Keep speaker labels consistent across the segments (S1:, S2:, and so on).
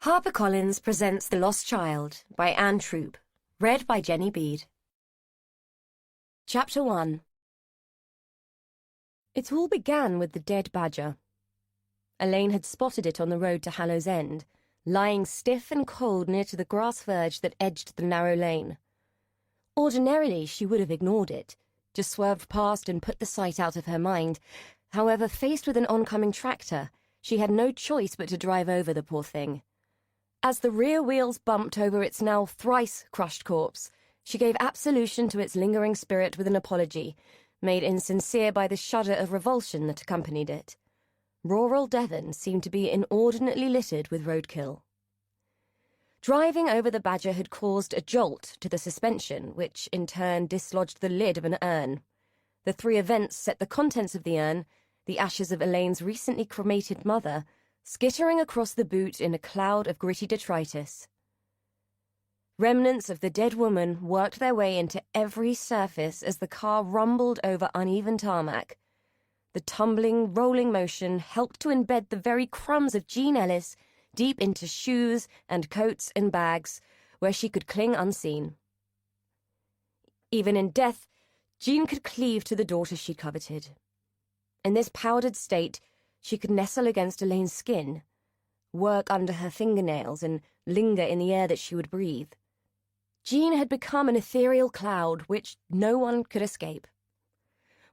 S1: HarperCollins presents The Lost Child by Ann Troup, read by Jenny Bede. Chapter 1. It all began with the dead badger. Elaine had spotted it on the road to Hallow's End, lying stiff and cold near to the grass verge that edged the narrow lane. Ordinarily, she would have ignored it, just swerved past and put the sight out of her mind. However, faced with an oncoming tractor, she had no choice but to drive over the poor thing. As the rear wheels bumped over its now thrice-crushed corpse, she gave absolution to its lingering spirit with an apology, made insincere by the shudder of revulsion that accompanied it. Rural Devon seemed to be inordinately littered with roadkill. Driving over the badger had caused a jolt to the suspension, which in turn dislodged the lid of an urn. The three events set the contents of the urn, the ashes of Elaine's recently cremated mother, skittering across the boot in a cloud of gritty detritus. Remnants of the dead woman worked their way into every surface as the car rumbled over uneven tarmac. The tumbling, rolling motion helped to embed the very crumbs of Jean Ellis deep into shoes and coats and bags, where she could cling unseen. Even in death, Jean could cleave to the daughter she coveted. In this powdered state, she could nestle against Elaine's skin, work under her fingernails, and linger in the air that she would breathe. Jean had become an ethereal cloud which no one could escape.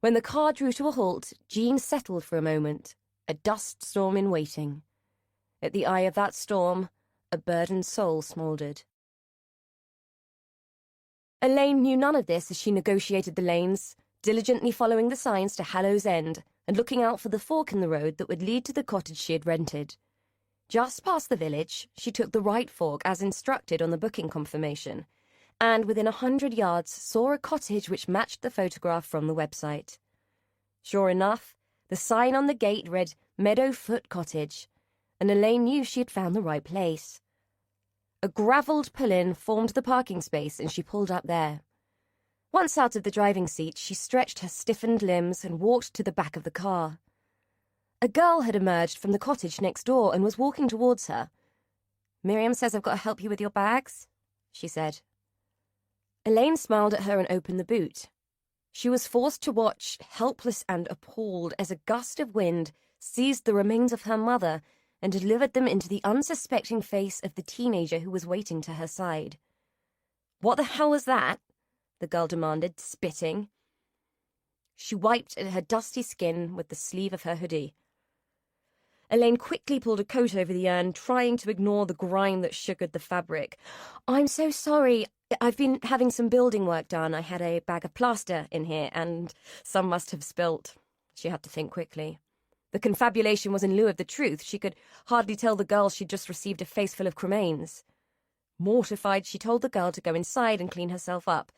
S1: When the car drew to a halt, Jean settled for a moment, a dust storm in waiting. At the eye of that storm, a burdened soul smouldered. Elaine knew none of this as she negotiated the lanes, diligently following the signs to Hallow's End, and looking out for the fork in the road that would lead to the cottage she had rented. Just past the village, she took the right fork as instructed on the booking confirmation, and within 100 yards saw a cottage which matched the photograph from the website. Sure enough, the sign on the gate read Meadowfoot Cottage, and Elaine knew she had found the right place. A gravelled pull-in formed the parking space, and she pulled up there. Once out of the driving seat, she stretched her stiffened limbs and walked to the back of the car. A girl had emerged from the cottage next door and was walking towards her. "Miriam says I've got to help you with your bags," she said. Elaine smiled at her and opened the boot. She was forced to watch, helpless and appalled, as a gust of wind seized the remains of her mother and delivered them into the unsuspecting face of the teenager who was waiting to her side. "What the hell was that?" the girl demanded, spitting. She wiped at her dusty skin with the sleeve of her hoodie. Elaine quickly pulled a coat over the urn, trying to ignore the grime that sugared the fabric. "I'm so sorry. I've been having some building work done. I had a bag of plaster in here, and some must have spilt." She had to think quickly. The confabulation was in lieu of the truth. She could hardly tell the girl she'd just received a face full of cremains. Mortified, she told the girl to go inside and clean herself up.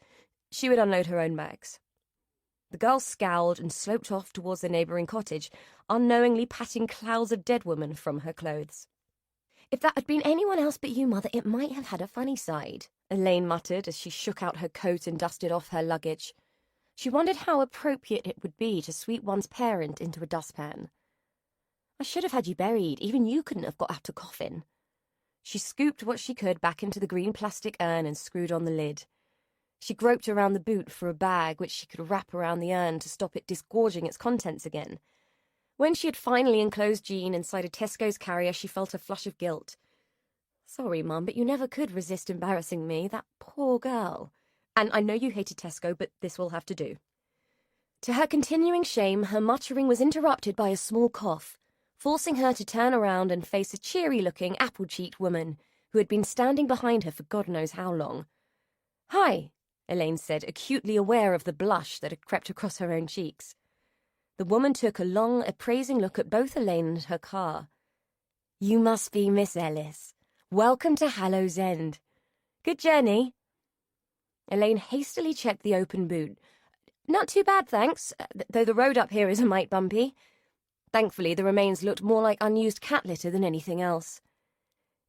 S1: She would unload her own bags. The girl scowled and sloped off towards the neighbouring cottage, unknowingly patting clouds of dead woman from her clothes. "If that had been anyone else but you, Mother, it might have had a funny side," Elaine muttered as she shook out her coat and dusted off her luggage. She wondered how appropriate it would be to sweep one's parent into a dustpan. "I should have had you buried. Even you couldn't have got out a coffin." She scooped what she could back into the green plastic urn and screwed on the lid. She groped around the boot for a bag which she could wrap around the urn to stop it disgorging its contents again. When she had finally enclosed Jean inside a Tesco's carrier, she felt a flush of guilt. "Sorry, Mum, but you never could resist embarrassing me, that poor girl. And I know you hated Tesco, but this will have to do." To her continuing shame, her muttering was interrupted by a small cough, forcing her to turn around and face a cheery-looking, apple-cheeked woman who had been standing behind her for God knows how long. "Hi," Elaine said, acutely aware of the blush that had crept across her own cheeks. The woman took a long, appraising look at both Elaine and her car. "You must be Miss Ellis. Welcome to Hallow's End. Good journey." Elaine hastily checked the open boot. "Not too bad, thanks, though the road up here is a mite bumpy." Thankfully, the remains looked more like unused cat litter than anything else.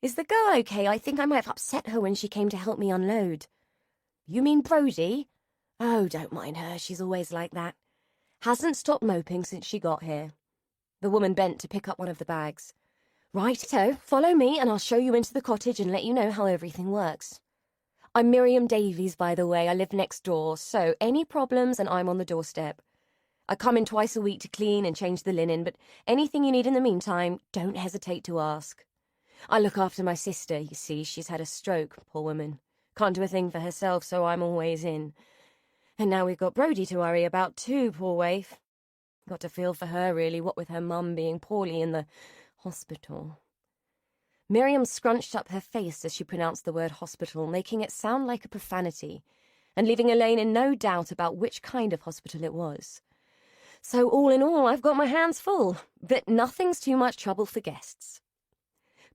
S1: "Is the girl okay? I think I might have upset her when she came to help me unload." "You mean Brodie?" "Oh, don't mind her. She's always like that. Hasn't stopped moping since she got here." The woman bent to pick up one of the bags. Righto, follow me and I'll show you into the cottage and let you know how everything works. I'm Miriam Davies, by the way. I live next door, so any problems and I'm on the doorstep. I come in twice a week to clean and change the linen, but anything you need in the meantime, don't hesitate to ask. I look after my sister, you see. She's had a stroke, poor woman. Can't do a thing for herself, so I'm always in. And now we've got Brodie to worry about too, poor waif. Got to feel for her, really, what with her mum being poorly in the hospital. Miriam scrunched up her face as she pronounced the word hospital, making it sound like a profanity, and leaving Elaine in no doubt about which kind of hospital it was. So all in all, I've got my hands full, but nothing's too much trouble for guests.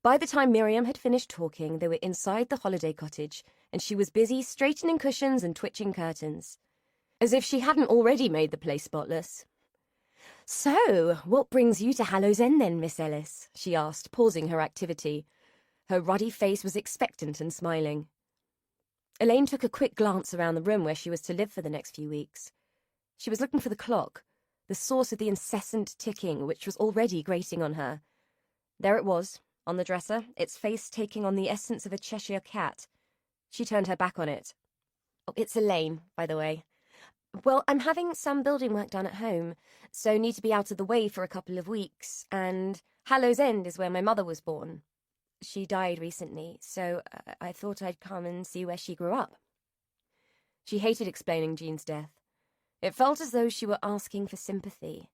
S1: By the time Miriam had finished talking, they were inside the holiday cottage, and she was busy straightening cushions and twitching curtains, as if she hadn't already made the place spotless. "So, what brings you to Hallow's End then, Miss Ellis?" she asked, pausing her activity. Her ruddy face was expectant and smiling. Elaine took a quick glance around the room where she was to live for the next few weeks. She was looking for the clock, the source of the incessant ticking which was already grating on her. There it was, on the dresser, its face taking on the essence of a Cheshire cat. She turned her back on it. "Oh, it's Elaine, by the way. Well, I'm having some building work done at home, so need to be out of the way for a couple of weeks, and Hallow's End is where my mother was born. She died recently, so I thought I'd come and see where she grew up." She hated explaining Jean's death. It felt as though she were asking for sympathy.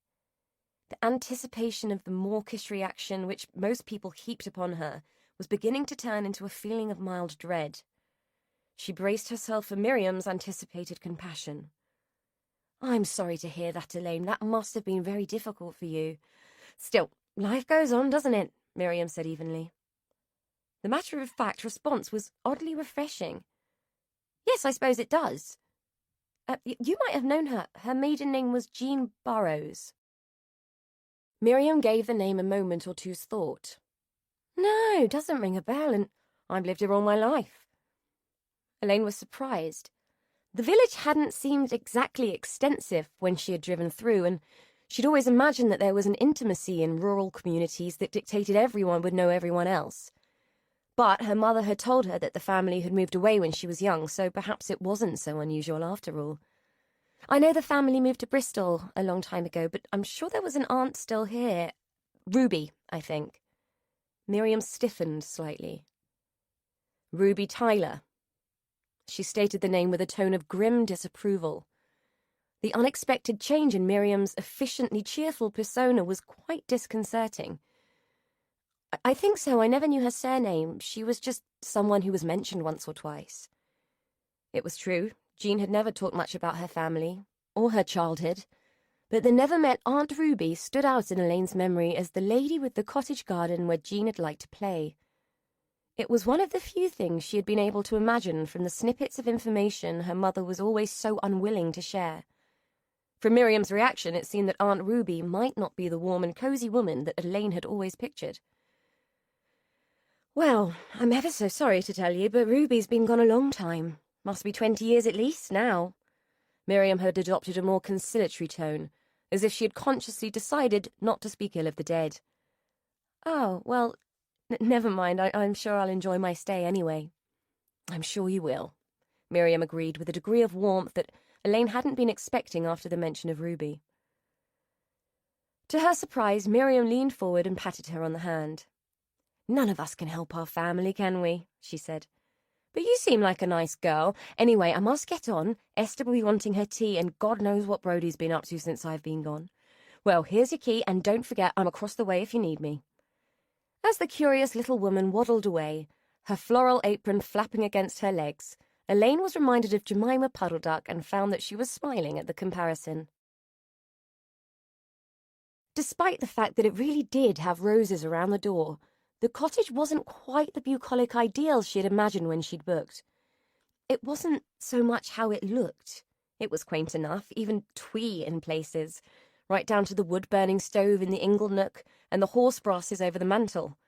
S1: The anticipation of the mawkish reaction which most people heaped upon her was beginning to turn into a feeling of mild dread. She braced herself for Miriam's anticipated compassion. "I'm sorry to hear that, Elaine. That must have been very difficult for you. Still, life goes on, doesn't it?" Miriam said evenly. The matter-of-fact response was oddly refreshing. "Yes, I suppose it does. You might have known her. Her maiden name was Jean Burrows." Miriam gave the name a moment or two's thought. "No, doesn't ring a bell, and I've lived here all my life." Elaine was surprised. The village hadn't seemed exactly extensive when she had driven through, and she'd always imagined that there was an intimacy in rural communities that dictated everyone would know everyone else. But her mother had told her that the family had moved away when she was young, so perhaps it wasn't so unusual after all. "I know the family moved to Bristol a long time ago, but I'm sure there was an aunt still here. Ruby, I think." Miriam stiffened slightly. "Ruby Tyler." She stated the name with a tone of grim disapproval. The unexpected change in Miriam's efficiently cheerful persona was quite disconcerting. "I think so. I never knew her surname. She was just someone who was mentioned once or twice." It was true. Jean had never talked much about her family, or her childhood, but the never-met Aunt Ruby stood out in Elaine's memory as the lady with the cottage garden where Jean had liked to play. It was one of the few things she had been able to imagine from the snippets of information her mother was always so unwilling to share. From Miriam's reaction, it seemed that Aunt Ruby might not be the warm and cosy woman that Elaine had always pictured. "Well, I'm ever so sorry to tell you, but Ruby's been gone a long time. Must be 20 years at least, now." Miriam had adopted a more conciliatory tone, as if she had consciously decided not to speak ill of the dead. "Oh, well, never mind. I'm sure I'll enjoy my stay anyway." "I'm sure you will," Miriam agreed with a degree of warmth that Elaine hadn't been expecting after the mention of Ruby. To her surprise, Miriam leaned forward and patted her on the hand. "None of us can help our family, can we?" she said. "But you seem like a nice girl. Anyway, I must get on. Esther will be wanting her tea, and God knows what Brodie's been up to since I've been gone. Well, here's your key, and don't forget I'm across the way if you need me." As the curious little woman waddled away, her floral apron flapping against her legs, Elaine was reminded of Jemima Puddle Duck and found that she was smiling at the comparison. Despite the fact that it really did have roses around the door, the cottage wasn't quite the bucolic ideal she had imagined when she'd booked. It wasn't so much how it looked. It was quaint enough, even twee in places, right down to the wood-burning stove in the ingle nook and the horse brasses over the mantel.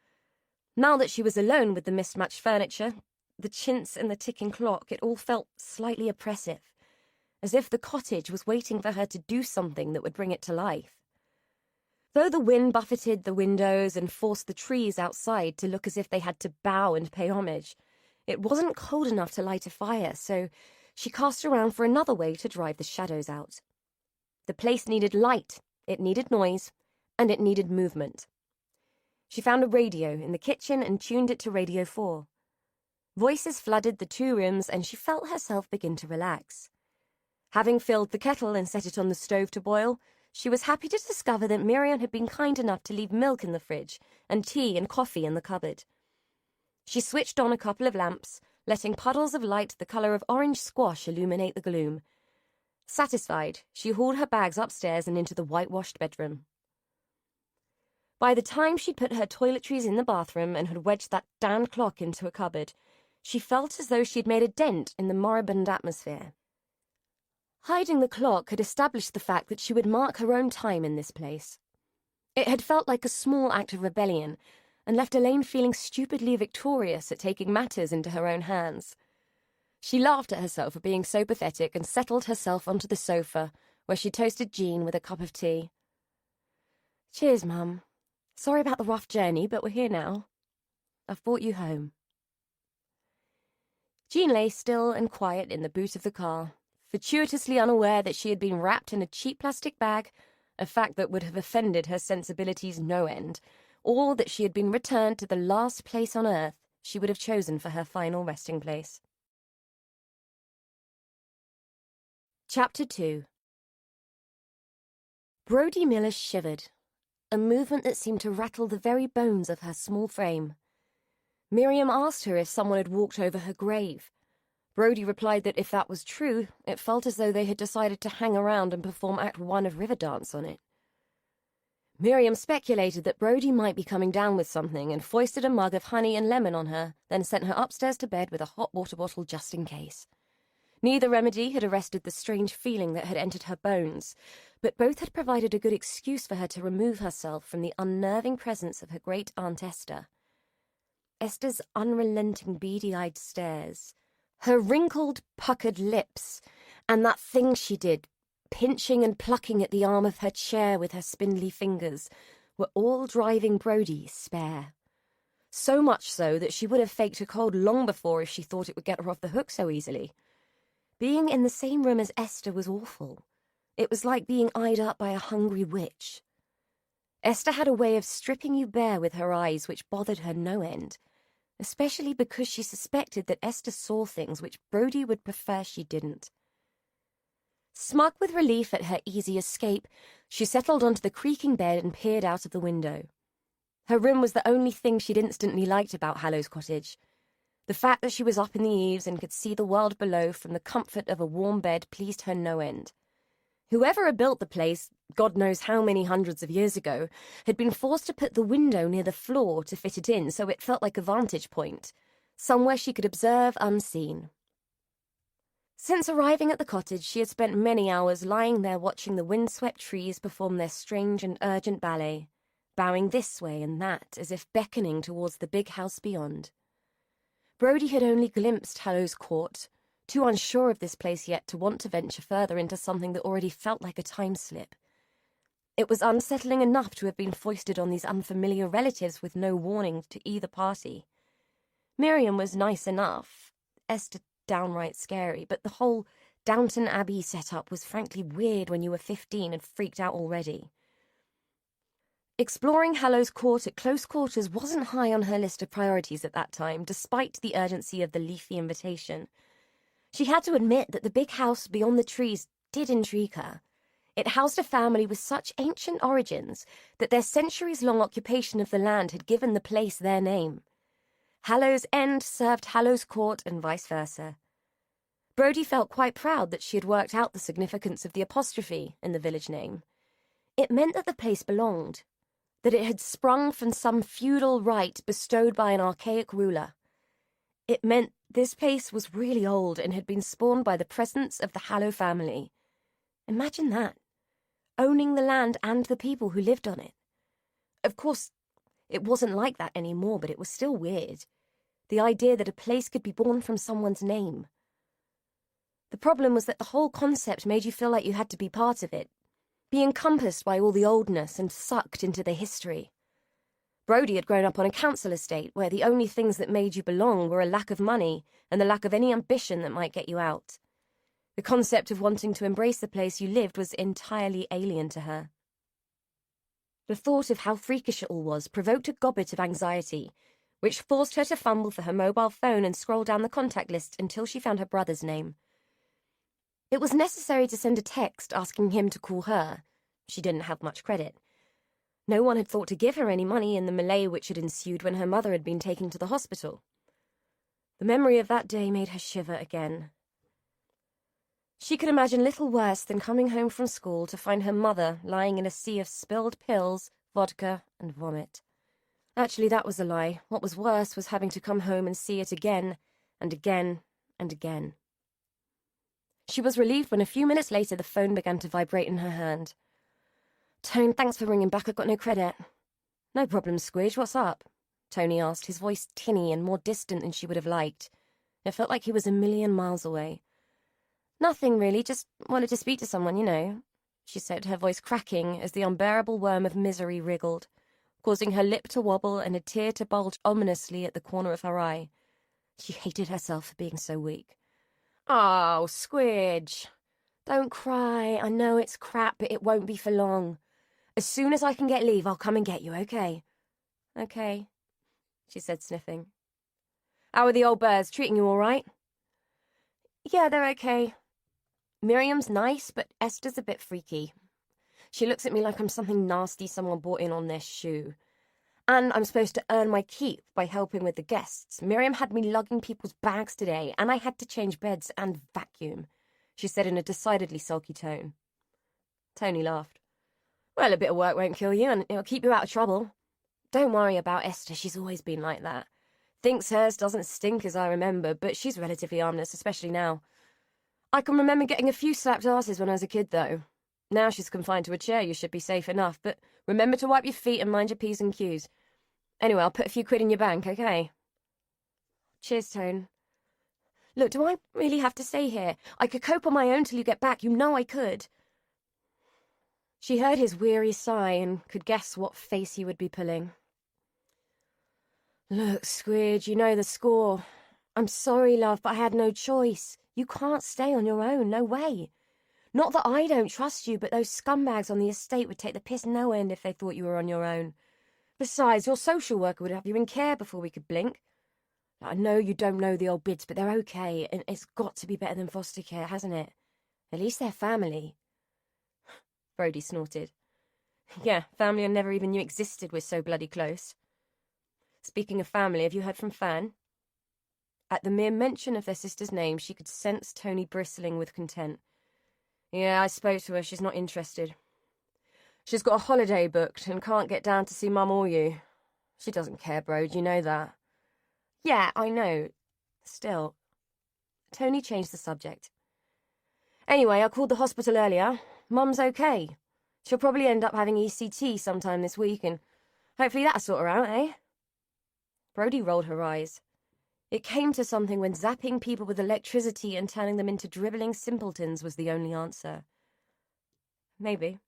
S1: Now that she was alone with the mismatched furniture, the chintz and the ticking clock, it all felt slightly oppressive, as if the cottage was waiting for her to do something that would bring it to life. Though the wind buffeted the windows and forced the trees outside to look as if they had to bow and pay homage, it wasn't cold enough to light a fire, so she cast around for another way to drive the shadows out. The place needed light, it needed noise, and it needed movement. She found a radio in the kitchen and tuned it to Radio 4. Voices flooded the 2 rooms, and she felt herself begin to relax. Having filled the kettle and set it on the stove to boil, she was happy to discover that Miriam had been kind enough to leave milk in the fridge and tea and coffee in the cupboard. She switched on a couple of lamps, letting puddles of light the colour of orange squash illuminate the gloom. Satisfied, she hauled her bags upstairs and into the whitewashed bedroom. By the time she'd put her toiletries in the bathroom and had wedged that damned clock into a cupboard, she felt as though she'd made a dent in the moribund atmosphere. Hiding the clock had established the fact that she would mark her own time in this place. It had felt like a small act of rebellion, and left Elaine feeling stupidly victorious at taking matters into her own hands. She laughed at herself for being so pathetic and settled herself onto the sofa, where she toasted Jean with a cup of tea. "Cheers, Mum. Sorry about the rough journey, but we're here now. I've brought you home." Jean lay still and quiet in the boot of the car, fortuitously unaware that she had been wrapped in a cheap plastic bag, a fact that would have offended her sensibilities no end, or that she had been returned to the last place on earth she would have chosen for her final resting place. Chapter 2. Brodie Miller shivered, a movement that seemed to rattle the very bones of her small frame. Miriam asked her if someone had walked over her grave. Brodie replied that if that was true, it felt as though they had decided to hang around and perform Act 1 of Riverdance on it. Miriam speculated that Brodie might be coming down with something and foisted a mug of honey and lemon on her, then sent her upstairs to bed with a hot water bottle just in case. Neither remedy had arrested the strange feeling that had entered her bones, but both had provided a good excuse for her to remove herself from the unnerving presence of her great Aunt Esther. Esther's unrelenting beady-eyed stares, her wrinkled, puckered lips, and that thing she did, pinching and plucking at the arm of her chair with her spindly fingers, were all driving Brodie spare. So much so that she would have faked a cold long before if she thought it would get her off the hook so easily. Being in the same room as Esther was awful. It was like being eyed up by a hungry witch. Esther had a way of stripping you bare with her eyes which bothered her no end, especially because she suspected that Esther saw things which Brodie would prefer she didn't. Smug with relief at her easy escape, she settled onto the creaking bed and peered out of the window. Her room was the only thing she'd instantly liked about Hallows Cottage. The fact that she was up in the eaves and could see the world below from the comfort of a warm bed pleased her no end. Whoever had built the place, God knows how many hundreds of years ago, had been forced to put the window near the floor to fit it in so it felt like a vantage point, somewhere she could observe unseen. Since arriving at the cottage, she had spent many hours lying there watching the windswept trees perform their strange and urgent ballet, bowing this way and that as if beckoning towards the big house beyond. Brodie had only glimpsed Hallows Court, too unsure of this place yet to want to venture further into something that already felt like a time slip. It was unsettling enough to have been foisted on these unfamiliar relatives with no warning to either party. Miriam was nice enough, Esther downright scary, but the whole Downton Abbey setup was frankly weird when you were 15 and freaked out already. Exploring Hallows Court at close quarters wasn't high on her list of priorities at that time, despite the urgency of the leafy invitation. She had to admit that the big house beyond the trees did intrigue her. It housed a family with such ancient origins that their centuries-long occupation of the land had given the place their name. Hallows End served Hallows Court and vice versa. Brodie felt quite proud that she had worked out the significance of the apostrophe in the village name. It meant that the place belonged, that it had sprung from some feudal right bestowed by an archaic ruler. It meant this place was really old and had been spawned by the presence of the Hallow family. Imagine that, owning the land and the people who lived on it. Of course, it wasn't like that anymore, but it was still weird. The idea that a place could be born from someone's name. The problem was that the whole concept made you feel like you had to be part of it, be encompassed by all the oldness and sucked into the history. Brody had grown up on a council estate where the only things that made you belong were a lack of money and the lack of any ambition that might get you out. The concept of wanting to embrace the place you lived was entirely alien to her. The thought of how freakish it all was provoked a gobbet of anxiety, which forced her to fumble for her mobile phone and scroll down the contact list until she found her brother's name. It was necessary to send a text asking him to call her. She didn't have much credit. No one had thought to give her any money in the melee which had ensued when her mother had been taken to the hospital. The memory of that day made her shiver again. She could imagine little worse than coming home from school to find her mother lying in a sea of spilled pills, vodka, and vomit. Actually, that was a lie. What was worse was having to come home and see it again, and again, and again. She was relieved when a few minutes later the phone began to vibrate in her hand. "Tone, thanks for ringing back. I've got no credit." "No problem, Squidge. What's up?" Tony asked, his voice tinny and more distant than she would have liked. It felt like he was a million miles away. "Nothing, really. Just wanted to speak to someone, you know," she said, her voice cracking as the unbearable worm of misery wriggled, causing her lip to wobble and a tear to bulge ominously at the corner of her eye. She hated herself for being so weak. "Oh, Squidge. Don't cry. I know it's crap, but it won't be for long. As soon as I can get leave, I'll come and get you, okay?" "Okay," she said, sniffing. "How are the old birds? Treating you all right?" "Yeah, they're okay. Miriam's nice, but Esther's a bit freaky. She looks at me like I'm something nasty someone brought in on their shoe. And I'm supposed to earn my keep by helping with the guests. Miriam had me lugging people's bags today, and I had to change beds and vacuum," she said in a decidedly sulky tone. Tony laughed. "Well, a bit of work won't kill you, and it'll keep you out of trouble. Don't worry about Esther, she's always been like that. Thinks hers doesn't stink as I remember, but she's relatively harmless, especially now. I can remember getting a few slapped asses when I was a kid, though. Now she's confined to a chair, you should be safe enough, but remember to wipe your feet and mind your P's and Q's. Anyway, I'll put a few quid in your bank, okay?" "Cheers, Tone. Look, do I really have to stay here? I could cope on my own till you get back. You know I could." She heard his weary sigh and could guess what face he would be pulling. "Look, Squidge, you know the score. I'm sorry, love, but I had no choice. You can't stay on your own, no way. Not that I don't trust you, but those scumbags on the estate would take the piss no end if they thought you were on your own. Besides, your social worker would have you in care before we could blink. I know you don't know the old bits, but they're okay, and it's got to be better than foster care, hasn't it? At least they're family." Brody snorted. "Yeah, family I never even knew existed was so bloody close. Speaking of family, have you heard from Fan?" At the mere mention of their sister's name, she could sense Tony bristling with contempt. "Yeah, I spoke to her. She's not interested. She's got a holiday booked and can't get down to see Mum or you. She doesn't care, Brode, you know that." "Yeah, I know. Still." Tony changed the subject. "Anyway, I called the hospital earlier. Mum's okay. She'll probably end up having ECT sometime this week, and hopefully that'll sort her out, eh?" Brody rolled her eyes. It came to something when zapping people with electricity and turning them into dribbling simpletons was the only answer. "Maybe.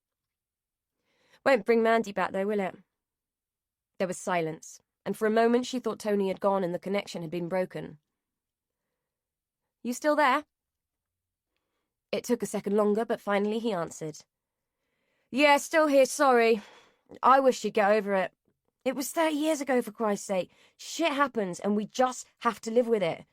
S1: Won't bring Mandy back, though, will it?" There was silence, and for a moment she thought Tony had gone and the connection had been broken. "You still there?" It took a second longer, but finally he answered. "Yeah, still here, sorry. I wish she'd get over it. It was 30 years ago, for Christ's sake. Shit happens, and we just have to live with it.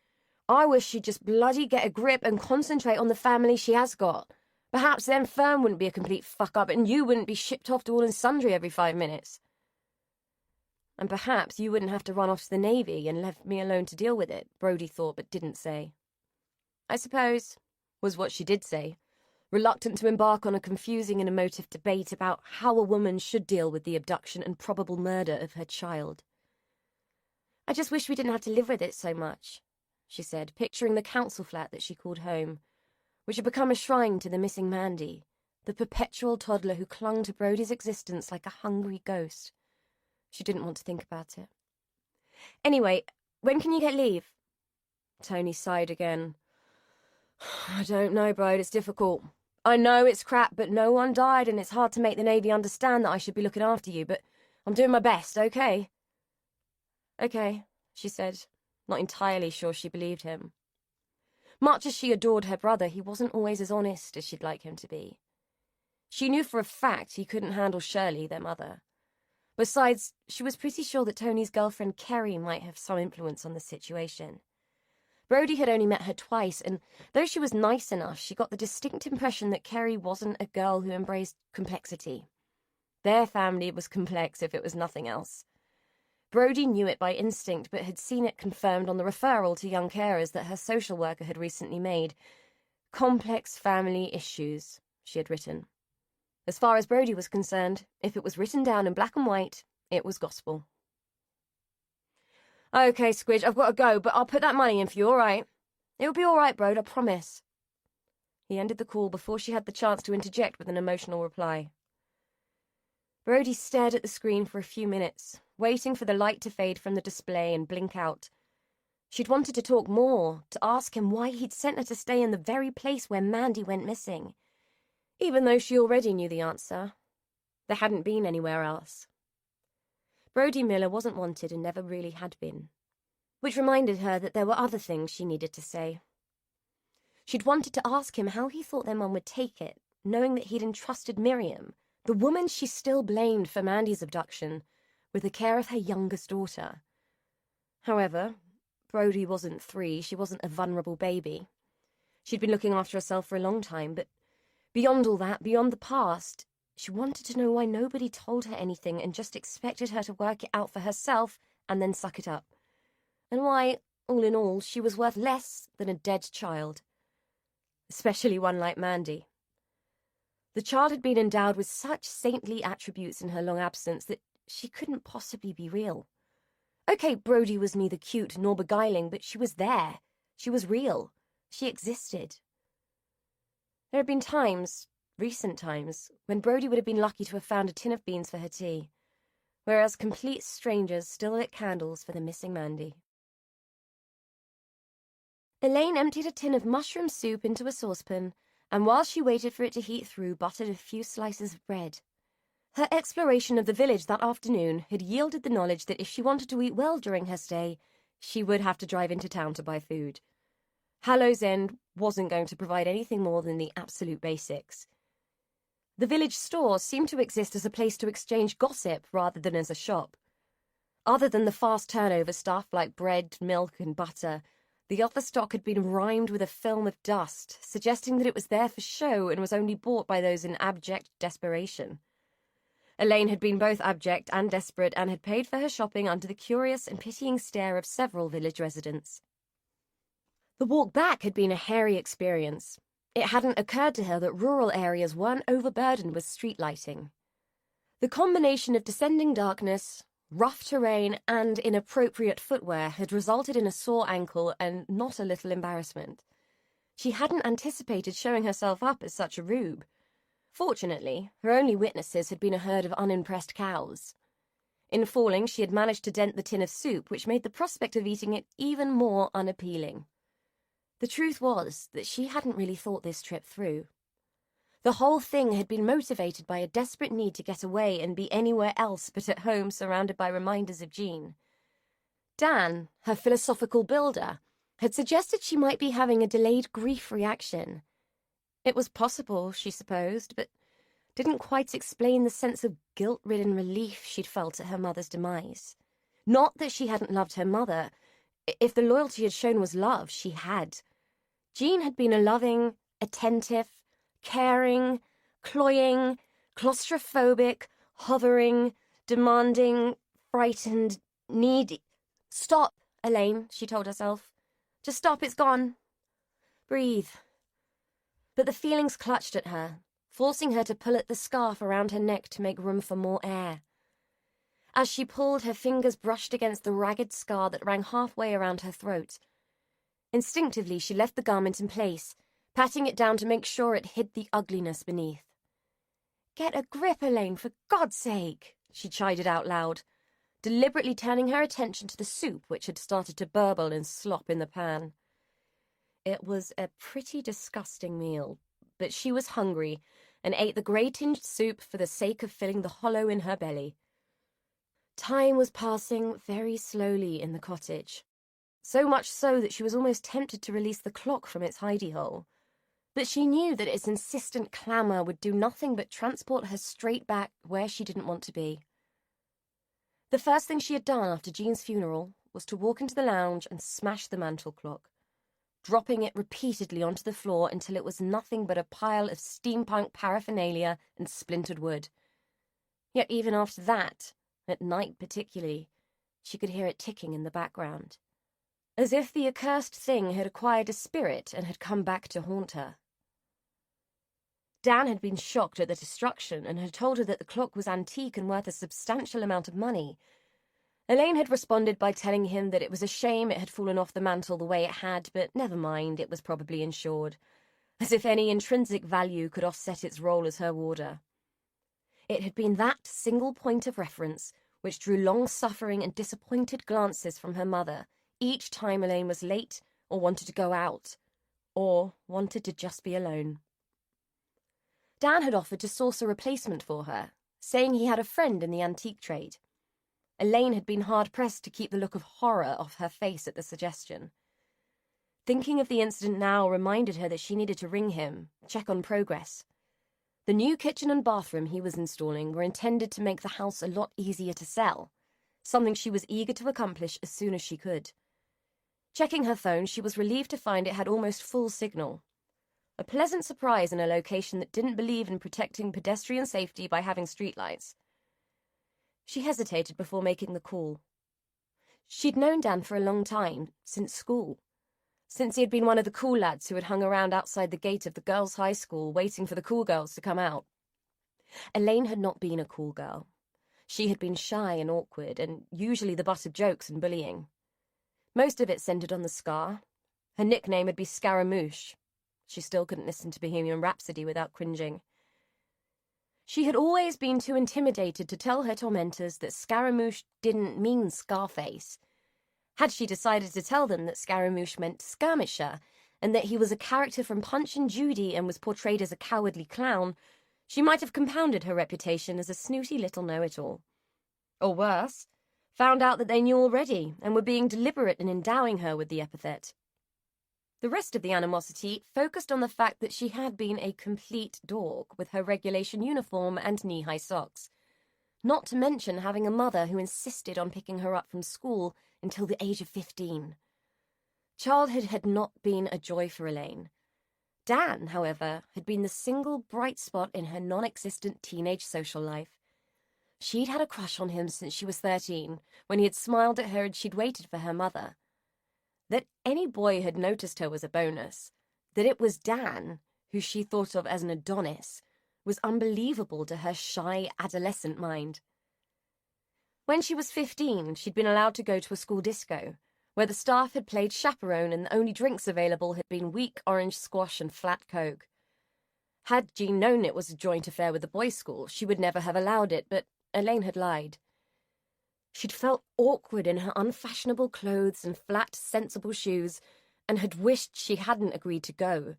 S1: I wish she'd just bloody get a grip and concentrate on the family she has got. Perhaps then Fern wouldn't be a complete fuck-up, and you wouldn't be shipped off to all and sundry every 5 minutes. And perhaps you wouldn't have to run off to the Navy and left me alone to deal with it," Brody thought but didn't say. "I suppose," was what she did say, reluctant to embark on a confusing and emotive debate about how a woman should deal with the abduction and probable murder of her child. "I just wish we didn't have to live with it so much," she said, picturing the council flat that she called home, which had become a shrine to the missing Mandy, the perpetual toddler who clung to Brody's existence like a hungry ghost. She didn't want to think about it. "Anyway, when can you get leave?" Tony sighed again. "I don't know, Brode, it's difficult. I know it's crap, but no one died, and it's hard to make the Navy understand that I should be looking after you, but I'm doing my best, okay? Okay, she said, not entirely sure she believed him. Much as she adored her brother, he wasn't always as honest as she'd like him to be. She knew for a fact he couldn't handle Shirley, their mother. Besides, she was pretty sure that Tony's girlfriend Kerry might have some influence on the situation. Brody had only met her twice, and though she was nice enough, she got the distinct impression that Kerry wasn't a girl who embraced complexity. Their family was complex, if it was nothing else. Brody knew it by instinct, but had seen it confirmed on the referral to young carers that her social worker had recently made. Complex family issues, she had written. As far as Brody was concerned, if it was written down in black and white, it was gospel. Okay, Squidge, I've got to go, but I'll put that money in for you, all right? It'll be all right, Brode, I promise. He ended the call before she had the chance to interject with an emotional reply. Brody stared at the screen for a few minutes, waiting for the light to fade from the display and blink out. She'd wanted to talk more, to ask him why he'd sent her to stay in the very place where Mandy went missing. Even though she already knew the answer. There hadn't been anywhere else. Brody Miller wasn't wanted and never really had been. Which reminded her that there were other things she needed to say. She'd wanted to ask him how he thought their mum would take it, knowing that he'd entrusted Miriam, the woman she still blamed for Mandy's abduction, with the care of her youngest daughter. However, Brody wasn't 3, she wasn't a vulnerable baby. She'd been looking after herself for a long time, but beyond all that, beyond the past, she wanted to know why nobody told her anything and just expected her to work it out for herself and then suck it up. And why, all in all, she was worth less than a dead child. Especially one like Mandy. The child had been endowed with such saintly attributes in her long absence that she couldn't possibly be real. Okay, Brody was neither cute nor beguiling, but she was there. She was real. She existed. There had been times, recent times, when Brody would have been lucky to have found a tin of beans for her tea, whereas complete strangers still lit candles for the missing Mandy. Elaine emptied a tin of mushroom soup into a saucepan, and while she waited for it to heat through, buttered a few slices of bread. Her exploration of the village that afternoon had yielded the knowledge that if she wanted to eat well during her stay, she would have to drive into town to buy food. Hallows End wasn't going to provide anything more than the absolute basics. The village store seemed to exist as a place to exchange gossip rather than as a shop. Other than the fast turnover stuff like bread, milk, and butter, the other stock had been rimed with a film of dust, suggesting that it was there for show and was only bought by those in abject desperation. Elaine had been both abject and desperate and had paid for her shopping under the curious and pitying stare of several village residents. The walk back had been a hairy experience. It hadn't occurred to her that rural areas weren't overburdened with street lighting. The combination of descending darkness, rough terrain, and inappropriate footwear had resulted in a sore ankle and not a little embarrassment. She hadn't anticipated showing herself up as such a rube. Fortunately, her only witnesses had been a herd of unimpressed cows. In falling, she had managed to dent the tin of soup, which made the prospect of eating it even more unappealing. The truth was that she hadn't really thought this trip through. The whole thing had been motivated by a desperate need to get away and be anywhere else but at home, surrounded by reminders of Jean. Dan, her philosophical builder, had suggested she might be having a delayed grief reaction. It was possible, she supposed, but didn't quite explain the sense of guilt-ridden relief she'd felt at her mother's demise. Not that she hadn't loved her mother. If the loyalty had shown was love, she had. Jean had been a loving, attentive, caring, cloying, claustrophobic, hovering, demanding, frightened, needy. Stop, Elaine, she told herself. Just stop, it's gone. Breathe. But the feelings clutched at her, forcing her to pull at the scarf around her neck to make room for more air. As she pulled, her fingers brushed against the ragged scar that ran halfway around her throat. Instinctively, she left the garment in place, patting it down to make sure it hid the ugliness beneath. Get a grip, Elaine, for God's sake, she chided out loud, deliberately turning her attention to the soup which had started to burble and slop in the pan. It was a pretty disgusting meal, but she was hungry and ate the grey-tinged soup for the sake of filling the hollow in her belly. Time was passing very slowly in the cottage, so much so that she was almost tempted to release the clock from its hidey-hole. But she knew that its insistent clamour would do nothing but transport her straight back where she didn't want to be. The first thing she had done after Jean's funeral was to walk into the lounge and smash the mantel clock, dropping it repeatedly onto the floor until it was nothing but a pile of steampunk paraphernalia and splintered wood. Yet even after that, at night particularly, she could hear it ticking in the background, as if the accursed thing had acquired a spirit and had come back to haunt her. Dan had been shocked at the destruction and had told her that the clock was antique and worth a substantial amount of money. Elaine had responded by telling him that it was a shame it had fallen off the mantel the way it had, but never mind, it was probably insured, as if any intrinsic value could offset its role as her warder. It had been that single point of reference which drew long-suffering and disappointed glances from her mother each time Elaine was late or wanted to go out, or wanted to just be alone. Dan had offered to source a replacement for her, saying he had a friend in the antique trade. Elaine had been hard-pressed to keep the look of horror off her face at the suggestion. Thinking of the incident now reminded her that she needed to ring him, check on progress. The new kitchen and bathroom he was installing were intended to make the house a lot easier to sell, something she was eager to accomplish as soon as she could. Checking her phone, she was relieved to find it had almost full signal. A pleasant surprise in a location that didn't believe in protecting pedestrian safety by having streetlights. She hesitated before making the call. She'd known Dan for a long time, since school. Since he had been one of the cool lads who had hung around outside the gate of the girls' high school waiting for the cool girls to come out. Elaine had not been a cool girl. She had been shy and awkward, and usually the butt of jokes and bullying. Most of it centered on the scar. Her nickname would be Scaramouche. She still couldn't listen to Bohemian Rhapsody without cringing. She had always been too intimidated to tell her tormentors that Scaramouche didn't mean Scarface. Had she decided to tell them that Scaramouche meant skirmisher, and that he was a character from Punch and Judy and was portrayed as a cowardly clown, she might have compounded her reputation as a snooty little know-it-all. Or worse, found out that they knew already and were being deliberate in endowing her with the epithet. The rest of the animosity focused on the fact that she had been a complete dork with her regulation uniform and knee-high socks, not to mention having a mother who insisted on picking her up from school until the age of 15. Childhood had not been a joy for Elaine. Dan, however, had been the single bright spot in her non-existent teenage social life. She'd had a crush on him since she was 13, when he had smiled at her and she'd waited for her mother. That any boy had noticed her was a bonus. That it was Dan, who she thought of as an Adonis, was unbelievable to her shy, adolescent mind. When she was 15, she'd been allowed to go to a school disco, where the staff had played chaperone and the only drinks available had been weak orange squash and flat coke. Had Jean known it was a joint affair with the boys' school, she would never have allowed it, but Elaine had lied. She'd felt awkward in her unfashionable clothes and flat, sensible shoes, and had wished she hadn't agreed to go,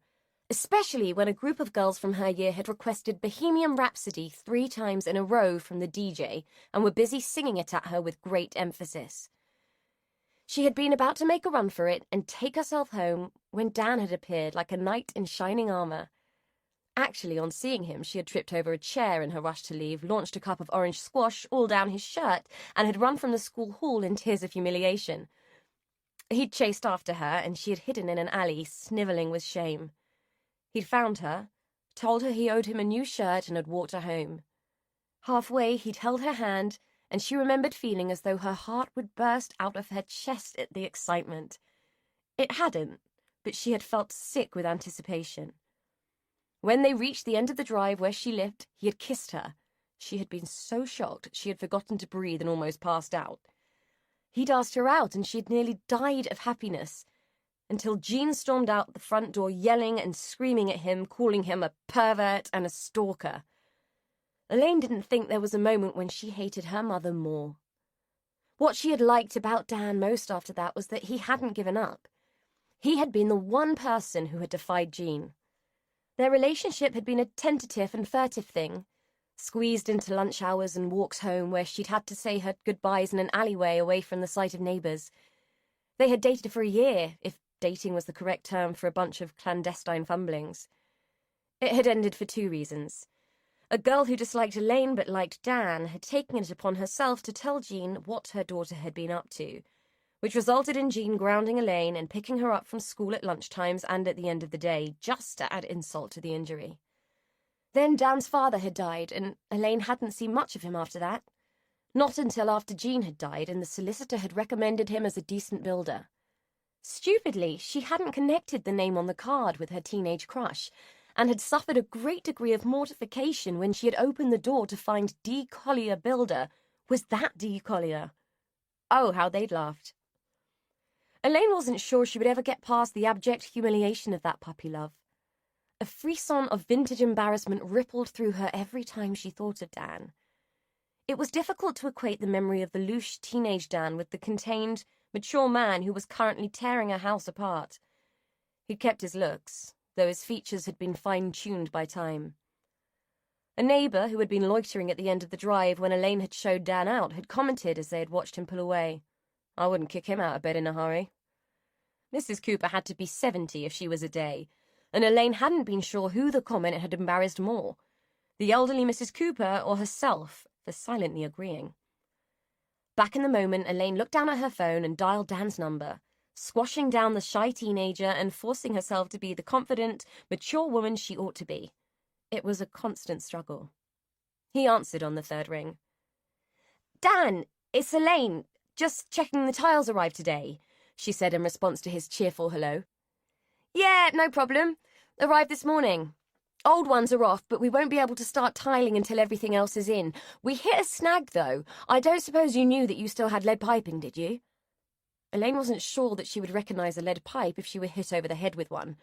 S1: especially when a group of girls from her year had requested Bohemian Rhapsody 3 times in a row from the DJ and were busy singing it at her with great emphasis. She had been about to make a run for it and take herself home when Dan had appeared like a knight in shining armor. Actually, on seeing him, she had tripped over a chair in her rush to leave, launched a cup of orange squash all down his shirt, and had run from the school hall in tears of humiliation. He'd chased after her, and she had hidden in an alley, snivelling with shame. He'd found her, told her he owed him a new shirt, and had walked her home. Halfway, he'd held her hand, and she remembered feeling as though her heart would burst out of her chest at the excitement. It hadn't, but she had felt sick with anticipation. When they reached the end of the drive where she lived, he had kissed her. She had been so shocked she had forgotten to breathe and almost passed out. He'd asked her out, and she had nearly died of happiness, until Jean stormed out the front door yelling and screaming at him, calling him a pervert and a stalker. Elaine didn't think there was a moment when she hated her mother more. What she had liked about Dan most after that was that he hadn't given up. He had been the one person who had defied Jean. Their relationship had been a tentative and furtive thing, squeezed into lunch hours and walks home where she'd had to say her goodbyes in an alleyway away from the sight of neighbours. They had dated for a year, if dating was the correct term for a bunch of clandestine fumblings. It had ended for 2 reasons. A girl who disliked Elaine but liked Dan had taken it upon herself to tell Jean what her daughter had been up to, which resulted in Jean grounding Elaine and picking her up from school at lunchtimes and at the end of the day, just to add insult to the injury. Then Dan's father had died, and Elaine hadn't seen much of him after that. Not until after Jean had died and the solicitor had recommended him as a decent builder. Stupidly, she hadn't connected the name on the card with her teenage crush, and had suffered a great degree of mortification when she had opened the door to find D. Collier Builder was that D. Collier. Oh, how they'd laughed. Elaine wasn't sure she would ever get past the abject humiliation of that puppy love. A frisson of vintage embarrassment rippled through her every time she thought of Dan. It was difficult to equate the memory of the louche teenage Dan with the contained, mature man who was currently tearing her house apart. He'd kept his looks, though his features had been fine-tuned by time. A neighbour who had been loitering at the end of the drive when Elaine had showed Dan out had commented as they had watched him pull away. I wouldn't kick him out of bed in a hurry. Mrs. Cooper had to be 70 if she was a day, and Elaine hadn't been sure who the comment had embarrassed more, the elderly Mrs. Cooper or herself, for silently agreeing. Back in the moment, Elaine looked down at her phone and dialed Dan's number, squashing down the shy teenager and forcing herself to be the confident, mature woman she ought to be. It was a constant struggle. He answered on the 3rd ring. Dan, it's Elaine. Just checking the tiles arrived today, she said in response to his cheerful hello. Yeah, no problem. Arrived this morning. Old ones are off, but we won't be able to start tiling until everything else is in. We hit a snag, though. I don't suppose you knew that you still had lead piping, did you? Elaine wasn't sure that she would recognise a lead pipe if she were hit over the head with one.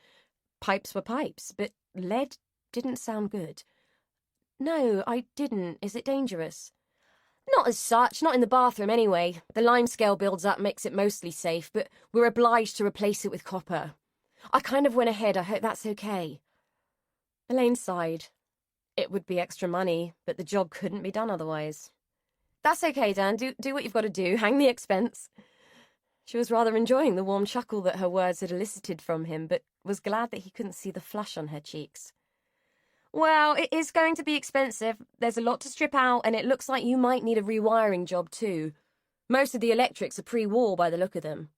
S1: Pipes were pipes, but lead didn't sound good. No, I didn't. Is it dangerous? Not as such, not in the bathroom anyway. The limescale builds up makes it mostly safe, but we're obliged to replace it with copper. I kind of went ahead, I hope that's okay. Elaine sighed. It would be extra money, but the job couldn't be done otherwise. That's okay, Dan, do what you've got to do, hang the expense. She was rather enjoying the warm chuckle that her words had elicited from him, but was glad that he couldn't see the flush on her cheeks. Well, it is going to be expensive. There's a lot to strip out, and it looks like you might need a rewiring job too. Most of the electrics are pre-war by the look of them.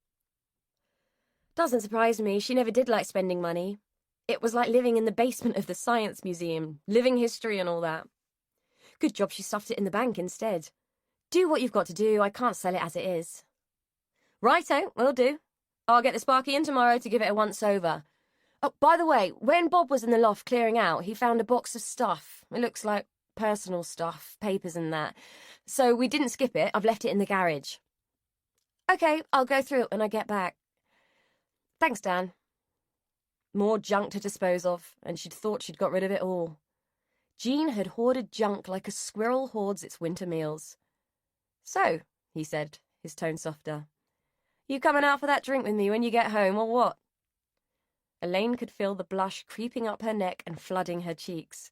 S1: Doesn't surprise me. She never did like spending money. It was like living in the basement of the Science Museum, living history and all that. Good job she stuffed it in the bank instead. Do what you've got to do. I can't sell it as it is. Righto, will do. I'll get the Sparky in tomorrow to give it a once-over. Oh, by the way, when Bob was in the loft clearing out, he found a box of stuff. It looks like personal stuff, papers and that. So we didn't skip it. I've left it in the garage. Okay, I'll go through it when I get back. Thanks, Dan. More junk to dispose of, and she'd thought she'd got rid of it all. Jean had hoarded junk like a squirrel hoards its winter meals. So, he said, his tone softer, you coming out for that drink with me when you get home, or what? Elaine could feel the blush creeping up her neck and flooding her cheeks.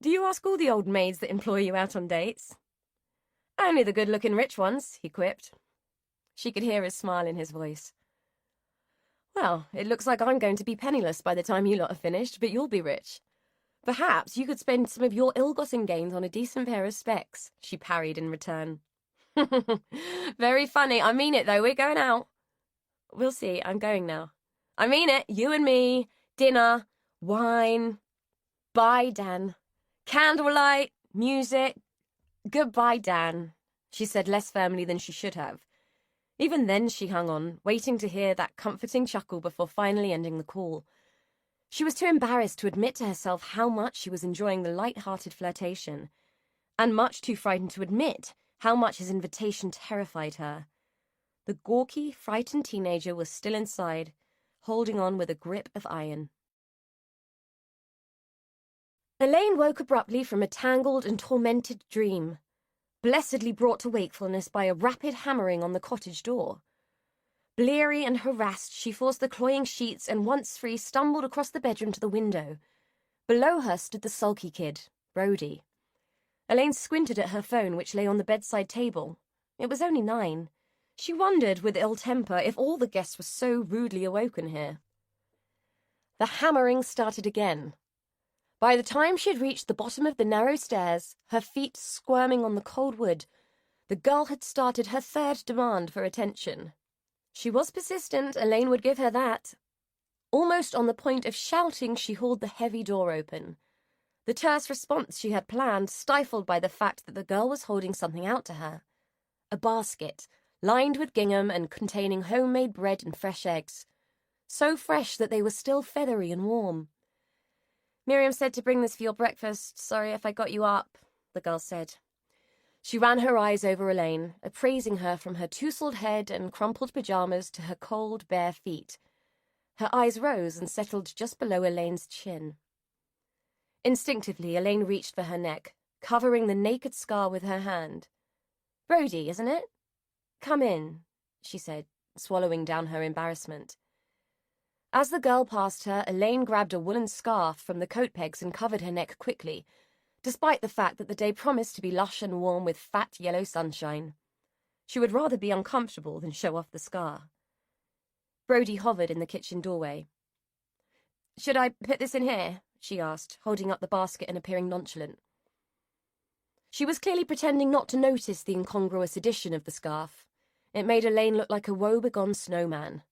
S1: Do you ask all the old maids that employ you out on dates? Only the good-looking rich ones, he quipped. She could hear his smile in his voice. Well, it looks like I'm going to be penniless by the time you lot are finished, but you'll be rich. Perhaps you could spend some of your ill-gotten gains on a decent pair of specs, she parried in return. Very funny. I mean it, though. We're going out. We'll see. I'm going now. I mean it. You and me. Dinner. Wine. Bye, Dan. Candlelight. Music. Goodbye, Dan, she said less firmly than she should have. Even then she hung on, waiting to hear that comforting chuckle before finally ending the call. She was too embarrassed to admit to herself how much she was enjoying the light-hearted flirtation, and much too frightened to admit how much his invitation terrified her. The gawky, frightened teenager was still inside, holding on with a grip of iron. Elaine woke abruptly from a tangled and tormented dream, blessedly brought to wakefulness by a rapid hammering on the cottage door. Bleary and harassed, she forced the cloying sheets and, once free, stumbled across the bedroom to the window. Below her stood the sulky kid, Brody. Elaine squinted at her phone, which lay on the bedside table. It was only 9. She wondered, with ill temper, if all the guests were so rudely awoken here. The hammering started again. By the time she had reached the bottom of the narrow stairs, her feet squirming on the cold wood, the girl had started her third demand for attention. She was persistent, Elaine would give her that. Almost on the point of shouting, she hauled the heavy door open. The terse response she had planned, stifled by the fact that the girl was holding something out to her. A basket, lined with gingham and containing homemade bread and fresh eggs. So fresh that they were still feathery and warm. "Miriam said to bring this for your breakfast. Sorry if I got you up," the girl said. She ran her eyes over Elaine, appraising her from her tousled head and crumpled pajamas to her cold, bare feet. Her eyes rose and settled just below Elaine's chin. Instinctively, Elaine reached for her neck, covering the naked scar with her hand. "Brody, isn't it? Come in," she said, swallowing down her embarrassment. As the girl passed her, Elaine grabbed a woolen scarf from the coat pegs and covered her neck quickly, despite the fact that the day promised to be lush and warm with fat yellow sunshine. She would rather be uncomfortable than show off the scar. Brody hovered in the kitchen doorway. "Should I put this in here?" she asked, holding up the basket and appearing nonchalant. She was clearly pretending not to notice the incongruous addition of the scarf. It made Elaine look like a woe-begone snowman.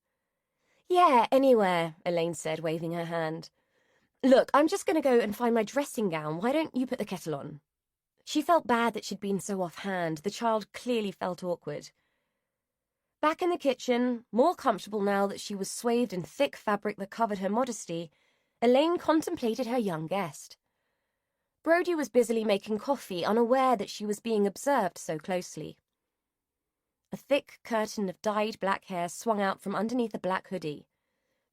S1: "Yeah, anywhere," Elaine said, waving her hand. "Look, I'm just going to go and find my dressing gown. Why don't you put the kettle on?" She felt bad that she'd been so offhand. The child clearly felt awkward. Back in the kitchen, more comfortable now that she was swathed in thick fabric that covered her modesty, Elaine contemplated her young guest. Brody was busily making coffee, unaware that she was being observed so closely. A thick curtain of dyed black hair swung out from underneath a black hoodie.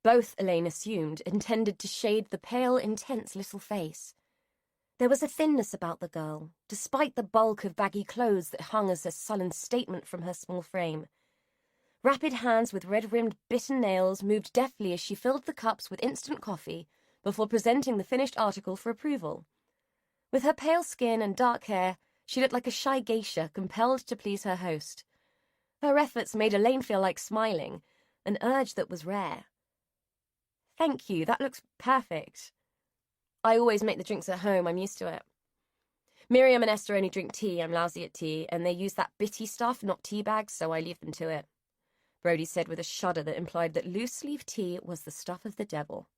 S1: Both, Elaine assumed, intended to shade the pale, intense little face. There was a thinness about the girl, despite the bulk of baggy clothes that hung as a sullen statement from her small frame. Rapid hands with red-rimmed bitten nails moved deftly as she filled the cups with instant coffee before presenting the finished article for approval. With her pale skin and dark hair, she looked like a shy geisha compelled to please her host. Her efforts made Elaine feel like smiling, an urge that was rare. "Thank you, that looks perfect. I always make the drinks at home, I'm used to it. Miriam and Esther only drink tea, I'm lousy at tea, and they use that bitty stuff, not tea bags, so I leave them to it," Brody said with a shudder that implied that loose-leaf tea was the stuff of the devil.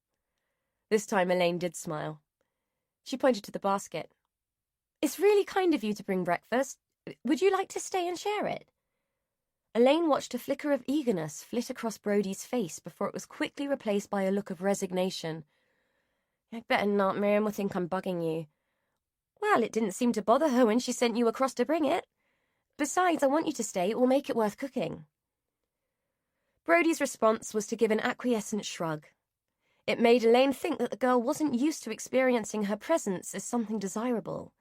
S1: This time Elaine did smile. She pointed to the basket. "It's really kind of you to bring breakfast. Would you like to stay and share it?" Elaine watched a flicker of eagerness flit across Brody's face before it was quickly replaced by a look of resignation. "I'd better not, Miriam will think I'm bugging you." "Well, it didn't seem to bother her when she sent you across to bring it. Besides, I want you to stay. It will make it worth cooking." Brody's response was to give an acquiescent shrug. It made Elaine think that the girl wasn't used to experiencing her presence as something desirable.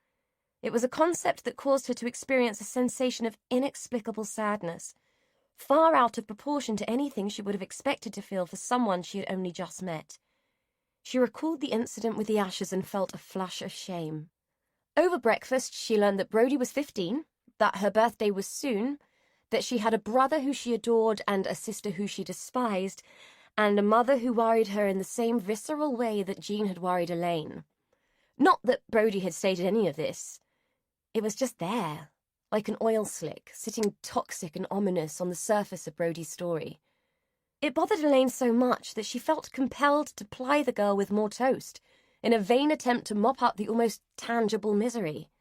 S1: It was a concept that caused her to experience a sensation of inexplicable sadness, far out of proportion to anything she would have expected to feel for someone she had only just met. She recalled the incident with the ashes and felt a flush of shame. Over breakfast, she learned that Brody was 15, that her birthday was soon, that she had a brother who she adored and a sister who she despised, and a mother who worried her in the same visceral way that Jean had worried Elaine. Not that Brody had stated any of this. It was just there, like an oil slick, sitting toxic and ominous on the surface of Brody's story. It bothered Elaine so much that she felt compelled to ply the girl with more toast, in a vain attempt to mop up the almost tangible misery.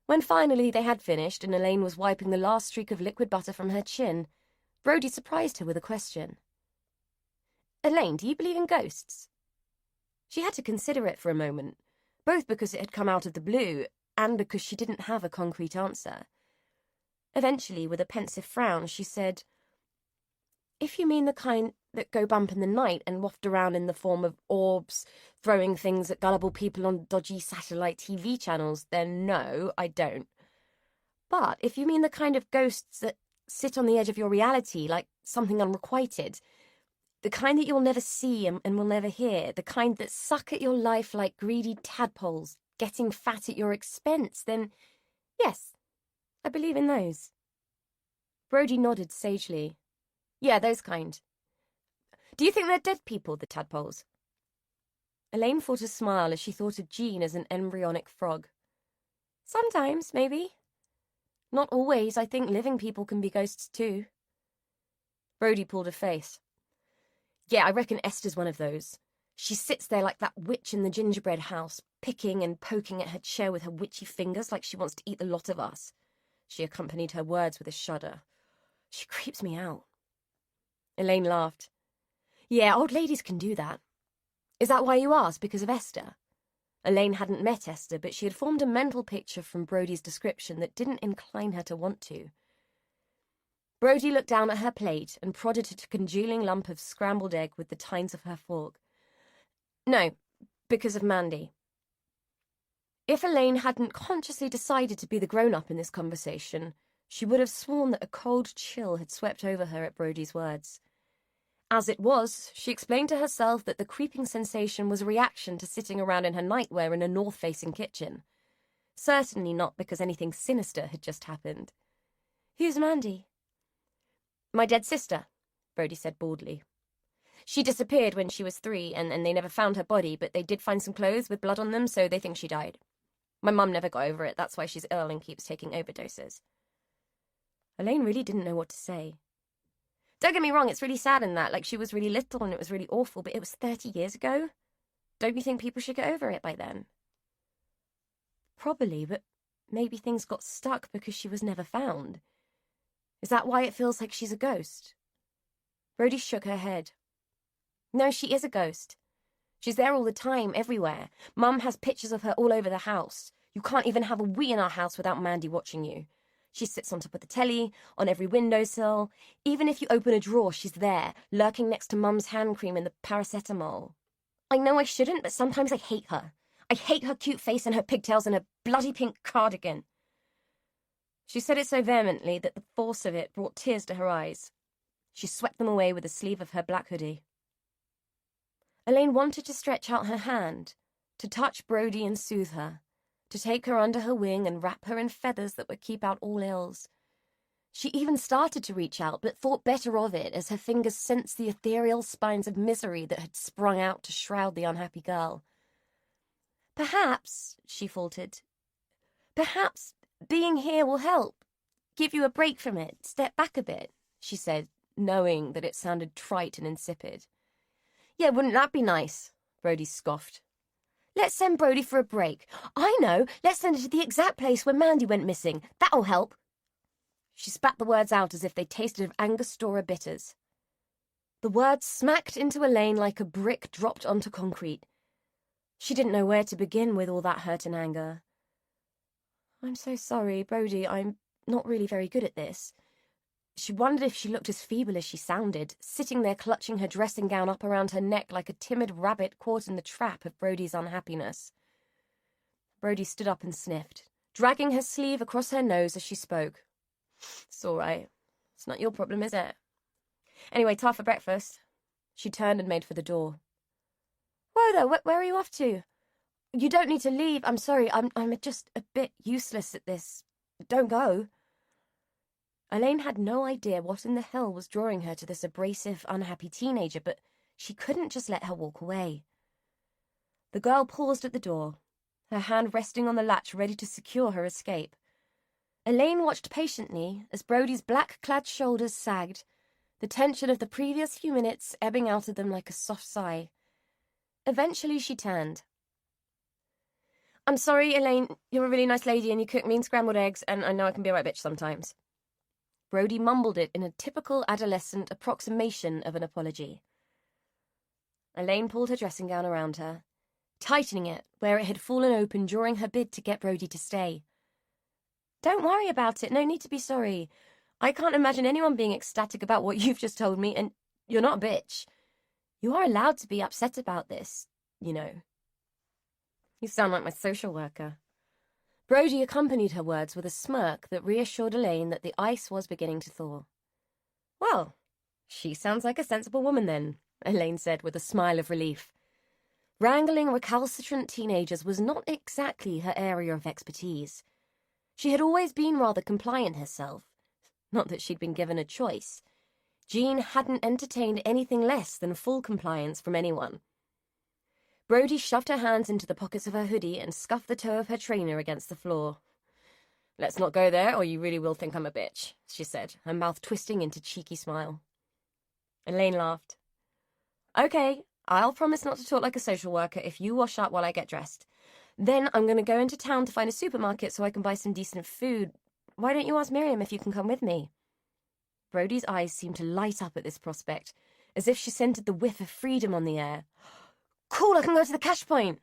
S1: When finally they had finished and Elaine was wiping the last streak of liquid butter from her chin, Brody surprised her with a question. "Elaine, do you believe in ghosts?" She had to consider it for a moment, both because it had come out of the blue and because she didn't have a concrete answer. Eventually, with a pensive frown, she said, "If you mean the kind that go bump in the night and waft around in the form of orbs, throwing things at gullible people on dodgy satellite TV channels, then no, I don't. But if you mean the kind of ghosts that sit on the edge of your reality, like something unrequited. The kind that you'll never see and will never hear. The kind that suck at your life like greedy tadpoles, getting fat at your expense. Then, yes, I believe in those. Brody nodded sagely. Yeah, those kind. Do you think they're dead people, the tadpoles? Elaine fought a smile as she thought of Jean as an embryonic frog. Sometimes, maybe. Not always. I think living people can be ghosts too. Brody pulled a face. Yeah, I reckon Esther's one of those. She sits there like that witch in the gingerbread house, picking and poking at her chair with her witchy fingers like she wants to eat the lot of us. She accompanied her words with a shudder. She creeps me out. Elaine laughed. Yeah, old ladies can do that. Is that why you asked, because of Esther? Elaine hadn't met Esther, but she had formed a mental picture from Brody's description that didn't incline her to want to. Brody looked down at her plate and prodded at a congealing lump of scrambled egg with the tines of her fork. No, because of Mandy. If Elaine hadn't consciously decided to be the grown-up in this conversation, she would have sworn that a cold chill had swept over her at Brody's words. As it was, she explained to herself that the creeping sensation was a reaction to sitting around in her nightwear in a north-facing kitchen. Certainly not because anything sinister had just happened. Who's Mandy? My dead sister, Brody said baldly. She disappeared when she was 3, and they never found her body, but they did find some clothes with blood on them, so they think she died. My mum never got over it, that's why she's ill and keeps taking overdoses. Elaine really didn't know what to say. Don't get me wrong, it's really sad in that, like she was really little and it was really awful, but it was 30 years ago. Don't you think people should get over it by then? Probably, but maybe things got stuck because she was never found. Is that why it feels like she's a ghost? Brody shook her head. No, she is a ghost. She's there all the time, everywhere. Mum has pictures of her all over the house. You can't even have a wee in our house without Mandy watching you. She sits on top of the telly, on every windowsill. Even if you open a drawer, she's there, lurking next to Mum's hand cream and the paracetamol. I know I shouldn't, but sometimes I hate her. I hate her cute face and her pigtails and her bloody pink cardigan. She said it so vehemently that the force of it brought tears to her eyes. She swept them away with the sleeve of her black hoodie. Elaine wanted to stretch out her hand, to touch Brody and soothe her, to take her under her wing and wrap her in feathers that would keep out all ills. She even started to reach out, but thought better of it as her fingers sensed the ethereal spines of misery that had sprung out to shroud the unhappy girl. Perhaps, she faltered, perhaps being here will help. Give you a break from it. Step back a bit, she said, knowing that it sounded trite and insipid. Yeah, wouldn't that be nice? Brody scoffed. Let's send Brody for a break. I know, let's send her to the exact place where Mandy went missing. That'll help. She spat the words out as if they tasted of Angostura bitters. The words smacked into Elaine like a brick dropped onto concrete. She didn't know where to begin with all that hurt and anger. I'm so sorry, Brody, I'm not really very good at this. She wondered if she looked as feeble as she sounded, sitting there clutching her dressing gown up around her neck like a timid rabbit caught in the trap of Brody's unhappiness. Brody stood up and sniffed, dragging her sleeve across her nose as she spoke. It's all right. It's not your problem, is it? Anyway, time for breakfast. She turned and made for the door. Whoa there, where are you off to? You don't need to leave. I'm sorry, I'm just a bit useless at this. Don't go. Elaine had no idea what in the hell was drawing her to this abrasive, unhappy teenager, but she couldn't just let her walk away. The girl paused at the door, her hand resting on the latch ready to secure her escape. Elaine watched patiently as Brody's black-clad shoulders sagged, the tension of the previous few minutes ebbing out of them like a soft sigh. Eventually she turned. I'm sorry, Elaine, you're a really nice lady and you cook mean scrambled eggs, and I know I can be a right bitch sometimes. Brody mumbled it in a typical adolescent approximation of an apology. Elaine pulled her dressing gown around her, tightening it where it had fallen open during her bid to get Brody to stay. Don't worry about it, no need to be sorry. I can't imagine anyone being ecstatic about what you've just told me, and you're not a bitch. You are allowed to be upset about this, you know. You sound like my social worker. Brody accompanied her words with a smirk that reassured Elaine that the ice was beginning to thaw. Well, She sounds like a sensible woman then, Elaine said with a smile of relief. Wrangling recalcitrant teenagers was not exactly her area of expertise. She had always been rather compliant herself. Not that she'd been given a choice. Jean hadn't entertained anything less than full compliance from anyone. Brody shoved her hands into the pockets of her hoodie and scuffed the toe of her trainer against the floor. "Let's not go there, or you really will think I'm a bitch," she said, her mouth twisting into a cheeky smile. Elaine laughed. "Okay, I'll promise not to talk like a social worker if you wash up while I get dressed. Then I'm going to go into town to find a supermarket so I can buy some decent food. Why don't you ask Miriam if you can come with me?" Brody's eyes seemed to light up at this prospect, as if she scented the whiff of freedom on the air. "Cool, I can go to the cash point."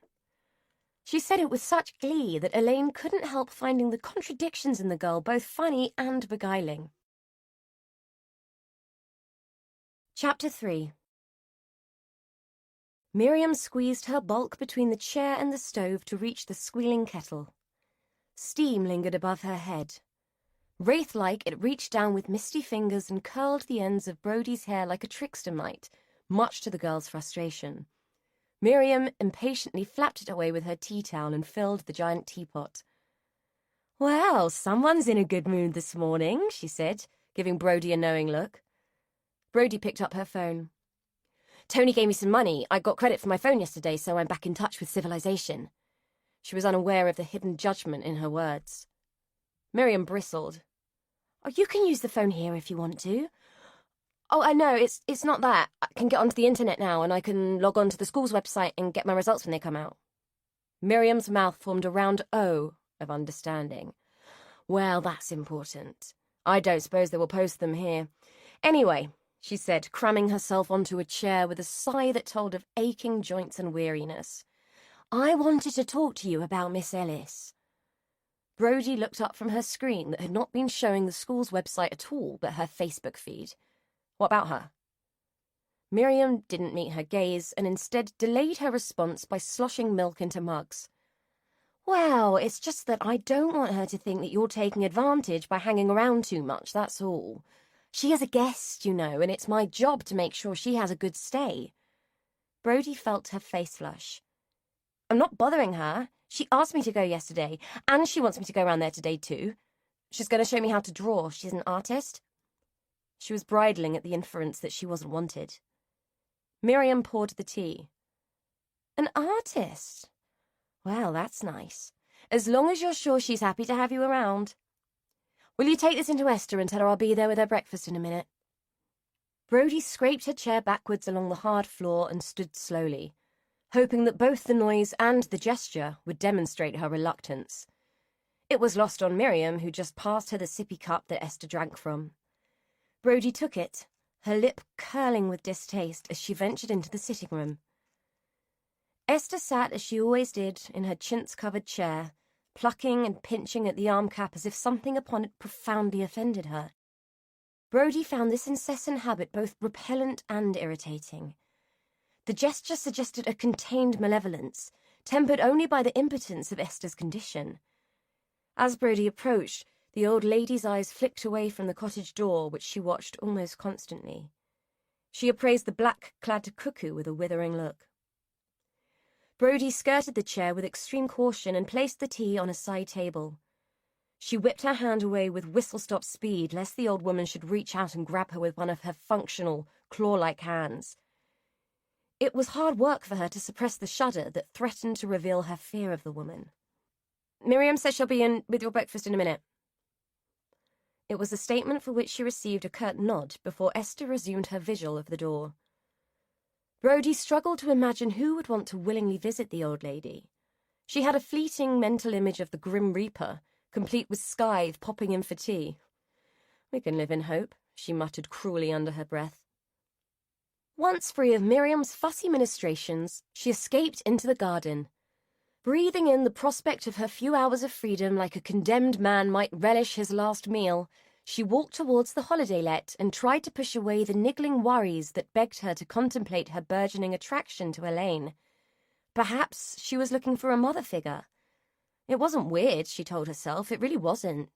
S1: She said it with such glee that Elaine couldn't help finding the contradictions in the girl both funny and beguiling. Chapter 3. Miriam squeezed her bulk between the chair and the stove to reach the squealing kettle. Steam lingered above her head. Wraith-like, it reached down with misty fingers and curled the ends of Brody's hair like a trickster might, much to the girl's frustration. Miriam impatiently flapped it away with her tea towel and filled the giant teapot. "Well, someone's in a good mood this morning," she said, giving Brody a knowing look. Brody picked up her phone. "Tony gave me some money. I got credit for my phone yesterday, so I'm back in touch with civilization." She was unaware of the hidden judgment in her words. Miriam bristled. "Oh, you can use the phone here if you want to." "Oh, I know, it's not that. I can get onto the internet now, and I can log on to the school's website and get my results when they come out." Miriam's mouth formed a round O of understanding. "Well, that's important. I don't suppose they will post them here. Anyway," she said, cramming herself onto a chair with a sigh that told of aching joints and weariness, "I wanted to talk to you about Miss Ellis." Brody looked up from her screen that had not been showing the school's website at all, but her Facebook feed. "What about her?" Miriam didn't meet her gaze and instead delayed her response by sloshing milk into mugs. "Well, it's just that I don't want her to think that you're taking advantage by hanging around too much, that's all. She is a guest, you know, and it's my job to make sure she has a good stay." Brody felt her face flush. "I'm not bothering her. She asked me to go yesterday, and she wants me to go around there today too. She's going to show me how to draw. She's an artist." She was bridling at the inference that she wasn't wanted. Miriam poured the tea. "An artist? Well, that's nice. As long as you're sure she's happy to have you around. Will you take this into Esther and tell her I'll be there with her breakfast in a minute?" Brody scraped her chair backwards along the hard floor and stood slowly, hoping that both the noise and the gesture would demonstrate her reluctance. It was lost on Miriam, who just passed her the sippy cup that Esther drank from. Brody took it, her lip curling with distaste as she ventured into the sitting room. Esther sat as she always did in her chintz-covered chair, plucking and pinching at the arm cap as if something upon it profoundly offended her. Brody found this incessant habit both repellent and irritating. The gesture suggested a contained malevolence, tempered only by the impotence of Esther's condition. As Brody approached, the old lady's eyes flicked away from the cottage door, which she watched almost constantly. She appraised the black-clad cuckoo with a withering look. Brody skirted the chair with extreme caution and placed the tea on a side table. She whipped her hand away with whistle-stop speed, lest the old woman should reach out and grab her with one of her functional, claw-like hands. It was hard work for her to suppress the shudder that threatened to reveal her fear of the woman. "Miriam says she'll be in with your breakfast in a minute." It was a statement for which she received a curt nod before Esther resumed her vigil of the door. Brody struggled to imagine who would want to willingly visit the old lady. She had a fleeting mental image of the Grim Reaper, complete with scythe popping in for tea. "We can live in hope," she muttered cruelly under her breath. Once free of Miriam's fussy ministrations, she escaped into the garden. Breathing in the prospect of her few hours of freedom like a condemned man might relish his last meal, she walked towards the holiday let and tried to push away the niggling worries that begged her to contemplate her burgeoning attraction to Elaine. Perhaps she was looking for a mother figure. It wasn't weird, she told herself. It really wasn't.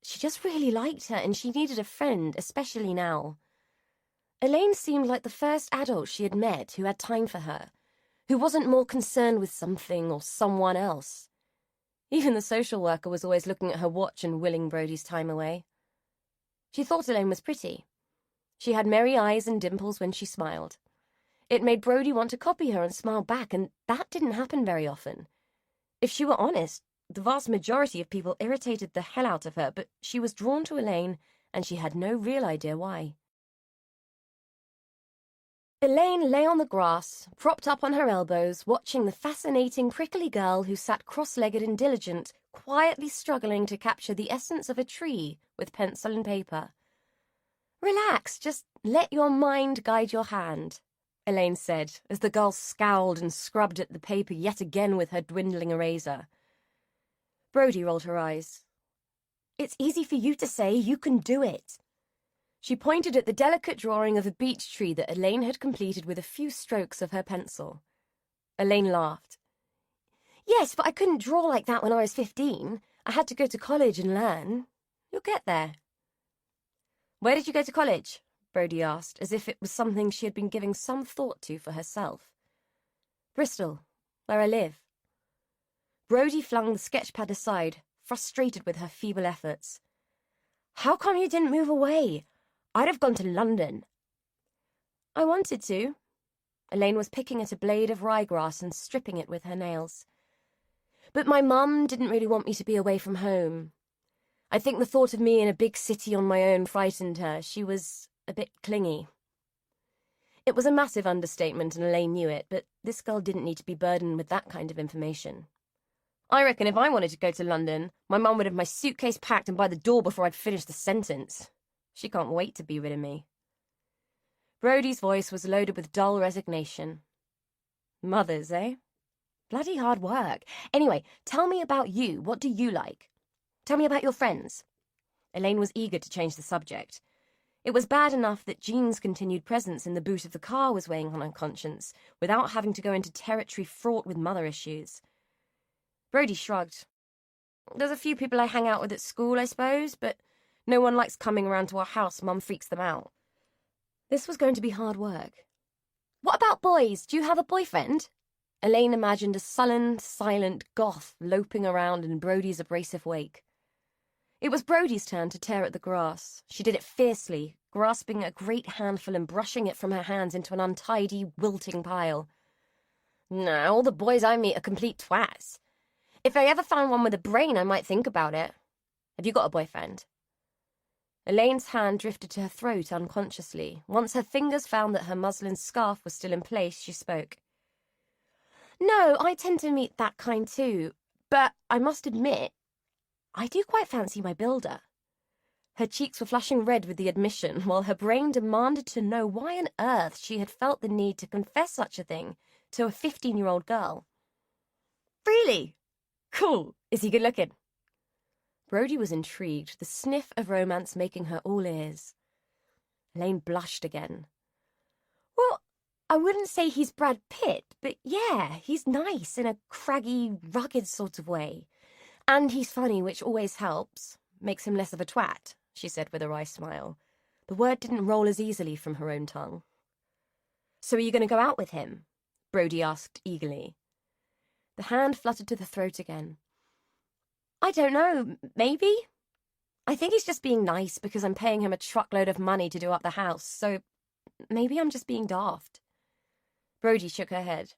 S1: She just really liked her, and she needed a friend, especially now. Elaine seemed like the first adult she had met who had time for her, who wasn't more concerned with something or someone else. Even the social worker was always looking at her watch and willing Brody's time away. She thought Elaine was pretty. She had merry eyes and dimples when she smiled. It made Brody want to copy her and smile back, and that didn't happen very often. If she were honest, the vast majority of people irritated the hell out of her, but she was drawn to Elaine, and she had no real idea why. Elaine lay on the grass, propped up on her elbows, watching the fascinating, prickly girl who sat cross-legged and diligent, quietly struggling to capture the essence of a tree with pencil and paper. "Relax, just let your mind guide your hand," Elaine said, as the girl scowled and scrubbed at the paper yet again with her dwindling eraser. Brody rolled her eyes. "It's easy for you to say. You can do it." She pointed at the delicate drawing of a beech tree that Elaine had completed with a few strokes of her pencil. Elaine laughed. "Yes, but I couldn't draw like that when I was 15. I had to go to college and learn. You'll get there." "Where did you go to college?" Brody asked, as if it was something she had been giving some thought to for herself. "Bristol, where I live." Brody flung the sketchpad aside, frustrated with her feeble efforts. "How come you didn't move away? I'd have gone to London." "I wanted to." Elaine was picking at a blade of ryegrass and stripping it with her nails. "But my mum didn't really want me to be away from home. I think the thought of me in a big city on my own frightened her. She was a bit clingy." It was a massive understatement, and Elaine knew it, but this girl didn't need to be burdened with that kind of information. "I reckon if I wanted to go to London, my mum would have my suitcase packed and by the door before I'd finished the sentence. She can't wait to be rid of me." Brody's voice was loaded with dull resignation. "Mothers, eh? Bloody hard work. Anyway, tell me about you. What do you like? Tell me about your friends." Elaine was eager to change the subject. It was bad enough that Jean's continued presence in the boot of the car was weighing on her conscience, without having to go into territory fraught with mother issues. Brody shrugged. "There's a few people I hang out with at school, I suppose, but no one likes coming around to our house. Mum freaks them out." This was going to be hard work. "What about boys? Do you have a boyfriend?" Elaine imagined a sullen, silent goth loping around in Brody's abrasive wake. It was Brody's turn to tear at the grass. She did it fiercely, grasping a great handful and brushing it from her hands into an untidy, wilting pile. "No, all the boys I meet are complete twats. If I ever found one with a brain, I might think about it. Have you got a boyfriend?" Elaine's hand drifted to her throat unconsciously. Once her fingers found that her muslin scarf was still in place, she spoke. "No, I tend to meet that kind too, but I must admit, I do quite fancy my builder." Her cheeks were flushing red with the admission, while her brain demanded to know why on earth she had felt the need to confess such a thing to a 15-year-old girl. "Really? Cool. Is he good looking?" Brody was intrigued, the sniff of romance making her all ears. Elaine blushed again. "Well, I wouldn't say he's Brad Pitt, but yeah, he's nice in a craggy, rugged sort of way. And he's funny, which always helps. Makes him less of a twat," she said with a wry smile. The word didn't roll as easily from her own tongue. "So are you going to go out with him?" Brody asked eagerly. The hand fluttered to the throat again. "I don't know, maybe. I think he's just being nice because I'm paying him a truckload of money to do up the house, so maybe I'm just being daft." Brody shook her head.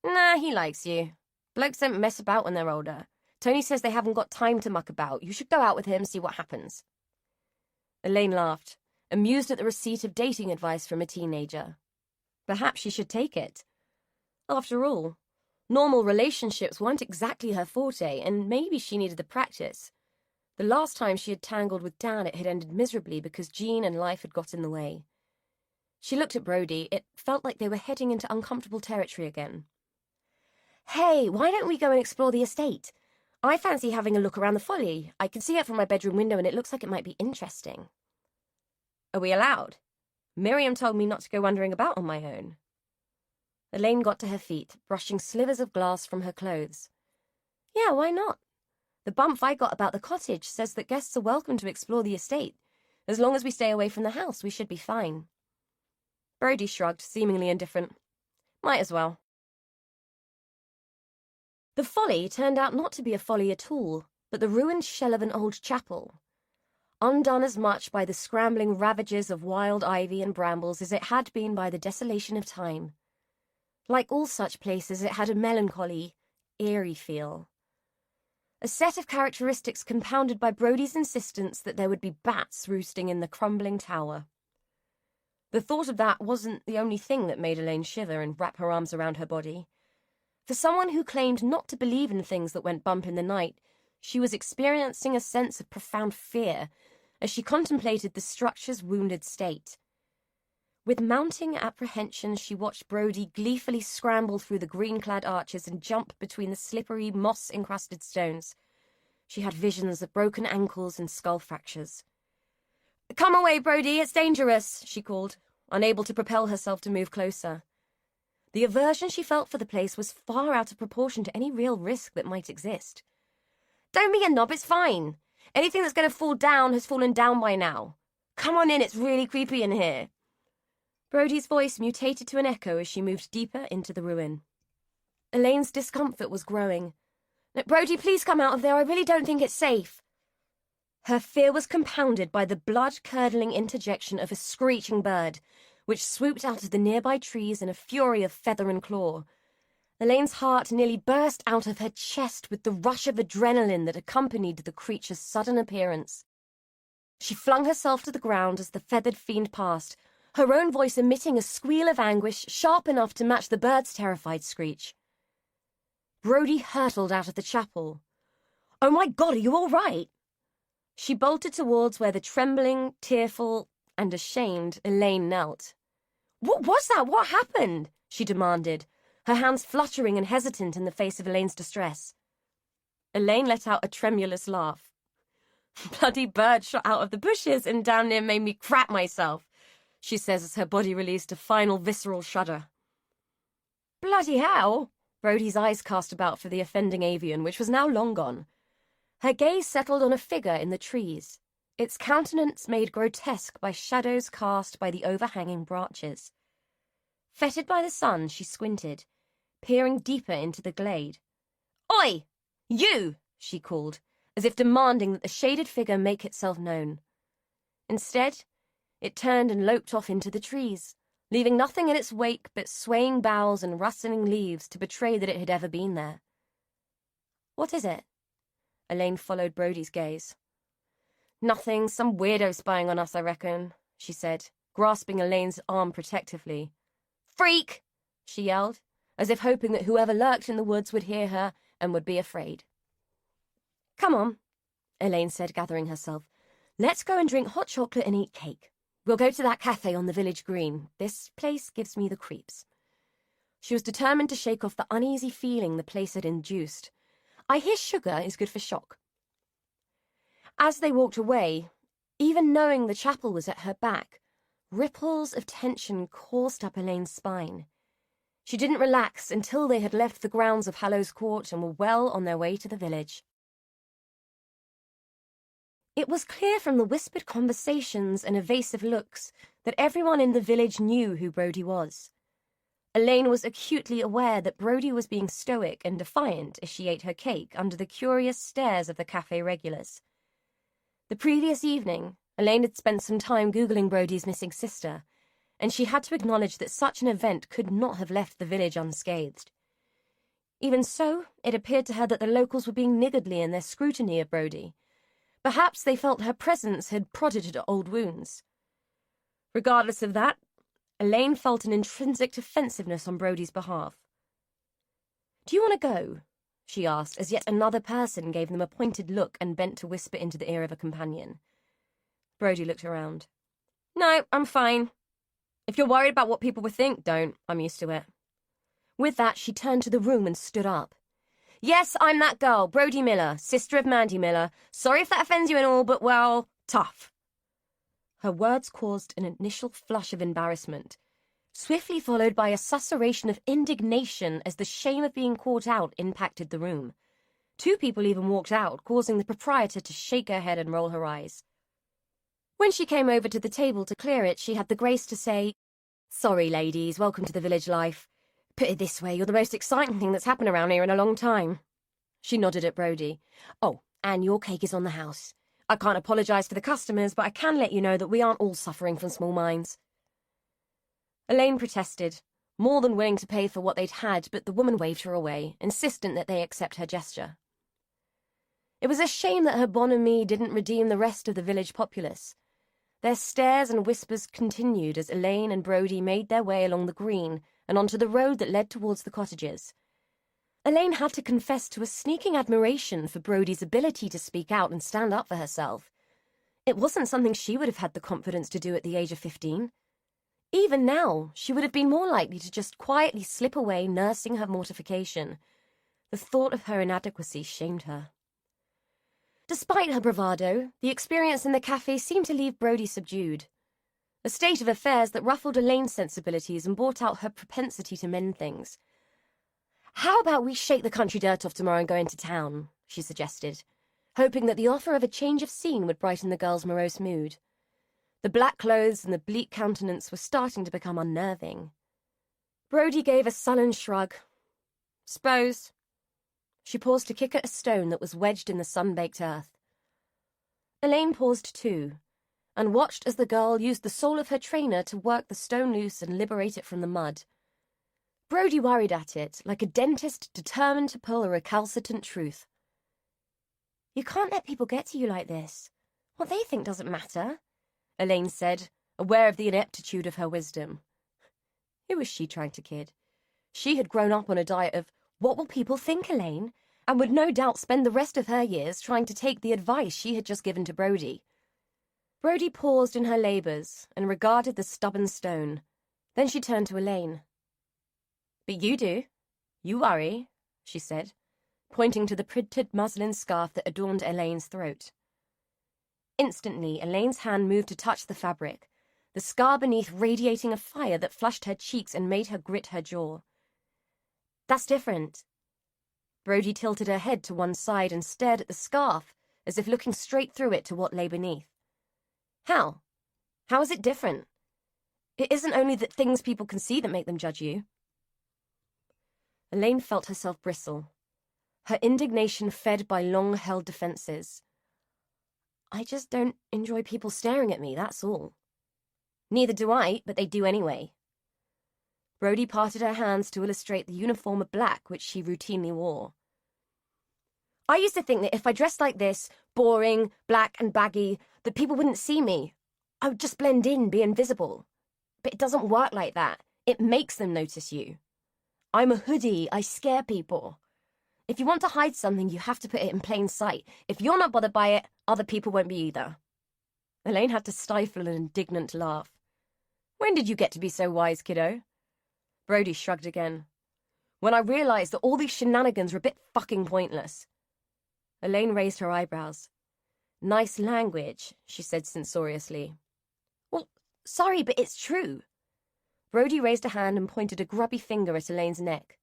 S1: "Nah, he likes you. Blokes don't mess about when they're older. Tony says they haven't got time to muck about. You should go out with him, see what happens." Elaine laughed, amused at the receipt of dating advice from a teenager. Perhaps she should take it. After all, normal relationships weren't exactly her forte, and maybe she needed the practice. The last time she had tangled with Dan, it had ended miserably because Jean and life had got in the way. She looked at Brody. It felt like they were heading into uncomfortable territory again. "Hey, why don't we go and explore the estate? I fancy having a look around the folly. I can see it from my bedroom window and it looks like it might be interesting." "Are we allowed? Miriam told me not to go wandering about on my own." Elaine got to her feet, brushing slivers of glass from her clothes. "Yeah, why not? The bump I got about the cottage says that guests are welcome to explore the estate. As long as we stay away from the house, we should be fine." Brody shrugged, seemingly indifferent. Might as well. The folly turned out not to be a folly at all, but the ruined shell of an old chapel. Undone as much by the scrambling ravages of wild ivy and brambles as it had been by the desolation of time. Like all such places, it had a melancholy, eerie feel. A set of characteristics compounded by Brody's insistence that there would be bats roosting in the crumbling tower. The thought of that wasn't the only thing that made Elaine shiver and wrap her arms around her body. For someone who claimed not to believe in things that went bump in the night, she was experiencing a sense of profound fear as she contemplated the structure's wounded state. With mounting apprehension, she watched Brody gleefully scramble through the green-clad arches and jump between the slippery, moss-encrusted stones. She had visions of broken ankles and skull fractures. "Come away, Brody, it's dangerous," she called, unable to propel herself to move closer. The aversion she felt for the place was far out of proportion to any real risk that might exist. "Don't be a knob, it's fine. Anything that's going to fall down has fallen down by now. Come on in, it's really creepy in here." Brody's voice mutated to an echo as she moved deeper into the ruin. Elaine's discomfort was growing. "Brody, please come out of there. I really don't think it's safe." Her fear was compounded by the blood-curdling interjection of a screeching bird, which swooped out of the nearby trees in a fury of feather and claw. Elaine's heart nearly burst out of her chest with the rush of adrenaline that accompanied the creature's sudden appearance. She flung herself to the ground as the feathered fiend passed, her own voice emitting a squeal of anguish sharp enough to match the bird's terrified screech. Brody hurtled out of the chapel. "Oh my God, are you all right?" She bolted towards where the trembling, tearful, and ashamed Elaine knelt. "What was that? What happened?" she demanded, her hands fluttering and hesitant in the face of Elaine's distress. Elaine let out a tremulous laugh. "Bloody bird shot out of the bushes and damn near made me crap myself," she says as her body released a final visceral shudder. "Bloody hell!" Brody's eyes cast about for the offending avian, which was now long gone. Her gaze settled on a figure in the trees, its countenance made grotesque by shadows cast by the overhanging branches. Fettered by the sun, she squinted, peering deeper into the glade. "Oi! You!" she called, as if demanding that the shaded figure make itself known. Instead, it turned and loped off into the trees, leaving nothing in its wake but swaying boughs and rustling leaves to betray that it had ever been there. "What is it?" Elaine followed Brody's gaze. "Nothing, some weirdo spying on us, I reckon," she said, grasping Elaine's arm protectively. "Freak!" she yelled, as if hoping that whoever lurked in the woods would hear her and would be afraid. "Come on," Elaine said, gathering herself. "Let's go and drink hot chocolate and eat cake. We'll go to that cafe on the village green. This place gives me the creeps." She was determined to shake off the uneasy feeling the place had induced. "I hear sugar is good for shock." As they walked away, even knowing the chapel was at her back, ripples of tension coursed up Elaine's spine. She didn't relax until they had left the grounds of Hallows Court and were well on their way to the village. It was clear from the whispered conversations and evasive looks that everyone in the village knew who Brody was. Elaine was acutely aware that Brody was being stoic and defiant as she ate her cake under the curious stares of the cafe regulars. The previous evening, Elaine had spent some time Googling Brody's missing sister, and she had to acknowledge that such an event could not have left the village unscathed. Even so, it appeared to her that the locals were being niggardly in their scrutiny of Brody. Perhaps they felt her presence had prodded at old wounds. Regardless of that, Elaine felt an intrinsic defensiveness on Brody's behalf. "Do you want to go?" she asked, as yet another person gave them a pointed look and bent to whisper into the ear of a companion. Brody looked around. "No, I'm fine. If you're worried about what people would think, don't. I'm used to it." With that, she turned to the room and stood up. "Yes, I'm that girl, Brody Miller, sister of Mandy Miller. Sorry if that offends you and all, but, well, tough." Her words caused an initial flush of embarrassment, swiftly followed by a susurration of indignation as the shame of being caught out impacted the room. 2 people even walked out, causing the proprietor to shake her head and roll her eyes. When she came over to the table to clear it, she had the grace to say, Sorry, ladies, welcome to the village life. Put it this way, you're the most exciting thing that's happened around here in a long time. She nodded at Brody. Oh, and your cake is on the house. I can't apologise for the customers, but I can let you know that we aren't all suffering from small minds. Elaine protested, more than willing to pay for what they'd had, but the woman waved her away, insistent that they accept her gesture. It was a shame that her bonhomie didn't redeem the rest of the village populace. Their stares and whispers continued as Elaine and Brody made their way along the green and onto the road that led towards the cottages. Elaine had to confess to a sneaking admiration for Brody's ability to speak out and stand up for herself. It wasn't something she would have had the confidence to do at the age of 15. Even now, she would have been more likely to just quietly slip away nursing her mortification. The thought of her inadequacy shamed her. Despite her bravado, the experience in the cafe seemed to leave Brody subdued. A state of affairs that ruffled Elaine's sensibilities and brought out her propensity to mend things. How about we shake the country dirt off tomorrow and go into town, she suggested, hoping that the offer of a change of scene would brighten the girl's morose mood. The black clothes and the bleak countenance were starting to become unnerving. Brody gave a sullen shrug. S'pose. She paused to kick at a stone that was wedged in the sun-baked earth. Elaine paused too, and watched as the girl used the sole of her trainer to work the stone loose and liberate it from the mud. Brody worried at it, like a dentist determined to pull a recalcitrant truth. You can't let people get to you like this. What they think doesn't matter, Elaine said, aware of the ineptitude of her wisdom. Who was she trying to kid? She had grown up on a diet of, what will people think, Elaine? And would no doubt spend the rest of her years trying to take the advice she had just given to Brody. Brody paused in her labours and regarded the stubborn stone. Then she turned to Elaine. But you do. You worry, she said, pointing to the printed muslin scarf that adorned Elaine's throat. Instantly, Elaine's hand moved to touch the fabric, the scar beneath radiating a fire that flushed her cheeks and made her grit her jaw. That's different. Brody tilted her head to one side and stared at the scarf, as if looking straight through it to what lay beneath. How? How is it different? It isn't only that things people can see that make them judge you. Elaine felt herself bristle, her indignation fed by long-held defences. I just don't enjoy people staring at me, that's all. Neither do I, but they do anyway. Brody parted her hands to illustrate the uniform of black which she routinely wore. I used to think that if I dressed like this, boring, black and baggy, that people wouldn't see me. I would just blend in, be invisible. But it doesn't work like that. It makes them notice you. I'm a hoodie. I scare people. If you want to hide something, you have to put it in plain sight. If you're not bothered by it, other people won't be either. Elaine had to stifle an indignant laugh. When did you get to be so wise, kiddo? Brody shrugged again. When I realised that all these shenanigans were a bit fucking pointless. Elaine raised her eyebrows. Nice language, she said censoriously. Well, sorry, but it's true. Brody raised a hand and pointed a grubby finger at Elaine's neck.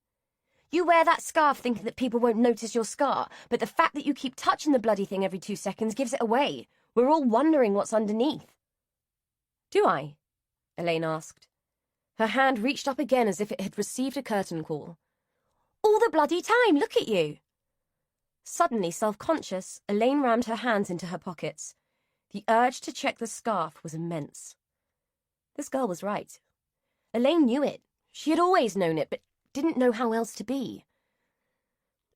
S1: You wear that scarf thinking that people won't notice your scar, but the fact that you keep touching the bloody thing every 2 seconds gives it away. We're all wondering what's underneath. Do I? Elaine asked. Her hand reached up again as if it had received a curtain call. All the bloody time, look at you! Suddenly self-conscious, Elaine rammed her hands into her pockets. The urge to check the scarf was immense. This girl was right. Elaine knew it. She had always known it, but didn't know how else to be.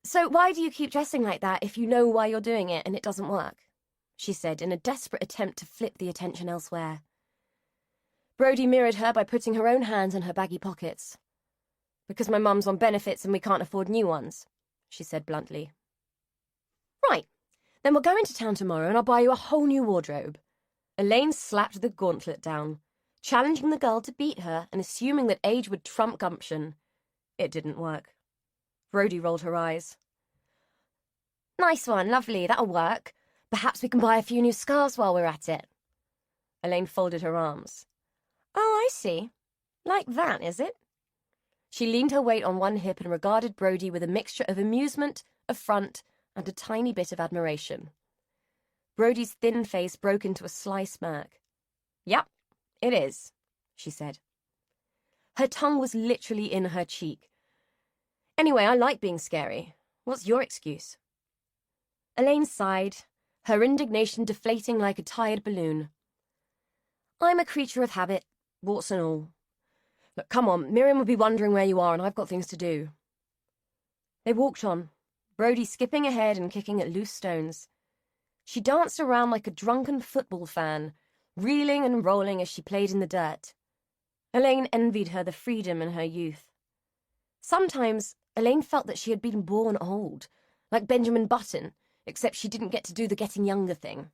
S1: So why do you keep dressing like that if you know why you're doing it and it doesn't work? She said in a desperate attempt to flip the attention elsewhere. Brody mirrored her by putting her own hands in her baggy pockets. Because my mum's on benefits and we can't afford new ones, she said bluntly. Right, then we'll go into town tomorrow and I'll buy you a whole new wardrobe. Elaine slapped the gauntlet down, challenging the girl to beat her and assuming that age would trump gumption. It didn't work. Brody rolled her eyes. Nice one, lovely, that'll work. Perhaps we can buy a few new scarves while we're at it. Elaine folded her arms. Oh, I see. Like that, is it? She leaned her weight on one hip and regarded Brody with a mixture of amusement, affront, and a tiny bit of admiration. Brody's thin face broke into a sly smirk. Yep, it is, she said. Her tongue was literally in her cheek. Anyway, I like being scary. What's your excuse? Elaine sighed, her indignation deflating like a tired balloon. I'm a creature of habit, warts and all. Look, come on, Miriam will be wondering where you are, and I've got things to do. They walked on, Brody skipping ahead and kicking at loose stones. She danced around like a drunken football fan, reeling and rolling as she played in the dirt. Elaine envied her the freedom in her youth. Sometimes, Elaine felt that she had been born old, like Benjamin Button, except she didn't get to do the getting younger thing.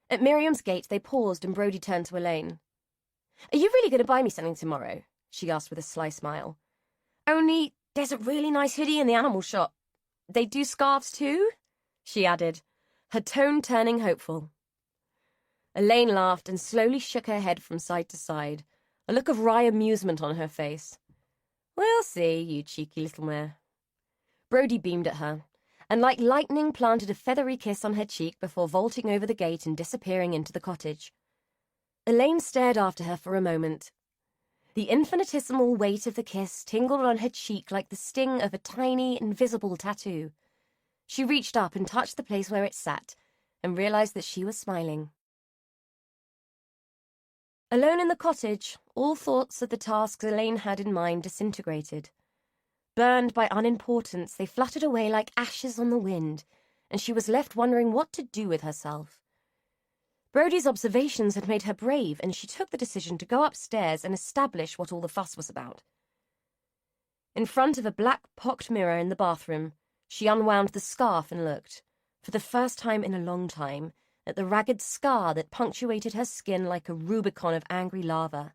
S1: At Miriam's gate, they paused and Brody turned to Elaine. Are you really going to buy me something tomorrow? She asked with a sly smile. Only, there's a really nice hoodie in the animal shop. They do scarves too? She added, her tone turning hopeful. Elaine laughed and slowly shook her head from side to side, a look of wry amusement on her face. We'll see, you cheeky little mare. Brody beamed at her, and like lightning planted a feathery kiss on her cheek before vaulting over the gate and disappearing into the cottage. Elaine stared after her for a moment. The infinitesimal weight of the kiss tingled on her cheek like the sting of a tiny, invisible tattoo. She reached up and touched the place where it sat, and realized that she was smiling. Alone in the cottage, all thoughts of the tasks Elaine had in mind disintegrated. Burned by unimportance, they fluttered away like ashes on the wind, and she was left wondering what to do with herself. Brody's observations had made her brave, and she took the decision to go upstairs and establish what all the fuss was about. In front of a black pocked mirror in the bathroom, she unwound the scarf and looked, for the first time in a long time, at the ragged scar that punctuated her skin like a Rubicon of angry lava.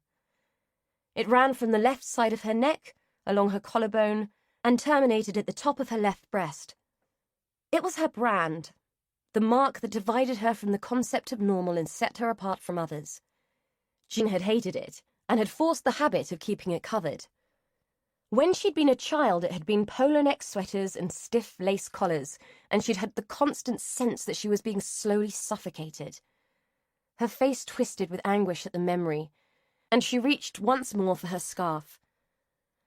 S1: It ran from the left side of her neck, along her collarbone, and terminated at the top of her left breast. It was her brand, the mark that divided her from the concept of normal and set her apart from others. Jean had hated it, and had forced the habit of keeping it covered. When she'd been a child, it had been polo neck sweaters and stiff lace collars, and she'd had the constant sense that she was being slowly suffocated. Her face twisted with anguish at the memory, and she reached once more for her scarf.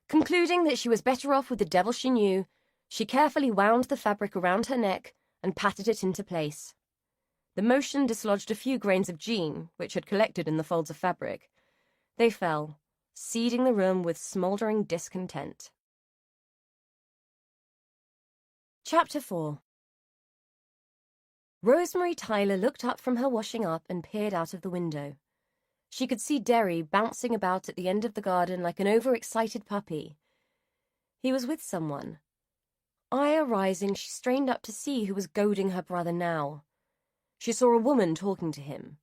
S1: Concluding that she was better off with the devil she knew, she carefully wound the fabric around her neck and patted it into place. The motion dislodged a few grains of jean, which had collected in the folds of fabric. They fell, seeding the room with smouldering discontent. Chapter 4. Rosemary Tyler looked up from her washing up and peered out of the window. She could see Derry bouncing about at the end of the garden like an overexcited puppy. He was with someone. Eye arising, she strained up to see who was goading her brother now. She saw a woman talking to him,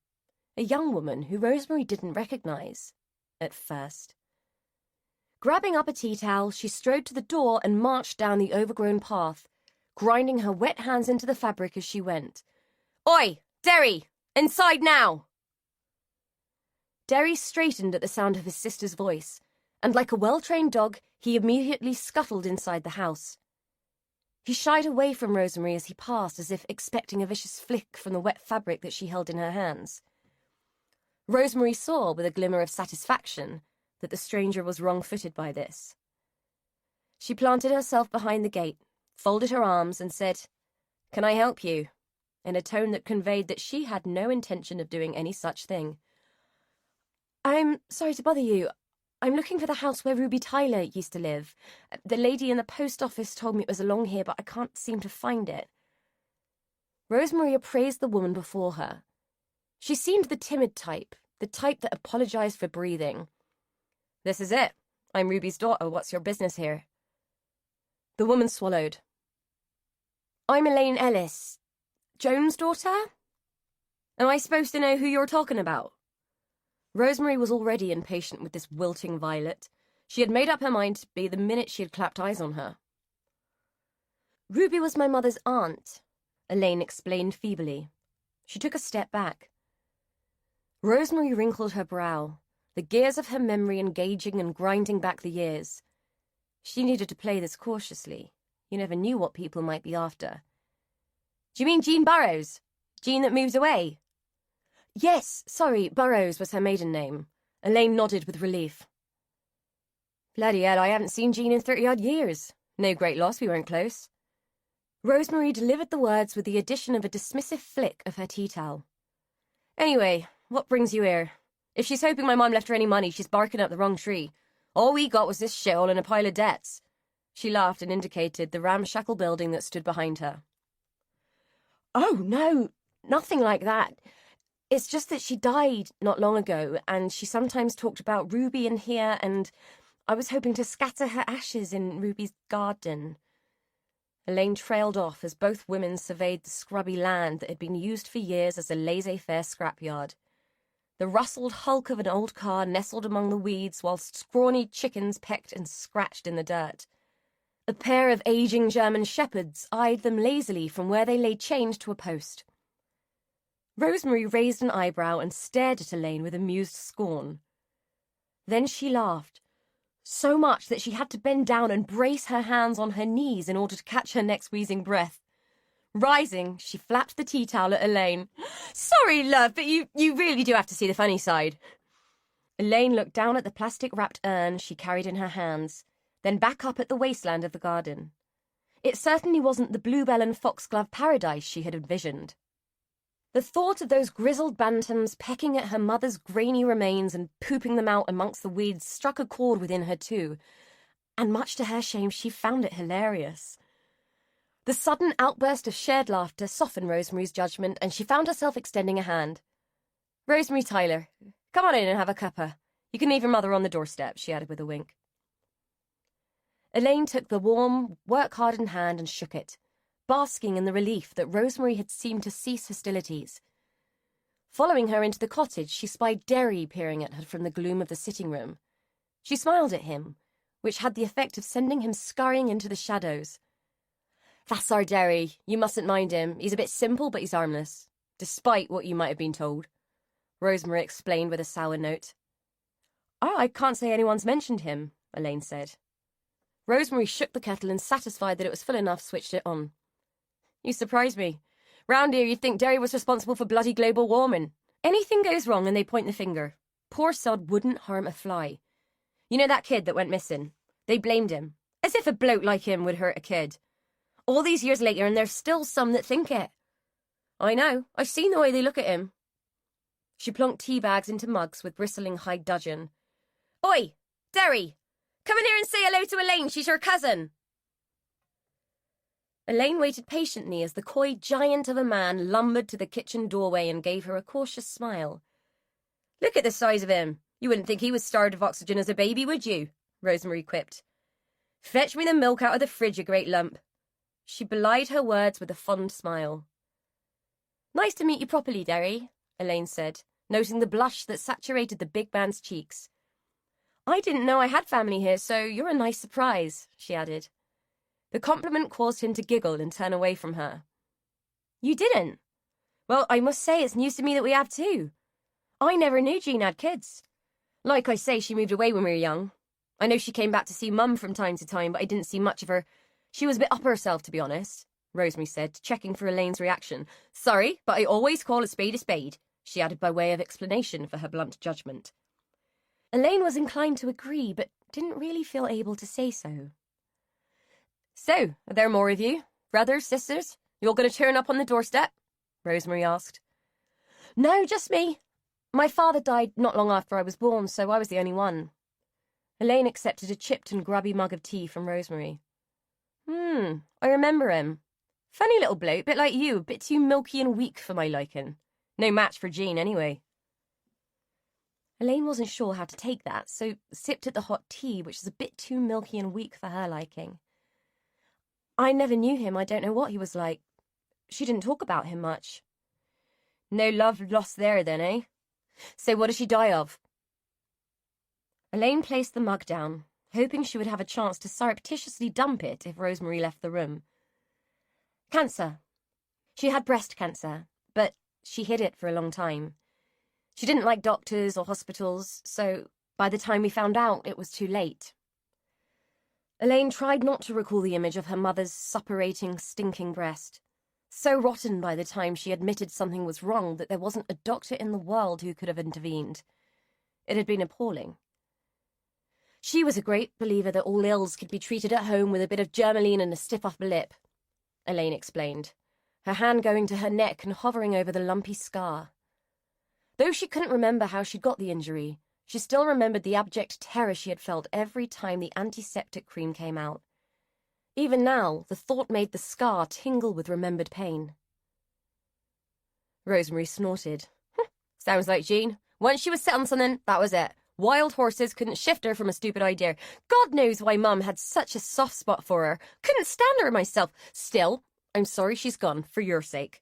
S1: a young woman who Rosemary didn't recognize, at first. Grabbing up a tea towel, she strode to the door and marched down the overgrown path, grinding her wet hands into the fabric as she went. Oi, Derry! Inside now! Derry straightened at the sound of his sister's voice, and like a well-trained dog, he immediately scuttled inside the house. He shied away from Rosemary as he passed, as if expecting a vicious flick from the wet fabric that she held in her hands. Rosemary saw, with a glimmer of satisfaction, that the stranger was wrong-footed by this. She planted herself behind the gate, folded her arms, and said, "Can I help you?" in a tone that conveyed that she had no intention of doing any such thing. "I'm sorry to bother you. I'm looking for the house where Ruby Tyler used to live. The lady in the post office told me it was along here, but I can't seem to find it." Rosemary appraised the woman before her. She seemed the timid type, the type that apologized for breathing. "This is it. I'm Ruby's daughter. What's your business here?" The woman swallowed. "I'm Elaine Ellis. Joan's daughter? Am I supposed to know who you're talking about?" Rosemary was already impatient with this wilting violet. She had made up her mind to be the minute she had clapped eyes on her. "Ruby was my mother's aunt," Elaine explained feebly. She took a step back. Rosemary wrinkled her brow, the gears of her memory engaging and grinding back the years. She needed to play this cautiously. You never knew what people might be after. "Do you mean Jean Burrows? Jean that moved away?" "Yes, sorry, Burrows was her maiden name." Elaine nodded with relief. Bloody hell, I haven't seen Jean in 30-odd years. No great loss, we weren't close. Rosemary delivered the words with the addition of a dismissive flick of her tea towel. Anyway, what brings you here? If she's hoping my mum left her any money, she's barking up the wrong tree. All we got was this shithole and a pile of debts. She laughed and indicated the ramshackle building that stood behind her. Oh, no, nothing like that. It's just that she died not long ago, and she sometimes talked about Ruby in here, and I was hoping to scatter her ashes in Ruby's garden. Elaine trailed off as both women surveyed the scrubby land that had been used for years as a laissez-faire scrapyard. The rustled hulk of an old car nestled among the weeds whilst scrawny chickens pecked and scratched in the dirt. A pair of aging German shepherds eyed them lazily from where they lay chained to a post. Rosemary raised an eyebrow and stared at Elaine with amused scorn. Then she laughed, so much that she had to bend down and brace her hands on her knees in order to catch her next wheezing breath. Rising, she flapped the tea towel at Elaine. Sorry, love, but you really do have to see the funny side. Elaine looked down at the plastic-wrapped urn she carried in her hands, then back up at the wasteland of the garden. It certainly wasn't the bluebell and foxglove paradise she had envisioned. The thought of those grizzled bantams pecking at her mother's grainy remains and pooping them out amongst the weeds struck a chord within her too, and much to her shame she found it hilarious. The sudden outburst of shared laughter softened Rosemary's judgment, and she found herself extending a hand. Rosemary Tyler, come on in and have a cuppa. You can leave your mother on the doorstep, she added with a wink. Elaine took the warm, work-hardened hand and shook it, basking in the relief that Rosemary had seemed to cease hostilities. Following her into the cottage, she spied Derry peering at her from the gloom of the sitting room. She smiled at him, which had the effect of sending him scurrying into the shadows. That's our Derry. You mustn't mind him. He's a bit simple, but he's harmless, despite what you might have been told, Rosemary explained with a sour note. Oh, I can't say anyone's mentioned him, Elaine said. Rosemary shook the kettle and, satisfied that it was full enough, switched it on. You surprise me. Round here you'd think Derry was responsible for bloody global warming. Anything goes wrong and they point the finger. Poor sod wouldn't harm a fly. You know that kid that went missing? They blamed him. As if a bloke like him would hurt a kid. All these years later, and there's still some that think it. I know. I've seen the way they look at him. She plonked tea bags into mugs with bristling high dudgeon. Oi, Derry! Come in here and say hello to Elaine. She's your cousin. Elaine waited patiently as the coy giant of a man lumbered to the kitchen doorway and gave her a cautious smile. Look at the size of him. You wouldn't think he was starved of oxygen as a baby, would you? Rosemary quipped. Fetch me the milk out of the fridge, you great lump. She belied her words with a fond smile. Nice to meet you properly, Derry, Elaine said, noting the blush that saturated the big man's cheeks. I didn't know I had family here, so you're a nice surprise, she added. The compliment caused him to giggle and turn away from her. You didn't? Well, I must say it's news to me that we have too. I never knew Jean had kids. Like I say, she moved away when we were young. I know she came back to see Mum from time to time, but I didn't see much of her. She was a bit up herself, to be honest, Rosemary said, checking for Elaine's reaction. Sorry, but I always call a spade, she added by way of explanation for her blunt judgment. Elaine was inclined to agree, but didn't really feel able to say so. So, are there more of you? Brothers, sisters? You all going to turn up on the doorstep? Rosemary asked. No, just me. My father died not long after I was born, so I was the only one. Elaine accepted a chipped and grubby mug of tea from Rosemary. I remember him. Funny little bloke, bit like you, a bit too milky and weak for my liking. No match for Jean, anyway. Elaine wasn't sure how to take that, so sipped at the hot tea, which was a bit too milky and weak for her liking. I never knew him. I don't know what he was like. She didn't talk about him much. No love lost there, then, eh? So what did she die of? Elaine placed the mug down, hoping she would have a chance to surreptitiously dump it if Rosemary left the room. Cancer. She had breast cancer, but she hid it for a long time. She didn't like doctors or hospitals, so by the time we found out, it was too late. Elaine tried not to recall the image of her mother's suppurating, stinking breast, so rotten by the time she admitted something was wrong that there wasn't a doctor in the world who could have intervened. It had been appalling. She was a great believer that all ills could be treated at home with a bit of Germaline and a stiff upper lip, Elaine explained, her hand going to her neck and hovering over the lumpy scar. Though she couldn't remember how she'd got the injury, she still remembered the abject terror she had felt every time the antiseptic cream came out. Even now, the thought made the scar tingle with remembered pain. Rosemary snorted. Sounds like Jean. Once she was set on something, that was it. Wild horses couldn't shift her from a stupid idea. God knows why Mum had such a soft spot for her. Couldn't stand her myself. Still, I'm sorry she's gone, for your sake.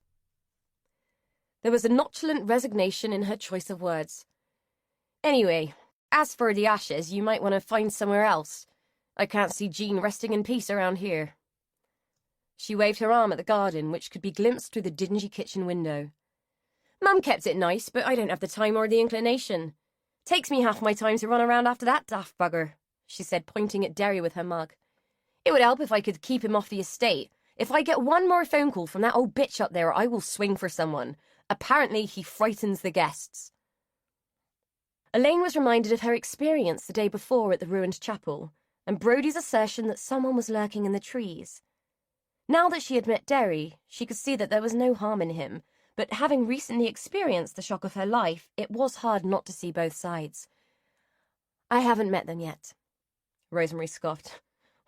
S1: There was a nonchalant resignation in her choice of words. Anyway, as for the ashes, you might want to find somewhere else. I can't see Jean resting in peace around here. She waved her arm at the garden, which could be glimpsed through the dingy kitchen window. Mum kept it nice, but I don't have the time or the inclination. Takes me half my time to run around after that daft bugger, she said, pointing at Derry with her mug. It would help if I could keep him off the estate. If I get one more phone call from that old bitch up there, I will swing for someone. Apparently, he frightens the guests. Elaine was reminded of her experience the day before at the ruined chapel, and Brodie's assertion that someone was lurking in the trees. Now that she had met Derry, she could see that there was no harm in him, but having recently experienced the shock of her life, it was hard not to see both sides. I haven't met them yet, Rosemary scoffed.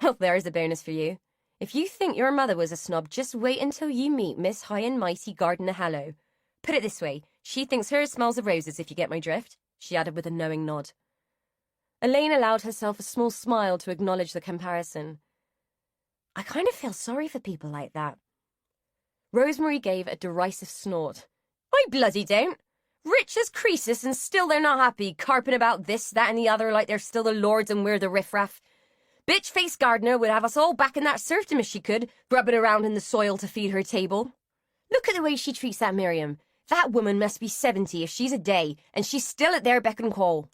S1: Well, there is a bonus for you. If you think your mother was a snob, just wait until you meet Miss High and Mighty Gardiner Hallow. Put it this way, she thinks hers smells of roses, if you get my drift, she added with a knowing nod. Elaine allowed herself a small smile to acknowledge the comparison. I kind of feel sorry for people like that. Rosemary gave a derisive snort. I bloody don't. Rich as Croesus and still they're not happy, carping about this, that and the other like they're still the lords and we're the riffraff. Bitch-faced Gardiner would have us all back in that serfdom if she could, grubbing around in the soil to feed her table. Look at the way she treats that Miriam. That woman must be 70 if she's a day, and she's still at their beck and call.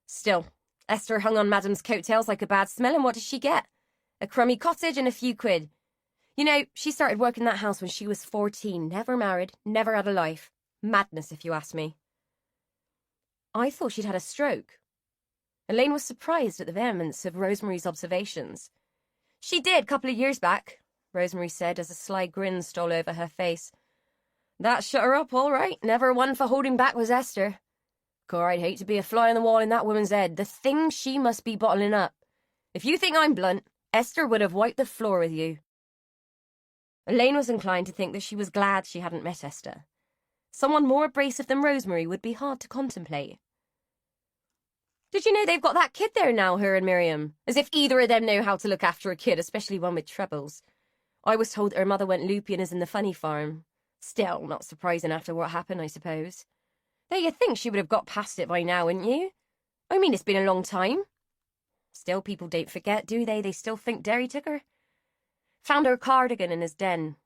S1: Still, Esther hung on Madam's coattails like a bad smell, and what does she get? A crummy cottage and a few quid. You know, she started working that house when she was 14, never married, never had a life. Madness, if you ask me. I thought she'd had a stroke. Elaine was surprised at the vehemence of Rosemary's observations. She did, a couple of years back, Rosemary said as a sly grin stole over her face. That shut her up, all right. Never one for holding back was Esther. God, I'd hate to be a fly on the wall in that woman's head. The thing she must be bottling up. If you think I'm blunt, Esther would have wiped the floor with you. Elaine was inclined to think that she was glad she hadn't met Esther. Someone more abrasive than Rosemary would be hard to contemplate. Did you know they've got that kid there now, her and Miriam? As if either of them know how to look after a kid, especially one with troubles. I was told that her mother went loopy and is in the funny farm. Still, not surprising after what happened, I suppose. Though you'd think she would have got past it by now, wouldn't you? I mean, it's been a long time. Still, people don't forget, do they? They still think Derry took her. Found her cardigan in his den.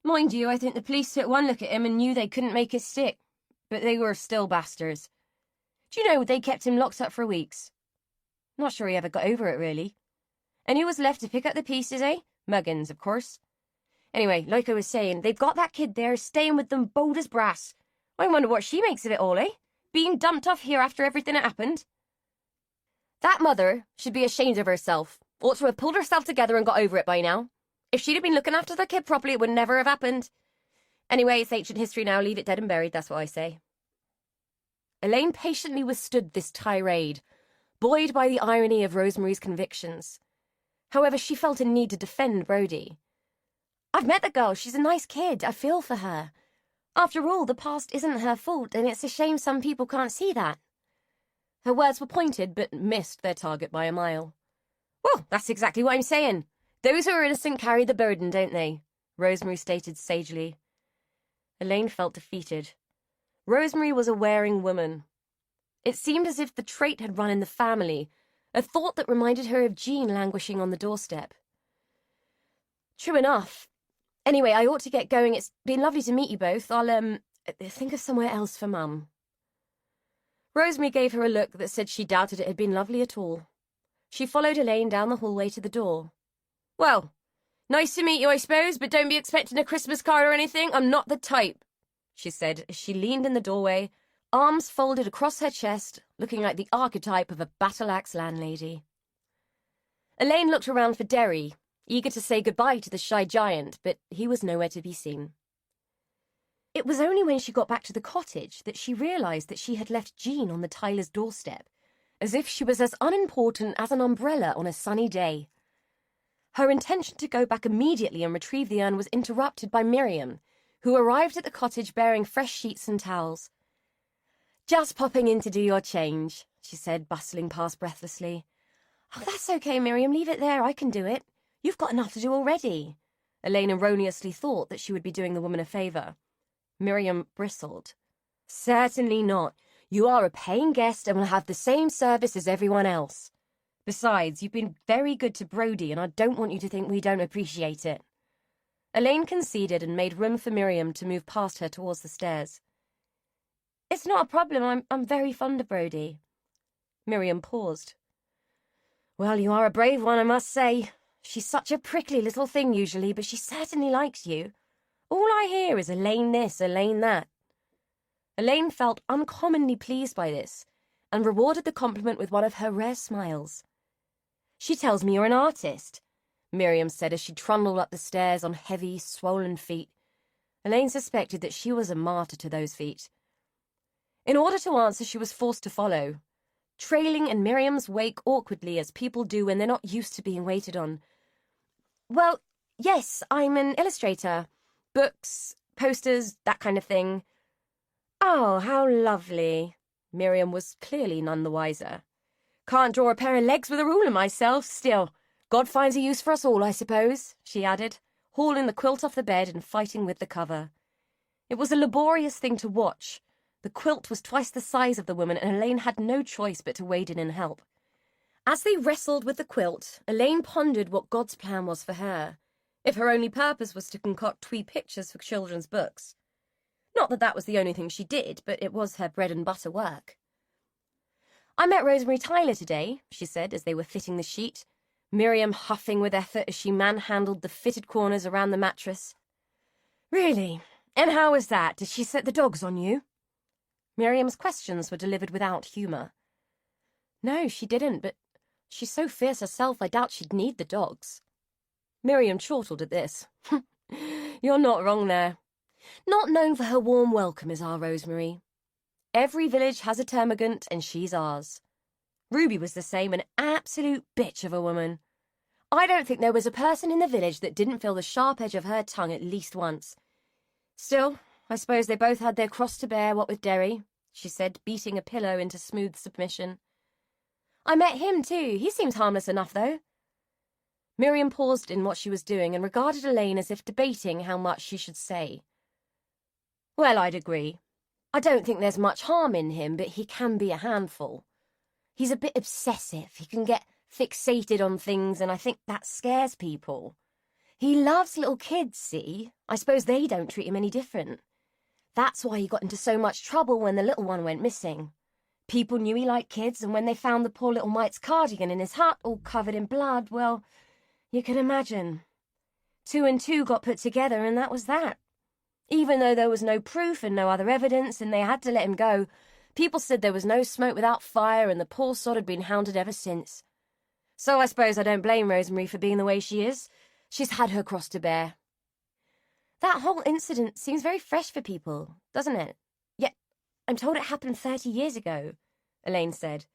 S1: Mind you, I think the police took one look at him and knew they couldn't make it stick. But they were still bastards. Do you know, they kept him locked up for weeks. Not sure he ever got over it, really. And who was left to pick up the pieces, eh? Muggins, of course. Anyway, like I was saying, they've got that kid there, staying with them bold as brass. I wonder what she makes of it all, eh? Being dumped off here after everything that happened. That mother should be ashamed of herself. Ought to have pulled herself together and got over it by now. If she'd have been looking after the kid properly, it would never have happened. Anyway, it's ancient history now. Leave it dead and buried, that's what I say. Elaine patiently withstood this tirade, buoyed by the irony of Rosemary's convictions. However, she felt a need to defend Brodie. I've met the girl. She's a nice kid. I feel for her. After all, the past isn't her fault, and it's a shame some people can't see that. Her words were pointed, but missed their target by a mile. Well, that's exactly what I'm saying. Those who are innocent carry the burden, don't they? Rosemary stated sagely. Elaine felt defeated. Rosemary was a wearing woman. It seemed as if the trait had run in the family, a thought that reminded her of Jean languishing on the doorstep. True enough. Anyway, I ought to get going. It's been lovely to meet you both. I'll, think of somewhere else for Mum. Rosemary gave her a look that said she doubted it had been lovely at all. She followed Elaine down the hallway to the door. Well, nice to meet you, I suppose, but don't be expecting a Christmas card or anything. I'm not the type, she said as she leaned in the doorway, arms folded across her chest, looking like the archetype of a battle-axe landlady. Elaine looked around for Derry, eager to say goodbye to the shy giant, but he was nowhere to be seen. It was only when she got back to the cottage that she realised that she had left Jean on the Tylers' doorstep, as if she was as unimportant as an umbrella on a sunny day. Her intention to go back immediately and retrieve the urn was interrupted by Miriam, who arrived at the cottage bearing fresh sheets and towels. "Just popping in to do your change," she said, bustling past breathlessly. "Oh, that's okay, Miriam. Leave it there. I can do it. You've got enough to do already." Elaine erroneously thought that she would be doing the woman a favour. Miriam bristled. "Certainly not. You are a paying guest and will have the same service as everyone else. Besides, you've been very good to Brodie, and I don't want you to think we don't appreciate it." Elaine conceded and made room for Miriam to move past her towards the stairs. "It's not a problem. I'm very fond of Brodie." Miriam paused. "Well, you are a brave one, I must say. She's such a prickly little thing usually, but she certainly likes you. All I hear is Elaine this, Elaine that." Elaine felt uncommonly pleased by this, and rewarded the compliment with one of her rare smiles. "She tells me you're an artist," Miriam said as she trundled up the stairs on heavy, swollen feet. Elaine suspected that she was a martyr to those feet. In order to answer, she was forced to follow, trailing in Miriam's wake awkwardly as people do when they're not used to being waited on. "Well, yes, I'm an illustrator. Books, posters, that kind of thing." "Oh, how lovely." Miriam was clearly none the wiser. "Can't draw a pair of legs with a ruler myself. Still, God finds a use for us all, I suppose," she added, hauling the quilt off the bed and fighting with the cover. It was a laborious thing to watch. The quilt was twice the size of the woman, and Elaine had no choice but to wade in and help. As they wrestled with the quilt, Elaine pondered what God's plan was for her, if her only purpose was to concoct twee pictures for children's books. Not that that was the only thing she did, but it was her bread and butter work. "I met Rosemary Tyler today," she said as they were fitting the sheet, Miriam huffing with effort as she manhandled the fitted corners around the mattress. "Really? And how was that? Did she set the dogs on you?" Miriam's questions were delivered without humour. "No, she didn't, but she's so fierce herself I doubt she'd need the dogs." Miriam chortled at this. "You're not wrong there. Not known for her warm welcome is our Rosemary. Every village has a termagant, and she's ours. Ruby was the same, an absolute bitch of a woman. I don't think there was a person in the village that didn't feel the sharp edge of her tongue at least once. Still, I suppose they both had their cross to bear, what with Derry," she said, beating a pillow into smooth submission. "I met him too. He seems harmless enough, though." Miriam paused in what she was doing and regarded Elaine as if debating how much she should say. "Well, I'd agree. I don't think there's much harm in him, but he can be a handful. He's a bit obsessive. He can get fixated on things, and I think that scares people. He loves little kids, see? I suppose they don't treat him any different. That's why he got into so much trouble when the little one went missing. People knew he liked kids, and when they found the poor little mite's cardigan in his hut, all covered in blood, well, you can imagine. 2 and 2 got put together, and that was that. Even though there was no proof and no other evidence, and they had to let him go, people said there was no smoke without fire, and the poor sod had been hounded ever since. So I suppose I don't blame Rosemary for being the way she is. She's had her cross to bear." "That whole incident seems very fresh for people, doesn't it? Yet I'm told it happened 30 years ago," Elaine said,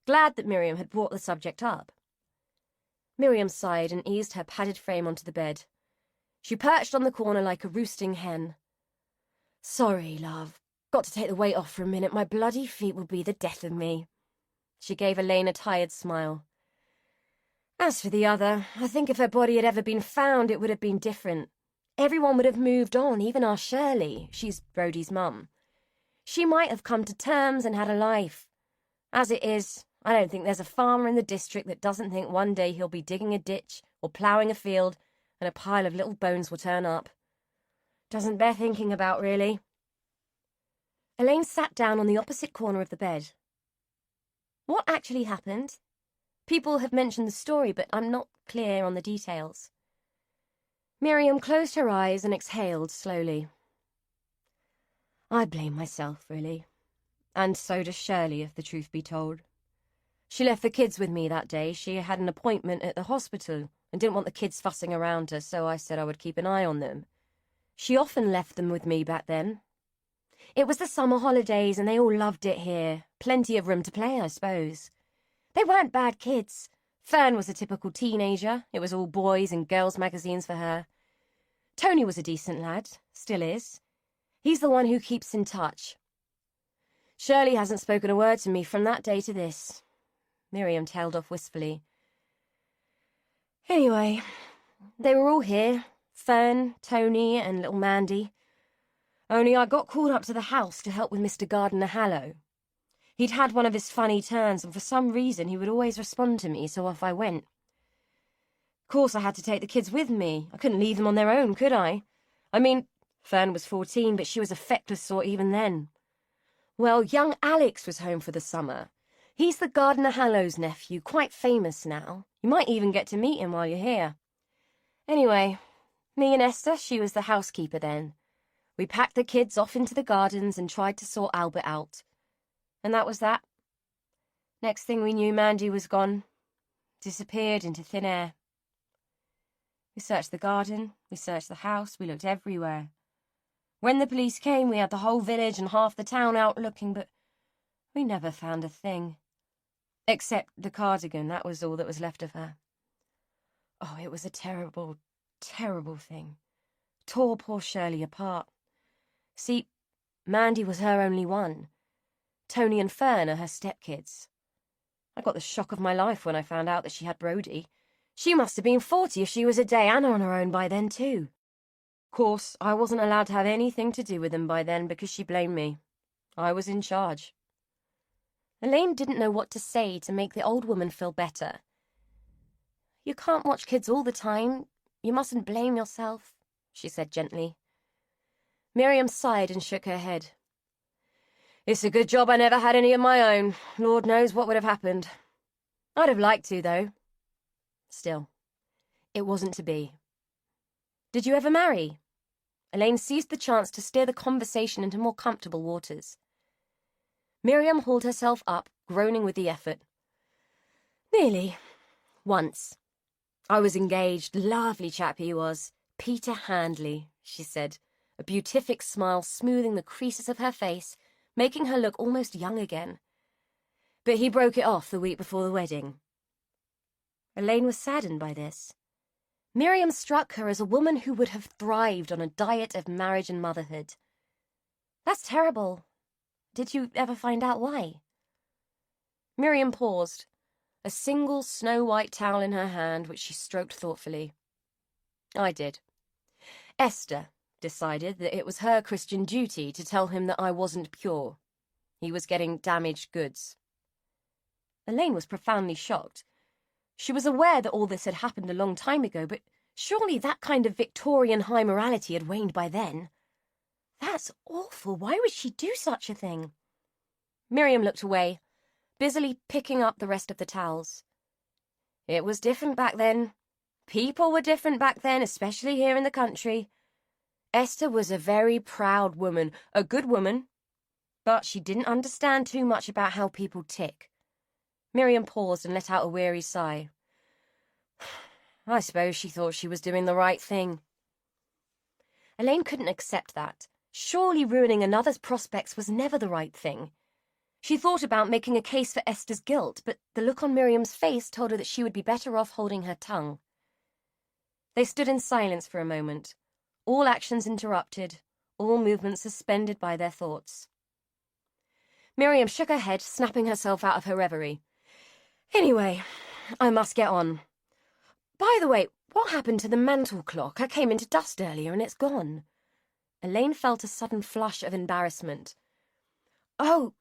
S1: glad that Miriam had brought the subject up. Miriam sighed and eased her padded frame onto the bed. She perched on the corner like a roosting hen. "Sorry, love. Got to take the weight off for a minute. My bloody feet will be the death of me." She gave Elaine a tired smile. "As for the other, I think if her body had ever been found, it would have been different. Everyone would have moved on, even our Shirley. She's Brodie's mum. She might have come to terms and had a life. As it is, I don't think there's a farmer in the district that doesn't think one day he'll be digging a ditch or ploughing a field and a pile of little bones will turn up. Doesn't bear thinking about, really." Elaine sat down on the opposite corner of the bed. "What actually happened? People have mentioned the story, but I'm not clear on the details." Miriam closed her eyes and exhaled slowly. "I blame myself, really. And so does Shirley, if the truth be told. She left the kids with me that day. She had an appointment at the hospital and didn't want the kids fussing around her, so I said I would keep an eye on them. She often left them with me back then. It was the summer holidays and they all loved it here. Plenty of room to play, I suppose. They weren't bad kids. Fern was a typical teenager. It was all boys and girls magazines for her. Tony was a decent lad, still is. He's the one who keeps in touch. Shirley hasn't spoken a word to me from that day to this. Miriam tailed off wistfully. Anyway, they were all here. Fern, Tony, and little Mandy. Only I got called up to the house to help with Mr. Gardiner Hallow. He'd had one of his funny turns, and for some reason he would always respond to me, so off I went. Of course I had to take the kids with me. I couldn't leave them on their own, could I? I mean, Fern was 14, but she was a feckless sort even then. Well, young Alex was home for the summer. He's the Gardiner Hallow's nephew, quite famous now. You might even get to meet him while you're here. Anyway, me and Esther, she was the housekeeper then. We packed the kids off into the gardens and tried to sort Albert out. And that was that. Next thing we knew, Mandy was gone. Disappeared into thin air. We searched the garden, we searched the house, we looked everywhere. When the police came, we had the whole village and half the town out looking, but we never found a thing. Except the cardigan, that was all that was left of her. Oh, it was a terrible, terrible thing. Tore poor Shirley apart. See, Mandy was her only one. Tony and Fern are her stepkids. I got the shock of my life when I found out that she had Brodie. She must have been 40 if she was a Diana on her own by then, too. Of course, I wasn't allowed to have anything to do with them by then because she blamed me. I was in charge. Elaine didn't know what to say to make the old woman feel better. You can't watch kids all the time. You mustn't blame yourself, she said gently. Miriam sighed and shook her head. It's a good job I never had any of my own. Lord knows what would have happened. I'd have liked to, though. Still, it wasn't to be. Did you ever marry? Elaine seized the chance to steer the conversation into more comfortable waters. Miriam hauled herself up, groaning with the effort. Nearly. Once. I was engaged. Lovely chap he was. Peter Handley, she said, a beatific smile smoothing the creases of her face, making her look almost young again. But he broke it off the week before the wedding. Elaine was saddened by this. Miriam struck her as a woman who would have thrived on a diet of marriage and motherhood. That's terrible. Did you ever find out why? Miriam paused, a single snow-white towel in her hand, which she stroked thoughtfully. I did. Esther decided that it was her Christian duty to tell him that I wasn't pure. He was getting damaged goods. Elaine was profoundly shocked. She was aware that all this had happened a long time ago, but surely that kind of Victorian high morality had waned by then. That's awful. Why would she do such a thing? Miriam looked away, busily picking up the rest of the towels. It was different back then. People were different back then, especially here in the country. Esther was a very proud woman, a good woman, but she didn't understand too much about how people tick. Miriam paused and let out a weary sigh. I suppose she thought she was doing the right thing. Elaine couldn't accept that. Surely ruining another's prospects was never the right thing. She thought about making a case for Esther's guilt, but the look on Miriam's face told her that she would be better off holding her tongue. They stood in silence for a moment, all actions interrupted, all movements suspended by their thoughts. Miriam shook her head, snapping herself out of her reverie. Anyway, I must get on. By the way, what happened to the mantel clock? I came into dust earlier and it's gone. Elaine felt a sudden flush of embarrassment. Oh,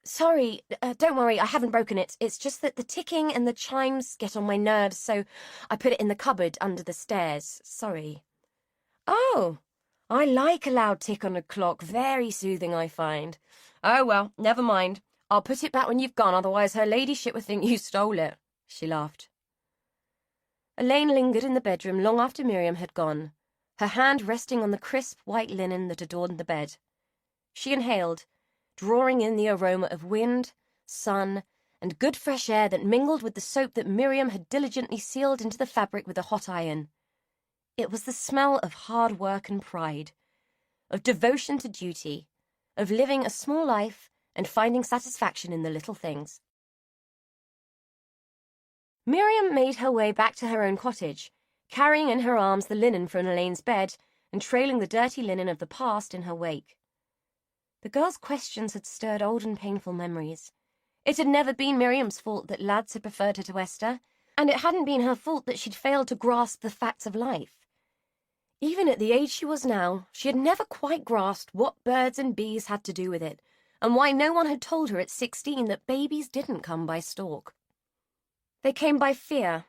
S1: sorry, don't worry, I haven't broken it. It's just that the ticking and the chimes get on my nerves, so I put it in the cupboard under the stairs. Sorry. Oh, I like a loud tick on a clock. Very soothing, I find. Oh, well, never mind. I'll put it back when you've gone, otherwise her ladyship would think you stole it. She laughed. Elaine lingered in the bedroom long after Miriam had gone, her hand resting on the crisp white linen that adorned the bed. She inhaled, drawing in the aroma of wind, sun, and good fresh air that mingled with the soap that Miriam had diligently sealed into the fabric with a hot iron. It was the smell of hard work and pride, of devotion to duty, of living a small life and finding satisfaction in the little things. Miriam made her way back to her own cottage, carrying in her arms the linen from Elaine's bed and trailing the dirty linen of the past in her wake. The girl's questions had stirred old and painful memories. It had never been Miriam's fault that lads had preferred her to Esther, and it hadn't been her fault that she'd failed to grasp the facts of life. Even at the age she was now, she had never quite grasped what birds and bees had to do with it, and why no one had told her at 16 that babies didn't come by stalk. They came by fear,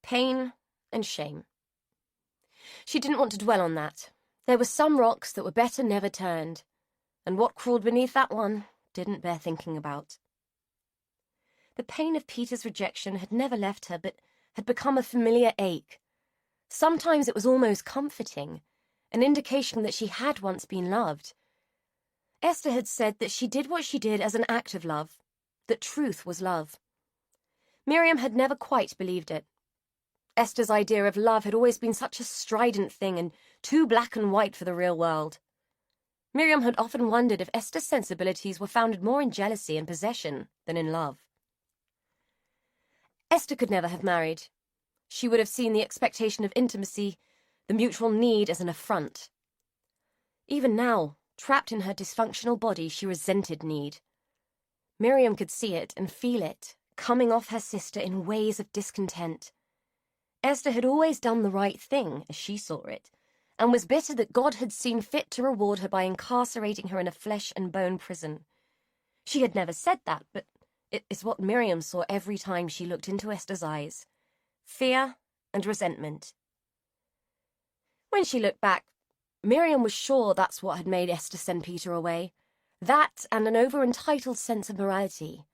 S1: pain, and shame. She didn't want to dwell on that. There were some rocks that were better never turned, and what crawled beneath that one didn't bear thinking about. The pain of Peter's rejection had never left her, but had become a familiar ache. Sometimes it was almost comforting, an indication that she had once been loved. Esther had said that she did what she did as an act of love, that truth was love. Miriam had never quite believed it. Esther's idea of love had always been such a strident thing and too black and white for the real world. Miriam had often wondered if Esther's sensibilities were founded more in jealousy and possession than in love. Esther could never have married. She would have seen the expectation of intimacy, the mutual need, as an affront. Even now, trapped in her dysfunctional body, she resented need. Miriam could see it and feel it, coming off her sister in waves of discontent. Esther had always done the right thing, as she saw it, and was bitter that God had seen fit to reward her by incarcerating her in a flesh-and-bone prison. She had never said that, but it is what Miriam saw every time she looked into Esther's eyes. Fear and resentment. When she looked back, Miriam was sure that's what had made Esther send Peter away. That and an over-entitled sense of morality.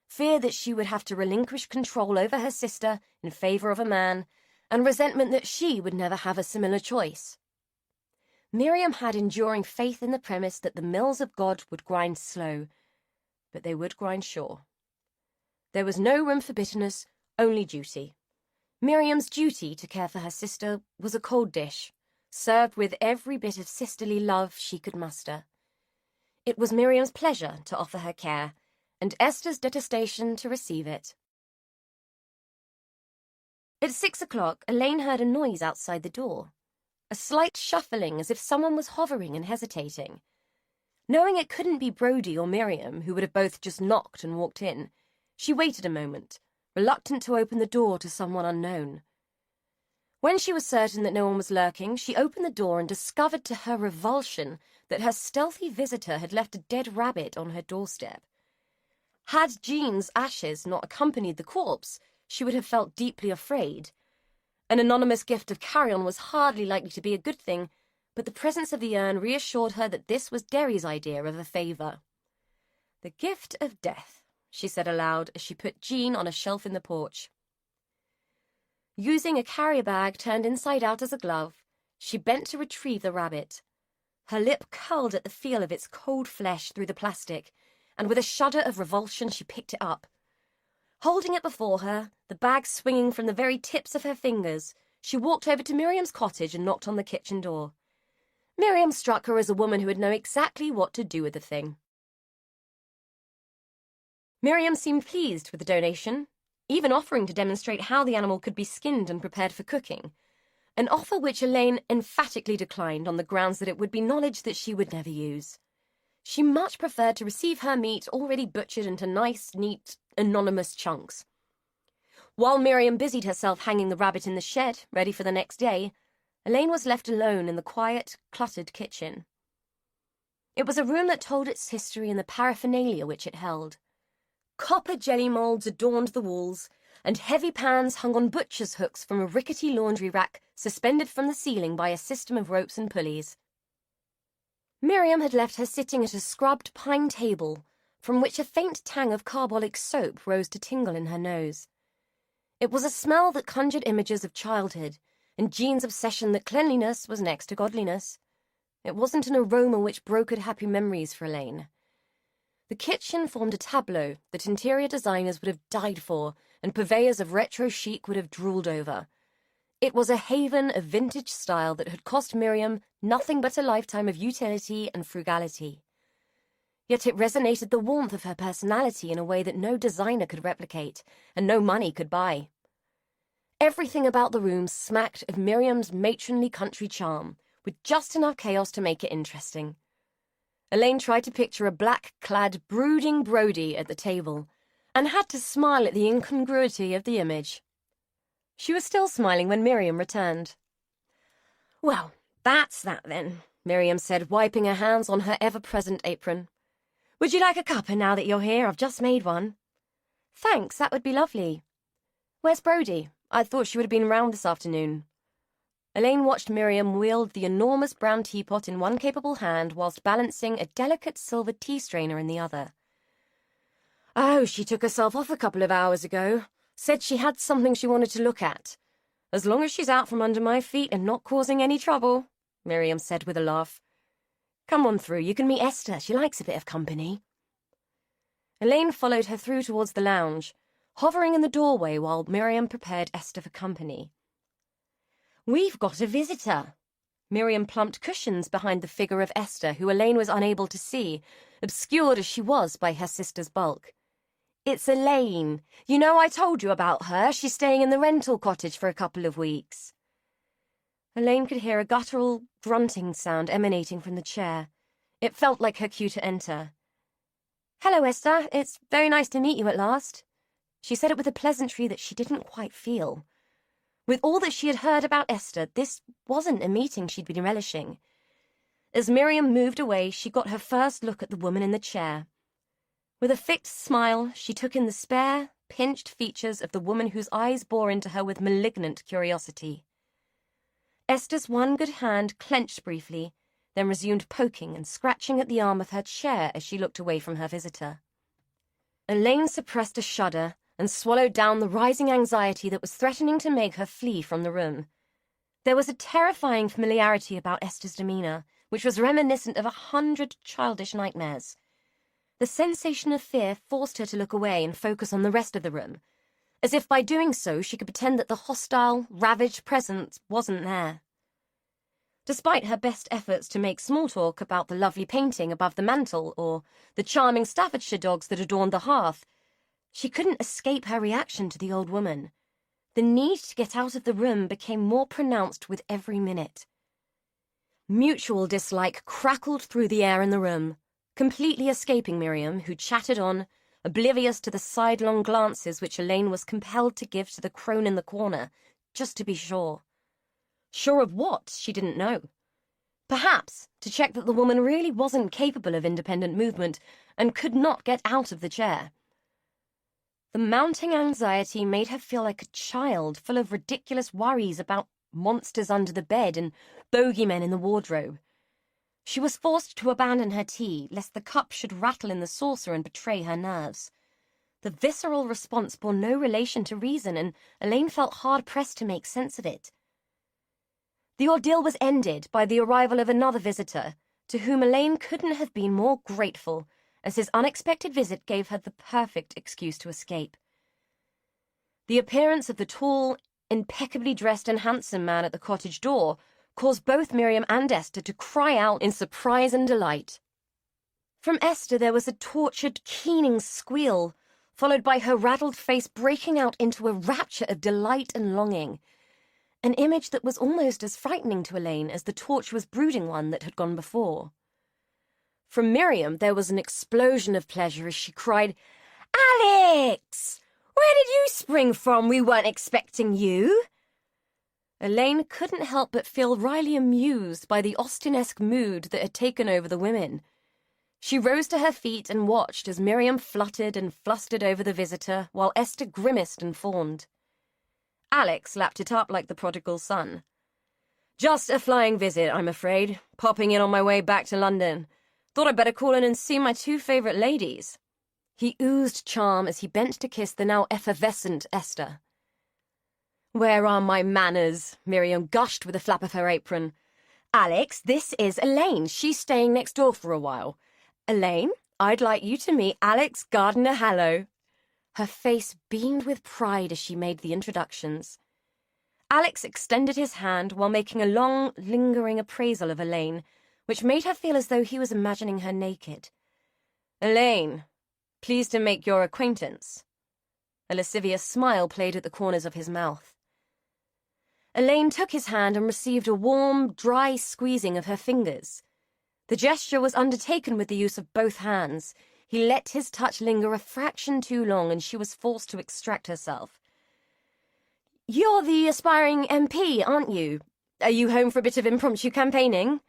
S1: Fear that she would have to relinquish control over her sister in favor of a man, and resentment that she would never have a similar choice. Miriam had enduring faith in the premise that the mills of God would grind slow, but they would grind sure. There was no room for bitterness, only duty. Miriam's duty to care for her sister was a cold dish, served with every bit of sisterly love she could muster. It was Miriam's pleasure to offer her care, and Esther's detestation to receive it. At 6 o'clock, Elaine heard a noise outside the door, a slight shuffling as if someone was hovering and hesitating. Knowing it couldn't be Brodie or Miriam, who would have both just knocked and walked in, she waited a moment, reluctant to open the door to someone unknown. When she was certain that no one was lurking, she opened the door and discovered to her revulsion that her stealthy visitor had left a dead rabbit on her doorstep. Had Jean's ashes not accompanied the corpse, she would have felt deeply afraid. An anonymous gift of carrion was hardly likely to be a good thing, but the presence of the urn reassured her that this was Derry's idea of a favour. "The gift of death," she said aloud as she put Jean on a shelf in the porch. Using a carrier bag turned inside out as a glove, she bent to retrieve the rabbit. Her lip curled at the feel of its cold flesh through the plastic, and with a shudder of revulsion she picked it up. Holding it before her, the bag swinging from the very tips of her fingers, she walked over to Miriam's cottage and knocked on the kitchen door. Miriam struck her as a woman who would know exactly what to do with the thing. Miriam seemed pleased with the donation, even offering to demonstrate how the animal could be skinned and prepared for cooking, an offer which Elaine emphatically declined on the grounds that it would be knowledge that she would never use. She much preferred to receive her meat already butchered into nice, neat, anonymous chunks. While Miriam busied herself hanging the rabbit in the shed, ready for the next day, Elaine was left alone in the quiet, cluttered kitchen. It was a room that told its history in the paraphernalia which it held. Copper jelly moulds adorned the walls, and heavy pans hung on butcher's hooks from a rickety laundry rack suspended from the ceiling by a system of ropes and pulleys. Miriam had left her sitting at a scrubbed pine table, from which a faint tang of carbolic soap rose to tingle in her nose. It was a smell that conjured images of childhood, and Jean's obsession that cleanliness was next to godliness. It wasn't an aroma which brokered happy memories for Elaine. The kitchen formed a tableau that interior designers would have died for and purveyors of retro chic would have drooled over. It was a haven of vintage style that had cost Miriam nothing but a lifetime of utility and frugality. Yet it resonated the warmth of her personality in a way that no designer could replicate and no money could buy. Everything about the room smacked of Miriam's matronly country charm, with just enough chaos to make it interesting. Elaine tried to picture a black-clad, brooding Brody at the table, and had to smile at the incongruity of the image. She was still smiling when Miriam returned. "Well, that's that then," Miriam said, wiping her hands on her ever-present apron. "Would you like a cuppa now that you're here? I've just made one." "Thanks, that would be lovely. Where's Brody? I thought she would have been round this afternoon." Elaine watched Miriam wield the enormous brown teapot in one capable hand whilst balancing a delicate silver tea strainer in the other. "Oh, she took herself off a couple of hours ago. Said she had something she wanted to look at. As long as she's out from under my feet and not causing any trouble," Miriam said with a laugh. "Come on through, you can meet Esther. She likes a bit of company." Elaine followed her through towards the lounge, hovering in the doorway while Miriam prepared Esther for company. "We've got a visitor." Miriam plumped cushions behind the figure of Esther, who Elaine was unable to see, obscured as she was by her sister's bulk. "It's Elaine. You know I told you about her. She's staying in the rental cottage for a couple of weeks." Elaine could hear a guttural, grunting sound emanating from the chair. It felt like her cue to enter. "Hello, Esther. It's very nice to meet you at last." She said it with a pleasantry that she didn't quite feel. With all that she had heard about Esther, this wasn't a meeting she'd been relishing. As Miriam moved away, she got her first look at the woman in the chair. With a fixed smile, she took in the spare, pinched features of the woman whose eyes bore into her with malignant curiosity. Esther's one good hand clenched briefly, then resumed poking and scratching at the arm of her chair as she looked away from her visitor. Elaine suppressed a shudder and swallowed down the rising anxiety that was threatening to make her flee from the room. There was a terrifying familiarity about Esther's demeanor, which was reminiscent of 100 childish nightmares. The sensation of fear forced her to look away and focus on the rest of the room, as if by doing so she could pretend that the hostile, ravaged presence wasn't there. Despite her best efforts to make small talk about the lovely painting above the mantel or the charming Staffordshire dogs that adorned the hearth, she couldn't escape her reaction to the old woman. The need to get out of the room became more pronounced with every minute. Mutual dislike crackled through the air in the room, completely escaping Miriam, who chattered on, oblivious to the sidelong glances which Elaine was compelled to give to the crone in the corner, just to be sure. Sure of what, she didn't know. Perhaps to check that the woman really wasn't capable of independent movement and could not get out of the chair. The mounting anxiety made her feel like a child, full of ridiculous worries about monsters under the bed and bogeymen in the wardrobe. She was forced to abandon her tea, lest the cup should rattle in the saucer and betray her nerves. The visceral response bore no relation to reason, and Elaine felt hard-pressed to make sense of it. The ordeal was ended by the arrival of another visitor, to whom Elaine couldn't have been more grateful, as his unexpected visit gave her the perfect excuse to escape. The appearance of the tall, impeccably dressed and handsome man at the cottage door caused both Miriam and Esther to cry out in surprise and delight. From Esther there was a tortured, keening squeal, followed by her raddled face breaking out into a rapture of delight and longing, an image that was almost as frightening to Elaine as the tortuous brooding one that had gone before. From Miriam there was an explosion of pleasure as she cried, "Alex! Where did you spring from? We weren't expecting you." Elaine couldn't help but feel wryly amused by the Austen-esque mood that had taken over the women. She rose to her feet and watched as Miriam fluttered and flustered over the visitor, while Esther grimaced and fawned. Alex lapped it up like the prodigal son. "Just a flying visit, I'm afraid. Popping in on my way back to London. Thought I'd better call in and see my two favourite ladies." He oozed charm as he bent to kiss the now effervescent Esther. "Where are my manners?" Miriam gushed with a flap of her apron. "Alex, this is Elaine. She's staying next door for a while. Elaine, I'd like you to meet Alex Gardner-Hallow." Her face beamed with pride as she made the introductions. Alex extended his hand while making a long, lingering appraisal of Elaine, which made her feel as though he was imagining her naked. "Elaine, pleased to make your acquaintance." A lascivious smile played at the corners of his mouth. Elaine took his hand and received a warm, dry squeezing of her fingers. The gesture was undertaken with the use of both hands. He let his touch linger a fraction too long, and she was forced to extract herself. "You're the aspiring MP, aren't you? Are you home for a bit of impromptu campaigning?"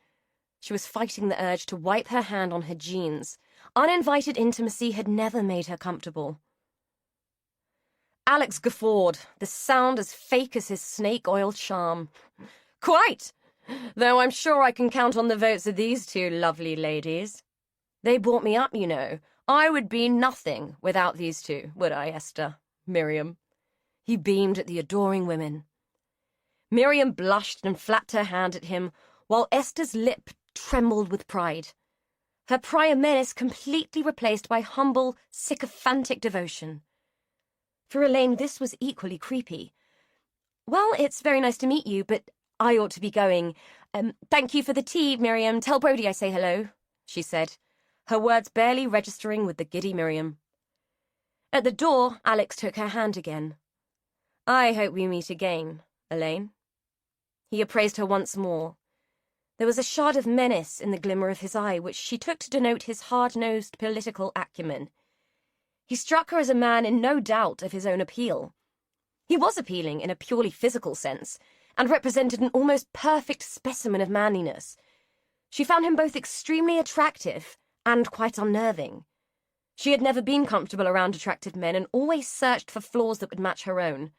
S1: She was fighting the urge to wipe her hand on her jeans. Uninvited intimacy had never made her comfortable. Alex guffawed, the sound as fake as his snake-oil charm. "Quite! Though I'm sure I can count on the votes of these two lovely ladies. They brought me up, you know. I would be nothing without these two, would I, Esther? Miriam?" He beamed at the adoring women. Miriam blushed and flapped her hand at him, while Esther's lip trembled with pride. Her prior menace completely replaced by humble, sycophantic devotion. For Elaine, this was equally creepy. "Well, it's very nice to meet you, but I ought to be going. Thank you for the tea, Miriam. Tell Brody I say hello," she said, her words barely registering with the giddy Miriam. At the door, Alex took her hand again. "I hope we meet again, Elaine." He appraised her once more. There was a shard of menace in the glimmer of his eye, which she took to denote his hard-nosed political acumen. He struck her as a man in no doubt of his own appeal. He was appealing in a purely physical sense, and represented an almost perfect specimen of manliness. She found him both extremely attractive and quite unnerving. She had never been comfortable around attractive men and always searched for flaws that would match her own.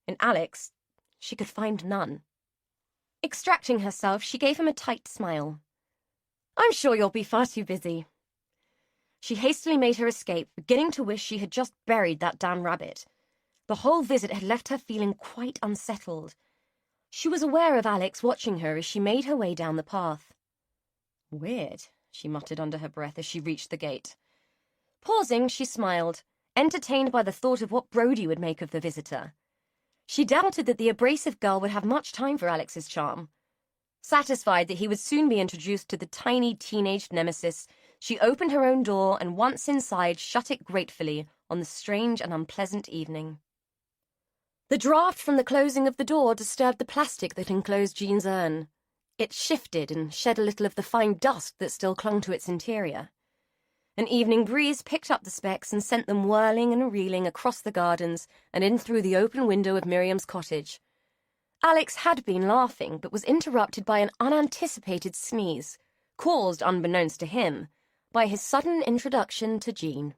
S1: In Alex, she could find none. Extracting herself, she gave him a tight smile. "I'm sure you'll be far too busy." She hastily made her escape, beginning to wish she had just buried that damn rabbit. The whole visit had left her feeling quite unsettled. She was aware of Alex watching her as she made her way down the path. "Weird," she muttered under her breath as she reached the gate. Pausing, she smiled, entertained by the thought of what Brody would make of the visitor. She doubted that the abrasive girl would have much time for Alex's charm. Satisfied that he would soon be introduced to the tiny teenage nemesis, she opened her own door and once inside shut it gratefully on the strange and unpleasant evening. The draught from the closing of the door disturbed the plastic that enclosed Jean's urn. It shifted and shed a little of the fine dust that still clung to its interior. An evening breeze picked up the specks and sent them whirling and reeling across the gardens and in through the open window of Miriam's cottage. Alex had been laughing, but was interrupted by an unanticipated sneeze, caused, unbeknownst to him, by his sudden introduction to Jean.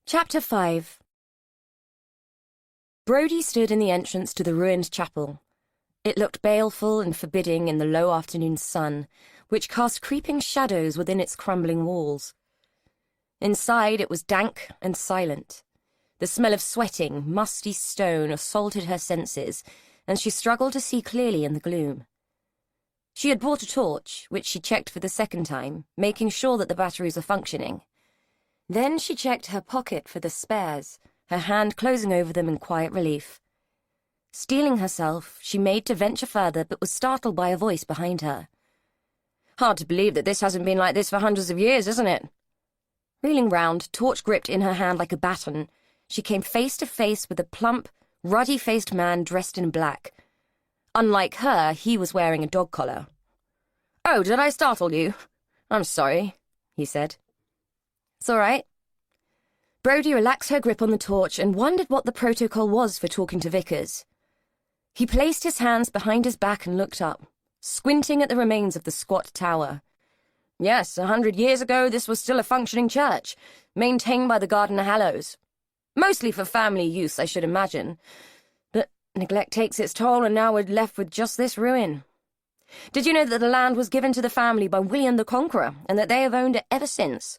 S1: Chapter 5. Brody stood in the entrance to the ruined chapel. It looked baleful and forbidding in the low afternoon sun, which cast creeping shadows within its crumbling walls. Inside it was dank and silent. The smell of sweating, musty stone assaulted her senses, and she struggled to see clearly in the gloom. She had brought a torch, which she checked for the second time, making sure that the batteries were functioning. Then she checked her pocket for the spares, her hand closing over them in quiet relief. Steeling herself, she made to venture further, but was startled by a voice behind her. "Hard to believe that this hasn't been like this for hundreds of years, isn't it?" Reeling round, torch gripped in her hand like a baton, she came face to face with a plump, ruddy-faced man dressed in black. Unlike her, he was wearing a dog collar. "Oh, did I startle you? I'm sorry," he said. "It's all right." Brody relaxed her grip on the torch and wondered what the protocol was for talking to Vickers. He placed his hands behind his back and looked up, squinting at the remains of the squat tower. Yes, 100 years ago this was still a functioning church, maintained by the Gardner-Hallows. Mostly for family use, I should imagine. But neglect takes its toll, and now we're left with just this ruin. Did you know that the land was given to the family by William the Conqueror, and that they have owned it ever since?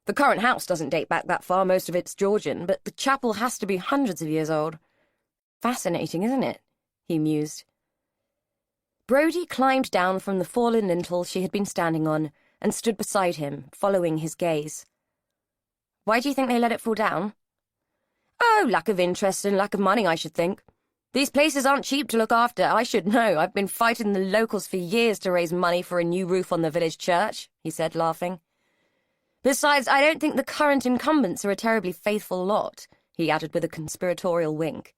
S1: The current house doesn't date back that far, most of it's Georgian, but the chapel has to be hundreds of years old. Fascinating, isn't it? He mused. Brody climbed down from the fallen lintel she had been standing on, and stood beside him, following his gaze. "Why do you think they let it fall down?" "Oh, lack of interest and lack of money, I should think. These places aren't cheap to look after. I should know. I've been fighting the locals for years to raise money for a new roof on the village church," he said, laughing. "Besides, I don't think the current incumbents are a terribly faithful lot," he added with a conspiratorial wink.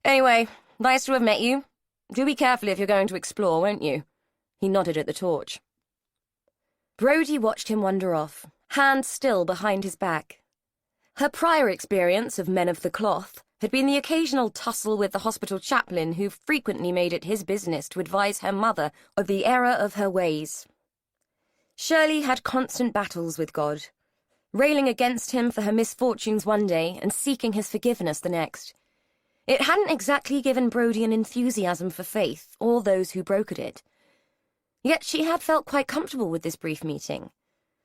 S1: "Anyway, nice to have met you. Do be careful if you're going to explore, won't you?" He nodded at the torch. Brody watched him wander off, hand still behind his back. Her prior experience of men of the cloth had been the occasional tussle with the hospital chaplain who frequently made it his business to advise her mother of the error of her ways. Shirley had constant battles with God, railing against him for her misfortunes one day and seeking his forgiveness the next. It hadn't exactly given Brody an enthusiasm for faith or those who brokered it. Yet she had felt quite comfortable with this brief meeting,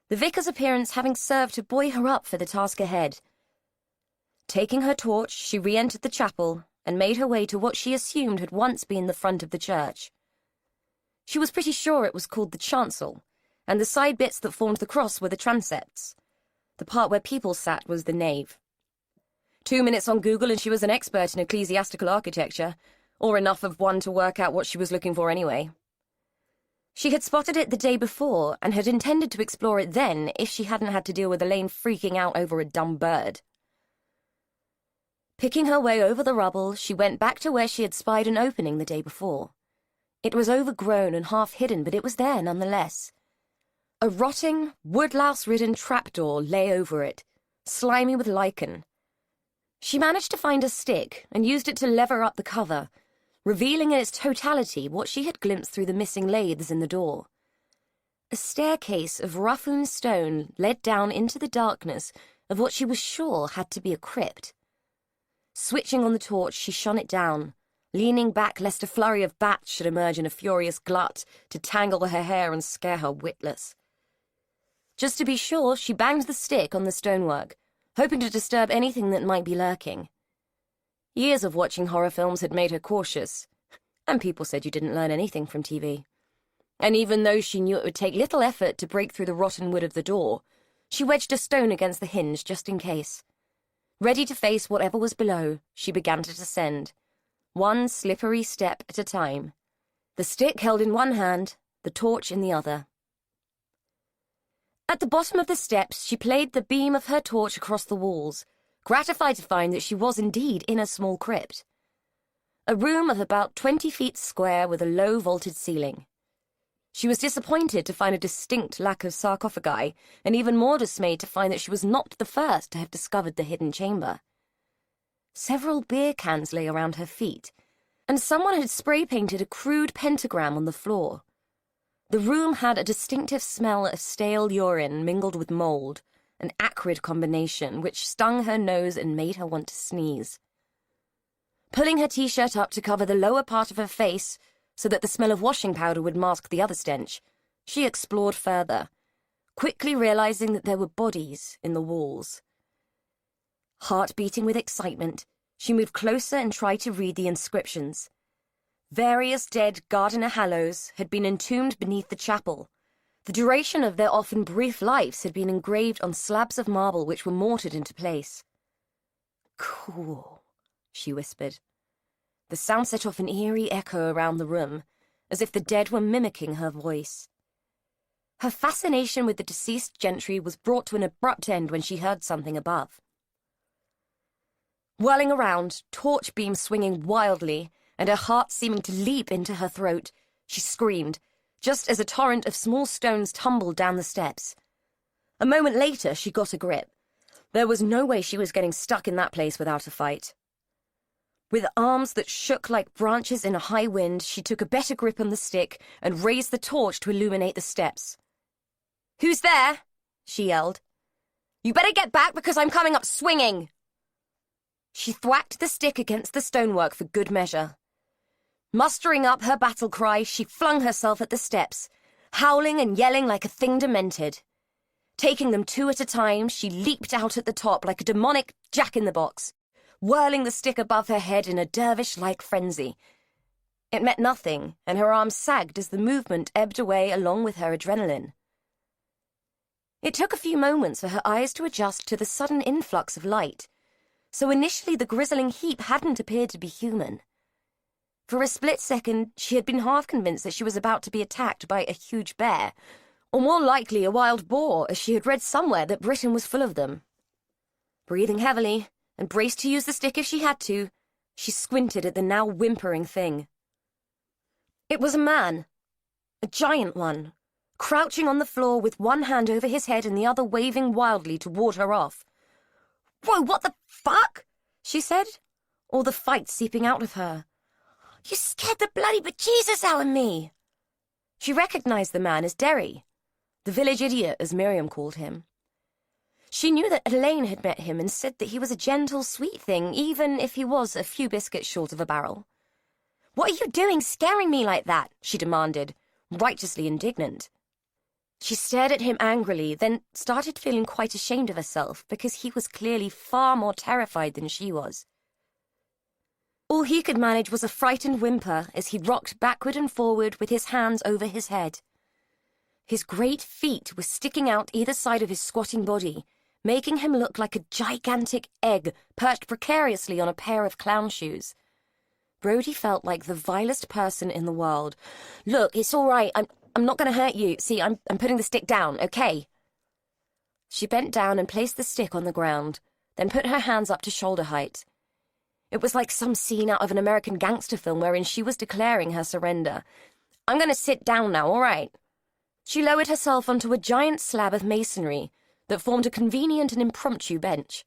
S1: the vicar's appearance having served to buoy her up for the task ahead. Taking her torch, she re-entered the chapel and made her way to what she assumed had once been the front of the church. She was pretty sure it was called the chancel, and the side bits that formed the cross were the transepts. The part where people sat was the nave. 2 minutes on Google and she was an expert in ecclesiastical architecture, or enough of one to work out what she was looking for anyway. She had spotted it the day before and had intended to explore it then if she hadn't had to deal with Elaine freaking out over a dumb bird. Picking her way over the rubble, she went back to where she had spied an opening the day before. It was overgrown and half hidden, but it was there nonetheless. A rotting, woodlouse-ridden trapdoor lay over it, slimy with lichen. She managed to find a stick and used it to lever up the cover, revealing in its totality what she had glimpsed through the missing lathes in the door. A staircase of rough-hewn stone led down into the darkness of what she was sure had to be a crypt. Switching on the torch, she shone it down, leaning back lest a flurry of bats should emerge in a furious glut to tangle her hair and scare her witless. Just to be sure, she banged the stick on the stonework, hoping to disturb anything that might be lurking. Years of watching horror films had made her cautious, and people said you didn't learn anything from TV. And even though she knew it would take little effort to break through the rotten wood of the door, she wedged a stone against the hinge just in case. Ready to face whatever was below, she began to descend, one slippery step at a time, the stick held in one hand, the torch in the other. At the bottom of the steps, she played the beam of her torch across the walls, gratified to find that she was indeed in a small crypt. A room of about 20 feet square with a low vaulted ceiling. She was disappointed to find a distinct lack of sarcophagi, and even more dismayed to find that she was not the first to have discovered the hidden chamber. Several beer cans lay around her feet, and someone had spray-painted a crude pentagram on the floor. The room had a distinctive smell of stale urine mingled with mold, an acrid combination which stung her nose and made her want to sneeze. Pulling her t-shirt up to cover the lower part of her face so that the smell of washing powder would mask the other stench, she explored further, quickly realizing that there were bodies in the walls. Heart beating with excitement, she moved closer and tried to read the inscriptions. Various dead Gardiner Hallows had been entombed beneath the chapel. The duration of their often brief lives had been engraved on slabs of marble which were mortared into place. "Cool," she whispered. The sound set off an eerie echo around the room, as if the dead were mimicking her voice. Her fascination with the deceased gentry was brought to an abrupt end when she heard something above. Whirling around, torch beam swinging wildly, and her heart seeming to leap into her throat, she screamed, just as a torrent of small stones tumbled down the steps. A moment later, she got a grip. There was no way she was getting stuck in that place without a fight. With arms that shook like branches in a high wind, she took a better grip on the stick and raised the torch to illuminate the steps. "Who's there?" she yelled. "You better get back because I'm coming up swinging!" She thwacked the stick against the stonework for good measure. Mustering up her battle cry, she flung herself at the steps, howling and yelling like a thing demented. Taking them 2 at a time, she leaped out at the top like a demonic jack-in-the-box, whirling the stick above her head in a dervish-like frenzy. It meant nothing, and her arms sagged as the movement ebbed away along with her adrenaline. It took a few moments for her eyes to adjust to the sudden influx of light, so initially the grizzling heap hadn't appeared to be human. For a split second, she had been half convinced that she was about to be attacked by a huge bear, or more likely a wild boar, as she had read somewhere that Britain was full of them. Breathing heavily, and braced to use the stick if she had to, she squinted at the now whimpering thing. It was a man, a giant one, crouching on the floor with one hand over his head and the other waving wildly to ward her off. "Whoa, what the fuck?" she said, all the fight seeping out of her. "You scared the bloody bejesus out of me!" She recognized the man as Derry, the village idiot, as Miriam called him. She knew that Elaine had met him and said that he was a gentle, sweet thing, even if he was a few biscuits short of a barrel. "What are you doing scaring me like that?" she demanded, righteously indignant. She stared at him angrily, then started feeling quite ashamed of herself because he was clearly far more terrified than she was. All he could manage was a frightened whimper as he rocked backward and forward with his hands over his head. His great feet were sticking out either side of his squatting body, making him look like a gigantic egg perched precariously on a pair of clown shoes. Brody felt like the vilest person in the world. "Look, it's all right. I'm not going to hurt you. See, I'm putting the stick down, okay?" She bent down and placed the stick on the ground, then put her hands up to shoulder height. It was like some scene out of an American gangster film wherein she was declaring her surrender. "I'm going to sit down now, all right?" She lowered herself onto a giant slab of masonry that formed a convenient and impromptu bench.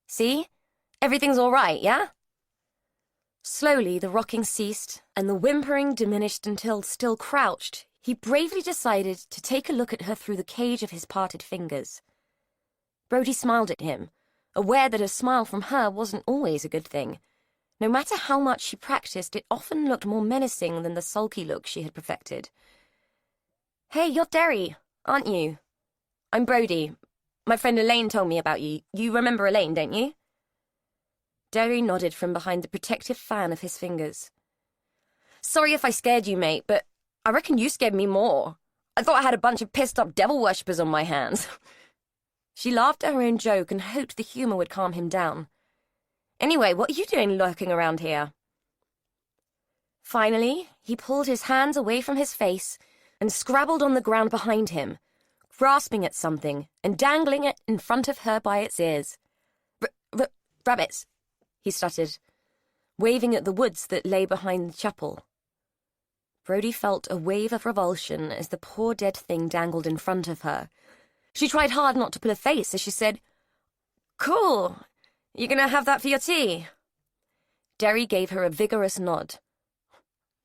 S1: "See? Everything's all right, yeah?" Slowly, the rocking ceased, and the whimpering diminished until, still crouched, he bravely decided to take a look at her through the cage of his parted fingers. Brody smiled at him, aware that a smile from her wasn't always a good thing. No matter how much she practiced, it often looked more menacing than the sulky look she had perfected. "Hey, you're Derry, aren't you? I'm Brody. My friend Elaine told me about you. You remember Elaine, don't you?" Derry nodded from behind the protective fan of his fingers. "Sorry if I scared you, mate, but I reckon you scared me more. I thought I had a bunch of pissed-up devil worshippers on my hands." She laughed at her own joke and hoped the humor would calm him down. "Anyway, what are you doing lurking around here?" Finally, he pulled his hands away from his face and scrabbled on the ground behind him, grasping at something and dangling it in front of her by its ears. Rabbits," he stuttered, waving at the woods that lay behind the chapel. Brody felt a wave of revulsion as the poor dead thing dangled in front of her. She tried hard not to pull a face as she said, "Cool. You gonna have that for your tea?" Derry gave her a vigorous nod.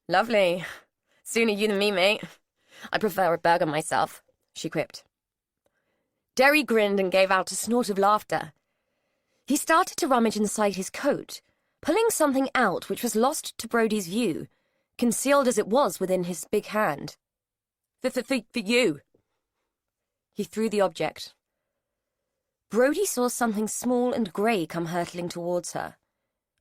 S1: "Lovely. Sooner you than me, mate. I prefer a burger myself," she quipped. Derry grinned and gave out a snort of laughter. He started to rummage inside his coat, pulling something out which was lost to Brody's view, concealed as it was within his big hand. For you." He threw the object. Brody saw something small and grey come hurtling towards her.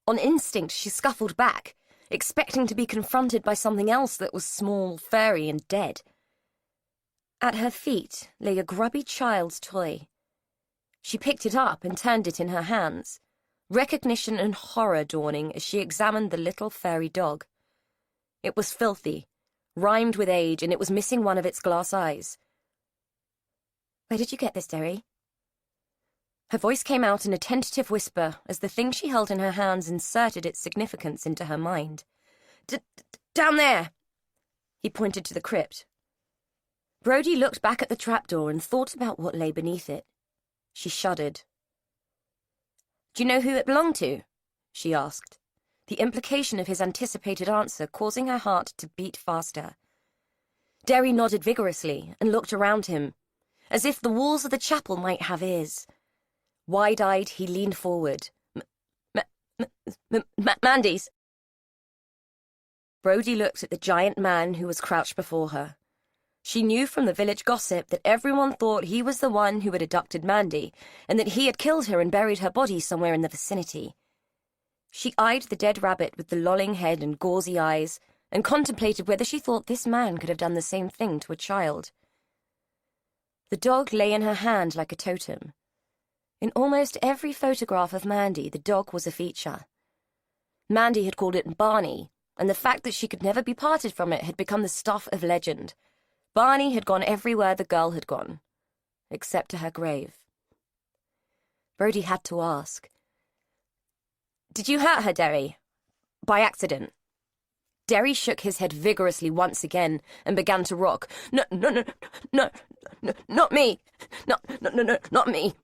S1: On instinct, she scuffled back, expecting to be confronted by something else that was small, furry, and dead. At her feet lay a grubby child's toy. She picked it up and turned it in her hands, recognition and horror dawning as she examined the little furry dog. It was filthy, rimed with age, and it was missing one of its glass eyes. "Where did you get this, Derry?" Her voice came out in a tentative whisper as the thing she held in her hands inserted its significance into her mind. Down there!" He pointed to the crypt. Brody looked back at the trapdoor and thought about what lay beneath it. She shuddered. "Do you know who it belonged to?" she asked, the implication of his anticipated answer causing her heart to beat faster. Derry nodded vigorously and looked around him, as if the walls of the chapel might have ears. Wide-eyed, he leaned forward. Mandy's." Brody looked at the giant man who was crouched before her. She knew from the village gossip that everyone thought he was the one who had abducted Mandy, and that he had killed her and buried her body somewhere in the vicinity. She eyed the dead rabbit with the lolling head and gauzy eyes, and contemplated whether she thought this man could have done the same thing to a child. The dog lay in her hand like a totem. In almost every photograph of Mandy, the dog was a feature. Mandy had called it Barney, and the fact that she could never be parted from it had become the stuff of legend. Barney had gone everywhere the girl had gone, except to her grave. Brody had to ask, "Did you hurt her, Derry? By accident?" Derry shook his head vigorously once again and began to rock. No, not me. Not me.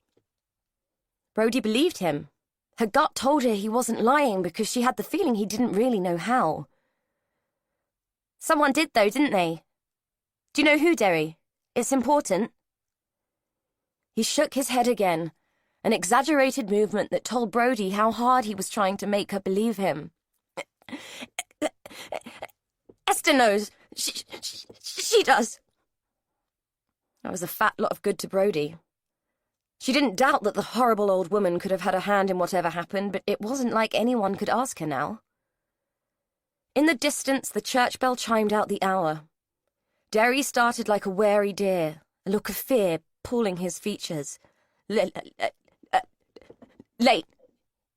S1: Brody believed him. Her gut told her he wasn't lying because she had the feeling he didn't really know how. "Someone did, though, didn't they? Do you know who, Derry? It's important." He shook his head again, an exaggerated movement that told Brody how hard he was trying to make her believe him. "Esther knows. She does." That was a fat lot of good to Brody. She didn't doubt that the horrible old woman could have had a hand in whatever happened, but it wasn't like anyone could ask her now. In the distance, the church bell chimed out the hour. Derry started like a wary deer, a look of fear pulling his features. "Late,"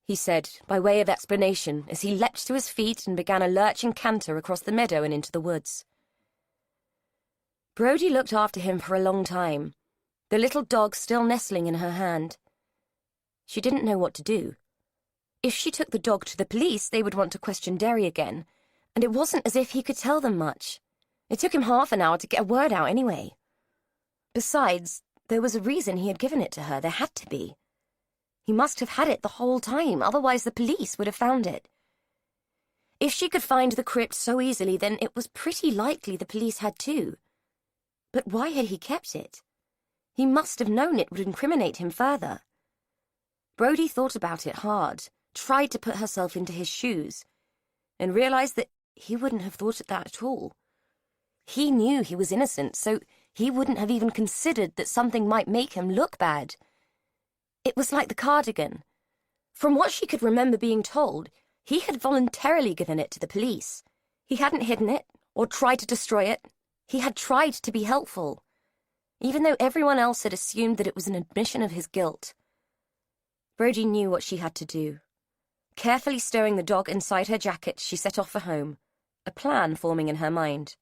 S1: he said, by way of explanation, as he leapt to his feet and began a lurching canter across the meadow and into the woods. Brody looked after him for a long time, the little dog still nestling in her hand. She didn't know what to do. If she took the dog to the police, they would want to question Derry again, and it wasn't as if he could tell them much. It took him half an hour to get a word out anyway. Besides, there was a reason he had given it to her. There had to be. He must have had it the whole time, otherwise the police would have found it. If she could find the crypt so easily, then it was pretty likely the police had too. But why had he kept it? He must have known it would incriminate him further. Brody thought about it hard, tried to put herself into his shoes, and realized that he wouldn't have thought of that at all. He knew he was innocent, so he wouldn't have even considered that something might make him look bad. It was like the cardigan. From what she could remember being told, he had voluntarily given it to the police. He hadn't hidden it or tried to destroy it. He had tried to be helpful, even though everyone else had assumed that it was an admission of his guilt. Brody knew what she had to do. Carefully stowing the dog inside her jacket, she set off for home, a plan forming in her mind.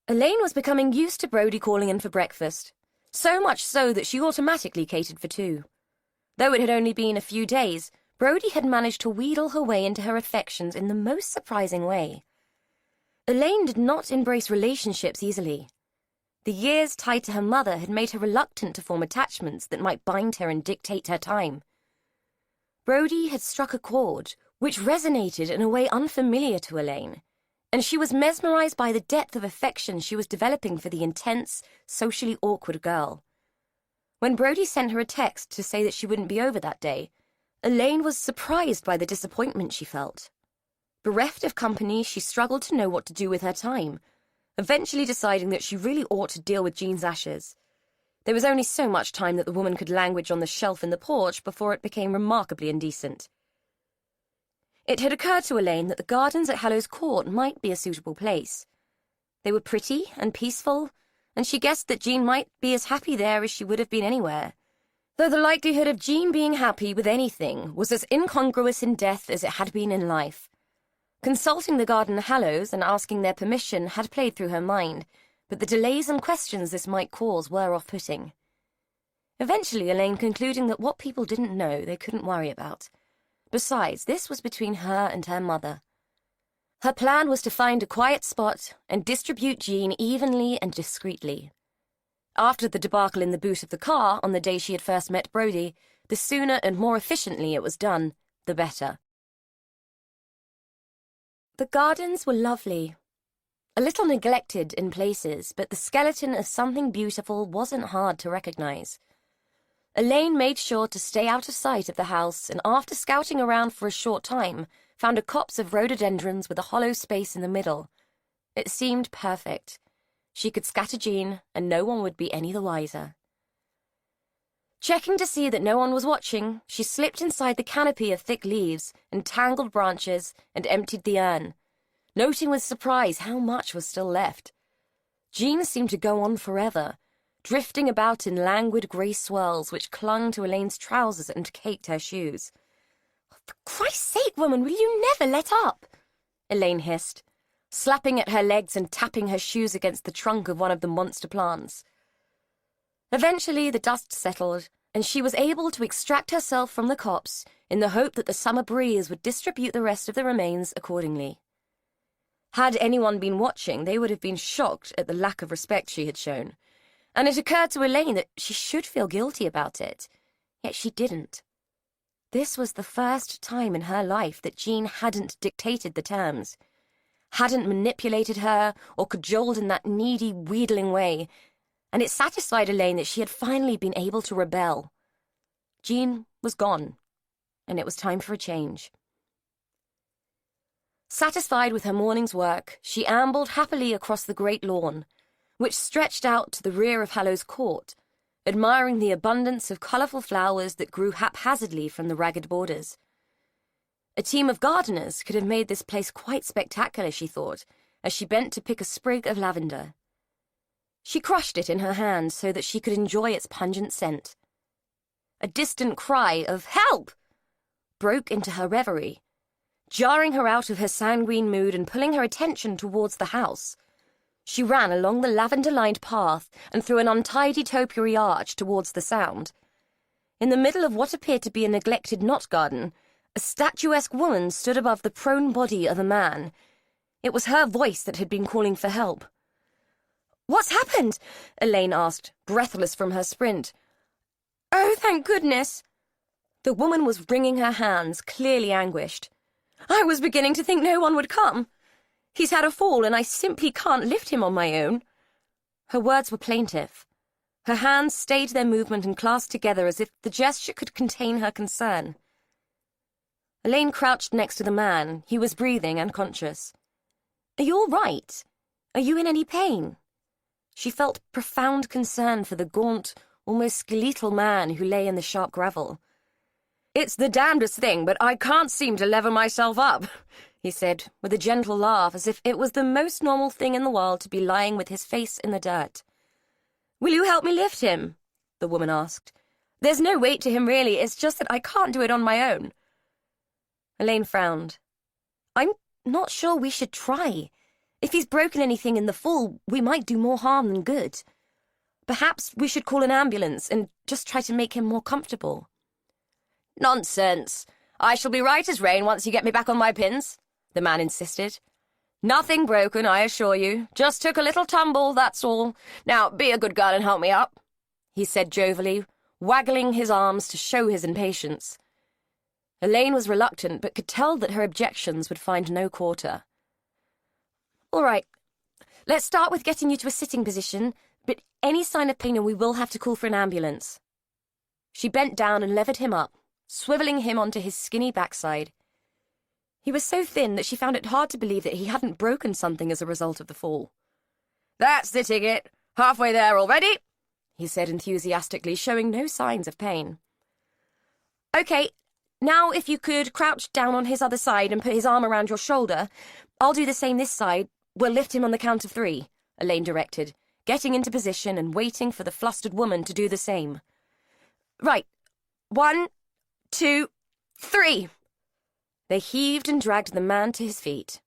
S1: Elaine was becoming used to Brody calling in for breakfast, so much so that she automatically catered for two. Though it had only been a few days, Brody had managed to wheedle her way into her affections in the most surprising way. Elaine did not embrace relationships easily. The years tied to her mother had made her reluctant to form attachments that might bind her and dictate her time. Brody had struck a chord, which resonated in a way unfamiliar to Elaine, and she was mesmerized by the depth of affection she was developing for the intense, socially awkward girl. When Brody sent her a text to say that she wouldn't be over that day, Elaine was surprised by the disappointment she felt. Bereft of company, she struggled to know what to do with her time, eventually deciding that she really ought to deal with Jean's ashes. There was only so much time that the woman could languish on the shelf in the porch before it became remarkably indecent. It had occurred to Elaine that the gardens at Hallows Court might be a suitable place. They were pretty and peaceful, and she guessed that Jean might be as happy there as she would have been anywhere, though the likelihood of Jean being happy with anything was as incongruous in death as it had been in life. Consulting the garden Hallows and asking their permission had played through her mind, but the delays and questions this might cause were off-putting. Eventually, Elaine concluding that what people didn't know they couldn't worry about. Besides, this was between her and her mother. Her plan was to find a quiet spot and distribute Jean evenly and discreetly. After the debacle in the boot of the car on the day she had first met Brody, the sooner and more efficiently it was done, the better. The gardens were lovely. A little neglected in places, but the skeleton of something beautiful wasn't hard to recognize. Elaine made sure to stay out of sight of the house, and after scouting around for a short time, found a copse of rhododendrons with a hollow space in the middle. It seemed perfect. She could scatter Jean, and no one would be any the wiser. Checking to see that no one was watching, she slipped inside the canopy of thick leaves and tangled branches and emptied the urn, noting with surprise how much was still left. Jean seemed to go on forever, drifting about in languid grey swirls which clung to Elaine's trousers and caked her shoes. "For Christ's sake, woman, will you never let up?" Elaine hissed, slapping at her legs and tapping her shoes against the trunk of one of the monster plants. Eventually, the dust settled, and she was able to extract herself from the copse in the hope that the summer breeze would distribute the rest of the remains accordingly. Had anyone been watching, they would have been shocked at the lack of respect she had shown, and it occurred to Elaine that she should feel guilty about it, yet she didn't. This was the first time in her life that Jean hadn't dictated the terms, hadn't manipulated her or cajoled in that needy, wheedling way, and it satisfied Elaine that she had finally been able to rebel. Jean was gone, and it was time for a change. Satisfied with her morning's work, she ambled happily across the great lawn, which stretched out to the rear of Hallow's Court, admiring the abundance of colourful flowers that grew haphazardly from the ragged borders. A team of gardeners could have made this place quite spectacular, she thought, as she bent to pick a sprig of lavender. She crushed it in her hand so that she could enjoy its pungent scent. A distant cry of "Help!" broke into her reverie, jarring her out of her sanguine mood and pulling her attention towards the house. She ran along the lavender-lined path and through an untidy topiary arch towards the sound. In the middle of what appeared to be a neglected knot garden, a statuesque woman stood above the prone body of a man. It was her voice that had been calling for help. "What's happened?" Elaine asked, breathless from her sprint. "Oh, thank goodness." The woman was wringing her hands, clearly anguished. "I was beginning to think no one would come. He's had a fall, and I simply can't lift him on my own." Her words were plaintive. Her hands stayed their movement and clasped together as if the gesture could contain her concern. Elaine crouched next to the man. He was breathing and conscious. "Are you all right? Are you in any pain?" She felt profound concern for the gaunt, almost skeletal man who lay in the sharp gravel. "It's the damnedest thing, but I can't seem to lever myself up," he said, with a gentle laugh, as if it was the most normal thing in the world to be lying with his face in the dirt. "Will you help me lift him?" the woman asked. "There's no weight to him, really. It's just that I can't do it on my own." Elaine frowned. "I'm not sure we should try. If he's broken anything in the fall, we might do more harm than good. Perhaps we should call an ambulance and just try to make him more comfortable." "Nonsense. I shall be right as rain once you get me back on my pins," the man insisted. "Nothing broken, I assure you. Just took a little tumble, that's all. Now, be a good girl and help me up," he said jovially, waggling his arms to show his impatience. Elaine was reluctant, but could tell that her objections would find no quarter. "All right, let's start with getting you to a sitting position, but any sign of pain and we will have to call for an ambulance." She bent down and levered him up, swiveling him onto his skinny backside. He was so thin that she found it hard to believe that he hadn't broken something as a result of the fall. "That's the ticket. Halfway there already," he said enthusiastically, showing no signs of pain. "Okay, now if you could crouch down on his other side and put his arm around your shoulder. I'll do the same this side. We'll lift him on the count of 3, Elaine directed, getting into position and waiting for the flustered woman to do the same. "Right. 1, 2, 3. They heaved and dragged the man to his feet.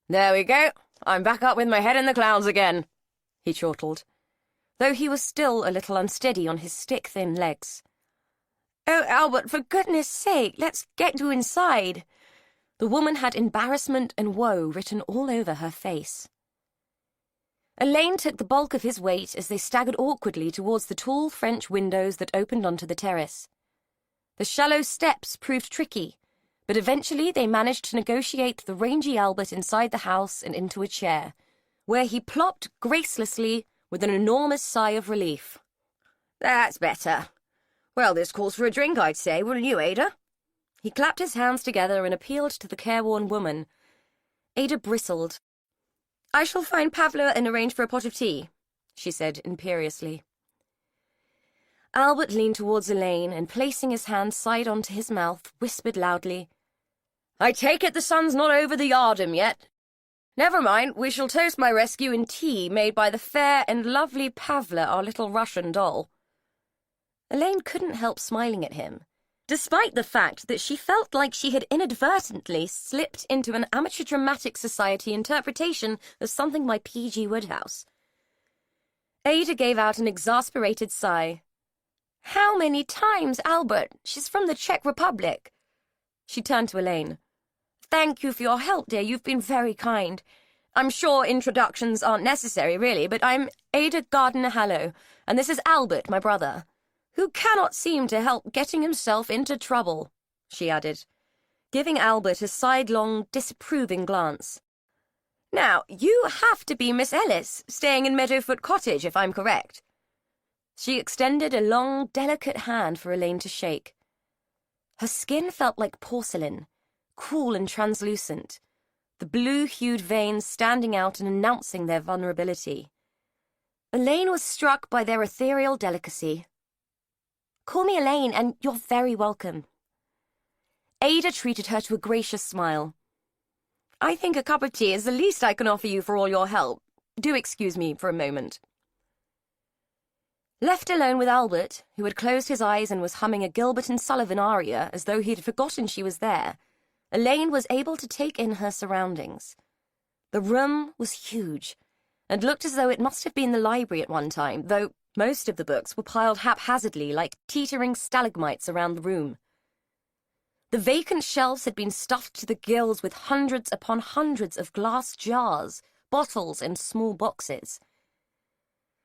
S1: "There we go. I'm back up with my head in the clouds again," he chortled, though he was still a little unsteady on his stick-thin legs. "Oh, Albert, for goodness sake, let's get you inside." The woman had embarrassment and woe written all over her face. Elaine took the bulk of his weight as they staggered awkwardly towards the tall French windows that opened onto the terrace. The shallow steps proved tricky, but eventually they managed to negotiate the rangy Albert inside the house and into a chair, where he plopped gracelessly with an enormous sigh of relief. "That's better. Well, this calls for a drink, I'd say, wouldn't you, Ada?" He clapped his hands together and appealed to the careworn woman. Ada bristled. "I shall find Pavla and arrange for a pot of tea," she said imperiously. Albert leaned towards Elaine and, placing his hand side onto his mouth, whispered loudly, "I take it the sun's not over the Yardam yet?" Never mind, we shall toast my rescue in tea made by the fair and lovely Pavla, our little Russian doll. Elaine couldn't help smiling at him, despite the fact that she felt like she had inadvertently slipped into an amateur dramatic society interpretation of something by P.G. Wodehouse. Ada gave out an exasperated sigh. How many times, Albert? She's from the Czech Republic. She turned to Elaine. Thank you for your help, dear. You've been very kind. I'm sure introductions aren't necessary, really, but I'm Ada Gardner-Hallow, and this is Albert, my brother, who cannot seem to help getting himself into trouble, she added, giving Albert a sidelong, disapproving glance. Now, you have to be Miss Ellis, staying in Meadowfoot Cottage, if I'm correct. She extended a long, delicate hand for Elaine to shake. Her skin felt like porcelain, cool and translucent, the blue-hued veins standing out and announcing their vulnerability. Elaine was struck by their ethereal delicacy. Call me Elaine, and you're very welcome. Ada treated her to a gracious smile. I think a cup of tea is the least I can offer you for all your help. Do excuse me for a moment. Left alone with Albert, who had closed his eyes and was humming a Gilbert and Sullivan aria as though he'd forgotten she was there, Elaine was able to take in her surroundings. The room was huge, and looked as though it must have been the library at one time, though most of the books were piled haphazardly like teetering stalagmites around the room. The vacant shelves had been stuffed to the gills with hundreds upon hundreds of glass jars, bottles, and small boxes.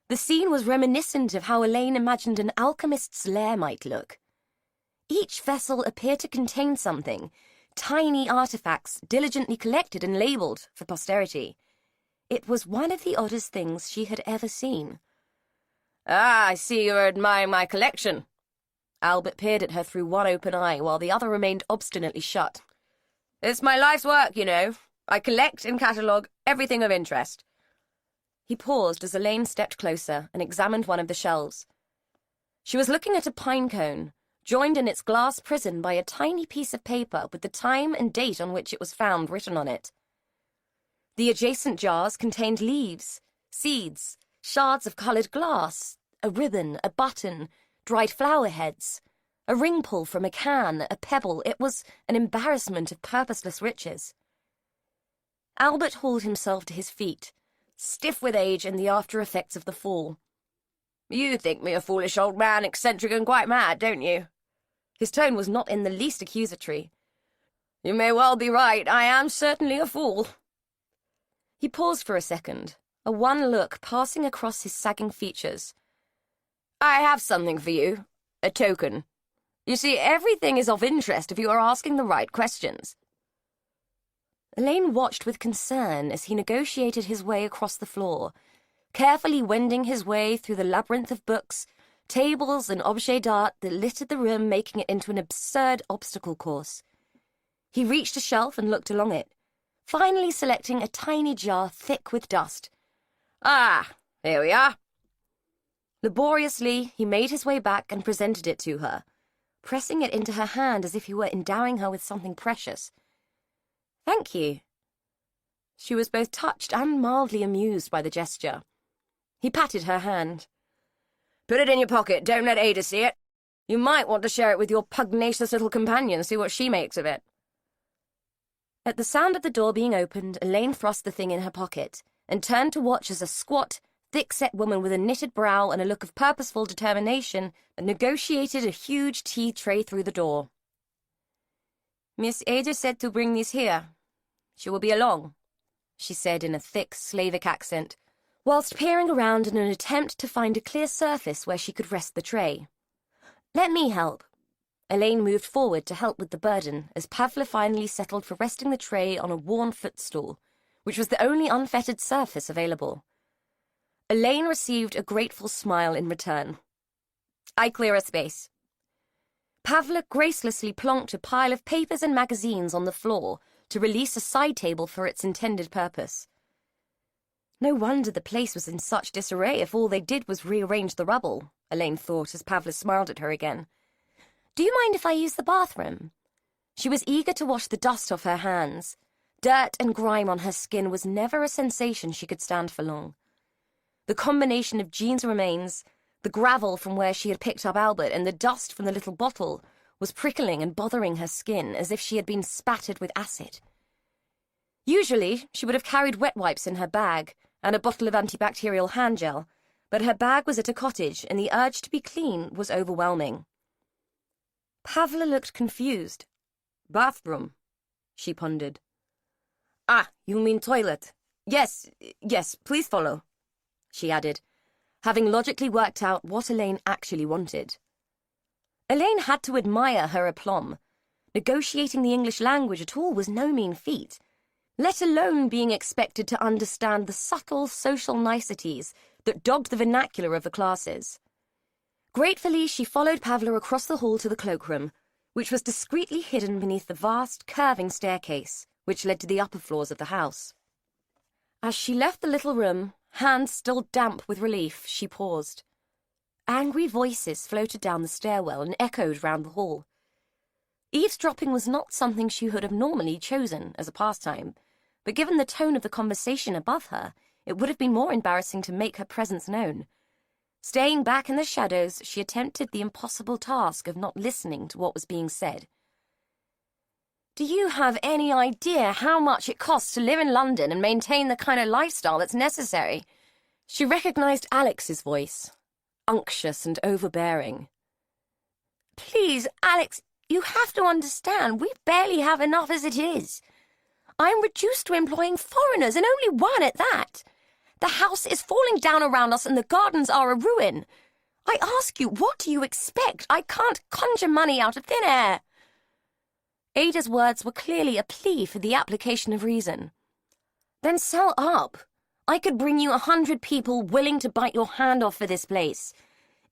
S1: The scene was reminiscent of how Elaine imagined an alchemist's lair might look. Each vessel appeared to contain something, tiny artifacts diligently collected and labelled for posterity. It was one of the oddest things she had ever seen. Ah, I see you're admiring my collection. Albert peered at her through one open eye, while the other remained obstinately shut. It's my life's work, you know. I collect and catalogue everything of interest. He paused as Elaine stepped closer and examined one of the shelves. She was looking at a pine cone, joined in its glass prison by a tiny piece of paper with the time and date on which it was found written on it. The adjacent jars contained leaves, seeds, shards of coloured glass, a ribbon, a button, dried flower heads, a ring pull from a can, a pebble. It was an embarrassment of purposeless riches. Albert hauled himself to his feet, stiff with age and the after-effects of the fall. You think me a foolish old man, eccentric and quite mad, don't you? His tone was not in the least accusatory. You may well be right. I am certainly a fool. He paused for a second, a one look passing across his sagging features. I have something for you, a token. You see, everything is of interest if you are asking the right questions. Elaine watched with concern as he negotiated his way across the floor, carefully wending his way through the labyrinth of books, tables and objets d'art that littered the room, making it into an absurd obstacle course. He reached a shelf and looked along it, finally selecting a tiny jar thick with dust. Ah, here we are. Laboriously, he made his way back and presented it to her, pressing it into her hand as if he were endowing her with something precious. Thank you. She was both touched and mildly amused by the gesture. He patted her hand. Put it in your pocket. Don't let Ada see it. You might want to share it with your pugnacious little companion, see what she makes of it. At the sound of the door being opened, Elaine thrust the thing in her pocket and turned to watch as a squat, thick-set woman with a knitted brow and a look of purposeful determination negotiated a huge tea tray through the door. Miss Ada said to bring this here. She will be along, she said in a thick Slavic accent, whilst peering around in an attempt to find a clear surface where she could rest the tray. Let me help. Elaine moved forward to help with the burden as Pavla finally settled for resting the tray on a worn footstool, which was the only unfettered surface available. Elaine received a grateful smile in return. I clear a space. Pavla gracelessly plonked a pile of papers and magazines on the floor to release a side table for its intended purpose. No wonder the place was in such disarray if all they did was rearrange the rubble, Elaine thought as Pavla smiled at her again. Do you mind if I use the bathroom? She was eager to wash the dust off her hands, Dirt and grime on her skin was never a sensation she could stand for long. The combination of Jean's remains, the gravel from where she had picked up Albert, and the dust from the little bottle was prickling and bothering her skin as if she had been spattered with acid. Usually, she would have carried wet wipes in her bag and a bottle of antibacterial hand gel, but her bag was at a cottage and the urge to be clean was overwhelming. Pavla looked confused. "Bathroom," she pondered. "Ah, you mean toilet. Yes, please follow," she added, having logically worked out what Elaine actually wanted. Elaine had to admire her aplomb. Negotiating the English language at all was no mean feat, let alone being expected to understand the subtle social niceties that dogged the vernacular of the classes. Gratefully, she followed Pavla across the hall to the cloakroom, which was discreetly hidden beneath the vast, curving staircase which led to the upper floors of the house. As she left the little room, hands still damp with relief, she paused. Angry voices floated down the stairwell and echoed round the hall. Eavesdropping was not something she would have normally chosen as a pastime, but given the tone of the conversation above her, it would have been more embarrassing to make her presence known. Staying back in the shadows, she attempted the impossible task of not listening to what was being said. "Do you have any idea how much it costs to live in London and maintain the kind of lifestyle that's necessary?" She recognized Alex's voice, unctuous and overbearing. "Please, Alex, you have to understand, we barely have enough as it is. I'm reduced to employing foreigners, and only one at that. The house is falling down around us and the gardens are a ruin. I ask you, what do you expect? I can't conjure money out of thin air." Ada's words were clearly a plea for the application of reason. "Then sell up. I could bring you 100 people willing to bite your hand off for this place.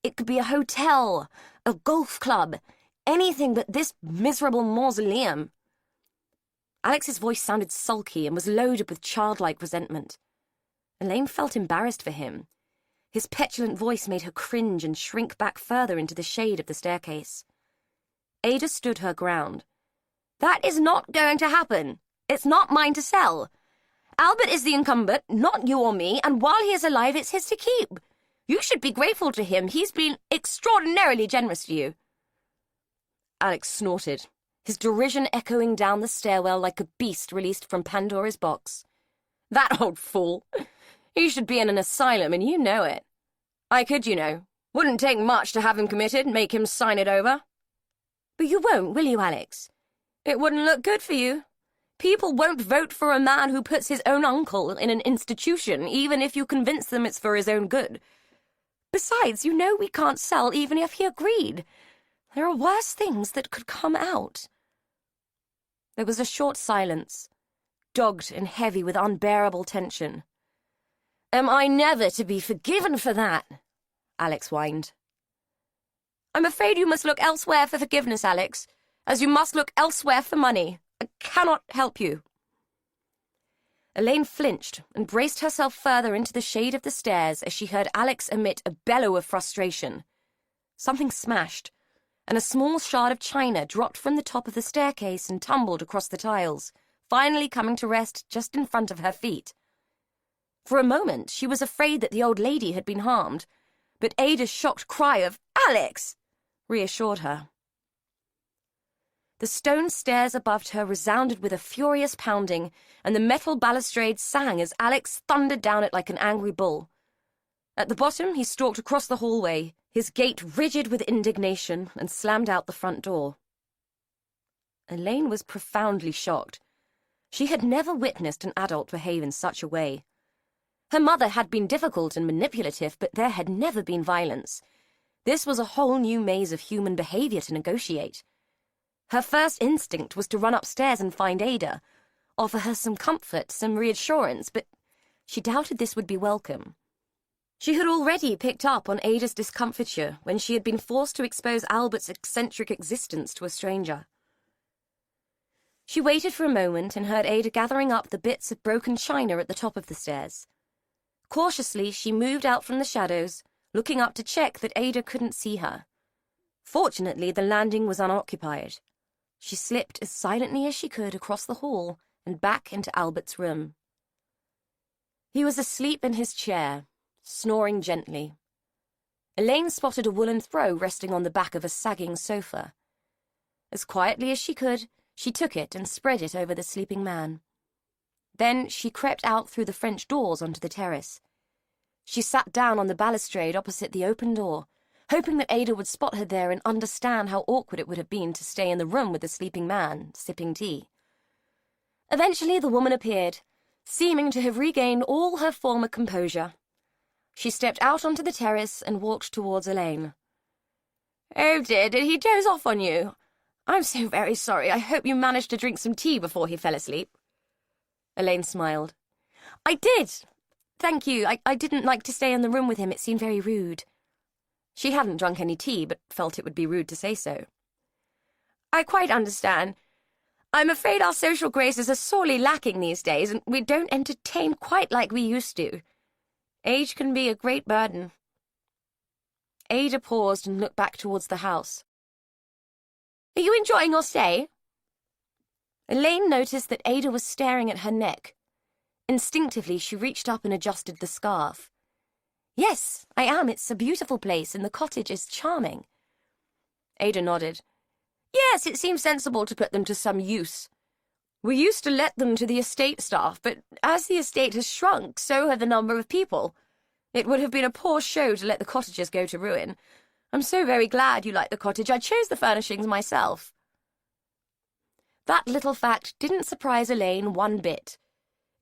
S1: It could be a hotel, a golf club, anything but this miserable mausoleum." Alex's voice sounded sulky and was loaded with childlike resentment. Elaine felt embarrassed for him. His petulant voice made her cringe and shrink back further into the shade of the staircase. Ada stood her ground. "That is not going to happen. It's not mine to sell. Albert is the incumbent, not you or me, and while he is alive, it's his to keep. You should be grateful to him. He's been extraordinarily generous to you." Alex snorted, his derision echoing down the stairwell like a beast released from Pandora's box. "That old fool. He should be in an asylum, and you know it. I could, you know. Wouldn't take much to have him committed, make him sign it over." "But you won't, will you, Alex?" "It wouldn't look good for you. People won't vote for a man who puts his own uncle in an institution, even if you convince them it's for his own good. Besides, you know we can't sell even if he agreed. There are worse things that could come out." There was a short silence, dogged and heavy with unbearable tension. "Am I never to be forgiven for that?" Alex whined. "I'm afraid you must look elsewhere for forgiveness, Alex, as you must look elsewhere for money. I cannot help you." Elaine flinched and braced herself further into the shade of the stairs as she heard Alex emit a bellow of frustration. Something smashed, and a small shard of china dropped from the top of the staircase and tumbled across the tiles, finally coming to rest just in front of her feet. For a moment, she was afraid that the old lady had been harmed, but Ada's shocked cry of "Alex!" reassured her. The stone stairs above her resounded with a furious pounding, and the metal balustrade sang as Alex thundered down it like an angry bull. At the bottom, he stalked across the hallway, his gait rigid with indignation, and slammed out the front door. Elaine was profoundly shocked. She had never witnessed an adult behave in such a way. Her mother had been difficult and manipulative, but there had never been violence. This was a whole new maze of human behavior to negotiate. Her first instinct was to run upstairs and find Ada, offer her some comfort, some reassurance, but she doubted this would be welcome. She had already picked up on Ada's discomfiture when she had been forced to expose Albert's eccentric existence to a stranger. She waited for a moment and heard Ada gathering up the bits of broken china at the top of the stairs. Cautiously, she moved out from the shadows, looking up to check that Ada couldn't see her. Fortunately, the landing was unoccupied. She slipped as silently as she could across the hall and back into Albert's room. He was asleep in his chair, snoring gently. Elaine spotted a woolen throw resting on the back of a sagging sofa. As quietly as she could, she took it and spread it over the sleeping man. Then she crept out through the French doors onto the terrace. She sat down on the balustrade opposite the open door, hoping that Ada would spot her there and understand how awkward it would have been to stay in the room with the sleeping man, sipping tea. Eventually the woman appeared, seeming to have regained all her former composure. She stepped out onto the terrace and walked towards Elaine. "Oh dear, did he doze off on you? I'm so very sorry. I hope you managed to drink some tea before he fell asleep." Elaine smiled. "I did. Thank you. I didn't like to stay in the room with him. It seemed very rude." She hadn't drunk any tea, but felt it would be rude to say so. "I quite understand. I'm afraid our social graces are sorely lacking these days, and we don't entertain quite like we used to. Age can be a great burden." Ada paused and looked back towards the house. "Are you enjoying your stay?" Elaine noticed that Ada was staring at her neck. Instinctively, she reached up and adjusted the scarf. "Yes, I am. It's a beautiful place, and the cottage is charming." Ada nodded. "Yes, it seems sensible to put them to some use. We used to let them to the estate staff, but as the estate has shrunk, so have the number of people. It would have been a poor show to let the cottages go to ruin. I'm so very glad you like the cottage. I chose the furnishings myself." That little fact didn't surprise Elaine one bit.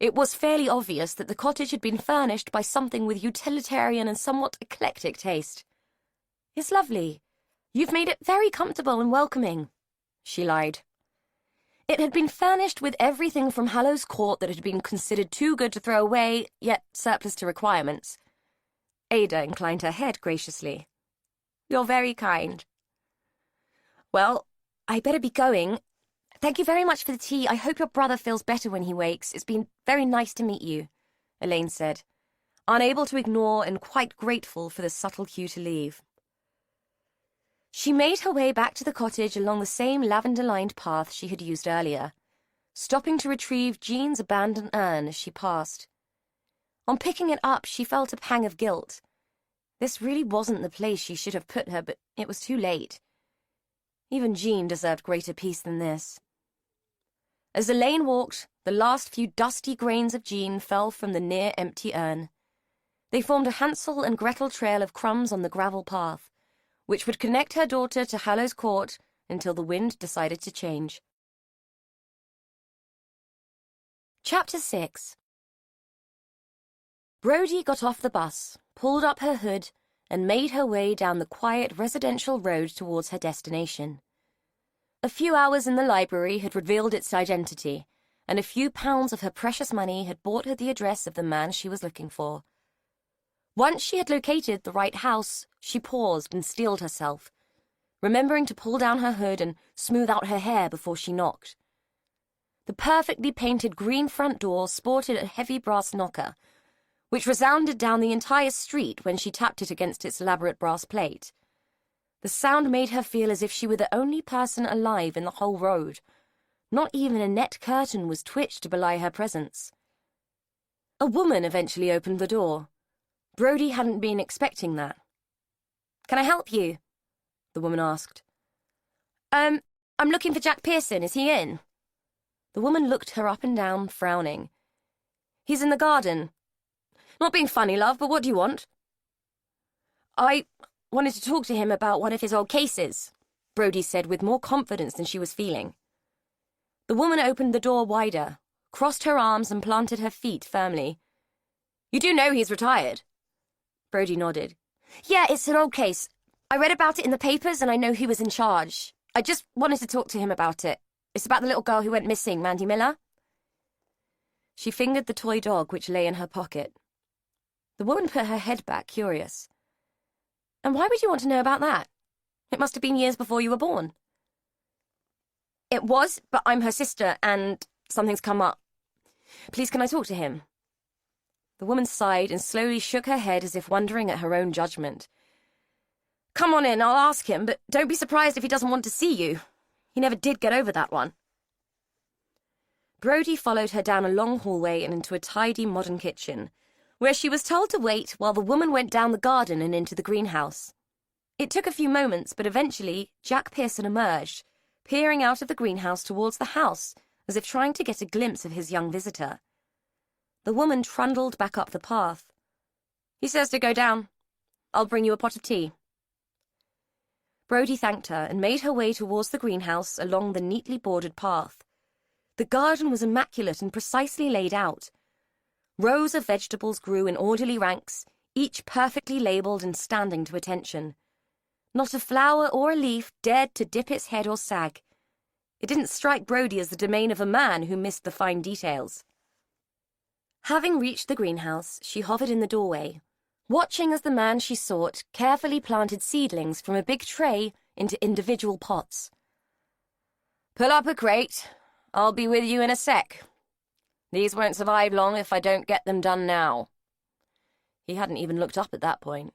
S1: It was fairly obvious that the cottage had been furnished by something with utilitarian and somewhat eclectic taste. "It's lovely. You've made it very comfortable and welcoming," she lied. It had been furnished with everything from Hallows Court that had been considered too good to throw away, yet surplus to requirements. Ada inclined her head graciously. "You're very kind." "Well, I better be going. Thank you very much for the tea. I hope your brother feels better when he wakes. It's been very nice to meet you," Elaine said, unable to ignore and quite grateful for the subtle cue to leave. She made her way back to the cottage along the same lavender-lined path she had used earlier, stopping to retrieve Jean's abandoned urn as she passed. On picking it up, she felt a pang of guilt. This really wasn't the place she should have put her, but it was too late. Even Jean deserved greater peace than this. As Elaine walked, the last few dusty grains of Jean fell from the near-empty urn. They formed a Hansel and Gretel trail of crumbs on the gravel path, which would connect her daughter to Hallows Court until the wind decided to change. Chapter 6. Brodie got off the bus, pulled up her hood, and made her way down the quiet residential road towards her destination. A few hours in the library had revealed its identity, and a few pounds of her precious money had bought her the address of the man she was looking for. Once she had located the right house, she paused and steeled herself, remembering to pull down her hood and smooth out her hair before she knocked. The perfectly painted green front door sported a heavy brass knocker, which resounded down the entire street when she tapped it against its elaborate brass plate. The sound made her feel as if she were the only person alive in the whole road. Not even a net curtain was twitched to belie her presence. A woman eventually opened the door. Brodie hadn't been expecting that. "Can I help you?" the woman asked. I'm looking for Jack Pearson. Is he in?" The woman looked her up and down, frowning. "He's in the garden. Not being funny, love, but what do you want?" "I wanted to talk to him about one of his old cases," Brodie said with more confidence than she was feeling. The woman opened the door wider, crossed her arms and planted her feet firmly. "You do know he's retired?" Brodie nodded. "Yeah, it's an old case. I read about it in the papers and I know he was in charge. I just wanted to talk to him about it. It's about the little girl who went missing, Mandy Miller." She fingered the toy dog which lay in her pocket. The woman put her head back, curious. "And why would you want to know about that? It must have been years before you were born." "It was, but I'm her sister, and something's come up. Please, can I talk to him?" The woman sighed and slowly shook her head as if wondering at her own judgment. "Come on in, I'll ask him, but don't be surprised if he doesn't want to see you. He never did get over that one." Brodie followed her down a long hallway and into a tidy modern kitchen, where she was told to wait while the woman went down the garden and into the greenhouse. It took a few moments, but eventually Jack Pearson emerged, peering out of the greenhouse towards the house, as if trying to get a glimpse of his young visitor. The woman trundled back up the path. "He says to go down. I'll bring you a pot of tea." Brodie thanked her and made her way towards the greenhouse along the neatly bordered path. The garden was immaculate and precisely laid out. Rows of vegetables grew in orderly ranks, each perfectly labelled and standing to attention. Not a flower or a leaf dared to dip its head or sag. It didn't strike Brodie as the domain of a man who missed the fine details. Having reached the greenhouse, she hovered in the doorway, watching as the man she sought carefully planted seedlings from a big tray into individual pots. "Pull up a crate. I'll be with you in a sec. These won't survive long if I don't get them done now." He hadn't even looked up at that point.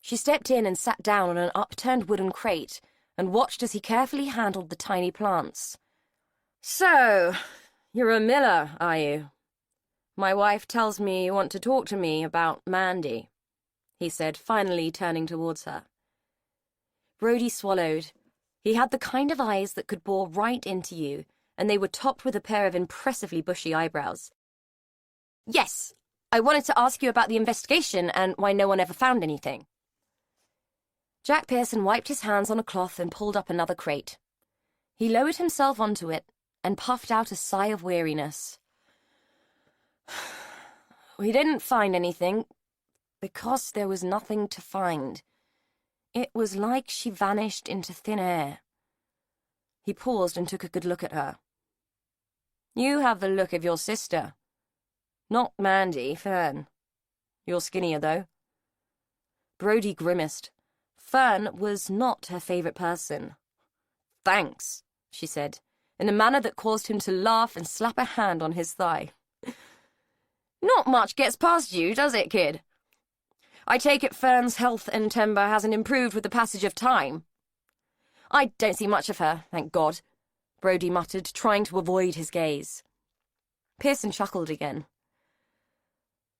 S1: She stepped in and sat down on an upturned wooden crate and watched as he carefully handled the tiny plants. "So, you're a miller, are you? My wife tells me you want to talk to me about Mandy," he said, finally turning towards her. Brodie swallowed. He had the kind of eyes that could bore right into you, and they were topped with a pair of impressively bushy eyebrows. "Yes, I wanted to ask you about the investigation and why no one ever found anything." Jack Pearson wiped his hands on a cloth and pulled up another crate. He lowered himself onto it and puffed out a sigh of weariness. "We didn't find anything because there was nothing to find. It was like she vanished into thin air." He paused and took a good look at her. "You have the look of your sister. Not Mandy, Fern. You're skinnier, though." Brodie grimaced. Fern was not her favourite person. "Thanks," she said, in a manner that caused him to laugh and slap a hand on his thigh. "Not much gets past you, does it, kid? I take it Fern's health and temper hasn't improved with the passage of time." "I don't see much of her, thank God," Brodie muttered, trying to avoid his gaze. Pearson chuckled again.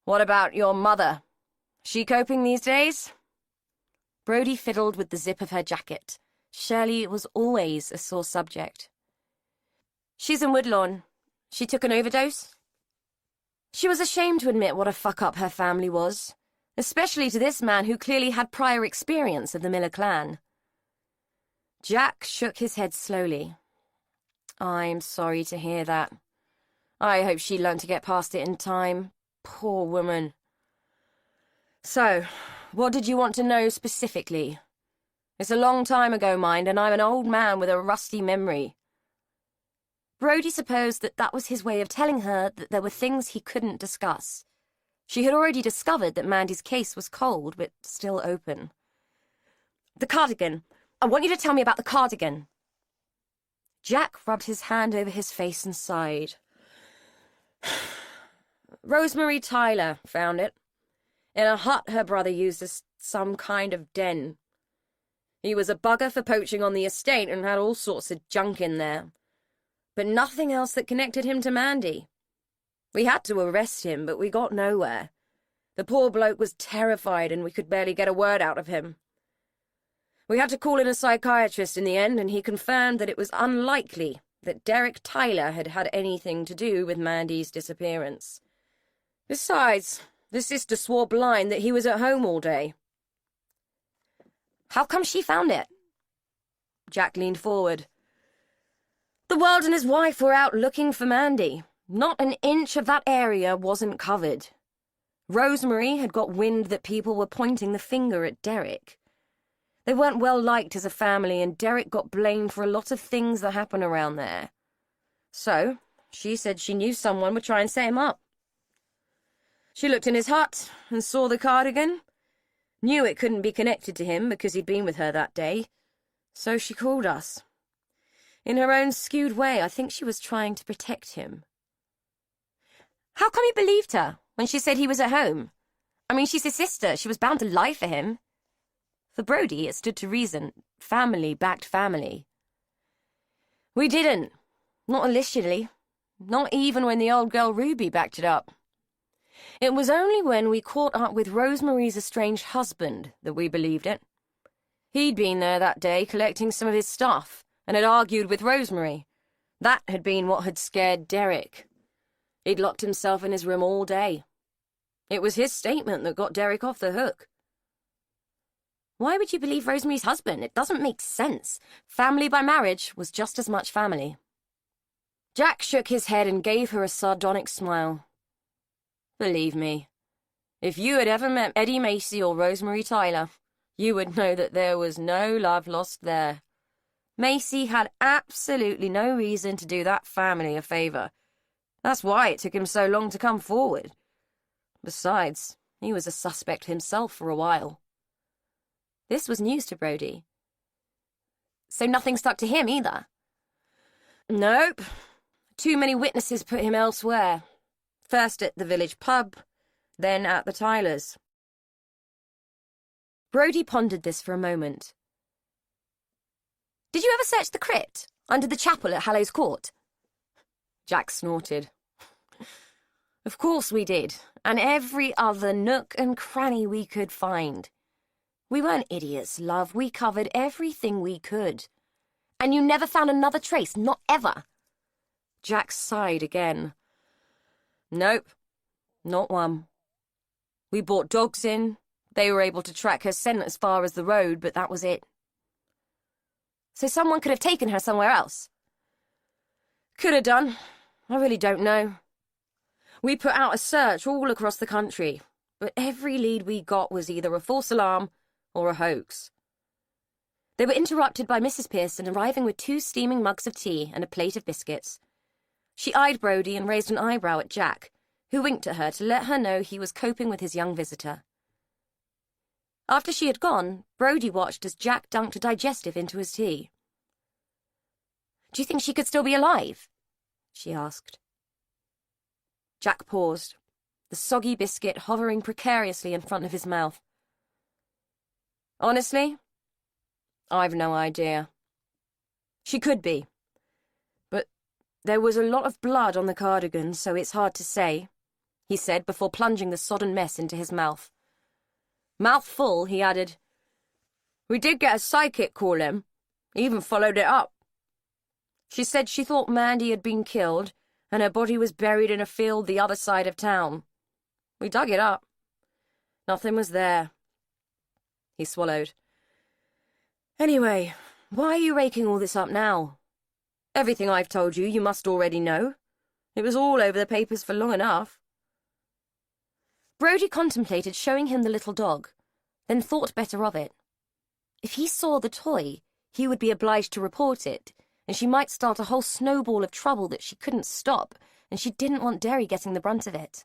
S1: "What about your mother? She coping these days?" Brodie fiddled with the zip of her jacket. Shirley was always a sore subject. "She's in Woodlawn. She took an overdose." She was ashamed to admit what a fuck-up her family was, especially to this man who clearly had prior experience of the Miller clan. Jack shook his head slowly. "I'm sorry to hear that. I hope she learned to get past it in time. Poor woman. So, what did you want to know specifically? It's a long time ago, mind, and I'm an old man with a rusty memory." Brodie supposed that that was his way of telling her that there were things he couldn't discuss. She had already discovered that Mandy's case was cold, but still open. "The cardigan. I want you to tell me about the cardigan." Jack rubbed his hand over his face and sighed. "Rosemary Tyler found it. In a hut her brother used as some kind of den. He was a bugger for poaching on the estate and had all sorts of junk in there. But nothing else that connected him to Mandy. We had to arrest him, but we got nowhere. The poor bloke was terrified and we could barely get a word out of him. We had to call in a psychiatrist in the end, and he confirmed that it was unlikely that Derek Tyler had had anything to do with Mandy's disappearance. Besides, the sister swore blind that he was at home all day." "How come she found it?" Jack leaned forward. "The world and his wife were out looking for Mandy. Not an inch of that area wasn't covered. Rosemary had got wind that people were pointing the finger at Derek. They weren't well liked as a family, and Derek got blamed for a lot of things that happen around there. So, she said she knew someone would try and set him up. She looked in his hut and saw the cardigan. Knew it couldn't be connected to him because he'd been with her that day. So she called us. In her own skewed way, I think she was trying to protect him." "How come you believed her when she said he was at home? I mean, she's his sister. She was bound to lie for him." For Brodie, it stood to reason. Family backed family. "We didn't. Not initially. Not even when the old girl Ruby backed it up. It was only when we caught up with Rosemary's estranged husband that we believed it. He'd been there that day collecting some of his stuff and had argued with Rosemary. That had been what had scared Derek. He'd locked himself in his room all day. It was his statement that got Derek off the hook. Why would you believe Rosemary's husband? It doesn't make sense. Family by marriage was just as much family. Jack shook his head and gave her a sardonic smile. Believe me, if you had ever met Eddie Macy or Rosemary Tyler, you would know that there was no love lost there. Macy had absolutely no reason to do that family a favor. That's why it took him so long to come forward. Besides, he was a suspect himself for a while. This was news to Brody. So nothing stuck to him either? Nope. Too many witnesses put him elsewhere. First at the village pub, then at the Tylers. Brody pondered this for a moment. Did you ever search the crypt, under the chapel at Hallows Court? Jack snorted. Of course we did, and every other nook and cranny we could find. We weren't idiots, love. We covered everything we could. And you never found another trace, not ever. Jack sighed again. Nope, not one. We brought dogs in. They were able to track her scent as far as the road, but that was it. So someone could have taken her somewhere else? Could have done. I really don't know. We put out a search all across the country, but every lead we got was either a false alarm or a hoax. They were interrupted by Mrs. Pearson arriving with 2 steaming mugs of tea and a plate of biscuits. She eyed Brody and raised an eyebrow at Jack, who winked at her to let her know he was coping with his young visitor. After she had gone, Brody watched as Jack dunked a digestive into his tea. "Do you think she could still be alive?" she asked. Jack paused, the soggy biscuit hovering precariously in front of his mouth. Honestly, I've no idea. She could be. But there was a lot of blood on the cardigan, so it's hard to say, he said before plunging the sodden mess into his mouth. Mouth full, he added, "We did get a psychic call in. Even followed it up. She said she thought Mandy had been killed and her body was buried in a field the other side of town. We dug it up. Nothing was there." He swallowed. "Anyway, why are you raking all this up now? Everything I've told you, you must already know. It was all over the papers for long enough." Brody contemplated showing him the little dog, then thought better of it. If he saw the toy, he would be obliged to report it, and she might start a whole snowball of trouble that she couldn't stop, and she didn't want Derry getting the brunt of it.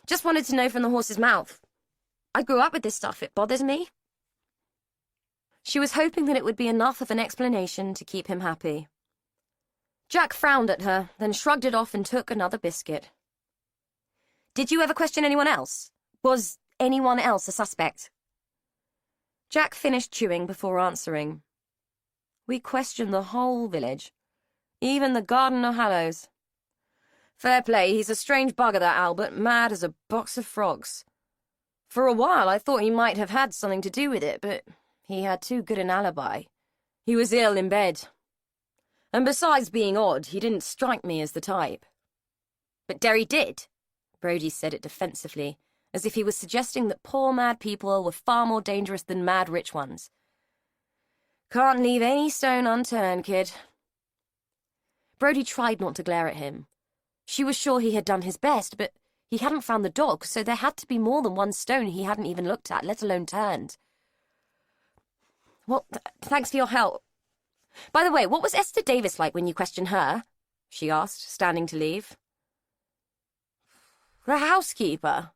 S1: "Just wanted to know from the horse's mouth. I grew up with this stuff, it bothers me." She was hoping that it would be enough of an explanation to keep him happy. Jack frowned at her, then shrugged it off and took another biscuit. "Did you ever question anyone else? Was anyone else a suspect?" Jack finished chewing before answering. "We questioned the whole village, even the gardener Hallows. Fair play, he's a strange bugger, that Albert, mad as a box of frogs. For a while I thought he might have had something to do with it, but he had too good an alibi. He was ill in bed. And besides being odd, he didn't strike me as the type." "But Derry did." Brody said it defensively, as if he was suggesting that poor mad people were far more dangerous than mad rich ones. "Can't leave any stone unturned, kid." Brody tried not to glare at him. She was sure he had done his best, but he hadn't found the dog, so there had to be more than one stone he hadn't even looked at, let alone turned. "Well, thanks for your help. By the way, what was Esther Davis like when you questioned her?" she asked, standing to leave. "The housekeeper.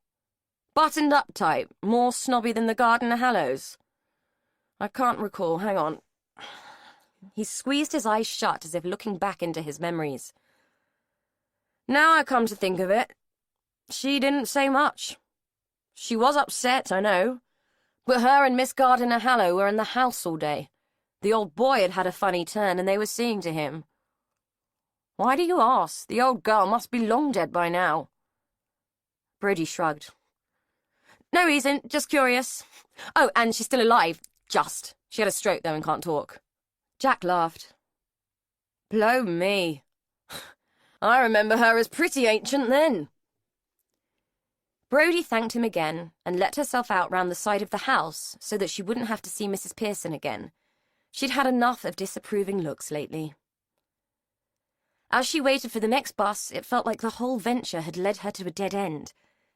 S1: Buttoned-up type, more snobby than the gardener Hallows. I can't recall, hang on." He squeezed his eyes shut as if looking back into his memories. "Now I come to think of it, she didn't say much. She was upset, I know, but her and Miss Gardiner Hallow were in the house all day. The old boy had had a funny turn, and they were seeing to him. Why do you ask? The old girl must be long dead by now. Brodie shrugged. No reason, just curious. Oh, and she's still alive. Just. She had a stroke, though, and can't talk. Jack laughed. Blow me. I remember her as pretty ancient then. Brodie thanked him again and let herself out round the side of the house so that she wouldn't have to see Mrs. Pearson again. She'd had enough of disapproving looks lately. As she waited for the next bus, it felt like the whole venture had led her to a dead end,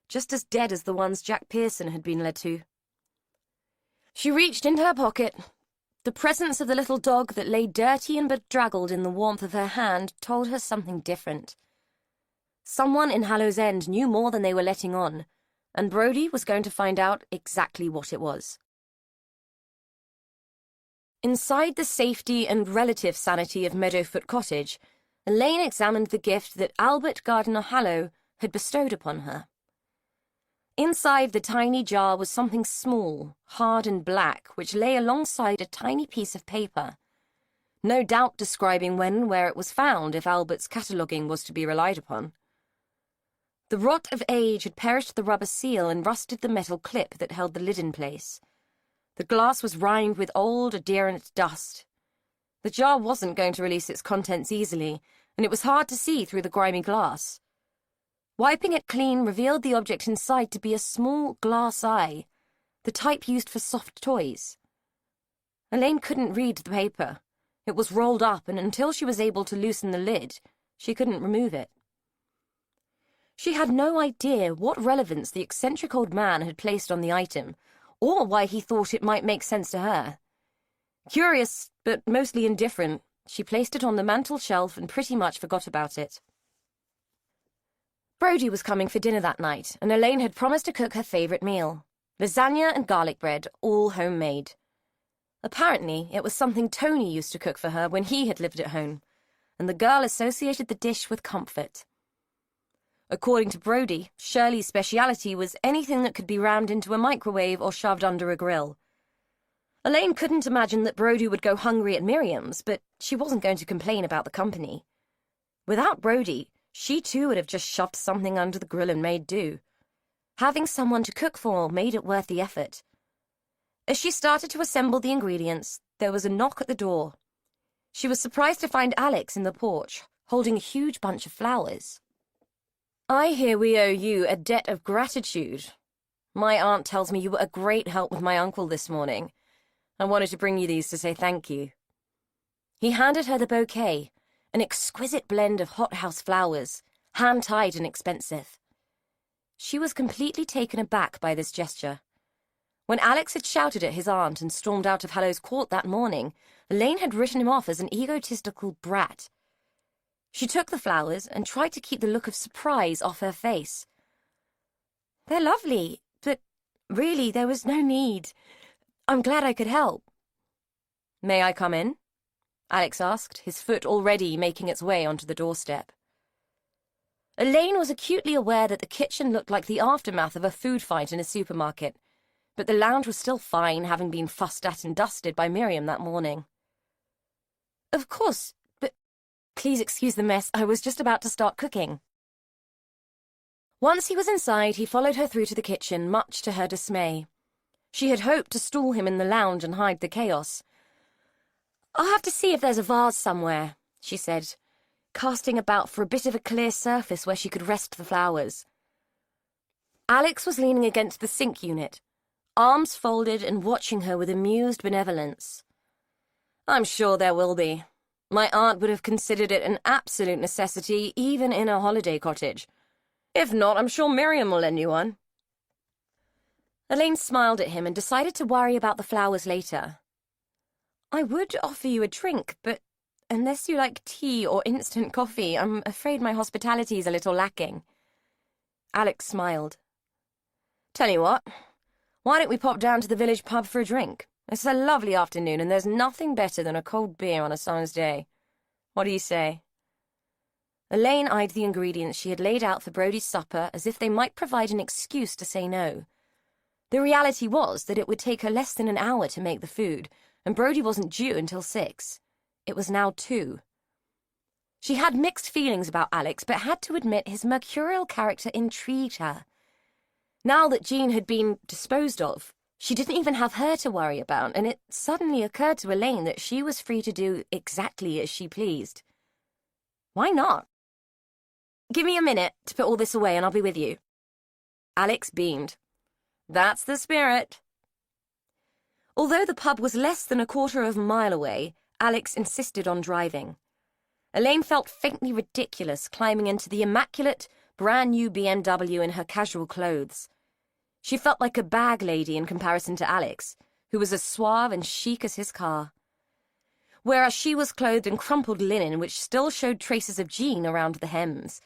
S1: just as dead as the ones Jack Pearson had been led to. She reached into her pocket. The presence of the little dog that lay dirty and bedraggled in the warmth of her hand told her something different. Someone in Hallow's End knew more than they were letting on, and Brodie was going to find out exactly what it was. Inside the safety and relative sanity of Meadowfoot Cottage, Elaine examined the gift that Albert Gardiner Hallow had bestowed upon her. Inside the tiny jar was something small, hard and black, which lay alongside a tiny piece of paper, no doubt describing when and where it was found if Albert's cataloguing was to be relied upon. The rot of age had perished the rubber seal and rusted the metal clip that held the lid in place. The glass was rimed with old, adherent dust. The jar wasn't going to release its contents easily, and it was hard to see through the grimy glass. Wiping it clean revealed the object inside to be a small glass eye, the type used for soft toys. Elaine couldn't read the paper. It was rolled up, and until she was able to loosen the lid, she couldn't remove it. She had no idea what relevance the eccentric old man had placed on the item, or why he thought it might make sense to her. Curious, but mostly indifferent, she placed it on the mantel shelf and pretty much forgot about it. Brodie was coming for dinner that night, and Elaine had promised to cook her favourite meal, lasagna and garlic bread, all homemade. Apparently, it was something Tony used to cook for her when he had lived at home, and the girl associated the dish with comfort. According to Brodie, Shirley's speciality was anything that could be rammed into a microwave or shoved under a grill. Elaine couldn't imagine that Brodie would go hungry at Miriam's, but she wasn't going to complain about the company. Without Brodie, she too would have just shoved something under the grill and made do. Having someone to cook for made it worth the effort. As she started to assemble the ingredients, there was a knock at the door. She was surprised to find Alex in the porch, holding a huge bunch of flowers. I hear we owe you a debt of gratitude. My aunt tells me you were a great help with my uncle this morning. I wanted to bring you these to say thank you. He handed her the bouquet, an exquisite blend of hothouse flowers, hand-tied and expensive. She was completely taken aback by this gesture. When Alex had shouted at his aunt and stormed out of Hallow's Court that morning, Elaine had written him off as an egotistical brat. She took the flowers and tried to keep the look of surprise off her face. They're lovely, but really there was no need. I'm glad I could help. May I come in? Alex asked, his foot already making its way onto the doorstep. Elaine was acutely aware that the kitchen looked like the aftermath of a food fight in a supermarket, but the lounge was still fine, having been fussed at and dusted by Miriam that morning. Of course, but please excuse the mess. I was just about to start cooking. Once he was inside, he followed her through to the kitchen, much to her dismay. She had hoped to stall him in the lounge and hide the chaos. I'll have to see if there's a vase somewhere, she said, casting about for a bit of a clear surface where she could rest the flowers. Alex was leaning against the sink unit, arms folded and watching her with amused benevolence. I'm sure there will be. My aunt would have considered it an absolute necessity, even in a holiday cottage. If not, I'm sure Miriam will lend you one. Elaine smiled at him and decided to worry about the flowers later. I would offer you a drink, but unless you like tea or instant coffee, I'm afraid my hospitality's a little lacking. Alex smiled. Tell you what, why don't we pop down to the village pub for a drink? It's a lovely afternoon, and there's nothing better than a cold beer on a summer's day. What do you say? Elaine eyed the ingredients she had laid out for Brodie's supper as if they might provide an excuse to say no. The reality was that it would take her less than an hour to make the food, and Brodie wasn't due until 6. It was now 2. She had mixed feelings about Alex, but had to admit his mercurial character intrigued her. Now that Jean had been disposed of, she didn't even have her to worry about, and it suddenly occurred to Elaine that she was free to do exactly as she pleased. Why not? Give me a minute to put all this away and I'll be with you. Alex beamed. That's the spirit. Although the pub was less than a quarter of a mile away, Alex insisted on driving. Elaine felt faintly ridiculous climbing into the immaculate, brand-new BMW in her casual clothes. She felt like a bag lady in comparison to Alex, who was as suave and chic as his car. Whereas she was clothed in crumpled linen which still showed traces of Jean around the hems.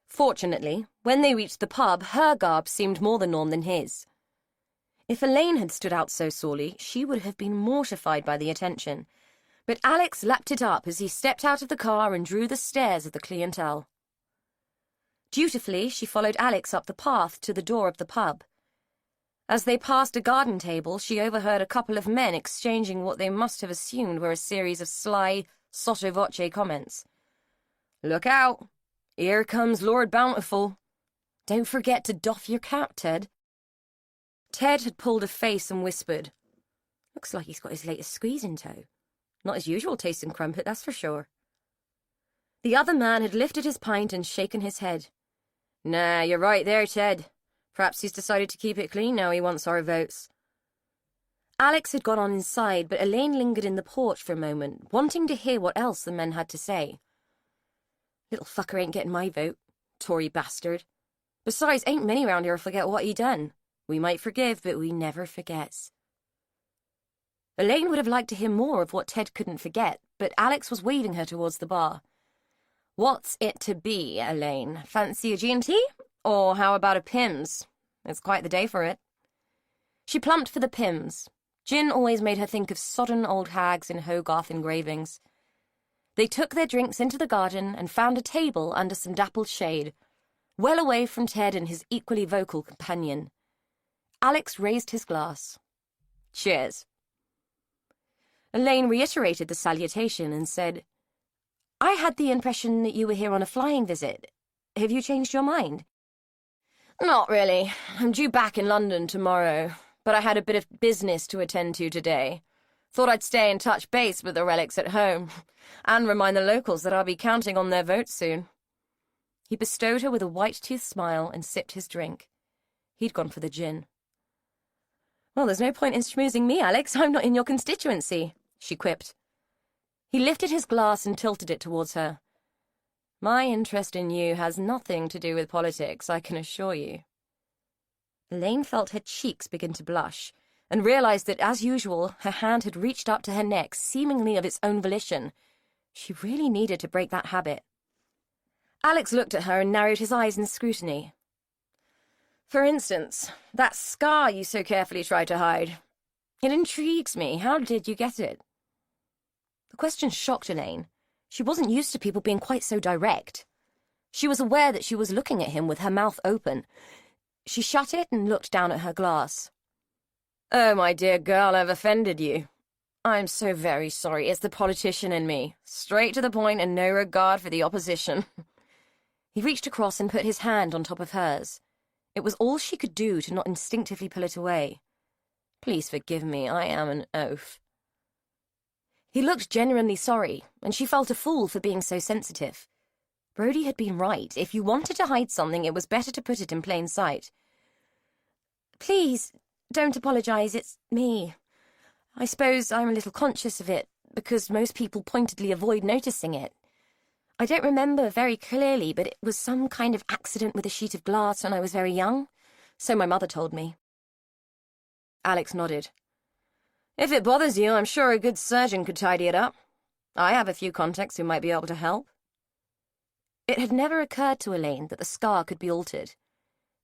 S1: Fortunately, when they reached the pub, her garb seemed more the norm than his. If Elaine had stood out so sorely, she would have been mortified by the attention. But Alex lapped it up as he stepped out of the car and drew the stares of the clientele. Dutifully, she followed Alex up the path to the door of the pub. As they passed a garden table, she overheard a couple of men exchanging what they must have assumed were a series of sly, sotto voce comments. "Look out! Here comes Lord Bountiful. Don't forget to doff your cap, Ted." Ted had pulled a face and whispered, "Looks like he's got his latest squeeze in tow. Not his usual taste in crumpet, that's for sure." The other man had lifted his pint and shaken his head. "Nah, you're right there, Ted. Perhaps he's decided to keep it clean now he wants our votes." Alex had gone on inside, but Elaine lingered in the porch for a moment, wanting to hear what else the men had to say. "Little fucker ain't getting my vote, Tory bastard. Besides, ain't many round here forget what he done. We might forgive, but we never forgets." Elaine would have liked to hear more of what Ted couldn't forget, but Alex was waving her towards the bar. "What's it to be, Elaine? Fancy a G&T? Or how about a Pimm's? It's quite the day for it." She plumped for the Pimm's. Gin always made her think of sodden old hags in Hogarth engravings. They took their drinks into the garden and found a table under some dappled shade, well away from Ted and his equally vocal companion. Alex raised his glass. "Cheers." Elaine reiterated the salutation and said, "I had the impression that you were here on a flying visit. Have you changed your mind?" "Not really. I'm due back in London tomorrow, but I had a bit of business to attend to today. Thought I'd stay and touch base with the relics at home, and remind the locals that I'll be counting on their votes soon." He bestowed her with a white-toothed smile and sipped his drink. He'd gone for the gin. "Well, there's no point in schmoozing me, Alex. I'm not in your constituency," she quipped. He lifted his glass and tilted it towards her. "My interest in you has nothing to do with politics, I can assure you." Elaine felt her cheeks begin to blush, and realized that, as usual, her hand had reached up to her neck, seemingly of its own volition. She really needed to break that habit. Alex looked at her and narrowed his eyes in scrutiny. "For instance, that scar you so carefully tried to hide. It intrigues me. How did you get it?" The question shocked Elaine. She wasn't used to people being quite so direct. She was aware that she was looking at him with her mouth open. She shut it and looked down at her glass. "Oh, my dear girl, I've offended you. I'm so very sorry. It's the politician in me. Straight to the point and no regard for the opposition." He reached across and put his hand on top of hers. It was all she could do to not instinctively pull it away. "Please forgive me. I am an oaf." He looked genuinely sorry, and she felt a fool for being so sensitive. Brody had been right. If you wanted to hide something, it was better to put it in plain sight. "Please, don't apologize. It's me. I suppose I'm a little conscious of it, because most people pointedly avoid noticing it. I don't remember very clearly, but it was some kind of accident with a sheet of glass when I was very young, so my mother told me." Alex nodded. "If it bothers you, I'm sure a good surgeon could tidy it up. I have a few contacts who might be able to help." It had never occurred to Elaine that the scar could be altered.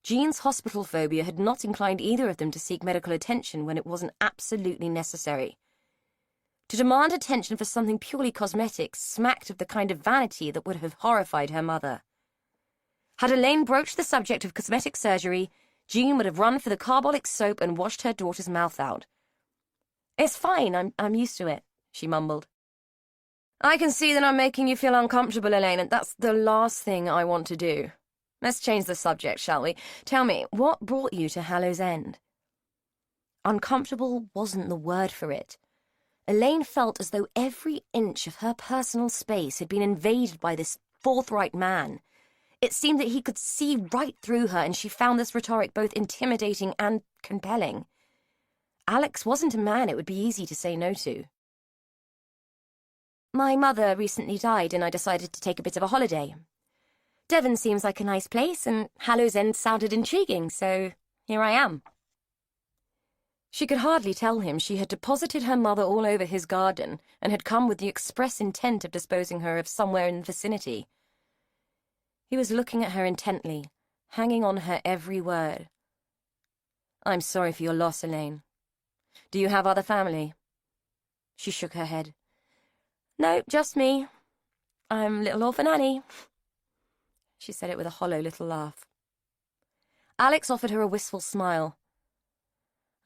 S1: Jean's hospital phobia had not inclined either of them to seek medical attention when it wasn't absolutely necessary. To demand attention for something purely cosmetic smacked of the kind of vanity that would have horrified her mother. Had Elaine broached the subject of cosmetic surgery, Jean would have run for the carbolic soap and washed her daughter's mouth out. "It's fine, I'm used to it," she mumbled. I can see that I'm making you feel uncomfortable, Elaine, and that's the last thing I want to do. Let's change the subject, shall we? Tell me, what brought you to Hallow's End? Uncomfortable wasn't the word for it. Elaine felt as though every inch of her personal space had been invaded by this forthright man. It seemed that he could see right through her, and she found this rhetoric both intimidating and compelling. Alex wasn't a man it would be easy to say no to. My mother recently died, and I decided to take a bit of a holiday. Devon seems like a nice place, and Hallow's End sounded intriguing, so here I am. She could hardly tell him she had deposited her mother all over his garden and had come with the express intent of disposing her of somewhere in the vicinity. He was looking at her intently, hanging on her every word. I'm sorry for your loss, Elaine. Do you have other family? She shook her head. No, just me. I'm little orphan Annie. She said it with a hollow little laugh. Alex offered her a wistful smile.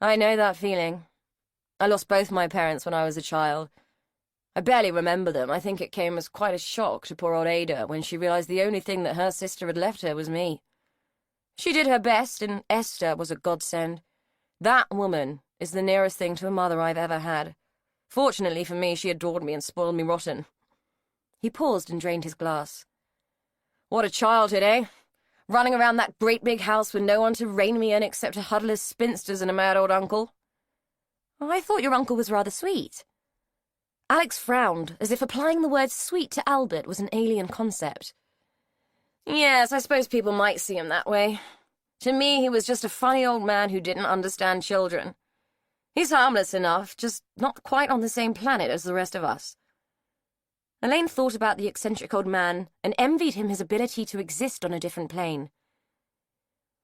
S1: I know that feeling. I lost both my parents when I was a child. I barely remember them. I think it came as quite a shock to poor old Ada when she realized the only thing that her sister had left her was me. She did her best, and Esther was a godsend. That woman is the nearest thing to a mother I've ever had. Fortunately for me, she adored me and spoiled me rotten. He paused and drained his glass. What a childhood, eh? Running around that great big house with no one to rein me in except a huddle of spinsters and a mad old uncle. I thought your uncle was rather sweet. Alex frowned, as if applying the word sweet to Albert was an alien concept. Yes, I suppose people might see him that way. To me, he was just a funny old man who didn't understand children. He's harmless enough, just not quite on the same planet as the rest of us. Elaine thought about the eccentric old man and envied him his ability to exist on a different plane.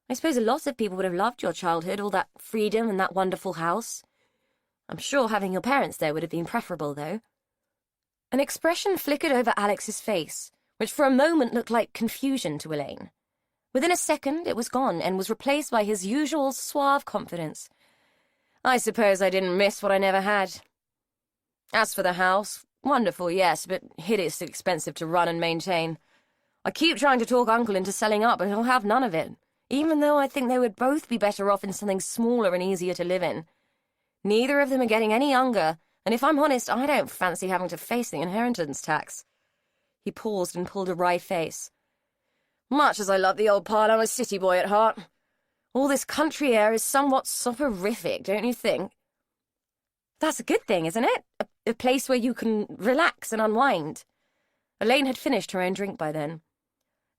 S1: I suppose a lot of people would have loved your childhood, all that freedom and that wonderful house. I'm sure having your parents there would have been preferable, though. An expression flickered over Alex's face, which for a moment looked like confusion to Elaine. Within a second, it was gone and was replaced by his usual suave confidence. I suppose I didn't miss what I never had. As for the house, wonderful, yes, but hideously expensive to run and maintain. I keep trying to talk Uncle into selling up, but he'll have none of it, even though I think they would both be better off in something smaller and easier to live in. Neither of them are getting any younger, and if I'm honest, I don't fancy having to face the inheritance tax. He paused and pulled a wry face. Much as I love the old pile, I'm a city boy at heart. All this country air is somewhat soporific, don't you think? That's a good thing, isn't it? A place where you can relax and unwind. Elaine had finished her own drink by then.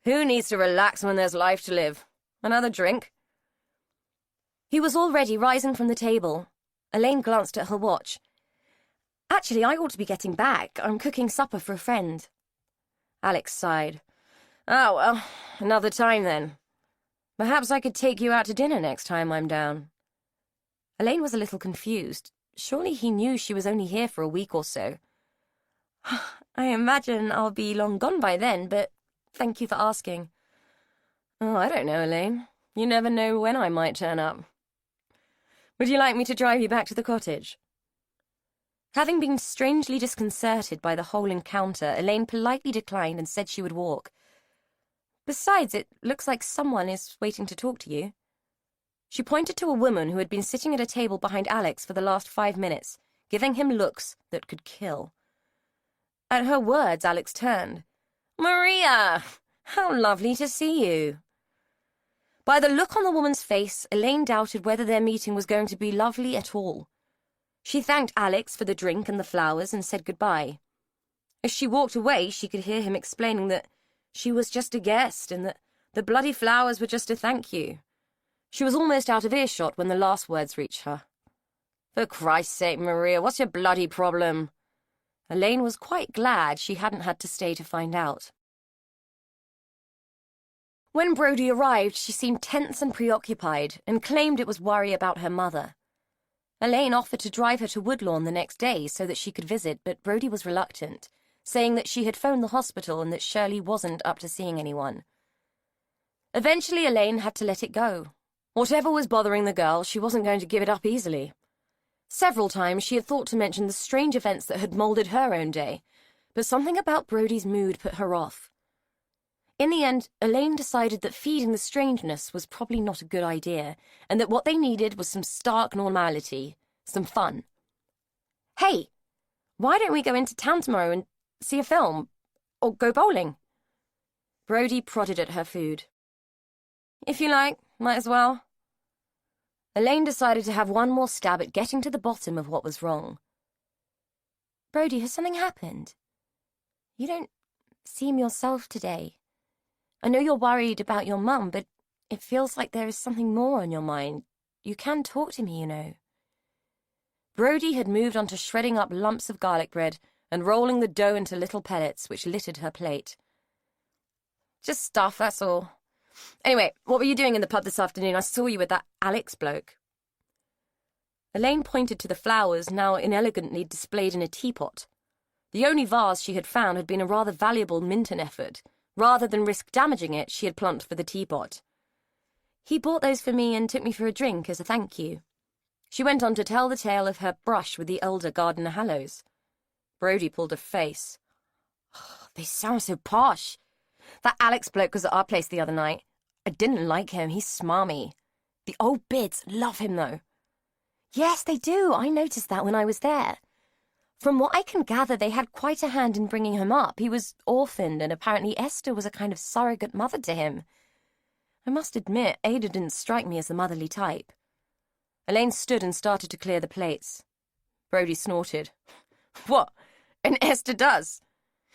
S1: Who needs to relax when there's life to live? Another drink? He was already rising from the table. Elaine glanced at her watch. Actually, I ought to be getting back. I'm cooking supper for a friend. Alex sighed. Oh, well, another time then. Perhaps I could take you out to dinner next time I'm down. Elaine was a little confused. Surely he knew she was only here for a week or so. I imagine I'll be long gone by then, but thank you for asking. Oh, I don't know, Elaine. You never know when I might turn up. Would you like me to drive you back to the cottage? Having been strangely disconcerted by the whole encounter, Elaine politely declined and said she would walk. Besides, it looks like someone is waiting to talk to you. She pointed to a woman who had been sitting at a table behind Alex for the last 5 minutes, giving him looks that could kill. At her words, Alex turned. Maria! How lovely to see you! By the look on the woman's face, Elaine doubted whether their meeting was going to be lovely at all. She thanked Alex for the drink and the flowers and said goodbye. As she walked away, she could hear him explaining that she was just a guest and that the bloody flowers were just a thank you. She was almost out of earshot when the last words reached her. For Christ's sake, Maria, what's your bloody problem? Elaine was quite glad she hadn't had to stay to find out. When Brodie arrived, she seemed tense and preoccupied and claimed it was worry about her mother. Elaine offered to drive her to Woodlawn the next day so that she could visit, but Brodie was reluctant, saying that she had phoned the hospital and that Shirley wasn't up to seeing anyone. Eventually, Elaine had to let it go. Whatever was bothering the girl, she wasn't going to give it up easily. Several times she had thought to mention the strange events that had moulded her own day, but something about Brodie's mood put her off. In the end, Elaine decided that feeding the strangeness was probably not a good idea, and that what they needed was some stark normality, some fun. "Hey, why don't we go into town tomorrow and see a film? Or go bowling?" Brodie prodded at her food. "If you like, might as well." Elaine decided to have one more stab at getting to the bottom of what was wrong. "Brodie, has something happened? You don't seem yourself today. I know you're worried about your mum, but it feels like there is something more on your mind. You can talk to me, you know." Brodie had moved on to shredding up lumps of garlic bread and rolling the dough into little pellets, which littered her plate. "Just stuff, that's all. Anyway, what were you doing in the pub this afternoon? I saw you with that Alex bloke." Elaine pointed to the flowers now inelegantly displayed in a teapot. The only vase she had found had been a rather valuable Minton effort. Rather than risk damaging it, she had plumped for the teapot. "He bought those for me and took me for a drink as a thank you." She went on to tell the tale of her brush with the elder Gardener Hallows. Brodie pulled a face. "Oh, they sound so posh. That Alex bloke was at our place the other night. I didn't like him, he's smarmy. The old bids love him, though." "Yes, they do. I noticed that when I was there. From what I can gather, they had quite a hand in bringing him up. He was orphaned, and apparently Esther was a kind of surrogate mother to him. I must admit, Ada didn't strike me as the motherly type." Elaine stood and started to clear the plates. Brodie snorted. "What? And Esther does?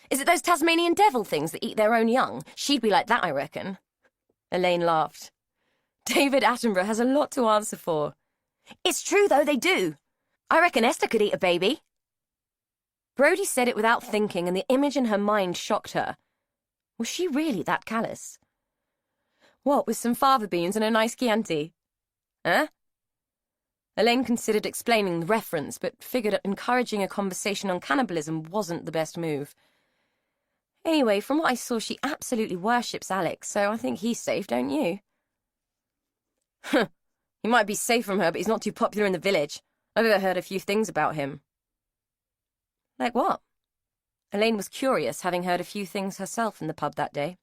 S1: Is it those Tasmanian devil things that eat their own young? She'd be like that, I reckon." Elaine laughed. "David Attenborough has a lot to answer for." "It's true, though, they do. I reckon Esther could eat a baby." Brodie said it without thinking, and the image in her mind shocked her. Was she really that callous? "What, with some fava beans and a nice Chianti? Eh?" Elaine considered explaining the reference, but figured that encouraging a conversation on cannibalism wasn't the best move. "Anyway, from what I saw, she absolutely worships Alex, so I think he's safe, don't you?" "Huh. He might be safe from her, but he's not too popular in the village. I've overheard a few things about him." "Like what?" Elaine was curious, having heard a few things herself in the pub that day.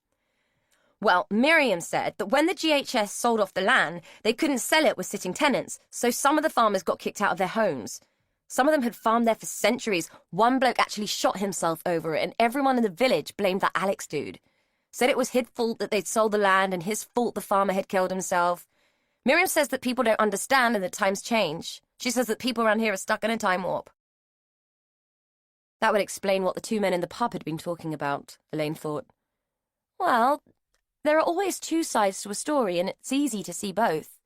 S1: "Well, Miriam said that when the GHS sold off the land, they couldn't sell it with sitting tenants, so some of the farmers got kicked out of their homes. Some of them had farmed there for centuries. One bloke actually shot himself over it, and everyone in the village blamed that Alex dude. Said it was his fault that they'd sold the land and his fault the farmer had killed himself. Miriam says that people don't understand and that times change. She says that people around here are stuck in a time warp." That would explain what the two men in the pub had been talking about, Elaine thought. Well, there are always two sides to a story, and it's easy to see both.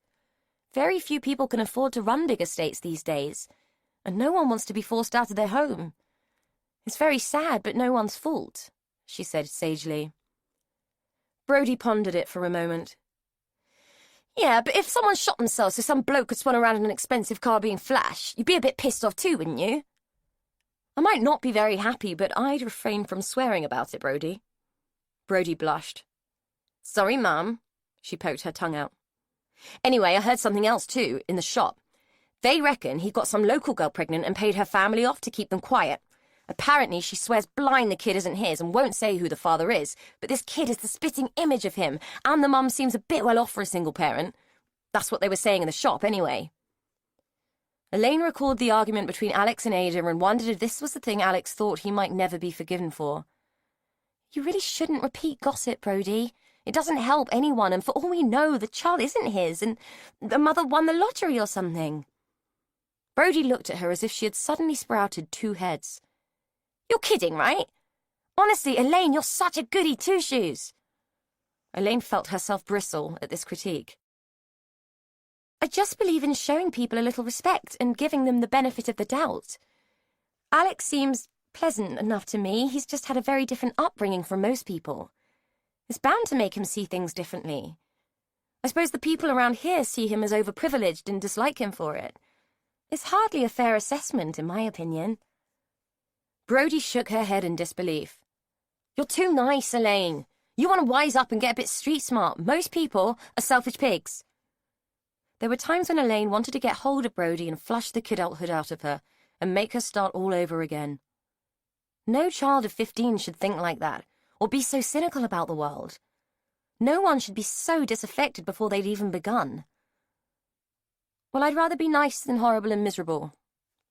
S1: Very few people can afford to run big estates these days, and no one wants to be forced out of their home. It's very sad, but no one's fault, she said sagely. Brodie pondered it for a moment. "Yeah, but if someone shot themselves so some bloke could spun around in an expensive car being Flash, you'd be a bit pissed off too, wouldn't you?" "I might not be very happy, but I'd refrain from swearing about it, Brodie." Brodie blushed. "Sorry, Mum." She poked her tongue out. "Anyway, I heard something else too, in the shop. They reckon he got some local girl pregnant and paid her family off to keep them quiet. Apparently she swears blind the kid isn't his and won't say who the father is, but this kid is the spitting image of him, and the mum seems a bit well off for a single parent. That's what they were saying in the shop, anyway." Elaine recalled the argument between Alex and Ada and wondered if this was the thing Alex thought he might never be forgiven for. "You really shouldn't repeat gossip, Brodie. It doesn't help anyone, and for all we know, the child isn't his, and the mother won the lottery or something." Brodie looked at her as if she had suddenly sprouted two heads. "You're kidding, right? Honestly, Elaine, you're such a goody two-shoes." Elaine felt herself bristle at this critique. "I just believe in showing people a little respect and giving them the benefit of the doubt. Alex seems pleasant enough to me. He's just had a very different upbringing from most people. It's bound to make him see things differently. I suppose the people around here see him as overprivileged and dislike him for it. It's hardly a fair assessment, in my opinion." Brodie shook her head in disbelief. "You're too nice, Elaine. You want to wise up and get a bit street smart. Most people are selfish pigs." There were times when Elaine wanted to get hold of Brodie and flush the kidulthood out of her and make her start all over again. No child of 15 should think like that, or be so cynical about the world. No one should be so disaffected before they'd even begun. Well, I'd rather be nice than horrible and miserable.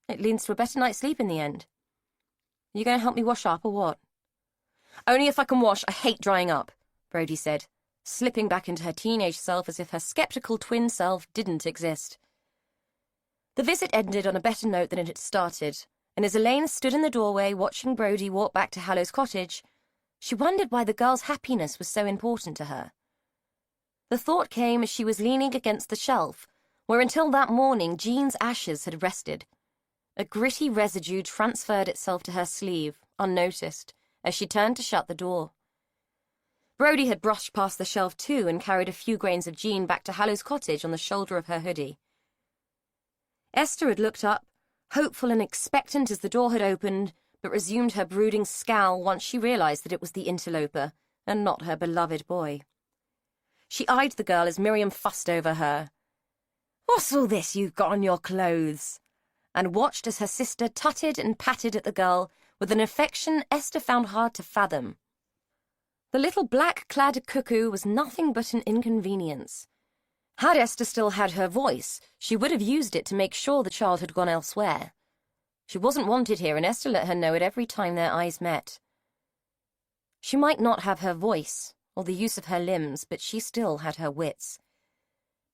S1: It leads to a better night's sleep in the end. You going to help me wash up, or what? Only if I can wash. I hate drying up, Brody said, slipping back into her teenage self as if her skeptical twin self didn't exist. The visit ended on a better note than it had started, and as Elaine stood in the doorway watching Brody walk back to Hallows Cottage, she wondered why the girl's happiness was so important to her. The thought came as she was leaning against the shelf, where until that morning Jean's ashes had rested. A gritty residue transferred itself to her sleeve, unnoticed, as she turned to shut the door. Brody had brushed past the shelf too and carried a few grains of Jean back to Hallows Cottage on the shoulder of her hoodie. Esther had looked up, hopeful and expectant as the door had opened, but resumed her brooding scowl once she realized that it was the interloper, and not her beloved boy. She eyed the girl as Miriam fussed over her. "What's all this you've got on your clothes?" and watched as her sister tutted and patted at the girl with an affection Esther found hard to fathom. The little black-clad cuckoo was nothing but an inconvenience. Had Esther still had her voice, she would have used it to make sure the child had gone elsewhere. She wasn't wanted here, and Esther let her know it every time their eyes met. She might not have her voice, or the use of her limbs, but she still had her wits.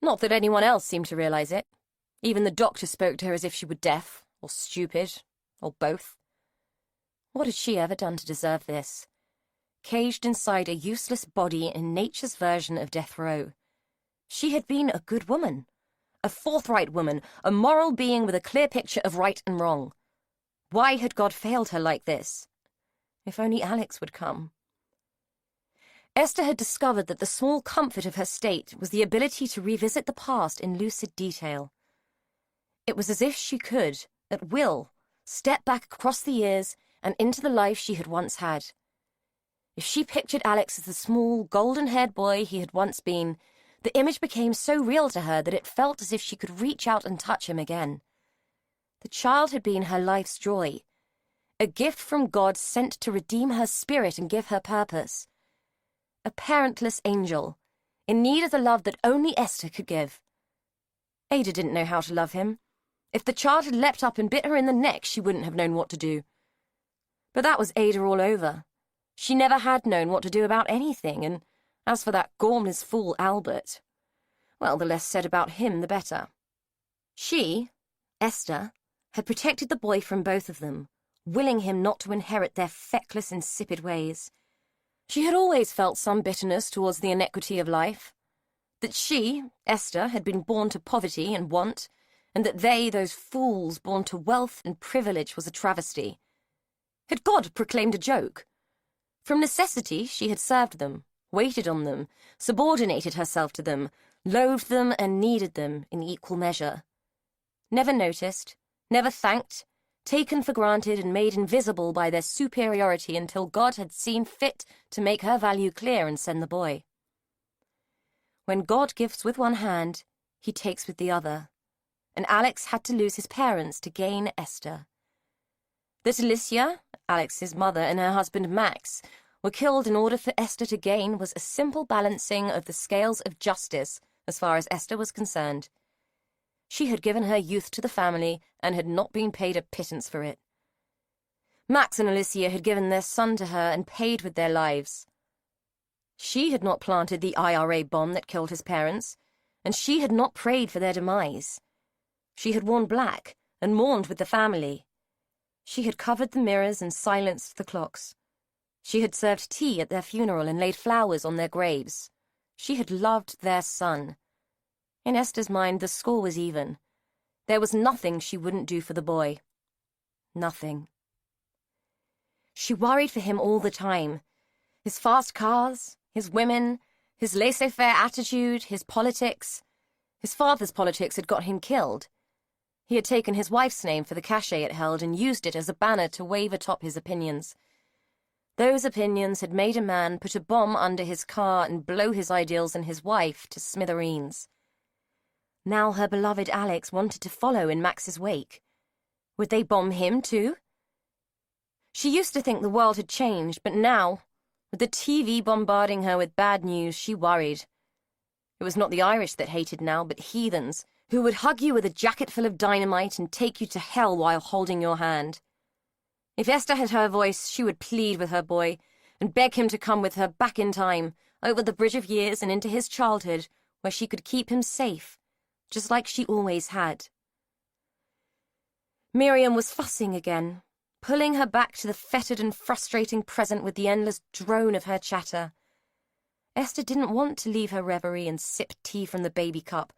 S1: Not that anyone else seemed to realize it. Even the doctor spoke to her as if she were deaf, or stupid, or both. What had she ever done to deserve this? Caged inside a useless body in nature's version of death row. She had been a good woman, a forthright woman, a moral being with a clear picture of right and wrong. Why had God failed her like this? If only Alex would come. Esther had discovered that the small comfort of her state was the ability to revisit the past in lucid detail. It was as if she could, at will, step back across the years and into the life she had once had. If she pictured Alex as the small, golden-haired boy he had once been, the image became so real to her that it felt as if she could reach out and touch him again. The child had been her life's joy, a gift from God sent to redeem her spirit and give her purpose. A parentless angel, in need of the love that only Esther could give. Ada didn't know how to love him. If the child had leapt up and bit her in the neck, she wouldn't have known what to do. But that was Ada all over. She never had known what to do about anything, and as for that gormless fool Albert, well, the less said about him, the better. She, Esther, had protected the boy from both of them, willing him not to inherit their feckless, insipid ways. She had always felt some bitterness towards the inequity of life. That she, Esther, had been born to poverty and want, and that they, those fools, born to wealth and privilege, was a travesty. Had God proclaimed a joke? From necessity, she had served them, waited on them, subordinated herself to them, loathed them and needed them in equal measure. Never noticed, never thanked, taken for granted and made invisible by their superiority until God had seen fit to make her value clear and send the boy. When God gives with one hand, he takes with the other, and Alex had to lose his parents to gain Esther. That Alicia, Alex's mother, and her husband Max were killed in order for Esther to gain was a simple balancing of the scales of justice as far as Esther was concerned. She had given her youth to the family and had not been paid a pittance for it. Max and Alicia had given their son to her and paid with their lives. She had not planted the IRA bomb that killed his parents, and she had not prayed for their demise. She had worn black and mourned with the family. She had covered the mirrors and silenced the clocks. She had served tea at their funeral and laid flowers on their graves. She had loved their son. In Esther's mind, the score was even. There was nothing she wouldn't do for the boy. Nothing. She worried for him all the time. His fast cars, his women, his laissez-faire attitude, his politics. His father's politics had got him killed. He had taken his wife's name for the cachet it held and used it as a banner to wave atop his opinions. Those opinions had made a man put a bomb under his car and blow his ideals and his wife to smithereens. Now her beloved Alex wanted to follow in Max's wake. Would they bomb him too? She used to think the world had changed, but now, with the TV bombarding her with bad news, she worried. It was not the Irish that hated now, but heathens, who would hug you with a jacket full of dynamite and take you to hell while holding your hand. If Esther had her voice, she would plead with her boy and beg him to come with her back in time, over the bridge of years and into his childhood, where she could keep him safe, just like she always had. Miriam was fussing again, pulling her back to the fettered and frustrating present with the endless drone of her chatter. Esther didn't want to leave her reverie and sip tea from the baby cup,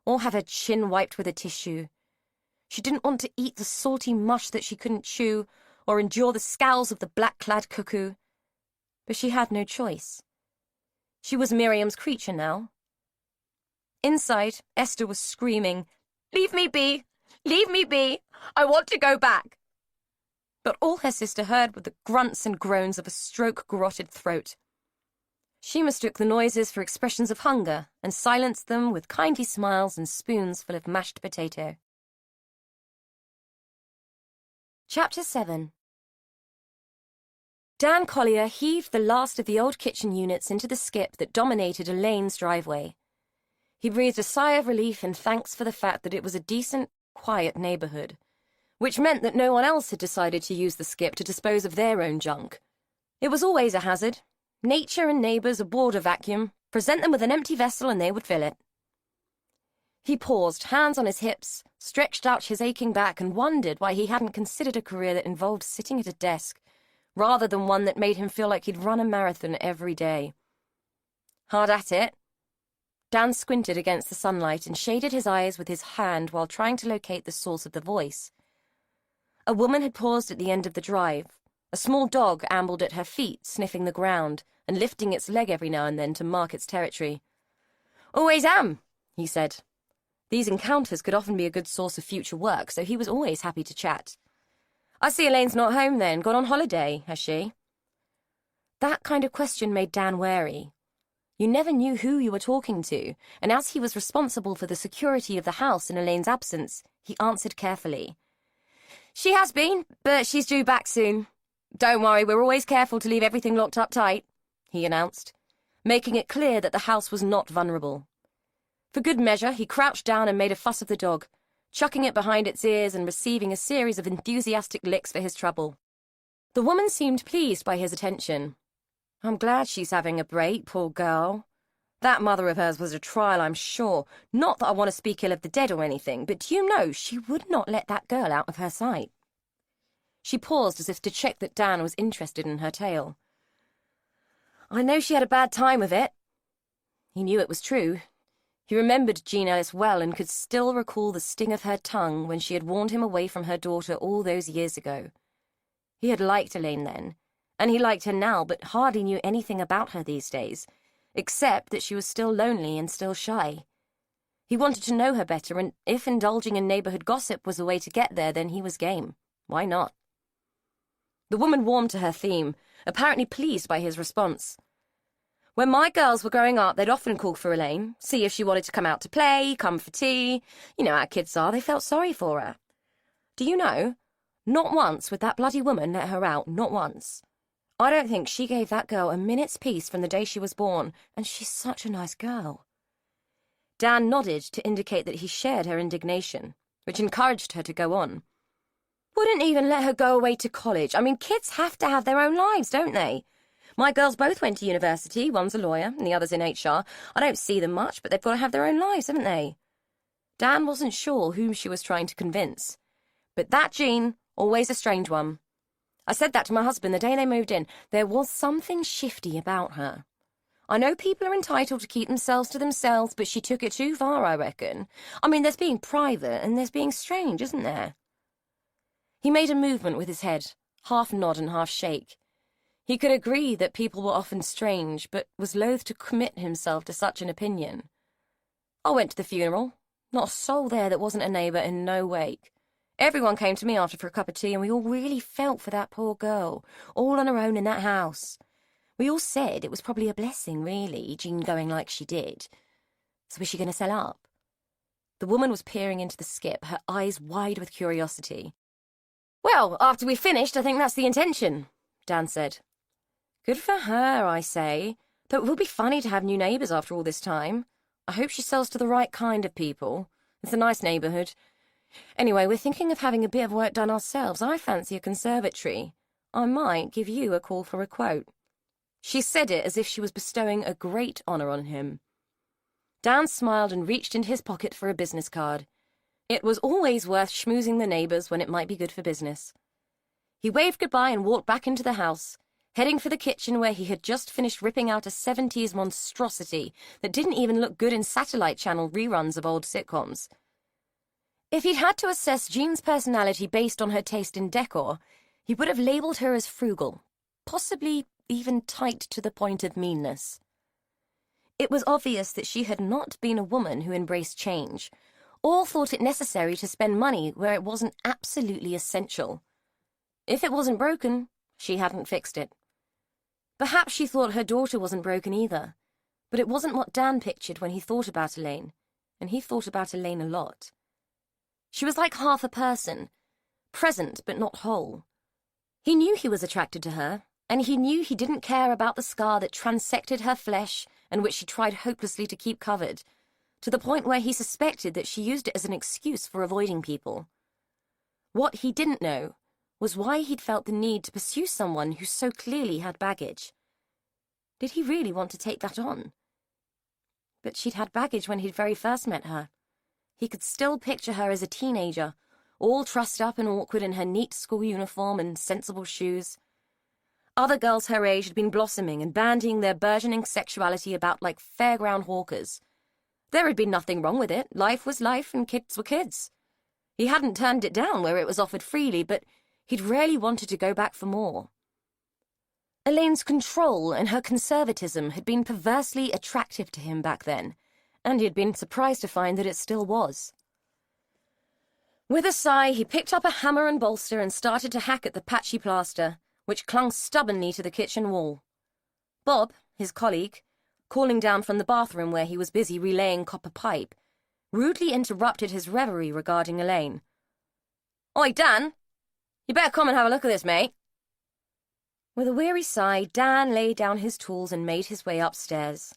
S1: or have her chin wiped with a tissue. She didn't want to eat the salty mush that she couldn't chew, or endure the scowls of the black-clad cuckoo. But she had no choice. She was Miriam's creature now. Inside, Esther was screaming, "Leave me be! Leave me be! I want to go back!" But all her sister heard were the grunts and groans of a stroke-garroted throat. She mistook the noises for expressions of hunger and silenced them with kindly smiles and spoons full of mashed potato. Chapter 7. Dan Collier heaved the last of the old kitchen units into the skip that dominated Elaine's driveway. He breathed a sigh of relief and thanks for the fact that it was a decent, quiet neighborhood, which meant that no one else had decided to use the skip to dispose of their own junk. It was always a hazard. Nature and neighbors aboard a vacuum, present them with an empty vessel and they would fill it. He paused, hands on his hips, stretched out his aching back and wondered why he hadn't considered a career that involved sitting at a desk, rather than one that made him feel like he'd run a marathon every day. Hard at it. Dan squinted against the sunlight and shaded his eyes with his hand while trying to locate the source of the voice. A woman had paused at the end of the drive. A small dog ambled at her feet, sniffing the ground and lifting its leg every now and then to mark its territory. "Always am," he said. These encounters could often be a good source of future work, so he was always happy to chat. "I see Elaine's not home then, gone on holiday, has she?" That kind of question made Dan wary. You never knew who you were talking to, and as he was responsible for the security of the house in Elaine's absence, he answered carefully. "She has been, but she's due back soon. Don't worry, we're always careful to leave everything locked up tight," he announced, making it clear that the house was not vulnerable. For good measure, he crouched down and made a fuss of the dog, chucking it behind its ears and receiving a series of enthusiastic licks for his trouble. The woman seemed pleased by his attention. "I'm glad she's having a break, poor girl. That mother of hers was a trial, I'm sure. Not that I want to speak ill of the dead or anything, but do you know, she would not let that girl out of her sight." She paused as if to check that Dan was interested in her tale. "I know she had a bad time of it." He knew it was true. He remembered Jean Ellis well and could still recall the sting of her tongue when she had warned him away from her daughter all those years ago. He had liked Elaine then, and he liked her now, but hardly knew anything about her these days, except that she was still lonely and still shy. He wanted to know her better, and if indulging in neighborhood gossip was a way to get there, then he was game. Why not? The woman warmed to her theme, apparently pleased by his response. "When my girls were growing up, they'd often call for Elaine, see if she wanted to come out to play, come for tea. You know how kids are, they felt sorry for her. Do you know, not once would that bloody woman let her out, not once. I don't think she gave that girl a minute's peace from the day she was born, and she's such a nice girl." Dan nodded to indicate that he shared her indignation, which encouraged her to go on. "Wouldn't even let her go away to college. I mean, kids have to have their own lives, don't they? My girls both went to university. One's a lawyer and the other's in HR. I don't see them much, but they've got to have their own lives, haven't they?" Dan wasn't sure whom she was trying to convince. But that Jean, always a strange one. I said that to my husband the day they moved in. There was something shifty about her. I know people are entitled to keep themselves to themselves, but she took it too far, I reckon. I mean, there's being private and there's being strange, isn't there? He made a movement with his head, half nod and half shake. He could agree that people were often strange, but was loath to commit himself to such an opinion. "I went to the funeral. Not a soul there that wasn't a neighbour and no wake. Everyone came to me after for a cup of tea, and we all really felt for that poor girl, all on her own in that house. We all said it was probably a blessing, really, Jean going like she did. So is she going to sell up?" The woman was peering into the skip, her eyes wide with curiosity. Well, after we've finished, I think that's the intention, Dan said. Good for her, I say. Though it will be funny to have new neighbours after all this time. I hope she sells to the right kind of people. It's a nice neighbourhood. Anyway, we're thinking of having a bit of work done ourselves. I fancy a conservatory. I might give you a call for a quote. She said it as if she was bestowing a great honour on him. Dan smiled and reached into his pocket for a business card. It was always worth schmoozing the neighbours when it might be good for business. He waved goodbye and walked back into the house, heading for the kitchen where he had just finished ripping out a 70s monstrosity that didn't even look good in satellite channel reruns of old sitcoms. If he'd had to assess Jean's personality based on her taste in decor, he would have labelled her as frugal, possibly even tight to the point of meanness. It was obvious that she had not been a woman who embraced change, or thought it necessary to spend money where it wasn't absolutely essential. If it wasn't broken, she hadn't fixed it. Perhaps she thought her daughter wasn't broken either, but it wasn't what Dan pictured when he thought about Elaine, and he thought about Elaine a lot. She was like half a person, present but not whole. He knew he was attracted to her, and he knew he didn't care about the scar that transected her flesh and which she tried hopelessly to keep covered, to the point where he suspected that she used it as an excuse for avoiding people. What he didn't know was why he'd felt the need to pursue someone who so clearly had baggage. Did he really want to take that on? But she'd had baggage when he'd very first met her. He could still picture her as a teenager, all trussed up and awkward in her neat school uniform and sensible shoes. Other girls her age had been blossoming and bandying their burgeoning sexuality about like fairground hawkers. There had been nothing wrong with it. Life was life and kids were kids. He hadn't turned it down where it was offered freely, but he'd rarely wanted to go back for more. Elaine's control and her conservatism had been perversely attractive to him back then, and he had been surprised to find that it still was. With a sigh, he picked up a hammer and bolster and started to hack at the patchy plaster, which clung stubbornly to the kitchen wall. Bob, his colleague, calling down from the bathroom where he was busy relaying copper pipe, rudely interrupted his reverie regarding Elaine. Oi, Dan! You better come and have a look at this, mate. With a weary sigh, Dan laid down his tools and made his way upstairs.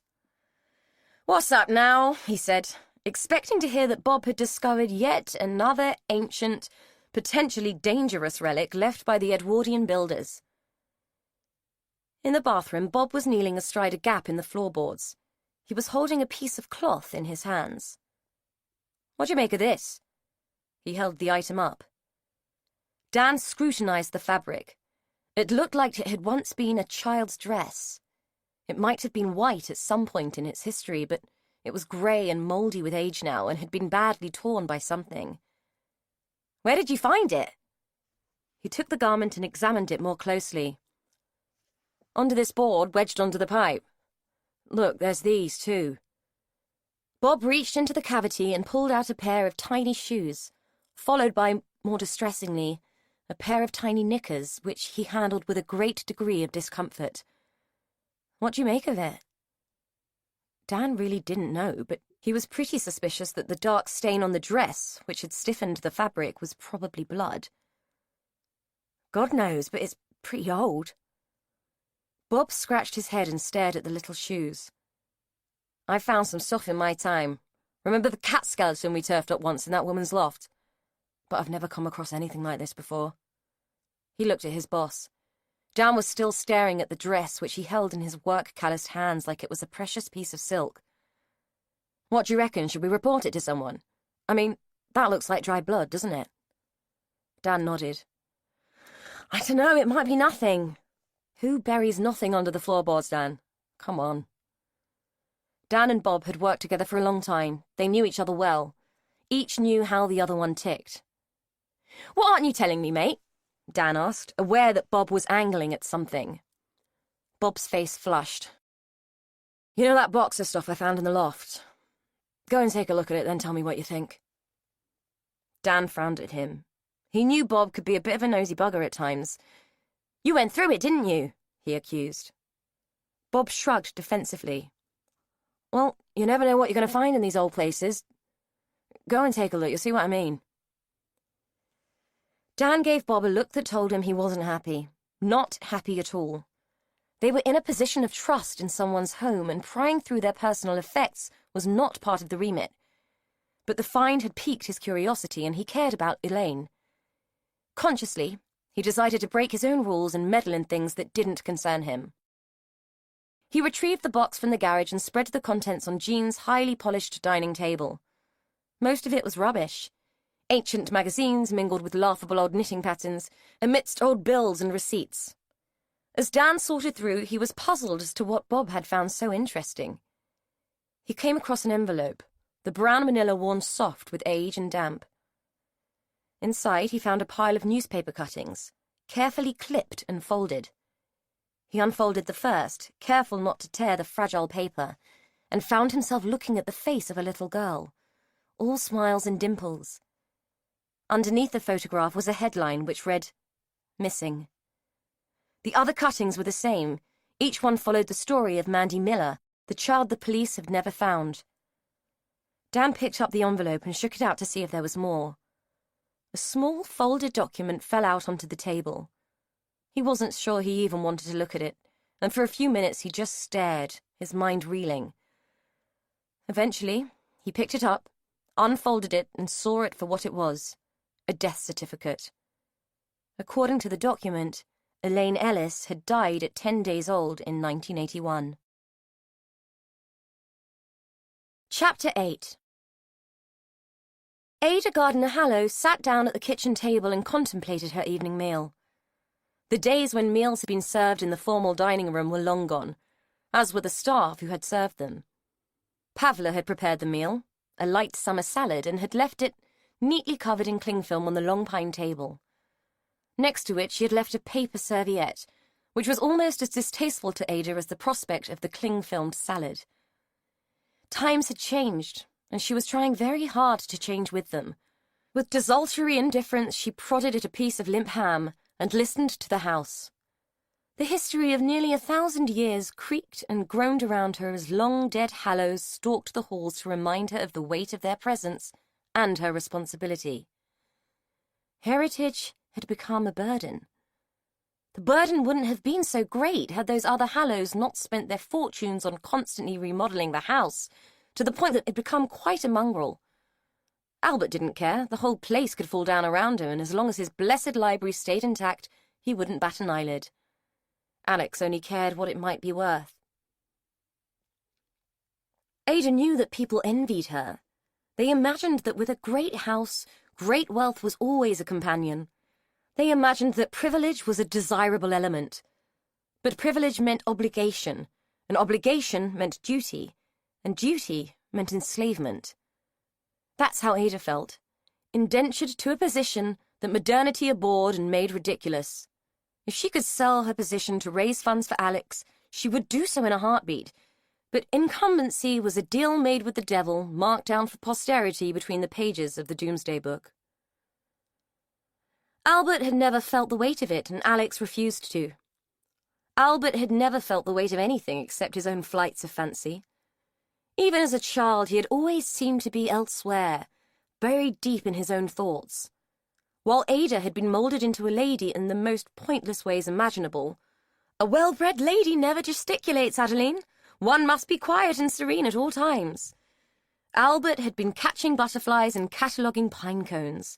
S1: What's up now? He said, expecting to hear that Bob had discovered yet another ancient, potentially dangerous relic left by the Edwardian builders. In the bathroom, Bob was kneeling astride a gap in the floorboards. He was holding a piece of cloth in his hands. What do you make of this? He held the item up. Dan scrutinized the fabric. It looked like it had once been a child's dress. It might have been white at some point in its history, but it was grey and mouldy with age now and had been badly torn by something. Where did you find it? He took the garment and examined it more closely. Under this board, wedged onto the pipe. Look, there's these, too. Bob reached into the cavity and pulled out a pair of tiny shoes, followed by, more distressingly, a pair of tiny knickers, which he handled with a great degree of discomfort. What do you make of it? Dan really didn't know, but he was pretty suspicious that the dark stain on the dress, which had stiffened the fabric, was probably blood. God knows, but it's pretty old. Bob scratched his head and stared at the little shoes. I found some stuff in my time. Remember the cat skeleton we turfed up once in that woman's loft? But I've never come across anything like this before. He looked at his boss. Dan was still staring at the dress, which he held in his work-calloused hands like it was a precious piece of silk. What do you reckon? Should we report it to someone? I mean, that looks like dried blood, doesn't it? Dan nodded. I don't know, it might be nothing. Who buries nothing under the floorboards, Dan? Come on. Dan and Bob had worked together for a long time. They knew each other well. Each knew how the other one ticked. What aren't you telling me, mate? Dan asked, aware that Bob was angling at something. Bob's face flushed. You know that box of stuff I found in the loft? Go and take a look at it, then tell me what you think. Dan frowned at him. He knew Bob could be a bit of a nosy bugger at times. You went through it, didn't you? He accused. Bob shrugged defensively. Well, you never know what you're going to find in these old places. Go and take a look, you'll see what I mean. Dan gave Bob a look that told him he wasn't happy. Not happy at all. They were in a position of trust in someone's home, and prying through their personal effects was not part of the remit. But the find had piqued his curiosity, and he cared about Elaine. Consciously, he decided to break his own rules and meddle in things that didn't concern him. He retrieved the box from the garage and spread the contents on Jean's highly polished dining table. Most of it was rubbish. Ancient magazines mingled with laughable old knitting patterns, amidst old bills and receipts. As Dan sorted through, he was puzzled as to what Bob had found so interesting. He came across an envelope, the brown manila worn soft with age and damp. Inside, he found a pile of newspaper cuttings, carefully clipped and folded. He unfolded the first, careful not to tear the fragile paper, and found himself looking at the face of a little girl, all smiles and dimples. Underneath the photograph was a headline which read, "Missing." The other cuttings were the same. Each one followed the story of Mandy Miller, the child the police had never found. Dan picked up the envelope and shook it out to see if there was more. A small, folded document fell out onto the table. He wasn't sure he even wanted to look at it, and for a few minutes he just stared, his mind reeling. Eventually, he picked it up, unfolded it, and saw it for what it was, a death certificate. According to the document, Elaine Ellis had died at 10 days old in 1981. Chapter 8. Ada Gardner-Hallow sat down at the kitchen table and contemplated her evening meal. The days when meals had been served in the formal dining room were long gone, as were the staff who had served them. Pavla had prepared the meal, a light summer salad, and had left it neatly covered in cling film on the long pine table. Next to it she had left a paper serviette, which was almost as distasteful to Ada as the prospect of the cling-filmed salad. Times had changed, and she was trying very hard to change with them. With desultory indifference she prodded at a piece of limp ham and listened to the house. The history of nearly 1,000 years creaked and groaned around her as long dead Hallows stalked the halls to remind her of the weight of their presence and her responsibility. Heritage had become a burden. The burden wouldn't have been so great had those other Hallows not spent their fortunes on constantly remodeling the house, to the point that it had become quite a mongrel. Albert didn't care. The whole place could fall down around him, and as long as his blessed library stayed intact, he wouldn't bat an eyelid. Alex only cared what it might be worth. Ada knew that people envied her. They imagined that with a great house, great wealth was always a companion. They imagined that privilege was a desirable element. But privilege meant obligation, and obligation meant duty, and duty meant enslavement. That's how Ada felt, indentured to a position that modernity abhorred and made ridiculous. If she could sell her position to raise funds for Alex, she would do so in a heartbeat. But incumbency was a deal made with the devil, marked down for posterity between the pages of the Doomsday Book. Albert had never felt the weight of it, and Alex refused to. Albert had never felt the weight of anything except his own flights of fancy. Even as a child, he had always seemed to be elsewhere, buried deep in his own thoughts. While Ada had been moulded into a lady in the most pointless ways imaginable. A well-bred lady never gesticulates, Adeline. One must be quiet and serene at all times. Albert had been catching butterflies and cataloguing pine cones.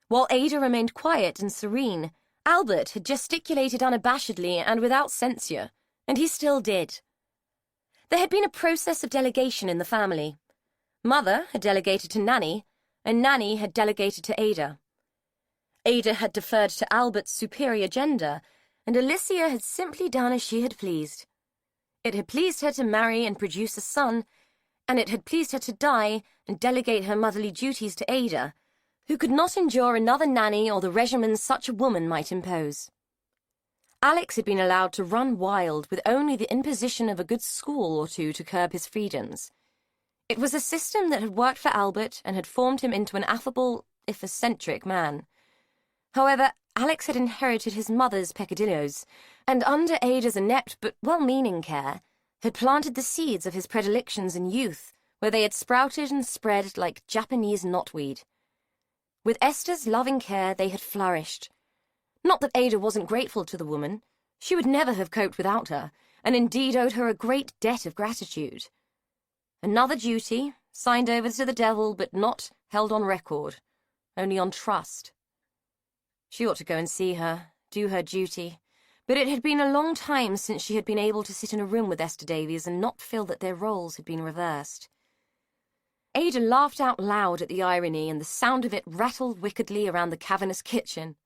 S1: While Ada remained quiet and serene, Albert had gesticulated unabashedly and without censure, and he still did. There had been a process of delegation in the family. Mother had delegated to Nanny, and Nanny had delegated to Ada. Ada had deferred to Albert's superior gender, and Alicia had simply done as she had pleased. It had pleased her to marry and produce a son, and it had pleased her to die and delegate her motherly duties to Ada, who could not endure another nanny or the regimen such a woman might impose. Alex had been allowed to run wild with only the imposition of a good school or two to curb his freedoms. It was a system that had worked for Albert and had formed him into an affable, if eccentric, man. However, Alex had inherited his mother's peccadilloes, and under Ada's inept but well-meaning care, had planted the seeds of his predilections in youth, where they had sprouted and spread like Japanese knotweed. With Esther's loving care, they had flourished. Not that Ada wasn't grateful to the woman. She would never have coped without her, and indeed owed her a great debt of gratitude. Another duty, signed over to the devil, but not held on record, only on trust. She ought to go and see her, do her duty, but it had been a long time since she had been able to sit in a room with Esther Davies and not feel that their roles had been reversed. Ada laughed out loud at the irony, and the sound of it rattled wickedly around the cavernous kitchen.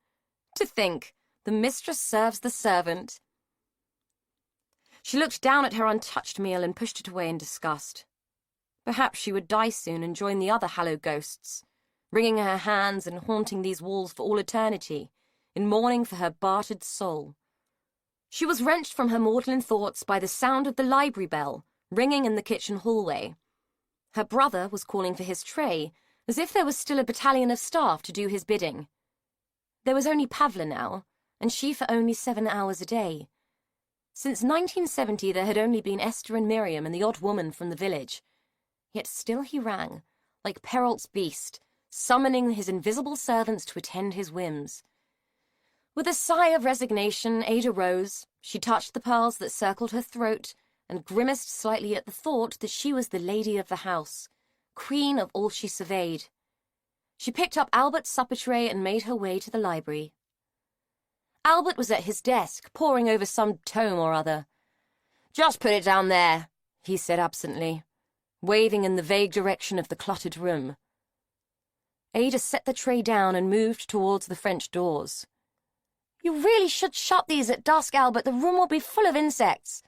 S1: To think, the mistress serves the servant. She looked down at her untouched meal and pushed it away in disgust. Perhaps she would die soon and join the other hallowed ghosts, wringing her hands and haunting these walls for all eternity, in mourning for her bartered soul. She was wrenched from her maudlin thoughts by the sound of the library bell, ringing in the kitchen hallway. Her brother was calling for his tray, as if there was still a battalion of staff to do his bidding. There was only Pavla now, and she for only 7 hours a day. Since 1970 there had only been Esther and Miriam and the odd woman from the village. Yet still he rang, like Perrault's beast, summoning his invisible servants to attend his whims. With a sigh of resignation, Ada rose. She touched the pearls that circled her throat and grimaced slightly at the thought that she was the lady of the house, queen of all she surveyed. She picked up Albert's supper tray and made her way to the library. Albert was at his desk, poring over some tome or other. "Just put it down there," he said absently, waving in the vague direction of the cluttered room. Ada set the tray down and moved towards the French doors. "You really should shut these at dusk, Albert. The room will be full of insects."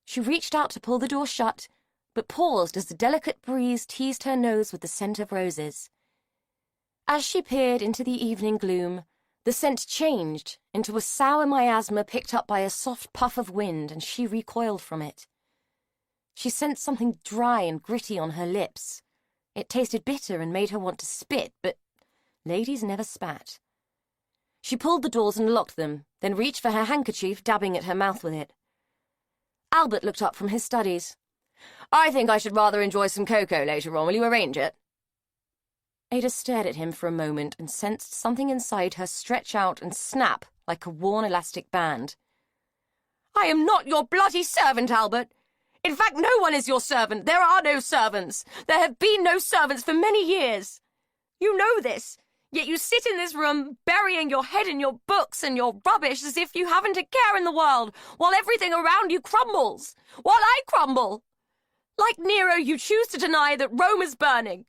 S1: She reached out to pull the door shut, but paused as the delicate breeze teased her nose with the scent of roses. As she peered into the evening gloom, the scent changed into a sour miasma picked up by a soft puff of wind, and she recoiled from it. She sensed something dry and gritty on her lips. It tasted bitter and made her want to spit, but ladies never spat. She pulled the doors and locked them, then reached for her handkerchief, dabbing at her mouth with it. Albert looked up from his studies. "I think I should rather enjoy some cocoa later on. Will you arrange it?" Ada stared at him for a moment and sensed something inside her stretch out and snap like a worn elastic band. "I am not your bloody servant, Albert. In fact, no one is your servant. There are no servants. There have been no servants for many years. You know this, yet you sit in this room, burying your head in your books and your rubbish as if you haven't a care in the world, while everything around you crumbles, while I crumble. Like Nero, you choose to deny that Rome is burning."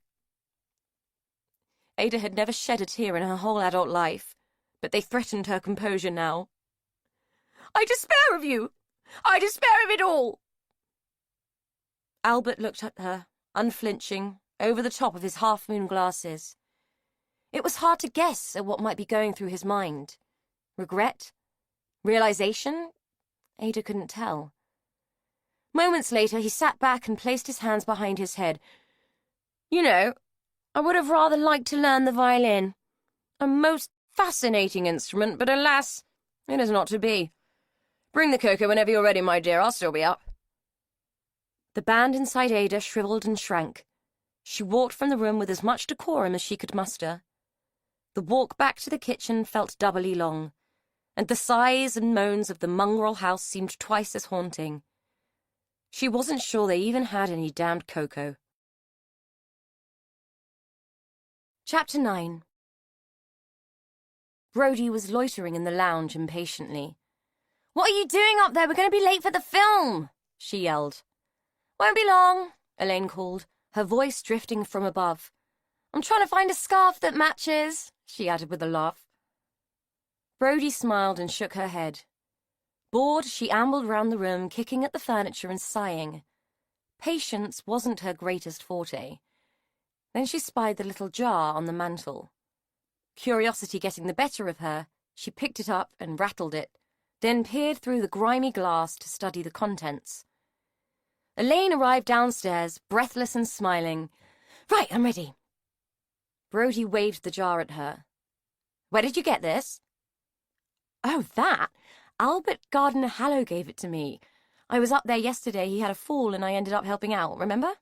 S1: Ada had never shed a tear in her whole adult life, but they threatened her composure now. "I despair of you! I despair of it all!" Albert looked at her, unflinching, over the top of his half-moon glasses. It was hard to guess at what might be going through his mind. Regret? Realization? Ada couldn't tell. Moments later, he sat back and placed his hands behind his head. "You know, I would have rather liked to learn the violin. A most fascinating instrument, but alas, it is not to be. Bring the cocoa whenever you're ready, my dear. I'll still be up." The band inside Ada shriveled and shrank. She walked from the room with as much decorum as she could muster. The walk back to the kitchen felt doubly long, and the sighs and moans of the mongrel house seemed twice as haunting. She wasn't sure they even had any damned cocoa. Chapter 9. Brodie was loitering in the lounge impatiently. "What are you doing up there? We're going to be late for the film," she yelled. "Won't be long," Elaine called, her voice drifting from above. "I'm trying to find a scarf that matches," she added with a laugh. Brodie smiled and shook her head. Bored, she ambled round the room, kicking at the furniture and sighing. Patience wasn't her greatest forte. Then she spied the little jar on the mantel. Curiosity getting the better of her, she picked it up and rattled it, then peered through the grimy glass to study the contents. Elaine arrived downstairs, breathless and smiling. "Right, I'm ready." Brodie waved the jar at her. "Where did you get this?" "Oh, that? Albert Gardner-Hallow gave it to me. I was up there yesterday. He had a fall and I ended up helping out, remember?"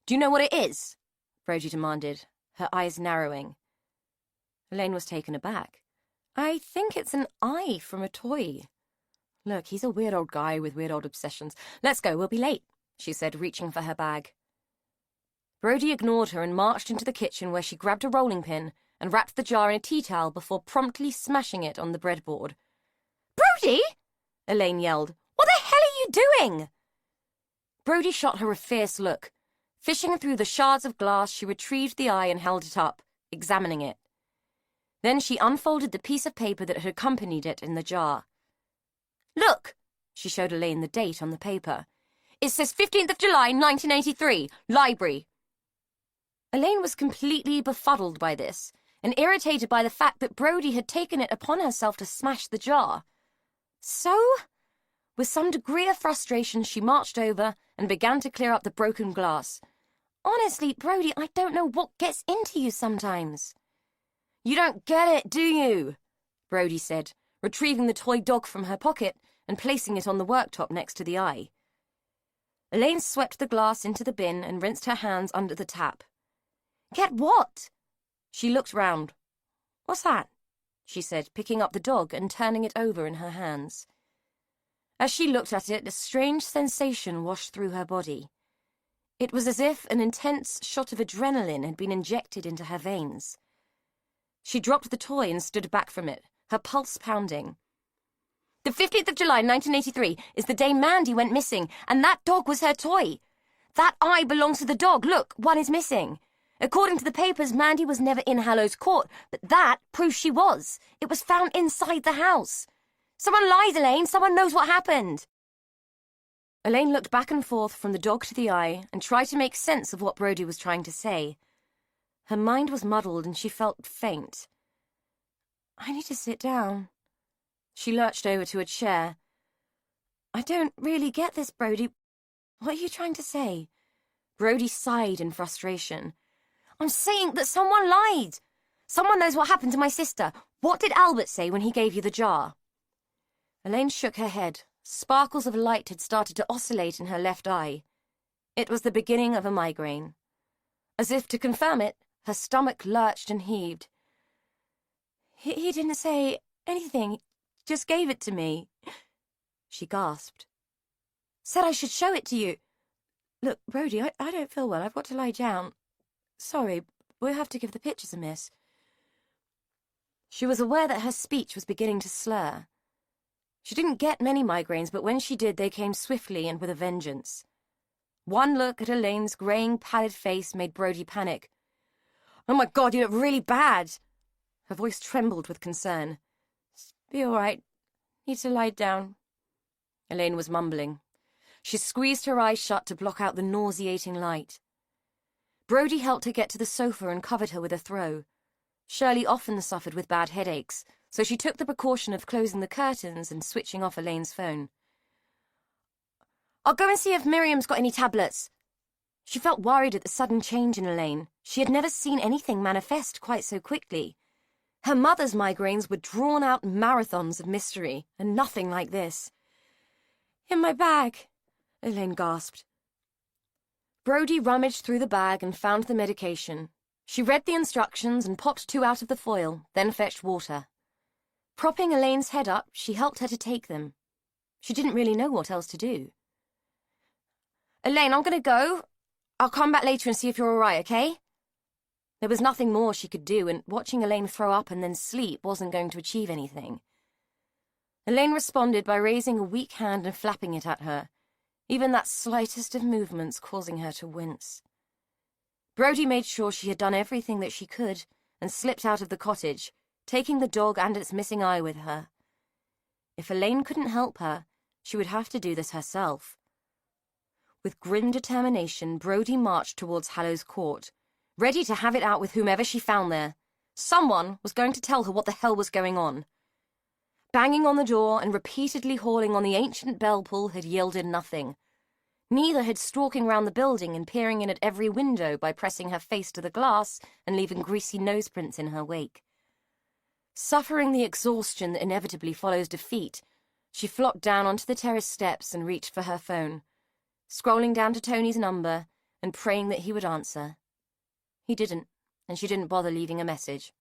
S1: "Do you know what it is?" Brodie demanded, her eyes narrowing. Elaine was taken aback. I think it's an eye from a toy. Look, he's a weird old guy with weird old obsessions. Let's go, we'll be late, she said, reaching for her bag. Brody ignored her and marched into the kitchen where she grabbed a rolling pin and wrapped the jar in a tea towel before promptly smashing it on the breadboard. Brody! Elaine yelled. What the hell are you doing? Brody shot her a fierce look. Fishing through the shards of glass, she retrieved the eye and held it up, examining it. Then she unfolded the piece of paper that had accompanied it in the jar. Look, she showed Elaine the date on the paper. It says 15th of July, 1983, library. Elaine was completely befuddled by this, and irritated by the fact that Brody had taken it upon herself to smash the jar. So, with some degree of frustration, she marched over and began to clear up the broken glass. Honestly, Brody, I don't know what gets into you sometimes. You don't get it, do you? Brody said, retrieving the toy dog from her pocket and placing it on the worktop next to the eye. Elaine swept the glass into the bin and rinsed her hands under the tap. Get what? She looked round. What's that? She said, picking up the dog and turning it over in her hands. As she looked at it, a strange sensation washed through her body. It was as if an intense shot of adrenaline had been injected into her veins. She dropped the toy and stood back from it, her pulse pounding. The 15th of July, 1983, is the day Mandy went missing, and that dog was her toy. That eye belongs to the dog. Look, one is missing. According to the papers, Mandy was never in Hallows Court, but that proves she was. It was found inside the house. Someone lied, Elaine. Someone knows what happened. Elaine looked back and forth from the dog to the eye and tried to make sense of what Brody was trying to say. Her mind was muddled and she felt faint. I need to sit down. She lurched over to a chair. I don't really get this, Brody. What are you trying to say? Brody sighed in frustration. I'm saying that someone lied. Someone knows what happened to my sister. What did Albert say when he gave you the jar? Elaine shook her head. Sparkles of light had started to oscillate in her left eye. It was the beginning of a migraine. As if to confirm it, her stomach lurched and heaved. He didn't say anything, just gave it to me. She gasped. Said I should show it to you. Look, Brody, I don't feel well. I've got to lie down. Sorry, we'll have to give the pictures a miss. She was aware that her speech was beginning to slur. She didn't get many migraines, but when she did, they came swiftly and with a vengeance. One look at Elaine's greying, pallid face made Brody panic. Oh my God, you look really bad. Her voice trembled with concern. Be all right. Need to lie down. Elaine was mumbling. She squeezed her eyes shut to block out the nauseating light. Brody helped her get to the sofa and covered her with a throw. Shirley often suffered with bad headaches, so she took the precaution of closing the curtains and switching off Elaine's phone. I'll go and see if Miriam's got any tablets. She felt worried at the sudden change in Elaine. She had never seen anything manifest quite so quickly. Her mother's migraines were drawn-out marathons of mystery, and nothing like this. In my bag, Elaine gasped. Brody rummaged through the bag and found the medication. She read the instructions and popped 2 out of the foil, then fetched water. Propping Elaine's head up, she helped her to take them. She didn't really know what else to do. Elaine, I'm going to go. I'll come back later and see if you're all right, okay? There was nothing more she could do, and watching Elaine throw up and then sleep wasn't going to achieve anything. Elaine responded by raising a weak hand and flapping it at her, even that slightest of movements causing her to wince. Brody made sure she had done everything that she could and slipped out of the cottage, taking the dog and its missing eye with her. If Elaine couldn't help her, she would have to do this herself. With grim determination, Brody marched towards Hallows Court, ready to have it out with whomever she found there. Someone was going to tell her what the hell was going on. Banging on the door and repeatedly hauling on the ancient bell pull had yielded nothing. Neither had stalking round the building and peering in at every window by pressing her face to the glass and leaving greasy noseprints in her wake. Suffering the exhaustion that inevitably follows defeat, she flopped down onto the terrace steps and reached for her phone, scrolling down to Tony's number and praying that he would answer. He didn't, and she didn't bother leaving a message.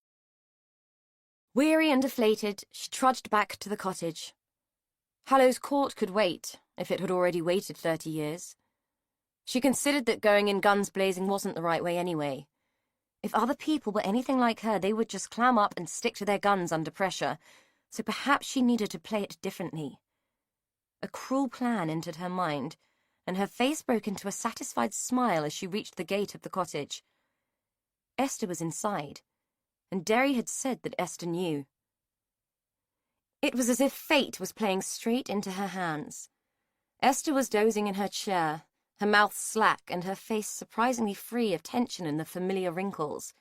S1: Weary and deflated, she trudged back to the cottage. Hallows Court could wait, if it had already waited 30 years. She considered that going in guns blazing wasn't the right way anyway. If other people were anything like her, they would just clam up and stick to their guns under pressure, so perhaps she needed to play it differently. A cruel plan entered her mind, and her face broke into a satisfied smile as she reached the gate of the cottage. Esther was inside, and Derry had said that Esther knew. It was as if fate was playing straight into her hands. Esther was dozing in her chair, her mouth slack and her face surprisingly free of tension and the familiar wrinkles.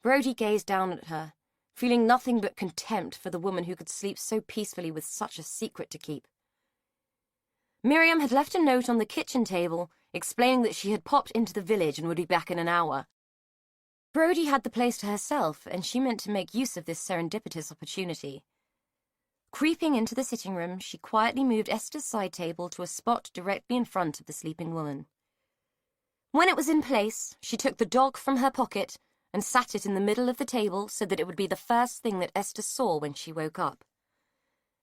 S1: Brody gazed down at her, feeling nothing but contempt for the woman who could sleep so peacefully with such a secret to keep. Miriam had left a note on the kitchen table explaining that she had popped into the village and would be back in an hour. Brody had the place to herself, and she meant to make use of this serendipitous opportunity. Creeping into the sitting room, she quietly moved Esther's side table to a spot directly in front of the sleeping woman. When it was in place, she took the dog from her pocket and sat it in the middle of the table so that it would be the first thing that Esther saw when she woke up.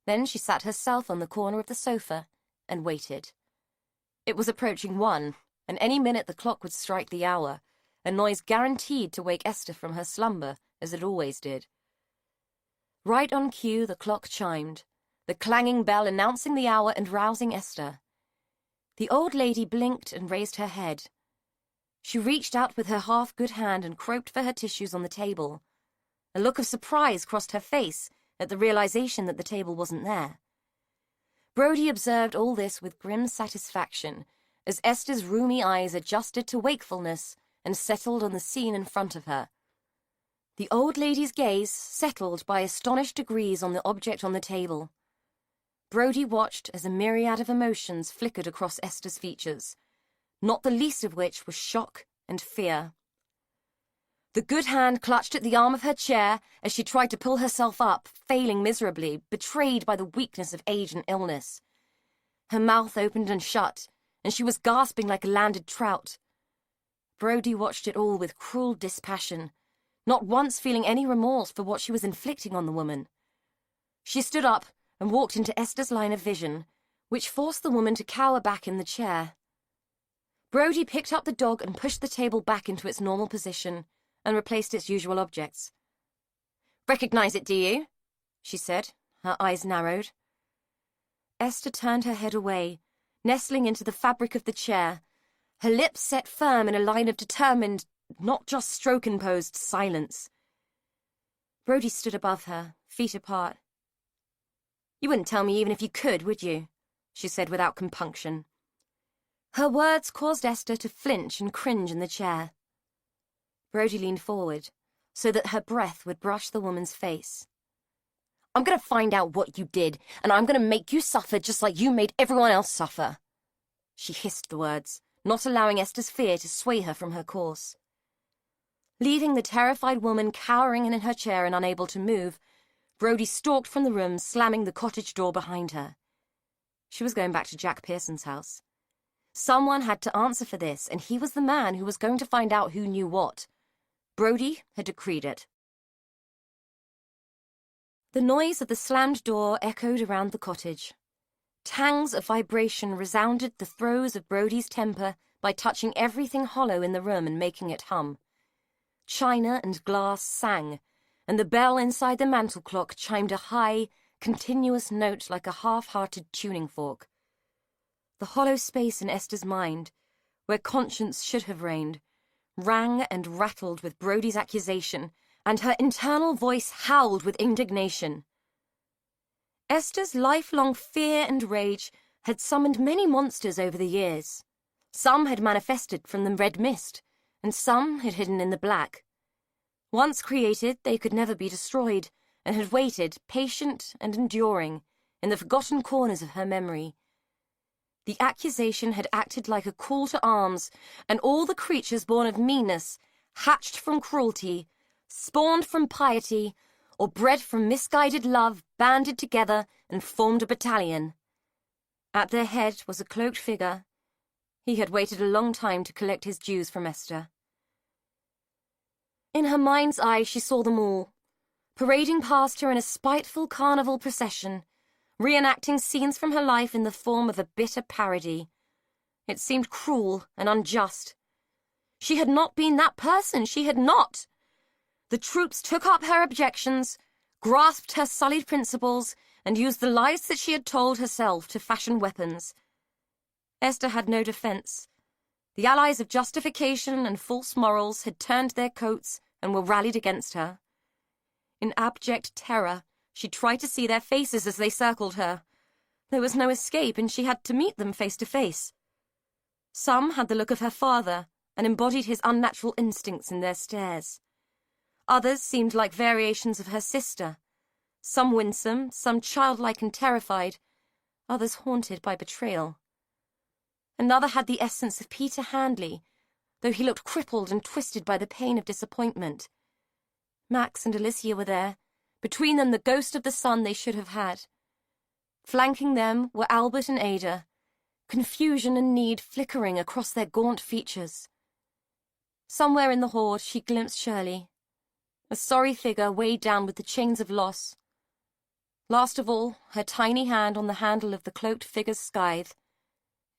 S1: Then she sat herself on the corner of the sofa and waited. It was approaching 1, and any minute the clock would strike the hour, a noise guaranteed to wake Esther from her slumber, as it always did. Right on cue, the clock chimed, the clanging bell announcing the hour and rousing Esther. The old lady blinked and raised her head. She reached out with her half-good hand and groped for her tissues on the table. A look of surprise crossed her face at the realization that the table wasn't there. Brody observed all this with grim satisfaction as Esther's rheumy eyes adjusted to wakefulness and settled on the scene in front of her. The old lady's gaze settled by astonished degrees on the object on the table. Brody watched as a myriad of emotions flickered across Esther's features, not the least of which was shock and fear. The good hand clutched at the arm of her chair as she tried to pull herself up, failing miserably, betrayed by the weakness of age and illness. Her mouth opened and shut, and she was gasping like a landed trout. Brody watched it all with cruel dispassion, not once feeling any remorse for what she was inflicting on the woman. She stood up and walked into Esther's line of vision, which forced the woman to cower back in the chair. Brody picked up the dog and pushed the table back into its normal position and replaced its usual objects. "Recognize it, do you?" she said, her eyes narrowed. Esther turned her head away, nestling into the fabric of the chair, her lips set firm in a line of determined, not just stroke-imposed silence. Brody stood above her, feet apart. "You wouldn't tell me even if you could, would you?" she said without compunction. Her words caused Esther to flinch and cringe in the chair. Brody leaned forward, so that her breath would brush the woman's face. "I'm going to find out what you did, and I'm going to make you suffer just like you made everyone else suffer." She hissed the words, not allowing Esther's fear to sway her from her course. Leaving the terrified woman cowering in her chair and unable to move, Brody stalked from the room, slamming the cottage door behind her. She was going back to Jack Pearson's house. Someone had to answer for this, and he was the man who was going to find out who knew what. Brody had decreed it. The noise of the slammed door echoed around the cottage. Tangs of vibration resounded the throes of Brody's temper by touching everything hollow in the room and making it hum. China and glass sang, and the bell inside the mantel clock chimed a high, continuous note like a half-hearted tuning fork. The hollow space in Esther's mind, where conscience should have reigned, rang and rattled with Brody's accusation, and her internal voice howled with indignation. Esther's lifelong fear and rage had summoned many monsters over the years. Some had manifested from the red mist, and some had hidden in the black. Once created, they could never be destroyed, and had waited, patient and enduring, in the forgotten corners of her memory. The accusation had acted like a call to arms, and all the creatures born of meanness, hatched from cruelty, spawned from piety, or bred from misguided love, banded together and formed a battalion. At their head was a cloaked figure. He had waited a long time to collect his dues from Esther. In her mind's eye she saw them all, parading past her in a spiteful carnival procession, reenacting scenes from her life in the form of a bitter parody. It seemed cruel and unjust. She had not been that person, she had not. The troops took up her objections, grasped her sullied principles, and used the lies that she had told herself to fashion weapons. Esther had no defense. The allies of justification and false morals had turned their coats and were rallied against her. In abject terror, she tried to see their faces as they circled her. There was no escape, and she had to meet them face to face. Some had the look of her father and embodied his unnatural instincts in their stares. Others seemed like variations of her sister, some winsome, some childlike and terrified, others haunted by betrayal. Another had the essence of Peter Handley, though he looked crippled and twisted by the pain of disappointment. Max and Alicia were there, between them the ghost of the son they should have had. Flanking them were Albert and Ada, confusion and need flickering across their gaunt features. Somewhere in the horde she glimpsed Shirley, a sorry figure weighed down with the chains of loss. Last of all, her tiny hand on the handle of the cloaked figure's scythe,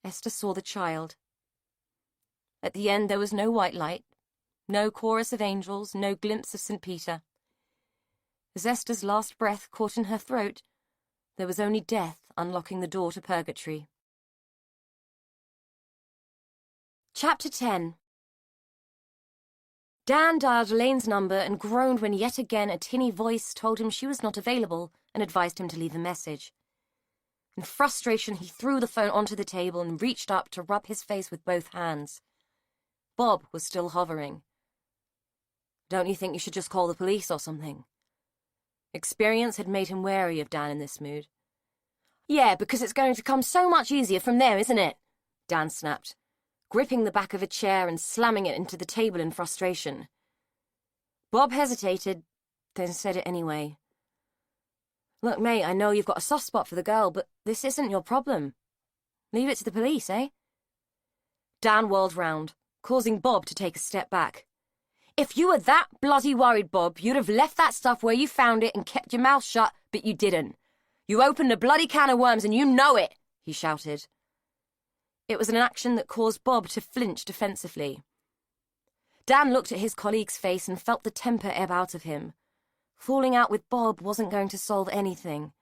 S1: Esther saw the child. At the end there was no white light, no chorus of angels, no glimpse of St. Peter. As Esther's last breath caught in her throat, there was only death unlocking the door to purgatory. Chapter 10. Dan dialed Elaine's number and groaned when yet again a tinny voice told him she was not available and advised him to leave a message. In frustration, he threw the phone onto the table and reached up to rub his face with both hands. Bob was still hovering. "Don't you think you should just call the police or something?" Experience had made him wary of Dan in this mood. "Yeah, because it's going to come so much easier from there, isn't it?" Dan snapped, gripping the back of a chair and slamming it into the table in frustration. Bob hesitated, then said it anyway. "Look, mate, I know you've got a soft spot for the girl, but this isn't your problem. Leave it to the police, eh?" Dan whirled round, causing Bob to take a step back. "If you were that bloody worried, Bob, you'd have left that stuff where you found it and kept your mouth shut, but you didn't. You opened a bloody can of worms and you know it," he shouted. It was an action that caused Bob to flinch defensively. Dan looked at his colleague's face and felt the temper ebb out of him. Falling out with Bob wasn't going to solve anything.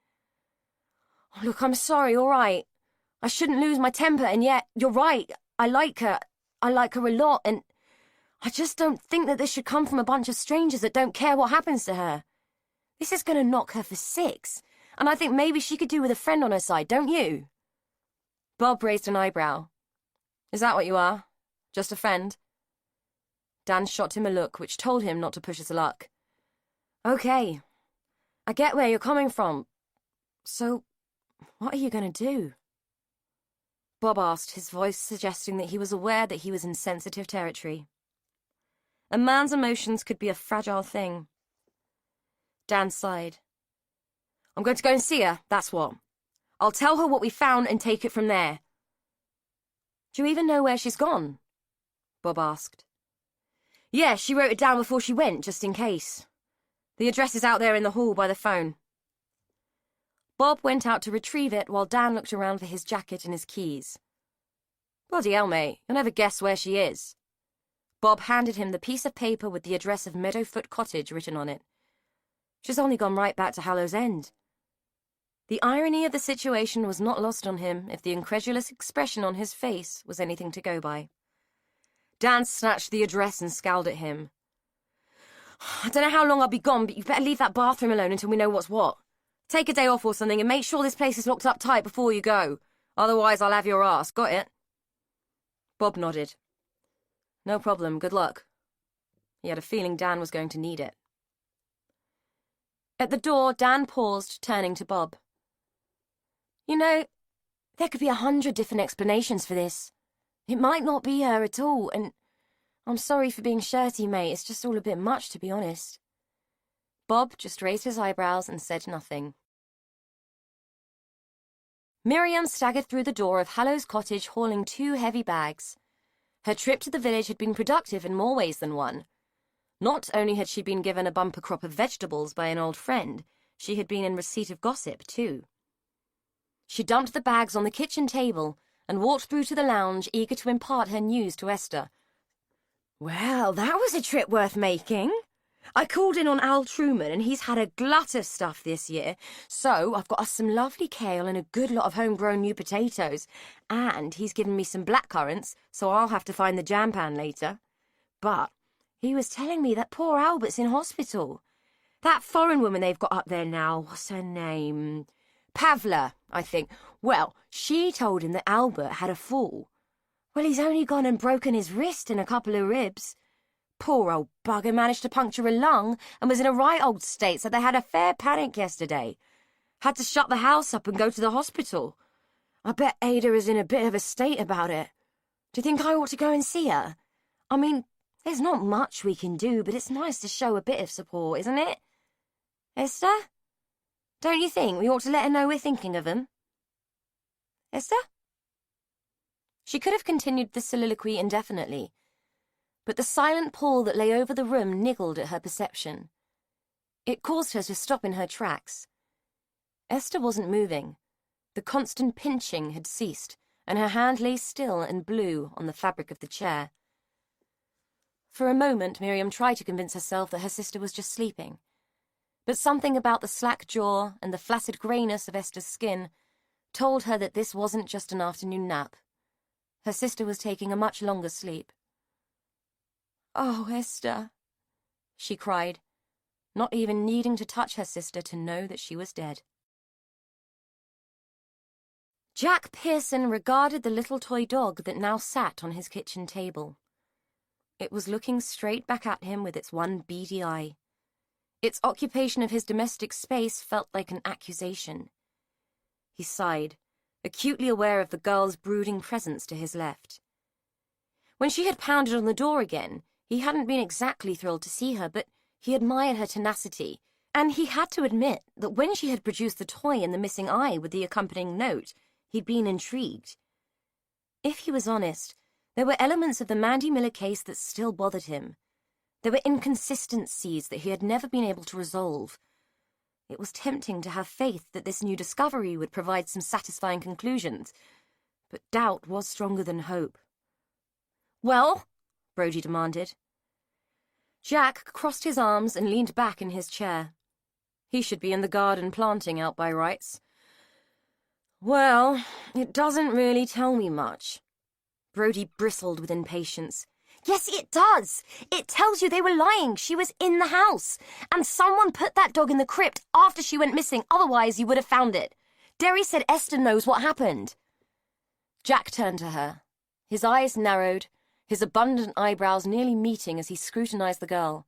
S1: "Look, I'm sorry, all right. I shouldn't lose my temper, and yet, you're right. I like her. I like her a lot, and I just don't think that this should come from a bunch of strangers that don't care what happens to her. This is going to knock her for 6, and I think maybe she could do with a friend on her side, don't you?" Bob raised an eyebrow. "Is that what you are? Just a friend?" Dan shot him a look which told him not to push his luck. "Okay, I get where you're coming from. So, what are you going to do?" Bob asked, his voice suggesting that he was aware that he was in sensitive territory. A man's emotions could be a fragile thing. Dan sighed. "I'm going to go and see her, that's what. I'll tell her what we found and take it from there." "Do you even know where she's gone?" Bob asked. "Yeah, she wrote it down before she went, just in case. The address is out there in the hall by the phone." Bob went out to retrieve it while Dan looked around for his jacket and his keys. "Bloody hell, mate, you'll never guess where she is." Bob handed him the piece of paper with the address of Meadowfoot Cottage written on it. "She's only gone right back to Hallow's End." The irony of the situation was not lost on him if the incredulous expression on his face was anything to go by. Dan snatched the address and scowled at him. "I don't know how long I'll be gone, but you better leave that bathroom alone until we know what's what. Take a day off or something and make sure this place is locked up tight before you go. Otherwise, I'll have your ass. Got it?" Bob nodded. "No problem. Good luck." He had a feeling Dan was going to need it. At the door, Dan paused, turning to Bob. "You know, there could be 100 different explanations for this. It might not be her at all, and I'm sorry for being shirty, mate. It's just all a bit much, to be honest." Bob just raised his eyebrows and said nothing. Miriam staggered through the door of Hallow's cottage hauling 2 heavy bags. Her trip to the village had been productive in more ways than one. Not only had she been given a bumper crop of vegetables by an old friend, she had been in receipt of gossip, too. She dumped the bags on the kitchen table and walked through to the lounge, eager to impart her news to Esther. "Well, that was a trip worth making. I called in on Ann Troup, and he's had a glut of stuff this year, so I've got us some lovely kale and a good lot of homegrown new potatoes, and he's given me some blackcurrants, so I'll have to find the jam pan later. But he was telling me that poor Albert's in hospital. That foreign woman they've got up there now, what's her name? Pavla, I think. Well, she told him that Albert had a fall. Well, he's only gone and broken his wrist and a couple of ribs. Poor old bugger managed to puncture a lung and was in a right old state, so they had a fair panic yesterday. Had to shut the house up and go to the hospital. I bet Ada is in a bit of a state about it. Do you think I ought to go and see her? I mean, there's not much we can do, but it's nice to show a bit of support, isn't it? Esther? Don't you think we ought to let her know we're thinking of him? Esther?" She could have continued the soliloquy indefinitely, but the silent pall that lay over the room niggled at her perception. It caused her to stop in her tracks. Esther wasn't moving. The constant pinching had ceased, and her hand lay still and blue on the fabric of the chair. For a moment, Miriam tried to convince herself that her sister was just sleeping, but something about the slack jaw and the flaccid greyness of Esther's skin told her that this wasn't just an afternoon nap. Her sister was taking a much longer sleep. "Oh, Esther," she cried, not even needing to touch her sister to know that she was dead. Jack Pearson regarded the little toy dog that now sat on his kitchen table. It was looking straight back at him with its one beady eye. Its occupation of his domestic space felt like an accusation. He sighed, acutely aware of the girl's brooding presence to his left. When she had pounded on the door again, he hadn't been exactly thrilled to see her, but he admired her tenacity, and he had to admit that when she had produced the toy and the missing eye with the accompanying note, he'd been intrigued. If he was honest, there were elements of the Mandy Miller case that still bothered him. There were inconsistencies that he had never been able to resolve. It was tempting to have faith that this new discovery would provide some satisfying conclusions, but doubt was stronger than hope. "Well?" Brody demanded. Jack crossed his arms and leaned back in his chair. He should be in the garden planting out by rights. "Well, it doesn't really tell me much." Brody bristled with impatience. "Yes, it does. It tells you they were lying. She was in the house. And someone put that dog in the crypt after she went missing. Otherwise, you would have found it. Derry said Esther knows what happened." Jack turned to her. His eyes narrowed, his abundant eyebrows nearly meeting as he scrutinized the girl.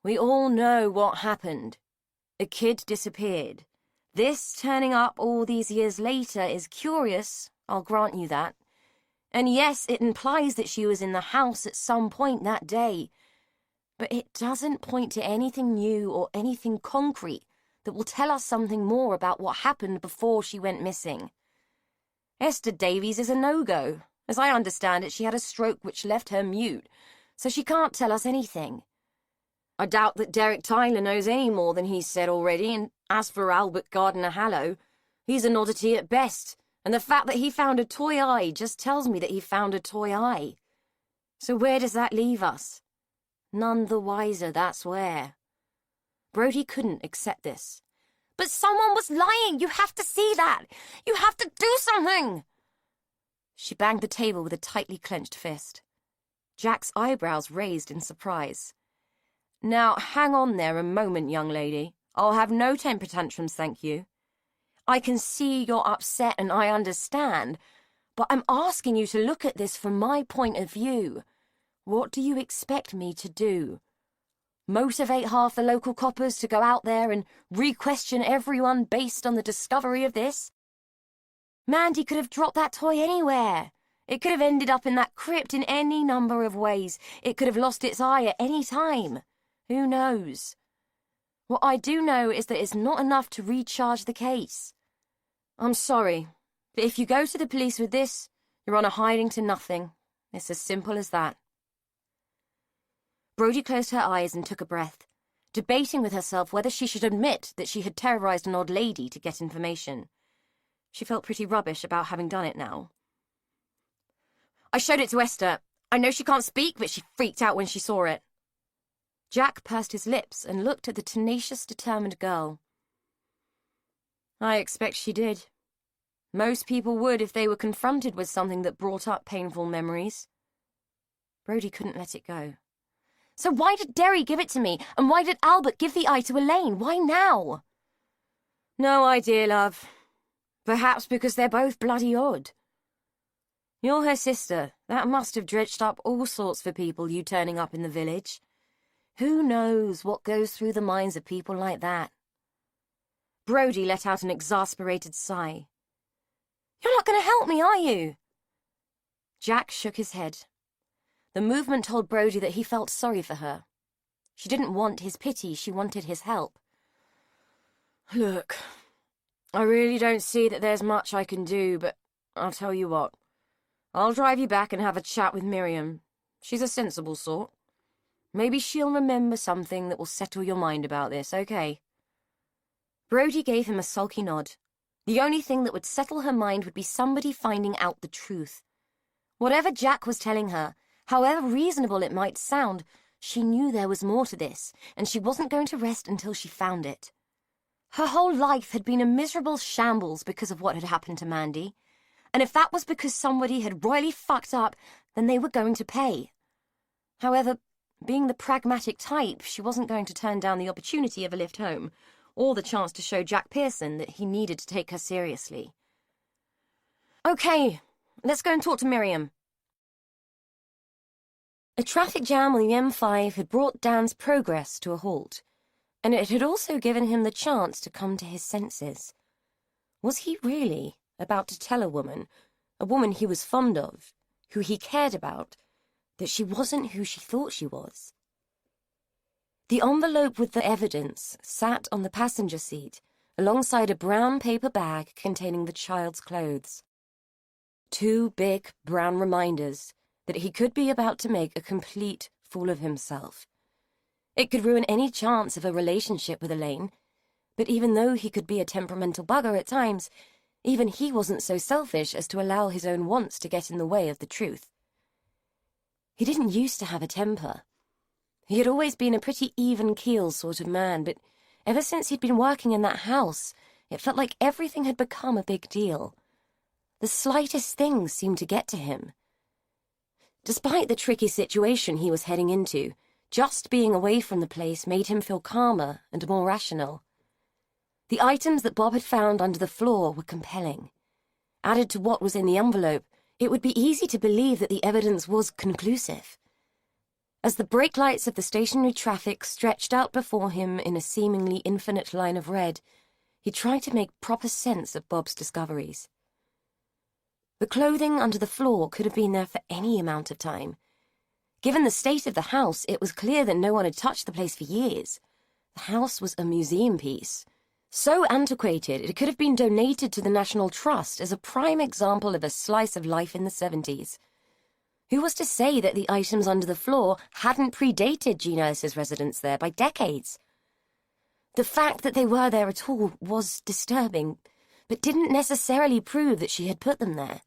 S1: "We all know what happened. A kid disappeared. This turning up all these years later is curious, I'll grant you that. And yes, it implies that she was in the house at some point that day. But it doesn't point to anything new or anything concrete that will tell us something more about what happened before she went missing. Esther Davies is a no-go. As I understand it, she had a stroke which left her mute, so she can't tell us anything. I doubt that Derek Tyler knows any more than he's said already, and as for Albert Gardner-Hallow, he's an oddity at best. And the fact that he found a toy eye just tells me that he found a toy eye. So where does that leave us? None the wiser, that's where." Brody couldn't accept this. "But someone was lying! You have to see that! You have to do something!" She banged the table with a tightly clenched fist. Jack's eyebrows raised in surprise. "Now, hang on there a moment, young lady. I'll have no temper tantrums, thank you. I can see you're upset and I understand, but I'm asking you to look at this from my point of view. What do you expect me to do? Motivate half the local coppers to go out there and re-question everyone based on the discovery of this? Mandy could have dropped that toy anywhere. It could have ended up in that crypt in any number of ways. It could have lost its eye at any time. Who knows? What I do know is that it's not enough to recharge the case. I'm sorry, but if you go to the police with this, you're on a hiding to nothing. It's as simple as that." Brody closed her eyes and took a breath, debating with herself whether she should admit that she had terrorized an old lady to get information. She felt pretty rubbish about having done it now. I showed it to Esther. I know she can't speak, but she freaked out when she saw it. Jack pursed his lips and looked at the tenacious, determined girl. I expect she did. Most people would if they were confronted with something that brought up painful memories. Brody couldn't let it go. So why did Derry give it to me, and why did Albert give the eye to Elaine? Why now? No idea, love. Perhaps because they're both bloody odd. You're her sister. That must have dredged up all sorts for people, you turning up in the village. Who knows what goes through the minds of people like that? Brody let out an exasperated sigh. You're not going to help me, are you? Jack shook his head. The movement told Brody that he felt sorry for her. She didn't want his pity, she wanted his help. Look, I really don't see that there's much I can do, but I'll tell you what. I'll drive you back and have a chat with Miriam. She's a sensible sort. Maybe she'll remember something that will settle your mind about this, okay? Brody gave him a sulky nod. The only thing that would settle her mind would be somebody finding out the truth. Whatever Jack was telling her, however reasonable it might sound, she knew there was more to this, and she wasn't going to rest until she found it. Her whole life had been a miserable shambles because of what had happened to Mandy, and if that was because somebody had royally fucked up, then they were going to pay. However, being the pragmatic type, she wasn't going to turn down the opportunity of a lift home, or the chance to show Jack Pearson that he needed to take her seriously. Okay, let's go and talk to Miriam. A traffic jam on the M5 had brought Dan's progress to a halt, and it had also given him the chance to come to his senses. Was he really about to tell a woman he was fond of, who he cared about, that she wasn't who she thought she was? The envelope with the evidence sat on the passenger seat, alongside a brown paper bag containing the child's clothes. 2 big brown reminders that he could be about to make a complete fool of himself. It could ruin any chance of a relationship with Elaine, but even though he could be a temperamental bugger at times, even he wasn't so selfish as to allow his own wants to get in the way of the truth. He didn't used to have a temper. He had always been a pretty even-keel sort of man, but ever since he'd been working in that house, it felt like everything had become a big deal. The slightest things seemed to get to him. Despite the tricky situation he was heading into, just being away from the place made him feel calmer and more rational. The items that Bob had found under the floor were compelling. Added to what was in the envelope, it would be easy to believe that the evidence was conclusive. As the brake lights of the stationary traffic stretched out before him in a seemingly infinite line of red, he tried to make proper sense of Bob's discoveries. The clothing under the floor could have been there for any amount of time. Given the state of the house, it was clear that no one had touched the place for years. The house was a museum piece. So antiquated, it could have been donated to the National Trust as a prime example of a slice of life in the 70s. Who was to say that the items under the floor hadn't predated Jean Ellis's residence there by decades? The fact that they were there at all was disturbing, but didn't necessarily prove that she had put them there.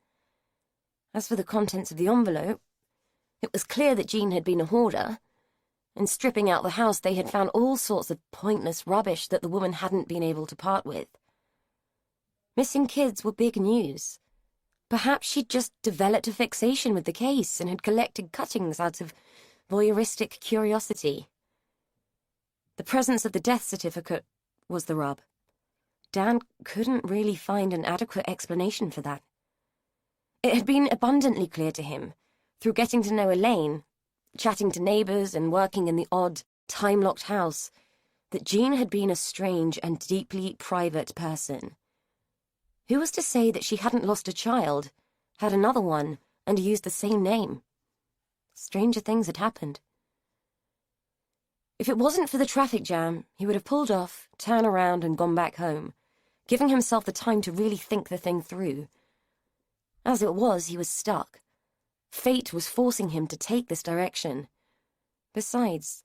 S1: As for the contents of the envelope, it was clear that Jean had been a hoarder. In stripping out the house, they had found all sorts of pointless rubbish that the woman hadn't been able to part with. Missing kids were big news. Perhaps she'd just developed a fixation with the case and had collected cuttings out of voyeuristic curiosity. The presence of the death certificate was the rub. Dan couldn't really find an adequate explanation for that. It had been abundantly clear to him, through getting to know Elaine, chatting to neighbours and working in the odd, time-locked house, that Jean had been a strange and deeply private person. Who was to say that she hadn't lost a child, had another one, and used the same name? Stranger things had happened. If it wasn't for the traffic jam, he would have pulled off, turned around and gone back home, giving himself the time to really think the thing through. As it was, he was stuck. Fate was forcing him to take this direction. Besides,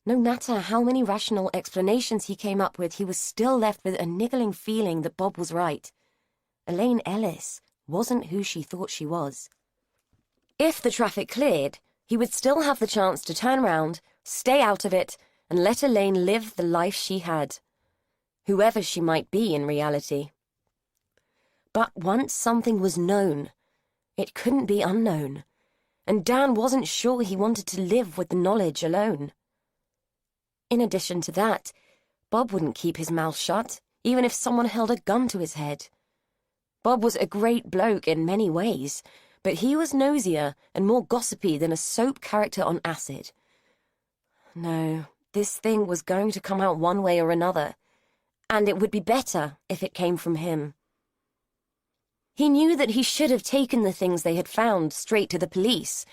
S1: no matter how many rational explanations he came up with, he was still left with a niggling feeling that Bob was right. Elaine Ellis wasn't who she thought she was. If the traffic cleared, he would still have the chance to turn round, stay out of it, and let Elaine live the life she had, whoever she might be in reality. But once something was known, it couldn't be unknown, and Dan wasn't sure he wanted to live with the knowledge alone. In addition to that, Bob wouldn't keep his mouth shut, even if someone held a gun to his head. Bob was a great bloke in many ways, but he was nosier and more gossipy than a soap character on acid. No, this thing was going to come out one way or another, and it would be better if it came from him. He knew that he should have taken the things they had found straight to the police,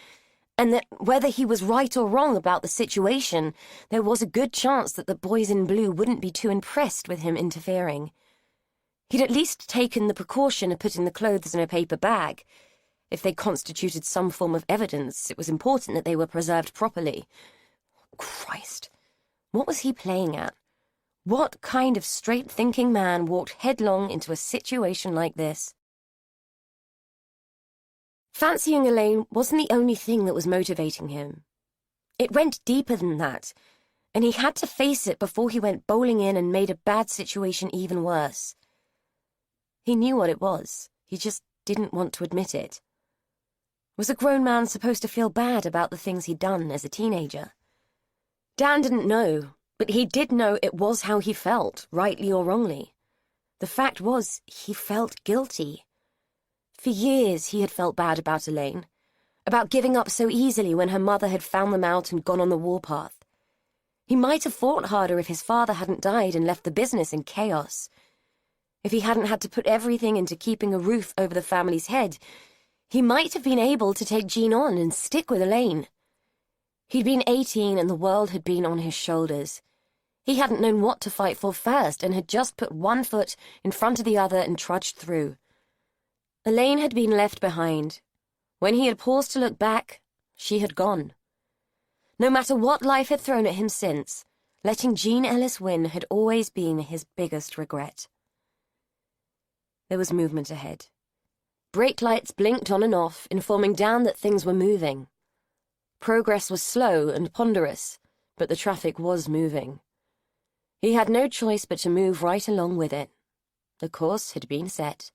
S1: and that whether he was right or wrong about the situation, there was a good chance that the boys in blue wouldn't be too impressed with him interfering. He'd at least taken the precaution of putting the clothes in a paper bag. If they constituted some form of evidence, it was important that they were preserved properly. Christ, what was he playing at? What kind of straight-thinking man walked headlong into a situation like this? Fancying Elaine wasn't the only thing that was motivating him. It went deeper than that, and he had to face it before he went bowling in and made a bad situation even worse. He knew what it was. He just didn't want to admit it. Was a grown man supposed to feel bad about the things he'd done as a teenager? Dan didn't know, but he did know it was how he felt, rightly or wrongly. The fact was, he felt guilty. For years he had felt bad about Elaine, about giving up so easily when her mother had found them out and gone on the warpath. He might have fought harder if his father hadn't died and left the business in chaos. If he hadn't had to put everything into keeping a roof over the family's head, he might have been able to take Jean on and stick with Elaine. He'd been 18 and the world had been on his shoulders. He hadn't known what to fight for first and had just put one foot in front of the other and trudged through. Elaine had been left behind. When he had paused to look back, she had gone. No matter what life had thrown at him since, letting Jean Ellis win had always been his biggest regret. There was movement ahead. Brake lights blinked on and off, informing Dan that things were moving. Progress was slow and ponderous, but the traffic was moving. He had no choice but to move right along with it. The course had been set.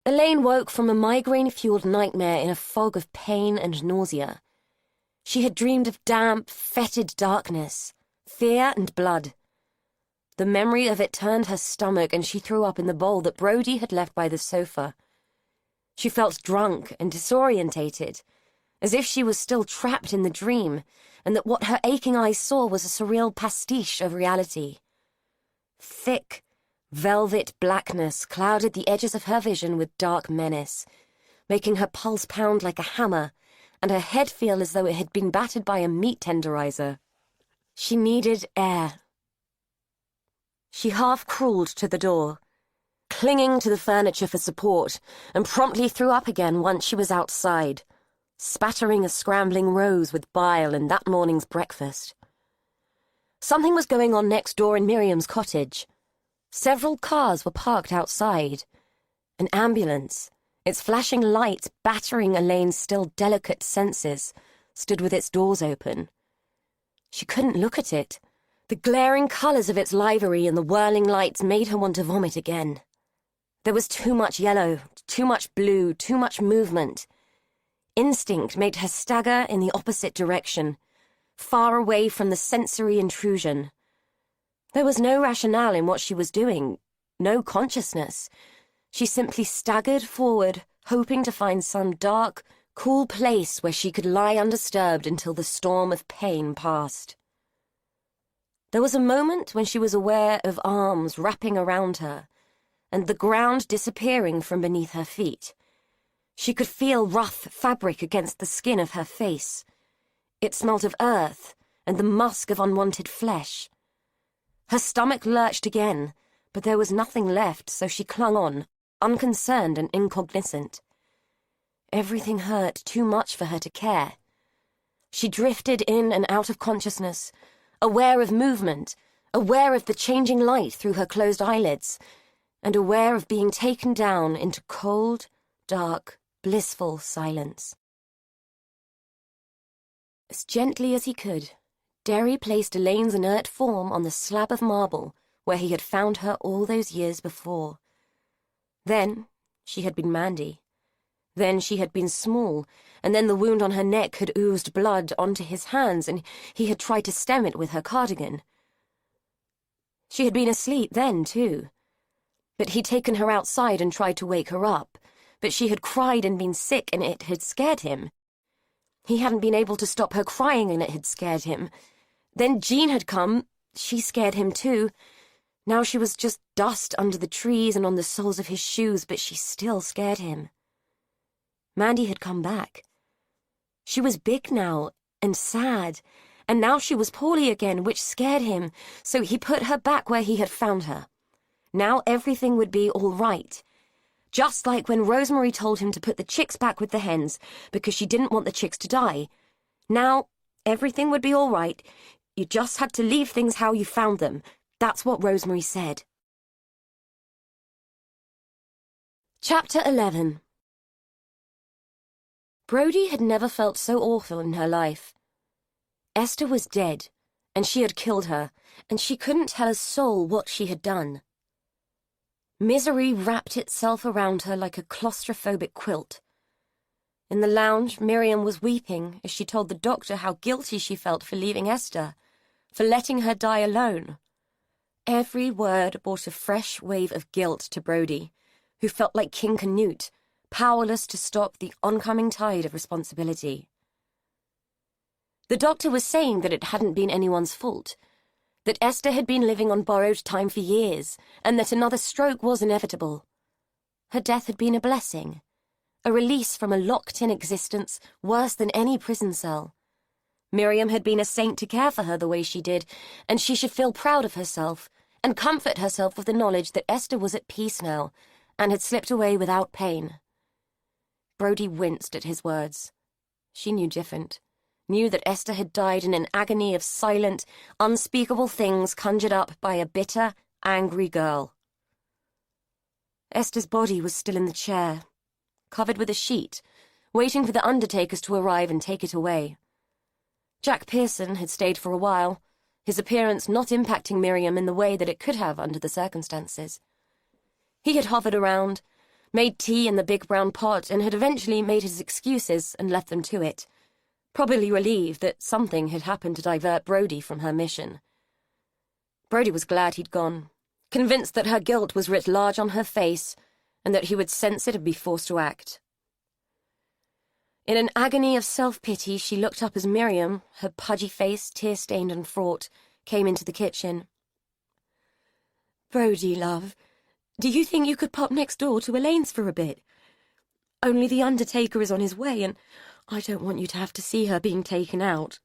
S1: Elaine woke from a migraine-fueled nightmare in a fog of pain and nausea. She had dreamed of damp, fetid darkness, fear and blood. The memory of it turned her stomach and she threw up in the bowl that Brody had left by the sofa. She felt drunk and disorientated, as if she was still trapped in the dream, and that what her aching eyes saw was a surreal pastiche of reality. Thick, velvet blackness clouded the edges of her vision with dark menace, making her pulse pound like a hammer, and her head feel as though it had been battered by a meat tenderizer. She needed air. She half-crawled to the door, clinging to the furniture for support, and promptly threw up again once she was outside, spattering a scrambling Rose with bile and that morning's breakfast. Something was going on next door in Miriam's cottage. Several cars were parked outside. An ambulance, its flashing lights battering Elaine's still delicate senses, stood with its doors open. She couldn't look at it. The glaring colours of its livery and the whirling lights made her want to vomit again. There was too much yellow, too much blue, too much movement. Instinct made her stagger in the opposite direction, far away from the sensory intrusion. There was no rationale in what she was doing, no consciousness. She simply staggered forward, hoping to find some dark, cool place where she could lie undisturbed until the storm of pain passed. There was a moment when she was aware of arms wrapping around her, and the ground disappearing from beneath her feet. She could feel rough fabric against the skin of her face. It smelt of earth and the musk of unwanted flesh. Her stomach lurched again, but there was nothing left, so she clung on, unconcerned and incognizant. Everything hurt too much for her to care. She drifted in and out of consciousness, aware of movement, aware of the changing light through her closed eyelids, and aware of being taken down into cold, dark, blissful silence. As gently as he could, Derry placed Elaine's inert form on the slab of marble where he had found her all those years before. Then she had been Mandy. Then she had been small, and then the wound on her neck had oozed blood onto his hands, and he had tried to stem it with her cardigan. She had been asleep then, too. But he'd taken her outside and tried to wake her up, but she had cried and been sick, and it had scared him. He hadn't been able to stop her crying, and it had scared him. Then Jean had come. She scared him, too. Now she was just dust under the trees and on the soles of his shoes, but she still scared him. Mandy had come back. She was big now, and sad, and now she was poorly again, which scared him, so he put her back where he had found her. Now everything would be all right. Just like when Rosemary told him to put the chicks back with the hens, because she didn't want the chicks to die. Now everything would be all right. You just had to leave things how you found them. That's what Rosemary said. Chapter 11. Brodie had never felt so awful in her life. Esther was dead, and she had killed her, and she couldn't tell a soul what she had done. Misery wrapped itself around her like a claustrophobic quilt. In the lounge, Miriam was weeping as she told the doctor how guilty she felt for leaving Esther, for letting her die alone. Every word brought a fresh wave of guilt to Brodie, who felt like King Canute, powerless to stop the oncoming tide of responsibility. The doctor was saying that it hadn't been anyone's fault, that Esther had been living on borrowed time for years, and that another stroke was inevitable. Her death had been a blessing, a release from a locked-in existence worse than any prison cell. Miriam had been a saint to care for her the way she did, and she should feel proud of herself and comfort herself with the knowledge that Esther was at peace now and had slipped away without pain. Brodie winced at his words. She knew different, knew that Esther had died in an agony of silent, unspeakable things conjured up by a bitter, angry girl. Esther's body was still in the chair, covered with a sheet, waiting for the undertakers to arrive and take it away. Jack Pearson had stayed for a while, his appearance not impacting Miriam in the way that it could have under the circumstances. He had hovered around, made tea in the big brown pot, and had eventually made his excuses and left them to it, probably relieved that something had happened to divert Brodie from her mission. Brodie was glad he'd gone, convinced that her guilt was writ large on her face, and that he would sense it and be forced to act. In an agony of self-pity, she looked up as Miriam, her pudgy face tear-stained and fraught, came into the kitchen. "Brodie, love, do you think you could pop next door to Elaine's for a bit? Only the undertaker is on his way, and I don't want you to have to see her being taken out."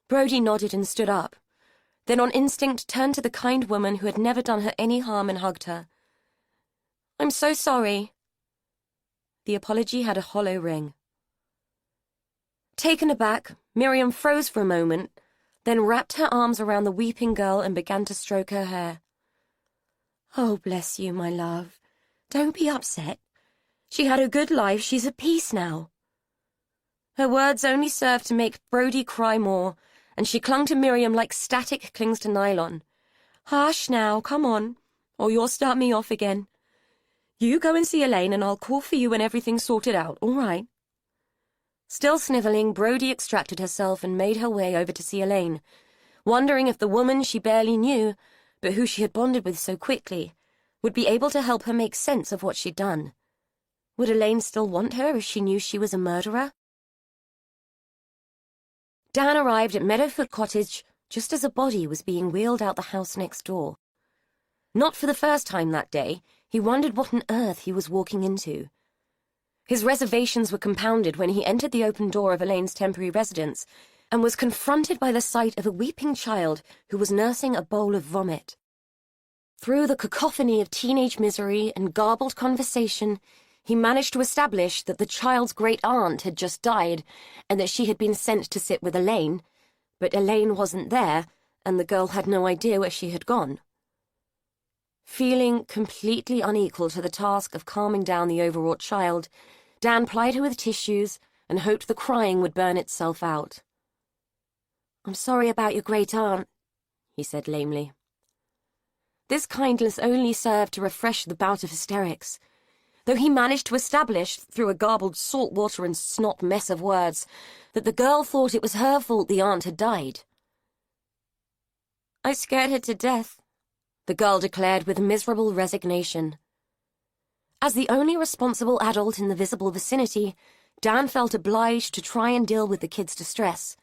S1: Brodie nodded and stood up, then on instinct turned to the kind woman who had never done her any harm and hugged her. "I'm so sorry." The apology had a hollow ring. Taken aback, Miriam froze for a moment, then wrapped her arms around the weeping girl and began to stroke her hair. "Oh, bless you, my love. Don't be upset. She had a good life. She's at peace now." Her words only served to make Brodie cry more, and she clung to Miriam like static clings to nylon. "Hush now, come on, or you'll start me off again. You go and see Elaine, and I'll call for you when everything's sorted out, all right?" Still snivelling, Brodie extracted herself and made her way over to see Elaine, wondering if the woman she barely knew, but who she had bonded with so quickly, would be able to help her make sense of what she'd done. Would Elaine still want her if she knew she was a murderer? Dan arrived at Meadowfoot Cottage just as a body was being wheeled out the house next door. Not for the first time that day, he wondered what on earth he was walking into. His reservations were compounded when he entered the open door of Elaine's temporary residence and was confronted by the sight of a weeping child who was nursing a bowl of vomit. Through the cacophony of teenage misery and garbled conversation, he managed to establish that the child's great-aunt had just died and that she had been sent to sit with Elaine, but Elaine wasn't there and the girl had no idea where she had gone. Feeling completely unequal to the task of calming down the overwrought child, Dan plied her with tissues and hoped the crying would burn itself out. "I'm sorry about your great-aunt," he said lamely. This kindness only served to refresh the bout of hysterics, though he managed to establish, through a garbled salt water and snot mess of words, that the girl thought it was her fault the aunt had died. "I scared her to death," the girl declared with miserable resignation. As the only responsible adult in the visible vicinity, Dan felt obliged to try and deal with the kid's distress.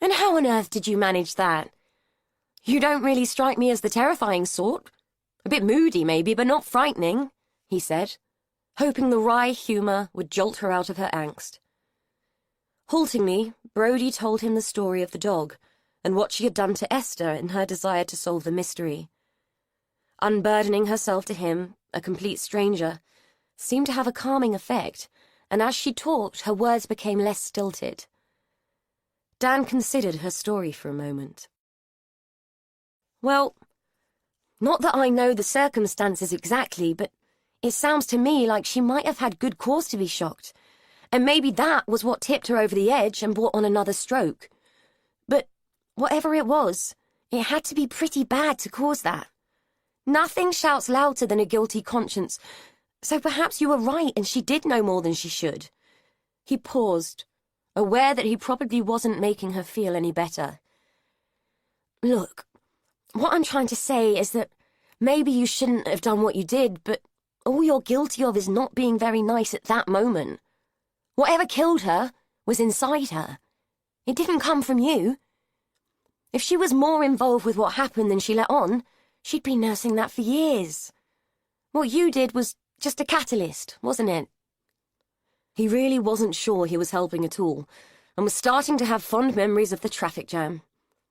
S1: "And how on earth did you manage that? You don't really strike me as the terrifying sort. A bit moody, maybe, but not frightening," he said, hoping the wry humour would jolt her out of her angst. Haltingly, Brody told him the story of the dog and what she had done to Esther in her desire to solve the mystery. Unburdening herself to him, a complete stranger, seemed to have a calming effect, and as she talked, her words became less stilted. Dan considered her story for a moment. "Well, not that I know the circumstances exactly, but it sounds to me like she might have had good cause to be shocked, and maybe that was what tipped her over the edge and brought on another stroke. But whatever it was, it had to be pretty bad to cause that. Nothing shouts louder than a guilty conscience, so perhaps you were right and she did know more than she should." He paused, aware that he probably wasn't making her feel any better. "Look, what I'm trying to say is that maybe you shouldn't have done what you did, but all you're guilty of is not being very nice at that moment. Whatever killed her was inside her. It didn't come from you. If she was more involved with what happened than she let on, she'd been nursing that for years. What you did was just a catalyst, wasn't it?" He really wasn't sure he was helping at all, and was starting to have fond memories of the traffic jam.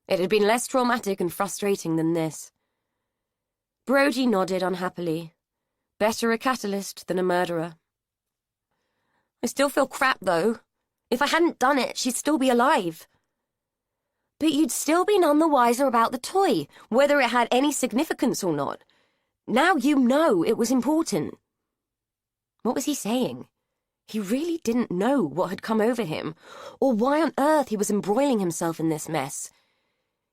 S1: It had been less traumatic and frustrating than this. Brody nodded unhappily. Better a catalyst than a murderer. "I still feel crap, though. If I hadn't done it, she'd still be alive." "But you'd still be none the wiser about the toy, whether it had any significance or not. Now you know it was important." What was he saying? He really didn't know what had come over him, or why on earth he was embroiling himself in this mess.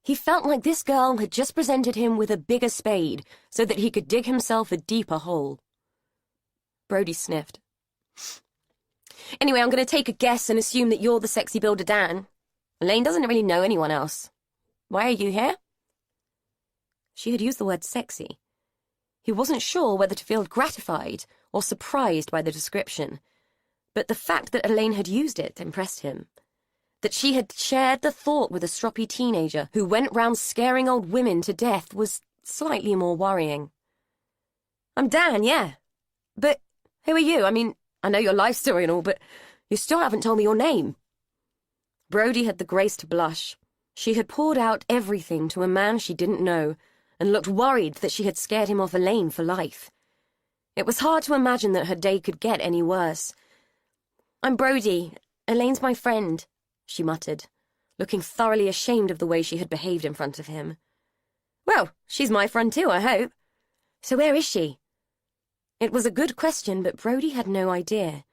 S1: He felt like this girl had just presented him with a bigger spade so that he could dig himself a deeper hole. Brody sniffed. "Anyway, I'm going to take a guess and assume that you're the sexy builder Dan. Elaine doesn't really know anyone else. Why are you here?" She had used the word sexy. He wasn't sure whether to feel gratified or surprised by the description, but the fact that Elaine had used it impressed him. That she had shared the thought with a stroppy teenager who went round scaring old women to death was slightly more worrying. "I'm Dan, yeah. But who are you? I mean, I know your life story and all, but you still haven't told me your name." Brody had the grace to blush. She had poured out everything to a man she didn't know, and looked worried that she had scared him off Elaine for life. It was hard to imagine that her day could get any worse. "I'm Brody. Elaine's my friend," she muttered, looking thoroughly ashamed of the way she had behaved in front of him. "Well, she's my friend too, I hope. So where is she?" It was a good question, but Brody had no idea.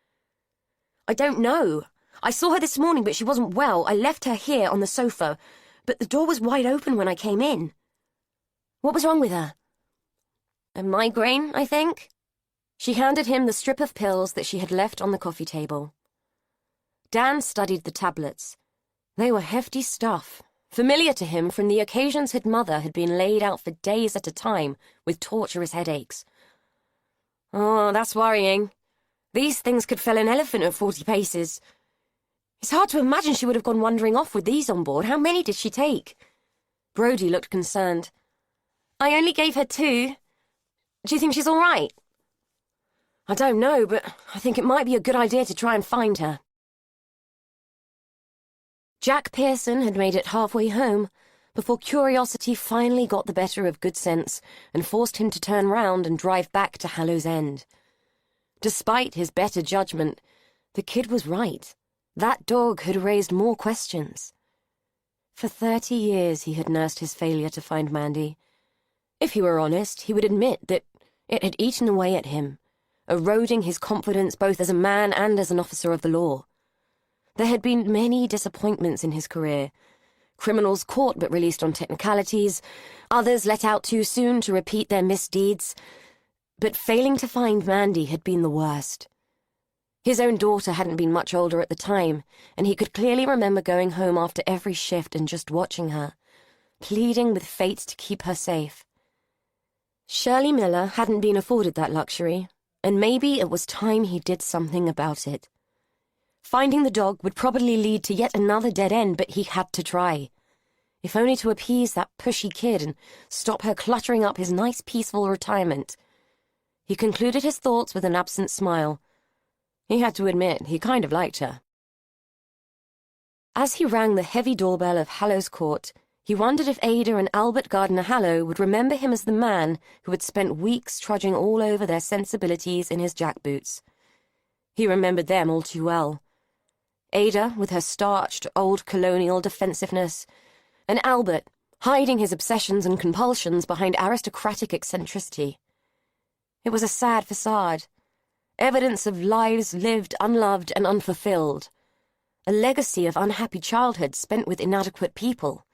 S1: "I don't know. I saw her this morning, but she wasn't well. I left her here on the sofa, but the door was wide open when I came in." "What was wrong with her?" "A migraine, I think." She handed him the strip of pills that she had left on the coffee table. Dan studied the tablets. They were hefty stuff, familiar to him from the occasions his mother had been laid out for days at a time with torturous headaches. "Oh, that's worrying. These things could fell an elephant at 40 paces. It's hard to imagine she would have gone wandering off with these on board. How many did she take?" Brody looked concerned. "I only gave her 2. Do you think she's all right?" "I don't know, but I think it might be a good idea to try and find her." Jack Pearson had made it halfway home before curiosity finally got the better of good sense and forced him to turn round and drive back to Hallow's End. Despite his better judgment, the kid was right. That dog had raised more questions. For 30 years he had nursed his failure to find Mandy. If he were honest, he would admit that it had eaten away at him, eroding his confidence both as a man and as an officer of the law. There had been many disappointments in his career. Criminals caught but released on technicalities, others let out too soon to repeat their misdeeds. But failing to find Mandy had been the worst. His own daughter hadn't been much older at the time, and he could clearly remember going home after every shift and just watching her, pleading with fate to keep her safe. Shirley Miller hadn't been afforded that luxury, and maybe it was time he did something about it. Finding the dog would probably lead to yet another dead end, but he had to try. If only to appease that pushy kid and stop her cluttering up his nice, peaceful retirement. He concluded his thoughts with an absent smile. He had to admit he kind of liked her. As he rang the heavy doorbell of Hallows Court, he wondered if Ada and Albert Gardner-Hallow would remember him as the man who had spent weeks trudging all over their sensibilities in his jackboots. He remembered them all too well. Ada, with her starched, old colonial defensiveness, and Albert, hiding his obsessions and compulsions behind aristocratic eccentricity. It was a sad facade, evidence of lives lived unloved and unfulfilled, a legacy of unhappy childhood spent with inadequate people.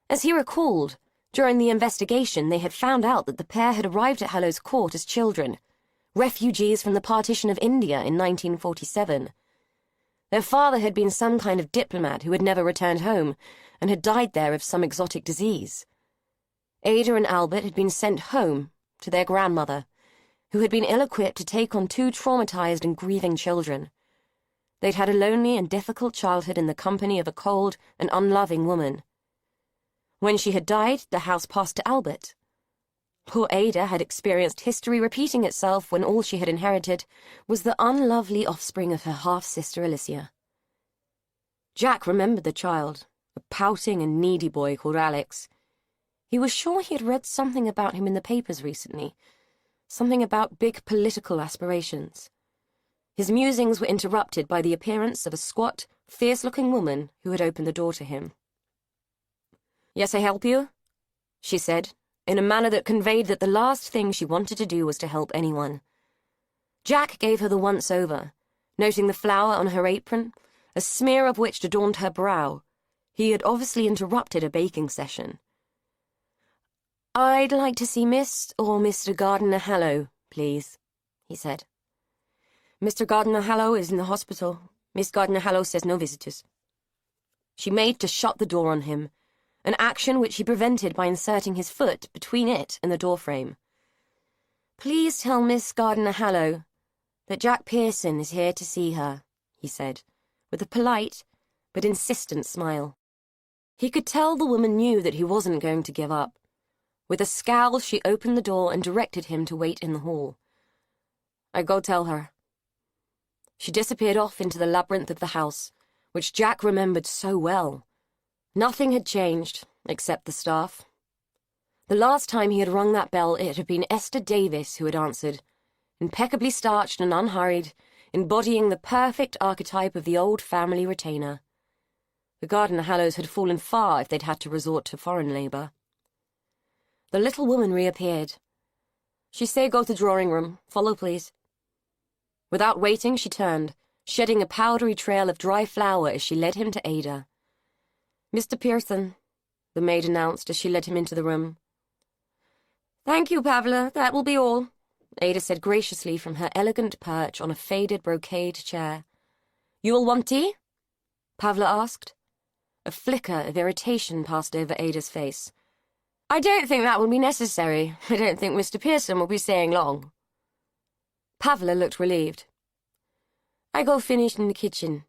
S1: As he recalled, during the investigation they had found out that the pair had arrived at Hallows Court as children, refugees from the partition of India in 1947. Their father had been some kind of diplomat who had never returned home and had died there of some exotic disease. Ada and Albert had been sent home to their grandmother, who had been ill-equipped to take on two traumatized and grieving children. They'd had a lonely and difficult childhood in the company of a cold and unloving woman. When she had died, the house passed to Albert. Poor Ada had experienced history repeating itself when all she had inherited was the unlovely offspring of her half-sister Alicia. Jack remembered the child, a pouting and needy boy called Alex. He was sure he had read something about him in the papers recently, something about big political aspirations. His musings were interrupted by the appearance of a squat, fierce-looking woman who had opened the door to him. "Yes, I help you?" she said, in a manner that conveyed that the last thing she wanted to do was to help anyone. Jack gave her the once-over, noting the flour on her apron, a smear of which adorned her brow. He had obviously interrupted a baking session. "I'd like to see Miss or Mr. Gardner-Hallow, please," he said. "Mr. Gardner-Hallow is in the hospital. Miss Gardner-Hallow says no visitors." She made to shut the door on him, an action which he prevented by inserting his foot between it and the doorframe. "Please tell Miss Gardner-Hallow that Jack Pearson is here to see her," he said, with a polite but insistent smile. He could tell the woman knew that he wasn't going to give up. With a scowl, she opened the door and directed him to wait in the hall. "I go tell her." She disappeared off into the labyrinth of the house, which Jack remembered so well. Nothing had changed, except the staff. The last time he had rung that bell, it had been Esther Davis who had answered, impeccably starched and unhurried, embodying the perfect archetype of the old family retainer. The Gardner-Hallows had fallen far if they'd had to resort to foreign labor. The little woman reappeared. "She say go to drawing room. Follow, please." Without waiting, she turned, shedding a powdery trail of dry flour as she led him to Ada. "Mr. Pearson," the maid announced as she led him into the room. "Thank you, Pavla, that will be all," Ada said graciously from her elegant perch on a faded brocade chair. "You will want tea?" Pavla asked. A flicker of irritation passed over Ada's face. "I don't think that will be necessary. I don't think Mr. Pearson will be staying long." Pavla looked relieved. "I go finish in the kitchen."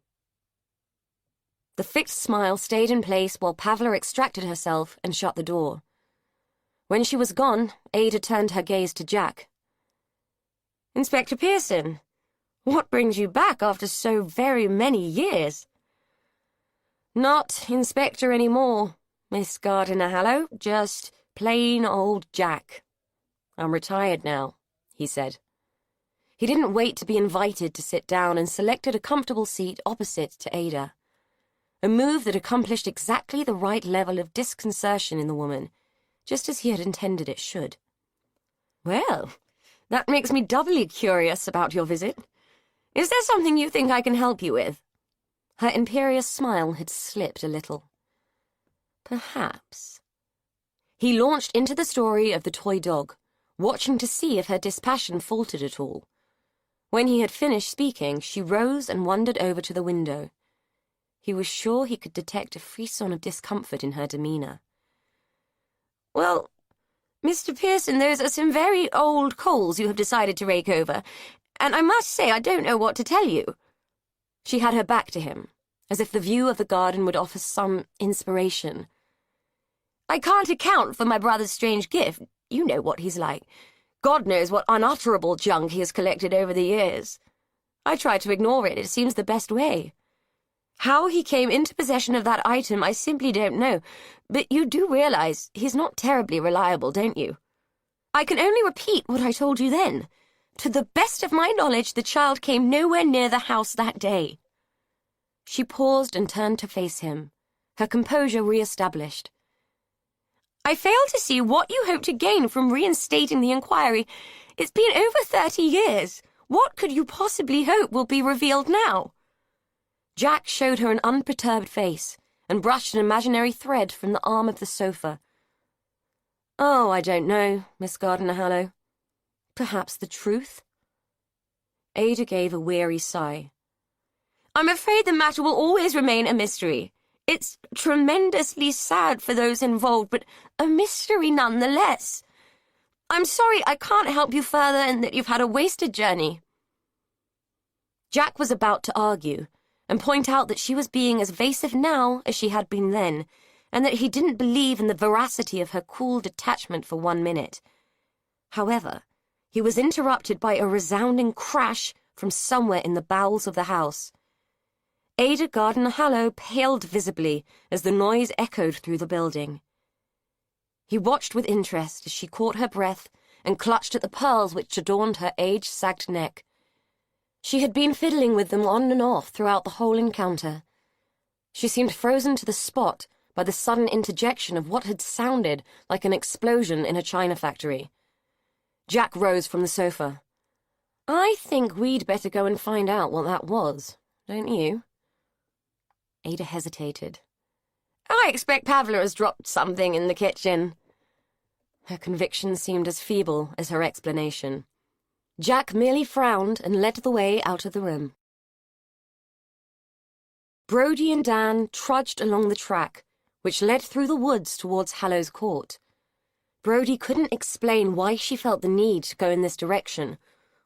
S1: The fixed smile stayed in place while Pavla extracted herself and shut the door. When she was gone, Ada turned her gaze to Jack. "Inspector Pearson, what brings you back after so very many years?" "Not Inspector anymore, Miss Gardner-Hallow, just plain old Jack. I'm retired now," he said. He didn't wait to be invited to sit down and selected a comfortable seat opposite to Ada. A move that accomplished exactly the right level of disconcertion in the woman, just as he had intended it should. "Well, that makes me doubly curious about your visit. Is there something you think I can help you with?" Her imperious smile had slipped a little. "Perhaps." He launched into the story of the toy dog, watching to see if her dispassion faltered at all. When he had finished speaking, she rose and wandered over to the window. He was sure he could detect a frisson of discomfort in her demeanor. "Well, Mr. Pearson, those are some very old coals you have decided to rake over, and I must say I don't know what to tell you." She had her back to him, as if the view of the garden would offer some inspiration. "I can't account for my brother's strange gift. You know what he's like. God knows what unutterable junk he has collected over the years. I try to ignore it. It seems the best way. How he came into possession of that item, I simply don't know. But you do realize he's not terribly reliable, don't you? I can only repeat what I told you then. To the best of my knowledge, the child came nowhere near the house that day." She paused and turned to face him, her composure re-established. "I fail to see what you hope to gain from reinstating the inquiry. It's been over 30 years. What could you possibly hope will be revealed now?" Jack showed her an unperturbed face and brushed an imaginary thread from the arm of the sofa. "Oh, I don't know, Miss Gardner-Hallow. Perhaps the truth?" Ada gave a weary sigh. "I'm afraid the matter will always remain a mystery. It's tremendously sad for those involved, but a mystery nonetheless. I'm sorry I can't help you further and that you've had a wasted journey." Jack was about to argue and point out that she was being as evasive now as she had been then, and that he didn't believe in the veracity of her cool detachment for 1 minute. However, he was interrupted by a resounding crash from somewhere in the bowels of the house. Ada Gardner-Hallow paled visibly as the noise echoed through the building. He watched with interest as she caught her breath and clutched at the pearls which adorned her age-sagged neck. She had been fiddling with them on and off throughout the whole encounter. She seemed frozen to the spot by the sudden interjection of what had sounded like an explosion in a china factory. Jack rose from the sofa. "I think we'd better go and find out what that was, don't you?" Ada hesitated. "I expect Pavla has dropped something in the kitchen." Her conviction seemed as feeble as her explanation. Jack merely frowned and led the way out of the room. Brody and Dan trudged along the track, which led through the woods towards Hallow's Court. Brody couldn't explain why she felt the need to go in this direction,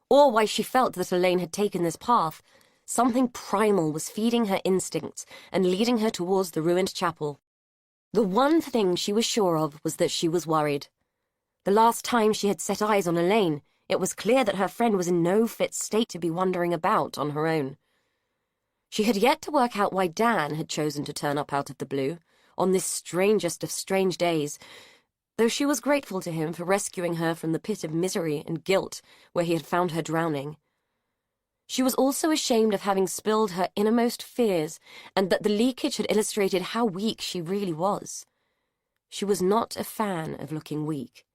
S1: or why she felt that Elaine had taken this path. Something primal was feeding her instincts and leading her towards the ruined chapel. The one thing she was sure of was that she was worried. The last time she had set eyes on Elaine, it was clear that her friend was in no fit state to be wandering about on her own. She had yet to work out why Dan had chosen to turn up out of the blue, on this strangest of strange days, though she was grateful to him for rescuing her from the pit of misery and guilt where he had found her drowning. She was also ashamed of having spilled her innermost fears, and that the leakage had illustrated how weak she really was. She was not a fan of looking weak.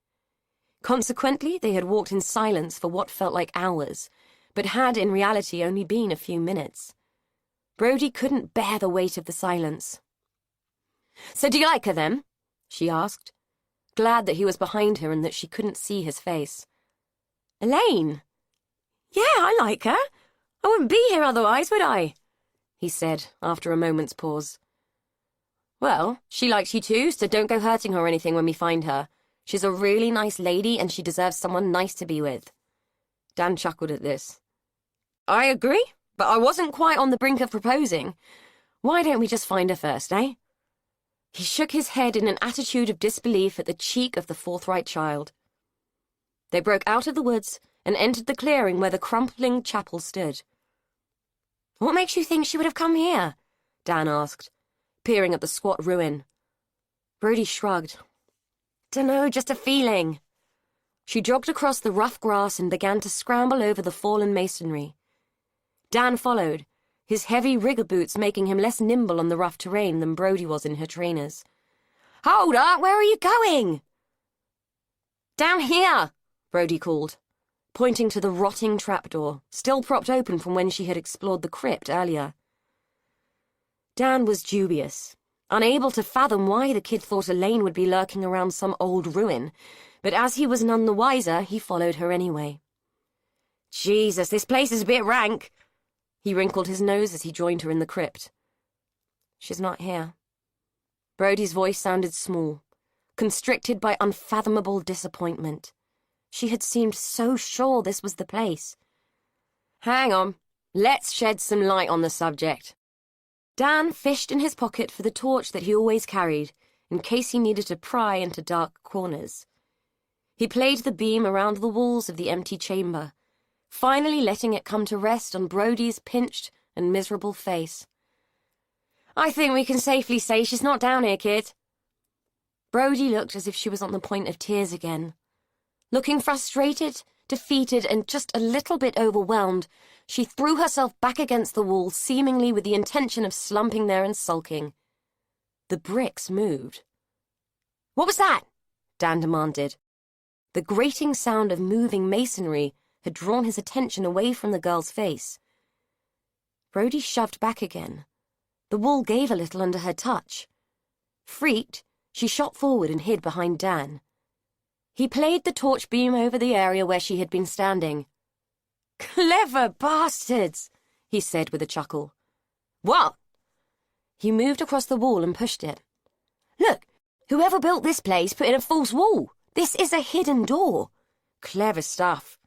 S1: Consequently, they had walked in silence for what felt like hours, but had in reality only been a few minutes. Brody couldn't bear the weight of the silence. "So do you like her, then?" she asked, glad that he was behind her and that she couldn't see his face. "Elaine? Yeah, I like her. I wouldn't be here otherwise, would I?" he said, after a moment's pause. "Well, she likes you too, so don't go hurting her or anything when we find her. She's a really nice lady, and she deserves someone nice to be with." Dan chuckled at this. "I agree, but I wasn't quite on the brink of proposing. Why don't we just find her first, eh?" He shook his head in an attitude of disbelief at the cheek of the forthright child. They broke out of the woods and entered the clearing where the crumbling chapel stood. "What makes you think she would have come here?" Dan asked, peering at the squat ruin. Brody shrugged. "Dunno, just a feeling." She jogged across the rough grass and began to scramble over the fallen masonry. Dan followed, his heavy rigger boots making him less nimble on the rough terrain than Brody was in her trainers. "Hold up, where are you going?" "Down here," Brody called, pointing to the rotting trapdoor, still propped open from when she had explored the crypt earlier. Dan was dubious, unable to fathom why the kid thought Elaine would be lurking around some old ruin, but as he was none the wiser, he followed her anyway. "Jesus, this place is a bit rank." He wrinkled his nose as he joined her in the crypt. "She's not here." Brody's voice sounded small, constricted by unfathomable disappointment. She had seemed so sure this was the place. "Hang on, let's shed some light on the subject." Dan fished in his pocket for the torch that he always carried, in case he needed to pry into dark corners. He played the beam around the walls of the empty chamber, finally letting it come to rest on Brody's pinched and miserable face. "I think we can safely say she's not down here, kid." Brody looked as if she was on the point of tears again. Looking frustrated, defeated, and just a little bit overwhelmed, she threw herself back against the wall, seemingly with the intention of slumping there and sulking. The bricks moved. "What was that?" Dan demanded. The grating sound of moving masonry had drawn his attention away from the girl's face. Brody shoved back again. The wall gave a little under her touch. Freaked, she shot forward and hid behind Dan. He played the torch beam over the area where she had been standing. "Clever bastards," he said with a chuckle. "What?" He moved across the wall and pushed it. "Look, whoever built this place put in a false wall. This is a hidden door. Clever stuff."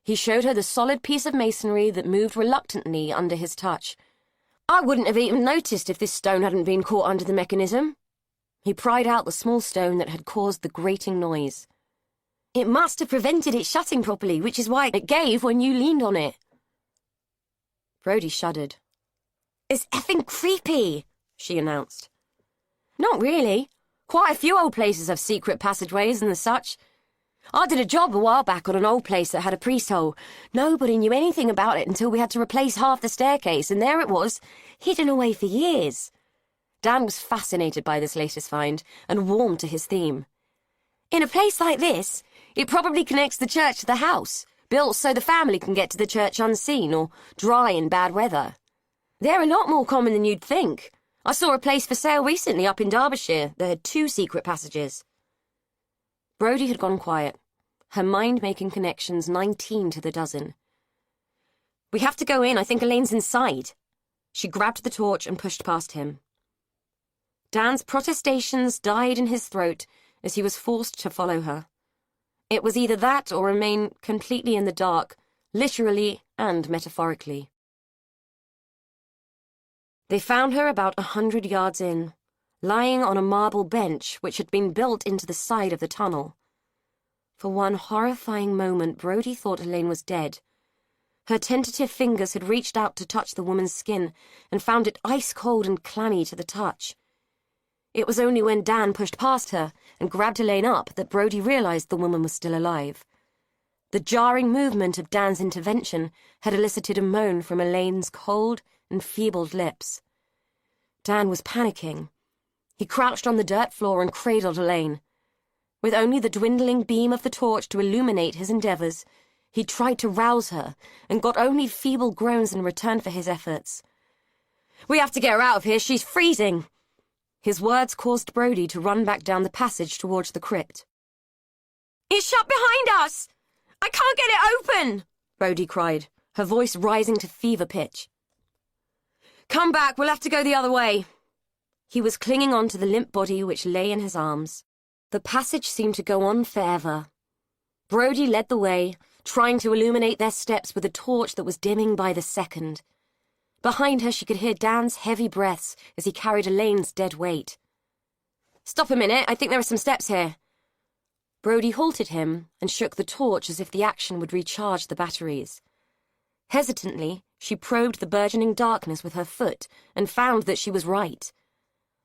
S1: He showed her the solid piece of masonry that moved reluctantly under his touch. "I wouldn't have even noticed if this stone hadn't been caught under the mechanism." He pried out the small stone that had caused the grating noise. "It must have prevented it shutting properly, which is why it gave when you leaned on it." Brody shuddered. "It's effing creepy," she announced. "Not really. Quite a few old places have secret passageways and the such. I did a job a while back on an old place that had a priest hole. Nobody knew anything about it until we had to replace half the staircase, and there it was, hidden away for years." Dan was fascinated by this latest find and warmed to his theme. "In a place like this, it probably connects the church to the house, built so the family can get to the church unseen or dry in bad weather. They're a lot more common than you'd think. I saw a place for sale recently up in Derbyshire that had 2 secret passages." Brody had gone quiet, her mind making connections 19 to the dozen. "We have to go in. I think Elaine's inside." She grabbed the torch and pushed past him. Dan's protestations died in his throat as he was forced to follow her. It was either that or remain completely in the dark, literally and metaphorically. They found her about 100 yards in, lying on a marble bench which had been built into the side of the tunnel. For one horrifying moment, Brody thought Elaine was dead. Her tentative fingers had reached out to touch the woman's skin and found it ice-cold and clammy to the touch. It was only when Dan pushed past her and grabbed Elaine up that Brody realized the woman was still alive. The jarring movement of Dan's intervention had elicited a moan from Elaine's cold, enfeebled lips. Dan was panicking. He crouched on the dirt floor and cradled Elaine. With only the dwindling beam of the torch to illuminate his endeavors, he tried to rouse her and got only feeble groans in return for his efforts. "We have to get her out of here. She's freezing." His words caused Brody to run back down the passage towards the crypt. "It's shut behind us! I can't get it open!" Brody cried, her voice rising to fever pitch. "Come back, we'll have to go the other way." He was clinging on to the limp body which lay in his arms. The passage seemed to go on forever. Brody led the way, trying to illuminate their steps with a torch that was dimming by the second. Behind her she could hear Dan's heavy breaths as he carried Elaine's dead weight. "Stop a minute, I think there are some steps here." Brody halted him and shook the torch as if the action would recharge the batteries. Hesitantly, she probed the burgeoning darkness with her foot and found that she was right.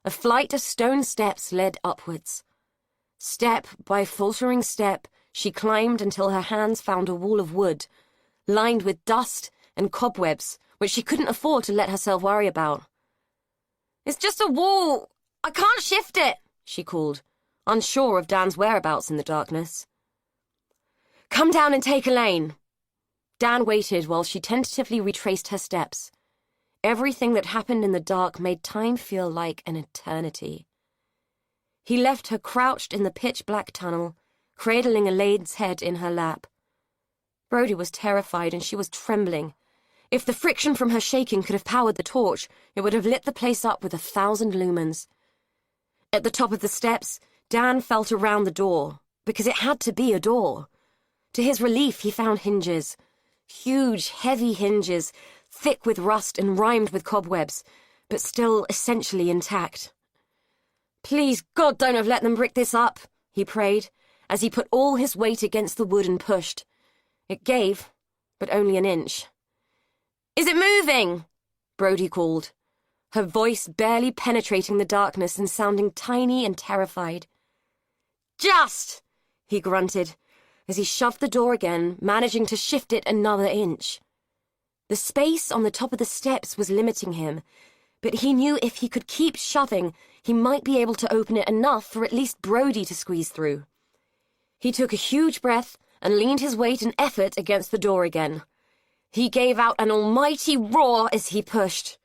S1: A flight of stone steps led upwards. Step by faltering step, she climbed until her hands found a wall of wood, lined with dust and cobwebs, which she couldn't afford to let herself worry about. "It's just a wall. I can't shift it," she called, unsure of Dan's whereabouts in the darkness. "Come down and take Elaine." Dan waited while she tentatively retraced her steps. Everything that happened in the dark made time feel like an eternity. He left her crouched in the pitch-black tunnel, cradling Elaine's head in her lap. Brody was terrified and she was trembling. If the friction from her shaking could have powered the torch, it would have lit the place up with 1,000 lumens. At the top of the steps, Dan felt around the door, because it had to be a door. To his relief, he found hinges. Huge, heavy hinges, thick with rust and rimed with cobwebs, but still essentially intact. "Please, God, don't have let them brick this up," he prayed, as he put all his weight against the wood and pushed. It gave, but only an inch. "Is it moving?" Brody called, her voice barely penetrating the darkness and sounding tiny and terrified. "Just!" he grunted, as he shoved the door again, managing to shift it another inch. The space on the top of the steps was limiting him, but he knew if he could keep shoving, he might be able to open it enough for at least Brody to squeeze through. He took a huge breath and leaned his weight and effort against the door again. He gave out an almighty roar as he pushed.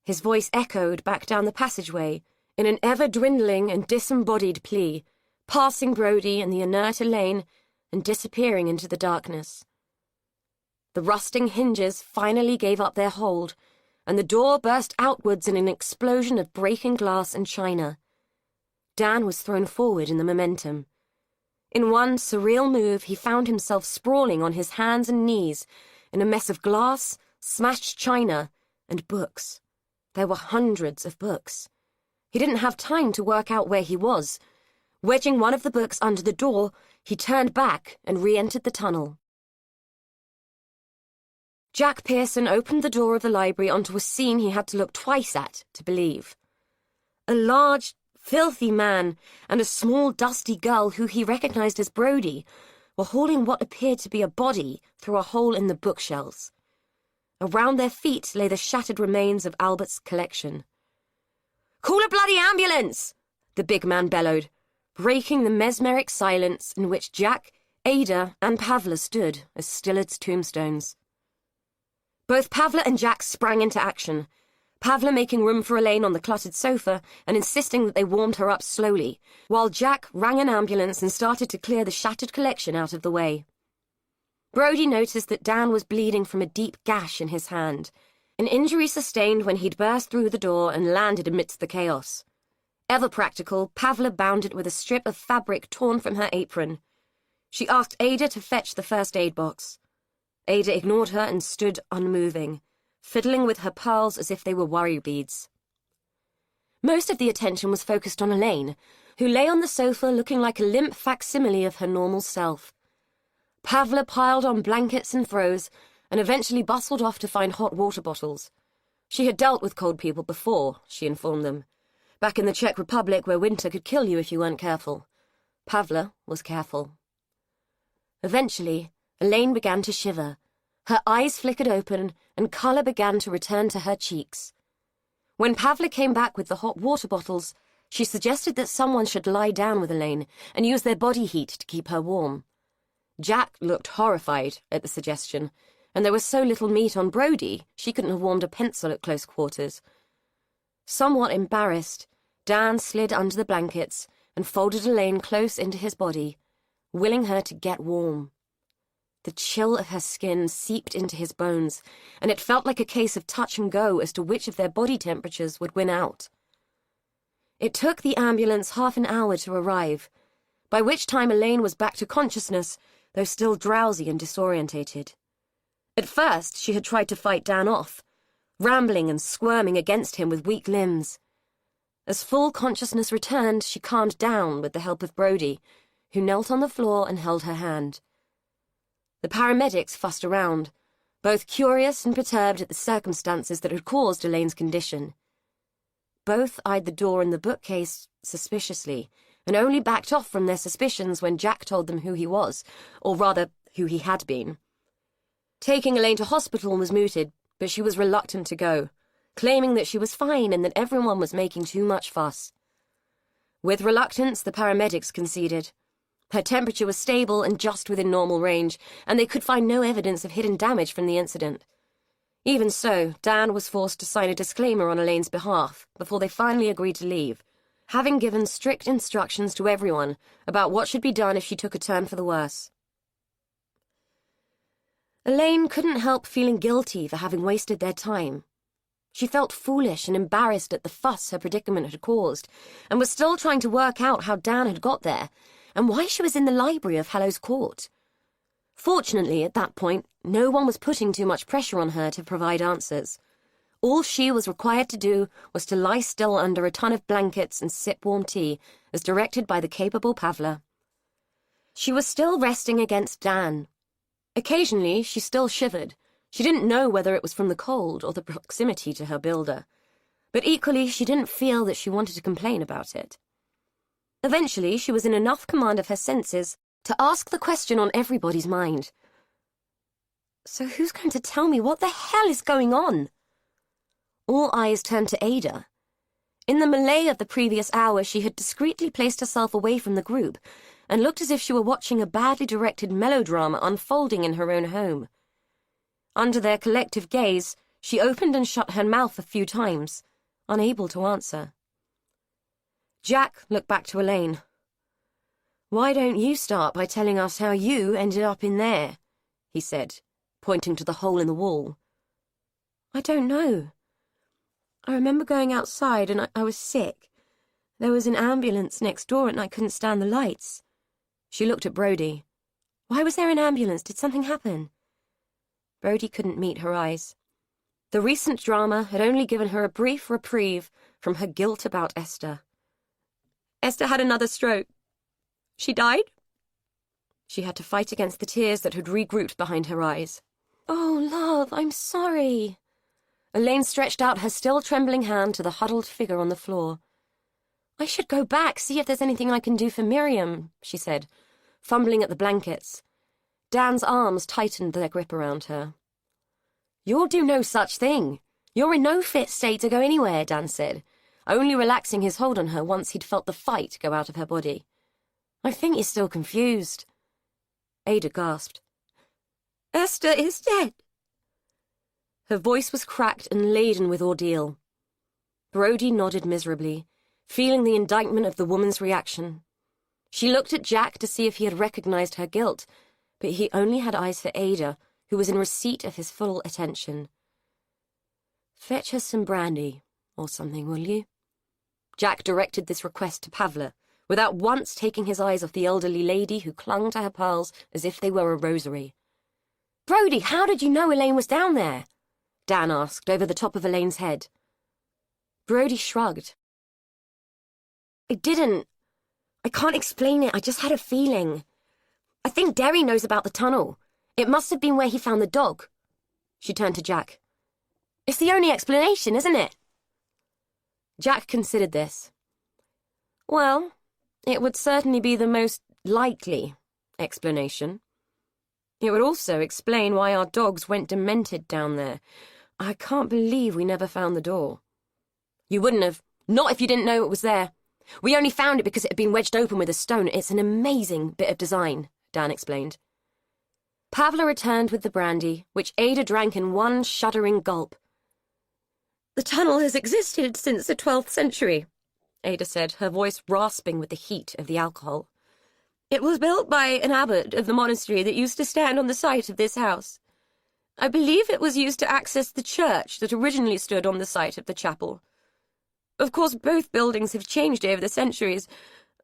S1: His voice echoed back down the passageway in an ever-dwindling and disembodied plea, passing Brody and the inert Elaine and disappearing into the darkness. The rusting hinges finally gave up their hold, and the door burst outwards in an explosion of breaking glass and china. Dan was thrown forward in the momentum. In one surreal move, he found himself sprawling on his hands and knees in a mess of glass, smashed china, and books. There were hundreds of books. He didn't have time to work out where he was. Wedging one of the books under the door, he turned back and re-entered the tunnel. Jack Pearson opened the door of the library onto a scene he had to look twice at to believe. A large, filthy man and a small, dusty girl who he recognized as Brody were hauling what appeared to be a body through a hole in the bookshelves. Around their feet lay the shattered remains of Albert's collection. "Call a bloody ambulance!" the big man bellowed, breaking the mesmeric silence in which Jack, Ada, and Pavla stood as still as tombstones. Both Pavla and Jack sprang into action, Pavla making room for Elaine on the cluttered sofa and insisting that they warmed her up slowly, while Jack rang an ambulance and started to clear the shattered collection out of the way. Brody noticed that Dan was bleeding from a deep gash in his hand, an injury sustained when he'd burst through the door and landed amidst the chaos. Ever practical, Pavla bound it with a strip of fabric torn from her apron. She asked Ada to fetch the first aid box. Ada ignored her and stood unmoving, fiddling with her pearls as if they were worry beads. Most of the attention was focused on Elaine, who lay on the sofa looking like a limp facsimile of her normal self. Pavla piled on blankets and froze, and eventually bustled off to find hot water bottles. She had dealt with cold people before, she informed them, back in the Czech Republic where winter could kill you if you weren't careful. Pavla was careful. Eventually, Elaine began to shiver. Her eyes flickered open, and colour began to return to her cheeks. When Pavla came back with the hot water bottles, she suggested that someone should lie down with Elaine and use their body heat to keep her warm. Jack looked horrified at the suggestion, and there was so little meat on Brody, she couldn't have warmed a pencil at close quarters. Somewhat embarrassed, Dan slid under the blankets and folded Elaine close into his body, willing her to get warm. The chill of her skin seeped into his bones, and it felt like a case of touch and go as to which of their body temperatures would win out. It took the ambulance half an hour to arrive, by which time Elaine was back to consciousness, though still drowsy and disorientated. At first, she had tried to fight Dan off, rambling and squirming against him with weak limbs. As full consciousness returned, she calmed down with the help of Brody, who knelt on the floor and held her hand. The paramedics fussed around, both curious and perturbed at the circumstances that had caused Elaine's condition. Both eyed the door in the bookcase suspiciously, and only backed off from their suspicions when Jack told them who he was, or rather, who he had been. Taking Elaine to hospital was mooted, but she was reluctant to go, claiming that she was fine and that everyone was making too much fuss. With reluctance, the paramedics conceded. Her temperature was stable and just within normal range, and they could find no evidence of hidden damage from the incident. Even so, Dan was forced to sign a disclaimer on Elaine's behalf before they finally agreed to leave, having given strict instructions to everyone about what should be done if she took a turn for the worse. Elaine couldn't help feeling guilty for having wasted their time. She felt foolish and embarrassed at the fuss her predicament had caused, and was still trying to work out how Dan had got there, and why she was in the library of Hallows Court. Fortunately, at that point, no one was putting too much pressure on her to provide answers. All she was required to do was to lie still under a ton of blankets and sip warm tea, as directed by the capable Pavla. She was still resting against Dan. Occasionally, she still shivered. She didn't know whether it was from the cold or the proximity to her builder. But equally, she didn't feel that she wanted to complain about it. Eventually, she was in enough command of her senses to ask the question on everybody's mind. So who's going to tell me what the hell is going on? All eyes turned to Ada. In the melee of the previous hour, she had discreetly placed herself away from the group and looked as if she were watching a badly directed melodrama unfolding in her own home. Under their collective gaze, she opened and shut her mouth a few times, unable to answer. Jack looked back to Elaine. "Why don't you start by telling us how you ended up in there?" he said, pointing to the hole in the wall. "I don't know. I remember going outside and I was sick. There was an ambulance next door and I couldn't stand the lights." She looked at Brody. "Why was there an ambulance? Did something happen?" Brody couldn't meet her eyes. The recent drama had only given her a brief reprieve from her guilt about Esther. "Esther had another stroke. She died?" She had to fight against the tears that had regrouped behind her eyes. "Oh, love, I'm sorry." Elaine stretched out her still trembling hand to the huddled figure on the floor. "I should go back, see if there's anything I can do for Miriam," she said, fumbling at the blankets. Dan's arms tightened their grip around her. "You'll do no such thing. You're in no fit state to go anywhere," Dan said, only relaxing his hold on her once he'd felt the fight go out of her body. "I think you're still confused." Ada gasped. "Esther is dead." Her voice was cracked and laden with ordeal. Brody nodded miserably, feeling the indictment of the woman's reaction. She looked at Jack to see if he had recognized her guilt, but he only had eyes for Ada, who was in receipt of his full attention. "Fetch her some brandy, or something, will you?" Jack directed this request to Pavla, without once taking his eyes off the elderly lady who clung to her pearls as if they were a rosary. "Brody, how did you know Elaine was down there?" Dan asked, over the top of Elaine's head. Brody shrugged. "I can't explain it, I just had a feeling. I think Derry knows about the tunnel. It must have been where he found the dog." She turned to Jack. "It's the only explanation, isn't it?" Jack considered this. "Well, it would certainly be the most likely explanation. It would also explain why our dogs went demented down there. I can't believe we never found the door." "You wouldn't have. Not if you didn't know it was there. We only found it because it had been wedged open with a stone. It's an amazing bit of design," Dan explained. Pavla returned with the brandy, which Ada drank in one shuddering gulp. "The tunnel has existed since the 12th century, Ada said, her voice rasping with the heat of the alcohol. "It was built by an abbot of the monastery that used to stand on the site of this house. I believe it was used to access the church that originally stood on the site of the chapel. Of course, both buildings have changed over the centuries,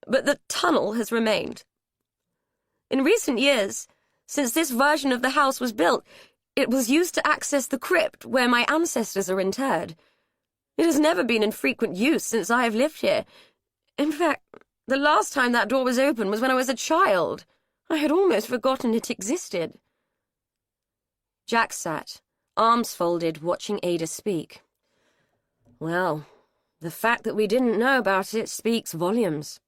S1: but the tunnel has remained. In recent years, since this version of the house was built, it was used to access the crypt where my ancestors are interred. It has never been in frequent use since I have lived here. In fact, the last time that door was open was when I was a child. I had almost forgotten it existed." Jack sat, arms folded, watching Ada speak. "Well, the fact that we didn't know about it speaks volumes."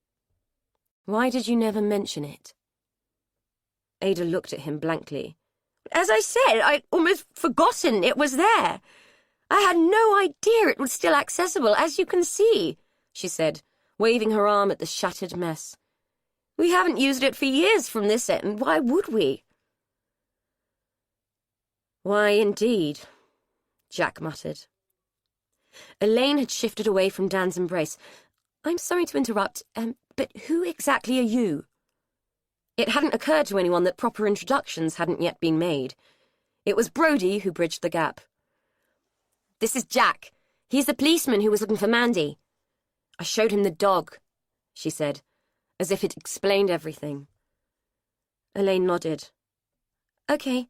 S1: Why did you never mention it? Ada looked at him blankly.
S2: As I said, I'd almost forgotten it was there. I had no idea it was still accessible, as you can see, she said, waving her arm at the shattered mess. We haven't used it for years from this end. Why would we?
S1: Why, indeed, Jack muttered. Elaine had shifted away from Dan's embrace. I'm sorry to interrupt, but who exactly are you? It hadn't occurred to anyone that proper introductions hadn't yet been made. It was Brody who bridged the gap. This is Jack. He's the policeman who was looking for Mandy. I showed him the dog, she said, as if it explained everything. Elaine nodded. Okay.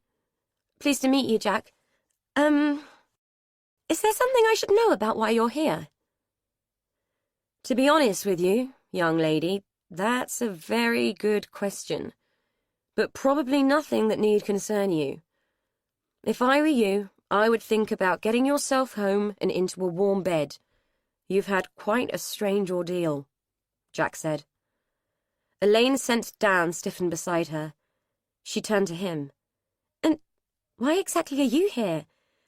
S1: Pleased to meet you, Jack. Is there something I should know about why you're here? To be honest with you, young lady, that's a very good question, but probably nothing that need concern you. If I were you, I would think about getting yourself home and into a warm bed. You've had quite a strange ordeal, Jack said. Elaine sensed Dan stiffen beside her. She turned to him. And why exactly are you here?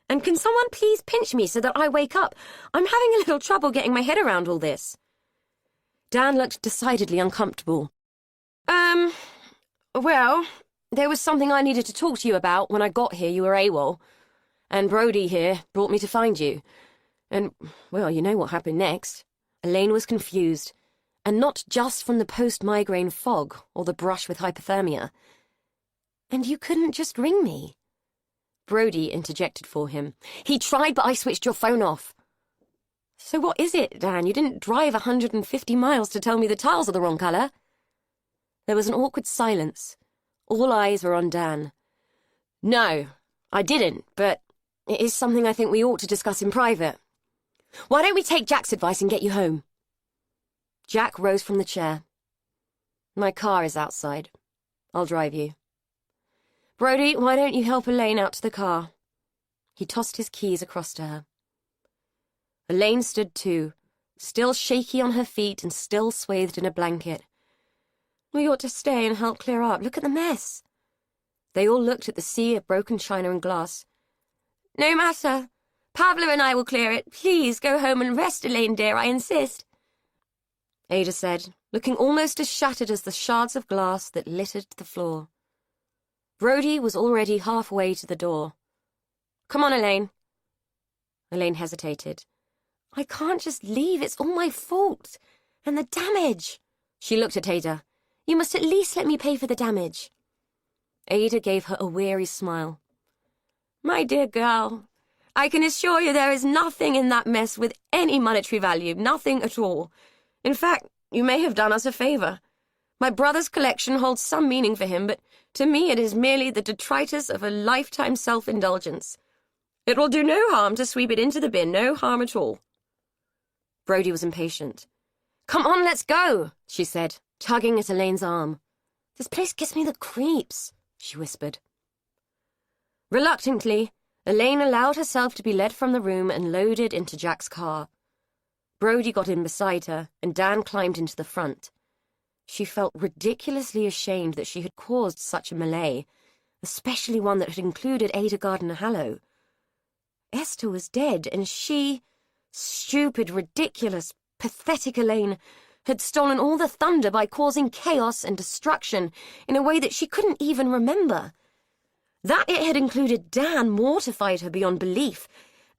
S1: And can someone please pinch me so that I wake up? I'm having a little trouble getting my head around all this. Dan looked decidedly uncomfortable. Well, there was something I needed to talk to you about. When I got here, you were AWOL. And Brody here brought me to find you. And, well, you know what happened next. Elaine was confused. And not just from the post-migraine fog or the brush with hypothermia. And you couldn't just ring me? Brody interjected for him. He tried, but I switched your phone off. So what is it, Dan? You didn't drive 150 miles to tell me the tiles are the wrong colour. There was an awkward silence. All eyes were on Dan. No, I didn't, but it is something I think we ought to discuss in private. Why don't we take Jack's advice and get you home? Jack rose from the chair. My car is outside. I'll drive you. Brody, why don't you help Elaine out to the car? He tossed his keys across to her. Elaine stood too, still shaky on her feet and still swathed in a blanket. We ought to stay and help clear up. Look at the mess. They all looked at the sea of broken china and glass. No matter. Pablo and I will clear it. Please go home and rest, Elaine, dear, I insist. Ada said, looking almost as shattered as the shards of glass that littered the floor. Brody was already halfway to the door. Come on, Elaine. Elaine hesitated. I can't just leave. It's all my fault. And the damage. She looked at Ada. You must at least let me pay for the damage. Ada gave her a weary smile. My dear girl, I can assure you there is nothing in that mess with any monetary value, nothing at all. In fact, you may have done us a favour. My brother's collection holds some meaning for him, but to me it is merely the detritus of a lifetime self-indulgence. It will do no harm to sweep it into the bin, no harm at all. Brody was impatient. Come on, let's go, she said, tugging at Elaine's arm. This place gives me the creeps, she whispered. Reluctantly, Elaine allowed herself to be led from the room and loaded into Jack's car. Brody got in beside her, and Dan climbed into the front. She felt ridiculously ashamed that she had caused such a melee, especially one that had included Ada Gardner-Hallow. Esther was dead, and she, stupid, ridiculous, pathetic Elaine, had stolen all the thunder by causing chaos and destruction in a way that she couldn't even remember. That it had included Dan mortified her beyond belief,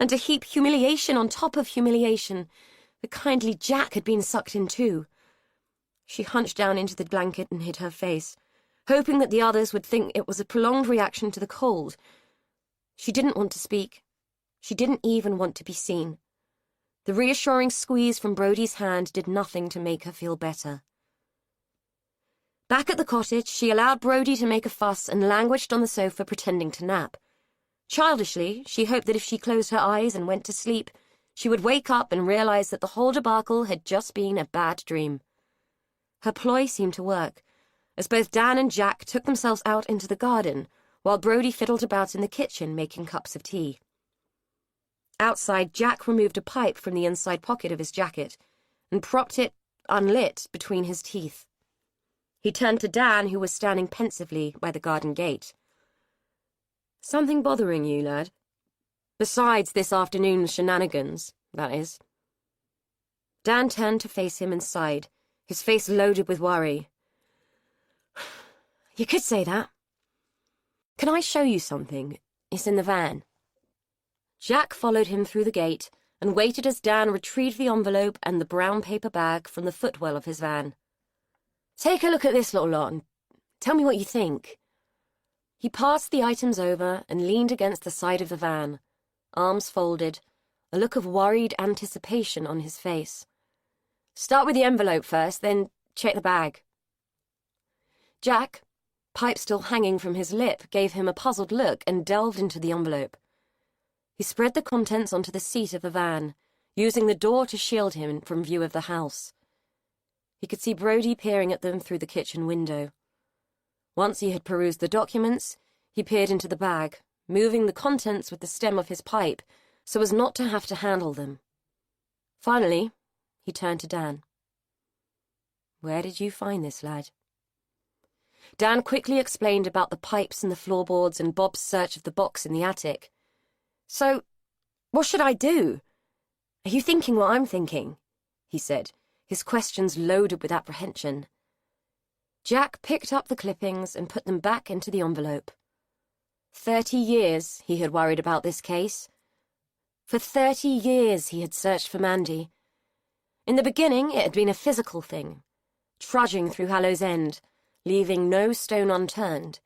S1: and to heap humiliation on top of humiliation, the kindly Jack had been sucked in too. She hunched down into the blanket and hid her face, hoping that the others would think it was a prolonged reaction to the cold. She didn't want to speak. She didn't even want to be seen. The reassuring squeeze from Brody's hand did nothing to make her feel better. Back at the cottage, she allowed Brody to make a fuss and languished on the sofa pretending to nap. Childishly, she hoped that if she closed her eyes and went to sleep, she would wake up and realize that the whole debacle had just been a bad dream. Her ploy seemed to work, as both Dan and Jack took themselves out into the garden, while Brody fiddled about in the kitchen making cups of tea. Outside, Jack removed a pipe from the inside pocket of his jacket and propped it, unlit, between his teeth.
S2: He turned to Dan, who was standing pensively by the garden gate. "Something bothering you, lad? Besides this afternoon's shenanigans, that is." Dan turned to face him and sighed, his face loaded with worry. "You could say that. Can I show you something? It's in the van." Jack followed him through the gate and waited as Dan retrieved the envelope and the brown paper bag from the footwell of his van. "Take a look at this little lot and tell me what you think." He passed the items over and leaned against the side of the van, arms folded, a look of worried anticipation on his face. "Start with the envelope first, then check the bag." Jack, pipe still hanging from his lip, gave him a puzzled look and delved into the envelope. He spread the contents onto the seat of the van, using the door to shield him from view of the house. He could see Brody peering at them through the kitchen window. Once he had perused the documents, he peered into the bag, moving the contents with the stem of his pipe so as not to have to handle them. Finally, he turned to Dan. "Where did you find this, lad?" Dan quickly explained about the pipes and the floorboards and Bob's search of the box in the attic. "So, what should I do? Are you thinking what I'm thinking?" he said, his questions loaded with apprehension. Jack picked up the clippings and put them back into the envelope. 30 years he had worried about this case. For 30 years he had searched for Mandy. In the beginning it had been a physical thing, trudging through Hallow's End, leaving no stone unturned.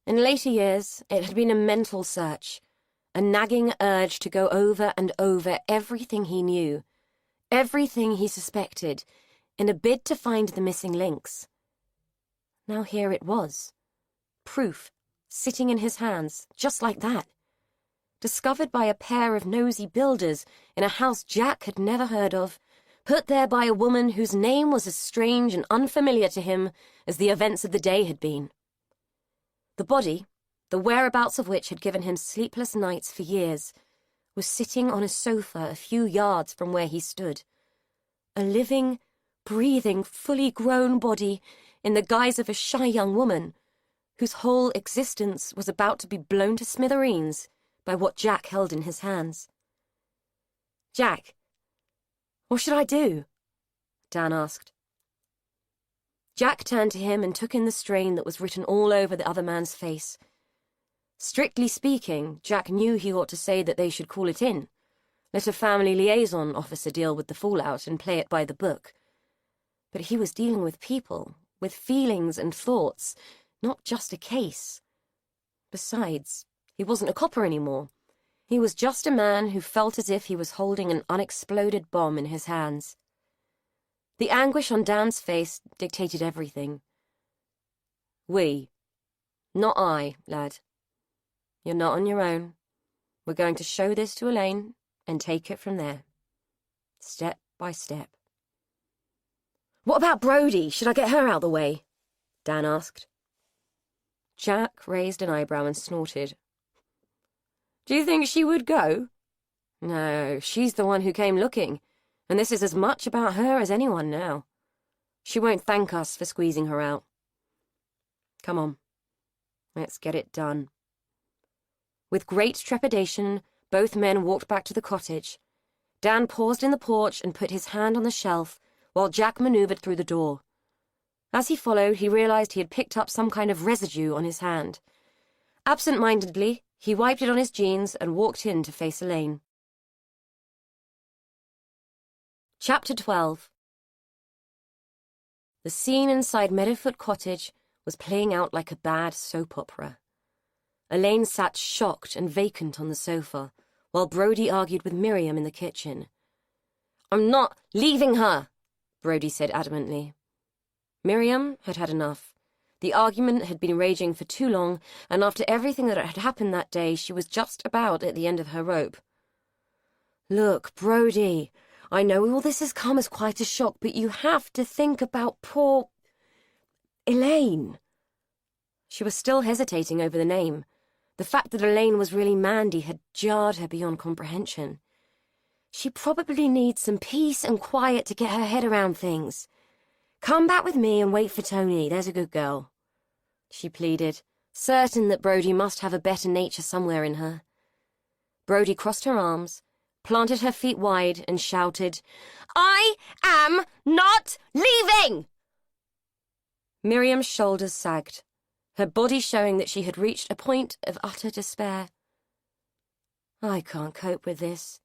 S2: In later years it had been a mental search, a nagging urge to go over and over everything he knew, everything he suspected, in a bid to find the missing links. Now here it was. Proof, sitting in his hands, just like that. Discovered by a pair of nosy builders in a house Jack had never heard of, put there by a woman whose name was as strange and unfamiliar to him as the events of the day had been. The body, the whereabouts of which had given him sleepless nights for years, was sitting on a sofa a few yards from where he stood. A living, breathing, fully grown body in the guise of a shy young woman, whose whole existence was about to be blown to smithereens by what Jack held in his hands. "Jack, what should I do?" Dan asked. Jack turned to him and took in the strain that was written all over the other man's face. Strictly speaking, Jack knew he ought to say that they should call it in, let a family liaison officer deal with the fallout and play it by the book. But he was dealing with people, with feelings and thoughts, not just a case. Besides, he wasn't a copper anymore. He was just a man who felt as if he was holding an unexploded bomb in his hands. The anguish on Dan's face dictated everything. "We, not I, lad. You're not on your own. We're going to show this to Elaine and take it from there. Step by step." "What about Brody? Should I get her out of the way?" Dan asked. Jack raised an eyebrow and snorted. "Do you think she would go?" "No, she's the one who came looking, and this is as much about her as anyone now. She won't thank us for squeezing her out. Come on, let's get it done." With great trepidation, both men walked back to the cottage. Dan paused in the porch and put his hand on the shelf, while Jack maneuvered through the door. As he followed, he realized he had picked up some kind of residue on his hand. Absent-mindedly, he wiped it on his jeans and walked in to face Elaine. Chapter 12. The scene inside Meadowfoot Cottage was playing out like a bad soap opera. Elaine sat shocked and vacant on the sofa, while Brody argued with Miriam in the kitchen. "I'm not leaving her," Brody said adamantly. Miriam had had enough. The argument had been raging for too long, and after everything that had happened that day, she was just about at the end of her rope. "Look, Brody, I know all this has come as quite a shock, but you have to think about poor Elaine." She was still hesitating over the name. The fact that Elaine was really Mandy had jarred her beyond comprehension. "She probably needs some peace and quiet to get her head around things. Come back with me and wait for Tony, there's a good girl, she pleaded, certain that Brodie must have a better nature somewhere in her. Brodie crossed her arms, planted her feet wide, and shouted, "I am not leaving!" Miriam's shoulders sagged, her body showing that she had reached a point of utter despair. "I can't cope with this."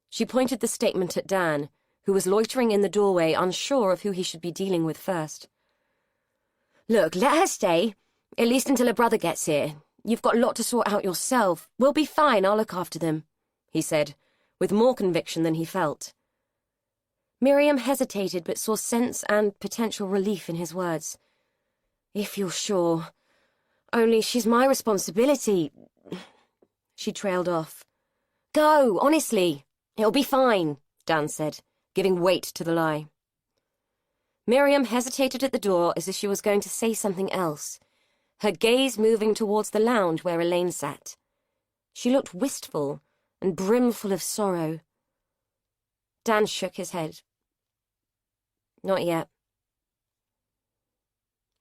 S2: She pointed the statement at Dan, who was loitering in the doorway, unsure of who he should be dealing with first. "Look, let her stay, at least until her brother gets here. You've got a lot to sort out yourself. We'll be fine, I'll look after them," he said, with more conviction than he felt. Miriam hesitated but saw sense and potential relief in his words. "If you're sure. Only she's my responsibility." She trailed off. "Go, honestly. It'll be fine," Dan said, giving weight to the lie. Miriam hesitated at the door as if she was going to say something else, her gaze moving towards the lounge where Elaine sat. She looked wistful and brimful of sorrow. Dan shook his head. "Not yet."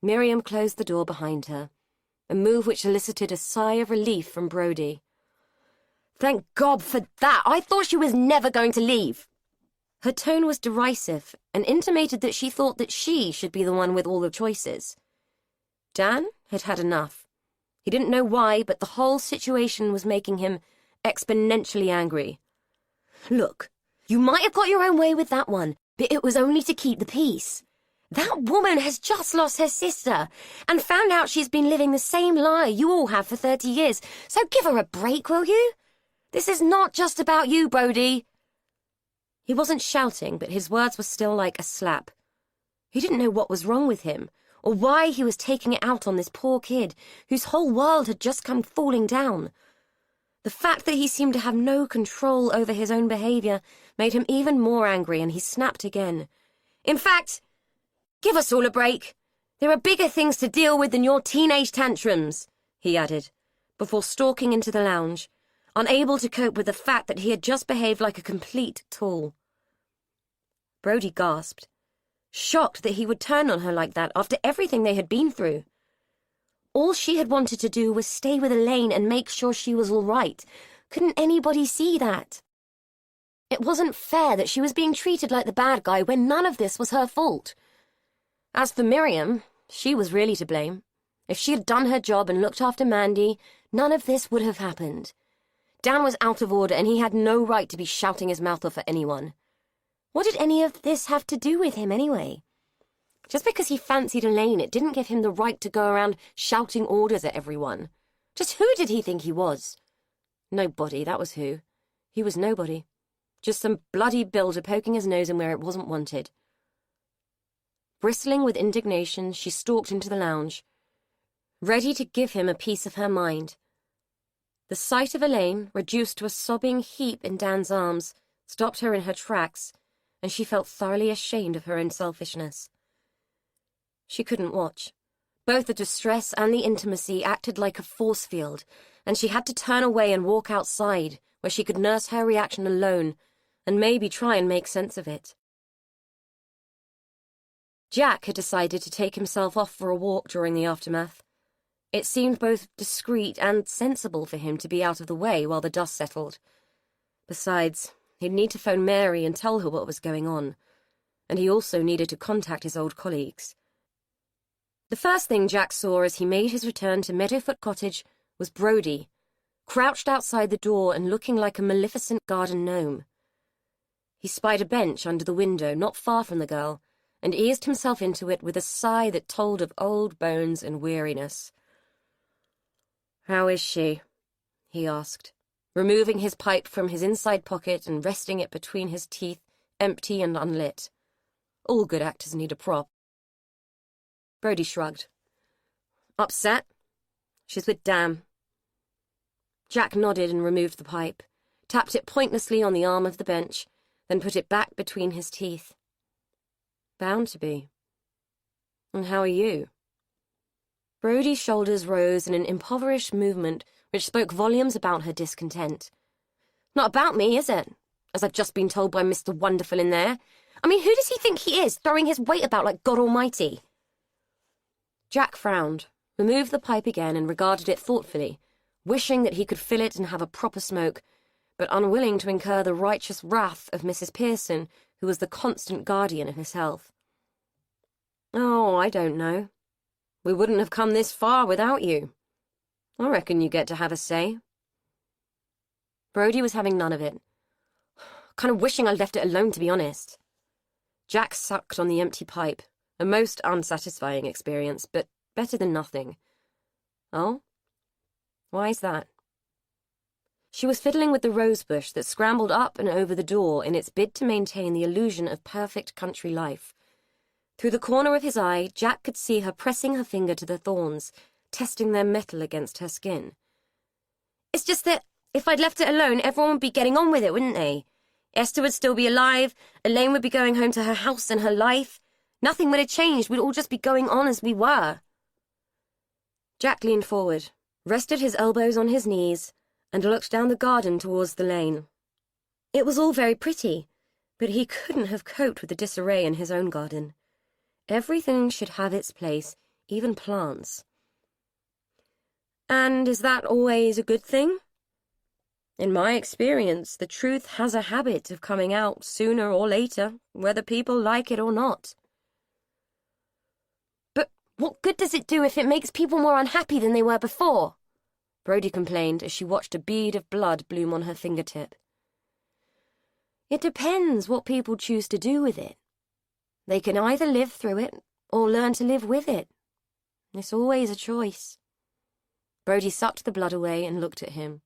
S2: Miriam closed the door behind her, a move which elicited a sigh of relief from Brodie. "Thank God for that! I thought she was never going to leave." Her tone was derisive and intimated that she thought that she should be the one with all the choices. Dan had had enough. He didn't know why, but the whole situation was making him exponentially angry. "Look, you might have got your own way with that one, but it was only to keep the peace. That woman has just lost her sister and found out she's been living the same lie you all have for 30 years, so give her a break, will you? This is not just about you, Brodie." He wasn't shouting, but his words were still like a slap. He didn't know what was wrong with him, or why he was taking it out on this poor kid, whose whole world had just come falling down. The fact that he seemed to have no control over his own behaviour made him even more angry, and he snapped again. "In fact, give us all a break. There are bigger things to deal with than your teenage tantrums," he added, before stalking into the lounge, unable to cope with the fact that he had just behaved like a complete tool. Brodie gasped, shocked that he would turn on her like that after everything they had been through. All she had wanted to do was stay with Elaine and make sure she was all right. Couldn't anybody see that? It wasn't fair that she was being treated like the bad guy when none of this was her fault. As for Miriam, she was really to blame. If she had done her job and looked after Mandy, none of this would have happened. Dan was out of order and he had no right to be shouting his mouth off at anyone. What did any of this have to do with him anyway? Just because he fancied Elaine, it didn't give him the right to go around shouting orders at everyone. Just who did he think he was? Nobody, that was who. He was nobody. Just some bloody builder poking his nose in where it wasn't wanted. Bristling with indignation, she stalked into the lounge, ready to give him a piece of her mind. The sight of Elaine, reduced to a sobbing heap in Dan's arms, stopped her in her tracks, and she felt thoroughly ashamed of her own selfishness. She couldn't watch. Both the distress and the intimacy acted like a force field, and she had to turn away and walk outside, where she could nurse her reaction alone, and maybe try and make sense of it. Jack had decided to take himself off for a walk during the aftermath. It seemed both discreet and sensible for him to be out of the way while the dust settled. Besides, he'd need to phone Mary and tell her what was going on, and he also needed to contact his old colleagues. The first thing Jack saw as he made his return to Meadowfoot Cottage was Brodie, crouched outside the door and looking like a maleficent garden gnome. He spied a bench under the window not far from the girl, and eased himself into it with a sigh that told of old bones and weariness. "How is she?" he asked, removing his pipe from his inside pocket and resting it between his teeth, empty and unlit. All good actors need a prop. Brodie shrugged. "Upset? She's with Dan." Jack nodded and removed the pipe, tapped it pointlessly on the arm of the bench, then put it back between his teeth. "Bound to be. And how are you?" Brodie's shoulders rose in an impoverished movement which spoke volumes about her discontent. "Not about me, is it? As I've just been told by Mr. Wonderful in there. I mean, who does he think he is, throwing his weight about like God Almighty? Jack frowned, removed the pipe again and regarded it thoughtfully, wishing that he could fill it and have a proper smoke, but unwilling to incur the righteous wrath of Mrs. Pearson, who was the constant guardian of his health. Oh, I don't know. We wouldn't have come this far without you. I reckon you get to have a say. Brody was having none of it. Kind of wishing I'd left it alone, to be honest. Jack sucked on the empty pipe, a most unsatisfying experience, but better than nothing. Oh? Why's that? She was fiddling with the rosebush that scrambled up and over the door in its bid to maintain the illusion of perfect country life. Through the corner of his eye, Jack could see her pressing her finger to the thorns, testing their metal against her skin. It's just that if I'd left it alone, everyone would be getting on with it, wouldn't they? Esther would still be alive, Elaine would be going home to her house and her life. Nothing would have changed, we'd all just be going on as we were. Jack leaned forward, rested his elbows on his knees, and looked down the garden towards the lane. It was all very pretty, but he couldn't have coped with the disarray in his own garden. Everything should have its place, even plants. And is that always a good thing? In my experience, the truth has a habit of coming out sooner or later, whether people like it or not. But what good does it do if it makes people more unhappy than they were before? Brody complained as she watched a bead of blood bloom on her fingertip. It depends what people choose to do with it. They can either live through it or learn to live with it. It's always a choice. Brody sucked the blood away and looked at him.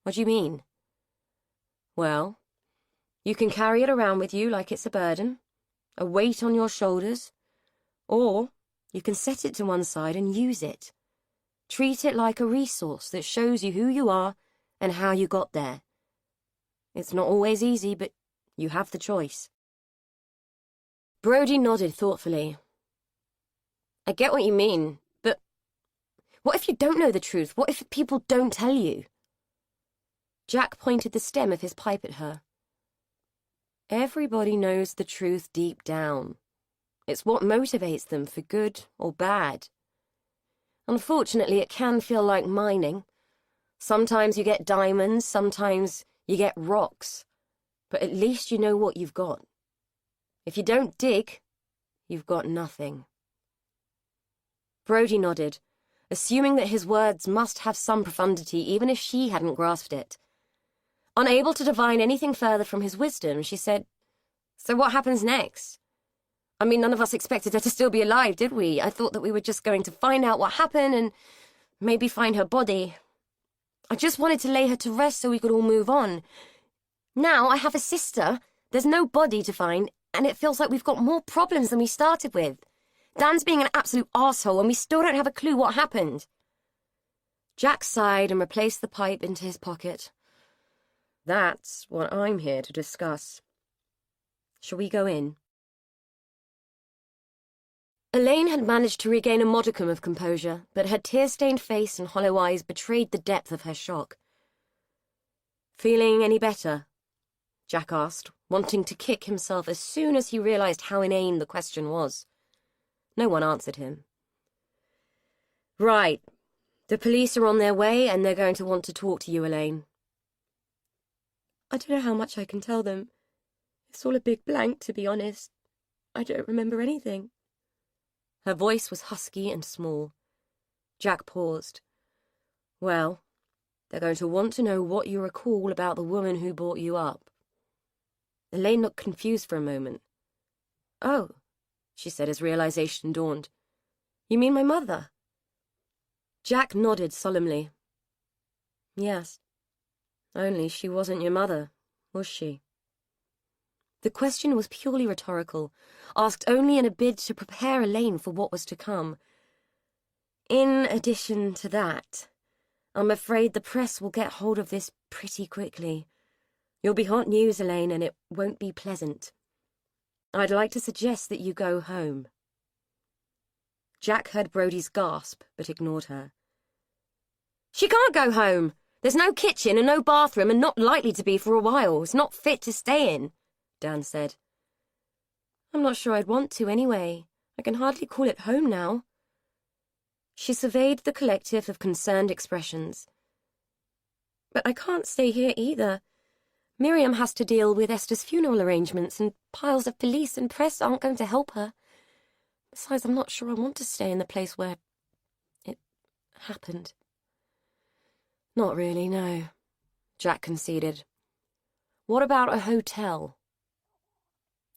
S2: What do you mean? Well, you can carry it around with you like it's a burden, a weight on your shoulders, or you can set it to one side and use it. Treat it like a resource that shows you who you are and how you got there. It's not always easy, but you have the choice. Brody nodded thoughtfully. I get what you mean, but what if you don't know the truth? What if people don't tell you? Jack pointed the stem of his pipe at her. Everybody knows the truth deep down. It's what motivates them for good or bad. Unfortunately, it can feel like mining. Sometimes you get diamonds, sometimes you get rocks. But at least you know what you've got. If you don't dig, you've got nothing. Brody nodded, assuming that his words must have some profundity even if she hadn't grasped it. Unable to divine anything further from his wisdom, she said, So what happens next? I mean, none of us expected her to still be alive, did we? I thought that we were just going to find out what happened and maybe find her body. I just wanted to lay her to rest so we could all move on. Now I have a sister, there's no body to find, and it feels like we've got more problems than we started with. Dan's being an absolute arsehole and we still don't have a clue what happened. Jack sighed and replaced the pipe into his pocket. That's what I'm here to discuss. Shall we go in? Elaine had managed to regain a modicum of composure, but her tear-stained face and hollow eyes betrayed the depth of her shock. Feeling any better? Jack asked, wanting to kick himself as soon as he realized how inane the question was. No one answered him. Right. The police are on their way and they're going to want to talk to you, Elaine. I don't know how much I can tell them. It's all a big blank, to be honest. I don't remember anything. Her voice was husky and small. Jack paused. Well, they're going to want to know what you recall about the woman who brought you up. Elaine looked confused for a moment. Oh, she said as realization dawned. You mean my mother? Jack nodded solemnly. Yes. Only she wasn't your mother, was she? The question was purely rhetorical, asked only in a bid to prepare Elaine for what was to come. In addition to that, I'm afraid the press will get hold of this pretty quickly. You'll be hot news, Elaine, and it won't be pleasant. I'd like to suggest that you go home. Jack heard Brody's gasp, but ignored her. She can't go home. There's no kitchen and no bathroom and not likely to be for a while. It's not fit to stay in, Dan said.
S1: I'm not sure I'd want to anyway. I can hardly call it home now. She surveyed the collective of concerned expressions. But I can't stay here either. Miriam has to deal with Esther's funeral arrangements, and piles of police and press aren't going to help her. Besides, I'm not sure I want to stay in the place where it happened. Not really, no, Jack conceded. What about a hotel?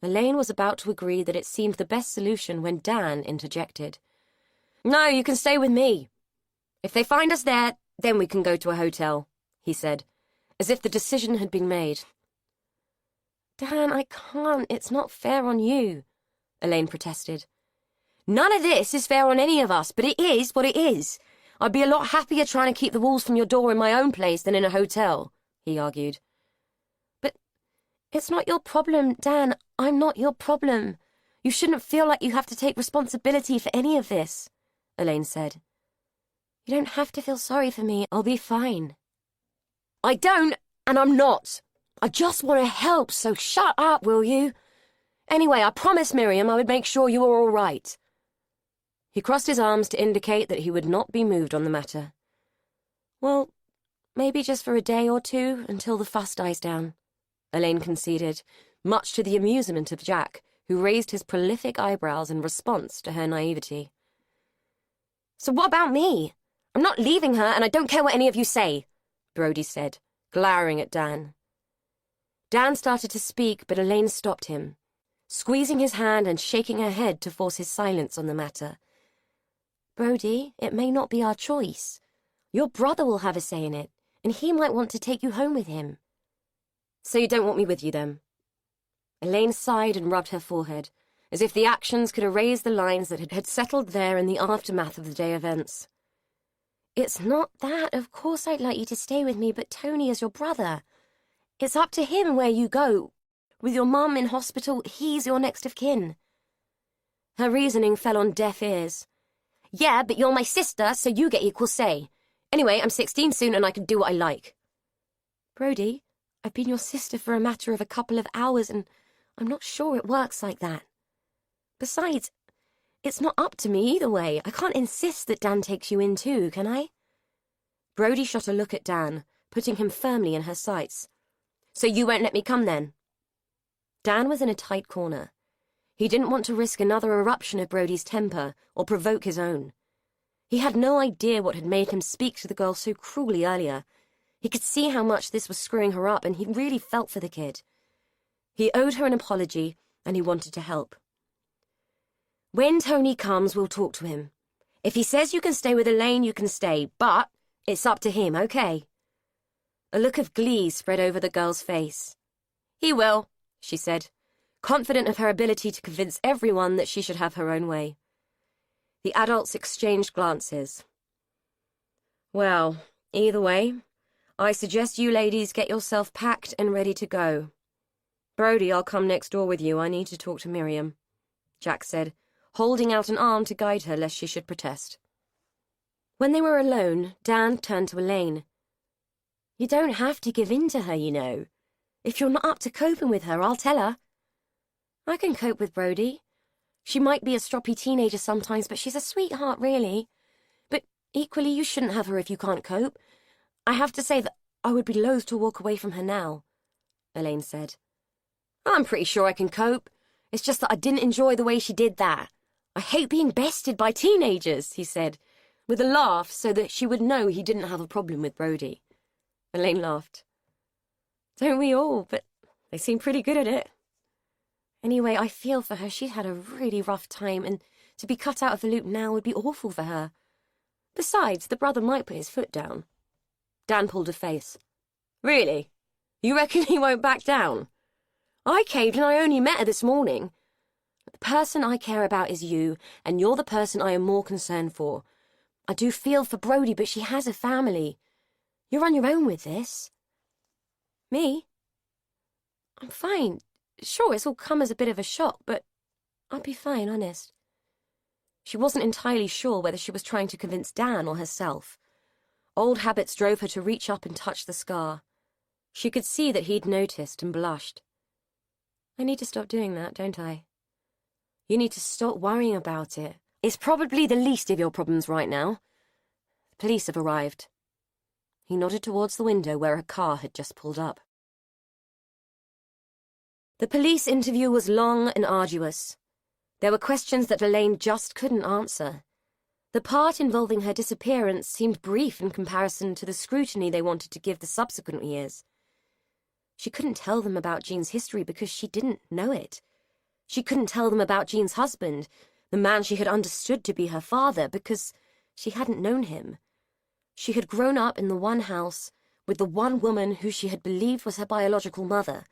S1: Elaine was about to agree that it seemed the best solution when Dan interjected. No, you can stay with me. If they find us there, then we can go to a hotel, he said, as if the decision had been made. Dan, I can't. It's not fair on you, Elaine protested. None of this is fair on any of us, but it is what it is. I'd be a lot happier trying to keep the wolves from your door in my own place than in a hotel, he argued. But it's not your problem, Dan. I'm not your problem. You shouldn't feel like you have to take responsibility for any of this, Elaine said. You don't have to feel sorry for me. I'll be fine. I don't, and I'm not. I just want to help, so shut up, will you? Anyway, I promised Miriam I would make sure you were all right. He crossed his arms to indicate that he would not be moved on the matter. Well, maybe just for a day or two until the fuss dies down, Elaine conceded, much to the amusement of Jack, who raised his prolific eyebrows in response to her naivety. So what about me? I'm not leaving her, and I don't care what any of you say, Brody said, glowering at Dan. Dan started to speak, but Elaine stopped him, squeezing his hand and shaking her head to force his silence on the matter. Brody, it may not be our choice. Your brother will have a say in it, and he might want to take you home with him. So you don't want me with you, then? Elaine sighed and rubbed her forehead, as if the actions could erase the lines that had settled there in the aftermath of the day events. It's not that. Of course I'd like you to stay with me, but Tony is your brother. It's up to him where you go. With your mum in hospital, he's your next of kin. Her reasoning fell on deaf ears. Yeah, but you're my sister, so you get equal say. Anyway, I'm 16 soon and I can do what I like. Brody, I've been your sister for a matter of a couple of hours and I'm not sure it works like that. Besides, it's not up to me either way. I can't insist that Dan takes you in too, can I? Brody shot a look at Dan, putting him firmly in her sights. So you won't let me come then? Dan was in a tight corner. He didn't want to risk another eruption of Brody's temper or provoke his own. He had no idea what had made him speak to the girl so cruelly earlier. He could see how much this was screwing her up, and he really felt for the kid. He owed her an apology, and he wanted to help. When Tony comes, we'll talk to him. If he says you can stay with Elaine, you can stay, but it's up to him, okay? A look of glee spread over the girl's face. He will, she said, confident of her ability to convince everyone that she should have her own way. The adults exchanged glances. Well, either way, I suggest you ladies get yourself packed and ready to go. Brody, I'll come next door with you. I need to talk to Miriam, Jack said, holding out an arm to guide her lest she should protest. When they were alone, Dan turned to Elaine. You don't have to give in to her, you know. If you're not up to coping with her, I'll tell her. I can cope with Brody. She might be a stroppy teenager sometimes, but she's a sweetheart, really. But equally, you shouldn't have her if you can't cope. I have to say that I would be loath to walk away from her now, Elaine said. I'm pretty sure I can cope. It's just that I didn't enjoy the way she did that. I hate being bested by teenagers, he said, with a laugh so that she would know he didn't have a problem with Brody. Elaine laughed. Don't we all? But they seem pretty good at it. Anyway, I feel for her. She's had a really rough time, and to be cut out of the loop now would be awful for her. Besides, the brother might put his foot down. Dan pulled a face. Really? You reckon he won't back down? I caved and I only met her this morning. The person I care about is you, and you're the person I am more concerned for. I do feel for Brody, but she has a family. You're on your own with this. Me? I'm fine. Sure, it's all come as a bit of a shock, but I'll be fine, honest. She wasn't entirely sure whether she was trying to convince Dan or herself. Old habits drove her to reach up and touch the scar. She could see that he'd noticed and blushed. I need to stop doing that, don't I?
S2: You need to stop worrying about it. It's probably the least of your problems right now. The police have arrived. He nodded towards the window where a car had just pulled up. The police interview was long and arduous. There were questions that Elaine just couldn't answer. The part involving her disappearance seemed brief in comparison to the scrutiny they wanted to give the subsequent years. She couldn't tell them about Jean's history because she didn't know it. She couldn't tell them about Jean's husband, the man she had understood to be her father, because she hadn't known him. She had grown up in the one house with the one woman who she had believed was her biological mother.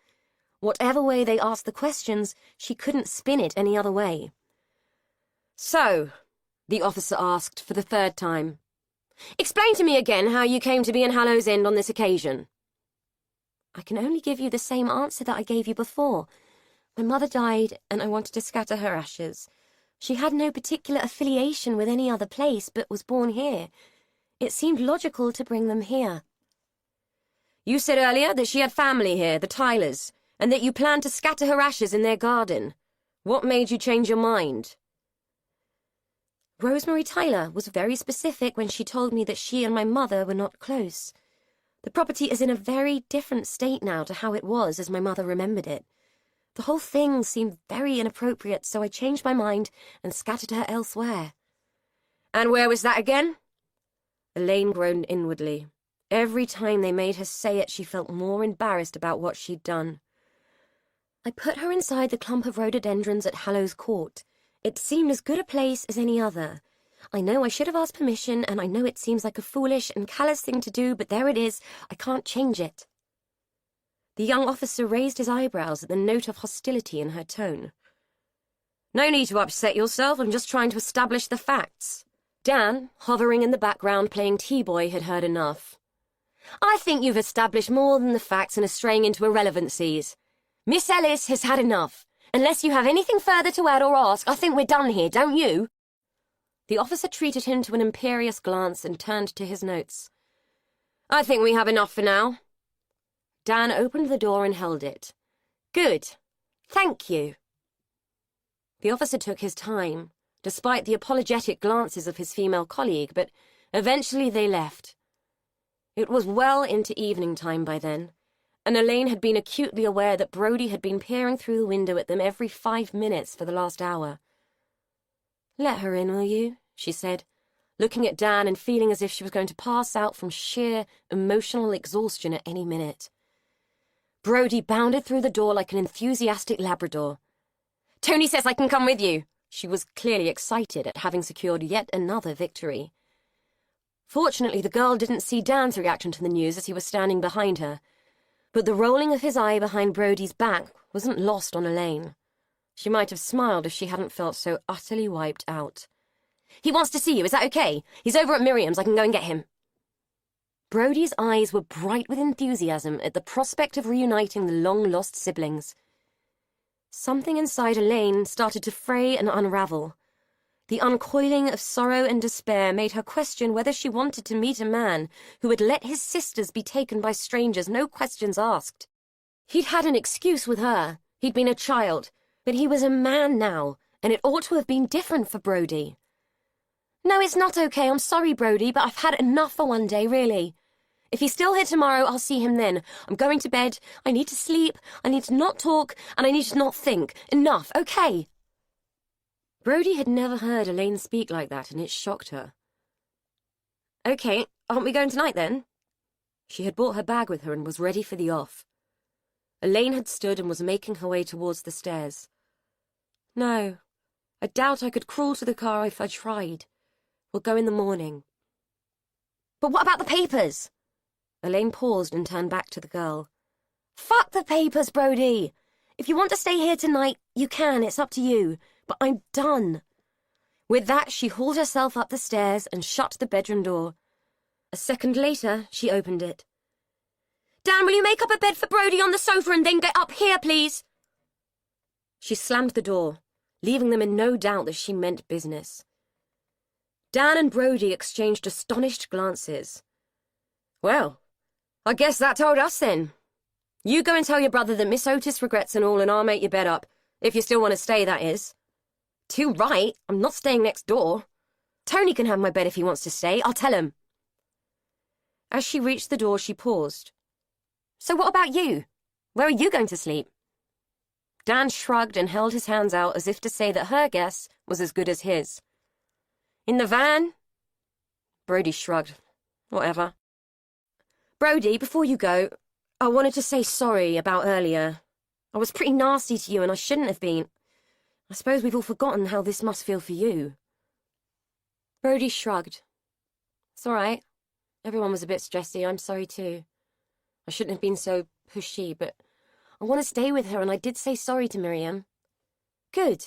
S2: Whatever way they asked the questions, she couldn't spin it any other way. "So," the officer asked for the third time, "explain to me again how you came to be in Hallows End on this occasion." "I can only give you the same answer that I gave you before. My mother died, and I wanted to scatter her ashes. She had no particular affiliation with any other place, but was born here. It seemed logical to bring them here." "You said earlier that she had family here, the Tylers, and that you planned to scatter her ashes in their garden. What made you change your mind?" "Rosemary Tyler was very specific when she told me that she and my mother were not close. The property is in a very different state now to how it was as my mother remembered it. The whole thing seemed very inappropriate, so I changed my mind and scattered her elsewhere." "And where was that again?" Elaine groaned inwardly. Every time they made her say it, she felt more embarrassed about what she'd done. "I put her inside the clump of rhododendrons at Hallows Court. It seemed as good a place as any other. I know I should have asked permission, and I know it seems like a foolish and callous thing to do, but there it is. I can't change it." The young officer raised his eyebrows at the note of hostility in her tone. "No need to upset yourself. I'm just trying to establish the facts." Dan, hovering in the background playing T-boy, had heard enough. "I think you've established more than the facts and are straying into irrelevancies. Miss Ellis has had enough. Unless you have anything further to add or ask, I think we're done here, don't you?" The officer treated him to an imperious glance and turned to his notes. "I think we have enough for now." Dan opened the door and held it. "Good. Thank you." The officer took his time, despite the apologetic glances of his female colleague, but eventually they left. It was well into evening time by then, and Elaine had been acutely aware that Brody had been peering through the window at them every 5 minutes for the last hour. "Let her in, will you?" she said, looking at Dan and feeling as if she was going to pass out from sheer emotional exhaustion at any minute. Brody bounded through the door like an enthusiastic Labrador. "Tony says I can come with you." She was clearly excited at having secured yet another victory. Fortunately, the girl didn't see Dan's reaction to the news as he was standing behind her, but the rolling of his eye behind Brody's back wasn't lost on Elaine. She might have smiled if she hadn't felt so utterly wiped out. "He wants to see you, is that okay? He's over at Miriam's, I can go and get him." Brody's eyes were bright with enthusiasm at the prospect of reuniting the long-lost siblings. Something inside Elaine started to fray and unravel. The uncoiling of sorrow and despair made her question whether she wanted to meet a man who had let his sisters be taken by strangers, no questions asked. He'd had an excuse with her. He'd been a child, but he was a man now, and it ought to have been different for Brody. "No, it's not okay. I'm sorry, Brody, but I've had enough for one day, really. If he's still here tomorrow, I'll see him then. I'm going to bed. I need to sleep. I need to not talk, and I need to not think. Enough, okay?" Brody had never heard Elaine speak like that, and it shocked her. "Okay, aren't we going tonight, then?" She had brought her bag with her and was ready for the off. Elaine had stood and was making her way towards the stairs. "No, I doubt I could crawl to the car if I tried. We'll go in the morning." "But what about the papers?" Elaine paused and turned back to the girl. "Fuck the papers, Brody. If you want to stay here tonight, you can. It's up to you. But I'm done." With that, she hauled herself up the stairs and shut the bedroom door. A second later, she opened it. "Dan, will you make up a bed for Brody on the sofa and then get up here, please?" She slammed the door, leaving them in no doubt that she meant business. Dan and Brody exchanged astonished glances. "Well, I guess that told us then. You go and tell your brother that Miss Otis regrets and all, and I'll make your bed up. If you still want to stay, that is." Too right. I'm not staying next door. Tony can have my bed if he wants to stay. I'll tell him. As she reached the door, she paused. So what about you? Where are you going to sleep? Dan shrugged and held his hands out as if to say that her guess was as good as his. In the van? Brody shrugged. Whatever. Brody, before you go, I wanted to say sorry about earlier. I was pretty nasty to you and I shouldn't have been. I suppose we've all forgotten how this must feel for you. Brody shrugged. It's all right. Everyone was a bit stressy. I'm sorry too. I shouldn't have been so pushy, but I want to stay with her and I did say sorry to Miriam. Good.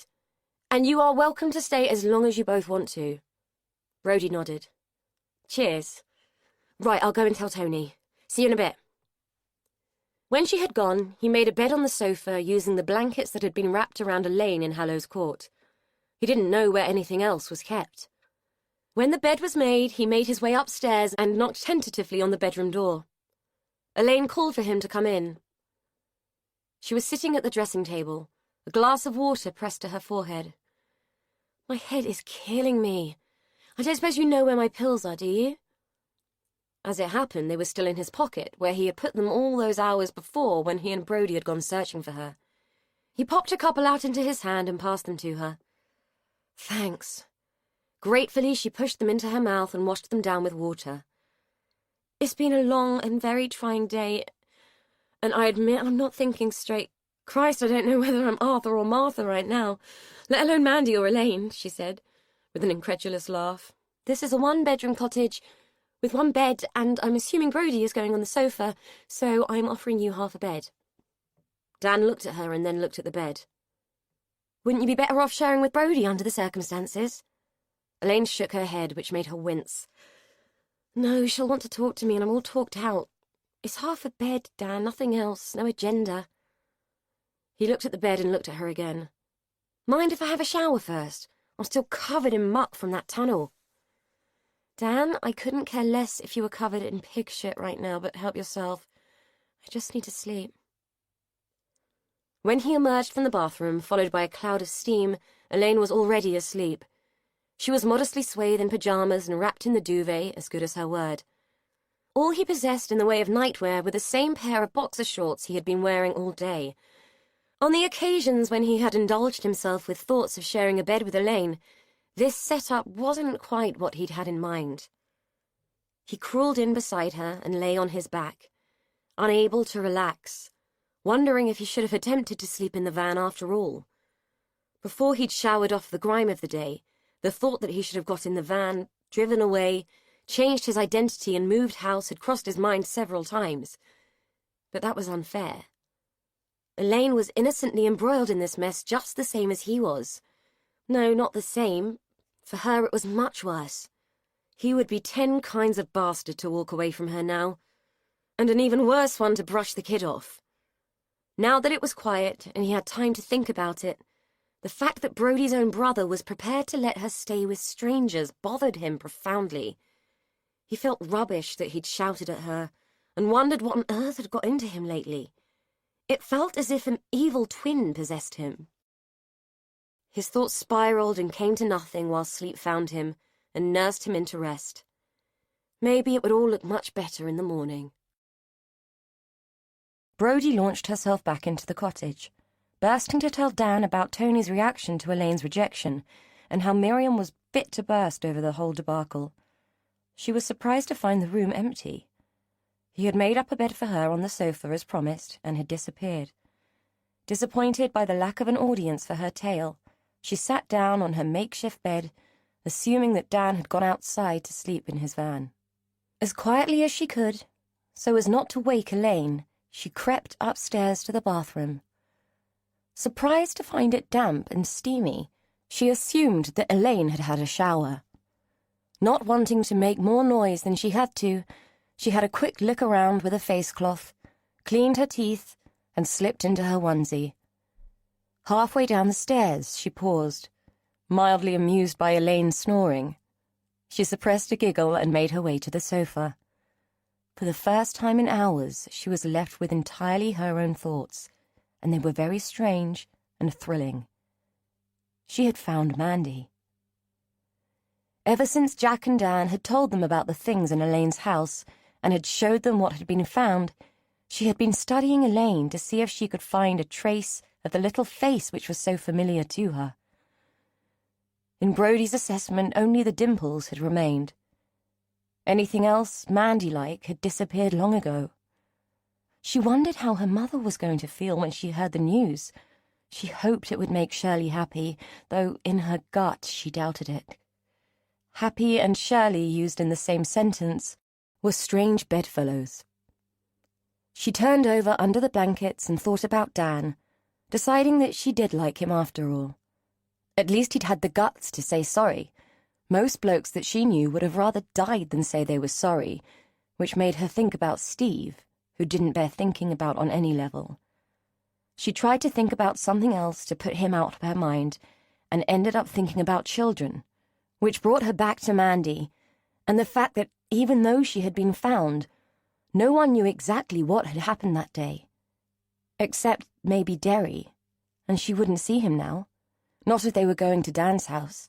S2: And you are welcome to stay as long as you both want to. Brody nodded. Cheers. Right, I'll go and tell Tony. See you in a bit. When she had gone, he made a bed on the sofa using the blankets that had been wrapped around Elaine in Hallows Court. He didn't know where anything else was kept. When the bed was made, he made his way upstairs and knocked tentatively on the bedroom door. Elaine called for him to come in. She was sitting at the dressing table, a glass of water pressed to her forehead. My head is killing me. I don't suppose you know where my pills are, do you? As it happened, they were still in his pocket, where he had put them all those hours before when he and Brody had gone searching for her. He popped a couple out into his hand and passed them to her. Thanks. Gratefully, she pushed them into her mouth and washed them down with water. It's been a long and very trying day, and I admit I'm not thinking straight. Christ, I don't know whether I'm Arthur or Martha right now, let alone Mandy or Elaine, she said, with an incredulous laugh. This is a one-bedroom cottage with one bed, and I'm assuming Brody is going on the sofa, so I'm offering you half a bed. Dan looked at her and then looked at the bed. Wouldn't you be better off sharing with Brody under the circumstances? Elaine shook her head, which made her wince. No, she'll want to talk to me, and I'm all talked out. It's half a bed, Dan, nothing else, no agenda. He looked at the bed and looked at her again. Mind if I have a shower first? I'm still covered in muck from that tunnel. Dan, I couldn't care less if you were covered in pig shit right now, but help yourself. I just need to sleep. When he emerged from the bathroom, followed by a cloud of steam, Elaine was already asleep. She was modestly swathed in pyjamas and wrapped in the duvet, as good as her word. All he possessed in the way of nightwear were the same pair of boxer shorts he had been wearing all day. On the occasions when he had indulged himself with thoughts of sharing a bed with Elaine, this setup wasn't quite what he'd had in mind. He crawled in beside her and lay on his back, unable to relax, wondering if he should have attempted to sleep in the van after all. Before he'd showered off the grime of the day, the thought that he should have got in the van, driven away, changed his identity and moved house had crossed his mind several times. But that was unfair. Elaine was innocently embroiled in this mess just the same as he was. No, not the same. For her it was much worse. He would be 10 kinds of bastard to walk away from her now, and an even worse one to brush the kid off. Now that it was quiet and he had time to think about it, the fact that Brody's own brother was prepared to let her stay with strangers bothered him profoundly. He felt rubbish that he'd shouted at her, and wondered what on earth had got into him lately. It felt as if an evil twin possessed him. His thoughts spiraled and came to nothing while sleep found him and nursed him into rest. Maybe it would all look much better in the morning.
S1: Brody launched herself back into the cottage, bursting to tell Dan about Tony's reaction to Elaine's rejection and how Miriam was fit to burst over the whole debacle. She was surprised to find the room empty. He had made up a bed for her on the sofa as promised and had disappeared. Disappointed by the lack of an audience for her tale, she sat down on her makeshift bed, assuming that Dan had gone outside to sleep in his van. As quietly as she could, so as not to wake Elaine, she crept upstairs to the bathroom. Surprised to find it damp and steamy, she assumed that Elaine had had a shower. Not wanting to make more noise than she had to, she had a quick look around with a face cloth, cleaned her teeth, and slipped into her onesie. Halfway down the stairs, she paused, mildly amused by Elaine's snoring. She suppressed a giggle and made her way to the sofa. For the first time in hours, she was left with entirely her own thoughts, and they were very strange and thrilling. She had found Mandy. Ever since Jack and Dan had told them about the things in Elaine's house and had showed them what had been found, she had been studying Elaine to see if she could find a trace of the little face which was so familiar to her. In Brody's assessment, only the dimples had remained. Anything else Mandy-like had disappeared long ago. She wondered how her mother was going to feel when she heard the news. She hoped it would make Shirley happy, though in her gut she doubted it. Happy and Shirley, used in the same sentence, were strange bedfellows. She turned over under the blankets and thought about Dan, deciding that she did like him after all. At least he'd had the guts to say sorry. Most blokes that she knew would have rather died than say they were sorry, which made her think about Steve, who didn't bear thinking about on any level. She tried to think about something else to put him out of her mind, and ended up thinking about children, which brought her back to Mandy, and the fact that even though she had been found, no one knew exactly what had happened that day. Except maybe Derry, and she wouldn't see him now, not if they were going to Dan's house.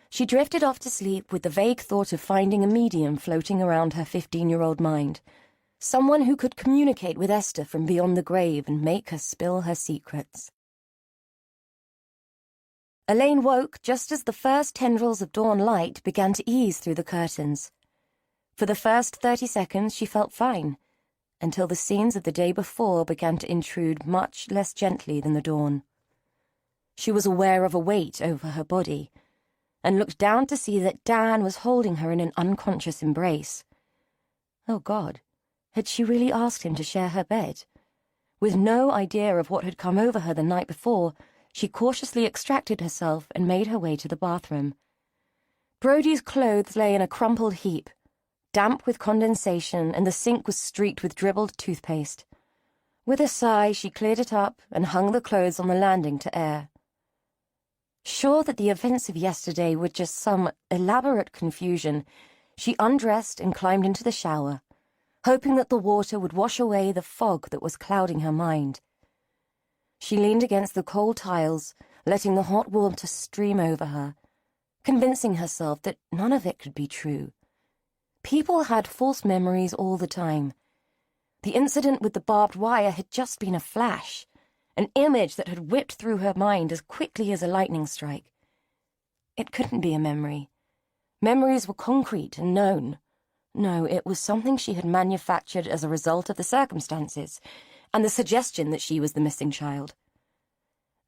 S1: She drifted off to sleep with the vague thought of finding a medium floating around her 15-year-old mind, someone who could communicate with Esther from beyond the grave and make her spill her secrets. Elaine woke just as the first tendrils of dawn light began to ease through the curtains. For the first 30 seconds she felt fine, until the scenes of the day before began to intrude much less gently than the dawn. She was aware of a weight over her body, and looked down to see that Dan was holding her in an unconscious embrace. Oh God, had she really asked him to share her bed? With no idea of what had come over her the night before, she cautiously extracted herself and made her way to the bathroom. Brody's clothes lay in a crumpled heap, damp with condensation, and the sink was streaked with dribbled toothpaste. With a sigh, she cleared it up and hung the clothes on the landing to air. Sure that the events of yesterday were just some elaborate confusion, she undressed and climbed into the shower, hoping that the water would wash away the fog that was clouding her mind. She leaned against the cold tiles, letting the hot water stream over her, convincing herself that none of it could be true. People had false memories all the time. The incident with the barbed wire had just been a flash, an image that had whipped through her mind as quickly as a lightning strike. It couldn't be a memory. Memories were concrete and known. No, it was something she had manufactured as a result of the circumstances, and the suggestion that she was the missing child.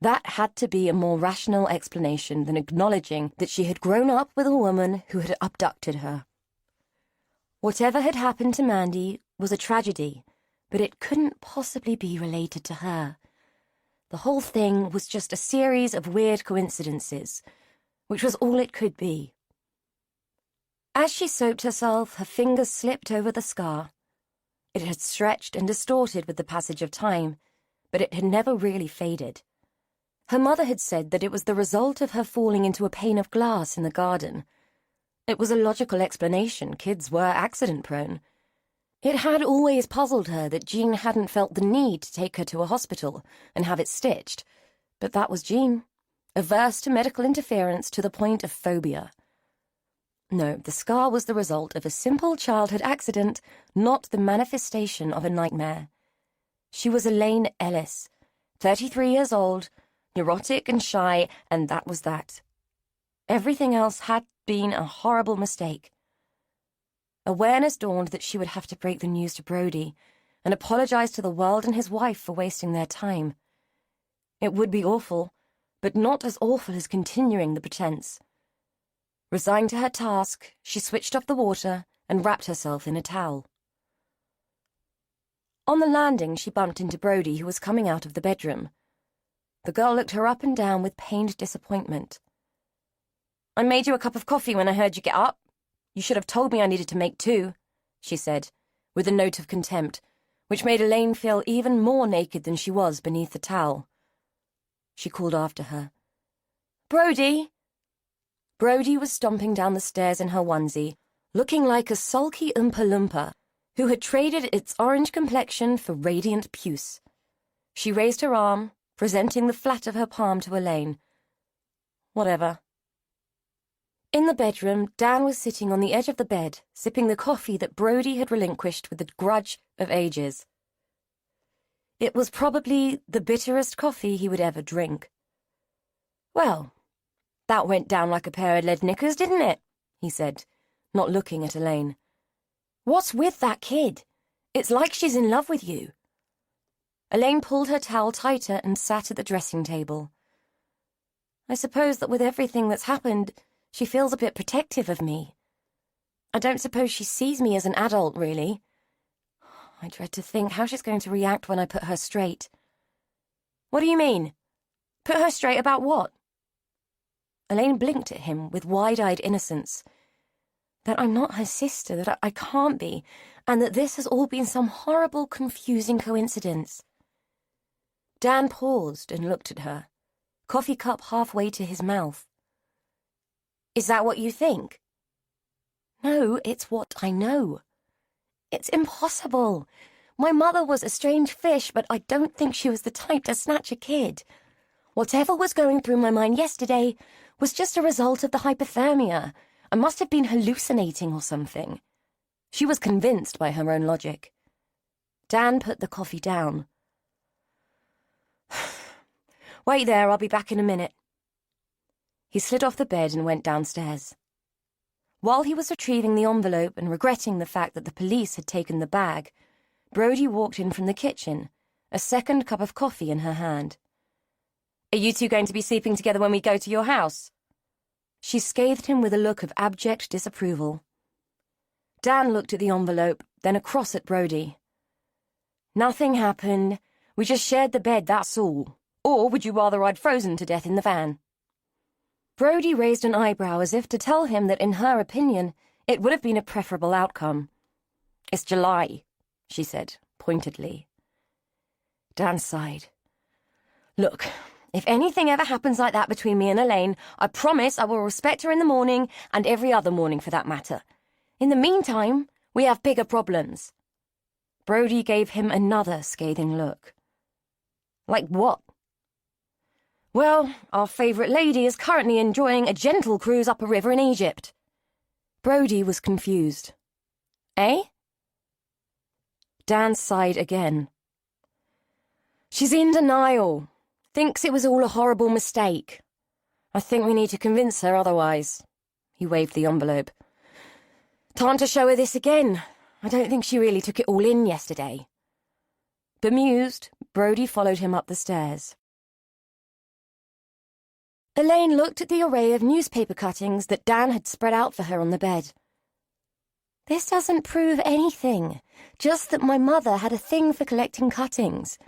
S1: That had to be a more rational explanation than acknowledging that she had grown up with a woman who had abducted her. Whatever had happened to Mandy was a tragedy, but it couldn't possibly be related to her. The whole thing was just a series of weird coincidences, which was all it could be. As she soaped herself, her fingers slipped over the scar. It had stretched and distorted with the passage of time, but it had never really faded. Her mother had said that it was the result of her falling into a pane of glass in the garden. It was a logical explanation. Kids were accident-prone. It had always puzzled her that Jean hadn't felt the need to take her to a hospital and have it stitched, but that was Jean, averse to medical interference to the point of phobia. No, the scar was the result of a simple childhood accident, not the manifestation of a nightmare. She was Elaine Ellis, 33 years old, neurotic and shy, and that was that. Everything else had been a horrible mistake. Awareness dawned that she would have to break the news to Brody and apologize to the world and his wife for wasting their time. It would be awful, but not as awful as continuing the pretense. Resigned to her task, she switched off the water and wrapped herself in a towel. On the landing, she bumped into Brody, who was coming out of the bedroom. The girl looked her up and down with pained disappointment. "I made you a cup of coffee when I heard you get up. You should have told me I needed to make two," she said, with a note of contempt, which made Elaine feel even more naked than she was beneath the towel. She called after her. "Brody!" Brody was stomping down the stairs in her onesie, looking like a sulky Oompa Loompa who had traded its orange complexion for radiant puce. She raised her arm, presenting the flat of her palm to Elaine. Whatever. In the bedroom, Dan was sitting on the edge of the bed, sipping the coffee that Brody had relinquished with the grudge of ages. It was probably the bitterest coffee he would ever drink. "Well, that went down like a pair of lead knickers, didn't it?" he said, not looking at Elaine. "What's with that kid? It's like she's in love with you." Elaine pulled her towel tighter and sat at the dressing table. "I suppose that with everything that's happened, she feels a bit protective of me. I don't suppose she sees me as an adult, really. I dread to think how she's going to react when I put her straight." "What do you mean? Put her straight about what?" Elaine blinked at him with wide-eyed innocence. "That I'm not her sister, that I can't be, and that this has all been some horrible, confusing coincidence." Dan paused and looked at her, coffee cup halfway to his mouth. "Is that what you think?" "No, it's what I know. It's impossible. My mother was a strange fish, but I don't think she was the type to snatch a kid. Whatever was going through my mind yesterday was just a result of the hypothermia. I must have been hallucinating or something." She was convinced by her own logic. Dan put the coffee down. "Wait there, I'll be back in a minute." He slid off the bed and went downstairs. While he was retrieving the envelope and regretting the fact that the police had taken the bag, Brody walked in from the kitchen, a second cup of coffee in her hand. "Are you two going to be sleeping together when we go to your house?" She scathed him with a look of abject disapproval. Dan looked at the envelope, then across at Brody. "Nothing happened. We just shared the bed, that's all. Or would you rather I'd frozen to death in the van?" Brody raised an eyebrow as if to tell him that in her opinion it would have been a preferable outcome. "It's July," she said, pointedly. Dan sighed. "Look, if anything ever happens like that between me and Elaine, I promise I will respect her in the morning, and every other morning for that matter. In the meantime, we have bigger problems." Brody gave him another scathing look. "Like what?" "Well, our favourite lady is currently enjoying a gentle cruise up a river in Egypt." Brody was confused. "Eh?" Dan sighed again. "She's in denial. Thinks it was all a horrible mistake. I think we need to convince her otherwise." He waved the envelope. "Time to show her this again. I don't think she really took it all in yesterday." Bemused, Brody followed him up the stairs. Elaine looked at the array of newspaper cuttings that Dan had spread out for her on the bed. "This doesn't prove anything, just that my mother had a thing for collecting cuttings.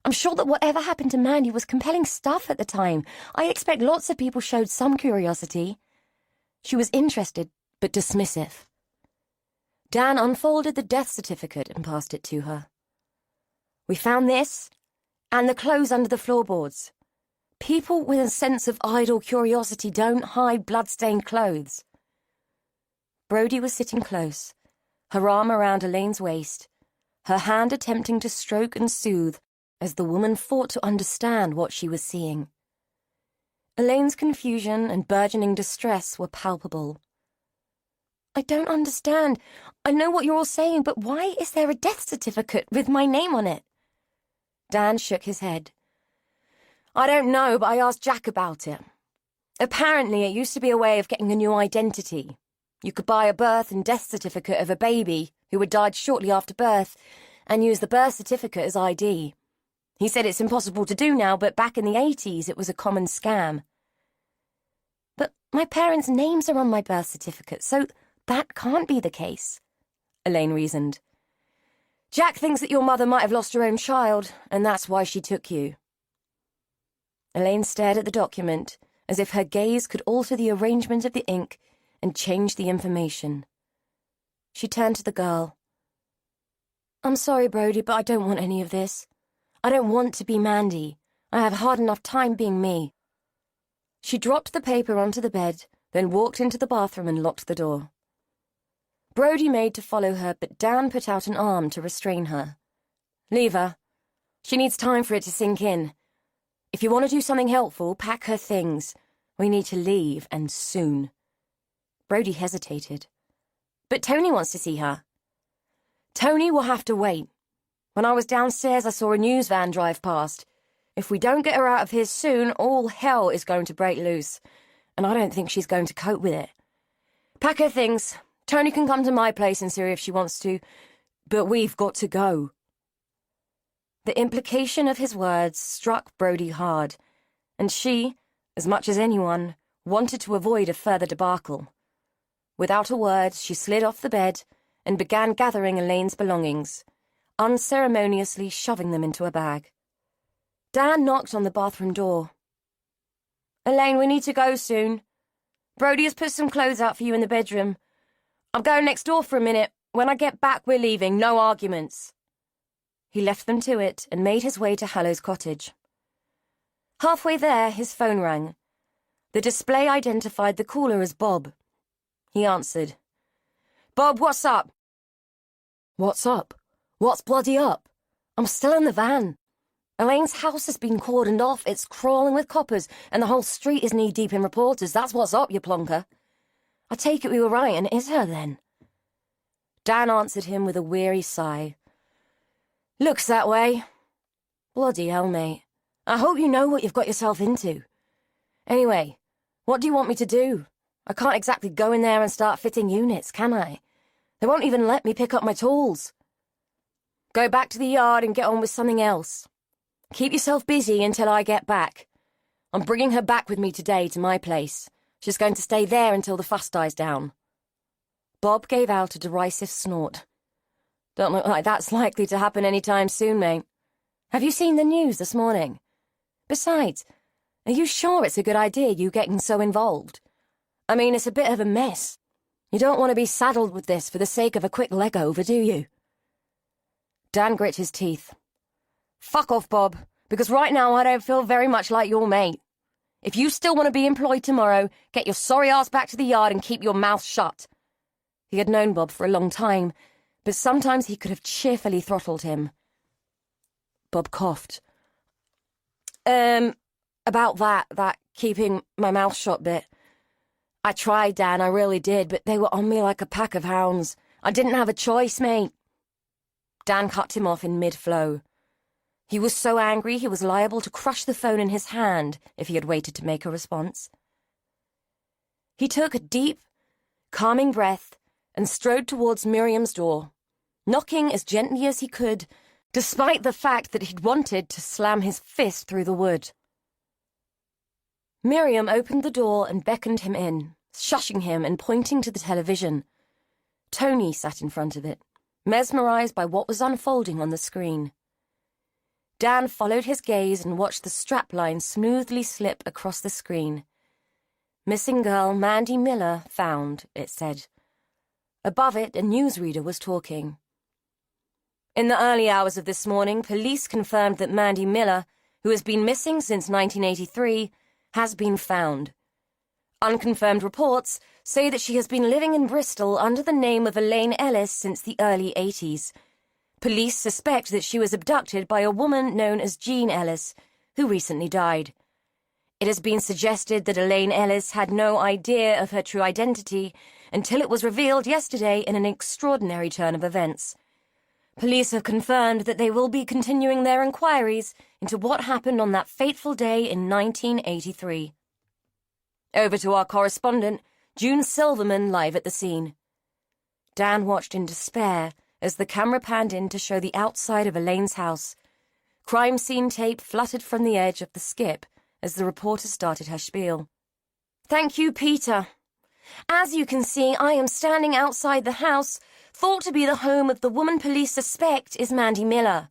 S1: I'm sure that whatever happened to Mandy was compelling stuff at the time. I expect lots of people showed some curiosity." She was interested, but dismissive. Dan unfolded the death certificate and passed it to her. "We found this, and the clothes under the floorboards. People with a sense of idle curiosity don't hide blood-stained clothes." Brody was sitting close, her arm around Elaine's waist, her hand attempting to stroke and soothe as the woman fought to understand what she was seeing. Elaine's confusion and burgeoning distress were palpable. "I don't understand. I know what you're all saying, but why is there a death certificate with my name on it?" Dan shook his head. "I don't know, but I asked Jack about it. Apparently it used to be a way of getting a new identity. You could buy a birth and death certificate of a baby who had died shortly after birth and use the birth certificate as ID. He said it's impossible to do now, but back in the 80s it was a common scam." "But my parents' names are on my birth certificate, so that can't be the case," Elaine reasoned. "Jack thinks that your mother might have lost her own child, and that's why she took you." Elaine stared at the document, as if her gaze could alter the arrangement of the ink and change the information. She turned to the girl. "I'm sorry, Brody, but I don't want any of this. I don't want to be Mandy. I have hard enough time being me." She dropped the paper onto the bed, then walked into the bathroom and locked the door. Brody made to follow her, but Dan put out an arm to restrain her. "Leave her. She needs time for it to sink in. If you want to do something helpful, pack her things. We need to leave, and soon. Brody hesitated. But Tony wants to see her. Tony will have to wait. When I was downstairs, I saw a news van drive past. If we don't get her out of here soon, all hell is going to break loose, and I don't think she's going to cope with it. Pack her things. Tony can come to my place and see her if she wants to, but we've got to go. The implication of his words struck Brody hard, and she, as much as anyone, wanted to avoid a further debacle. Without a word, she slid off the bed and began gathering Elaine's belongings, unceremoniously shoving them into a bag. Dan knocked on the bathroom door. Elaine, we need to go soon. Brody has put some clothes out for you in the bedroom. I'm going next door for a minute. When I get back, we're leaving. No arguments. He left them to it and made his way to Hallow's cottage. Halfway there, his phone rang. The display identified the caller as Bob. He answered. Bob, what's up? What's up? What's bloody up? I'm still in the van. Elaine's house has been cordoned off, it's crawling with coppers, and the whole street is knee-deep in reporters. That's what's up, you plonker. I take it we were right, and it is her, then. Dan answered him with a weary sigh. Looks that way. Bloody hell, mate. I hope you know what you've got yourself into. Anyway, what do you want me to do? I can't exactly go in there and start fitting units, can I? They won't even let me pick up my tools. Go back to the yard and get on with something else. Keep yourself busy until I get back. I'm bringing her back with me today to my place. She's going to stay there until the fuss dies down. Bob gave out a derisive snort. Don't look like that's likely to happen any time soon, mate. Have you seen the news this morning? Besides, are you sure it's a good idea you getting so involved? I mean, it's a bit of a mess. You don't want to be saddled with this for the sake of a quick leg over, do you? Dan grit his teeth. Fuck off, Bob, because right now I don't feel very much like your mate. If you still want to be employed tomorrow, get your sorry ass back to the yard and keep your mouth shut. He had known Bob for a long time, but sometimes he could have cheerfully throttled him. Bob coughed. About that keeping my mouth shut bit. I tried, Dan, I really did, but they were on me like a pack of hounds. I didn't have a choice, mate. Dan cut him off in mid-flow. He was so angry he was liable to crush the phone in his hand if he had waited to make a response. He took a deep, calming breath and strode towards Miriam's door, knocking as gently as he could, despite the fact that he'd wanted to slam his fist through the wood. Miriam opened the door and beckoned him in, shushing him and pointing to the television. Tony sat in front of it, mesmerized by what was unfolding on the screen. Dan followed his gaze and watched the strapline smoothly slip across the screen. Missing girl Mandy Miller found, it said. Above it, a newsreader was talking. In the early hours of this morning, police confirmed that Mandy Miller, who has been missing since 1983, has been found. Unconfirmed reports say that she has been living in Bristol under the name of Elaine Ellis since the early 80s. Police suspect that she was abducted by a woman known as Jean Ellis, who recently died. It has been suggested that Elaine Ellis had no idea of her true identity until it was revealed yesterday in an extraordinary turn of events. Police have confirmed that they will be continuing their inquiries into what happened on that fateful day in 1983. Over to our correspondent, June Silverman, live at the scene. Dan watched in despair as the camera panned in to show the outside of Elaine's house. Crime scene tape fluttered from the edge of the skip as the reporter started her spiel. Thank you, Peter. As you can see, I am standing outside the house, thought to be the home of the woman police suspect is Mandy Miller.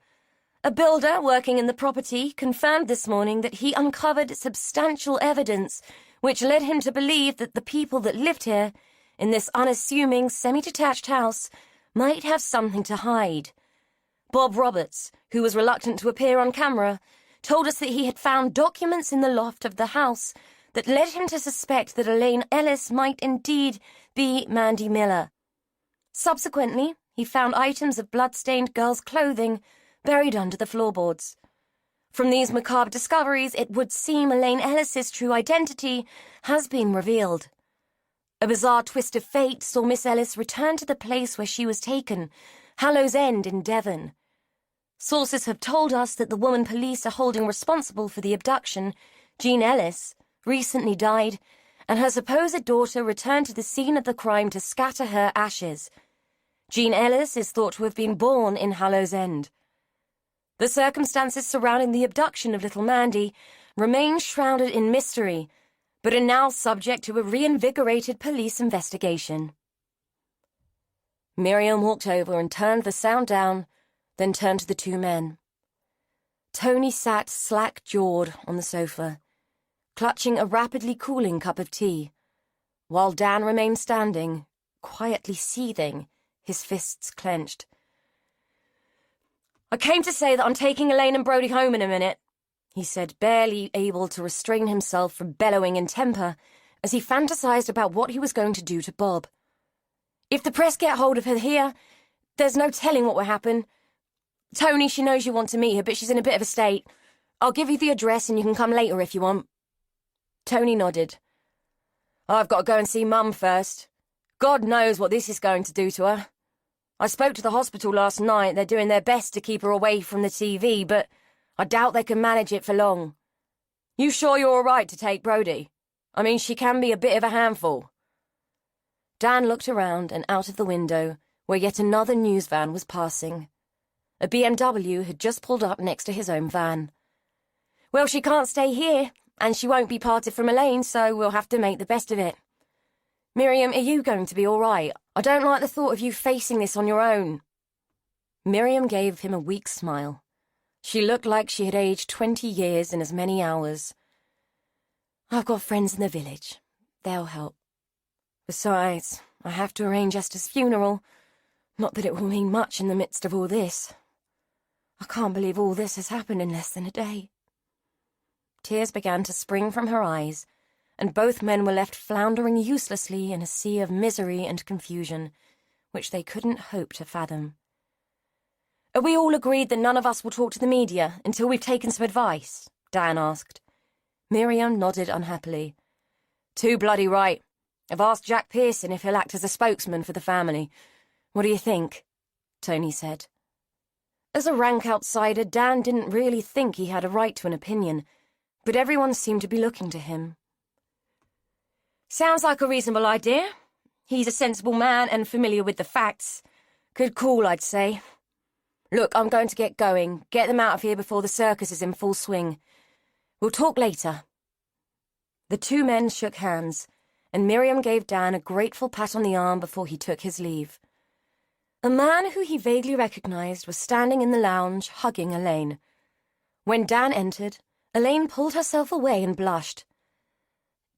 S1: A builder working in the property confirmed this morning that he uncovered substantial evidence which led him to believe that the people that lived here, in this unassuming, semi-detached house, might have something to hide. Bob Roberts, who was reluctant to appear on camera, told us that he had found documents in the loft of the house that led him to suspect that Elaine Ellis might indeed be Mandy Miller. Subsequently, he found items of blood-stained girls' clothing buried under the floorboards. From these macabre discoveries, it would seem Elaine Ellis's true identity has been revealed. A bizarre twist of fate saw Miss Ellis return to the place where she was taken, Hallows End in Devon. Sources have told us that the woman police are holding responsible for the abduction, Jean Ellis, recently died, and her supposed daughter returned to the scene of the crime to scatter her ashes. Jean Ellis is thought to have been born in Hallows End. The circumstances surrounding the abduction of little Mandy remain shrouded in mystery, but are now subject to a reinvigorated police investigation. Miriam walked over and turned the sound down, then turned to the two men. Tony sat slack-jawed on the sofa, clutching a rapidly cooling cup of tea, while Dan remained standing, quietly seething, his fists clenched. "I came to say that I'm taking Elaine and Brody home in a minute," he said, barely able to restrain himself from bellowing in temper as he fantasized about what he was going to do to Bob. "If the press get hold of her here, there's no telling what will happen. Tony, she knows you want to meet her, but she's in a bit of a state. I'll give you the address and you can come later if you want." Tony nodded. "I've got to go and see Mum first. God knows what this is going to do to her. I spoke to the hospital last night. They're doing their best to keep her away from the TV, but I doubt they can manage it for long. You sure you're all right to take Brody? I mean, she can be a bit of a handful." Dan looked around and out of the window, where yet another news van was passing. A BMW had just pulled up next to his own van. "Well, she can't stay here, and she won't be parted from Elaine, so we'll have to make the best of it. Miriam, are you going to be all right? I don't like the thought of you facing this on your own." Miriam gave him a weak smile. She looked like she had aged 20 years in as many hours. "I've got friends in the village. They'll help. Besides, I have to arrange Esther's funeral. Not that it will mean much in the midst of all this. I can't believe all this has happened in less than a day." Tears began to spring from her eyes, and both men were left floundering uselessly in a sea of misery and confusion, which they couldn't hope to fathom. "Are we all agreed that none of us will talk to the media until we've taken some advice?" Dan asked. Miriam nodded unhappily. "Too bloody right. I've asked Jack Pearson if he'll act as a spokesman for the family. What do you think?" Tony said. As a rank outsider, Dan didn't really think he had a right to an opinion, but everyone seemed to be looking to him. "Sounds like a reasonable idea. He's a sensible man and familiar with the facts. Good call, I'd say. Look, I'm going to get going. Get them out of here before the circus is in full swing. We'll talk later." The two men shook hands, and Miriam gave Dan a grateful pat on the arm before he took his leave. A man who he vaguely recognized was standing in the lounge, hugging Elaine. When Dan entered, Elaine pulled herself away and blushed.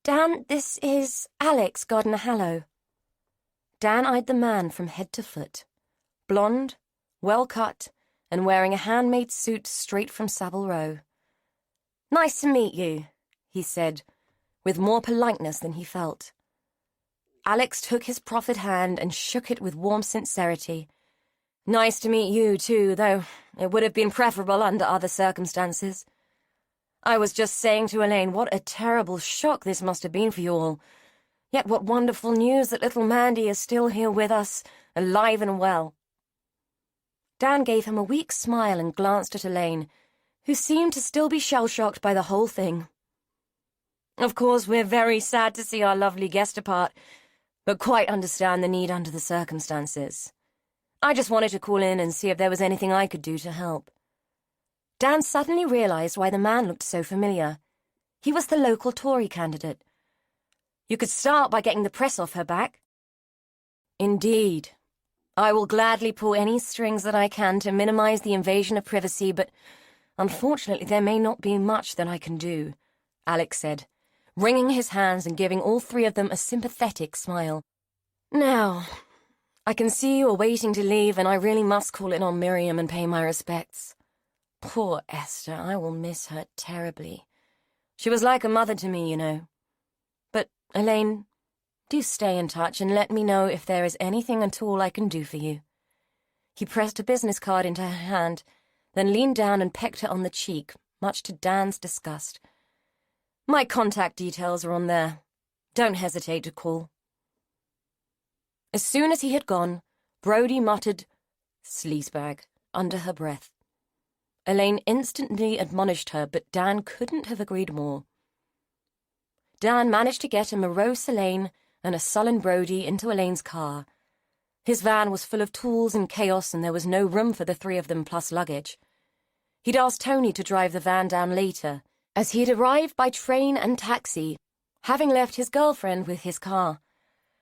S1: "Dan, this is Alex Gardner-Hallow." Dan eyed the man from head to foot. Blonde, well-cut, and wearing a handmade suit straight from Savile Row. "Nice to meet you," he said, with more politeness than he felt. Alex took his proffered hand and shook it with warm sincerity. "Nice to meet you, too, though it would have been preferable under other circumstances. I was just saying to Elaine what a terrible shock this must have been for you all. Yet what wonderful news that little Mandy is still here with us, alive and well." Dan gave him a weak smile and glanced at Elaine, who seemed to still be shell-shocked by the whole thing. "Of course, we're very sad to see our lovely guest depart, but quite understand the need under the circumstances. I just wanted to call in and see if there was anything I could do to help." Dan suddenly realized why the man looked so familiar. He was the local Tory candidate. "You could start by getting the press off her back." "Indeed. I will gladly pull any strings that I can to minimize the invasion of privacy, but unfortunately there may not be much that I can do," Alex said, wringing his hands and giving all three of them a sympathetic smile. "Now, I can see you are waiting to leave, and I really must call in on Miriam and pay my respects. Poor Esther, I will miss her terribly. She was like a mother to me, you know. But, Elaine, do stay in touch and let me know if there is anything at all I can do for you." He pressed a business card into her hand, then leaned down and pecked her on the cheek, much to Dan's disgust. "My contact details are on there. Don't hesitate to call." As soon as he had gone, Brody muttered, "Sleazebag," under her breath. Elaine instantly admonished her, but Dan couldn't have agreed more. Dan managed to get a morose Elaine and a sullen Brody into Elaine's car. His van was full of tools and chaos, and there was no room for the three of them plus luggage. He'd asked Tony to drive the van down later, as he'd arrived by train and taxi, having left his girlfriend with his car,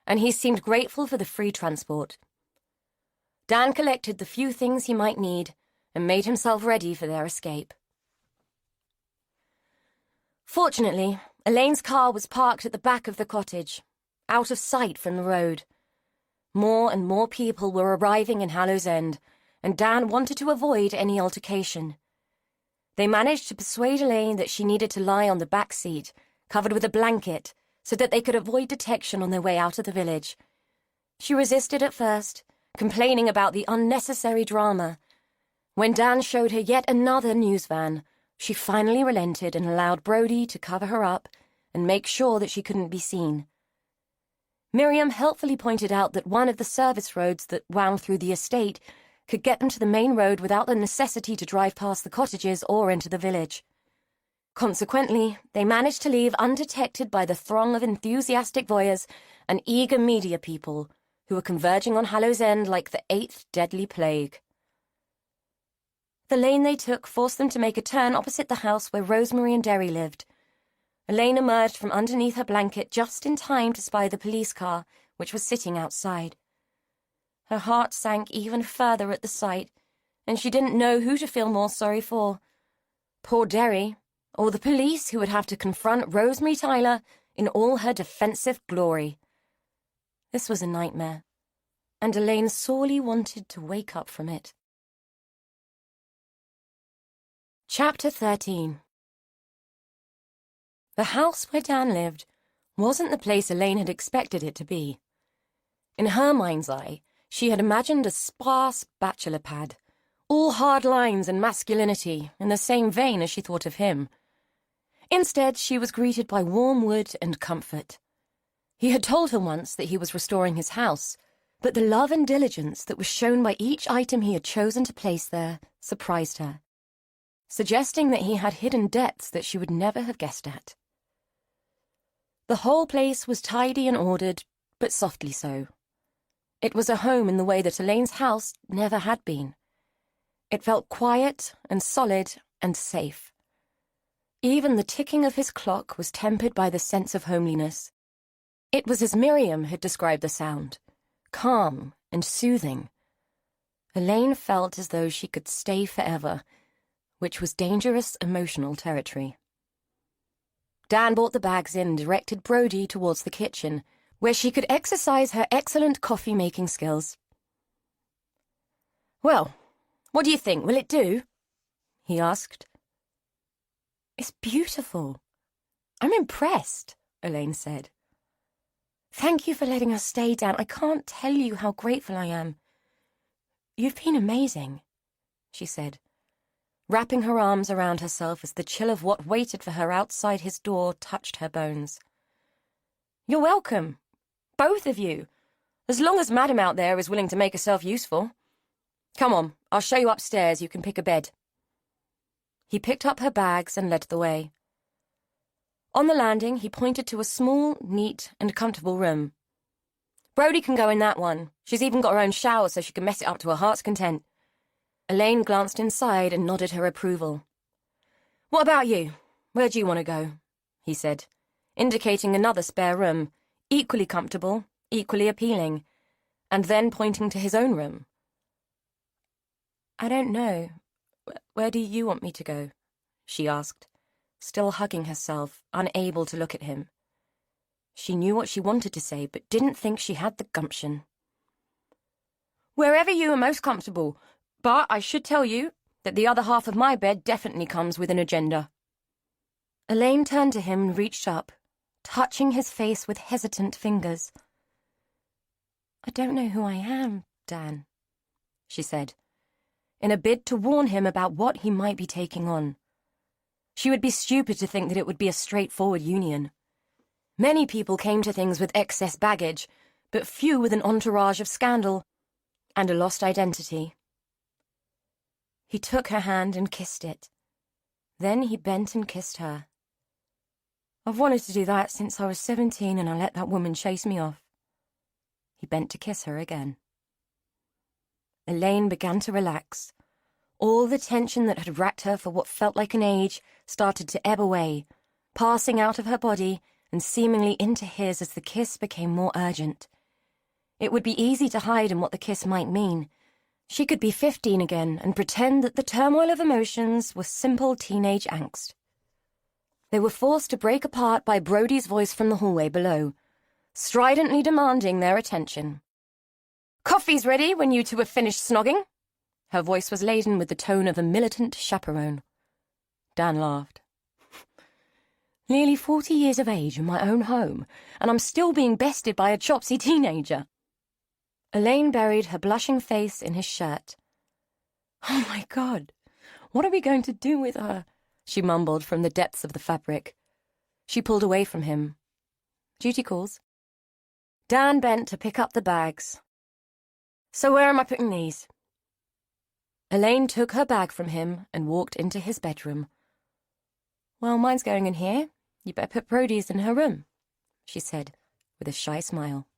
S1: and he seemed grateful for the free transport. Dan collected the few things he might need and made himself ready for their escape. Fortunately, Elaine's car was parked at the back of the cottage, out of sight from the road. More and more people were arriving in Hallows End, and Dan wanted to avoid any altercation. They managed to persuade Elaine that she needed to lie on the back seat, covered with a blanket, so that they could avoid detection on their way out of the village. She resisted at first, complaining about the unnecessary drama. When Dan showed her yet another news van, she finally relented and allowed Brody to cover her up and make sure that she couldn't be seen. Miriam helpfully pointed out that one of the service roads that wound through the estate could get them to the main road without the necessity to drive past the cottages or into the village. Consequently, they managed to leave undetected by the throng of enthusiastic voyeurs and eager media people who were converging on Hallows End like the 8th deadly plague. The lane they took forced them to make a turn opposite the house where Rosemary and Derry lived. Elaine emerged from underneath her blanket just in time to spy the police car, which was sitting outside. Her heart sank even further at the sight, and she didn't know who to feel more sorry for. Poor Derry, or the police who would have to confront Rosemary Tyler in all her defensive glory. This was a nightmare, and Elaine sorely wanted to wake up from it. Chapter 13. The house where Dan lived wasn't the place Elaine had expected it to be. In her mind's eye, she had imagined a sparse bachelor pad, all hard lines and masculinity, in the same vein as she thought of him. Instead, she was greeted by warm wood and comfort. He had told her once that he was restoring his house, but the love and diligence that was shown by each item he had chosen to place there surprised her, suggesting that he had hidden depths that she would never have guessed at. The whole place was tidy and ordered, but softly so. It was a home in the way that Elaine's house never had been. It felt quiet and solid and safe. Even the ticking of his clock was tempered by the sense of homeliness. It was as Miriam had described the sound, calm and soothing. Elaine felt as though she could stay forever, which was dangerous emotional territory. Dan brought the bags in and directed Brody towards the kitchen, where she could exercise her excellent coffee-making skills. "Well, what do you think? Will it do?" he asked. "It's beautiful. I'm impressed," Elaine said. "Thank you for letting us stay, Dan. I can't tell you how grateful I am. You've been amazing," she said, wrapping her arms around herself as the chill of what waited for her outside his door touched her bones. "You're welcome. Both of you. As long as Madam out there is willing to make herself useful. Come on, I'll show you upstairs. You can pick a bed." He picked up her bags and led the way. On the landing, he pointed to a small, neat, and comfortable room. "Brody can go in that one. She's even got her own shower so she can mess it up to her heart's content." Elaine glanced inside and nodded her approval. "What about you? Where do you want to go?" he said, indicating another spare room, equally comfortable, equally appealing, and then pointing to his own room. "I don't know. Where do you want me to go?" she asked, still hugging herself, unable to look at him. She knew what she wanted to say, but didn't think she had the gumption. "Wherever you are most comfortable, but I should tell you that the other half of my bed definitely comes with an agenda." Elaine turned to him and reached up, touching his face with hesitant fingers. "I don't know who I am, Dan," she said, in a bid to warn him about what he might be taking on. She would be stupid to think that it would be a straightforward union. Many people came to things with excess baggage, but few with an entourage of scandal and a lost identity. He took her hand and kissed it. Then he bent and kissed her. I've wanted to do that since I was 17 and I let that woman chase me off. He bent to kiss her again. Elaine began to relax. All the tension that had racked her for what felt like an age started to ebb away, passing out of her body and seemingly into his as the kiss became more urgent. It would be easy to hide in what the kiss might mean. She could be 15 again and pretend that the turmoil of emotions was simple teenage angst. They were forced to break apart by Brody's voice from the hallway below, stridently demanding their attention. "Coffee's ready when you two have finished snogging." Her voice was laden with the tone of a militant chaperone. Dan laughed. "Nearly 40 years of age in my own home, and I'm still being bested by a chopsy teenager." Elaine buried her blushing face in his shirt. "Oh my God, what are we going to do with her?" she mumbled from the depths of the fabric. She pulled away from him. "Duty calls." Dan bent to pick up the bags. "So where am I putting these?" Elaine took her bag from him and walked into his bedroom. "Well, mine's going in here. You better put Brody's in her room," she said, with a shy smile.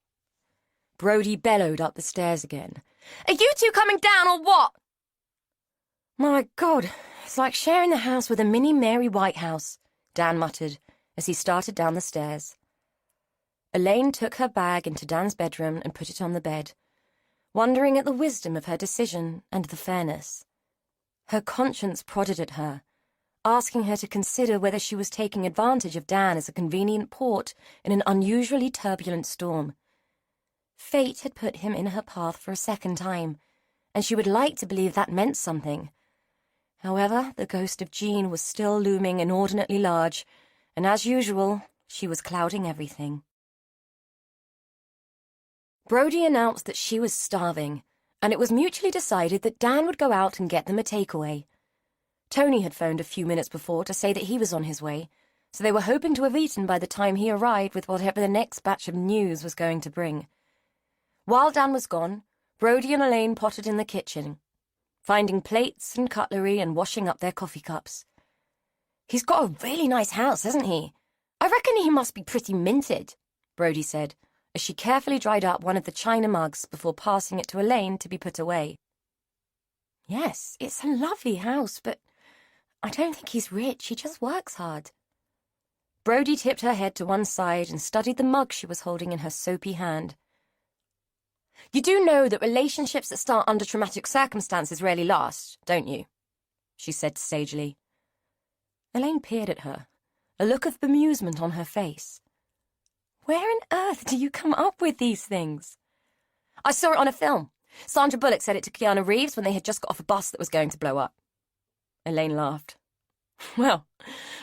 S1: Brody bellowed up the stairs again. "Are you two coming down or what?" "My God, it's like sharing the house with a mini Mary Whitehouse," Dan muttered as he started down the stairs. Elaine took her bag into Dan's bedroom and put it on the bed, wondering at the wisdom of her decision and the fairness. Her conscience prodded at her, asking her to consider whether she was taking advantage of Dan as a convenient port in an unusually turbulent storm. Fate had put him in her path for a second time, and she would like to believe that meant something. However, the ghost of Jean was still looming inordinately large, and as usual, she was clouding everything. Brody announced that she was starving, and it was mutually decided that Dan would go out and get them a takeaway. Tony had phoned a few minutes before to say that he was on his way, so they were hoping to have eaten by the time he arrived with whatever the next batch of news was going to bring. While Dan was gone, Brody and Elaine pottered in the kitchen, finding plates and cutlery and washing up their coffee cups. "He's got a really nice house, hasn't he? I reckon he must be pretty minted," Brody said, as she carefully dried up one of the china mugs before passing it to Elaine to be put away. "Yes, it's a lovely house, but I don't think he's rich. He just works hard." Brody tipped her head to one side and studied the mug she was holding in her soapy hand. "You do know that relationships that start under traumatic circumstances rarely last, don't you?" she said sagely. Elaine peered at her, a look of bemusement on her face. "Where on earth do you come up with these things?" "I saw it on a film. Sandra Bullock said it to Keanu Reeves when they had just got off a bus that was going to blow up." Elaine laughed. "Well,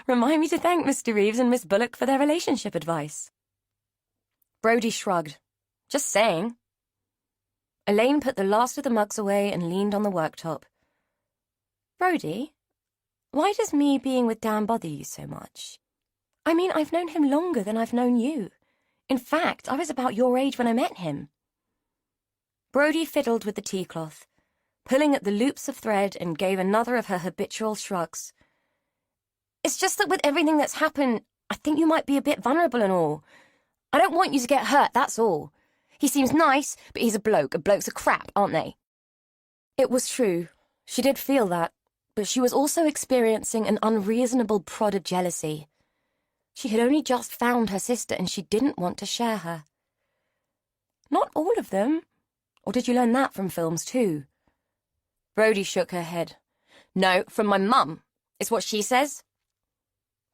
S1: remind me to thank Mr. Reeves and Miss Bullock for their relationship advice." Brody shrugged. "Just saying." Elaine put the last of the mugs away and leaned on the worktop. "Brody, why does me being with Dan bother you so much? I mean, I've known him longer than I've known you. In fact, I was about your age when I met him." Brody fiddled with the tea cloth, pulling at the loops of thread, and gave another of her habitual shrugs. "It's just that with everything that's happened, I think you might be a bit vulnerable and all. I don't want you to get hurt, that's all. He seems nice, but he's a bloke, and blokes are crap, aren't they?" It was true. She did feel that, but she was also experiencing an unreasonable prod of jealousy. She had only just found her sister, and she didn't want to share her. "Not all of them. Or did you learn that from films too?" Brody shook her head. "No, from my mum. It's what she says."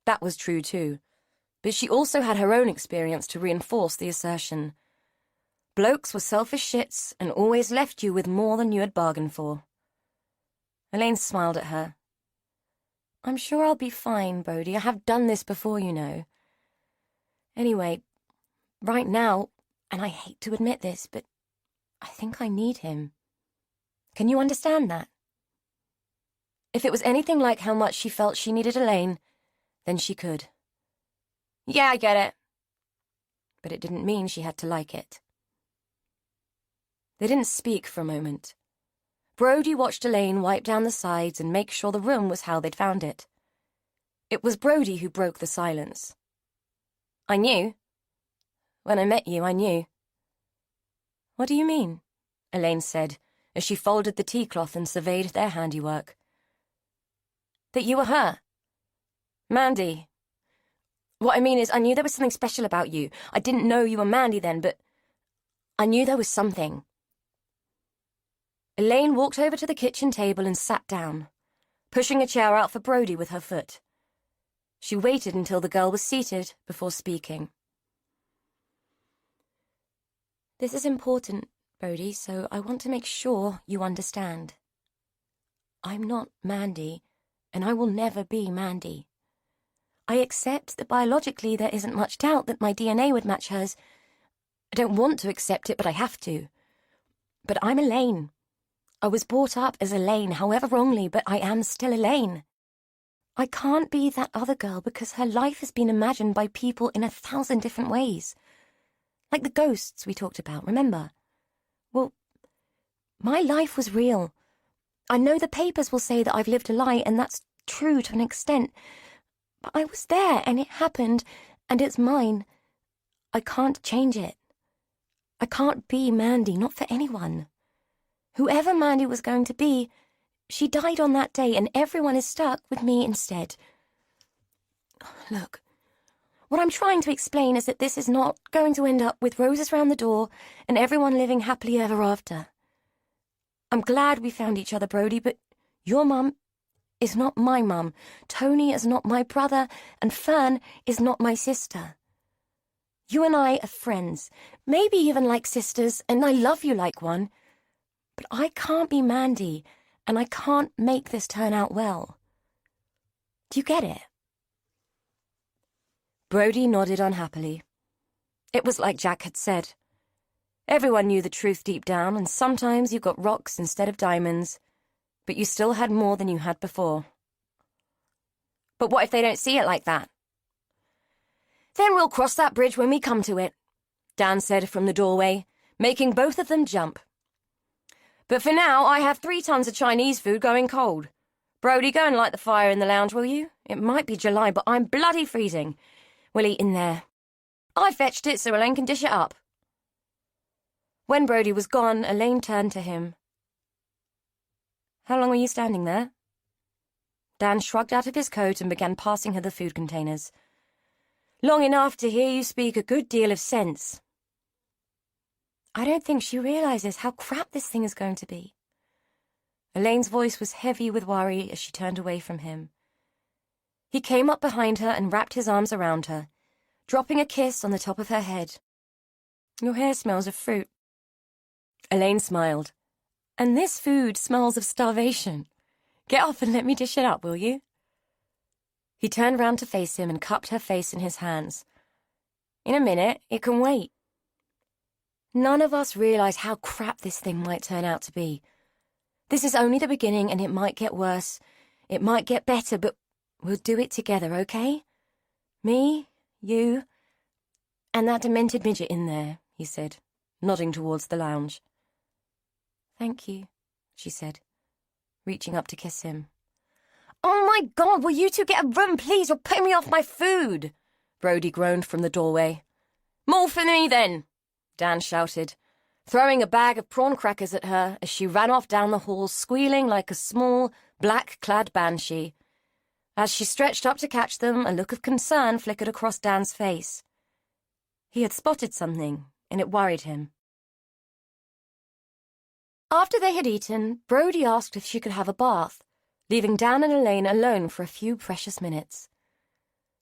S1: That was true too, but she also had her own experience to reinforce the assertion. Blokes were selfish shits and always left you with more than you had bargained for. Elaine smiled at her. "I'm sure I'll be fine, Brody. I have done this before, you know. Anyway, right now, and I hate to admit this, but I think I need him. Can you understand that?" If it was anything like how much she felt she needed Elaine, Then she could. Yeah, I get it. But it didn't mean she had to like it. They didn't speak for a moment. Brody watched Elaine wipe down the sides and make sure the room was how they'd found it. It was Brody who broke the silence. I knew. When I met you, I knew. What do you mean? Elaine said, as she folded the tea cloth and surveyed their handiwork. That you were her. Mandy. What I mean is, I knew there was something special about you. I didn't know you were Mandy then, but I knew there was something. Elaine walked over to the kitchen table and sat down, pushing a chair out for Brody with her foot. She waited until the girl was seated before speaking. This is important, Brody, so I want to make sure you understand. I'm not Mandy, and I will never be Mandy. I accept that biologically there isn't much doubt that my DNA would match hers. I don't want to accept it, but I have to. But I'm Elaine. I was brought up as Elaine, however wrongly, but I am still Elaine. I can't be that other girl because her life has been imagined by people in 1,000 different ways. Like the ghosts we talked about, remember? Well, my life was real. I know the papers will say that I've lived a lie, and that's true to an extent. But I was there, and it happened, and it's mine. I can't change it. I can't be Mandy, not for anyone. Whoever Mandy was going to be, she died on that day, and everyone is stuck with me instead. Look, what I'm trying to explain is that this is not going to end up with roses round the door and everyone living happily ever after. I'm glad we found each other, Brody, but your mum is not my mum, Tony is not my brother, and Fern is not my sister. You and I are friends, maybe even like sisters, and I love you like one. But I can't be Mandy, and I can't make this turn out well. Do you get it? Brody nodded unhappily. It was like Jack had said. Everyone knew the truth deep down, and sometimes you got rocks instead of diamonds, but you still had more than you had before. But what if they don't see it like that? Then we'll cross that bridge when we come to it, Dan said from the doorway, making both of them jump. But for now, I have 3 tons of Chinese food going cold. Brody, go and light the fire in the lounge, will you? It might be July, but I'm bloody freezing. We'll eat in there. I fetched it so Elaine can dish it up. When Brody was gone, Elaine turned to him. How long were you standing there? Dan shrugged out of his coat and began passing her the food containers. Long enough to hear you speak a good deal of sense. I don't think she realizes how crap this thing is going to be. Elaine's voice was heavy with worry as she turned away from him. He came up behind her and wrapped his arms around her, dropping a kiss on the top of her head. Your hair smells of fruit. Elaine smiled. And this food smells of starvation. Get up and let me dish it up, will you? He turned round to face him and cupped her face in his hands. In a minute, it can wait. None of us realize how crap this thing might turn out to be. This is only the beginning, and it might get worse. It might get better, but we'll do it together, okay? Me, you, and that demented midget in there, he said, nodding towards the lounge. Thank you, she said, reaching up to kiss him. Oh my God, will you two get a room, please? You're putting me off my food, Brody groaned from the doorway. More for me, then, Dan shouted, throwing a bag of prawn crackers at her as she ran off down the hall, squealing like a small, black-clad banshee. As she stretched up to catch them, a look of concern flickered across Dan's face. He had spotted something, and it worried him. After they had eaten, Brody asked if she could have a bath, leaving Dan and Elaine alone for a few precious minutes.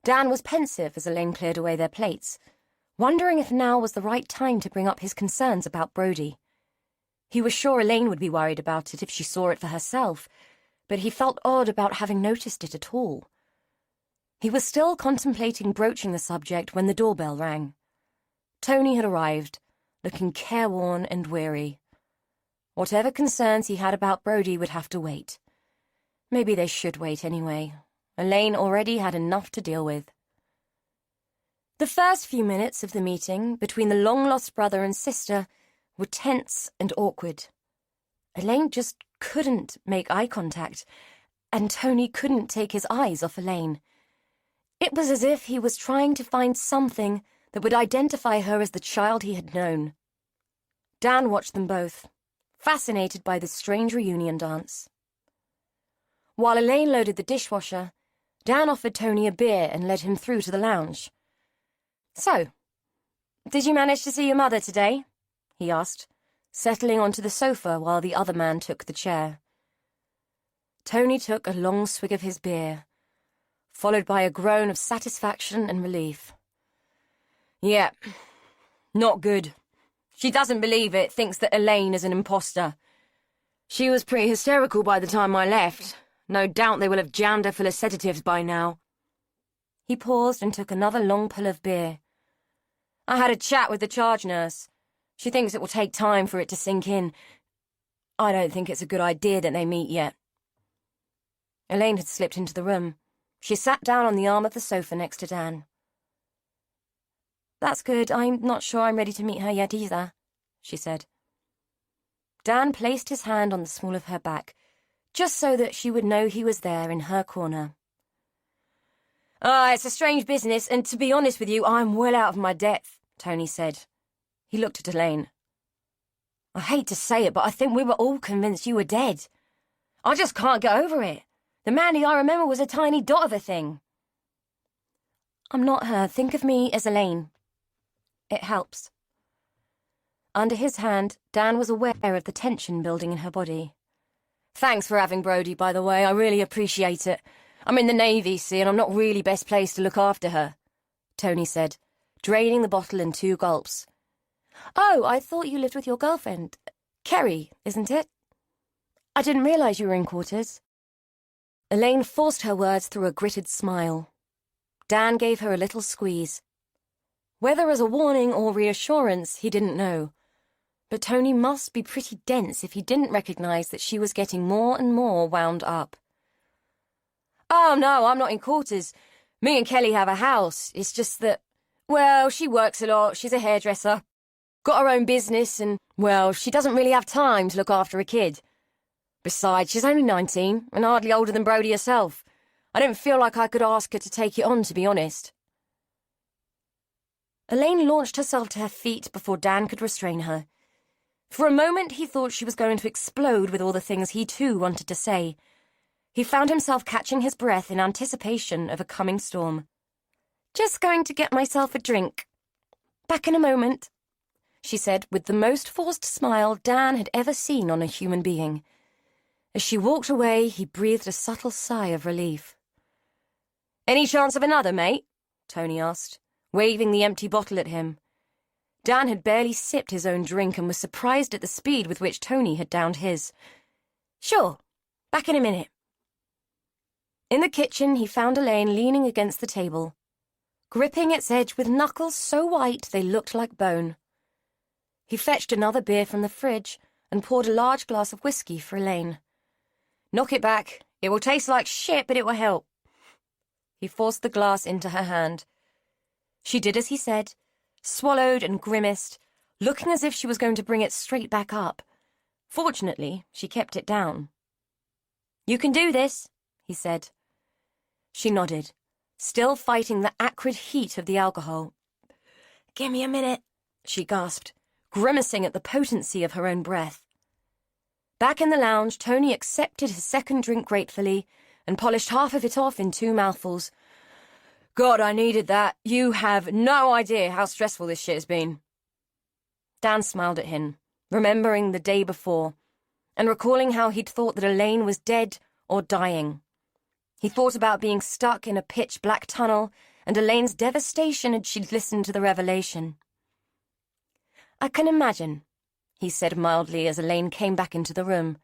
S1: Dan was pensive as Elaine cleared away their plates, wondering if now was the right time to bring up his concerns about Brody. He was sure Elaine would be worried about it if she saw it for herself, but he felt odd about having noticed it at all. He was still contemplating broaching the subject when the doorbell rang. Tony had arrived, looking careworn and weary. Whatever concerns he had about Brody would have to wait. Maybe they should wait anyway. Elaine already had enough to deal with. The first few minutes of the meeting between the long-lost brother and sister were tense and awkward. Elaine just couldn't make eye contact, and Tony couldn't take his eyes off Elaine. It was as if he was trying to find something that would identify her as the child he had known. Dan watched them both, fascinated by this strange reunion dance. While Elaine loaded the dishwasher, Dan offered Tony a beer and led him through to the lounge. "So, did you manage to see your mother today?" he asked, settling onto the sofa while the other man took the chair. Tony took a long swig of his beer, followed by a groan of satisfaction and relief. "Yeah, not good. She doesn't believe it, thinks that Elaine is an imposter. She was pretty hysterical by the time I left. No doubt they will have jammed her full of sedatives by now." He paused and took another long pull of beer. "I had a chat with the charge nurse. She thinks it will take time for it to sink in. I don't think it's a good idea that they meet yet." Elaine had slipped into the room. She sat down on the arm of the sofa next to Dan. "That's good. I'm not sure I'm ready to meet her yet either," she said. Dan placed his hand on the small of her back, just so that she would know he was there in her corner. It's a strange business, and to be honest with you, I'm well out of my depth," Tony said. He looked at Elaine. "I hate to say it, but I think we were all convinced you were dead. I just can't get over it. The Mandy I remember was a tiny dot of a thing." "I'm not her. Think of me as Elaine. It helps." Under his hand, Dan was aware of the tension building in her body. "Thanks for having Brody, by the way. I really appreciate it. I'm in the Navy, see, and I'm not really best placed to look after her," Tony said, draining the bottle in 2 gulps. "Oh, I thought you lived with your girlfriend. Kerry, isn't it? I didn't realize you were in quarters." Elaine forced her words through a gritted smile. Dan gave her a little squeeze. Whether as a warning or reassurance, he didn't know. But Tony must be pretty dense if he didn't recognize that she was getting more and more wound up. "Oh, no, I'm not in quarters. Me and Kelly have a house. It's just that, well, she works a lot. She's a hairdresser. Got her own business and, well, she doesn't really have time to look after a kid. Besides, she's only 19 and hardly older than Brody herself. I didn't feel like I could ask her to take it on, to be honest." Elaine launched herself to her feet before Dan could restrain her. For a moment, he thought she was going to explode with all the things he too wanted to say. He found himself catching his breath in anticipation of a coming storm. "Just going to get myself a drink. Back in a moment," she said with the most forced smile Dan had ever seen on a human being. As she walked away, he breathed a subtle sigh of relief. "Any chance of another, mate?" Tony asked, waving the empty bottle at him. Dan had barely sipped his own drink and was surprised at the speed with which Tony had downed his. "Sure, back in a minute." In the kitchen, he found Elaine leaning against the table, gripping its edge with knuckles so white they looked like bone. He fetched another beer from the fridge and poured a large glass of whiskey for Elaine. "Knock it back. It will taste like shit, but it will help." He forced the glass into her hand. She did as he said, swallowed and grimaced, looking as if she was going to bring it straight back up. Fortunately, she kept it down. "You can do this," he said. She nodded, still fighting the acrid heat of the alcohol. "Give me a minute," she gasped, grimacing at the potency of her own breath. Back in the lounge, Tony accepted his second drink gratefully and polished half of it off in 2 mouthfuls. "God, I needed that. You have no idea how stressful this shit has been." Dan smiled at him, remembering the day before, and recalling how he'd thought that Elaine was dead or dying. He thought about being stuck in a pitch-black tunnel and Elaine's devastation as she'd listened to the revelation. "I can imagine," he said mildly as Elaine came back into the room.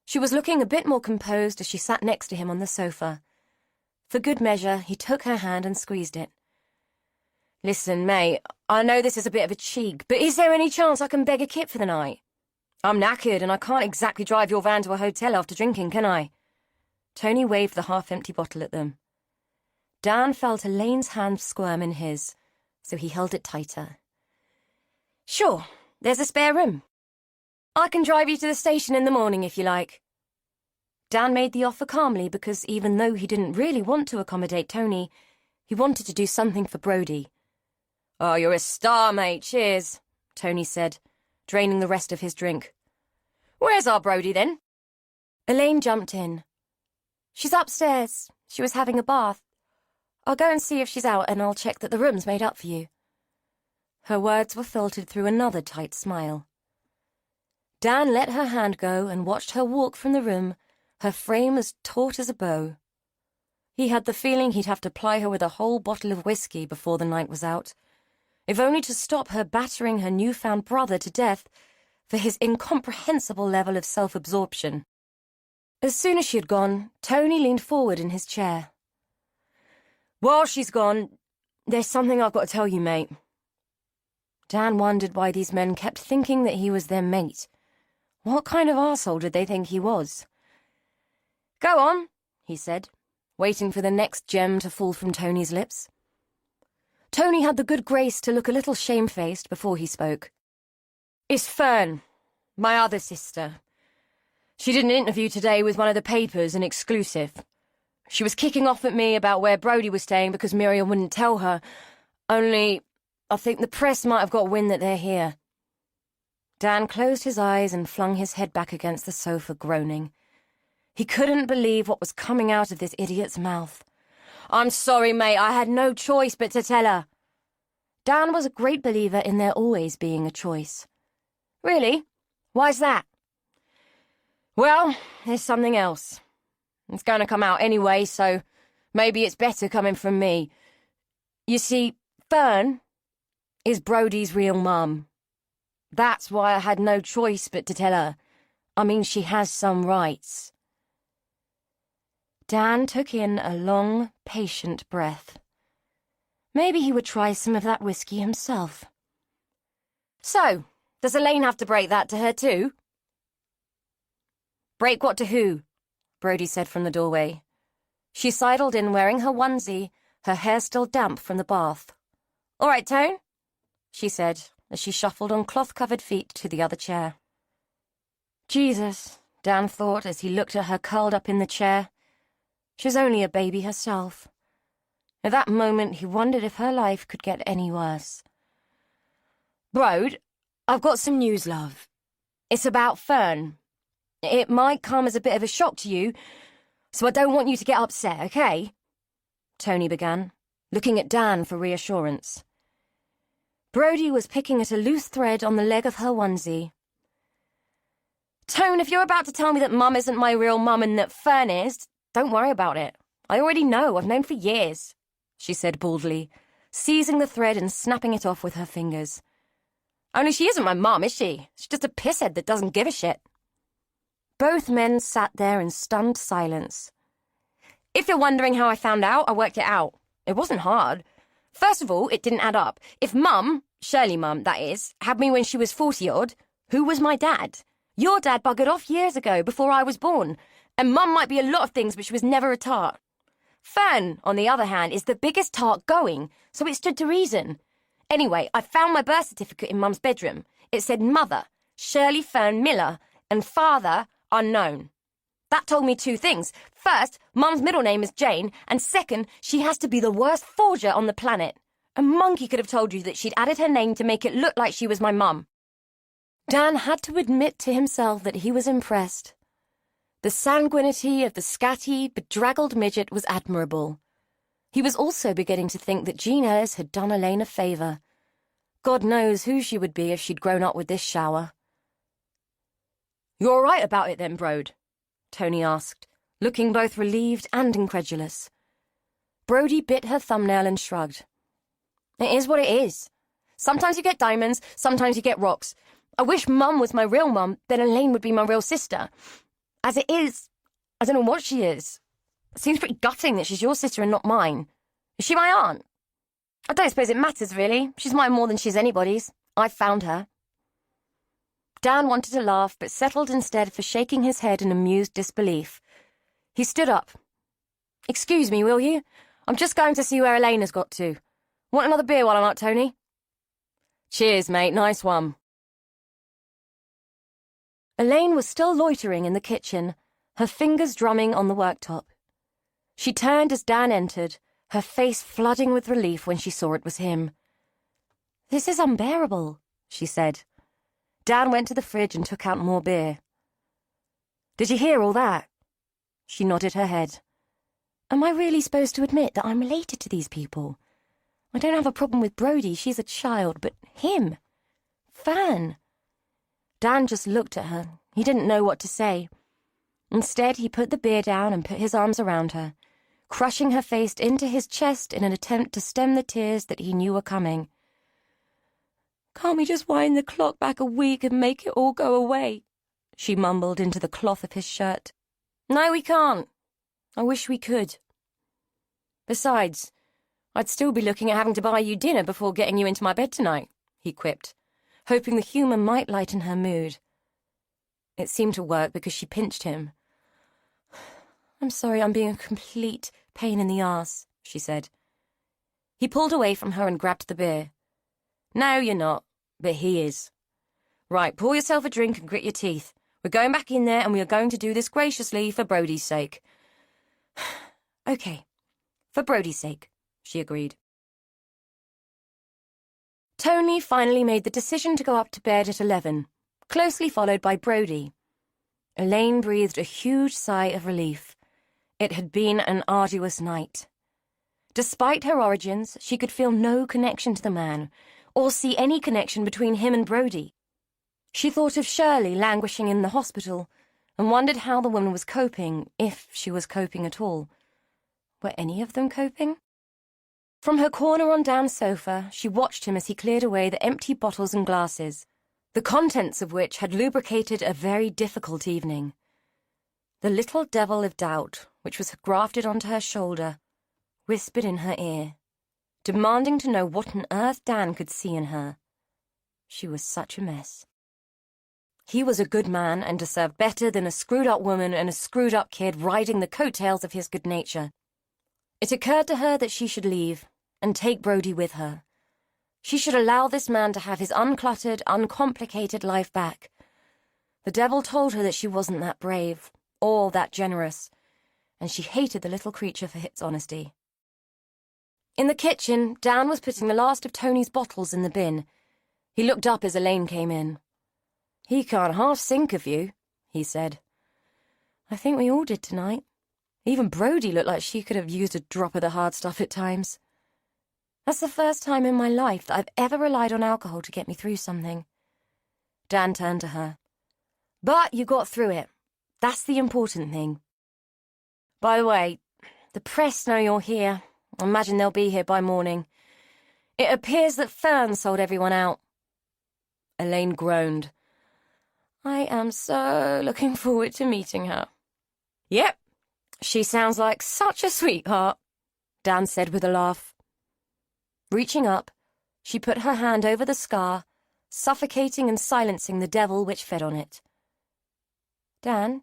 S1: She was looking a bit more composed as she sat next to him on the sofa. For good measure, he took her hand and squeezed it. "Listen, mate, I know this is a bit of a cheek, but is there any chance I can beg a kip for the night? I'm knackered and I can't exactly drive your van to a hotel after drinking, can I?" Tony waved the half-empty bottle at them. Dan felt Elaine's hand squirm in his, so he held it tighter. Sure, there's a spare room. I can drive you to the station in the morning if you like. Dan made the offer calmly because even though he didn't really want to accommodate Tony, he wanted to do something for Brody. Oh, you're a star, mate. Cheers, Tony said, draining the rest of his drink. Where's our Brody, then? Elaine jumped in. She's upstairs. She was having a bath. I'll go and see if she's out, and I'll check that the room's made up for you. Her words were filtered through another tight smile. Dan let her hand go and watched her walk from the room, her frame as taut as a bow. He had the feeling he'd have to ply her with a whole bottle of whiskey before the night was out, if only to stop her battering her newfound brother to death for his incomprehensible level of self-absorption. As soon as she had gone, Tony leaned forward in his chair. While she's gone, there's something I've got to tell you, mate. Dan wondered why these men kept thinking that he was their mate. What kind of arsehole did they think he was? Go on, he said, waiting for the next gem to fall from Tony's lips. Tony had the good grace to look a little shamefaced before he spoke. It's Fern, my other sister. She did an interview today with one of the papers, an exclusive. She was kicking off at me about where Brody was staying because Miriam wouldn't tell her, only I think the press might have got wind that they're here. Dan closed his eyes and flung his head back against the sofa, groaning. He couldn't believe what was coming out of this idiot's mouth. I'm sorry, mate, I had no choice but to tell her. Dan was a great believer in there always being a choice. Really? Why's that? Well, there's something else. It's going to come out anyway, so maybe it's better coming from me. You see, Fern is Brody's real mum. That's why I had no choice but to tell her. I mean, she has some rights. Dan took in a long, patient breath. Maybe he would try some of that whiskey himself. So, does Elaine have to break that to her too? Break what to who? Brody said from the doorway. She sidled in wearing her onesie, her hair still damp from the bath. All right, Tone, she said as she shuffled on cloth-covered feet to the other chair. Jesus, Dan thought as he looked at her curled up in the chair. She was only a baby herself. At that moment, he wondered if her life could get any worse. Brode, I've got some news, love. It's about Fern. It might come as a bit of a shock to you, so I don't want you to get upset, okay? Tony began, looking at Dan for reassurance. Brody was picking at a loose thread on the leg of her onesie. Tone, if you're about to tell me that Mum isn't my real mum and that Fern is, don't worry about it. I already know. I've known for years, she said baldly, seizing the thread and snapping it off with her fingers. Only she isn't my mum, is she? She's just a pisshead that doesn't give a shit. Both men sat there in stunned silence. If you're wondering how I found out, I worked it out. It wasn't hard. First of all, it didn't add up. If Mum, Shirley Mum, that is, had me when she was 40-odd, who was my dad? Your dad buggered off years ago, before I was born. And Mum might be a lot of things, but she was never a tart. Fern, on the other hand, is the biggest tart going, so it stood to reason. Anyway, I found my birth certificate in Mum's bedroom. It said Mother, Shirley Fern Miller, and Father, unknown. That told me two things. First, Mum's middle name is Jane, and second, she has to be the worst forger on the planet. A monkey could have told you that she'd added her name to make it look like she was my mum. Dan had to admit to himself that he was impressed. The sanguinity of the scatty, bedraggled midget was admirable. He was also beginning to think that Jean Ellis had done Elaine a favour. God knows who she would be if she'd grown up with this shower. You all right about it then, Brode? Tony asked, looking both relieved and incredulous. Brody bit her thumbnail and shrugged. It is what it is. Sometimes you get diamonds, sometimes you get rocks. I wish Mum was my real mum, then Elaine would be my real sister. As it is, I don't know what she is. It seems pretty gutting that she's your sister and not mine. Is she my aunt? I don't suppose it matters, really. She's mine more than she's anybody's. I found her. Dan wanted to laugh, but settled instead for shaking his head in amused disbelief. He stood up. "Excuse me, will you? I'm just going to see where Elaine has got to. Want another beer while I'm out, Tony?" "Cheers, mate. Nice one." Elaine was still loitering in the kitchen, her fingers drumming on the worktop. She turned as Dan entered, her face flooding with relief when she saw it was him. "This is unbearable," she said. Dan went to the fridge and took out more beer. "Did you hear all that?" She nodded her head. "Am I really supposed to admit that I'm related to these people? I don't have a problem with Brody, she's a child, but him? Fern?" Dan just looked at her. He didn't know what to say. Instead, he put the beer down and put his arms around her, crushing her face into his chest in an attempt to stem the tears that he knew were coming. "Can't we just wind the clock back a week and make it all go away?" she mumbled into the cloth of his shirt. "No, we can't. I wish we could. Besides, I'd still be looking at having to buy you dinner before getting you into my bed tonight," he quipped, hoping the humour might lighten her mood. It seemed to work because she pinched him. "I'm sorry I'm being a complete pain in the arse," she said. He pulled away from her and grabbed the beer. "No, you're not, but he is. Right, pour yourself a drink and grit your teeth. We're going back in there and we are going to do this graciously for Brody's sake." "Okay, for Brody's sake," she agreed. Tony finally made the decision to go up to bed at 11, closely followed by Brody. Elaine breathed a huge sigh of relief. It had been an arduous night. Despite her origins, she could feel no connection to the man, or see any connection between him and Brody. She thought of Shirley languishing in the hospital, and wondered how the woman was coping, if she was coping at all. Were any of them coping? From her corner on Dan's sofa, she watched him as he cleared away the empty bottles and glasses, the contents of which had lubricated a very difficult evening. The little devil of doubt, which was grafted onto her shoulder, whispered in her ear, demanding to know what on earth Dan could see in her. She was such a mess. He was a good man and deserved better than a screwed-up woman and a screwed-up kid riding the coattails of his good nature. It occurred to her that she should leave and take Brody with her. She should allow this man to have his uncluttered, uncomplicated life back. The devil told her that she wasn't that brave, or that generous, and she hated the little creature for its honesty. In the kitchen, Dan was putting the last of Tony's bottles in the bin. He looked up as Elaine came in. "He can't half think of you," he said. "I think we all did tonight. Even Brody looked like she could have used a drop of the hard stuff at times. That's the first time in my life that I've ever relied on alcohol to get me through something." Dan turned to her. "But you got through it. That's the important thing. By the way, the press know you're here. I imagine they'll be here by morning. It appears that Fern sold everyone out." Elaine groaned. "I am so looking forward to meeting her." "Yep, she sounds like such a sweetheart," Dan said with a laugh. Reaching up, she put her hand over the scar, suffocating and silencing the devil which fed on it. "Dan,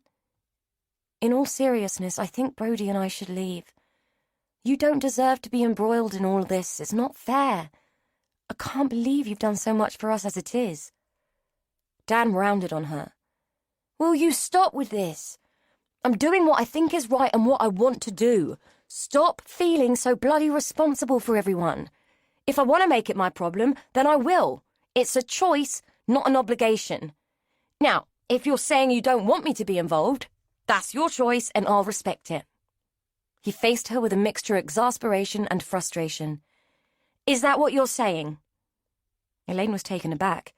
S1: in all seriousness, I think Brody and I should leave. You don't deserve to be embroiled in all this. It's not fair. I can't believe you've done so much for us as it is." Dan rounded on her. "Will you stop with this? I'm doing what I think is right and what I want to do. Stop feeling so bloody responsible for everyone. If I want to make it my problem, then I will. It's a choice, not an obligation. Now, if you're saying you don't want me to be involved, that's your choice and I'll respect it." He faced her with a mixture of exasperation and frustration. "Is that what you're saying?" Elaine was taken aback.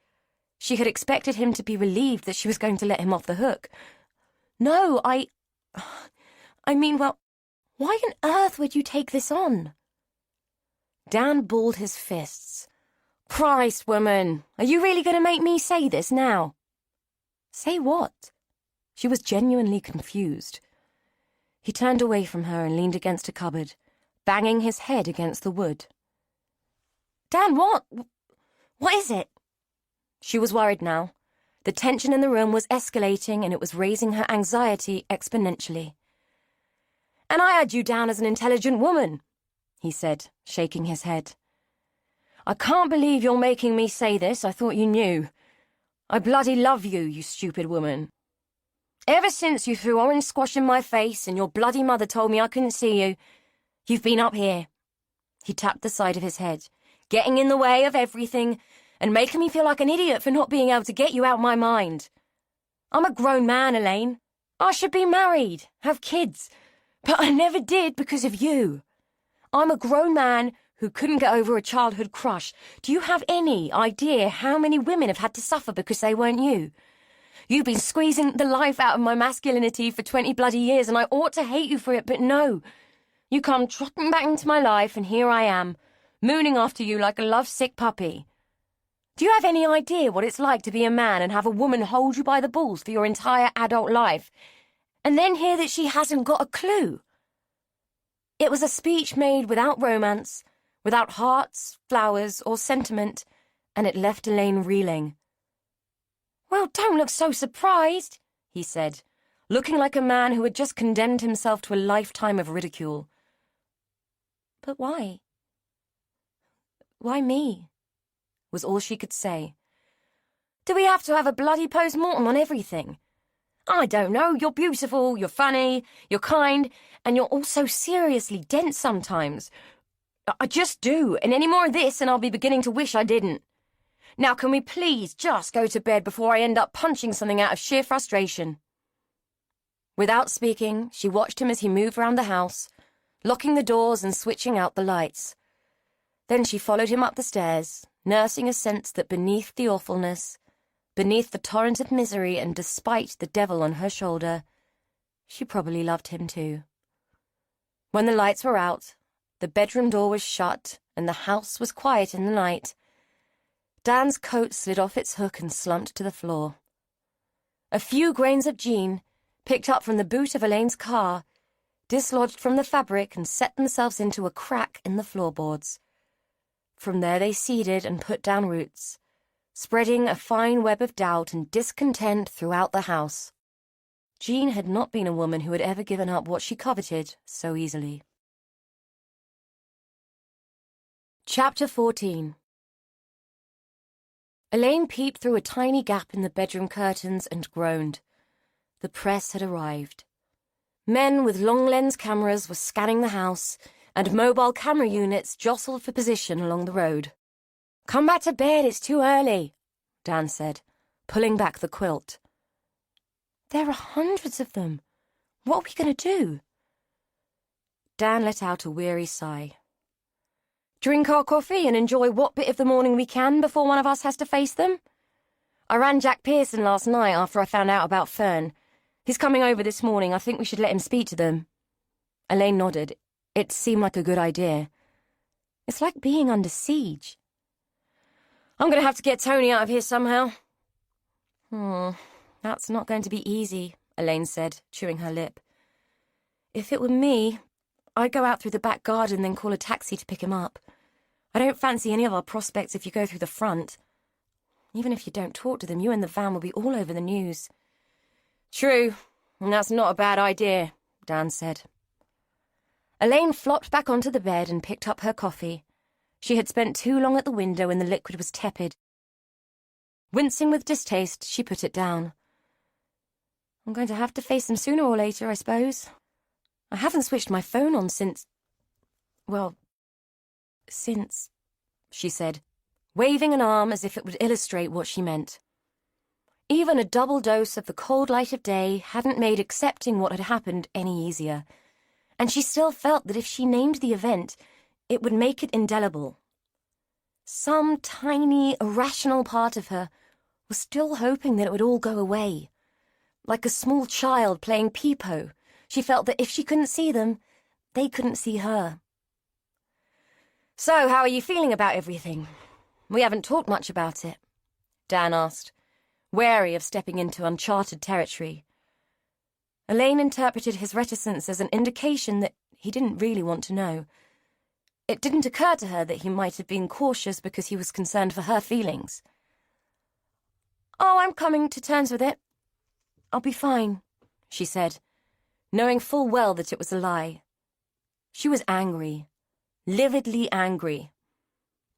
S1: She had expected him to be relieved that she was going to let him off the hook. "No, I mean, well, why on earth would you take this on?" Dan balled his fists. "Christ, woman, are you really going to make me say this now?" "Say what?" She was genuinely confused. He turned away from her and leaned against a cupboard, banging his head against the wood. "Dan, what? What is it?" She was worried now. The tension in the room was escalating and it was raising her anxiety exponentially. And I had you down as an intelligent woman, he said, shaking his head. I can't believe you're making me say this. I thought you knew. I bloody love you, you stupid woman. Ever since you threw orange squash in my face and your bloody mother told me I couldn't see you, you've been up here. He tapped the side of his head, getting in the way of everything and making me feel like an idiot for not being able to get you out of my mind. I'm a grown man, Elaine. I should be married, have kids, but I never did because of you. I'm a grown man who couldn't get over a childhood crush. Do you have any idea how many women have had to suffer because they weren't you? You've been squeezing the life out of my masculinity for 20 bloody years, and I ought to hate you for it, but no. You come trotting back into my life, and here I am, mooning after you like a lovesick puppy. Do you have any idea what it's like to be a man and have a woman hold you by the balls for your entire adult life, and then hear that she hasn't got a clue? It was a speech made without romance, without hearts, flowers, or sentiment, and it left Elaine reeling. Well, don't look so surprised, he said, looking like a man who had just condemned himself to a lifetime of ridicule. But why? Why me? Was all she could say. Do we have to have a bloody post-mortem on everything? I don't know, you're beautiful, you're funny, you're kind, and you're also seriously dense sometimes. I just do, and any more of this and I'll be beginning to wish I didn't. Now can we please just go to bed before I end up punching something out of sheer frustration? Without speaking, she watched him as he moved around the house, locking the doors and switching out the lights. Then she followed him up the stairs, nursing a sense that beneath the awfulness, beneath the torrent of misery and despite the devil on her shoulder, she probably loved him too. When the lights were out, the bedroom door was shut and the house was quiet in the night, Dan's coat slid off its hook and slumped to the floor. A few grains of jean, picked up from the boot of Elaine's car, dislodged from the fabric and set themselves into a crack in the floorboards. From there they seeded and put down roots, spreading a fine web of doubt and discontent throughout the house. Jean had not been a woman who had ever given up what she coveted so easily. Chapter 14. Elaine peeped through a tiny gap in the bedroom curtains and groaned. The press had arrived. Men with long-lens cameras were scanning the house, and mobile camera units jostled for position along the road. "Come back to bed, it's too early," Dan said, pulling back the quilt. "There are hundreds of them. What are we going to do?" Dan let out a weary sigh. "Drink our coffee and enjoy what bit of the morning we can before one of us has to face them? I ran Jack Pearson last night after I found out about Fern. He's coming over this morning. I think we should let him speak to them." Elaine nodded. It seemed like a good idea. It's like being under siege. "I'm going to have to get Tony out of here somehow." That's not going to be easy," Elaine said, chewing her lip. "If it were me, I'd go out through the back garden, then call a taxi to pick him up. I don't fancy any of our prospects if you go through the front. Even if you don't talk to them, you and the van will be all over the news." "True, and that's not a bad idea," Dan said. Elaine flopped back onto the bed and picked up her coffee. She had spent too long at the window and the liquid was tepid. Wincing with distaste, she put it down. "I'm going to have to face them sooner or later, I suppose. I haven't switched my phone on since, she said, waving an arm as if it would illustrate what she meant. Even a double dose of the cold light of day hadn't made accepting what had happened any easier, and she still felt that if she named the event, it would make it indelible. Some tiny, irrational part of her was still hoping that it would all go away. Like a small child playing peep-o, she felt that if she couldn't see them, they couldn't see her. "So, how are you feeling about everything? We haven't talked much about it," Dan asked, wary of stepping into uncharted territory. Elaine interpreted his reticence as an indication that he didn't really want to know. It didn't occur to her that he might have been cautious because he was concerned for her feelings. "Oh, I'm coming to terms with it. I'll be fine," she said, knowing full well that it was a lie. She was angry, lividly angry.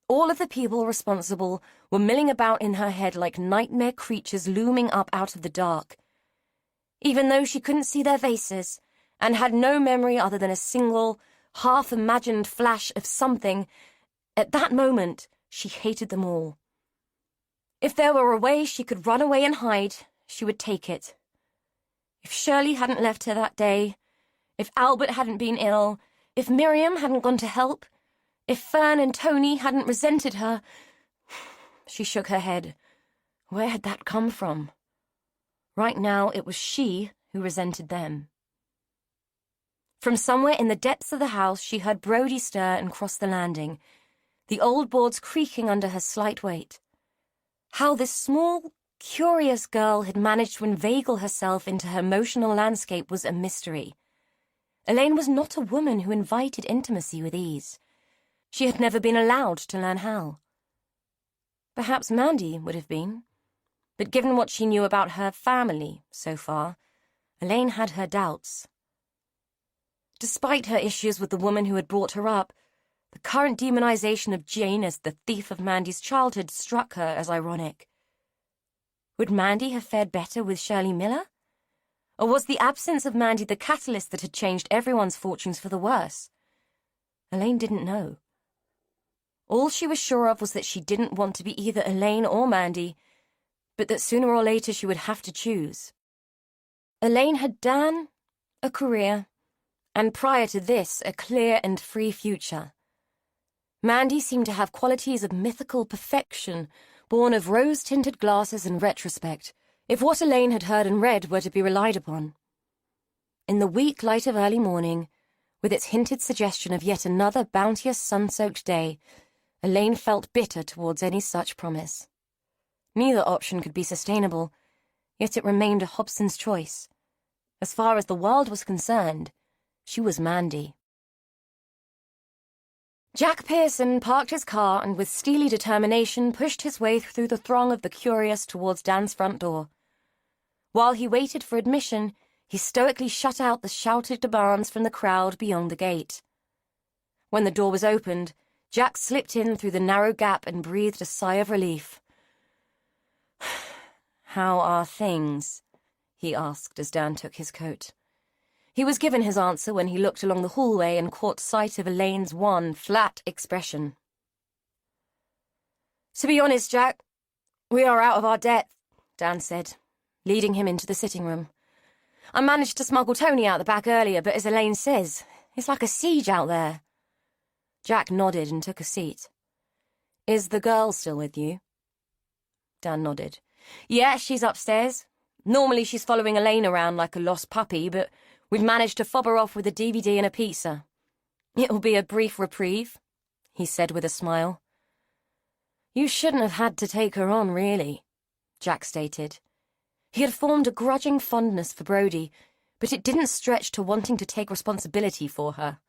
S1: All of the people responsible were milling about in her head like nightmare creatures looming up out of the dark. Even though she couldn't see their faces and had no memory other than a single, half-imagined flash of something, at that moment she hated them all. If there were a way she could run away and hide, she would take it. If Shirley hadn't left her that day, if Albert hadn't been ill, if Miriam hadn't gone to help, if Fern and Tony hadn't resented her... She shook her head. Where had that come from? Right now it was she who resented them. From somewhere in the depths of the house she heard Brodie stir and cross the landing, the old boards creaking under her slight weight. How this small, curious girl had managed to inveigle herself into her emotional landscape was a mystery. Elaine was not a woman who invited intimacy with ease. She had never been allowed to learn how. Perhaps Mandy would have been, but given what she knew about her family so far, Elaine had her doubts. Despite her issues with the woman who had brought her up, the current demonization of Jane as the thief of Mandy's childhood struck her as ironic. Would Mandy have fared better with Shirley Miller? Or was the absence of Mandy the catalyst that had changed everyone's fortunes for the worse? Elaine didn't know. All she was sure of was that she didn't want to be either Elaine or Mandy, but that sooner or later she would have to choose. Elaine had Dan, a career, and prior to this, a clear and free future. Mandy seemed to have qualities of mythical perfection, born of rose-tinted glasses in retrospect, if what Elaine had heard and read were to be relied upon. In the weak light of early morning, with its hinted suggestion of yet another bounteous sun-soaked day, Elaine felt bitter towards any such promise. Neither option could be sustainable, yet it remained a Hobson's choice. As far as the world was concerned, she was Mandy. Jack Pearson parked his car and with steely determination pushed his way through the throng of the curious towards Dan's front door. While he waited for admission, he stoically shut out the shouted demands from the crowd beyond the gate. When the door was opened, Jack slipped in through the narrow gap and breathed a sigh of relief. "How are things?" he asked as Dan took his coat. He was given his answer when he looked along the hallway and caught sight of Elaine's wan, flat expression. "To be honest, Jack, we are out of our depth," Dan said, leading him into the sitting room. "I managed to smuggle Tony out the back earlier, but as Elaine says, it's like a siege out there." Jack nodded and took a seat. "Is the girl still with you?" Dan nodded. "Yeah, she's upstairs. Normally she's following Elaine around like a lost puppy, but we've managed to fob her off with a DVD and a pizza. It'll be a brief reprieve," he said with a smile. "You shouldn't have had to take her on, really," Jack stated. He had formed a grudging fondness for Brodie, but it didn't stretch to wanting to take responsibility for her.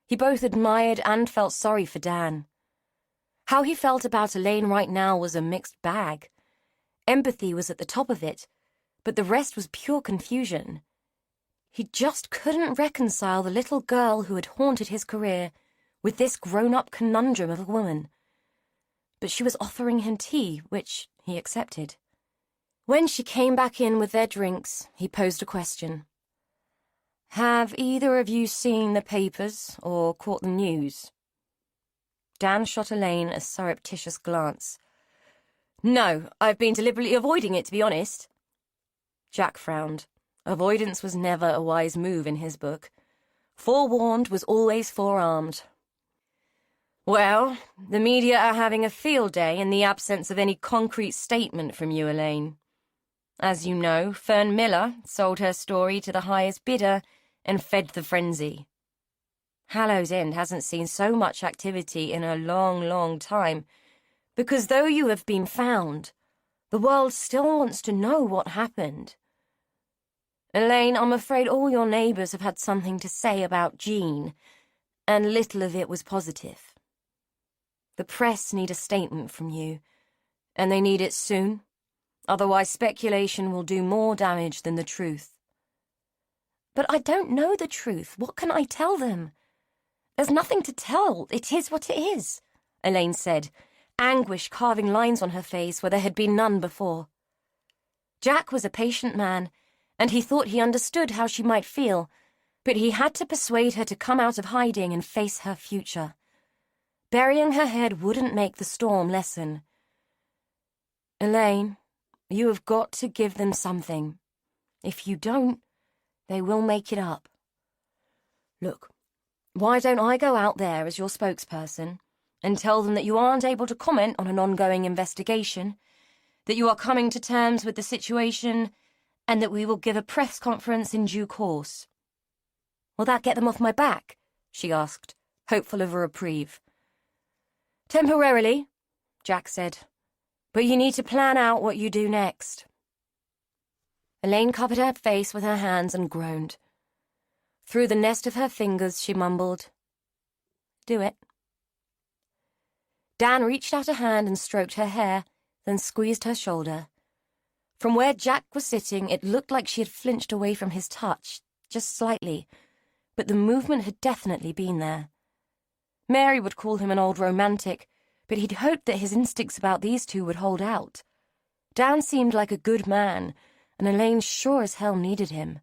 S1: He both admired and felt sorry for Dan. How he felt about Elaine right now was a mixed bag. Empathy was at the top of it, but the rest was pure confusion. He just couldn't reconcile the little girl who had haunted his career with this grown-up conundrum of a woman. But she was offering him tea, which he accepted. When she came back in with their drinks, he posed a question. "Have either of you seen the papers or caught the news?" Dan shot Elaine a surreptitious glance. "No, I've been deliberately avoiding it, to be honest." Jack frowned. Avoidance was never a wise move in his book. Forewarned was always forearmed. "Well, the media are having a field day in the absence of any concrete statement from you, Elaine. As you know, Fern Miller sold her story to the highest bidder and fed the frenzy. Hallows End hasn't seen so much activity in a long, long time, because though you have been found, the world still wants to know what happened. Elaine, I'm afraid all your neighbours have had something to say about Jean, and little of it was positive. The press need a statement from you, and they need it soon. Otherwise speculation will do more damage than the truth." But I don't know the truth. What can I tell them? There's nothing to tell. It is what it is, Elaine said, anguish carving lines on her face where there had been none before. Jack was a patient man, and he thought he understood how she might feel, but he had to persuade her to come out of hiding and face her future. Burying her head wouldn't make the storm lessen. Elaine, you have got to give them something. If you don't, they will make it up. Look, why don't I go out there as your spokesperson and tell them that you aren't able to comment on an ongoing investigation, that you are coming to terms with the situation, and that we will give a press conference in due course. Will that get them off my back? She asked, hopeful of a reprieve. Temporarily, Jack said, but you need to plan out what you do next. Elaine covered her face with her hands and groaned. Through the nest of her fingers, she mumbled, "Do it." Dan reached out a hand and stroked her hair, then squeezed her shoulder. From where Jack was sitting, it looked like she had flinched away from his touch, just slightly, but the movement had definitely been there. Mary would call him an old romantic, but he'd hoped that his instincts about these two would hold out. Dan seemed like a good man, and Elaine sure as hell needed him.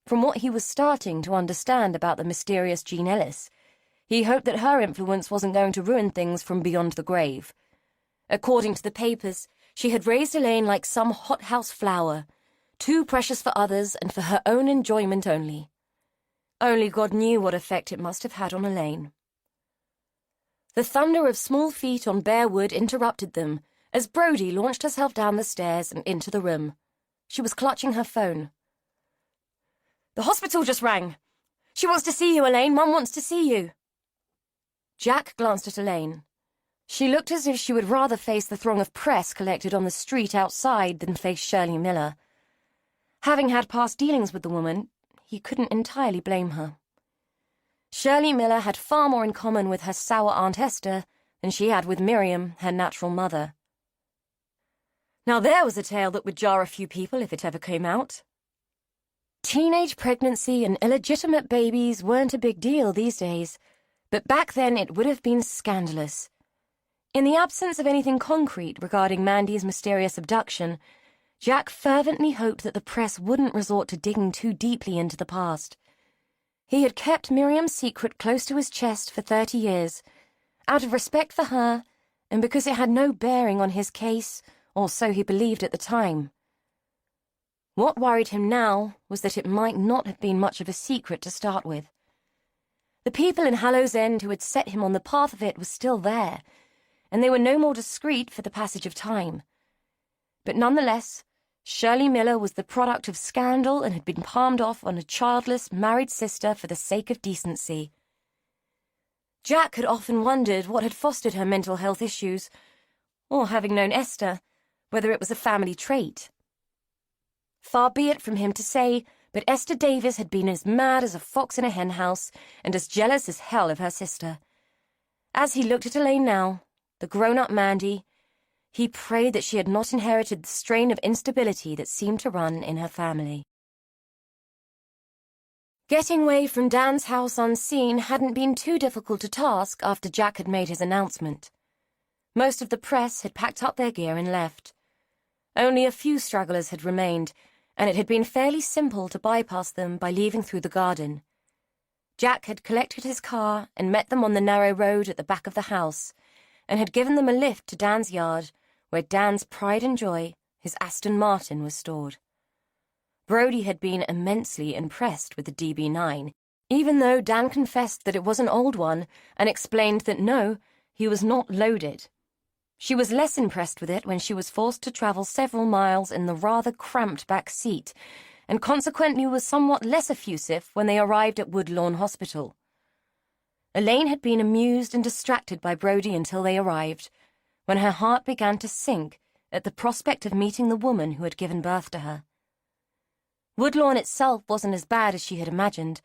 S1: From what he was starting to understand about the mysterious Jean Ellis, he hoped that her influence wasn't going to ruin things from beyond the grave. According to the papers, she had raised Elaine like some hothouse flower, too precious for others and for her own enjoyment only. Only God knew what effect it must have had on Elaine. The thunder of small feet on bare wood interrupted them as Brodie launched herself down the stairs and into the room. She was clutching her phone. "The hospital just rang. She wants to see you, Elaine. Mum wants to see you." Jack glanced at Elaine. She looked as if she would rather face the throng of press collected on the street outside than face Shirley Miller. Having had past dealings with the woman, he couldn't entirely blame her. Shirley Miller had far more in common with her sour Aunt Hester than she had with Miriam, her natural mother. Now there was a tale that would jar a few people if it ever came out. Teenage pregnancy and illegitimate babies weren't a big deal these days, but back then it would have been scandalous. In the absence of anything concrete regarding Mandy's mysterious abduction, Jack fervently hoped that the press wouldn't resort to digging too deeply into the past. He had kept Miriam's secret close to his chest for 30 years, out of respect for her, and because it had no bearing on his case, or so he believed at the time. What worried him now was that it might not have been much of a secret to start with. The people in Hallows End who had set him on the path of it were still there, and they were no more discreet for the passage of time. But nonetheless, Shirley Miller was the product of scandal and had been palmed off on a childless, married sister for the sake of decency. Jack had often wondered what had fostered her mental health issues, or, having known Esther, whether it was a family trait. Far be it from him to say, but Esther Davis had been as mad as a fox in a henhouse and as jealous as hell of her sister. As he looked at Elaine now, the grown-up Mandy, he prayed that she had not inherited the strain of instability that seemed to run in her family. Getting away from Dan's house unseen hadn't been too difficult a task after Jack had made his announcement. Most of the press had packed up their gear and left. Only a few stragglers had remained, and it had been fairly simple to bypass them by leaving through the garden. Jack had collected his car and met them on the narrow road at the back of the house, and had given them a lift to Dan's yard, where Dan's pride and joy, his Aston Martin, was stored. Brodie had been immensely impressed with the DB9, even though Dan confessed that it was an old one and explained that no, he was not loaded. She was less impressed with it when she was forced to travel several miles in the rather cramped back seat, and consequently was somewhat less effusive when they arrived at Woodlawn Hospital. Elaine had been amused and distracted by Brodie until they arrived, when her heart began to sink at the prospect of meeting the woman who had given birth to her. Woodlawn itself wasn't as bad as she had imagined.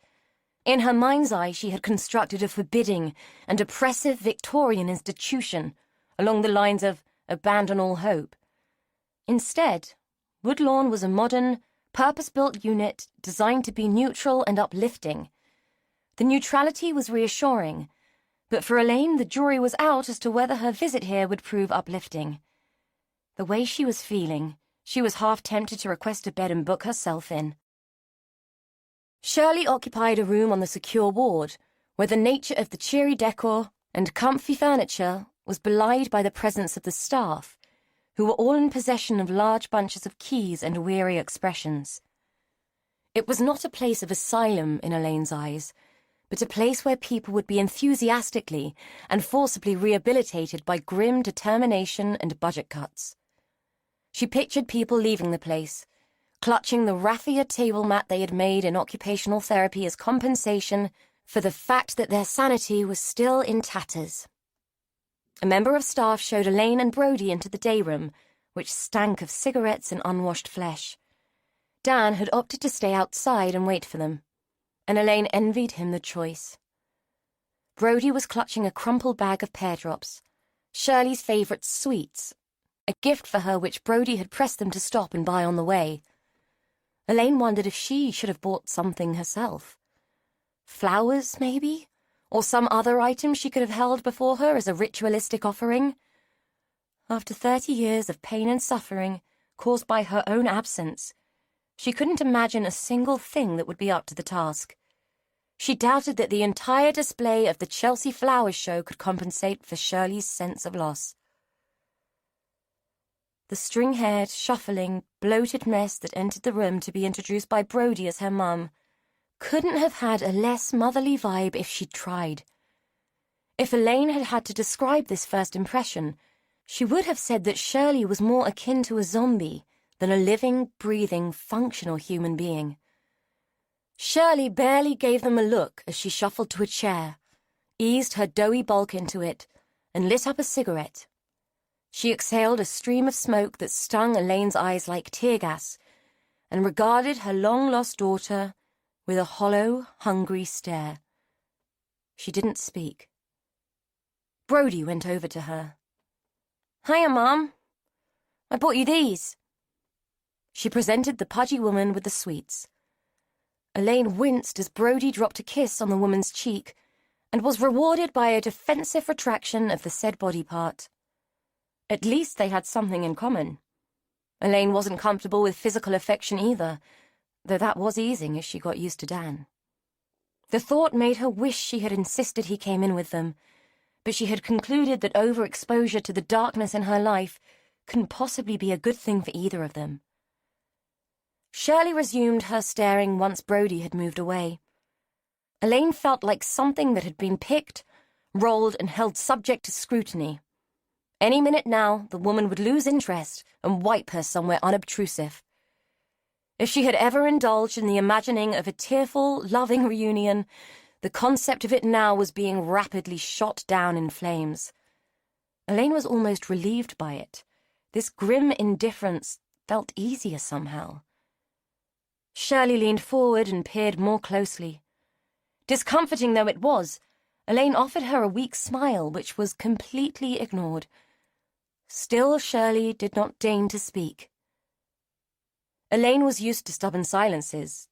S1: In her mind's eye, she had constructed a forbidding and oppressive Victorian institution, along the lines of abandon all hope. Instead, Woodlawn was a modern, Purpose-built unit designed to be neutral and uplifting. The neutrality was reassuring, but for Elaine the jury was out as to whether her visit here would prove uplifting. The way she was feeling, she was half tempted to request a bed and book herself in. Shirley occupied a room on the secure ward, where the nature of the cheery decor and comfy furniture was belied by the presence of the staff, who were all in possession of large bunches of keys and weary expressions. It was not a place of asylum in Elaine's eyes, but a place where people would be enthusiastically and forcibly rehabilitated by grim determination and budget cuts. She pictured people leaving the place, clutching the raffia table mat they had made in occupational therapy as compensation for the fact that their sanity was still in tatters. A member of staff showed Elaine and Brody into the day room, which stank of cigarettes and unwashed flesh. Dan had opted to stay outside and wait for them, and Elaine envied him the choice. Brody was clutching a crumpled bag of pear drops, Shirley's favourite sweets, a gift for her which Brody had pressed them to stop and buy on the way. Elaine wondered if she should have bought something herself. Flowers, maybe? Or some other item she could have held before her as a ritualistic offering? After 30 years of pain and suffering caused by her own absence, she couldn't imagine a single thing that would be up to the task. She doubted that the entire display of the Chelsea Flowers Show could compensate for Shirley's sense of loss. The string-haired, shuffling, bloated mess that entered the room to be introduced by Brody as her mum couldn't have had a less motherly vibe if she'd tried. If Elaine had had to describe this first impression, she would have said that Shirley was more akin to a zombie than a living, breathing, functional human being. Shirley barely gave them a look as she shuffled to a chair, eased her doughy bulk into it, and lit up a cigarette. She exhaled a stream of smoke that stung Elaine's eyes like tear gas, and regarded her long-lost daughter with a hollow, hungry stare. She didn't speak. Brody went over to her. "Hiya, Mum. I bought you these." She presented the pudgy woman with the sweets. Elaine winced as Brody dropped a kiss on the woman's cheek and was rewarded by a defensive retraction of the said body part. At least they had something in common. Elaine wasn't comfortable with physical affection either, though that was easing as she got used to Dan. The thought made her wish she had insisted he came in with them, but she had concluded that overexposure to the darkness in her life couldn't possibly be a good thing for either of them. Shirley resumed her staring once Brody had moved away. Elaine felt like something that had been picked, rolled, and held subject to scrutiny. Any minute now, the woman would lose interest and wipe her somewhere unobtrusive. If she had ever indulged in the imagining of a tearful, loving reunion, the concept of it now was being rapidly shot down in flames. Elaine was almost relieved by it. This grim indifference felt easier somehow. Shirley leaned forward and peered more closely. Discomforting though it was, Elaine offered her a weak smile which was completely ignored. Still Shirley did not deign to speak. Elaine was used to stubborn silences.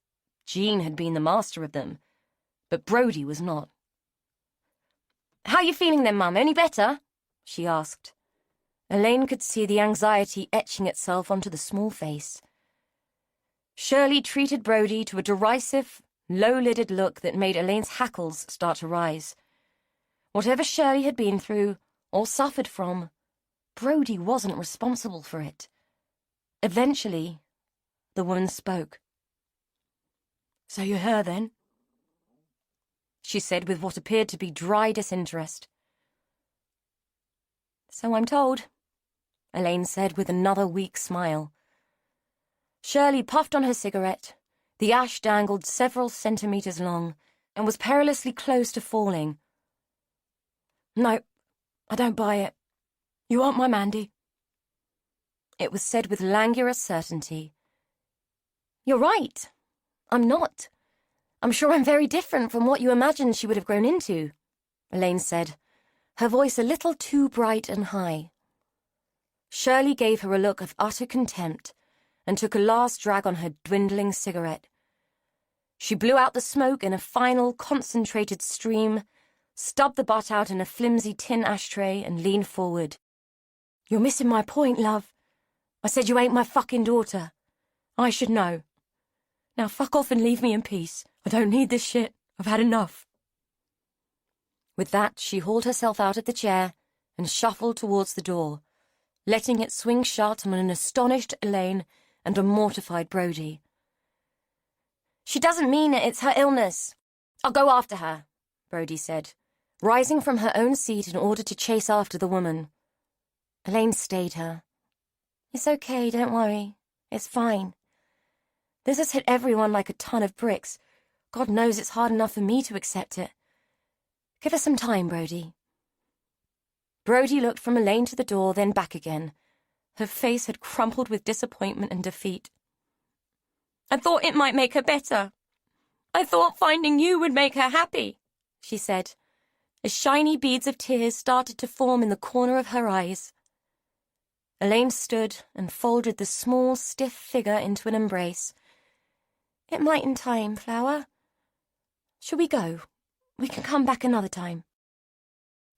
S1: Jean had been the master of them, but Brody was not. "How you feeling then, Mum? Any better?" she asked. Elaine could see the anxiety etching itself onto the small face. Shirley treated Brody to a derisive, low-lidded look that made Elaine's hackles start to rise. Whatever Shirley had been through, or suffered from, Brody wasn't responsible for it. Eventually, the woman spoke. "So you're her, then?" she said with what appeared to be dry disinterest. "So I'm told," Elaine said with another weak smile. Shirley puffed on her cigarette. The ash dangled several centimetres long and was perilously close to falling. "No, I don't buy it. You aren't my Mandy." It was said with languorous certainty. "You're right. I'm not. I'm sure I'm very different from what you imagined she would have grown into," Elaine said, her voice a little too bright and high. Shirley gave her a look of utter contempt, and took a last drag on her dwindling cigarette. She blew out the smoke in a final, concentrated stream, stubbed the butt out in a flimsy tin ashtray, and leaned forward. "You're missing my point, love. I said you ain't my fucking daughter. I should know. Now fuck off and leave me in peace. I don't need this shit. I've had enough." With that, she hauled herself out of the chair and shuffled towards the door, letting it swing shut on an astonished Elaine and a mortified Brody. "She doesn't mean it. It's her illness. I'll go after her," Brody said, rising from her own seat in order to chase after the woman. Elaine stayed her. "It's okay, don't worry. It's fine. This has hit everyone like a ton of bricks. God knows it's hard enough for me to accept it. Give us some time, Brody." Brody looked from Elaine to the door, then back again. Her face had crumpled with disappointment and defeat. "I thought it might make her better. I thought finding you would make her happy," she said, as shiny beads of tears started to form in the corner of her eyes. Elaine stood and folded the small, stiff figure into an embrace. "It might in time, Flower. Shall we go? We can come back another time."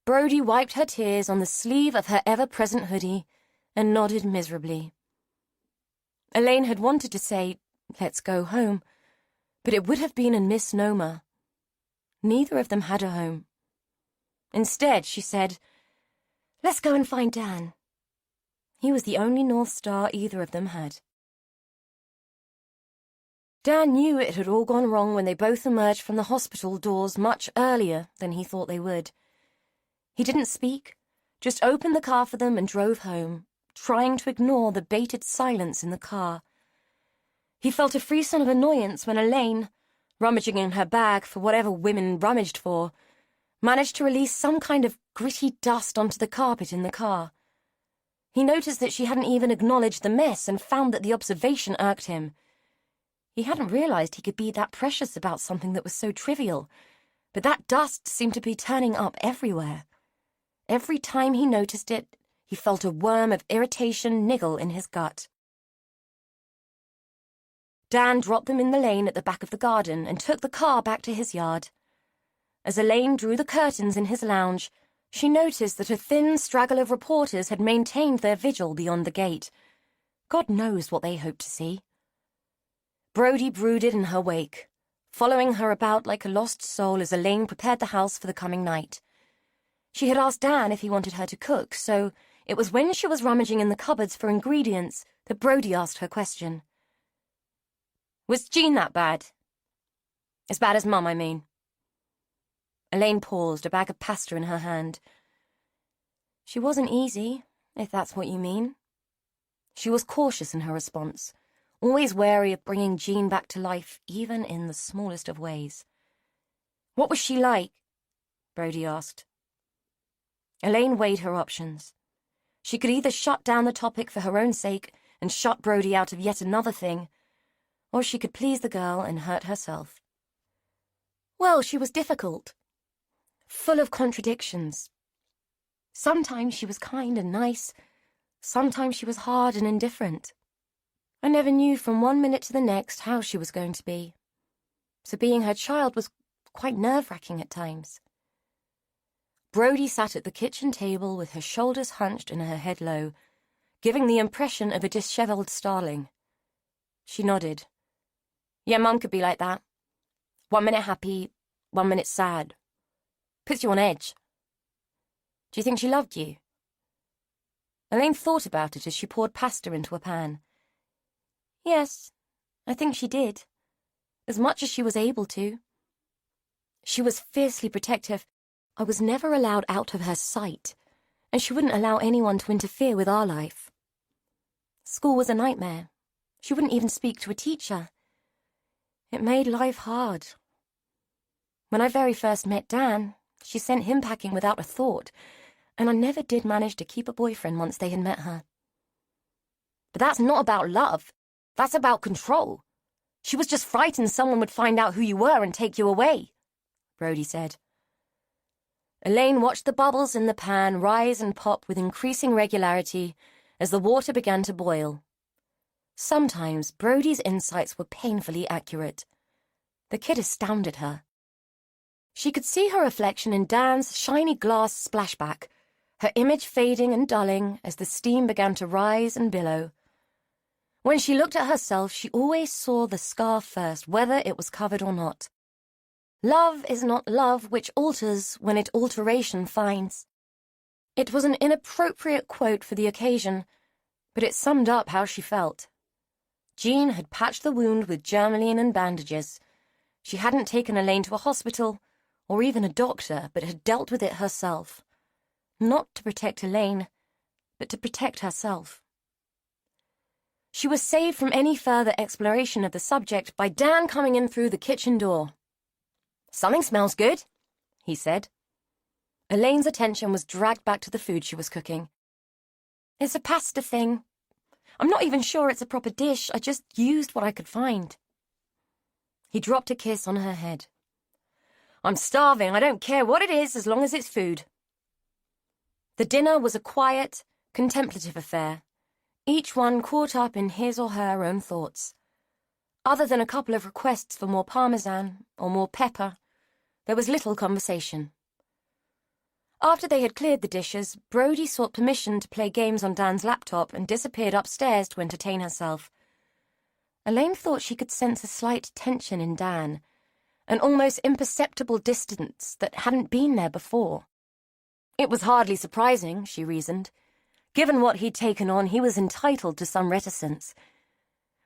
S1: Brody wiped her tears on the sleeve of her ever-present hoodie and nodded miserably. Elaine had wanted to say, "Let's go home," but it would have been a misnomer. Neither of them had a home. Instead, she said, "Let's go and find Dan." He was the only North Star either of them had. Dan knew it had all gone wrong when they both emerged from the hospital doors much earlier than he thought they would. He didn't speak, just opened the car for them and drove home, trying to ignore the bated silence in the car. He felt a frisson of annoyance when Elaine, rummaging in her bag for whatever women rummaged for, managed to release some kind of gritty dust onto the carpet in the car. He noticed that she hadn't even acknowledged the mess and found that the observation irked him. He hadn't realized he could be that precious about something that was so trivial, but that dust seemed to be turning up everywhere. Every time he noticed it, he felt a worm of irritation niggle in his gut. Dan dropped them in the lane at the back of the garden and took the car back to his yard. As Elaine drew the curtains in his lounge, she noticed that a thin straggle of reporters had maintained their vigil beyond the gate. God knows what they hoped to see. Brody brooded in her wake, following her about like a lost soul as Elaine prepared the house for the coming night. She had asked Dan if he wanted her to cook, so it was when she was rummaging in the cupboards for ingredients that Brody asked her question. "Was Jean that bad? As bad as Mum, I mean." Elaine paused, a bag of pasta in her hand. "She wasn't easy, if that's what you mean." She was cautious in her response, always wary of bringing Jean back to life, even in the smallest of ways. "What was she like?" Brody asked. Elaine weighed her options. She could either shut down the topic for her own sake and shut Brody out of yet another thing, or she could please the girl and hurt herself. "Well, she was difficult. Full of contradictions. Sometimes she was kind and nice, sometimes she was hard and indifferent. I never knew from one minute to the next how she was going to be. So being her child was quite nerve-wracking at times." Brody sat at the kitchen table with her shoulders hunched and her head low, giving the impression of a dishevelled starling. She nodded. "Yeah, Mum could be like that. 1 minute happy, 1 minute sad. Puts you on edge." "Do you think she loved you?" Elaine thought about it as she poured pasta into a pan. "Yes, I think she did. As much as she was able to. She was fiercely protective. I was never allowed out of her sight, and she wouldn't allow anyone to interfere with our life. School was a nightmare. She wouldn't even speak to a teacher. It made life hard. When I very first met Dan, she sent him packing without a thought, and I never did manage to keep a boyfriend once they had met her. But that's not about love. That's about control. She was just frightened someone would find out who you were and take you away," Brody said. Elaine watched the bubbles in the pan rise and pop with increasing regularity as the water began to boil. Sometimes Brodie's insights were painfully accurate. The kid astounded her. She could see her reflection in Dan's shiny glass splashback, her image fading and dulling as the steam began to rise and billow. When she looked at herself, she always saw the scar first, whether it was covered or not. Love is not love which alters when it alteration finds. It was an inappropriate quote for the occasion, but it summed up how she felt. Jean had patched the wound with Germaline and bandages. She hadn't taken Elaine to a hospital, or even a doctor, but had dealt with it herself. Not to protect Elaine, but to protect herself. She was saved from any further exploration of the subject by Dan coming in through the kitchen door. "Something smells good," he said. Elaine's attention was dragged back to the food she was cooking. "It's a pasta thing. I'm not even sure it's a proper dish. I just used what I could find." He dropped a kiss on her head. "I'm starving. I don't care what it is as long as it's food." The dinner was a quiet, contemplative affair, each one caught up in his or her own thoughts. Other than a couple of requests for more parmesan or more pepper, there was little conversation. After they had cleared the dishes, Brodie sought permission to play games on Dan's laptop and disappeared upstairs to entertain herself. Elaine thought she could sense a slight tension in Dan, an almost imperceptible distance that hadn't been there before. It was hardly surprising, she reasoned. Given what he'd taken on, he was entitled to some reticence.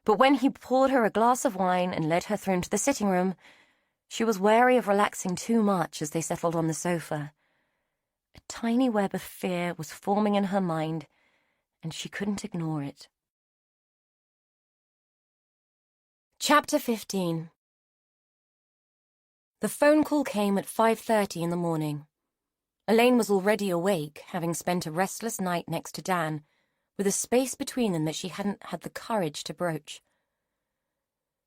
S1: But when he poured her a glass of wine and led her through into the sitting room, she was wary of relaxing too much as they settled on the sofa. A tiny web of fear was forming in her mind, and she couldn't ignore it. Chapter 15. The phone call came at 5:30 in the morning. Elaine was already awake, having spent a restless night next to Dan, with a space between them that she hadn't had the courage to broach.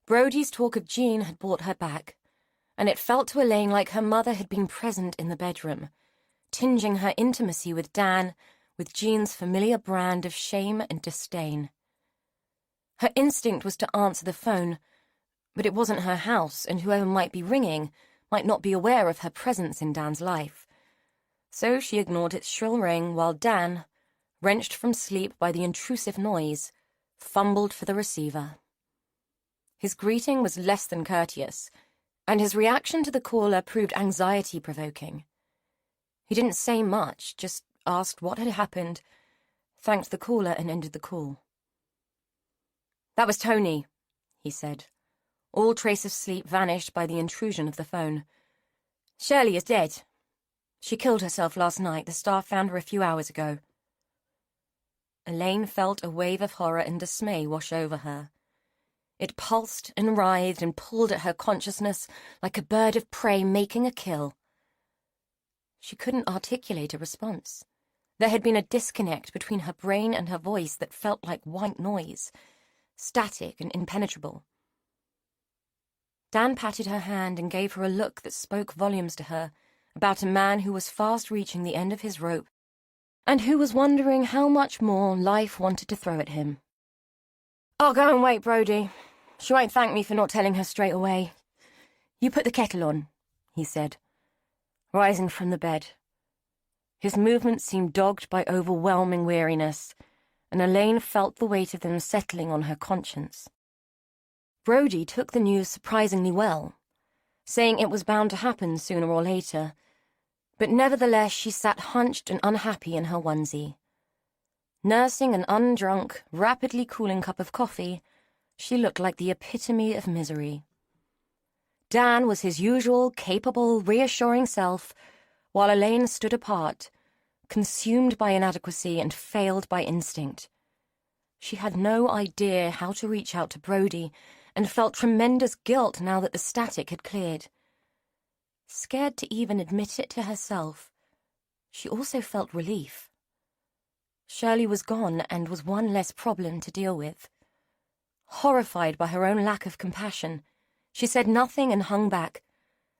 S1: Brodie's talk of Jean had brought her back, and it felt to Elaine like her mother had been present in the bedroom, tinging her intimacy with Dan with Jean's familiar brand of shame and disdain. Her instinct was to answer the phone, but it wasn't her house, and whoever might be ringing might not be aware of her presence in Dan's life. So she ignored its shrill ring while Dan, wrenched from sleep by the intrusive noise, fumbled for the receiver. His greeting was less than courteous, and his reaction to the caller proved anxiety-provoking. He didn't say much, just asked what had happened, thanked the caller, and ended the call. "That was Tony," he said. All trace of sleep vanished by the intrusion of the phone. "Shirley is dead. She killed herself last night. The staff found her a few hours ago." Elaine felt a wave of horror and dismay wash over her. It pulsed and writhed and pulled at her consciousness like a bird of prey making a kill. She couldn't articulate a response. There had been a disconnect between her brain and her voice that felt like white noise, static and impenetrable. Dan patted her hand and gave her a look that spoke volumes to her about a man who was fast reaching the end of his rope and who was wondering how much more life wanted to throw at him. "I'll go and wait, Brodie. She won't thank me for not telling her straight away. You put the kettle on," he said, rising from the bed. His movements seemed dogged by overwhelming weariness, and Elaine felt the weight of them settling on her conscience. Brodie took the news surprisingly well, saying it was bound to happen sooner or later, but nevertheless she sat hunched and unhappy in her onesie. Nursing an undrunk, rapidly cooling cup of coffee, she looked like the epitome of misery. Dan was his usual, capable, reassuring self, while Elaine stood apart, consumed by inadequacy and failed by instinct. She had no idea how to reach out to Brodie and felt tremendous guilt now that the static had cleared. Scared to even admit it to herself, she also felt relief. Shirley was gone and was one less problem to deal with. Horrified by her own lack of compassion, she said nothing and hung back,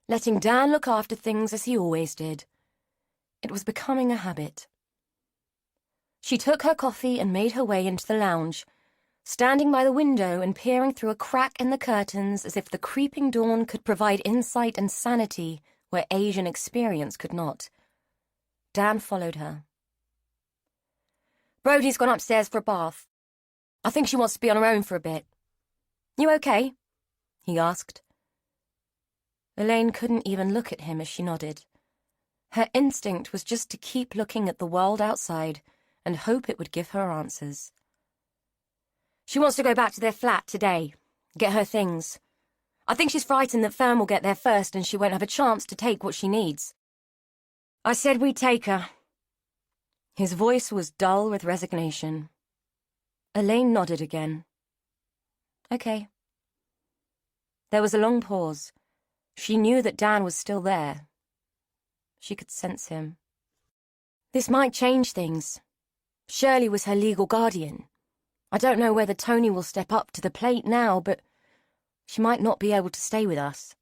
S1: letting Dan look after things as he always did. It was becoming a habit. She took her coffee and made her way into the lounge, standing by the window and peering through a crack in the curtains as if the creeping dawn could provide insight and sanity where age and experience could not. Dan followed her. Brodie's gone upstairs for a bath. I think she wants to be on her own for a bit. You okay? He asked. Elaine couldn't even look at him as she nodded. Her instinct was just to keep looking at the world outside and hope it would give her answers. She wants to go back to their flat today, get her things. I think she's frightened that Fern will get there first and she won't have a chance to take what she needs. I said we'd take her. His voice was dull with resignation. Elaine nodded again. Okay. There was a long pause. She knew that Dan was still there. She could sense him. This might change things. Shirley was her legal guardian. I don't know whether Tony will step up to the plate now, but she might not be able to stay with us.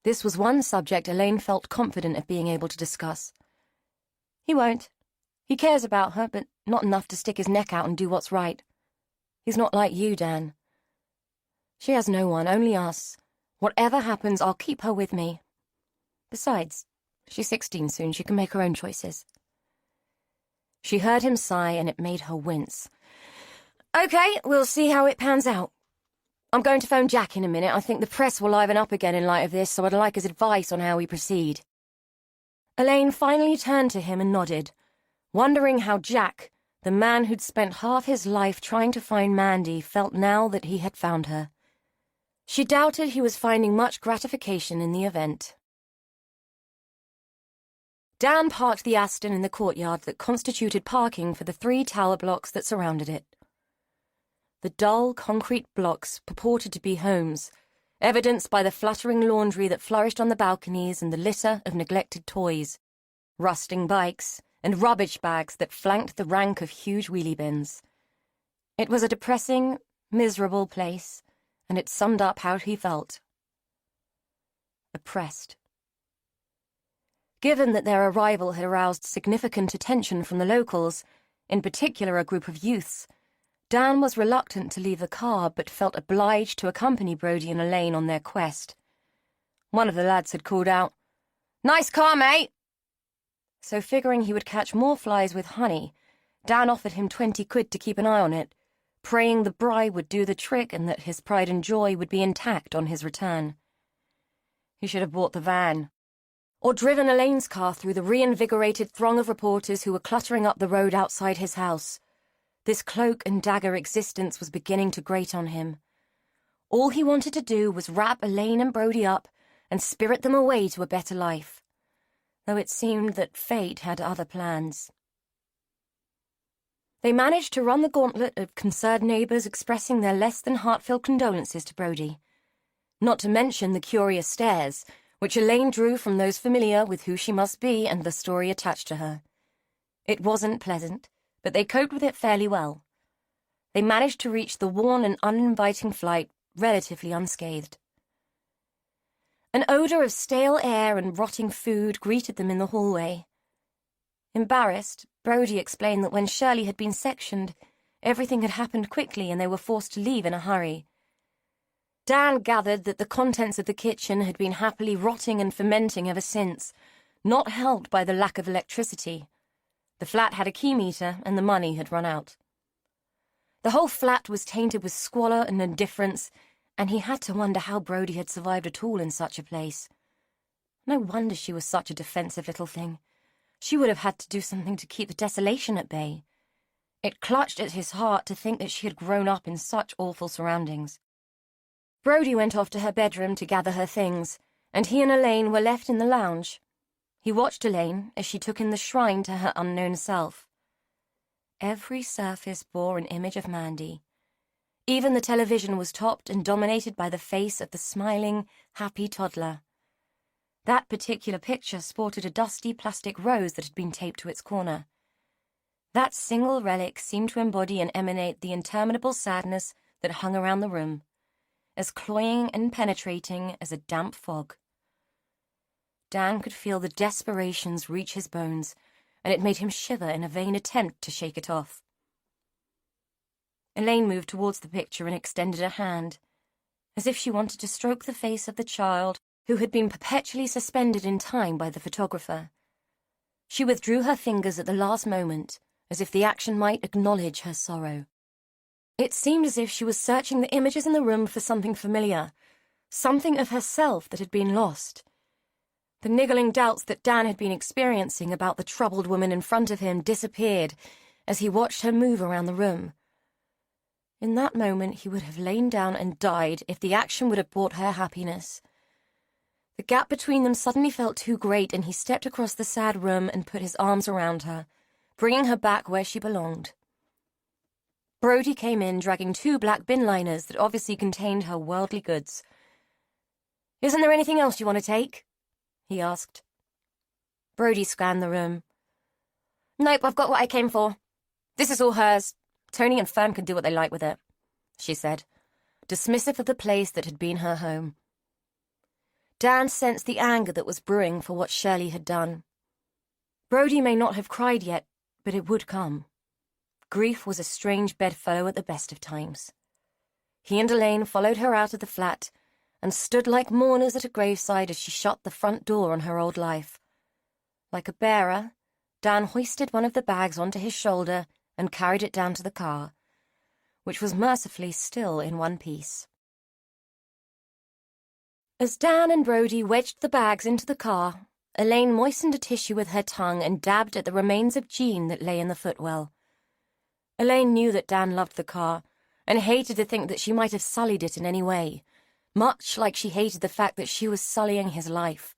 S1: This was one subject Elaine felt confident of being able to discuss. He won't. He cares about her, but not enough to stick his neck out and do what's right. He's not like you, Dan. She has no one, only us. Whatever happens, I'll keep her with me. Besides, she's 16 soon. She can make her own choices. She heard him sigh, and it made her wince. Okay, we'll see how it pans out. I'm going to phone Jack in a minute. I think the press will liven up again in light of this, so I'd like his advice on how we proceed. Elaine finally turned to him and nodded, wondering how Jack, the man who'd spent half his life trying to find Mandy, felt now that he had found her. She doubted he was finding much gratification in the event. Dan parked the Aston in the courtyard that constituted parking for the 3 tower blocks that surrounded it. The dull, concrete blocks purported to be homes, evidenced by the fluttering laundry that flourished on the balconies and the litter of neglected toys, rusting bikes, and rubbish bags that flanked the rank of huge wheelie bins. It was a depressing, miserable place, and it summed up how he felt. Oppressed. Given that their arrival had aroused significant attention from the locals, in particular a group of youths, Dan was reluctant to leave the car but felt obliged to accompany Brodie and Elaine on their quest. One of the lads had called out, "Nice car, mate!" So figuring he would catch more flies with honey, Dan offered him 20 quid to keep an eye on it, praying the bribe would do the trick and that his pride and joy would be intact on his return. He should have bought the van, or driven Elaine's car through the reinvigorated throng of reporters who were cluttering up the road outside his house. This cloak-and-dagger existence was beginning to grate on him. All he wanted to do was wrap Elaine and Brodie up and spirit them away to a better life, though it seemed that fate had other plans. They managed to run the gauntlet of concerned neighbours expressing their less than heartfelt condolences to Brodie, not to mention the curious stares which Elaine drew from those familiar with who she must be and the story attached to her. It wasn't pleasant, but they coped with it fairly well. They managed to reach the worn and uninviting flight relatively unscathed. An odour of stale air and rotting food greeted them in the hallway. Embarrassed, Brodie explained that when Shirley had been sectioned, everything had happened quickly and they were forced to leave in a hurry. Dan gathered that the contents of the kitchen had been happily rotting and fermenting ever since, not helped by the lack of electricity. The flat had a key meter, and the money had run out. The whole flat was tainted with squalor and indifference, and he had to wonder how Brodie had survived at all in such a place. No wonder she was such a defensive little thing. She would have had to do something to keep the desolation at bay. It clutched at his heart to think that she had grown up in such awful surroundings. Brodie went off to her bedroom to gather her things, and he and Elaine were left in the lounge. He watched Elaine as she took in the shrine to her unknown self. Every surface bore an image of Mandy. Even the television was topped and dominated by the face of the smiling, happy toddler. That particular picture sported a dusty plastic rose that had been taped to its corner. That single relic seemed to embody and emanate the interminable sadness that hung around the room, as cloying and penetrating as a damp fog. Dan could feel the desperations reach his bones, and it made him shiver in a vain attempt to shake it off. Elaine moved towards the picture and extended a hand, as if she wanted to stroke the face of the child who had been perpetually suspended in time by the photographer. She withdrew her fingers at the last moment, as if the action might acknowledge her sorrow. It seemed as if she was searching the images in the room for something familiar, something of herself that had been lost. The niggling doubts that Dan had been experiencing about the troubled woman in front of him disappeared as he watched her move around the room. In that moment, he would have lain down and died if the action would have brought her happiness. The gap between them suddenly felt too great, and he stepped across the sad room and put his arms around her, bringing her back where she belonged. Brody came in, dragging 2 black bin liners that obviously contained her worldly goods. "Isn't there anything else you want to take?" he asked. Brody scanned the room. "Nope, I've got what I came for. This is all hers. Tony and Fern can do what they like with it," she said, dismissive of the place that had been her home. Dan sensed the anger that was brewing for what Shirley had done. Brody may not have cried yet, but it would come. Grief was a strange bedfellow at the best of times. He and Elaine followed her out of the flat and stood like mourners at a graveside as she shut the front door on her old life. Like a bearer, Dan hoisted one of the bags onto his shoulder and carried it down to the car, which was mercifully still in one piece. As Dan and Brody wedged the bags into the car, Elaine moistened a tissue with her tongue and dabbed at the remains of Jean that lay in the footwell. Elaine knew that Dan loved the car and hated to think that she might have sullied it in any way, much like she hated the fact that she was sullying his life.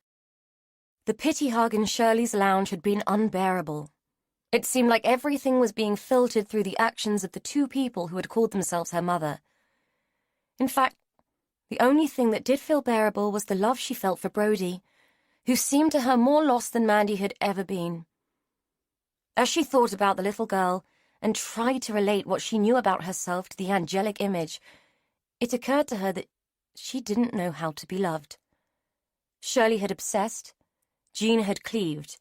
S1: The pity hug in Shirley's lounge had been unbearable. It seemed like everything was being filtered through the actions of the 2 people who had called themselves her mother. In fact, the only thing that did feel bearable was the love she felt for Brody, who seemed to her more lost than Mandy had ever been. As she thought about the little girl and tried to relate what she knew about herself to the angelic image, it occurred to her that she didn't know how to be loved. Shirley had obsessed, Jean had cleaved,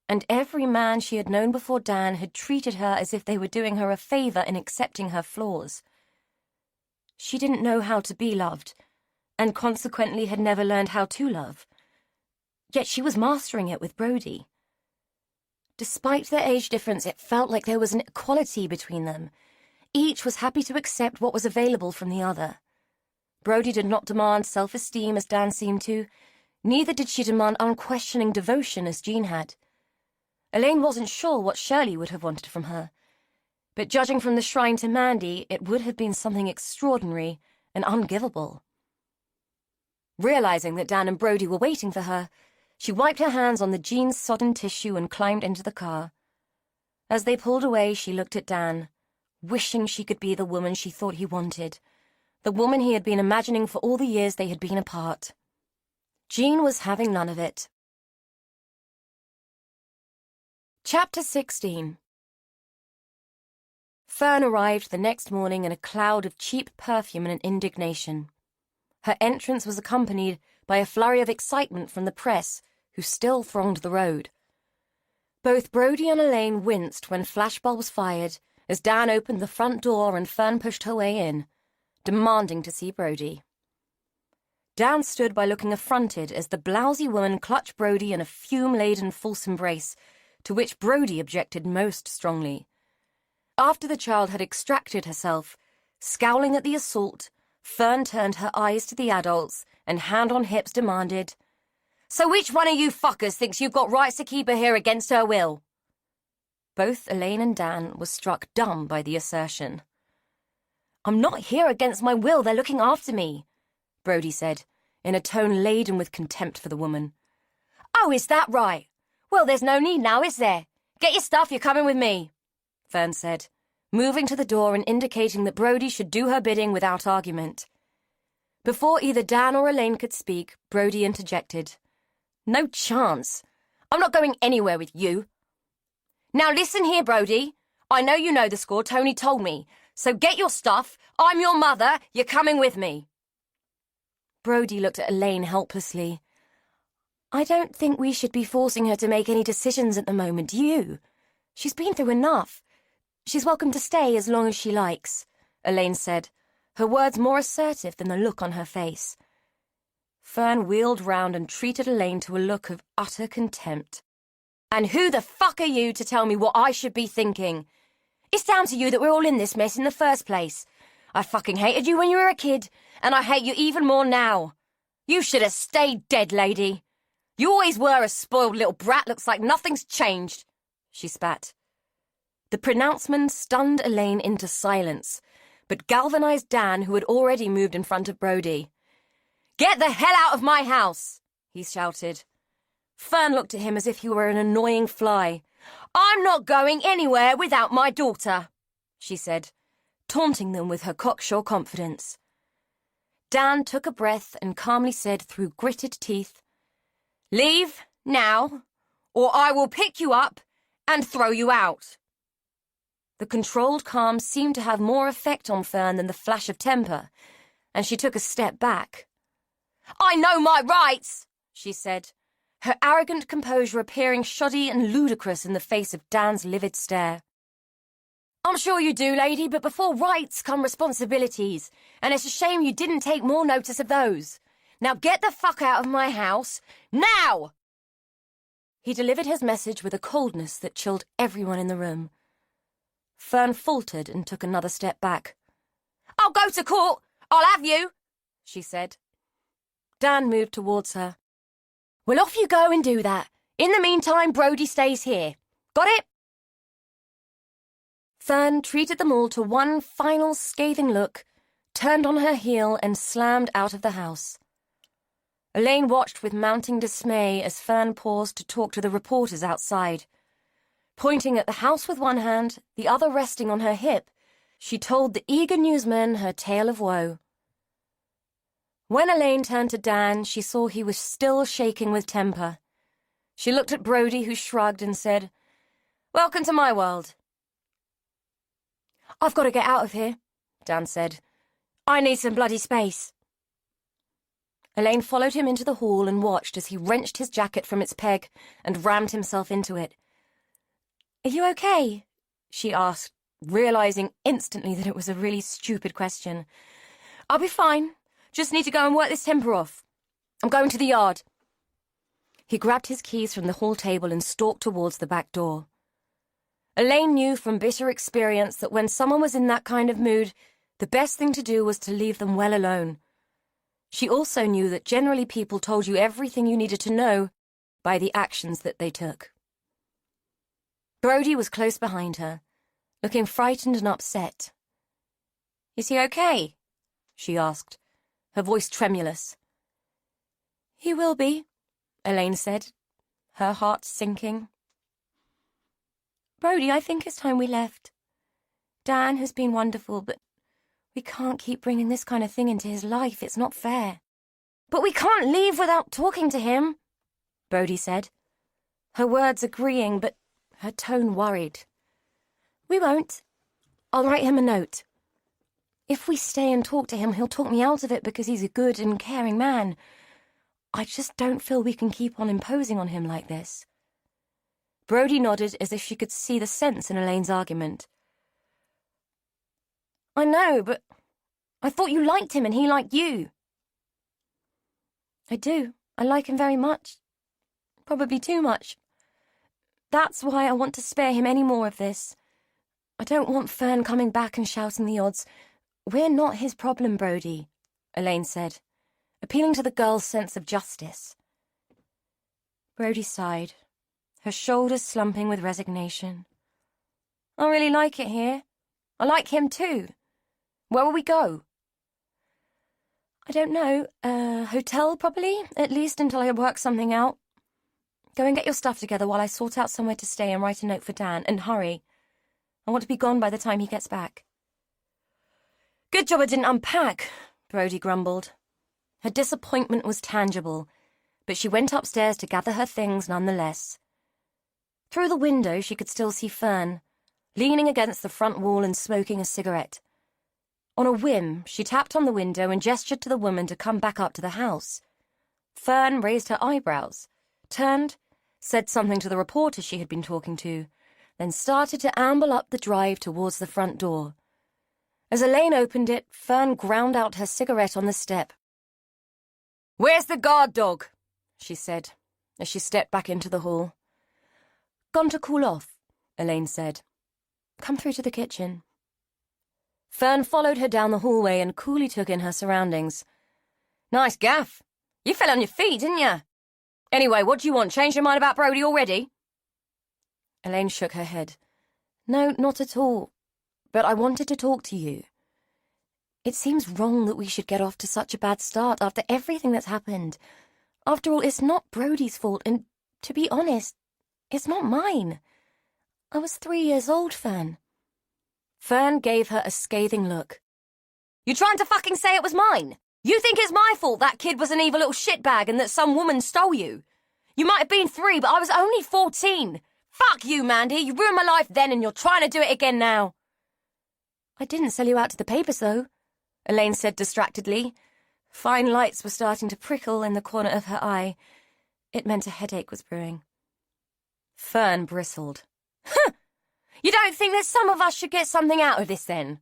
S1: and every man she had known before Dan had treated her as if they were doing her a favor in accepting her flaws. She didn't know how to be loved, and consequently had never learned how to love. Yet she was mastering it with Brody. Despite their age difference, it felt like there was an equality between them. Each was happy to accept what was available from the other. Brody did not demand self-esteem as Dan seemed to, neither did she demand unquestioning devotion as Jean had. Elaine wasn't sure what Shirley would have wanted from her, but judging from the shrine to Mandy, it would have been something extraordinary and ungivable. Realizing that Dan and Brody were waiting for her, she wiped her hands on the jean-sodden tissue and climbed into the car. As they pulled away, she looked at Dan, wishing she could be the woman she thought he wanted, the woman he had been imagining for all the years they had been apart. Jean was having none of it. Chapter 16. Fern arrived the next morning in a cloud of cheap perfume and indignation. Her entrance was accompanied by a flurry of excitement from the press, who still thronged the road. Both Brody and Elaine winced when flashbulbs fired as Dan opened the front door and Fern pushed her way in, demanding to see Brody. Dan stood by looking affronted as the blousy woman clutched Brody in a fume-laden false embrace, to which Brody objected most strongly. After the child had extracted herself, scowling at the assault, Fern turned her eyes to the adults and hand on hips demanded, "So which one of you fuckers thinks you've got rights to keep her here against her will?" Both Elaine and Dan were struck dumb by the assertion. "I'm not here against my will, they're looking after me," Brody said, in a tone laden with contempt for the woman. "Oh, is that right? Well, there's no need now, is there? Get your stuff, you're coming with me," Fern said, moving to the door and indicating that Brody should do her bidding without argument. Before either Dan or Elaine could speak, Brody interjected. "No chance. I'm not going anywhere with you. Now listen here, Brody. I know you know the score, Tony told me. So get your stuff. I'm your mother. You're coming with me." Brody looked at Elaine helplessly. "I don't think we should be forcing her to make any decisions at the moment, do you? She's been through enough. She's welcome to stay as long as she likes." Elaine said, her words more assertive than the look on her face. Fern wheeled round and treated Elaine to a look of utter contempt. And who the fuck are you to tell me what I should be thinking? It's down to you that we're all in this mess in the first place. I fucking hated you when you were a kid, and I hate you even more now. You should have stayed dead, lady. You always were a spoiled little brat, looks like nothing's changed, she spat. The pronouncement stunned Elaine into silence, but galvanized Dan, who had already moved in front of Brody. Get the hell out of my house, he shouted. Fern looked at him as if he were an annoying fly. I'm not going anywhere without my daughter, she said, taunting them with her cocksure confidence. Dan took a breath and calmly said through gritted teeth, Leave now, or I will pick you up and throw you out. The controlled calm seemed to have more effect on Fern than the flash of temper, and she took a step back. I know my rights, she said, her arrogant composure appearing shoddy and ludicrous in the face of Dan's livid stare. I'm sure you do, lady, but before rights come responsibilities, and it's a shame you didn't take more notice of those. Now get the fuck out of my house, now! He delivered his message with a coldness that chilled everyone in the room. Fern faltered and took another step back. I'll go to court! I'll have you! She said. Dan moved towards her. Well, off you go and do that. In the meantime, Brody stays here. Got it? Fern treated them all to one final scathing look, turned on her heel and slammed out of the house. Elaine watched with mounting dismay as Fern paused to talk to the reporters outside. Pointing at the house with one hand, the other resting on her hip, she told the eager newsmen her tale of woe. When Elaine turned to Dan, she saw he was still shaking with temper. She looked at Brody, who shrugged and said, Welcome to my world. I've got to get out of here, Dan said. I need some bloody space. Elaine followed him into the hall and watched as he wrenched his jacket from its peg and rammed himself into it. Are you okay? She asked, realizing instantly that it was a really stupid question. I'll be fine. Just need to go and work this temper off. I'm going to the yard. He grabbed his keys from the hall table and stalked towards the back door. Elaine knew from bitter experience that when someone was in that kind of mood, the best thing to do was to leave them well alone. She also knew that generally people told you everything you needed to know by the actions that they took. Brody was close behind her, looking frightened and upset. Is he okay? She asked, her voice tremulous. He will be, Elaine said, her heart sinking. Brody, I think it's time we left. Dan has been wonderful, but we can't keep bringing this kind of thing into his life. It's not fair. But we can't leave without talking to him, Brody said, her words agreeing, but her tone worried. We won't. I'll write him a note. If we stay and talk to him, he'll talk me out of it because he's a good and caring man. I just don't feel we can keep on imposing on him like this. Brody nodded as if she could see the sense in Elaine's argument. I know, but I thought you liked him and he liked you. I do. I like him very much. Probably too much. That's why I want to spare him any more of this. I don't want Fern coming back and shouting the odds. We're not his problem, Brody, Elaine said, appealing to the girl's sense of justice. Brody sighed, her shoulders slumping with resignation. I really like it here. I like him too. Where will we go? I don't know. A hotel, probably, at least until I work something out. Go and get your stuff together while I sort out somewhere to stay and write a note for Dan, and hurry. I want to be gone by the time he gets back. Good job I didn't unpack, Brody grumbled. Her disappointment was tangible, but she went upstairs to gather her things nonetheless. Through the window she could still see Fern, leaning against the front wall and smoking a cigarette. On a whim, she tapped on the window and gestured to the woman to come back up to the house. Fern raised her eyebrows, turned, said something to the reporter she had been talking to, then started to amble up the drive towards the front door. As Elaine opened it, Fern ground out her cigarette on the step. "Where's the guard dog?" she said, as she stepped back into the hall. "Gone to cool off," Elaine said. "Come through to the kitchen." Fern followed her down the hallway and coolly took in her surroundings. "Nice gaff. You fell on your feet, didn't you? Anyway, what do you want? Changed your mind about Brody already?" Elaine shook her head. "No, not at all. But I wanted to talk to you. It seems wrong that we should get off to such a bad start after everything that's happened. After all, it's not Brody's fault, and to be honest, it's not mine. I was 3 years old, Fern." Fern gave her a scathing look. "You trying to fucking say it was mine? You think it's my fault that kid was an evil little shitbag and that some woman stole you? You might have been 3, but I was only 14. Fuck you, Mandy. You ruined my life then and you're trying to do it again now." "I didn't sell you out to the papers, though," Elaine said distractedly. Fine lights were starting to prickle in the corner of her eye. It meant a headache was brewing. Fern bristled. "Huh! You don't think that some of us should get something out of this, then?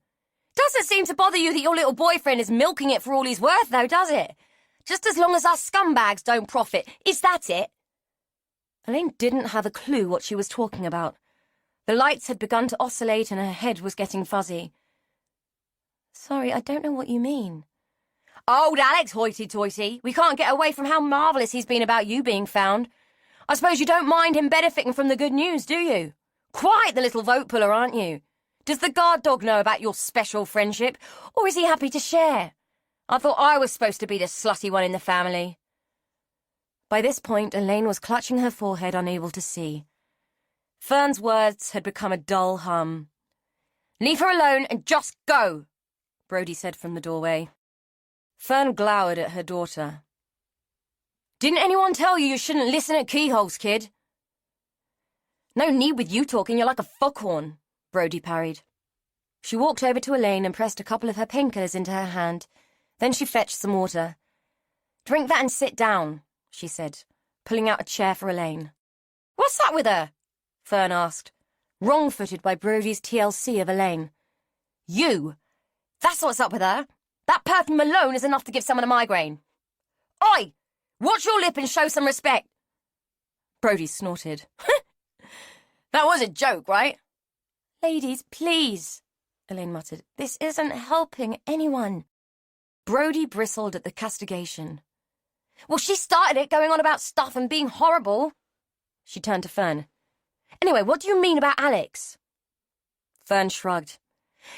S1: Doesn't seem to bother you that your little boyfriend is milking it for all he's worth, though, does it? Just as long as us scumbags don't profit. Is that it?" Elaine didn't have a clue what she was talking about. The lights had begun to oscillate and her head was getting fuzzy. "Sorry, I don't know what you mean." "Old Alex, hoity-toity. We can't get away from how marvellous he's been about you being found. I suppose you don't mind him benefiting from the good news, do you? Quite the little vote puller, aren't you? Does the guard dog know about your special friendship, or is he happy to share? I thought I was supposed to be the slutty one in the family." By this point, Elaine was clutching her forehead, unable to see. Fern's words had become a dull hum. "Leave her alone and just go," Brody said from the doorway. Fern glowered at her daughter. "Didn't anyone tell you shouldn't listen at keyholes, kid?" "No need with you talking, you're like a foghorn," Brody parried. She walked over to Elaine and pressed a couple of her painkillers into her hand. Then she fetched some water. "Drink that and sit down," she said, pulling out a chair for Elaine. "What's up with her?" Fern asked, wrong-footed by Brody's TLC of Elaine. "You! That's what's up with her. That perfume alone is enough to give someone a migraine. Oi! Watch your lip and show some respect." Brody snorted. "That was a joke, right?" "Ladies, please," Elaine muttered. "This isn't helping anyone." Brody bristled at the castigation. "Well, she started it, going on about stuff and being horrible." She turned to Fern. "Anyway, what do you mean about Alex?" Fern shrugged.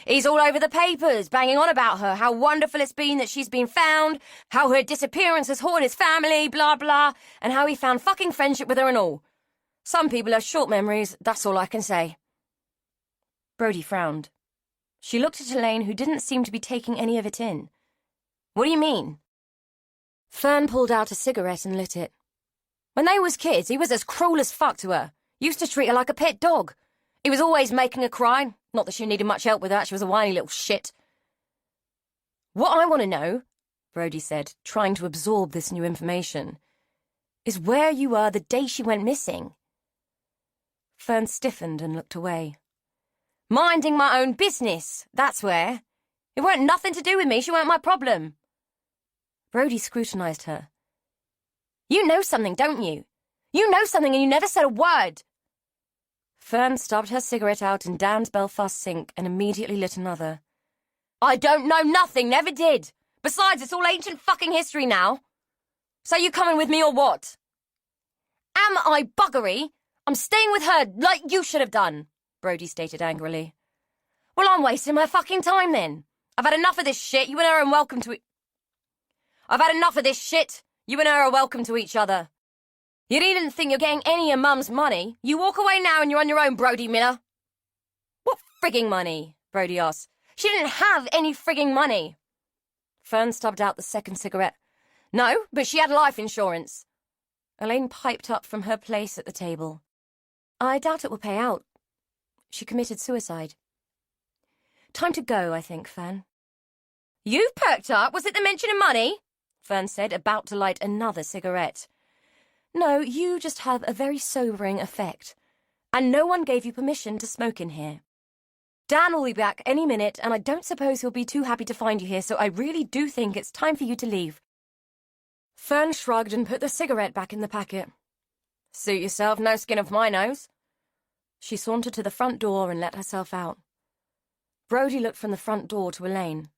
S1: "He's all over the papers, banging on about her, how wonderful it's been that she's been found, how her disappearance has haunted his family, blah, blah, and how he found fucking friendship with her and all. Some people have short memories, that's all I can say." Brody frowned. She looked at Elaine, who didn't seem to be taking any of it in. "What do you mean?" Fern pulled out a cigarette and lit it. "When they was kids, he was as cruel as fuck to her. Used to treat her like a pet dog. He was always making her cry. Not that she needed much help with that, she was a whiny little shit." "What I want to know," Brody said, trying to absorb this new information, "is where you were the day she went missing." Fern stiffened and looked away. "Minding my own business, that's where. It weren't nothing to do with me, she weren't my problem." Brody scrutinised her. "You know something, don't you? You know something and you never said a word." Fern stubbed her cigarette out in Dan's Belfast sink and immediately lit another. "I don't know nothing, never did. Besides, it's all ancient fucking history now. So you coming with me or what?" "Am I buggery? I'm staying with her like you should have done," Brody stated angrily. "Well, I'm wasting my fucking time then. I've had enough of this shit. You and her are welcome to I've had enough of this shit. You and her are welcome to each other. You needn't think you're getting any of Mum's money. You walk away now and you're on your own, Brody Miller." "What frigging money?" Brody asked. "She didn't have any frigging money." Fern stubbed out the second cigarette. "No, but she had life insurance." Elaine piped up from her place at the table. "I doubt it will pay out. She committed suicide." "Time to go, I think, Fern." "You've perked up. Was it the mention of money?" Fern said, about to light another cigarette. "No, you just have a very sobering effect. And no one gave you permission to smoke in here." Dan will be back any minute, and I don't suppose he'll be too happy to find you here, so I really do think it's time for you to leave. Fern shrugged and put the cigarette back in the packet. Suit yourself, no skin off my nose. She sauntered to the front door and let herself out. Brodie looked from the front door to Elaine.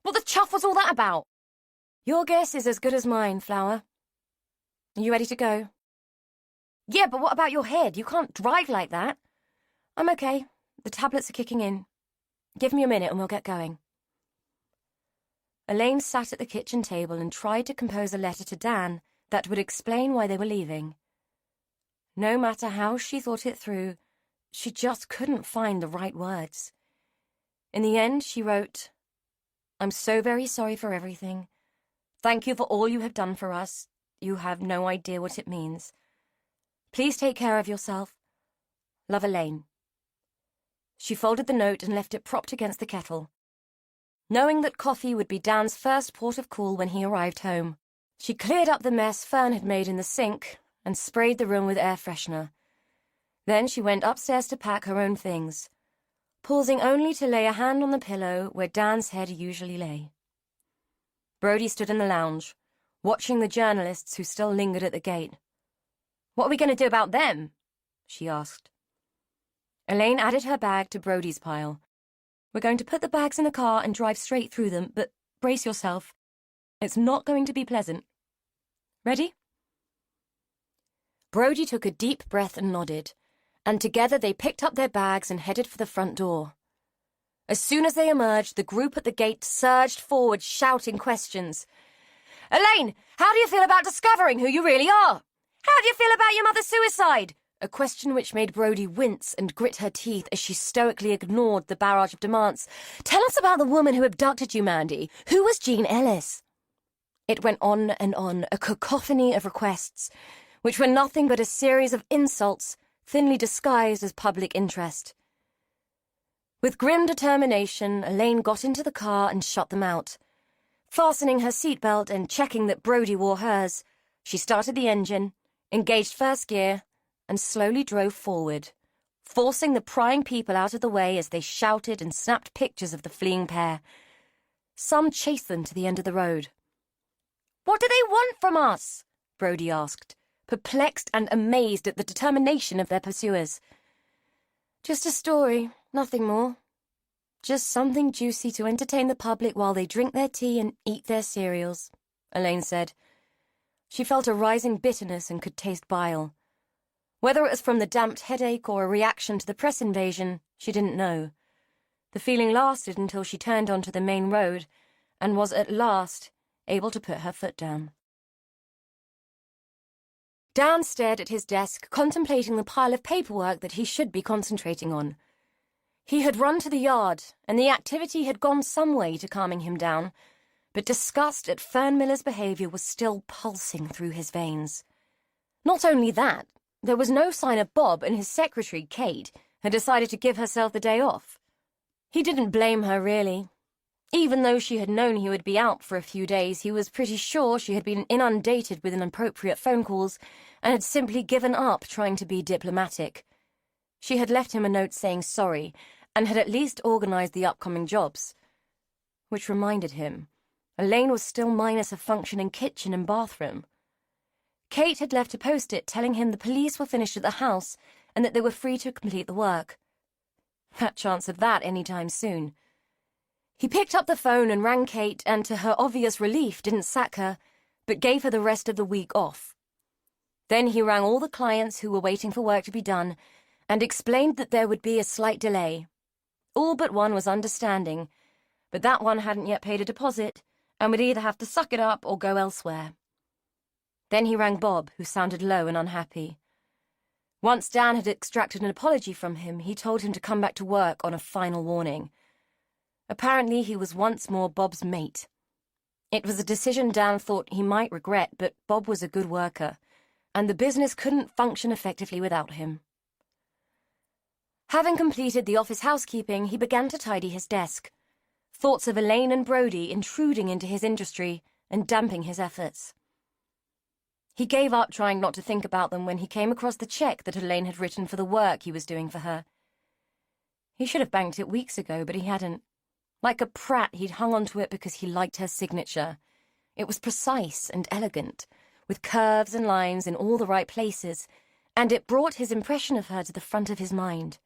S1: What the chuff was all that about? Your guess is as good as mine, Flower. Are you ready to go? Yeah, but what about your head? You can't drive like that. I'm okay. The tablets are kicking in. Give me a minute and we'll get going. Elaine sat at the kitchen table and tried to compose a letter to Dan that would explain why they were leaving. No matter how she thought it through, she just couldn't find the right words. In the end, she wrote, I'm so very sorry for everything. Thank you for all you have done for us. You have no idea what it means. Please take care of yourself. Love, Elaine. She folded the note and left it propped against the kettle. Knowing that coffee would be Dan's first port of call when he arrived home, she cleared up the mess Fern had made in the sink and sprayed the room with air freshener. Then she went upstairs to pack her own things, pausing only to lay a hand on the pillow where Dan's head usually lay. Brodie stood in the lounge, watching the journalists who still lingered at the gate. What are we going to do about them? She asked. Elaine added her bag to Brodie's pile. We're going to put the bags in the car and drive straight through them, but brace yourself. It's not going to be pleasant. Ready? Brodie took a deep breath and nodded, and together they picked up their bags and headed for the front door. As soon as they emerged, the group at the gate surged forward, shouting questions. Elaine, how do you feel about discovering who you really are? How do you feel about your mother's suicide? A question which made Brodie wince and grit her teeth as she stoically ignored the barrage of demands. Tell us about the woman who abducted you, Mandy. Who was Jean Ellis? It went on and on, a cacophony of requests, which were nothing but a series of insults, thinly disguised as public interest. With grim determination, Elaine got into the car and shut them out. Fastening her seatbelt and checking that Brodie wore hers, she started the engine, engaged first gear, and slowly drove forward, forcing the prying people out of the way as they shouted and snapped pictures of the fleeing pair. Some chased them to the end of the road. What do they want from us? Brodie asked, perplexed and amazed at the determination of their pursuers. Just a story, nothing more. Just something juicy to entertain the public while they drink their tea and eat their cereals, Elaine said. She felt a rising bitterness and could taste bile. Whether it was from the damped headache or a reaction to the press invasion, she didn't know. The feeling lasted until she turned onto the main road and was at last able to put her foot down. Dan stared at his desk, contemplating the pile of paperwork that he should be concentrating on. He had run to the yard, and the activity had gone some way to calming him down, but disgust at Fern Miller's behaviour was still pulsing through his veins. Not only that, there was no sign of Bob, and his secretary, Kate, had decided to give herself the day off. He didn't blame her, really. Even though she had known he would be out for a few days, he was pretty sure she had been inundated with inappropriate phone calls and had simply given up trying to be diplomatic. She had left him a note saying sorry, and had at least organised the upcoming jobs. Which reminded him, Elaine was still minus a functioning kitchen and bathroom. Kate had left a post-it telling him the police were finished at the house and that they were free to complete the work. Fat chance of that any time soon. He picked up the phone and rang Kate and, to her obvious relief, didn't sack her, but gave her the rest of the week off. Then he rang all the clients who were waiting for work to be done and explained that there would be a slight delay. All but one was understanding, but that one hadn't yet paid a deposit and would either have to suck it up or go elsewhere. Then he rang Bob, who sounded low and unhappy. Once Dan had extracted an apology from him, he told him to come back to work on a final warning. Apparently he was once more Bob's mate. It was a decision Dan thought he might regret, but Bob was a good worker, and the business couldn't function effectively without him. Having completed the office housekeeping, he began to tidy his desk, thoughts of Elaine and Brodie intruding into his industry and damping his efforts. He gave up trying not to think about them when he came across the check that Elaine had written for the work he was doing for her. He should have banked it weeks ago, but he hadn't. Like a prat, he'd hung onto it because he liked her signature. It was precise and elegant, with curves and lines in all the right places, and it brought his impression of her to the front of his mind.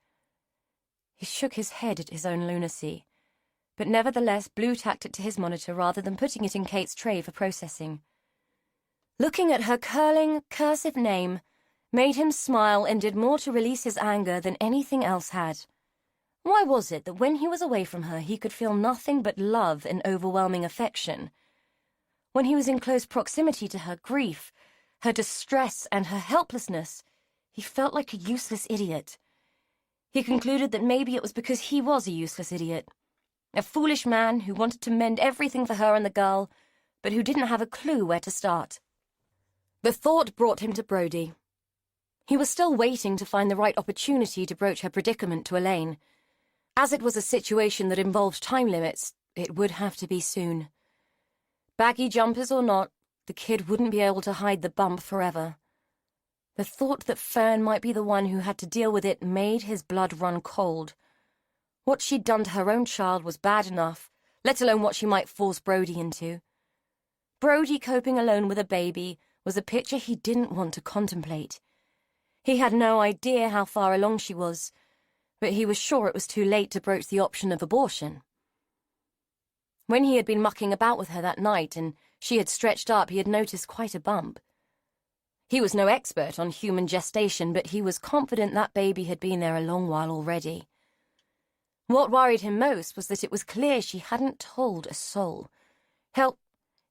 S1: He shook his head at his own lunacy, but nevertheless blue-tacked it to his monitor rather than putting it in Kate's tray for processing. Looking at her curling, cursive name made him smile and did more to release his anger than anything else had. Why was it that when he was away from her he could feel nothing but love and overwhelming affection? When he was in close proximity to her grief, her distress and her helplessness, he felt like a useless idiot. He concluded that maybe it was because he was a useless idiot. A foolish man who wanted to mend everything for her and the girl, but who didn't have a clue where to start. The thought brought him to Brody. He was still waiting to find the right opportunity to broach her predicament to Elaine. As it was a situation that involved time limits, it would have to be soon. Baggy jumpers or not, the kid wouldn't be able to hide the bump forever. The thought that Fern might be the one who had to deal with it made his blood run cold. What she'd done to her own child was bad enough, let alone what she might force Brody into. Brody coping alone with a baby was a picture he didn't want to contemplate. He had no idea how far along she was, but he was sure it was too late to broach the option of abortion. When he had been mucking about with her that night and she had stretched up, he had noticed quite a bump. He was no expert on human gestation, but he was confident that baby had been there a long while already. What worried him most was that it was clear she hadn't told a soul. Hell,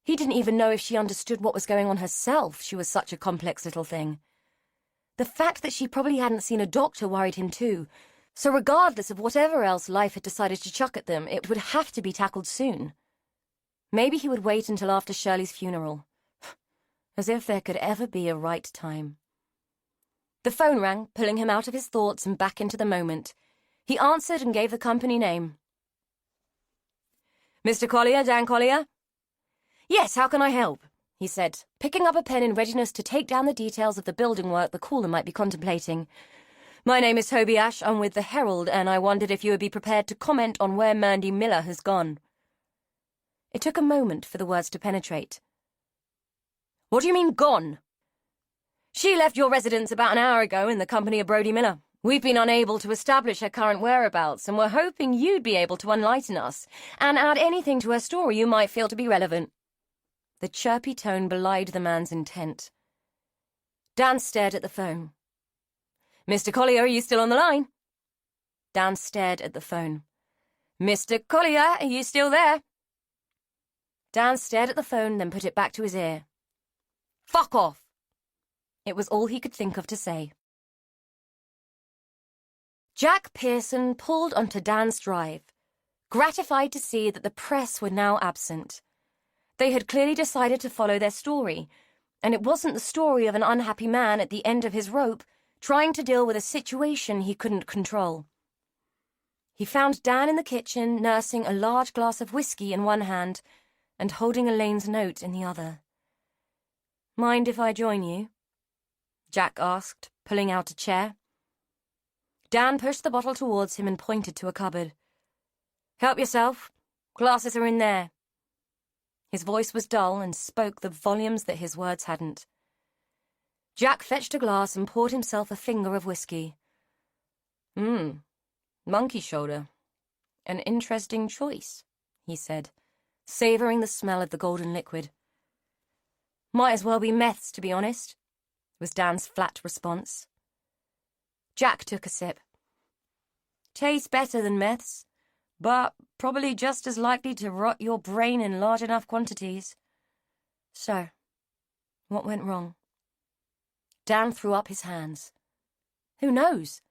S1: he didn't even know if she understood what was going on herself. She was such a complex little thing. The fact that she probably hadn't seen a doctor worried him too, so regardless of whatever else life had decided to chuck at them, it would have to be tackled soon. Maybe he would wait until after Shirley's funeral. As if there could ever be a right time. The phone rang, pulling him out of his thoughts and back into the moment. He answered and gave the company name. Mr. Collier, Dan Collier? Yes, how can I help? He said, picking up a pen in readiness to take down the details of the building work the caller might be contemplating. My name is Toby Ash, I'm with the Herald, and I wondered if you would be prepared to comment on where Mandy Miller has gone. It took a moment for the words to penetrate. What do you mean, gone? She left your residence about an hour ago in the company of Brody Miller. We've been unable to establish her current whereabouts, and we're hoping you'd be able to enlighten us and add anything to her story you might feel to be relevant. The chirpy tone belied the man's intent. Dan stared at the phone. Mr. Collier, are you still on the line? Dan stared at the phone. Mr. Collier, are you still there? Dan stared at the phone, then put it back to his ear. Fuck off! It was all he could think of to say. Jack Pearson pulled onto Dan's drive, gratified to see that the press were now absent. They had clearly decided to follow their story, and it wasn't the story of an unhappy man at the end of his rope trying to deal with a situation he couldn't control. He found Dan in the kitchen, nursing a large glass of whiskey in one hand and holding Elaine's note in the other. Mind if I join you? Jack asked, pulling out a chair. Dan pushed the bottle towards him and pointed to a cupboard. Help yourself. Glasses are in there. His voice was dull and spoke the volumes that his words hadn't. Jack fetched a glass and poured himself a finger of whiskey. Monkey shoulder. An interesting choice, he said, savouring the smell of the golden liquid. Might as well be meths, to be honest, was Dan's flat response. Jack took a sip. Tastes better than meths, but probably just as likely to rot your brain in large enough quantities. So, what went wrong? Dan threw up his hands. Who knows?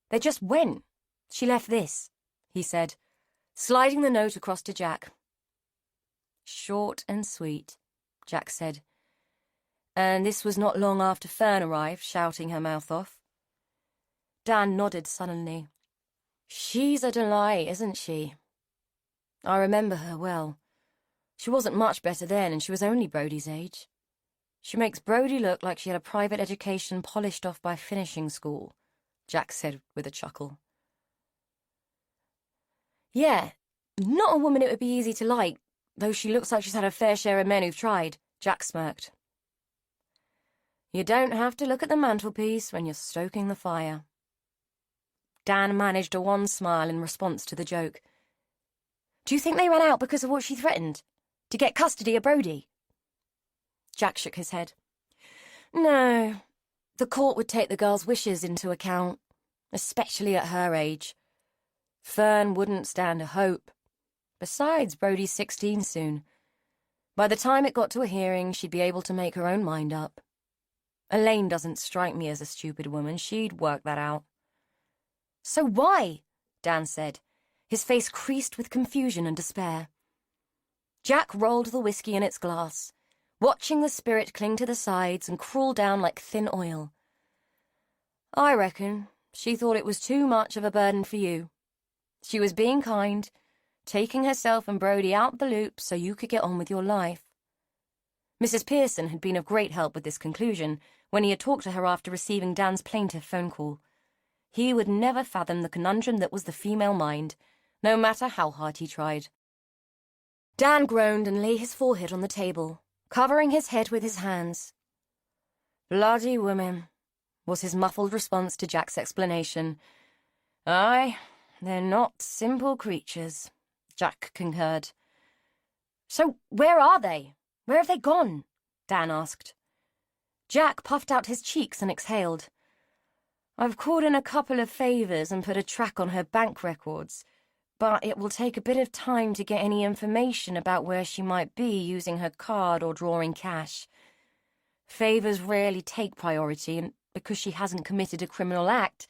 S1: They just went. She left this, he said, sliding the note across to Jack. Short and sweet, Jack said. And this was not long after Fern arrived, shouting her mouth off. Dan nodded sullenly. She's a delight, isn't she? I remember her well. She wasn't much better then, and she was only Brody's age. She makes Brody look like she had a private education polished off by finishing school, Jack said with a chuckle. Yeah, not a woman it would be easy to like, though she looks like she's had her fair share of men who've tried, Jack smirked. You don't have to look at the mantelpiece when you're stoking the fire. Dan managed a wan smile in response to the joke. Do you think they ran out because of what she threatened? To get custody of Brody? Jack shook his head. No. The court would take the girl's wishes into account, especially at her age. Fern wouldn't stand a hope. Besides, Brody's 16 soon. By the time it got to a hearing, she'd be able to make her own mind up. Elaine doesn't strike me as a stupid woman. She'd work that out. So why? Dan said, his face creased with confusion and despair. Jack rolled the whiskey in its glass, watching the spirit cling to the sides and crawl down like thin oil. I reckon she thought it was too much of a burden for you. She was being kind, taking herself and Brody out the loop so you could get on with your life. Mrs. Pearson had been of great help with this conclusion when he had talked to her after receiving Dan's plaintive phone call. He would never fathom the conundrum that was the female mind, no matter how hard he tried. Dan groaned and lay his forehead on the table, covering his head with his hands. Bloody women, was his muffled response to Jack's explanation. Aye, they're not simple creatures, Jack concurred. So where are they? Where have they gone? Dan asked. Jack puffed out his cheeks and exhaled. I've called in a couple of favours and put a track on her bank records, but it will take a bit of time to get any information about where she might be using her card or drawing cash. Favours rarely take priority, and because she hasn't committed a criminal act,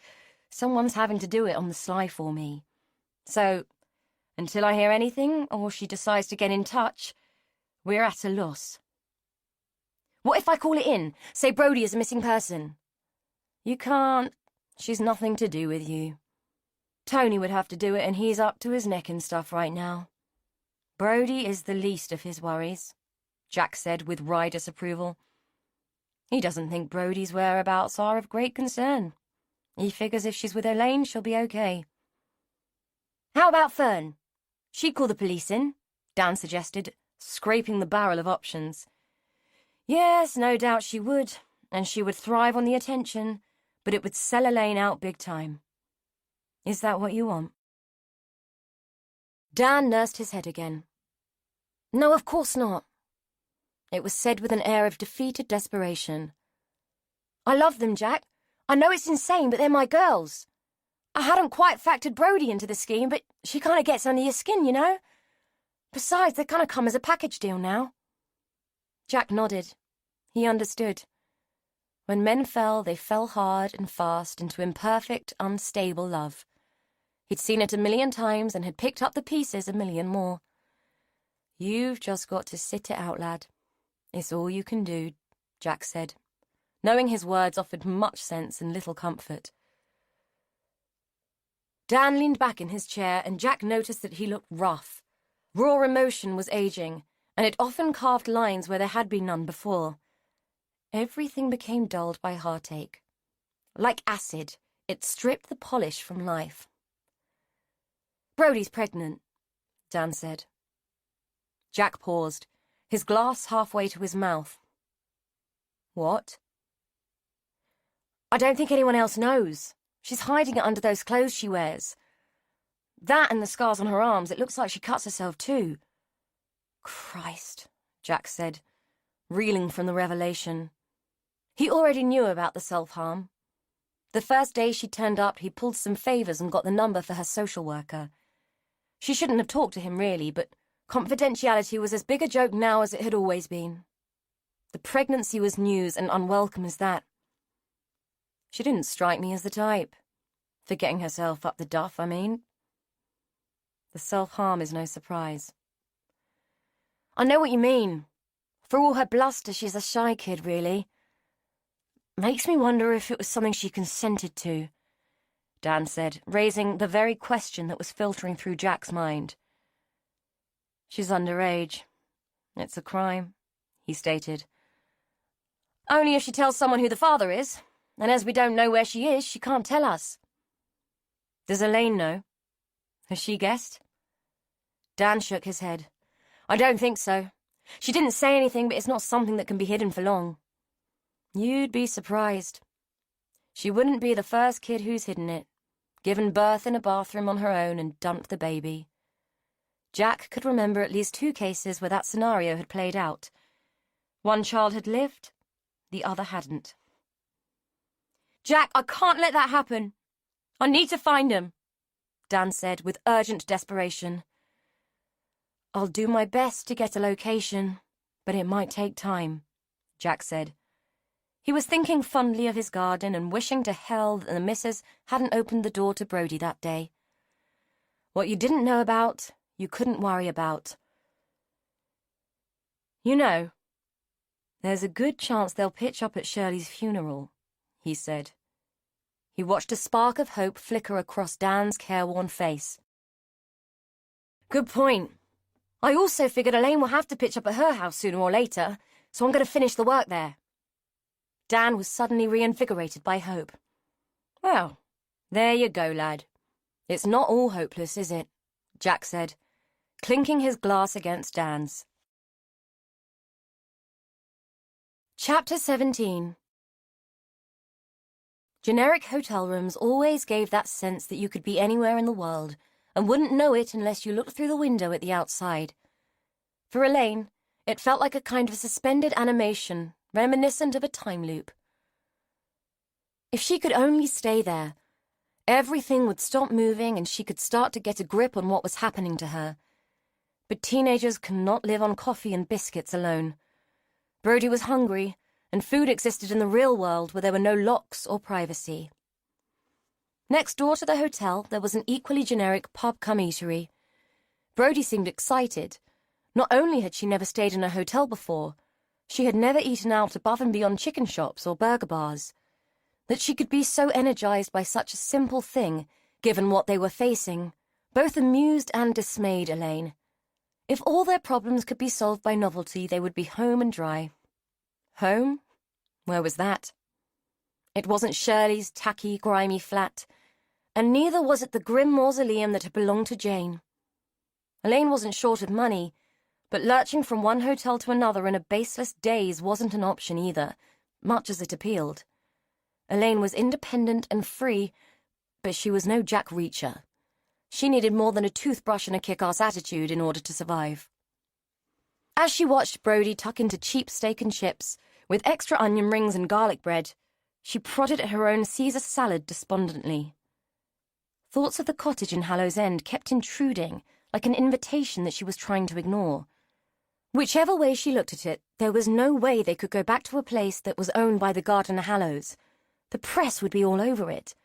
S1: someone's having to do it on the sly for me. So, until I hear anything or she decides to get in touch, we're at a loss. What if I call it in? Say Brody is a missing person. You can't. She's nothing to do with you. Tony would have to do it, and he's up to his neck in stuff right now. Brody is the least of his worries, Jack said with wry disapproval. He doesn't think Brody's whereabouts are of great concern. He figures if she's with Elaine, she'll be okay. How about Fern? She'd call the police in, Dan suggested, scraping the barrel of options. Yes, no doubt she would, and she would thrive on the attention, but it would sell Elaine out big time. Is that what you want? Dan nursed his head again. No, of course not. It was said with an air of defeated desperation. I love them, Jack. I know it's insane, but they're my girls. I hadn't quite factored Brody into the scheme, but she kind of gets under your skin, you know? Besides, they kind of come as a package deal now. Jack nodded. He understood. When men fell, they fell hard and fast into imperfect, unstable love. He'd seen it 1,000,000 times and had picked up the pieces 1,000,000 more. You've just got to sit it out, lad. It's all you can do, Jack said, knowing his words offered much sense and little comfort. Dan leaned back in his chair, and Jack noticed that he looked rough. Raw emotion was aging, and it often carved lines where there had been none before. Everything became dulled by heartache. Like acid, it stripped the polish from life. Brody's pregnant, Dan said. Jack paused, his glass halfway to his mouth. What? I don't think anyone else knows. She's hiding it under those clothes she wears. That and the scars on her arms, it looks like she cuts herself too. Christ, Jack said, reeling from the revelation. He already knew about the self-harm. The first day she turned up, he pulled some favours and got the number for her social worker. She shouldn't have talked to him, really, but confidentiality was as big a joke now as it had always been. The pregnancy was news and unwelcome as that. She didn't strike me as the type. For getting herself up the duff, I mean. The self-harm is no surprise. I know what you mean. For all her bluster, she's a shy kid, really. Makes me wonder if it was something she consented to, Dan said, raising the very question that was filtering through Jack's mind. She's underage. It's a crime, he stated. Only if she tells someone who the father is, and as we don't know where she is, she can't tell us. Does Elaine know? Has she guessed? Dan shook his head. I don't think so. She didn't say anything, but it's not something that can be hidden for long. You'd be surprised. She wouldn't be the first kid who's hidden it, given birth in a bathroom on her own and dumped the baby. Jack could remember at least 2 cases where that scenario had played out. One child had lived, the other hadn't. Jack, I can't let that happen. I need to find him, Dan said with urgent desperation. I'll do my best to get a location, but it might take time, Jack said. He was thinking fondly of his garden and wishing to hell that the missus hadn't opened the door to Brody that day. What you didn't know about, you couldn't worry about. You know, there's a good chance they'll pitch up at Shirley's funeral, he said. He watched a spark of hope flicker across Dan's careworn face. Good point. I also figured Elaine will have to pitch up at her house sooner or later, so I'm going to finish the work there. Dan was suddenly reinvigorated by hope. Well, there you go, lad. It's not all hopeless, is it? Jack said, clinking his glass against Dan's. Chapter 17. Generic hotel rooms always gave that sense that you could be anywhere in the world and wouldn't know it unless you looked through the window at the outside. For Elaine, it felt like a kind of suspended animation, reminiscent of a time loop. If she could only stay there, everything would stop moving and she could start to get a grip on what was happening to her. But teenagers cannot live on coffee and biscuits alone. Brody was hungry, and food existed in the real world where there were no locks or privacy. Next door to the hotel, there was an equally generic pub-cum-eatery. Brody seemed excited. Not only had she never stayed in a hotel before, she had never eaten out above and beyond chicken shops or burger bars. That she could be so energized by such a simple thing, given what they were facing, both amused and dismayed Elaine. If all their problems could be solved by novelty, they would be home and dry. Home? Where was that? It wasn't Shirley's tacky, grimy flat, and neither was it the grim mausoleum that had belonged to Jane. Elaine wasn't short of money, but lurching from one hotel to another in a baseless daze wasn't an option either, much as it appealed. Elaine was independent and free, but she was no Jack Reacher. She needed more than a toothbrush and a kick-ass attitude in order to survive. As she watched Brody tuck into cheap steak and chips, with extra onion rings and garlic bread, she prodded at her own Caesar salad despondently. Thoughts of the cottage in Hallows End kept intruding, like an invitation that she was trying to ignore. Whichever way she looked at it, there was no way they could go back to a place that was owned by the Gardener Hallows. The press would be all over it.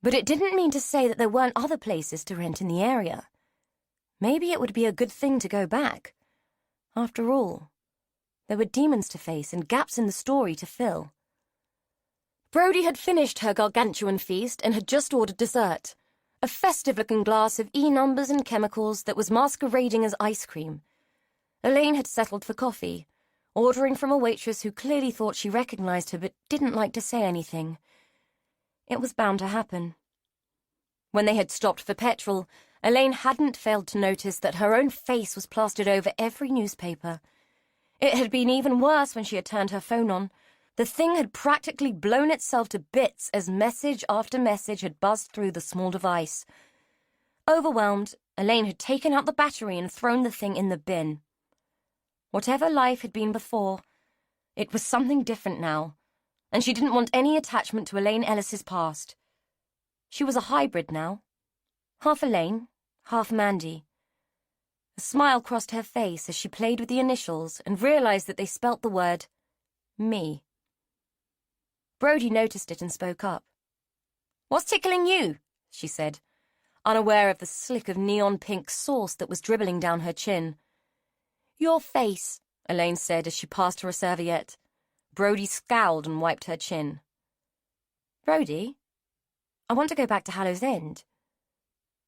S1: But it didn't mean to say that there weren't other places to rent in the area. Maybe it would be a good thing to go back. After all, there were demons to face and gaps in the story to fill. Brody had finished her gargantuan feast and had just ordered dessert, a festive-looking glass of E-numbers and chemicals that was masquerading as ice cream. Elaine had settled for coffee, ordering from a waitress who clearly thought she recognized her but didn't like to say anything. It was bound to happen. When they had stopped for petrol, Elaine hadn't failed to notice that her own face was plastered over every newspaper. It had been even worse when she had turned her phone on. The thing had practically blown itself to bits as message after message had buzzed through the small device. Overwhelmed, Elaine had taken out the battery and thrown the thing in the bin. Whatever life had been before, it was something different now, and she didn't want any attachment to Elaine Ellis's past. She was a hybrid now. Half Elaine, half Mandy. A smile crossed her face as she played with the initials and realized that they spelt the word me. Brody noticed it and spoke up. "What's tickling you?" she said, unaware of the slick of neon-pink sauce that was dribbling down her chin. "Your face," Elaine said as she passed her a serviette. Brody scowled and wiped her chin. "Brody, I want to go back to Hallows End.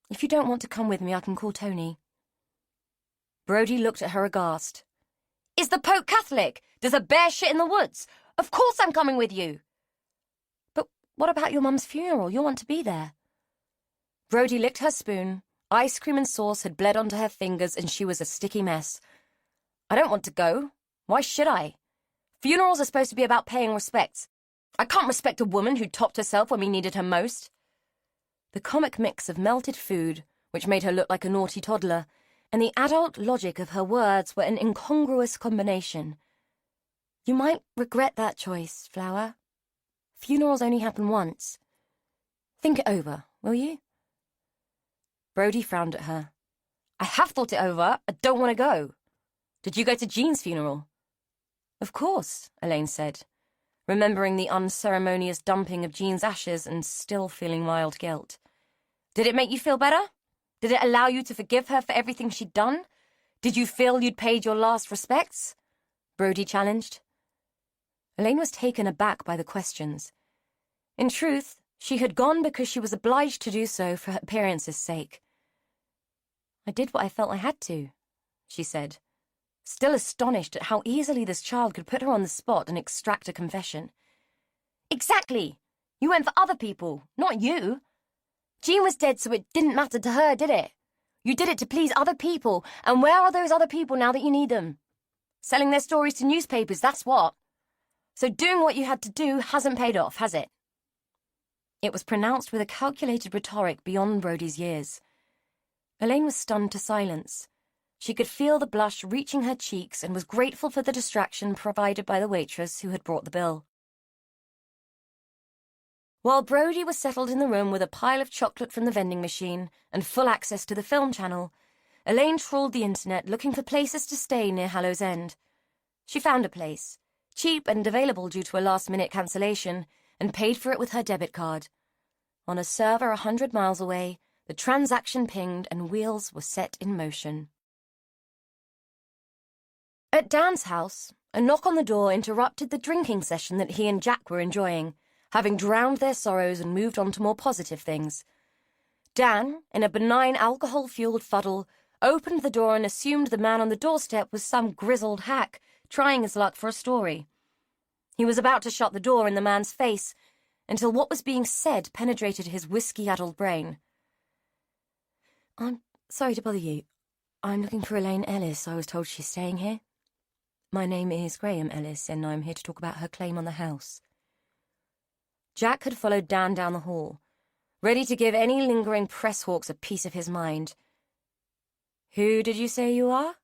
S1: If you don't want to come with me, I can call Tony." Brody looked at her aghast. "Is the Pope Catholic? Does a bear shit in the woods? Of course I'm coming with you." "But what about your mum's funeral? You'll want to be there." Brody licked her spoon, Ice cream and sauce had bled onto her fingers and she was a sticky mess. I don't want to go. Why should I? Funerals are supposed to be about paying respects. I can't respect a woman who topped herself when we needed her most. The comic mix of melted food, which made her look like a naughty toddler, and the adult logic of her words were an incongruous combination. You might regret that choice, Flower. Funerals only happen once. Think it over, will you? Brody frowned at her. I have thought it over. I don't want to go. Did you go to Jean's funeral? Of course, Elaine said, remembering the unceremonious dumping of Jean's ashes and still feeling mild guilt. Did it make you feel better? Did it allow you to forgive her for everything she'd done? Did you feel you'd paid your last respects? Brody challenged. Elaine was taken aback by the questions. In truth, she had gone because she was obliged to do so for appearance's sake. I did what I felt I had to, she said, still astonished at how easily this child could put her on the spot and extract a confession. Exactly! You went for other people, not you. Jean was dead, so it didn't matter to her, did it? You did it to please other people, and where are those other people now that you need them? Selling their stories to newspapers, that's what. So doing what you had to do hasn't paid off, has it? It was pronounced with a calculated rhetoric beyond Brody's years. Elaine was stunned to silence. She could feel the blush reaching her cheeks and was grateful for the distraction provided by the waitress who had brought the bill. While Brody was settled in the room with a pile of chocolate from the vending machine and full access to the film channel, Elaine trawled the internet looking for places to stay near Hallow's End. She found a place, cheap and available due to a last-minute cancellation, and paid for it with her debit card. On a server 100 miles away, the transaction pinged and wheels were set in motion. At Dan's house, a knock on the door interrupted the drinking session that he and Jack were enjoying, having drowned their sorrows and moved on to more positive things. Dan, in a benign alcohol-fueled fuddle, opened the door and assumed the man on the doorstep was some grizzled hack trying his luck for a story. He was about to shut the door in the man's face until what was being said penetrated his whiskey-addled brain. I'm sorry to bother you. I'm looking for Elaine Ellis. I was told she's staying here. My name is Graham Ellis, and I'm here to talk about her claim on the house. Jack had followed Dan down the hall, ready to give any lingering press hawks a piece of his mind. Who did you say you are?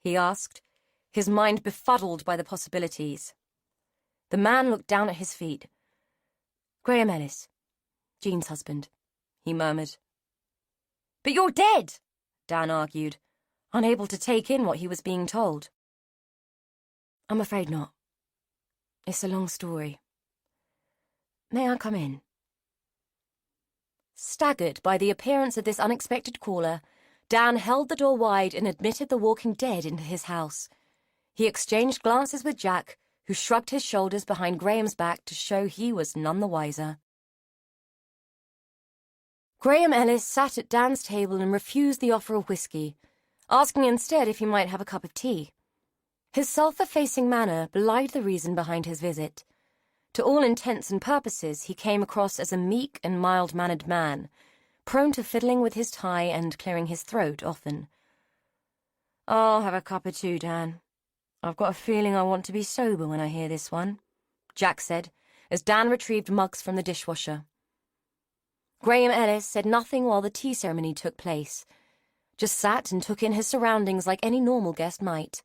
S1: He asked, his mind befuddled by the possibilities. The man looked down at his feet. Graham Ellis, Jean's husband, he murmured. But you're dead, Dan argued, unable to take in what he was being told. I'm afraid not. It's a long story. May I come in? Staggered by the appearance of this unexpected caller, Dan held the door wide and admitted the walking dead into his house. He exchanged glances with Jack, who shrugged his shoulders behind Graham's back to show he was none the wiser. Graham Ellis sat at Dan's table and refused the offer of whiskey, asking instead if he might have a cup of tea. His self-effacing manner belied the reason behind his visit. To all intents and purposes, he came across as a meek and mild-mannered man, prone to fiddling with his tie and clearing his throat often. I'll have a cup or two, Dan. I've got a feeling I want to be sober when I hear this one, Jack said, as Dan retrieved mugs from the dishwasher. Graham Ellis said nothing while the tea ceremony took place, just sat and took in his surroundings like any normal guest might.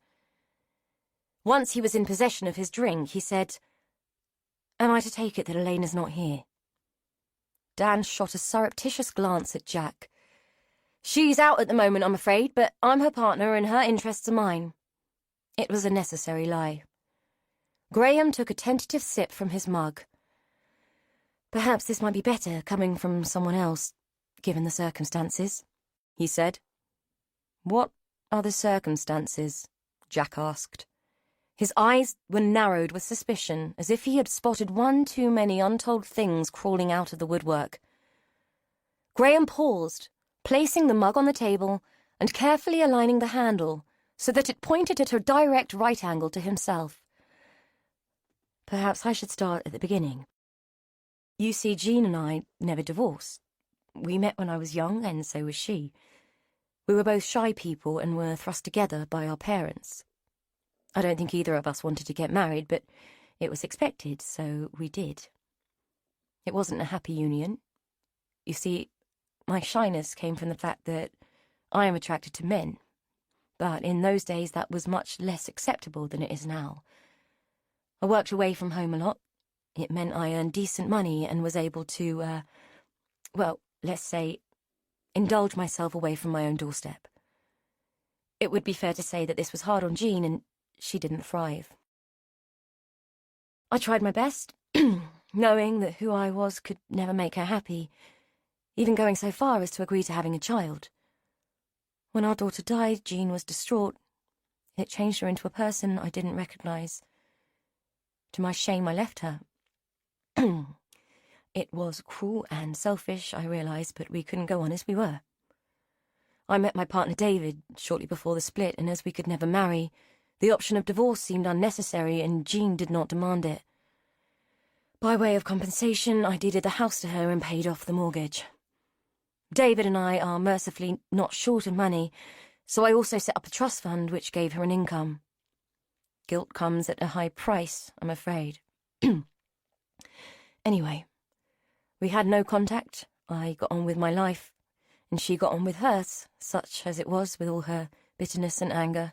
S1: Once he was in possession of his drink, he said, Am I to take it that Elaine is not here? Dan shot a surreptitious glance at Jack. She's out at the moment, I'm afraid, but I'm her partner and her interests are mine. It was a necessary lie. Graham took a tentative sip from his mug. Perhaps this might be better coming from someone else, given the circumstances, he said. What are the circumstances? Jack asked. His eyes were narrowed with suspicion, as if he had spotted one too many untold things crawling out of the woodwork. Graham paused, placing the mug on the table and carefully aligning the handle so that it pointed at a direct right angle to himself. Perhaps I should start at the beginning. You see, Jean and I never divorced. We met when I was young, and so was she. We were both shy people and were thrust together by our parents. I don't think either of us wanted to get married, but it was expected, so we did. It wasn't a happy union. You see, my shyness came from the fact that I am attracted to men, but in those days that was much less acceptable than it is now. I worked away from home a lot. It meant I earned decent money and was able to, let's say, indulge myself away from my own doorstep. It would be fair to say that this was hard on Jean, and she didn't thrive. I tried my best, knowing that who I was could never make her happy, even going so far as to agree to having a child. When our daughter died, Jean was distraught. It changed her into a person I didn't recognize. To my shame, I left her. It was cruel and selfish, I realized, but we couldn't go on as we were. I met my partner David shortly before the split, and as we could never marry, the option of divorce seemed unnecessary, and Jean did not demand it. By way of compensation, I deeded the house to her and paid off the mortgage. David and I are mercifully not short of money, so I also set up a trust fund which gave her an income. Guilt comes at a high price, I'm afraid. Anyway, we had no contact. I got on with my life, and she got on with hers, such as it was with all her bitterness and anger.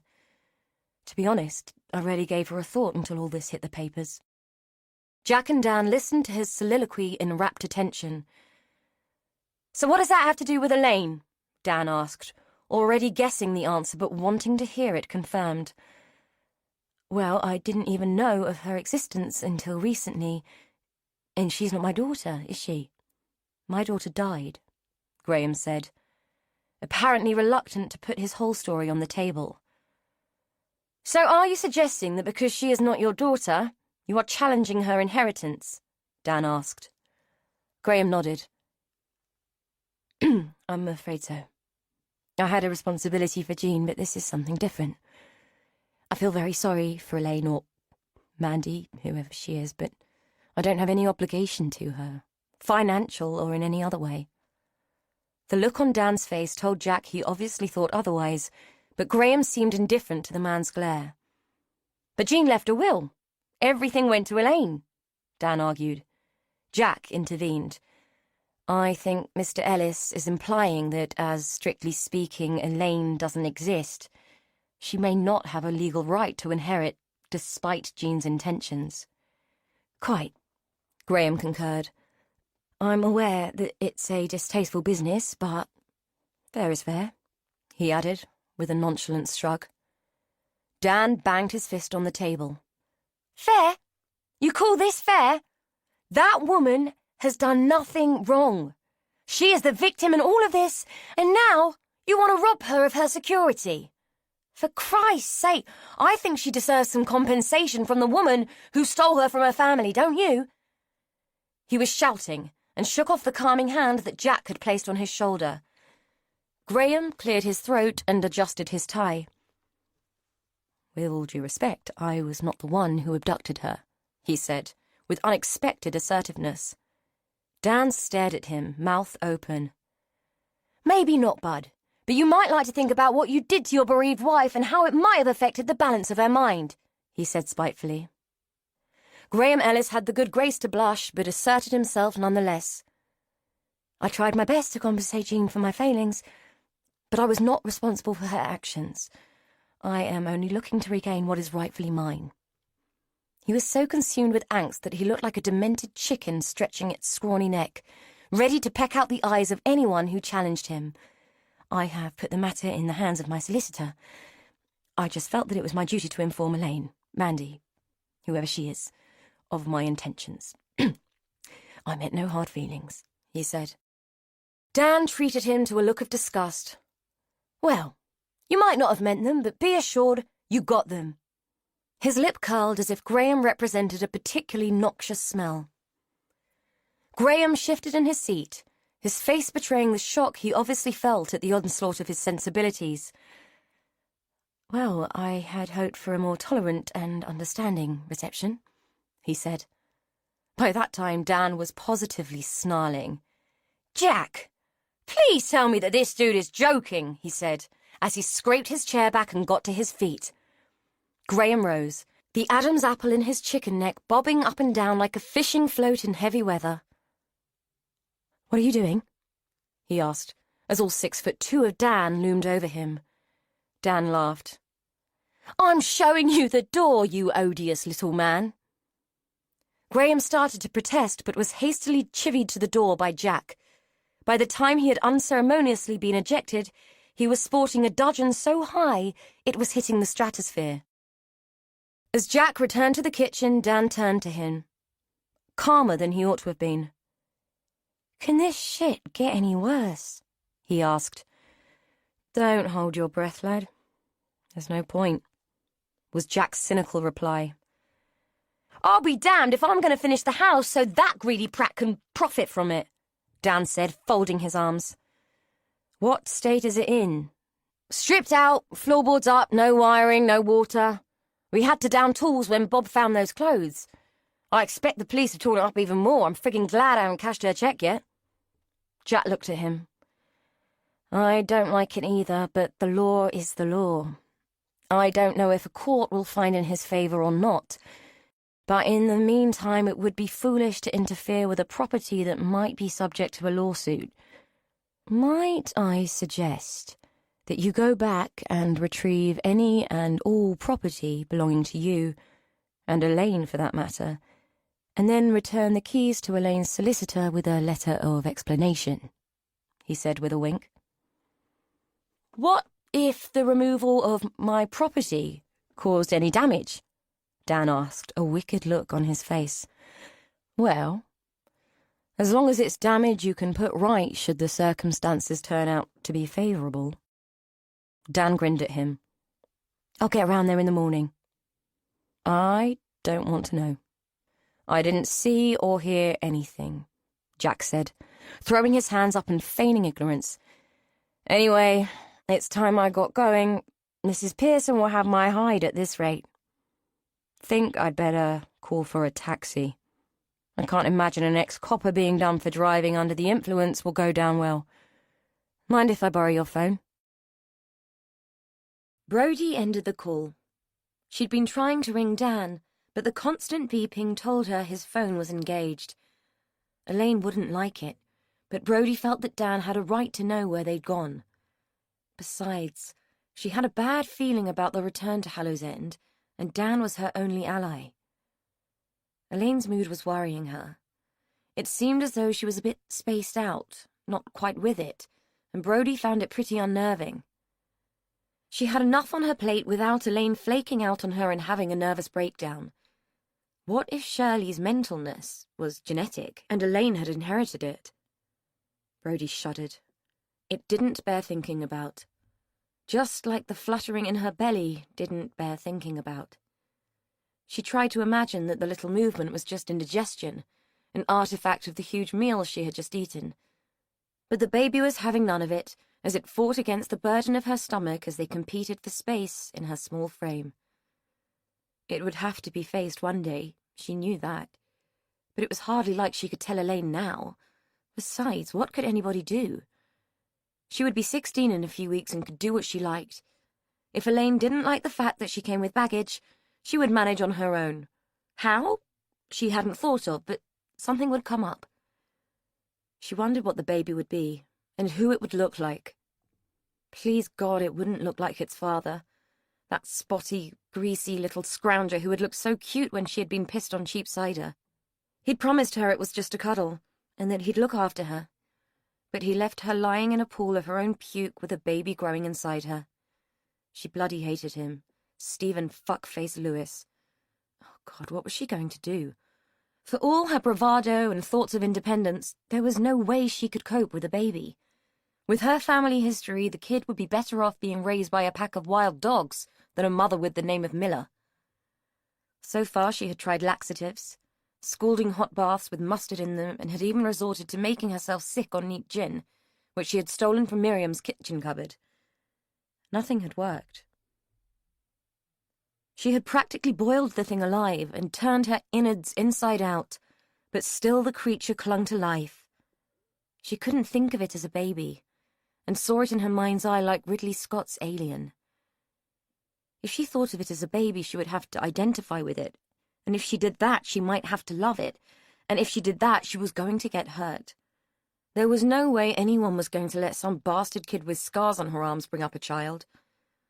S1: To be honest, I rarely gave her a thought until all this hit the papers. Jack and Dan listened to his soliloquy in rapt attention. "So what does that have to do with Elaine?" Dan asked, already guessing the answer but wanting to hear it confirmed. "Well, I didn't even know of her existence until recently. And she's not my daughter, is she?" "My daughter died," Graham said, apparently reluctant to put his whole story on the table. "So are you suggesting that because she is not your daughter, you are challenging her inheritance?" Dan asked. Graham nodded. "I'm afraid so. I had a responsibility for Jean, but this is something different. I feel very sorry for Elaine or Mandy, whoever she is, but I don't have any obligation to her, financial or in any other way." The look on Dan's face told Jack he obviously thought otherwise, but Graham seemed indifferent to the man's glare. "But Jean left a will. Everything went to Elaine," Dan argued. Jack intervened. "I think Mr. Ellis is implying that, as strictly speaking, Elaine doesn't exist. She may not have a legal right to inherit, despite Jean's intentions." "Quite," Graham concurred. "I'm aware that it's a distasteful business, but fair is fair," he added, with a nonchalant shrug. Dan banged his fist on the table. "Fair? You call this fair? That woman has done nothing wrong. She is the victim in all of this, and now you want to rob her of her security. For Christ's sake, I think she deserves some compensation from the woman who stole her from her family, don't you?" He was shouting and shook off the calming hand that Jack had placed on his shoulder. Graham cleared his throat and adjusted his tie. "With all due respect, I was not the one who abducted her," he said, with unexpected assertiveness. Dan stared at him, mouth open. "Maybe not, Bud, but you might like to think about what you did to your bereaved wife and how it might have affected the balance of her mind," he said spitefully. Graham Ellis had the good grace to blush, but asserted himself nonetheless. "I tried my best to compensate Jean for my failings, but I was not responsible for her actions. I am only looking to regain what is rightfully mine." He was so consumed with angst that he looked like a demented chicken stretching its scrawny neck, ready to peck out the eyes of anyone who challenged him. "I have put the matter in the hands of my solicitor. I just felt that it was my duty to inform Elaine, Mandy, whoever she is, of my intentions." "I meant no hard feelings," he said. Dan treated him to a look of disgust. "Well, you might not have meant them, but be assured you got them." His lip curled as if Graham represented a particularly noxious smell. Graham shifted in his seat, his face betraying the shock he obviously felt at the onslaught of his sensibilities. "Well, I had hoped for a more tolerant and understanding reception," he said. By that time, Dan was positively snarling. "Jack, Please tell me that this dude is joking, he said, as he scraped his chair back and got to his feet. Graham rose, the Adam's apple in his chicken neck bobbing up and down like a fishing float in heavy weather. "What are you doing?" he asked, as all 6'2" of Dan loomed over him. Dan laughed. "I'm showing you the door, you odious little man." Graham started to protest, but was hastily chivied to the door by Jack. By the time he had unceremoniously been ejected, he was sporting a dudgeon so high it was hitting the stratosphere. As Jack returned to the kitchen, Dan turned to him, calmer than he ought to have been. "Can this shit get any worse?" he asked. "Don't hold your breath, lad. There's no point," was Jack's cynical reply. "I'll be damned if I'm going to finish the house so that greedy prat can profit from it," Dan said, folding his arms. "What state is it in?" "Stripped out, floorboards up, no wiring, no water. We had to down tools when Bob found those clothes. I expect the police have torn it up even more. I'm frigging glad I haven't cashed her check yet." Jack looked at him. "I don't like it either, but the law is the law. I don't know if a court will find in his favour or not, but in the meantime it would be foolish to interfere with a property that might be subject to a lawsuit. Might I suggest that you go back and retrieve any and all property belonging to you, and Elaine for that matter, and then return the keys to Elaine's solicitor with a letter of explanation," he said with a wink. "What if the removal of my property caused any damage?" Dan asked, a wicked look on his face. "Well, as long as it's damage you can put right should the circumstances turn out to be favourable." Dan grinned at him. "I'll get round there in the morning." "I don't want to know. I didn't see or hear anything," Jack said, throwing his hands up and feigning ignorance. "Anyway, it's time I got going. Mrs. Pearson will have my hide at this rate. Think I'd better call for a taxi. I can't imagine an ex-copper being done for driving under the influence will go down well. Mind if I borrow your phone?" Brodie ended the call. She'd been trying to ring Dan, but the constant beeping told her his phone was engaged. Elaine wouldn't like it, but Brodie felt that Dan had a right to know where they'd gone. Besides, she had a bad feeling about the return to Hallows End, and Dan was her only ally. Elaine's mood was worrying her. It seemed as though she was a bit spaced out, not quite with it, and Brodie found it pretty unnerving. She had enough on her plate without Elaine flaking out on her and having a nervous breakdown. What if Shirley's mentalness was genetic and Elaine had inherited it? Brodie shuddered. It didn't bear thinking about. Just like the fluttering in her belly didn't bear thinking about. She tried to imagine that the little movement was just indigestion, an artifact of the huge meal she had just eaten. But the baby was having none of it, as it fought against the burden of her stomach as they competed for space in her small frame. It would have to be faced one day, she knew that. But it was hardly like she could tell Elaine now. Besides, what could anybody do? She would be 16 in a few weeks and could do what she liked. If Elaine didn't like the fact that she came with baggage, she would manage on her own. How? She hadn't thought of, but something would come up. She wondered what the baby would be, and who it would look like. Please God it wouldn't look like its father, that spotty, greasy little scrounger who had looked so cute when she had been pissed on cheap cider. He'd promised her it was just a cuddle, and that he'd look after her. But he left her lying in a pool of her own puke with a baby growing inside her. She bloody hated him. Stephen fuckface Lewis. Oh God, what was she going to do? For all her bravado and thoughts of independence, there was no way she could cope with a baby. With her family history, the kid would be better off being raised by a pack of wild dogs than a mother with the name of Miller. So far she had tried laxatives, scalding hot baths with mustard in them, and had even resorted to making herself sick on neat gin, which she had stolen from Miriam's kitchen cupboard. Nothing had worked. She had practically boiled the thing alive and turned her innards inside out, but still the creature clung to life. She couldn't think of it as a baby, and saw it in her mind's eye like Ridley Scott's Alien. If she thought of it as a baby, she would have to identify with it, and if she did that, she might have to love it, and if she did that, she was going to get hurt. There was no way anyone was going to let some bastard kid with scars on her arms bring up a child.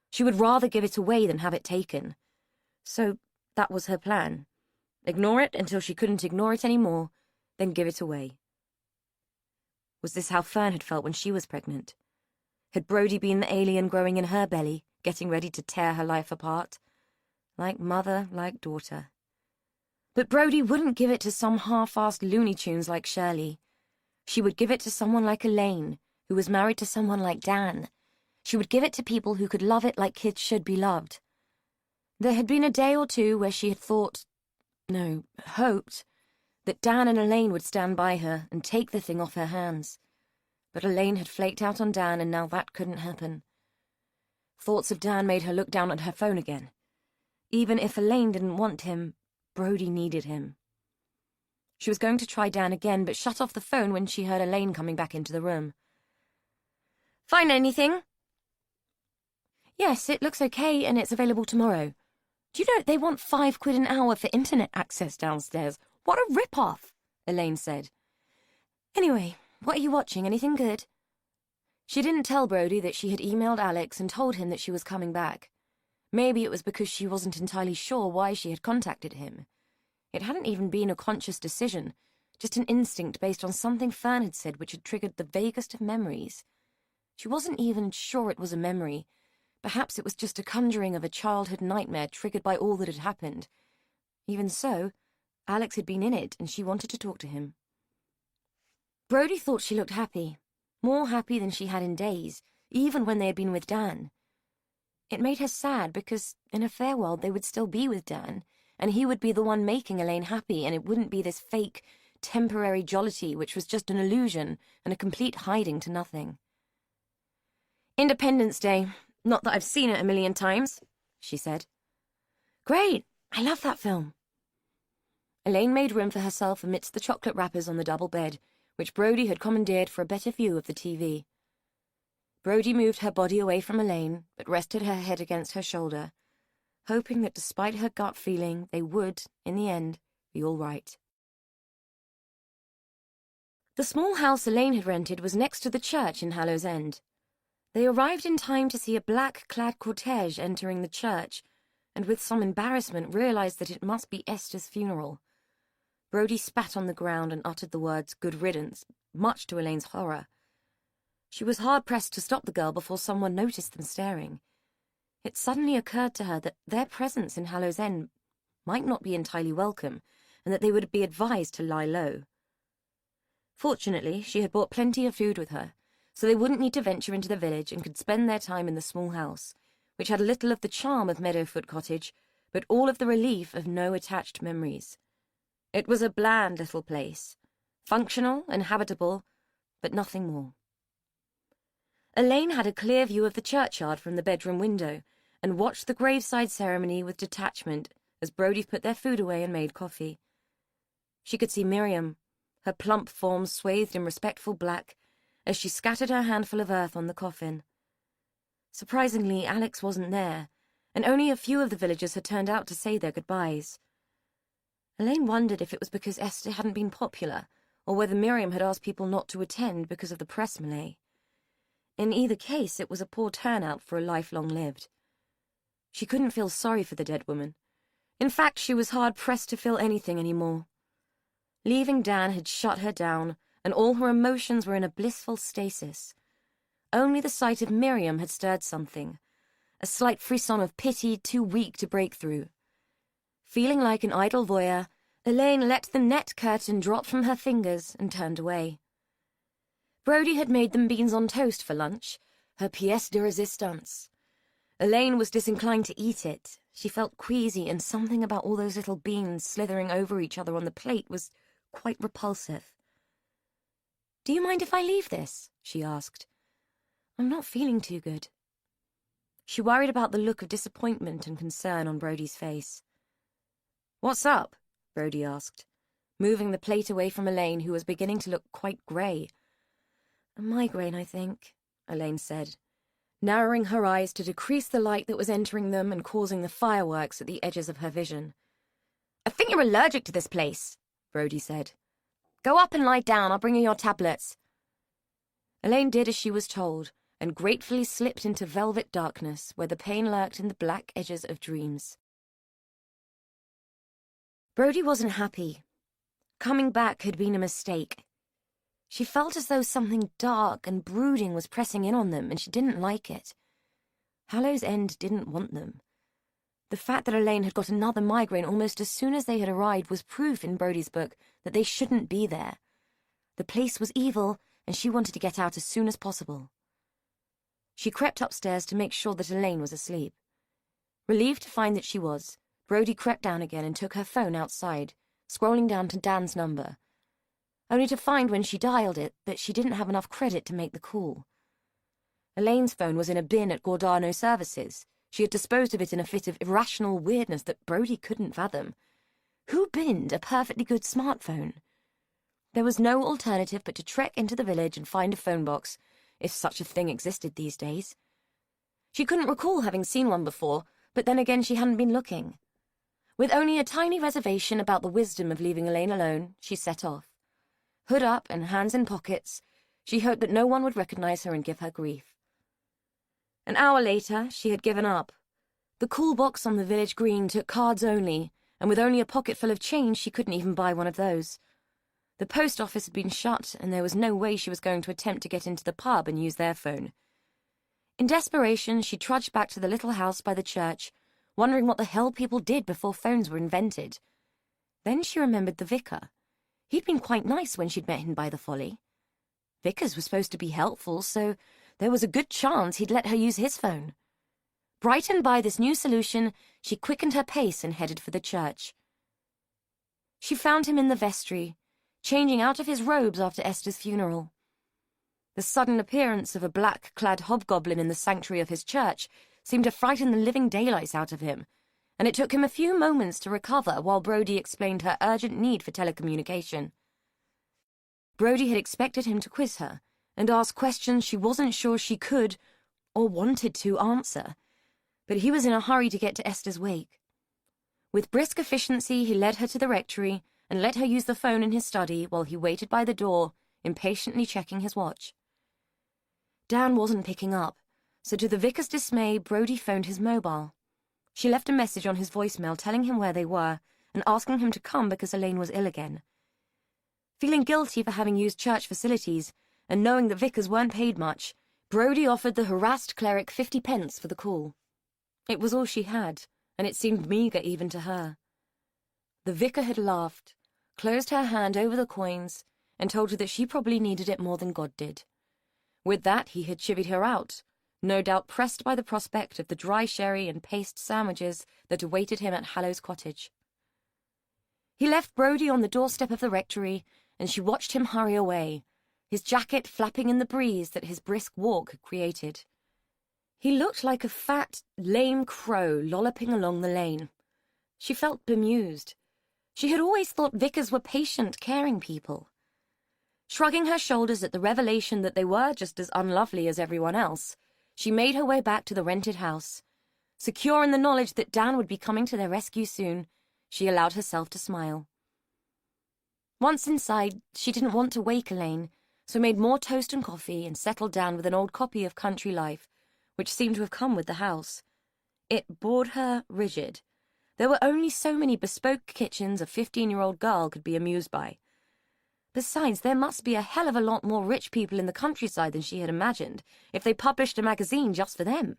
S1: She would rather give it away than have it taken. So that was her plan. Ignore it until she couldn't ignore it anymore, then give it away. Was this how Fern had felt when she was pregnant? Had Brody been the alien growing in her belly, getting ready to tear her life apart? Like mother, like daughter. But Brody wouldn't give it to some half-assed Looney Tunes like Shirley. She would give it to someone like Elaine, who was married to someone like Dan. She would give it to people who could love it like kids should be loved. There had been a day or two where she had hoped, that Dan and Elaine would stand by her and take the thing off her hands. But Elaine had flaked out on Dan, and now that couldn't happen. Thoughts of Dan made her look down at her phone again. Even if Elaine didn't want him, Brody needed him. She was going to try Dan again, but shut off the phone when she heard Elaine coming back into the room. "Find anything?" "Yes, it looks okay, and it's available tomorrow. Do you know they want £5 an hour for internet access downstairs? What a rip-off," Elaine said. "Anyway, what are you watching? Anything good?" She didn't tell Brody that she had emailed Alex and told him that she was coming back. Maybe it was because she wasn't entirely sure why she had contacted him. It hadn't even been a conscious decision, just an instinct based on something Fern had said which had triggered the vaguest of memories. She wasn't even sure it was a memory. Perhaps it was just a conjuring of a childhood nightmare triggered by all that had happened. Even so, Alex had been in it, and she wanted to talk to him. Brody thought she looked happy, more happy than she had in days, even when they had been with Dan. It made her sad because, in a fair world, they would still be with Dan, and he would be the one making Elaine happy, and it wouldn't be this fake, temporary jollity which was just an illusion and a complete hiding to nothing. "Independence Day. Not that I've seen it a million times," she said. "Great! I love that film." Elaine made room for herself amidst the chocolate wrappers on the double bed, which Brody had commandeered for a better view of the TV. Brody moved her body away from Elaine, but rested her head against her shoulder, hoping that despite her gut feeling, they would, in the end, be all right. The small house Elaine had rented was next to the church in Hallows End. They arrived in time to see a black-clad cortege entering the church, and with some embarrassment realized that it must be Esther's funeral. Brody spat on the ground and uttered the words "good riddance," much to Elaine's horror. She was hard-pressed to stop the girl before someone noticed them staring. It suddenly occurred to her that their presence in Hallows End might not be entirely welcome, and that they would be advised to lie low. Fortunately, she had brought plenty of food with her, so they wouldn't need to venture into the village and could spend their time in the small house, which had little of the charm of Meadowfoot Cottage, but all of the relief of no attached memories. It was a bland little place, functional and habitable, but nothing more. Elaine had a clear view of the churchyard from the bedroom window, and watched the graveside ceremony with detachment as Brody put their food away and made coffee. She could see Miriam, her plump form swathed in respectful black, as she scattered her handful of earth on the coffin. Surprisingly, Alex wasn't there, and only a few of the villagers had turned out to say their goodbyes. Elaine wondered if it was because Esther hadn't been popular, or whether Miriam had asked people not to attend because of the press melee. In either case, it was a poor turnout for a life long lived. She couldn't feel sorry for the dead woman. In fact, she was hard-pressed to feel anything anymore. Leaving Dan had shut her down, and all her emotions were in a blissful stasis. Only the sight of Miriam had stirred something, a slight frisson of pity too weak to break through. Feeling like an idle voyeur, Elaine let the net curtain drop from her fingers and turned away. Brody had made them beans on toast for lunch, her pièce de résistance. Elaine was disinclined to eat it. She felt queasy, and something about all those little beans slithering over each other on the plate was quite repulsive. "Do you mind if I leave this?" she asked. "I'm not feeling too good." She worried about the look of disappointment and concern on Brody's face. "What's up?" Brody asked, moving the plate away from Elaine, who was beginning to look quite grey. A migraine, I think, Elaine said, narrowing her eyes to decrease the light that was entering them and causing the fireworks at the edges of her vision.
S2: I think you're allergic to this place, Brody said. Go up and lie down. I'll bring you your tablets.
S1: Elaine did as she was told, and gratefully slipped into velvet darkness where the pain lurked in the black edges of dreams. Brody wasn't happy. Coming back had been a mistake. She felt as though something dark and brooding was pressing in on them, and she didn't like it. Hallow's End didn't want them. The fact that Elaine had got another migraine almost as soon as they had arrived was proof in Brody's book that they shouldn't be there. The place was evil, and she wanted to get out as soon as possible. She crept upstairs to make sure that Elaine was asleep. Relieved to find that she was, Brody crept down again and took her phone outside, scrolling down to Dan's number, only to find when she dialed it that she didn't have enough credit to make the call. Elaine's phone was in a bin at Gordano Services. She had disposed of it in a fit of irrational weirdness that Brody couldn't fathom. Who binned a perfectly good smartphone? There was no alternative but to trek into the village and find a phone box, if such a thing existed these days. She couldn't recall having seen one before, but then again she hadn't been looking. With only a tiny reservation about the wisdom of leaving Elaine alone, she set off. Hood up and hands in pockets, she hoped that no one would recognize her and give her grief. An hour later, she had given up. The call box on the village green took cards only, and with only a pocketful of change, she couldn't even buy one of those. The post office had been shut, and there was no way she was going to attempt to get into the pub and use their phone. In desperation, she trudged back to the little house by the church, wondering what the hell people did before phones were invented. Then she remembered the vicar. He'd been quite nice when she'd met him by the Folly. Vicars were supposed to be helpful, so there was a good chance he'd let her use his phone. Brightened by this new solution, she quickened her pace and headed for the church. She found him in the vestry, changing out of his robes after Esther's funeral. The sudden appearance of a black-clad hobgoblin in the sanctuary of his church seemed to frighten the living daylights out of him, and it took him a few moments to recover while Brody explained her urgent need for telecommunication. Brody had expected him to quiz her and ask questions she wasn't sure she could or wanted to answer, but he was in a hurry to get to Esther's wake. With brisk efficiency, he led her to the rectory and let her use the phone in his study while he waited by the door, impatiently checking his watch. Dan wasn't picking up, so to the vicar's dismay, Brody phoned his mobile. She left a message on his voicemail telling him where they were and asking him to come because Elaine was ill again. Feeling guilty for having used church facilities and knowing that vicars weren't paid much, Brody offered the harassed cleric 50 pence for the call. It was all she had, and it seemed meagre even to her. The vicar had laughed, closed her hand over the coins, and told her that she probably needed it more than God did. With that, he had chivied her out, no doubt pressed by the prospect of the dry sherry and paste sandwiches that awaited him at Hallow's cottage. He left Brody on the doorstep of the rectory, and she watched him hurry away, his jacket flapping in the breeze that his brisk walk had created. He looked like a fat, lame crow lolloping along the lane. She felt bemused. She had always thought vicars were patient, caring people. Shrugging her shoulders at the revelation that they were just as unlovely as everyone else, she made her way back to the rented house. Secure in the knowledge that Dan would be coming to their rescue soon, she allowed herself to smile. Once inside, she didn't want to wake Elaine, so made more toast and coffee and settled down with an old copy of Country Life, which seemed to have come with the house. It bored her rigid. There were only so many bespoke kitchens a 15-year-old girl could be amused by. Besides, there must be a hell of a lot more rich people in the countryside than she had imagined if they published a magazine just for them.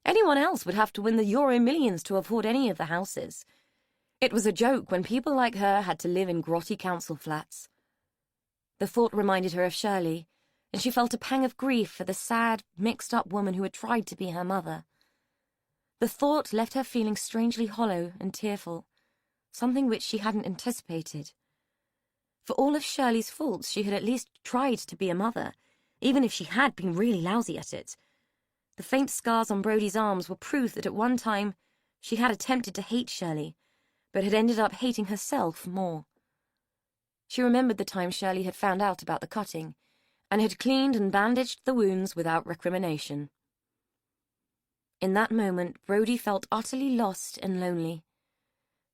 S1: Anyone else would have to win the Euro Millions to afford any of the houses. It was a joke when people like her had to live in grotty council flats. The thought reminded her of Shirley, and she felt a pang of grief for the sad, mixed-up woman who had tried to be her mother. The thought left her feeling strangely hollow and tearful, something which she hadn't anticipated. For all of Shirley's faults, she had at least tried to be a mother, even if she had been really lousy at it. The faint scars on Brody's arms were proof that at one time she had attempted to hate Shirley, but had ended up hating herself more. She remembered the time Shirley had found out about the cutting, and had cleaned and bandaged the wounds without recrimination. In that moment, Brodie felt utterly lost and lonely.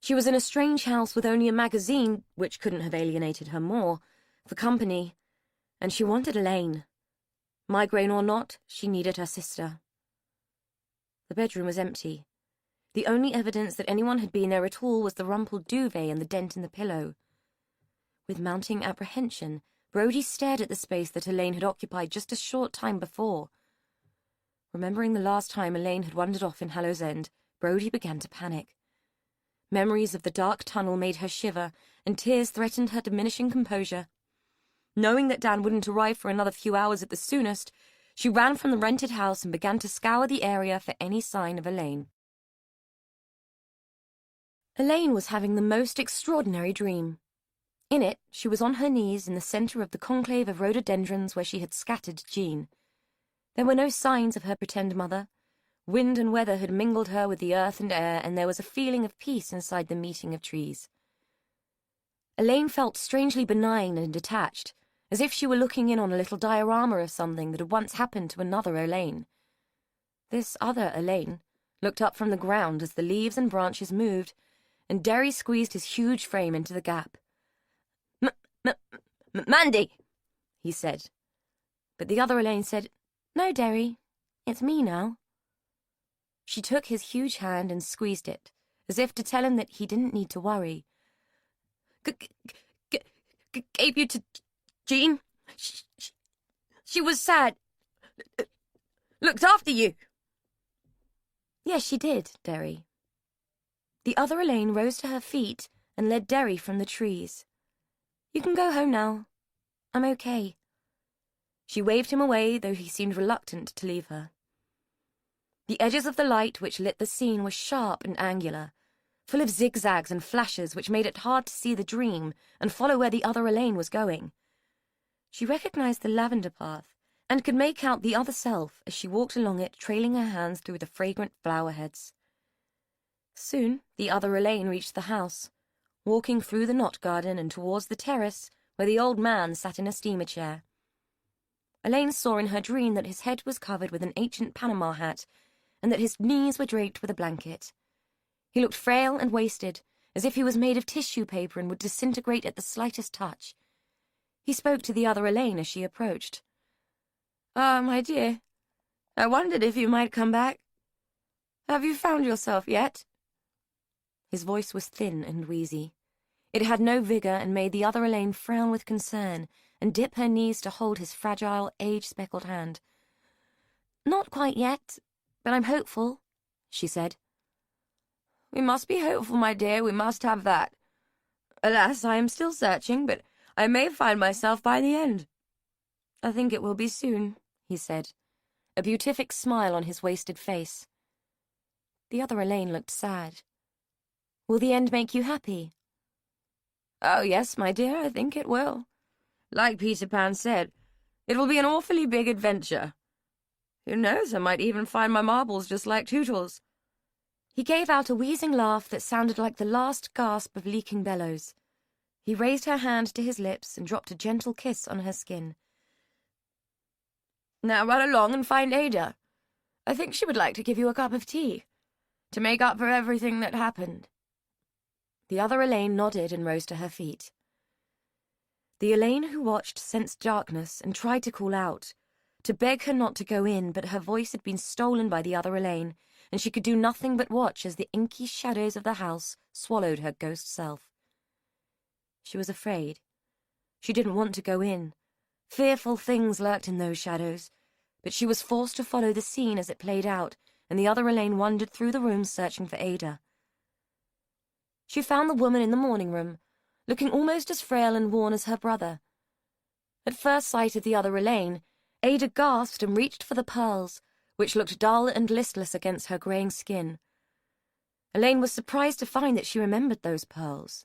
S1: She was in a strange house with only a magazine, which couldn't have alienated her more, for company, and she wanted Elaine. Migraine or not, she needed her sister. The bedroom was empty. The only evidence that anyone had been there at all was the rumpled duvet and the dent in the pillow. With mounting apprehension, Brodie stared at the space that Elaine had occupied just a short time before. Remembering the last time Elaine had wandered off in Hallow's End, Brodie began to panic. Memories of the dark tunnel made her shiver, and tears threatened her diminishing composure. Knowing that Dan wouldn't arrive for another few hours at the soonest, she ran from the rented house and began to scour the area for any sign of Elaine. Elaine was having the most extraordinary dream. In it, she was on her knees in the centre of the conclave of rhododendrons where she had scattered Jean. There were no signs of her pretend mother. Wind and weather had mingled her with the earth and air, and there was a feeling of peace inside the meeting of trees. Elaine felt strangely benign and detached, as if she were looking in on a little diorama of something that had once happened to another Elaine. This other Elaine looked up from the ground as the leaves and branches moved, and Derry squeezed his huge frame into the gap. "Mandy," he said. But the other Elaine said, "No, Derry, it's me now." She took his huge hand and squeezed it, as if to tell him that he didn't need to worry. "Gave you to Jean? She was sad. Looked after you." "Yes, she did, Derry." The other Elaine rose to her feet and led Derry from the trees. "You can go home now. I'm okay." She waved him away, though he seemed reluctant to leave her. The edges of the light which lit the scene were sharp and angular, full of zigzags and flashes which made it hard to see the dream and follow where the other Elaine was going. She recognized the lavender path and could make out the other self as she walked along it, trailing her hands through the fragrant flower heads. Soon the other Elaine reached the house, walking through the knot garden and towards the terrace where the old man sat in a steamer chair. Elaine saw in her dream that his head was covered with an ancient Panama hat and that his knees were draped with a blanket. He looked frail and wasted, as if he was made of tissue paper and would disintegrate at the slightest touch. He spoke to the other Elaine as she approached. "Ah, my dear, I wondered if you might come back. Have you found yourself yet?" His voice was thin and wheezy. It had no vigour and made the other Elaine frown with concern and dip her knees to hold his fragile, age-speckled hand. "Not quite yet, but I'm hopeful," she said. "We must be hopeful, my dear, we must have that. Alas, I am still searching, but I may find myself by the end." "I think it will be soon," he said, a beatific smile on his wasted face. The other Elaine looked sad. "Will the end make you happy?" "Oh, yes, my dear, I think it will. Like Peter Pan said, it will be an awfully big adventure. Who knows, I might even find my marbles just like Tootles." He gave out a wheezing laugh that sounded like the last gasp of leaking bellows. He raised her hand to his lips and dropped a gentle kiss on her skin. "Now run along and find Ada. I think she would like to give you a cup of tea, to make up for everything that happened." The other Elaine nodded and rose to her feet. The Elaine who watched sensed darkness and tried to call out, to beg her not to go in, but her voice had been stolen by the other Elaine, and she could do nothing but watch as the inky shadows of the house swallowed her ghost self. She was afraid. She didn't want to go in. Fearful things lurked in those shadows, but she was forced to follow the scene as it played out, and the other Elaine wandered through the rooms searching for Ada. She found the woman in the morning room, looking almost as frail and worn as her brother. At first sight of the other Elaine, Ada gasped and reached for the pearls, which looked dull and listless against her greying skin. Elaine was surprised to find that she remembered those pearls.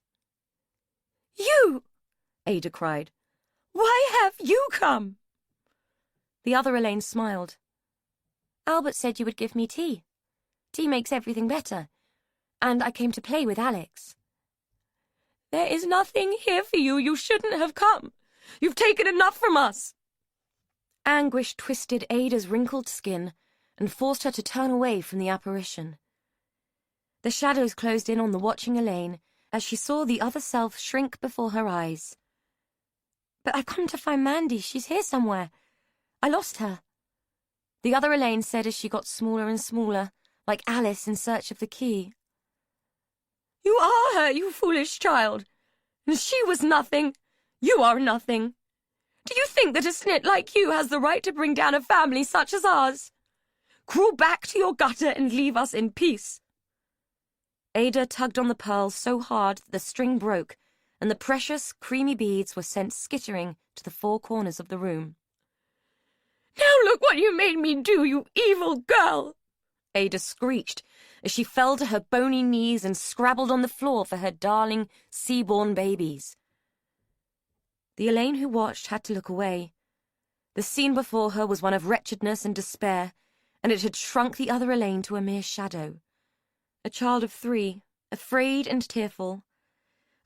S1: "You!" Ada cried. "Why have you come?" The other Elaine smiled. "Albert said you would give me tea. Tea makes everything better. And I came to play with Alex." "There is nothing here for you. You shouldn't have come. You've taken enough from us." Anguish twisted Ada's wrinkled skin and forced her to turn away from the apparition. The shadows closed in on the watching Elaine as she saw the other self shrink before her eyes. "But I come to find Mandy. She's here somewhere. I lost her," the other Elaine said as she got smaller and smaller, like Alice in search of the key. "You are her, you foolish child. And she was nothing. You are nothing. Do you think that a snit like you has the right to bring down a family such as ours? Crawl back to your gutter and leave us in peace." Ada tugged on the pearls so hard that the string broke, and the precious, creamy beads were sent skittering to the four corners of the room. "Now look what you made me do, you evil girl!" Ada screeched as she fell to her bony knees and scrabbled on the floor for her darling, sea-born babies. The Elaine who watched had to look away. The scene before her was one of wretchedness and despair, and it had shrunk the other Elaine to a mere shadow. A child of 3, afraid and tearful.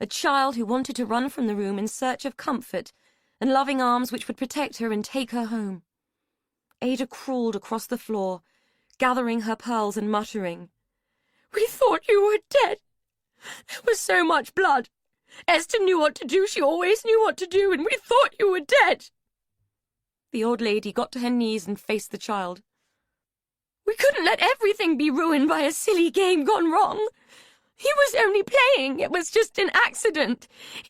S1: A child who wanted to run from the room in search of comfort and loving arms which would protect her and take her home. Ada crawled across the floor, gathering her pearls and muttering, "We thought you were dead. There was so much blood. Esther knew what to do. She always knew what to do, and we thought you were dead." The old lady got to her knees and faced the child. "We couldn't let everything be ruined by a silly game gone wrong. He was only playing. It was just an accident.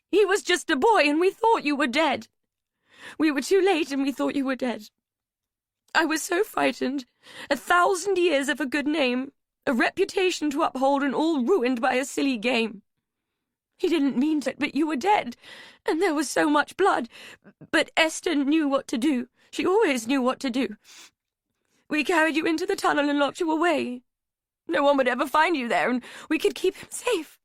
S1: He was just a boy, and we thought you were dead. We were too late, and we thought you were dead. I was so frightened. 1,000 years of a good name, a reputation to uphold, and all ruined by a silly game. He didn't mean it, but you were dead, and there was so much blood. But Esther knew what to do. She always knew what to do. We carried you into the tunnel and locked you away. No one would ever find you there, and we could keep him safe.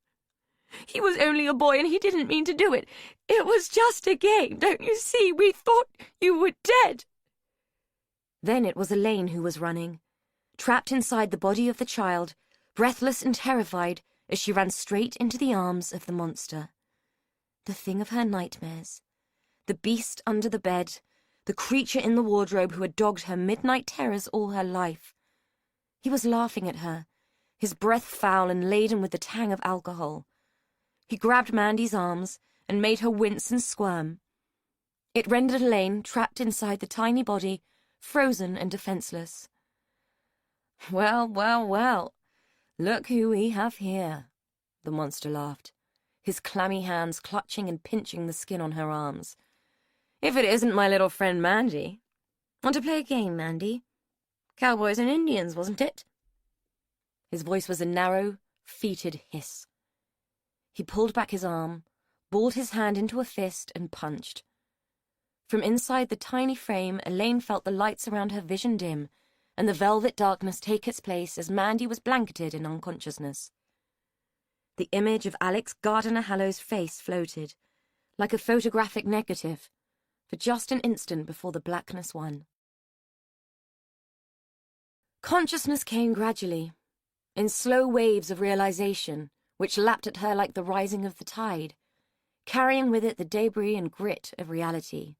S1: He was only a boy, and he didn't mean to do it. It was just a game, don't you see? We thought you were dead." Then it was Elaine who was running, trapped inside the body of the child, breathless and terrified as she ran straight into the arms of the monster. The thing of her nightmares. The beast under the bed, the creature in the wardrobe who had dogged her midnight terrors all her life. He was laughing at her, his breath foul and laden with the tang of alcohol. He grabbed Mandy's arms and made her wince and squirm. It rendered Elaine, trapped inside the tiny body, frozen and defenseless. "Well, well, well, look who we have here," the monster laughed, his clammy hands clutching and pinching the skin on her arms. "If it isn't my little friend Mandy. Want to play a game, Mandy? Cowboys and Indians, wasn't it?" His voice was a narrow, fetid hiss. He pulled back his arm, balled his hand into a fist, and punched. From inside the tiny frame, Elaine felt the lights around her vision dim, and the velvet darkness take its place as Mandy was blanketed in unconsciousness. The image of Alex Gardiner-Hallow's face floated, like a photographic negative, for just an instant before the blackness won. Consciousness came gradually, in slow waves of realization, which lapped at her like the rising of the tide, carrying with it the debris and grit of reality.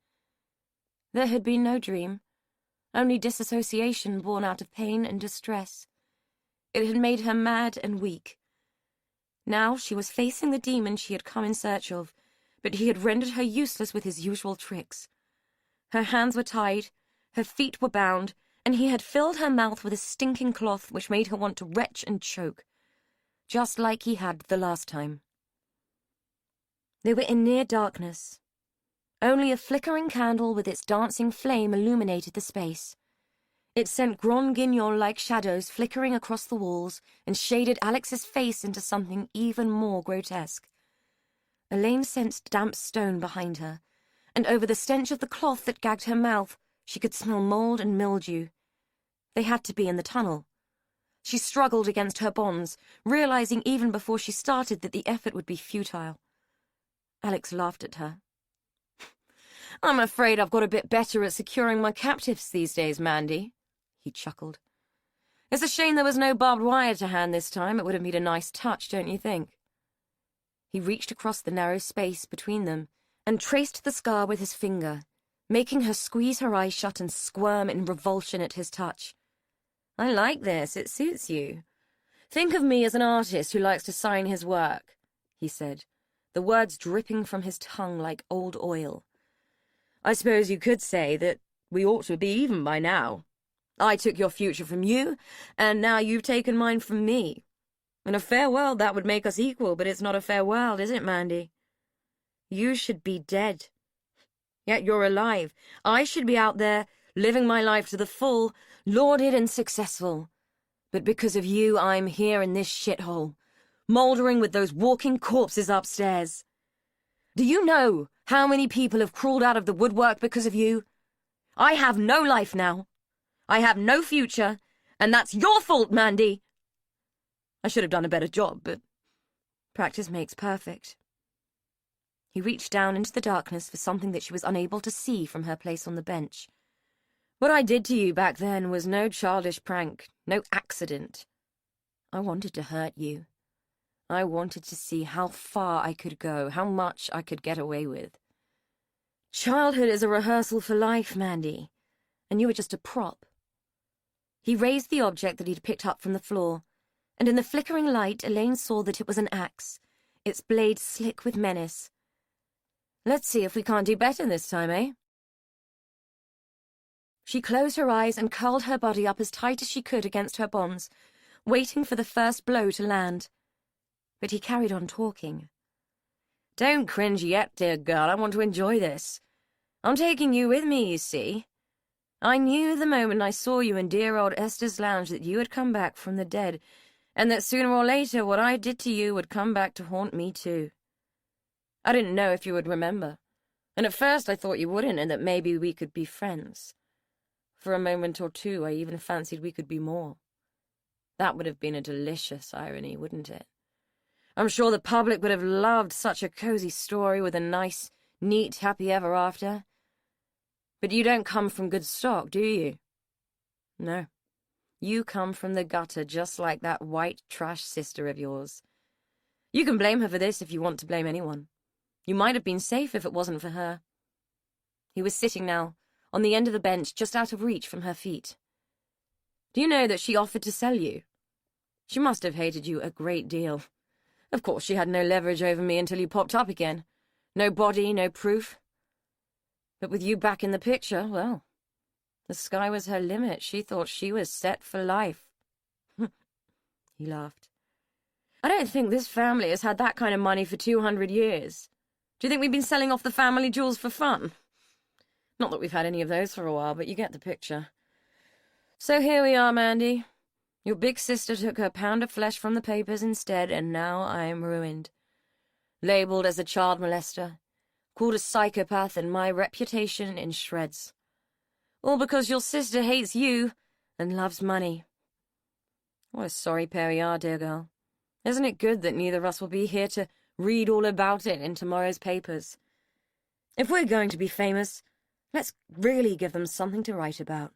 S1: There had been no dream, only disassociation born out of pain and distress. It had made her mad and weak. Now she was facing the demon she had come in search of, but he had rendered her useless with his usual tricks. Her hands were tied, her feet were bound, and he had filled her mouth with a stinking cloth which made her want to retch and choke, just like he had the last time. They were in near darkness. Only a flickering candle with its dancing flame illuminated the space. It sent Grand Guignol-like shadows flickering across the walls and shaded Alex's face into something even more grotesque. Elaine sensed damp stone behind her, and over the stench of the cloth that gagged her mouth, she could smell mold and mildew. They had to be in the tunnel. She struggled against her bonds, realizing even before she started that the effort would be futile. Alex laughed at her. "I'm afraid I've got a bit better at securing my captives these days, Mandy," he chuckled. "It's a shame there was no barbed wire to hand this time. It would have made a nice touch, don't you think?" He reached across the narrow space between them and traced the scar with his finger, making her squeeze her eyes shut and squirm in revulsion at his touch. "I like this. It suits you. Think of me as an artist who likes to sign his work," he said, the words dripping from his tongue like old oil. "I suppose you could say that we ought to be even by now. I took your future from you, and now you've taken mine from me. In a fair world, that would make us equal, but it's not a fair world, is it, Mandy? You should be dead. Yet you're alive. I should be out there, living my life to the full, lauded and successful. But because of you, I'm here in this shithole, mouldering with those walking corpses upstairs. Do you know how many people have crawled out of the woodwork because of you? I have no life now. I have no future, and that's your fault, Mandy. I should have done a better job, but practice makes perfect." He reached down into the darkness for something that she was unable to see from her place on the bench. "What I did to you back then was no childish prank, no accident. I wanted to hurt you. I wanted to see how far I could go, how much I could get away with. Childhood is a rehearsal for life, Mandy, and you were just a prop." He raised the object that he'd picked up from the floor, and in the flickering light, Elaine saw that it was an axe, its blade slick with menace. "Let's see if we can't do better this time, eh?" She closed her eyes and curled her body up as tight as she could against her bonds, waiting for the first blow to land. But he carried on talking. "Don't cringe yet, dear girl. I want to enjoy this. I'm taking you with me, you see. I knew the moment I saw you in dear old Esther's lounge that you had come back from the dead, and that sooner or later what I did to you would come back to haunt me too. I didn't know if you would remember, and at first I thought you wouldn't, and that maybe we could be friends. For a moment or two I even fancied we could be more. That would have been a delicious irony, wouldn't it? I'm sure the public would have loved such a cozy story with a nice, neat, happy ever after. But you don't come from good stock, do you? No. You come from the gutter just like that white trash sister of yours. You can blame her for this if you want to blame anyone. You might have been safe if it wasn't for her." He was sitting now, on the end of the bench, just out of reach from her feet. "Do you know that she offered to sell you? She must have hated you a great deal. Of course, she had no leverage over me until you popped up again. No body, no proof. But with you back in the picture, well, the sky was her limit. She thought she was set for life." He laughed. "I don't think this family has had that kind of money for 200 years. Do you think we've been selling off the family jewels for fun? Not that we've had any of those for a while, but you get the picture. So here we are, Mandy. Your big sister took her pound of flesh from the papers instead, and now I'm ruined. Labeled as a child molester, called a psychopath, and my reputation in shreds. All because your sister hates you and loves money. What a sorry pair we are, dear girl. Isn't it good that neither of us will be here to read all about it in tomorrow's papers? If we're going to be famous, let's really give them something to write about."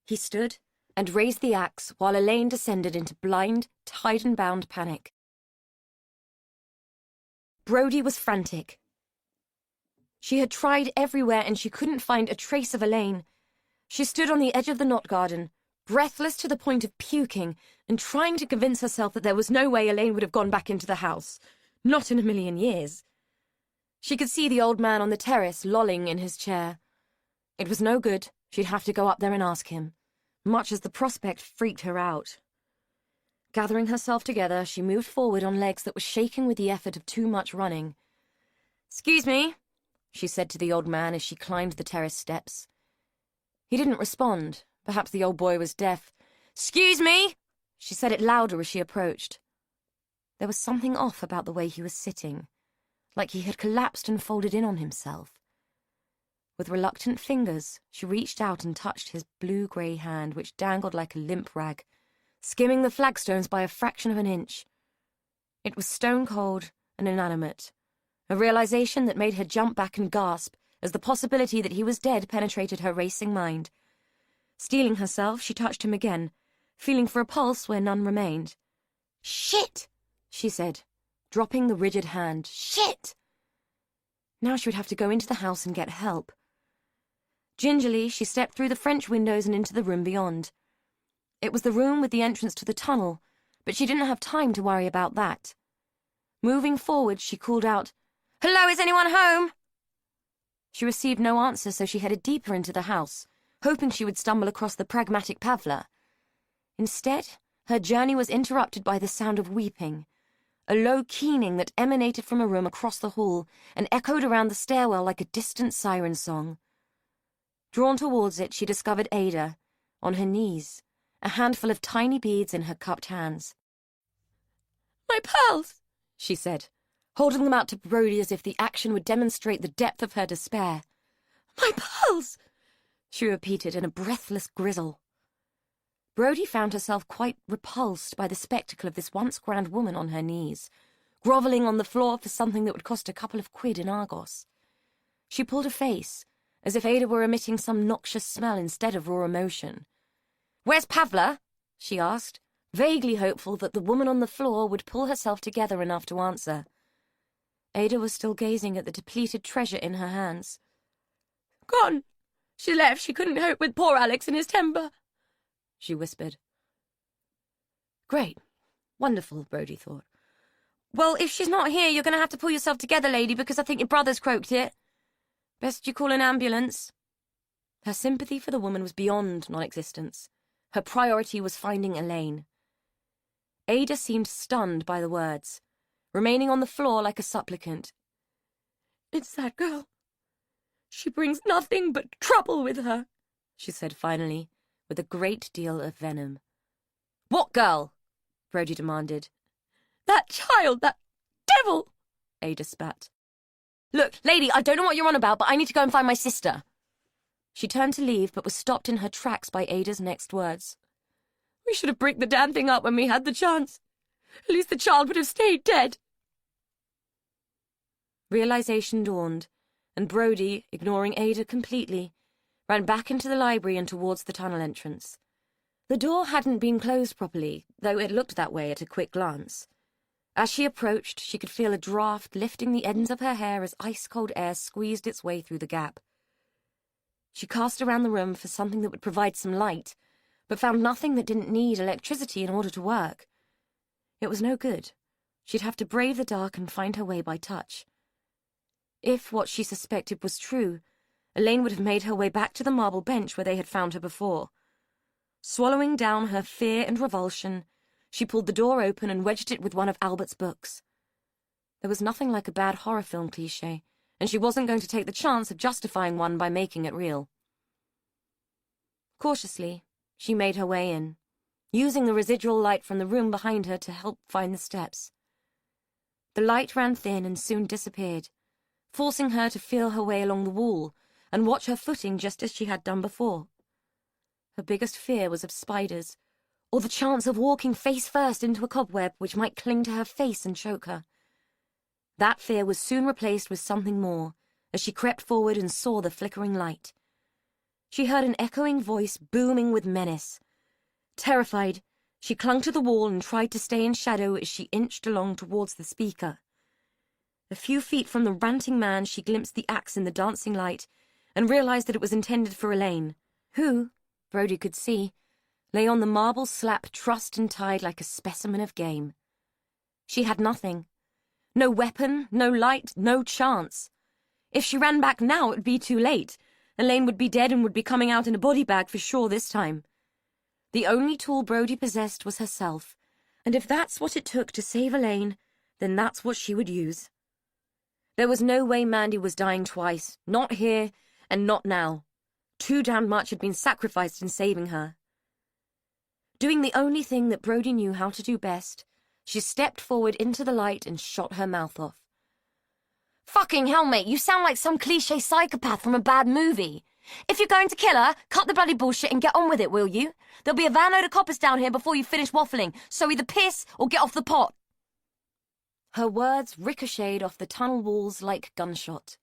S1: He stood and raised the axe while Elaine descended into blind, tied-and-bound panic. Brody was frantic. She had tried everywhere and she couldn't find a trace of Elaine. She stood on the edge of the knot garden, breathless to the point of puking, and trying to convince herself that there was no way Elaine would have gone back into the house. Not in a million years. She could see the old man on the terrace lolling in his chair. It was no good. She'd have to go up there and ask him, much as the prospect freaked her out. Gathering herself together, she moved forward on legs that were shaking with the effort of too much running. "Excuse me," she said to the old man as she climbed the terrace steps. He didn't respond. Perhaps the old boy was deaf. "Excuse me!" She said it louder as she approached. There was something off about the way he was sitting, like he had collapsed and folded in on himself. With reluctant fingers, she reached out and touched his blue-grey hand, which dangled like a limp rag, skimming the flagstones by a fraction of an inch. It was stone-cold and inanimate, a realization that made her jump back and gasp as the possibility that he was dead penetrated her racing mind. Steeling herself, she touched him again, feeling for a pulse where none remained. "Shit!" she said, dropping the rigid hand. "Shit!" Now she would have to go into the house and get help. Gingerly, she stepped through the French windows and into the room beyond. It was the room with the entrance to the tunnel, but she didn't have time to worry about that. Moving forward, she called out, "Hello, is anyone home?" She received no answer, so she headed deeper into the house, hoping she would stumble across the pragmatic Pavla. Instead, her journey was interrupted by the sound of weeping, a low keening that emanated from a room across the hall and echoed around the stairwell like a distant siren song. Drawn towards it, she discovered Ada, on her knees, a handful of tiny beads in her cupped hands.
S2: "My pearls,"
S1: she said, holding them out to Brody as if the action would demonstrate the depth of her despair.
S2: "My pearls,"
S1: she repeated in a breathless grizzle. Brody found herself quite repulsed by the spectacle of this once grand woman on her knees, grovelling on the floor for something that would cost a couple of quid in Argos. She pulled a face, as if Ada were emitting some noxious smell instead of raw emotion. "Where's Pavla?" she asked, vaguely hopeful that the woman on the floor would pull herself together enough to answer. Ada was still gazing at the depleted treasure in her hands.
S2: "Gone. She left. She couldn't cope with poor Alex and his temper," she whispered.
S1: Great. Wonderful, Brody thought.
S2: "Well, if she's not here, you're going to have to pull yourself together, lady, because I think your brother's croaked it. Best you call an ambulance."
S1: Her sympathy for the woman was beyond non-existence. Her priority was finding Elaine. Ada seemed stunned by the words, remaining on the floor like a supplicant.
S2: "It's that girl. She brings nothing but trouble with her,"
S1: she said finally, with a great deal of venom. "What girl?" Brody demanded.
S2: "That child, that devil,"
S1: Ada spat. "Look, lady, I don't know what you're on about, but I need to go and find my sister." She turned to leave, but was stopped in her tracks by Ada's next words.
S2: "We should have bricked the damn thing up when we had the chance. At least the child would have stayed dead."
S1: Realization dawned, and Brody, ignoring Ada completely, ran back into the library and towards the tunnel entrance. The door hadn't been closed properly, though it looked that way at a quick glance. As she approached, she could feel a draft lifting the ends of her hair as ice-cold air squeezed its way through the gap. She cast around the room for something that would provide some light, but found nothing that didn't need electricity in order to work. It was no good. She'd have to brave the dark and find her way by touch. If what she suspected was true, Elaine would have made her way back to the marble bench where they had found her before. Swallowing down her fear and revulsion, she pulled the door open and wedged it with one of Albert's books. There was nothing like a bad horror film cliché, and she wasn't going to take the chance of justifying one by making it real. Cautiously, she made her way in, using the residual light from the room behind her to help find the steps. The light ran thin and soon disappeared, forcing her to feel her way along the wall and watch her footing just as she had done before. Her biggest fear was of spiders, or the chance of walking face first into a cobweb which might cling to her face and choke her. That fear was soon replaced with something more, as she crept forward and saw the flickering light. She heard an echoing voice booming with menace. Terrified, she clung to the wall and tried to stay in shadow as she inched along towards the speaker. A few feet from the ranting man, she glimpsed the axe in the dancing light and realized that it was intended for Elaine, who, Brody could see, lay on the marble slab trussed and tied like a specimen of game. She had nothing. No weapon, no light, no chance. If she ran back now, it would be too late. Elaine would be dead and would be coming out in a body bag for sure this time. The only tool Brody possessed was herself, and if that's what it took to save Elaine, then that's what she would use. There was no way Mandy was dying twice, not here and not now. Too damn much had been sacrificed in saving her. Doing the only thing that Brody knew how to do best, she stepped forward into the light and shot her mouth off.
S2: "Fucking hell, mate, you sound like some cliché psychopath from a bad movie. If you're going to kill her, cut the bloody bullshit and get on with it, will you? There'll be a van load of coppers down here before you finish waffling, so either piss or get off the pot."
S1: Her words ricocheted off the tunnel walls like gunshot.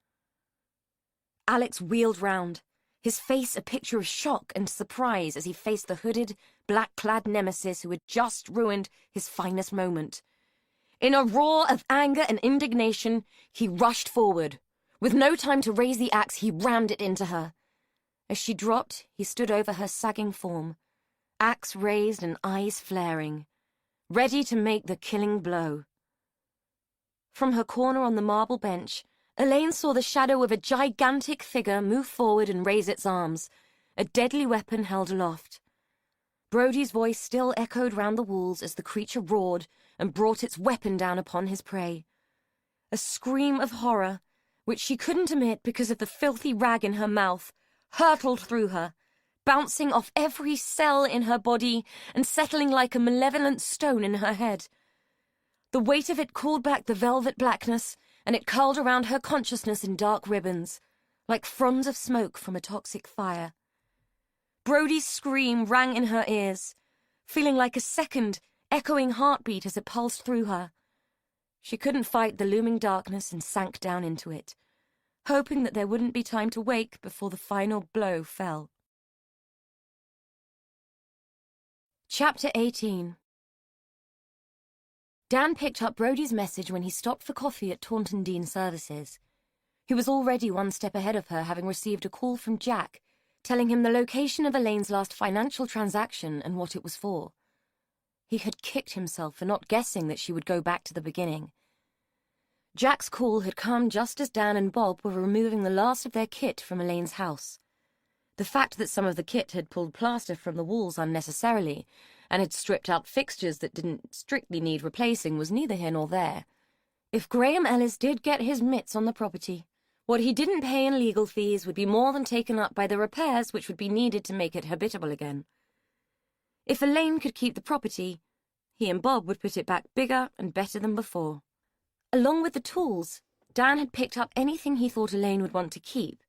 S1: Alex wheeled round, his face a picture of shock and surprise as he faced the hooded, black-clad nemesis who had just ruined his finest moment. In a roar of anger and indignation, he rushed forward. With no time to raise the axe, he rammed it into her. As she dropped, he stood over her sagging form, axe raised and eyes flaring, ready to make the killing blow. From her corner on the marble bench, Elaine saw the shadow of a gigantic figure move forward and raise its arms, a deadly weapon held aloft. Brody's voice still echoed round the walls as the creature roared and brought its weapon down upon his prey. A scream of horror, which she couldn't emit because of the filthy rag in her mouth, hurtled through her, bouncing off every cell in her body and settling like a malevolent stone in her head. The weight of it called back the velvet blackness, and it curled around her consciousness in dark ribbons, like fronds of smoke from a toxic fire. Brody's scream rang in her ears, feeling like a second, echoing heartbeat as it pulsed through her. She couldn't fight the looming darkness and sank down into it, hoping that there wouldn't be time to wake before the final blow fell. Chapter 18. Dan picked up Brody's message when he stopped for coffee at Taunton Dean Services. He was already one step ahead of her, having received a call from Jack, telling him the location of Elaine's last financial transaction and what it was for. He had kicked himself for not guessing that she would go back to the beginning. Jack's call had come just as Dan and Bob were removing the last of their kit from Elaine's house. The fact that some of the kit had pulled plaster from the walls unnecessarily and had stripped out fixtures that didn't strictly need replacing was neither here nor there. If Graham Ellis did get his mitts on the property, what he didn't pay in legal fees would be more than taken up by the repairs which would be needed to make it habitable again. If Elaine could keep the property, he and Bob would put it back bigger and better than before. Along with the tools, Dan had picked up anything he thought Elaine would want to keep,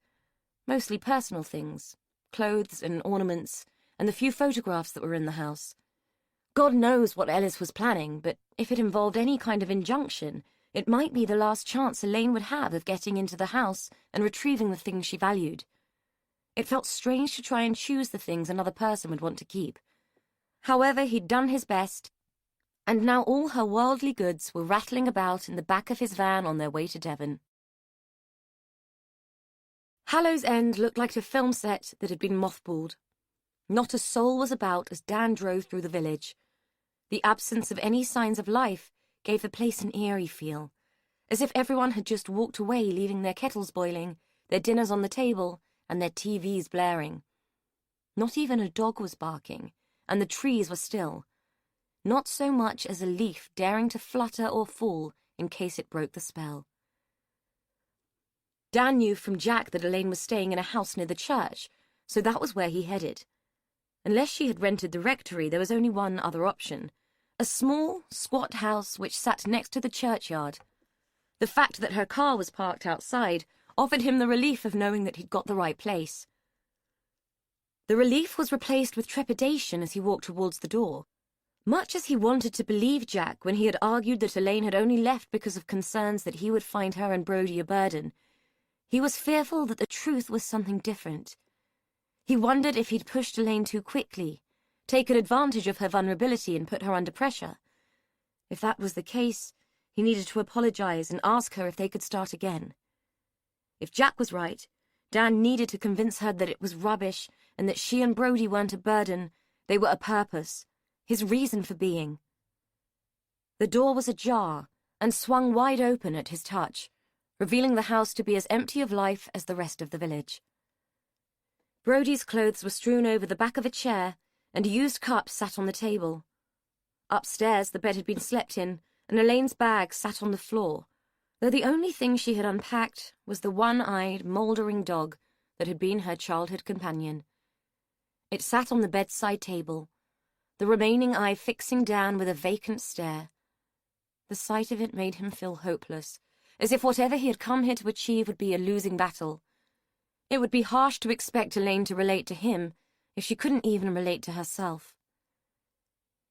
S1: mostly personal things, clothes and ornaments, and the few photographs that were in the house. God knows what Ellis was planning, but if it involved any kind of injunction, it might be the last chance Elaine would have of getting into the house and retrieving the things she valued. It felt strange to try and choose the things another person would want to keep. However, he'd done his best, and now all her worldly goods were rattling about in the back of his van on their way to Devon. Hallow's End looked like a film set that had been mothballed. Not a soul was about as Dan drove through the village. The absence of any signs of life gave the place an eerie feel, as if everyone had just walked away, leaving their kettles boiling, their dinners on the table, and their TVs blaring. Not even a dog was barking, and the trees were still. Not so much as a leaf daring to flutter or fall in case it broke the spell. Dan knew from Jack that Elaine was staying in a house near the church, so that was where he headed. Unless she had rented the rectory, there was only one other option. A small, squat house which sat next to the churchyard. The fact that her car was parked outside offered him the relief of knowing that he'd got the right place. The relief was replaced with trepidation as he walked towards the door. Much as he wanted to believe Jack when he had argued that Elaine had only left because of concerns that he would find her and Brody a burden, he was fearful that the truth was something different. He wondered if he'd pushed Elaine too quickly, taken advantage of her vulnerability and put her under pressure. If that was the case, he needed to apologize and ask her if they could start again. If Jack was right, Dan needed to convince her that it was rubbish and that she and Brody weren't a burden, they were a purpose, his reason for being. The door was ajar and swung wide open at his touch, revealing the house to be as empty of life as the rest of the village. Brody's clothes were strewn over the back of a chair, and a used cup sat on the table. Upstairs, the bed had been slept in, and Elaine's bag sat on the floor, though the only thing she had unpacked was the one-eyed, mouldering dog that had been her childhood companion. It sat on the bedside table, the remaining eye fixing down with a vacant stare. The sight of it made him feel hopeless, as if whatever he had come here to achieve would be a losing battle. It would be harsh to expect Elaine to relate to him if she couldn't even relate to herself.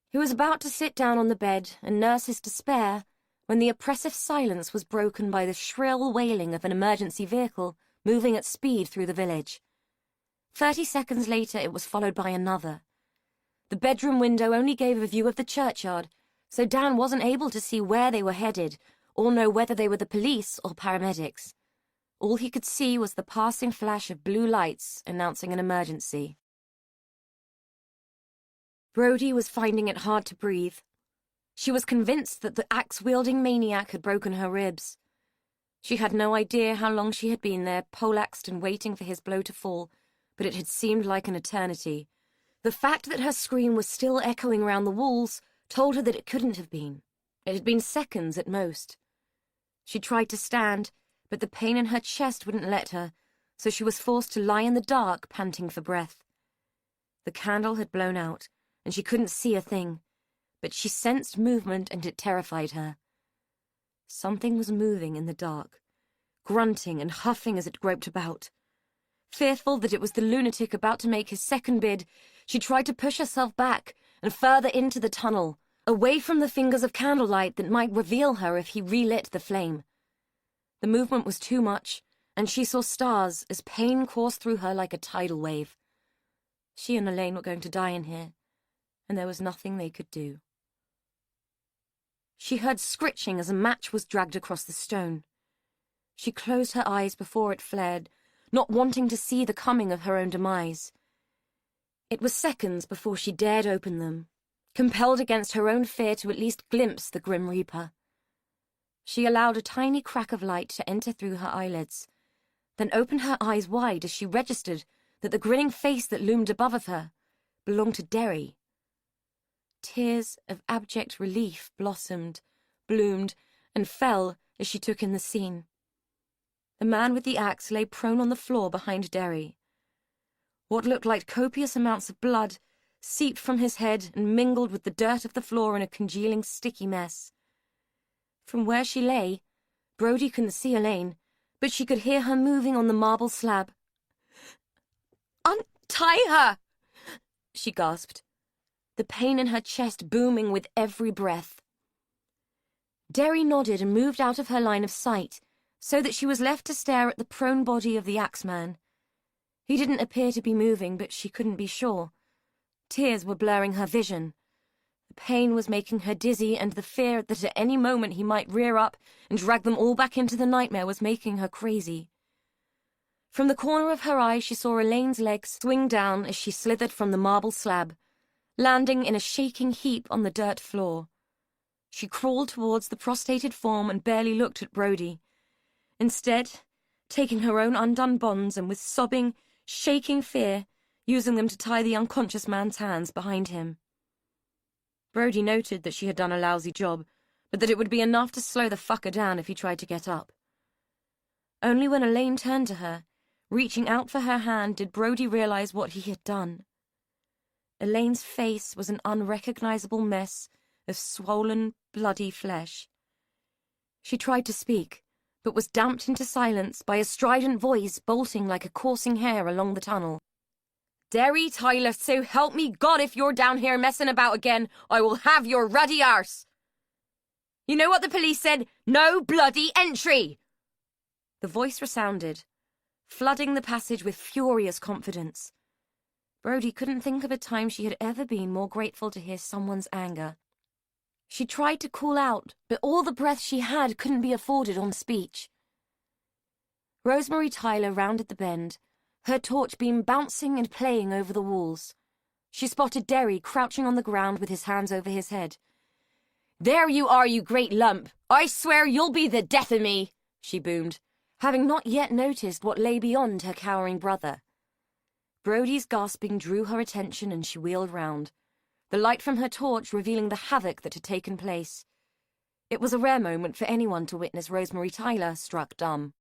S1: He was about to sit down on the bed and nurse his despair when the oppressive silence was broken by the shrill wailing of an emergency vehicle moving at speed through the village. 30 seconds later, it was followed by another. The bedroom window only gave a view of the churchyard, so Dan wasn't able to see where they were headed or know whether they were the police or paramedics. All he could see was the passing flash of blue lights announcing an emergency. Brody was finding it hard to breathe. She was convinced that the axe-wielding maniac had broken her ribs. She had no idea how long she had been there, poleaxed and waiting for his blow to fall, but it had seemed like an eternity. The fact that her scream was still echoing around the walls told her that it couldn't have been. It had been seconds at most. She tried to stand, but the pain in her chest wouldn't let her, so she was forced to lie in the dark, panting for breath. The candle had blown out, and she couldn't see a thing, but she sensed movement and it terrified her. Something was moving in the dark, grunting and huffing as it groped about. Fearful that it was the lunatic about to make his second bid, she tried to push herself back and further into the tunnel, away from the fingers of candlelight that might reveal her if he relit the flame. The movement was too much, and she saw stars as pain coursed through her like a tidal wave. She and Elaine were going to die in here, and there was nothing they could do. She heard scritching as a match was dragged across the stone. She closed her eyes before it flared, not wanting to see the coming of her own demise. It was seconds before she dared open them, compelled against her own fear to at least glimpse the Grim Reaper. She allowed a tiny crack of light to enter through her eyelids, then opened her eyes wide as she registered that the grinning face that loomed above her belonged to Derry. Tears of abject relief blossomed, bloomed, and fell as she took in the scene. The man with the axe lay prone on the floor behind Derry. What looked like copious amounts of blood seeped from his head and mingled with the dirt of the floor in a congealing, sticky mess. From where she lay, Brody couldn't see Elaine, but she could hear her moving on the marble slab. "Untie her!" she gasped, the pain in her chest booming with every breath. Derry nodded and moved out of her line of sight, so that she was left to stare at the prone body of the axeman. He didn't appear to be moving, but she couldn't be sure. Tears were blurring her vision. The pain was making her dizzy, and the fear that at any moment he might rear up and drag them all back into the nightmare was making her crazy. From the corner of her eye, she saw Elaine's legs swing down as she slithered from the marble slab, landing in a shaking heap on the dirt floor. She crawled towards the prostrated form and barely looked at Brody. Instead, taking her own undone bonds and with sobbing, shaking fear, using them to tie the unconscious man's hands behind him. Brody noted that she had done a lousy job, but that it would be enough to slow the fucker down if he tried to get up. Only when Elaine turned to her, reaching out for her hand, did Brody realize what he had done. Elaine's face was an unrecognizable mess of swollen, bloody flesh. She tried to speak, but was damped into silence by a strident voice bolting like a coursing hare along the tunnel. "Derry Tyler, so help me God, if you're down here messing about again, I will have your ruddy arse. You know what the police said? No bloody entry!" The voice resounded, flooding the passage with furious confidence. Brody couldn't think of a time she had ever been more grateful to hear someone's anger. She tried to call out, but all the breath she had couldn't be afforded on speech. Rosemary Tyler rounded the bend, her torch beam bouncing and playing over the walls. She spotted Derry crouching on the ground with his hands over his head. "There you are, you great lump! I swear you'll be the death of me!" she boomed, having not yet noticed what lay beyond her cowering brother. Brody's gasping drew her attention and she wheeled round, the light from her torch revealing the havoc that had taken place. It was a rare moment for anyone to witness Rosemary Tyler struck dumb.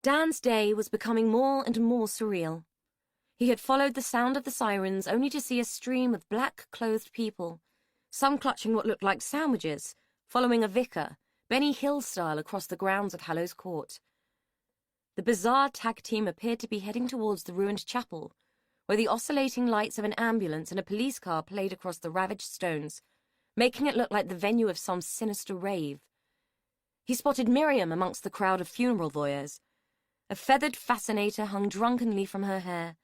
S1: Dan's day was becoming more and more surreal. He had followed the sound of the sirens only to see a stream of black-clothed people, some clutching what looked like sandwiches, following a vicar, Benny Hill style, across the grounds of Hallows Court. The bizarre tag team appeared to be heading towards the ruined chapel, where the oscillating lights of an ambulance and a police car played across the ravaged stones, making it look like the venue of some sinister rave. He spotted Miriam amongst the crowd of funeral voyeurs. A feathered fascinator hung drunkenly from her hair,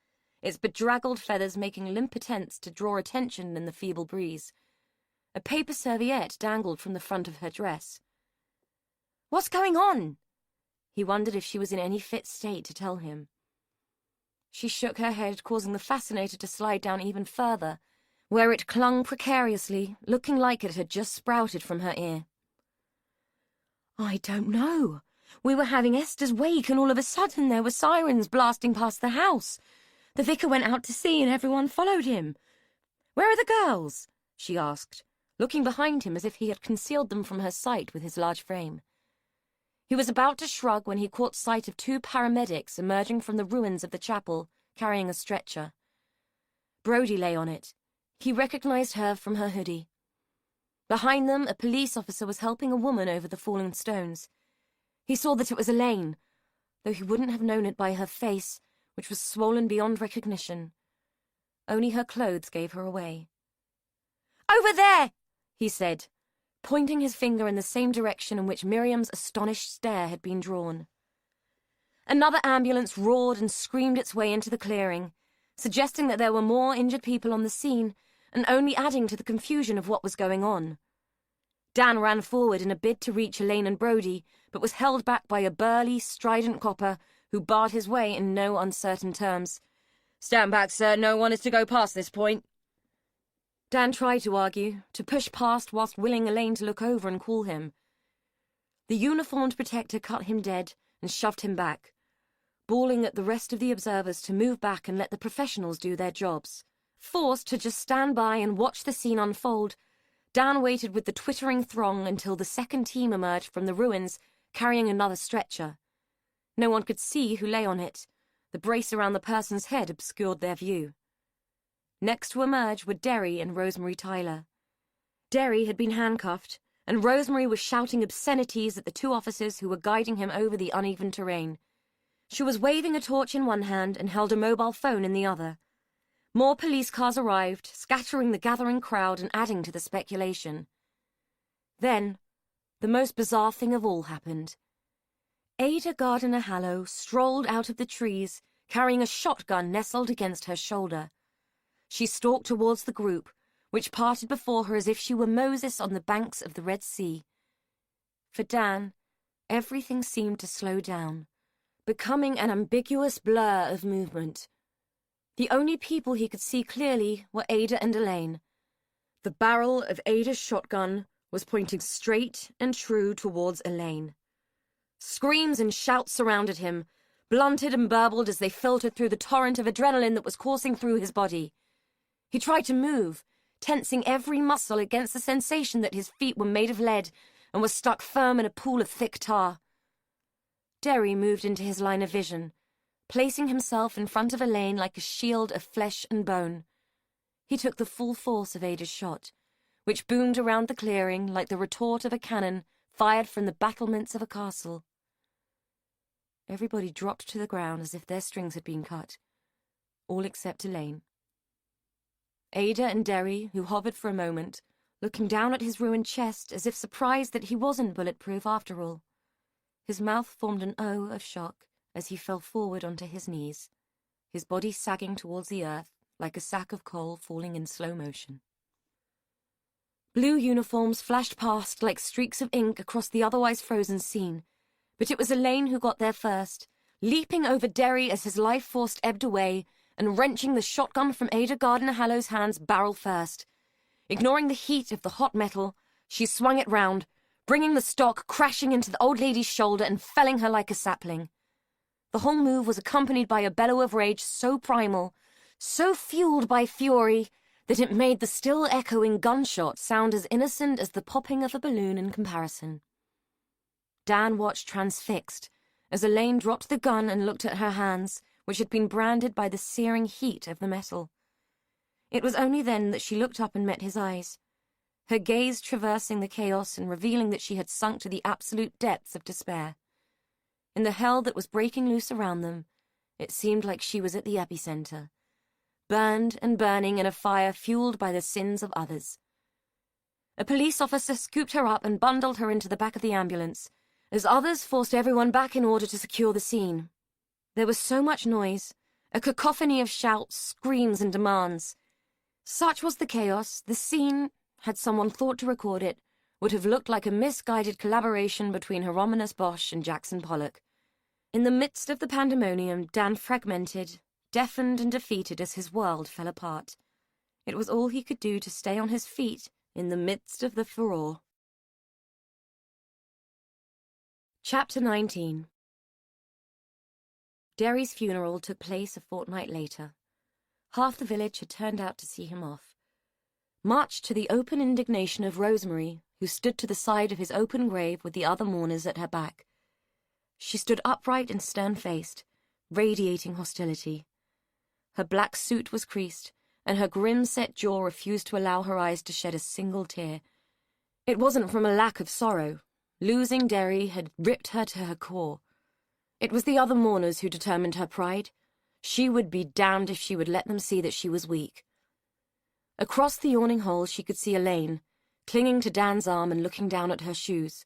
S1: its bedraggled feathers making limp attempts to draw attention in the feeble breeze. A paper serviette dangled from the front of her dress. "What's going on?" He wondered if she was in any fit state to tell him. She shook her head, causing the fascinator to slide down even further, where it clung precariously, looking like it had just sprouted from her ear. "I don't know. We were having Esther's wake, and all of a sudden there were sirens blasting past the house. The vicar went out to sea, and everyone followed him. Where are the girls?" she asked, looking behind him as if he had concealed them from her sight with his large frame. He was about to shrug when he caught sight of 2 paramedics emerging from the ruins of the chapel, carrying a stretcher. Brody lay on it. He recognized her from her hoodie. Behind them, a police officer was helping a woman over the fallen stones. He saw that it was Elaine, though he wouldn't have known it by her face, which was swollen beyond recognition. Only her clothes gave her away. "Over there!" he said, pointing his finger in the same direction in which Miriam's astonished stare had been drawn. Another ambulance roared and screamed its way into the clearing, suggesting that there were more injured people on the scene and only adding to the confusion of what was going on. Dan ran forward in a bid to reach Elaine and Brody, but was held back by a burly, strident copper who barred his way in no uncertain terms. "Stand back, sir. No one is to go past this point." Dan tried to argue, to push past whilst willing Elaine to look over and call him. The uniformed protector cut him dead and shoved him back, bawling at the rest of the observers to move back and let the professionals do their jobs. Forced to just stand by and watch the scene unfold, Dan waited with the twittering throng until the second team emerged from the ruins, carrying another stretcher. No one could see who lay on it. The brace around the person's head obscured their view. Next to emerge were Derry and Rosemary Tyler. Derry had been handcuffed, and Rosemary was shouting obscenities at the 2 officers who were guiding him over the uneven terrain. She was waving a torch in one hand and held a mobile phone in the other. More police cars arrived, scattering the gathering crowd and adding to the speculation. Then, the most bizarre thing of all happened. Ada Gardiner-Hallow strolled out of the trees, carrying a shotgun nestled against her shoulder. She stalked towards the group, which parted before her as if she were Moses on the banks of the Red Sea. For Dan, everything seemed to slow down, becoming an ambiguous blur of movement. The only people he could see clearly were Ada and Elaine. The barrel of Ada's shotgun was pointing straight and true towards Elaine. Screams and shouts surrounded him, blunted and burbled as they filtered through the torrent of adrenaline that was coursing through his body. He tried to move, tensing every muscle against the sensation that his feet were made of lead and were stuck firm in a pool of thick tar. Derry moved into his line of vision, placing himself in front of Elaine like a shield of flesh and bone. He took the full force of Ada's shot, which boomed around the clearing like the retort of a cannon fired from the battlements of a castle. Everybody dropped to the ground as if their strings had been cut, all except Elaine. Ada and Derry, who hovered for a moment, looking down at his ruined chest as if surprised that he wasn't bulletproof after all. His mouth formed an O of shock as he fell forward onto his knees, his body sagging towards the earth like a sack of coal falling in slow motion. Blue uniforms flashed past like streaks of ink across the otherwise frozen scene, but it was Elaine who got there first, leaping over Derry as his life force ebbed away and wrenching the shotgun from Ada Gardiner-Hallow's hands barrel first. Ignoring the heat of the hot metal, she swung it round, bringing the stock crashing into the old lady's shoulder and felling her like a sapling. The whole move was accompanied by a bellow of rage so primal, so fueled by fury, that it made the still echoing gunshot sound as innocent as the popping of a balloon in comparison. Dan watched transfixed as Elaine dropped the gun and looked at her hands, which had been branded by the searing heat of the metal. It was only then that she looked up and met his eyes, her gaze traversing the chaos and revealing that she had sunk to the absolute depths of despair. In the hell that was breaking loose around them, it seemed like she was at the epicenter, burned and burning in a fire fueled by the sins of others. A police officer scooped her up and bundled her into the back of the ambulance, as others forced everyone back in order to secure the scene. There was so much noise, a cacophony of shouts, screams, and demands. Such was the chaos, the scene, had someone thought to record it, would have looked like a misguided collaboration between Hieronymus Bosch and Jackson Pollock. In the midst of the pandemonium, Dan fragmented, deafened and defeated as his world fell apart. It was all he could do to stay on his feet in the midst of the furore. Chapter 19. Derry's funeral took place a fortnight later. Half the village had turned out to see him off. Much to the open indignation of Rosemary, who stood to the side of his open grave with the other mourners at her back. She stood upright and stern-faced, radiating hostility. Her black suit was creased, and her grim-set jaw refused to allow her eyes to shed a single tear. It wasn't from a lack of sorrow. Losing Derry had ripped her to her core. It was the other mourners who determined her pride. She would be damned if she would let them see that she was weak. Across the yawning hole she could see Elaine, clinging to Dan's arm and looking down at her shoes.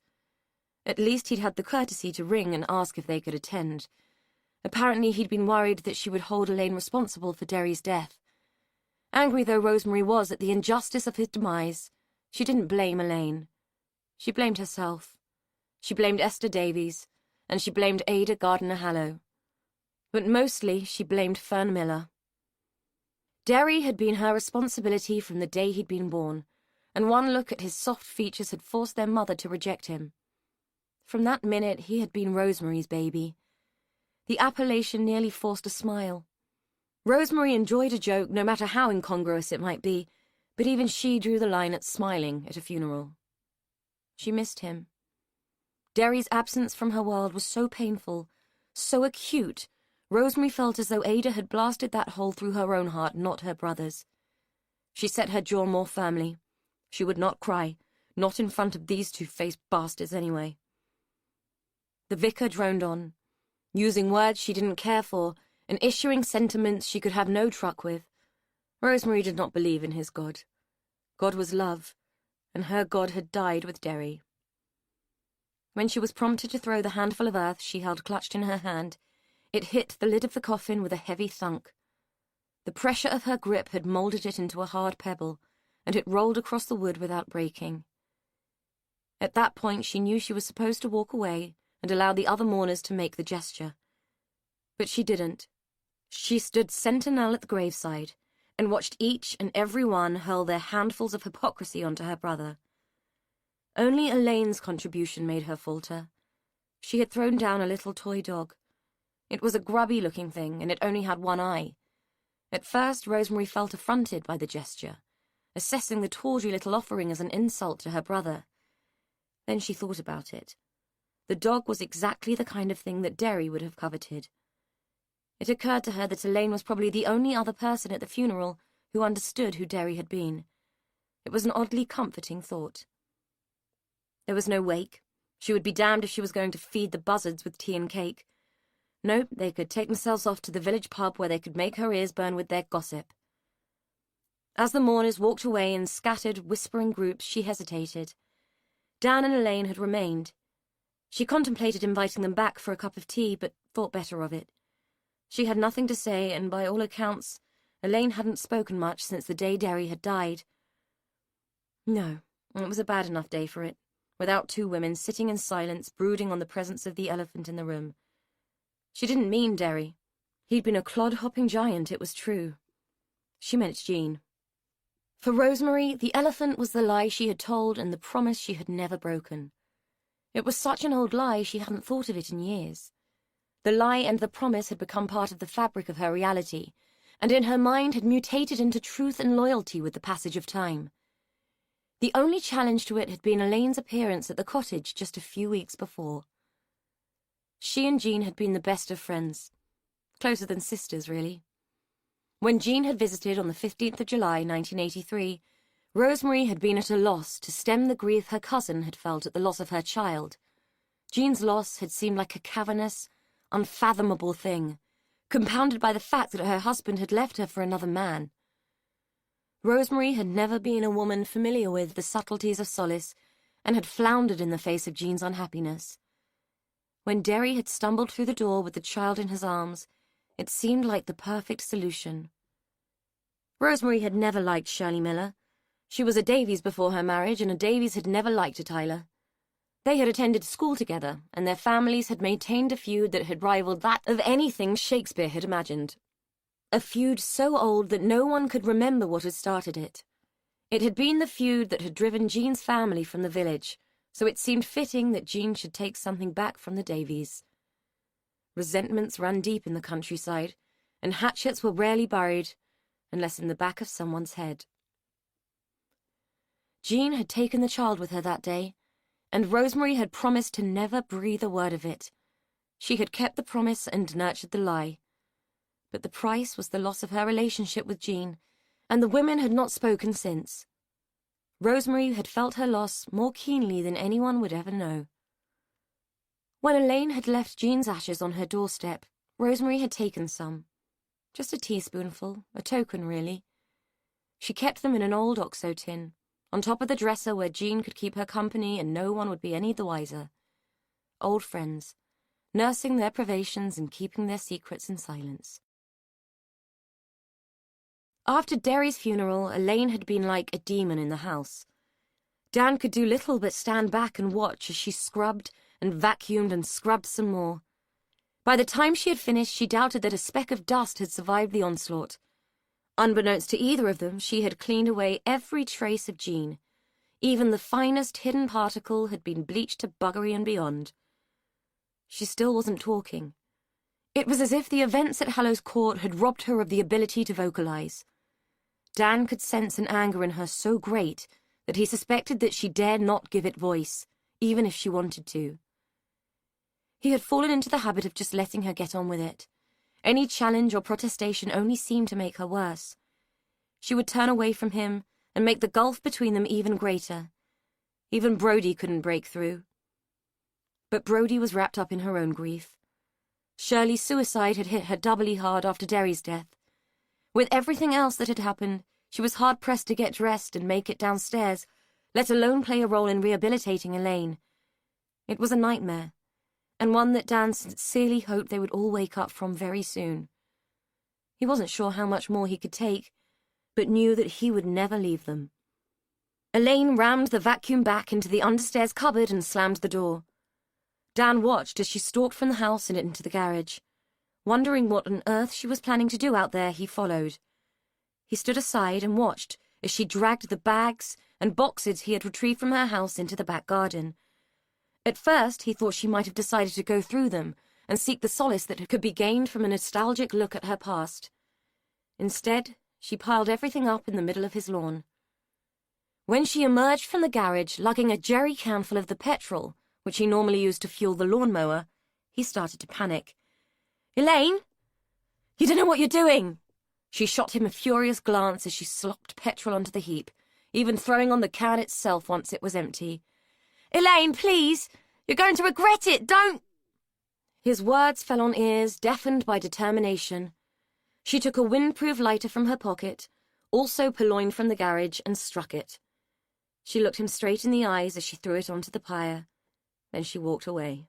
S1: At least he'd had the courtesy to ring and ask if they could attend. Apparently he'd been worried that she would hold Elaine responsible for Derry's death. Angry though Rosemary was at the injustice of his demise, she didn't blame Elaine. She blamed herself. She blamed Esther Davies, and she blamed Ada Gardner-Hallow. But mostly she blamed Fern Miller. Derry had been her responsibility from the day he'd been born, and one look at his soft features had forced their mother to reject him. From that minute he had been Rosemary's baby. The appellation nearly forced a smile. Rosemary enjoyed a joke, no matter how incongruous it might be, but even she drew the line at smiling at a funeral. She missed him. Derry's absence from her world was so painful, so acute, Rosemary felt as though Ada had blasted that hole through her own heart, not her brother's. She set her jaw more firmly. She would not cry, not in front of these two-faced bastards anyway. The vicar droned on, using words she didn't care for and issuing sentiments she could have no truck with. Rosemary did not believe in his God. God was love, and her God had died with Derry. When she was prompted to throw the handful of earth she held clutched in her hand, it hit the lid of the coffin with a heavy thunk. The pressure of her grip had moulded it into a hard pebble, and it rolled across the wood without breaking. At that point she knew she was supposed to walk away and allow the other mourners to make the gesture. But she didn't. She stood sentinel at the graveside and watched each and every one hurl their handfuls of hypocrisy onto her brother. Only Elaine's contribution made her falter. She had thrown down a little toy dog. It was a grubby-looking thing, and it only had one eye. At first, Rosemary felt affronted by the gesture, assessing the tawdry little offering as an insult to her brother. Then she thought about it. The dog was exactly the kind of thing that Derry would have coveted. It occurred to her that Elaine was probably the only other person at the funeral who understood who Derry had been. It was an oddly comforting thought. There was no wake. She would be damned if she was going to feed the buzzards with tea and cake. No, they could take themselves off to the village pub where they could make her ears burn with their gossip. As the mourners walked away in scattered, whispering groups, she hesitated. Dan and Elaine had remained. She contemplated inviting them back for a cup of tea, but thought better of it. She had nothing to say, and by all accounts, Elaine hadn't spoken much since the day Derry had died. No, it was a bad enough day for it, without two women sitting in silence, brooding on the presence of the elephant in the room. She didn't mean Derry. He'd been a clod-hopping giant, it was true. She meant Jean. For Rosemary, the elephant was the lie she had told and the promise she had never broken. It was such an old lie she hadn't thought of it in years. The lie and the promise had become part of the fabric of her reality, and in her mind had mutated into truth and loyalty with the passage of time. The only challenge to it had been Elaine's appearance at the cottage just a few weeks before. She and Jean had been the best of friends. Closer than sisters, really. When Jean had visited on the 15th of July, 1983, Rosemary had been at a loss to stem the grief her cousin had felt at the loss of her child. Jean's loss had seemed like a cavernous, unfathomable thing, compounded by the fact that her husband had left her for another man. Rosemary had never been a woman familiar with the subtleties of solace and had floundered in the face of Jean's unhappiness. When Derry had stumbled through the door with the child in his arms, it seemed like the perfect solution. Rosemary had never liked Shirley Miller. She was a Davies before her marriage, and a Davies had never liked a Tyler. They had attended school together, and their families had maintained a feud that had rivaled that of anything Shakespeare had imagined. A feud so old that no one could remember what had started it. It had been the feud that had driven Jean's family from the village, so it seemed fitting that Jean should take something back from the Davies. Resentments ran deep in the countryside, and hatchets were rarely buried, unless in the back of someone's head. Jean had taken the child with her that day, and Rosemary had promised to never breathe a word of it. She had kept the promise and nurtured the lie. But the price was the loss of her relationship with Jean, and the women had not spoken since. Rosemary had felt her loss more keenly than anyone would ever know. When Elaine had left Jean's ashes on her doorstep, Rosemary had taken some. Just a teaspoonful, a token, really. She kept them in an old OXO tin, on top of the dresser where Jean could keep her company and no one would be any the wiser. Old friends, nursing their privations and keeping their secrets in silence. After Derry's funeral, Elaine had been like a demon in the house. Dan could do little but stand back and watch as she scrubbed and vacuumed and scrubbed some more. By the time she had finished, she doubted that a speck of dust had survived the onslaught. Unbeknownst to either of them, she had cleaned away every trace of Jean. Even the finest hidden particle had been bleached to buggery and beyond. She still wasn't talking. It was as if the events at Hallows Court had robbed her of the ability to vocalize. Dan could sense an anger in her so great that he suspected that she dared not give it voice, even if she wanted to. He had fallen into the habit of just letting her get on with it. Any challenge or protestation only seemed to make her worse. She would turn away from him and make the gulf between them even greater. Even Brody couldn't break through. But Brody was wrapped up in her own grief. Shirley's suicide had hit her doubly hard after Derry's death. With everything else that had happened, she was hard-pressed to get dressed and make it downstairs, let alone play a role in rehabilitating Elaine. It was a nightmare, and one that Dan sincerely hoped they would all wake up from very soon. He wasn't sure how much more he could take, but knew that he would never leave them. Elaine rammed the vacuum back into the understairs cupboard and slammed the door. Dan watched as she stalked from the house and into the garage. Wondering what on earth she was planning to do out there, he followed. He stood aside and watched as she dragged the bags and boxes he had retrieved from her house into the back garden. At first, he thought she might have decided to go through them and seek the solace that could be gained from a nostalgic look at her past. Instead, she piled everything up in the middle of his lawn. When she emerged from the garage, lugging a jerry can full of the petrol, which he normally used to fuel the lawnmower, he started to panic. "Elaine? You don't know what you're doing!" She shot him a furious glance as she slopped petrol onto the heap, even throwing on the can itself once it was empty. "Elaine, please! You're going to regret it! Don't—" His words fell on ears deafened by determination. She took a windproof lighter from her pocket, also purloined from the garage, and struck it. She looked him straight in the eyes as she threw it onto the pyre. Then she walked away.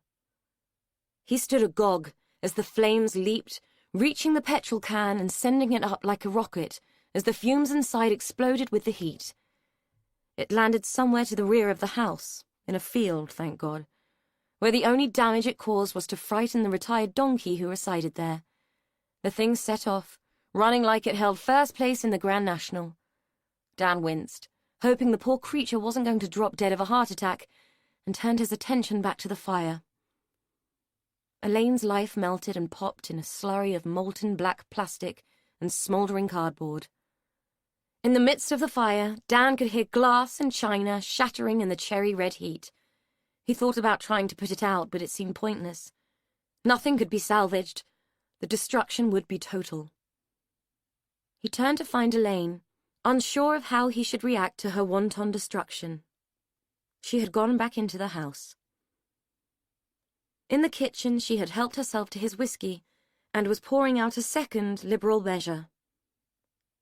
S1: He stood agog as the flames leaped, reaching the petrol can and sending it up like a rocket as the fumes inside exploded with the heat. It landed somewhere to the rear of the house, in a field, thank God, where the only damage it caused was to frighten the retired donkey who resided there. The thing set off, running like it held first place in the Grand National. Dan winced, hoping the poor creature wasn't going to drop dead of a heart attack, and turned his attention back to the fire. Elaine's life melted and popped in a slurry of molten black plastic and smouldering cardboard. In the midst of the fire, Dan could hear glass and china shattering in the cherry-red heat. He thought about trying to put it out, but it seemed pointless. Nothing could be salvaged. The destruction would be total. He turned to find Elaine, unsure of how he should react to her wanton destruction. She had gone back into the house. In the kitchen, she had helped herself to his whiskey and was pouring out a second liberal measure.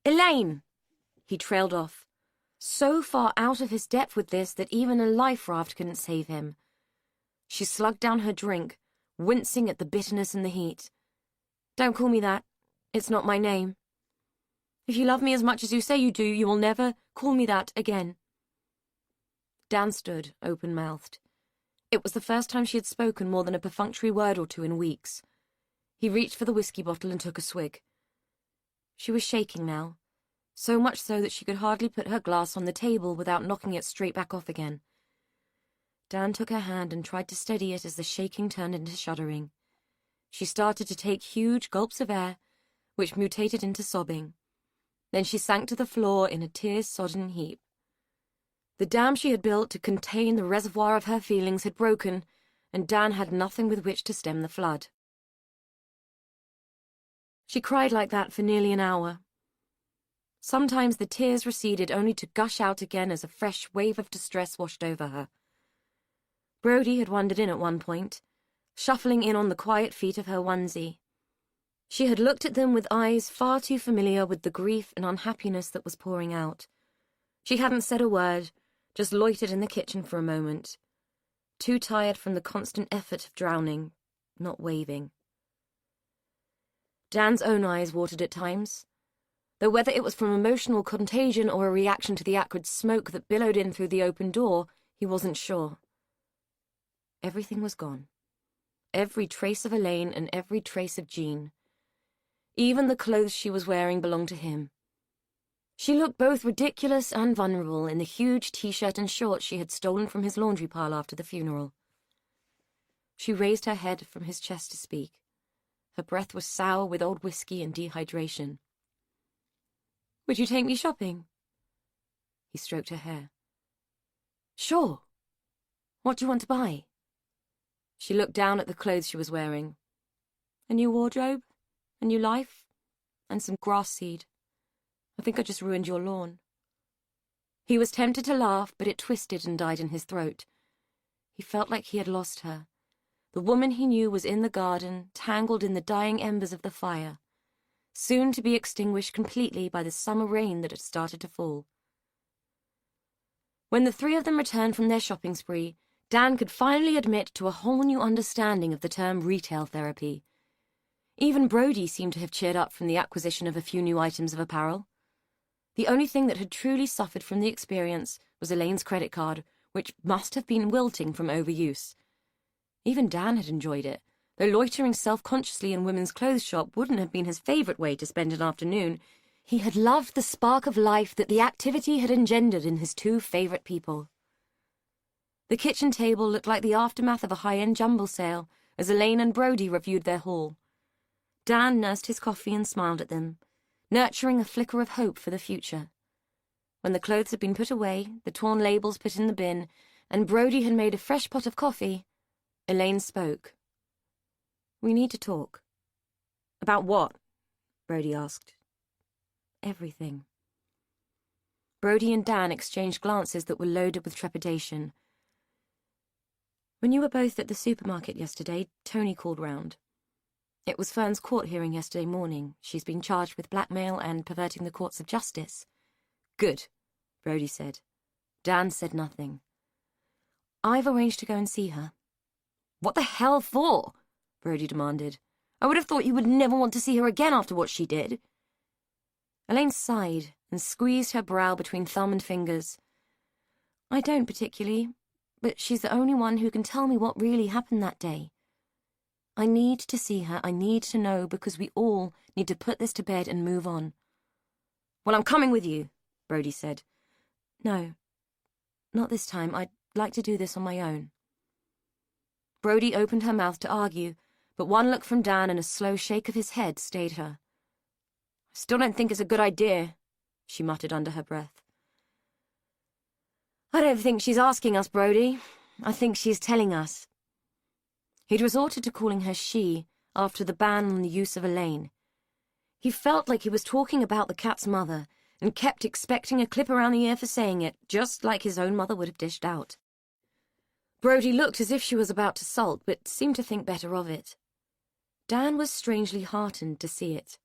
S1: "Elaine!" He trailed off, so far out of his depth with this that even a life raft couldn't save him. She slugged down her drink, wincing at the bitterness and the heat. "Don't call me that. It's not my name. If you love me as much as you say you do, you will never call me that again." Dan stood, open-mouthed. It was the first time she had spoken more than a perfunctory word or two in weeks. He reached for the whiskey bottle and took a swig. She was shaking now, so much so that she could hardly put her glass on the table without knocking it straight back off again. Dan took her hand and tried to steady it as the shaking turned into shuddering. She started to take huge gulps of air, which mutated into sobbing. Then she sank to the floor in a tear-sodden heap. The dam she had built to contain the reservoir of her feelings had broken, and Dan had nothing with which to stem the flood. She cried like that for nearly an hour. Sometimes the tears receded only to gush out again as a fresh wave of distress washed over her. Brody had wandered in at one point, shuffling in on the quiet feet of her onesie. She had looked at them with eyes far too familiar with the grief and unhappiness that was pouring out. She hadn't said a word, just loitered in the kitchen for a moment, too tired from the constant effort of drowning, not waving. Dan's own eyes watered at times, though whether it was from emotional contagion or a reaction to the acrid smoke that billowed in through the open door, he wasn't sure. Everything was gone. Every trace of Elaine and every trace of Jean. Even the clothes she was wearing belonged to him. She looked both ridiculous and vulnerable in the huge t-shirt and shorts she had stolen from his laundry pile after the funeral. She raised her head from his chest to speak. Her breath was sour with old whiskey and dehydration. "Would you take me shopping?" He stroked her hair. "Sure. What do you want to buy?" She looked down at the clothes she was wearing. "A new wardrobe, a new life, and some grass seed. I think I just ruined your lawn." He was tempted to laugh, but it twisted and died in his throat. He felt like he had lost her. The woman he knew was in the garden, tangled in the dying embers of the fire, soon to be extinguished completely by the summer rain that had started to fall. When the three of them returned from their shopping spree, Dan could finally admit to a whole new understanding of the term retail therapy. Even Brody seemed to have cheered up from the acquisition of a few new items of apparel. The only thing that had truly suffered from the experience was Elaine's credit card, which must have been wilting from overuse. Even Dan had enjoyed it, though loitering self-consciously in women's clothes shop wouldn't have been his favourite way to spend an afternoon. He had loved the spark of life that the activity had engendered in his two favourite people. The kitchen table looked like the aftermath of a high-end jumble sale as Elaine and Brody reviewed their haul. Dan nursed his coffee and smiled at them, nurturing a flicker of hope for the future. When the clothes had been put away, the torn labels put in the bin, and Brody had made a fresh pot of coffee, Elaine spoke. "We need to talk." "About what?" Brody asked. "Everything." Brody and Dan exchanged glances that were loaded with trepidation. "When you were both at the supermarket yesterday, Tony called round. It was Fern's court hearing yesterday morning. She's been charged with blackmail and perverting the courts of justice." "Good," Brody said. Dan said nothing. "I've arranged to go and see her." "What the hell for?" Brody demanded. "I would have thought you would never want to see her again after what she did." Elaine sighed and squeezed her brow between thumb and fingers. "I don't particularly, but she's the only one who can tell me what really happened that day. I need to see her, I need to know, because we all need to put this to bed and move on." "Well, I'm coming with you," Brody said. "No, not this time. I'd like to do this on my own." Brody opened her mouth to argue, but one look from Dan and a slow shake of his head stayed her. "I still don't think it's a good idea," she muttered under her breath. "I don't think she's asking us, Brody. I think she's telling us." He'd resorted to calling her she after the ban on the use of Elaine. He felt like he was talking about the cat's mother and kept expecting a clip around the ear for saying it, just like his own mother would have dished out. Brody looked as if she was about to sulk, but seemed to think better of it. Dan was strangely heartened to see it.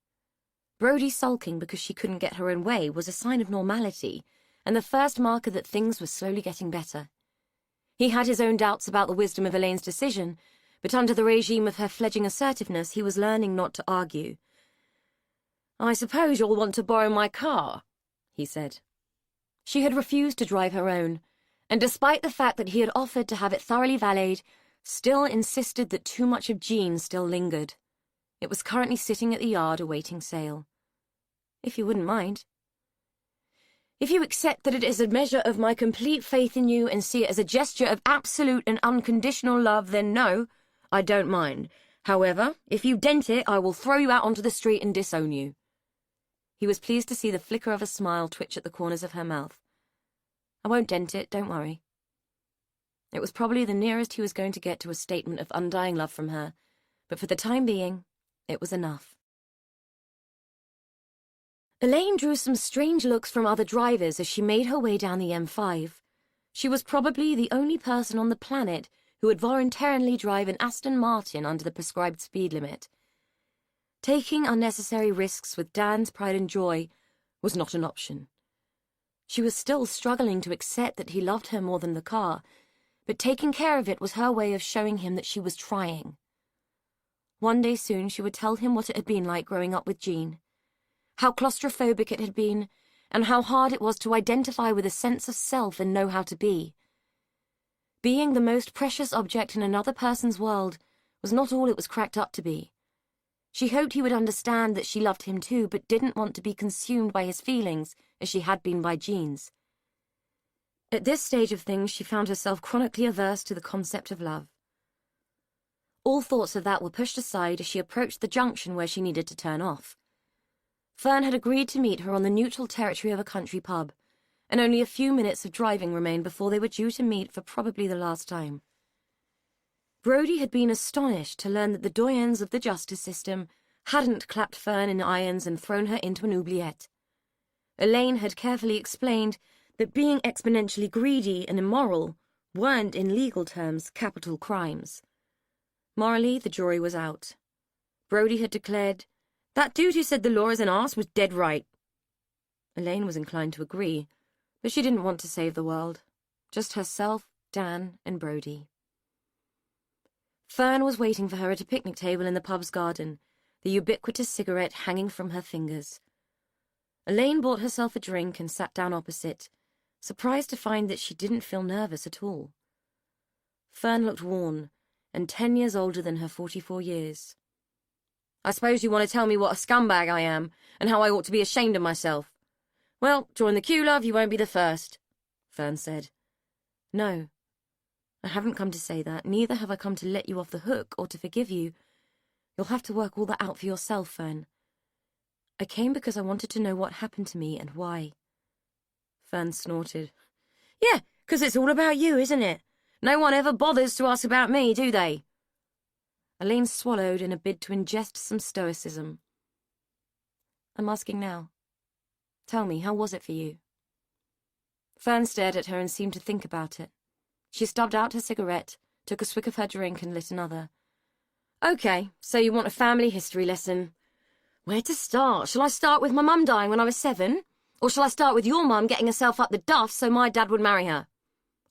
S1: Brody sulking because she couldn't get her own way was a sign of normality, and the first marker that things were slowly getting better. He had his own doubts about the wisdom of Elaine's decision, but under the regime of her fledgling assertiveness, he was learning not to argue. "I suppose you'll want to borrow my car," he said. She had refused to drive her own, and despite the fact that he had offered to have it thoroughly valeted, still insisted that too much of Jean still lingered. It was currently sitting at the yard awaiting sale. If you wouldn't mind. If you accept that it is a measure of my complete faith in you and see it as a gesture of absolute and unconditional love, then no, I don't mind. However, if you dent it, I will throw you out onto the street and disown you. He was pleased to see the flicker of a smile twitch at the corners of her mouth. I won't dent it, don't worry. It was probably the nearest he was going to get to a statement of undying love from her, but for the time being, it was enough. Elaine drew some strange looks from other drivers as she made her way down the M5. She was probably the only person on the planet who would voluntarily drive an Aston Martin under the prescribed speed limit. Taking unnecessary risks with Dan's pride and joy was not an option. She was still struggling to accept that he loved her more than the car, but taking care of it was her way of showing him that she was trying. One day soon she would tell him what it had been like growing up with Jean, how claustrophobic it had been, and how hard it was to identify with a sense of self and know how to be. Being the most precious object in another person's world was not all it was cracked up to be. She hoped he would understand that she loved him too, but didn't want to be consumed by his feelings as she had been by Jean's. At this stage of things, she found herself chronically averse to the concept of love. All thoughts of that were pushed aside as she approached the junction where she needed to turn off. Fern had agreed to meet her on the neutral territory of a country pub, and only a few minutes of driving remained before they were due to meet for probably the last time. Brodie had been astonished to learn that the doyens of the justice system hadn't clapped Fern in irons and thrown her into an oubliette. Elaine had carefully explained that being exponentially greedy and immoral weren't, in legal terms, capital crimes. Morally, the jury was out. Brodie had declared, "That dude who said the law is an arse was dead right." Elaine was inclined to agree, but she didn't want to save the world. Just herself, Dan, and Brodie. Fern was waiting for her at a picnic table in the pub's garden, the ubiquitous cigarette hanging from her fingers. Elaine bought herself a drink and sat down opposite, surprised to find that she didn't feel nervous at all. Fern looked worn, and 10 years older than her 44 years. "I suppose you want to tell me what a scumbag I am, and how I ought to be ashamed of myself. Well, join the queue, love, you won't be the first," Fern said. "No, I haven't come to say that. Neither have I come to let you off the hook or to forgive you. You'll have to work all that out for yourself, Fern. I came because I wanted to know what happened to me and why." Fern snorted. "Yeah, 'cause it's all about you, isn't it? No one ever bothers to ask about me, do they?" Elaine swallowed in a bid to ingest some stoicism. "I'm asking now. Tell me, how was it for you?" Fern stared at her and seemed to think about it. She stubbed out her cigarette, took a swig of her drink, and lit another. "Okay, so you want a family history lesson. Where to start? Shall I start with my mum dying when I was 7? Or shall I start with your mum getting herself up the duff so my dad would marry her?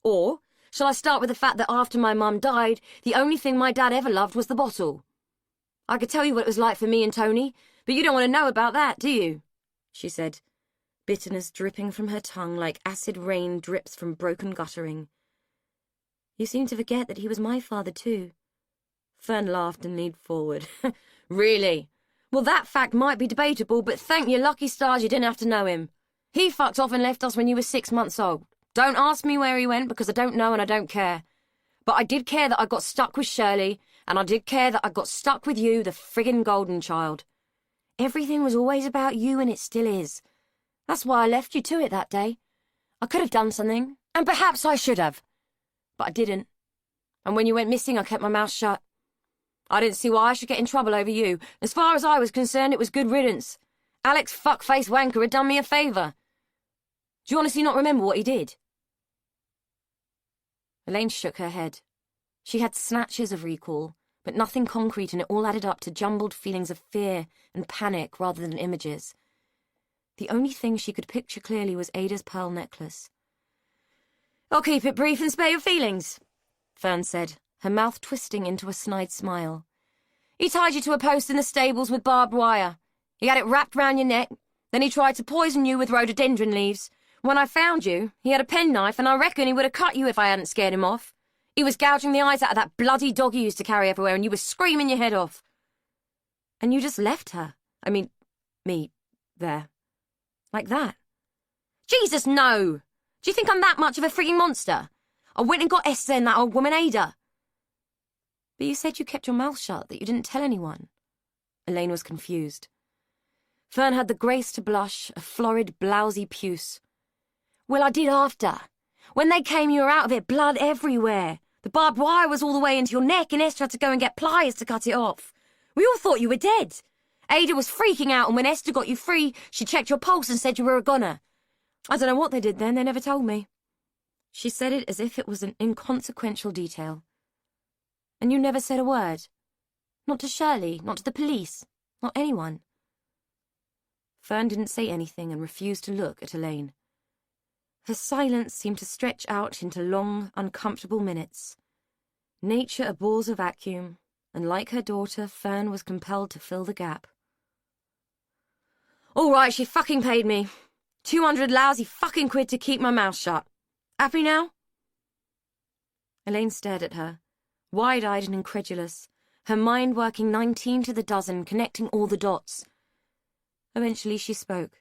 S1: Or shall I start with the fact that after my mum died, the only thing my dad ever loved was the bottle? I could tell you what it was like for me and Tony, but you don't want to know about that, do you?" she said, bitterness dripping from her tongue like acid rain drips from broken guttering. "You seem to forget that he was my father too." Fern laughed and leaned forward. "Really? Well, that fact might be debatable, but thank your lucky stars you didn't have to know him. He fucked off and left us when you were 6 months old. Don't ask me where he went, because I don't know and I don't care. But I did care that I got stuck with Shirley, and I did care that I got stuck with you, the friggin' golden child. Everything was always about you, and it still is. That's why I left you to it that day. I could have done something, and perhaps I should have. But I didn't. And when you went missing, I kept my mouth shut. I didn't see why I should get in trouble over you. As far as I was concerned, it was good riddance. Alex fuck-face wanker had done me a favour. Do you honestly not remember what he did?" Elaine shook her head. She had snatches of recall, but nothing concrete, and it all added up to jumbled feelings of fear and panic rather than images. The only thing she could picture clearly was Ada's pearl necklace. "I'll keep it brief and spare your feelings," Fern said, her mouth twisting into a snide smile. "He tied you to a post in the stables with barbed wire. He had it wrapped round your neck. Then he tried to poison you with rhododendron leaves.
S2: When I found you, he had a penknife, and I reckon he would have cut you if I hadn't scared him off. He was gouging the eyes out of that bloody dog you used to carry everywhere, and you were screaming your head off. And you just left her. I mean, me, there. Like that. Jesus, no! Do you think I'm that much of a frigging monster? I went and got Esther and that old woman Ada. But you said you kept your mouth shut, that you didn't tell anyone. Elaine was confused. Fern had the grace to blush, a florid, blousy puce. Well, I did after. When they came, you were out of it, blood everywhere. The barbed wire was all the way into your neck, and Esther had to go and get pliers to cut it off. We all thought you were dead. Ada was freaking out, and when Esther got you free, she checked your pulse and said you were a goner. I don't know what they did then, they never told me. She said it as if it was an inconsequential detail. And you never said a word? Not to Shirley, not to the police, not anyone? Fern didn't say anything and refused to look at Elaine. Her silence seemed to stretch out into long, uncomfortable minutes. Nature abhors a vacuum, and like her daughter, Fern was compelled to fill the gap. All right, she fucking paid me. 200 lousy fucking quid to keep my mouth shut. Happy now? Elaine stared at her, wide-eyed and incredulous, her mind working 19 to the dozen, connecting all the dots. Eventually she spoke.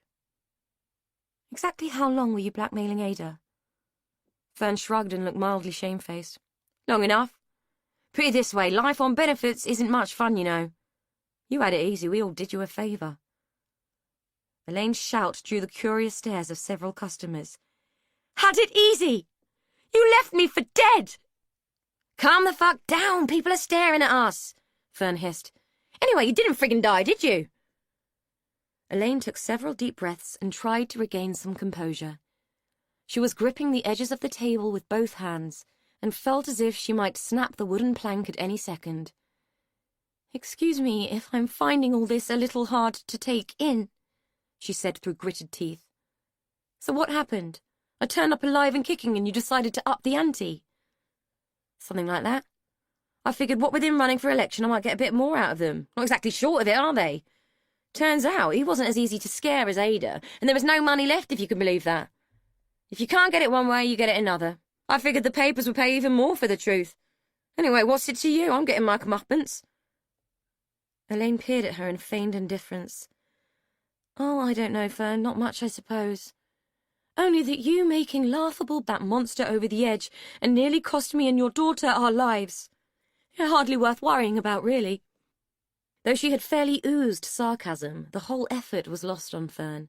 S2: Exactly how long were you blackmailing Ada? Fern shrugged and looked mildly shamefaced. Long enough. Put it this way, life on benefits isn't much fun, you know. You had it easy, we all did you a favour. Elaine's shout drew the curious stares of several customers. Had it easy? You left me for dead! Calm the fuck down, people are staring at us, Fern hissed. Anyway, you didn't friggin' die, did you? Elaine took several deep breaths and tried to regain some composure. She was gripping the edges of the table with both hands and felt as if she might snap the wooden plank at any second. Excuse me if I'm finding all this a little hard to take in, she said through gritted teeth. So what happened? I turned up alive and kicking and you decided to up the ante? Something like that. I figured what with him running for election I might get a bit more out of them. Not exactly short of it, are they? Turns out he wasn't as easy to scare as Ada, and there was no money left if you can believe that. If you can't get it one way, you get it another. I figured the papers would pay even more for the truth. Anyway, what's it to you? I'm getting my comeuppance. Elaine peered at her in feigned indifference. Oh, I don't know, Fern, not much, I suppose. Only that you making laughable that monster over the edge and nearly cost me and your daughter our lives. You're hardly worth worrying about, really. Though she had fairly oozed sarcasm, the whole effort was lost on Fern.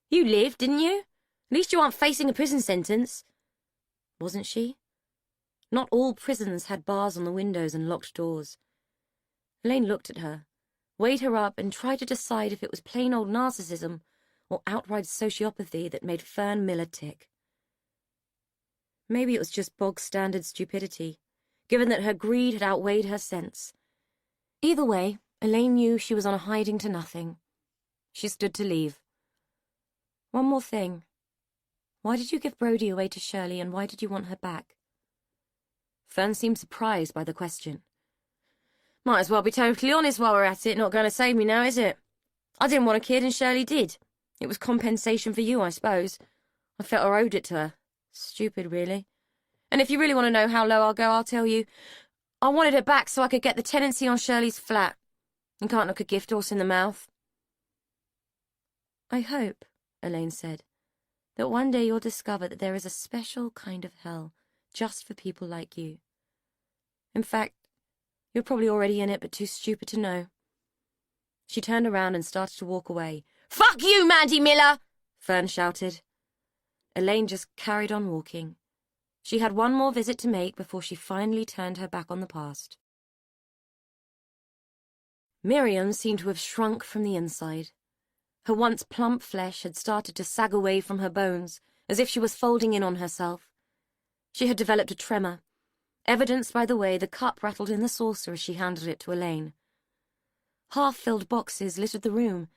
S2: You lived, didn't you? At least you aren't facing a prison sentence. Wasn't she? Not all prisons had bars on the windows and locked doors. Elaine looked at her, weighed her up, and tried to decide if it was plain old narcissism or outright sociopathy that made Fern Miller tick. Maybe it was just bog-standard stupidity, given that her greed had outweighed her sense. Either way, Elaine knew she was on a hiding to nothing. She stood to leave. One more thing. Why did you give Brodie away to Shirley, and why did you want her back? Fern seemed surprised by the question. Might as well be totally honest while we're at it. Not going to save me now, is it? I didn't want a kid, and Shirley did. It was compensation for you, I suppose. I felt I owed it to her. Stupid, really. And if you really want to know how low I'll go, I'll tell you. I wanted her back so I could get the tenancy on Shirley's flat. You can't look a gift horse in the mouth. I hope, Elaine said, that one day you'll discover that there is a special kind of hell just for people like you. In fact, you're probably already in it, but too stupid to know. She turned around and started to walk away. Fuck you, Mandy Miller! Fern shouted. Elaine just carried on walking. She had one more visit to make before she finally turned her back on the past. Miriam seemed to have shrunk from the inside. Her once plump flesh had started to sag away from her bones, as if she was folding in on herself. She had developed a tremor, evidenced by the way the cup rattled in the saucer as she handed it to Elaine. Half-filled boxes littered the room,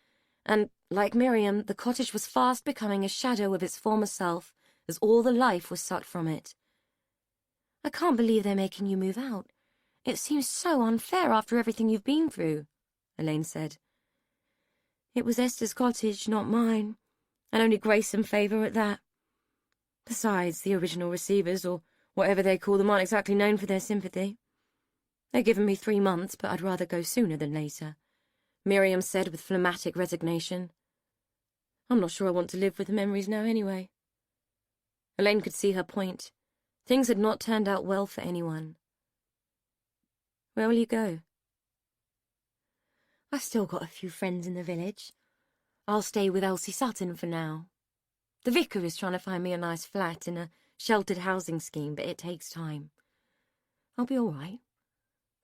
S2: and, like Miriam, the cottage was fast becoming a shadow of its former self as all the life was sucked from it. I can't believe they're making you move out. It seems so unfair after everything you've been through, Elaine said. It was Esther's cottage, not mine, and only grace and favour at that. Besides, the original receivers, or whatever they call them, aren't exactly known for their sympathy. They've given me 3 months, but I'd rather go sooner than later, Miriam said with phlegmatic resignation. I'm not sure I want to live with the memories now anyway. Elaine could see her point. Things had not turned out well for anyone. Where will you go? I've still got a few friends in the village. I'll stay with Elsie Sutton for now. The vicar is trying to find me a nice flat in a sheltered housing scheme, but it takes time. I'll be all right.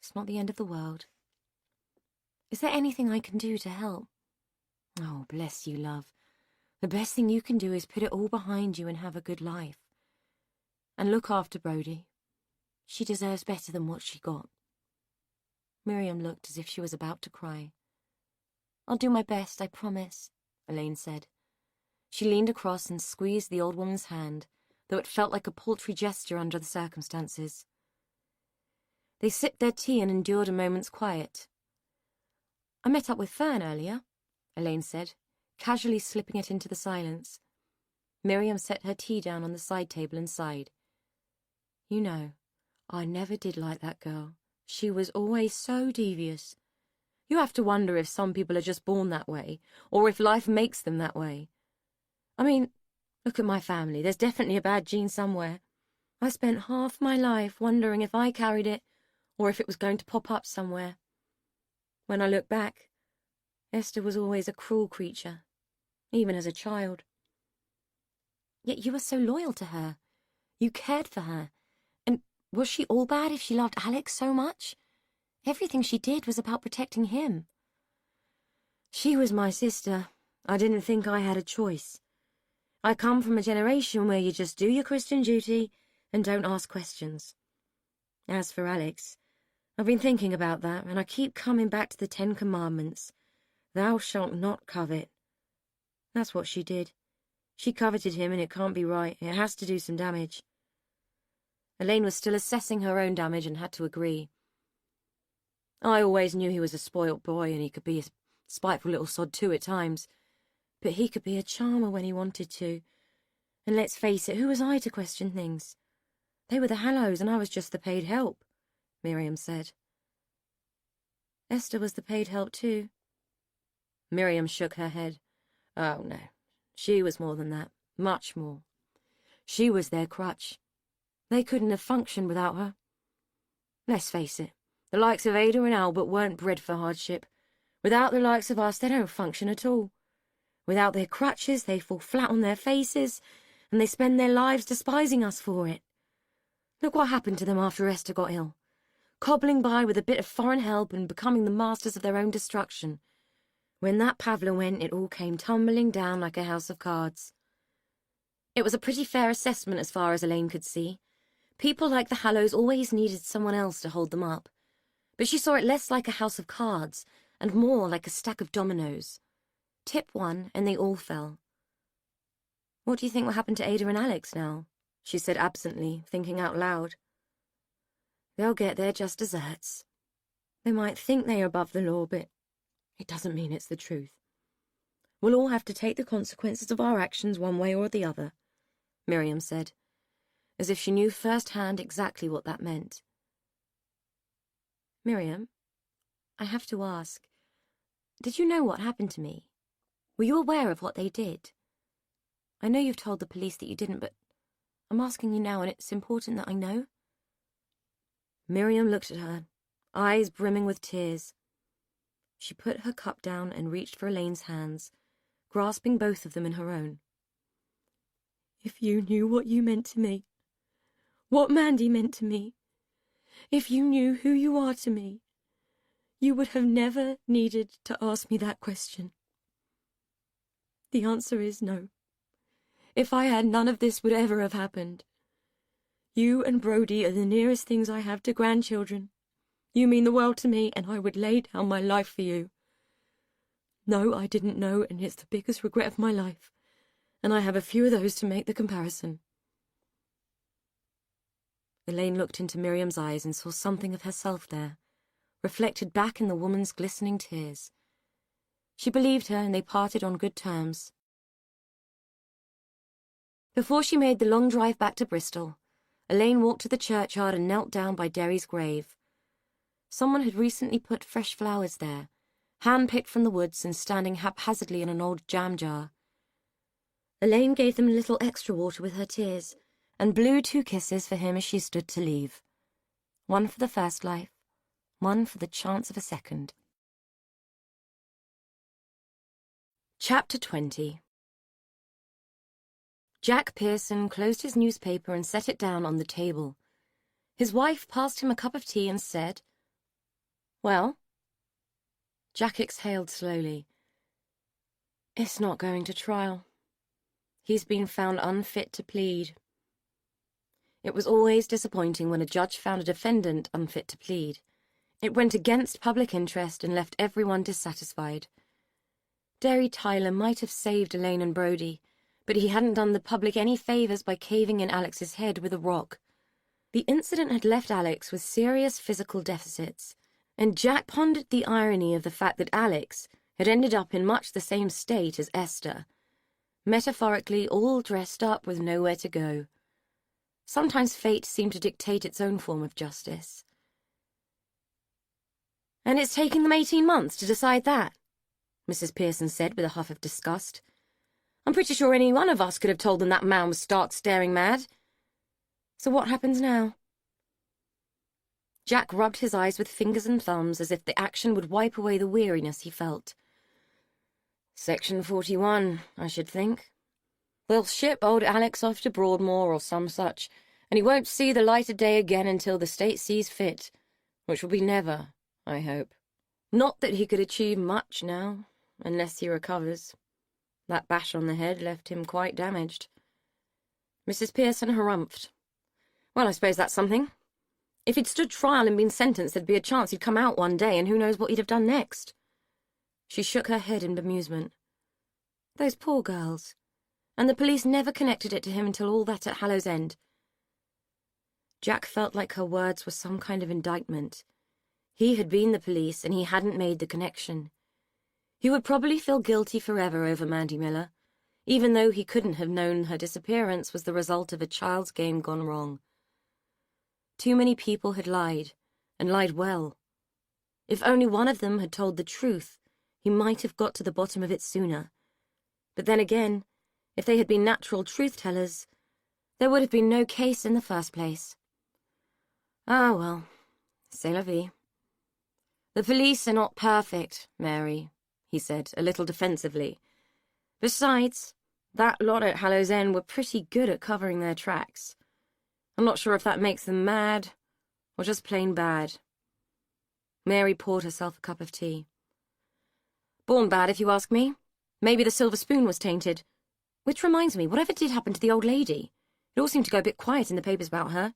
S2: It's not the end of the world. Is there anything I can do to help? Oh, bless you, love. The best thing you can do is put it all behind you and have a good life. And look after Brodie. She deserves better than what she got. Miriam looked as if she was about to cry. I'll do my best, I promise, Elaine said. She leaned across and squeezed the old woman's hand, though it felt like a paltry gesture under the circumstances. They sipped their tea and endured a moment's quiet. I met up with Fern earlier, Elaine said, casually slipping it into the silence. Miriam set her tea down on the side table and sighed. You know, I never did like that girl. She was always so devious. You have to wonder if some people are just born that way, or if life makes them that way. I mean, look at my family. There's definitely a bad gene somewhere. I spent half my life wondering if I carried it, or if it was going to pop up somewhere. When I look back, Esther was always a cruel creature, even as a child. Yet you were so loyal to her. You cared for her. And was she all bad if she loved Alex so much? Everything she did was about protecting him. She was my sister. I didn't think I had a choice. I come from a generation where you just do your Christian duty and don't ask questions. As for Alex, I've been thinking about that, and I keep coming back to the 10 Commandments. Thou shalt not covet. That's what she did. She coveted him, and it can't be right. It has to do some damage. Elaine was still assessing her own damage and had to agree. I always knew he was a spoilt boy, and he could be a spiteful little sod too at times. But he could be a charmer when he wanted to. And let's face it, who was I to question things? They were the Hallows, and I was just the paid help, Miriam said. Esther was the paid help too. Miriam shook her head. Oh, no. She was more than that. Much more. She was their crutch. They couldn't have functioned without her. Let's face it, the likes of Ada and Albert weren't bred for hardship. Without the likes of us, they don't function at all. Without their crutches, they fall flat on their faces, and they spend their lives despising us for it. Look what happened to them after Esther got ill. Cobbling by with a bit of foreign help and becoming the masters of their own destruction. When that Pavla went, it all came tumbling down like a house of cards. It was a pretty fair assessment as far as Elaine could see. People like the Hallows always needed someone else to hold them up. But she saw it less like a house of cards and more like a stack of dominoes. Tip one, and they all fell. What do you think will happen to Ada and Alex now? She said absently, thinking out loud. They'll get their just desserts. They might think they are above the law, but it doesn't mean it's the truth. We'll all have to take the consequences of our actions one way or the other, Miriam said, as if she knew firsthand exactly what that meant. Miriam, I have to ask, did you know what happened to me? Were you aware of what they did? I know you've told the police that you didn't, but I'm asking you now, and it's important that I know. Miriam looked at her, eyes brimming with tears. She put her cup down and reached for Elaine's hands, grasping both of them in her own. If you knew what you meant to me, what Mandy meant to me, if you knew who you are to me, you would have never needed to ask me that question. The answer is no. If I had, none of this would ever have happened. You and Brodie are the nearest things I have to grandchildren. You mean the world to me, and I would lay down my life for you. No, I didn't know, and it's the biggest regret of my life, and I have a few of those to make the comparison. Elaine looked into Miriam's eyes and saw something of herself there, reflected back in the woman's glistening tears. She believed her, and they parted on good terms.
S1: Before she made the long drive back to Bristol, Elaine walked to the churchyard and knelt down by Derry's grave. Someone had recently put fresh flowers there, hand-picked from the woods and standing haphazardly in an old jam jar. Elaine gave them a little extra water with her tears and blew 2 kisses for him as she stood to leave. One for the first life, one for the chance of a second. Chapter 20. Jack Pearson closed his newspaper and set it down on the table. His wife passed him a cup of tea and said, "Well?" Jack exhaled slowly. "It's not going to trial. He's been found unfit to plead." It was always disappointing when a judge found a defendant unfit to plead. It went against public interest and left everyone dissatisfied. Derry Tyler might have saved Elaine and Brodie, but he hadn't done the public any favours by caving in Alex's head with a rock. The incident had left Alex with serious physical deficits, and Jack pondered the irony of the fact that Alex had ended up in much the same state as Esther, metaphorically all dressed up with nowhere to go. Sometimes fate seemed to dictate its own form of justice. "And it's taken them 18 months to decide that," Mrs. Pearson said with a huff of disgust. "I'm pretty sure any one of us could have told them that man was stark staring mad. So what happens now?" Jack rubbed his eyes with fingers and thumbs as if the action would wipe away the weariness he felt. "Section 41, I should think. They'll ship old Alex off to Broadmoor or some such, and he won't see the light of day again until the state sees fit, which will be never, I hope. Not that he could achieve much now, unless he recovers. That bash on the head left him quite damaged." Mrs. Pearson harumphed. "Well, I suppose that's something. If he'd stood trial and been sentenced, there'd be a chance he'd come out one day, and who knows what he'd have done next." She shook her head in bemusement. Those poor girls. And the police never connected it to him until all that at Hallow's End. Jack felt like her words were some kind of indictment. He had been the police, and he hadn't made the connection. He would probably feel guilty forever over Mandy Miller, even though he couldn't have known her disappearance was the result of a child's game gone wrong. Too many people had lied, and lied well. If only one of them had told the truth, he might have got to the bottom of it sooner. But then again, if they had been natural truth-tellers, there would have been no case in the first place. Ah, well, c'est la vie. "The police are not perfect, Mary," he said, a little defensively. "Besides, that lot at Hallow's End were pretty good at covering their tracks. I'm not sure if that makes them mad, or just plain bad." Mary poured herself a cup of tea. "Born bad, if you ask me. Maybe the silver spoon was tainted. Which reminds me, whatever did happen to the old lady? It all seemed to go a bit quiet in the papers about her."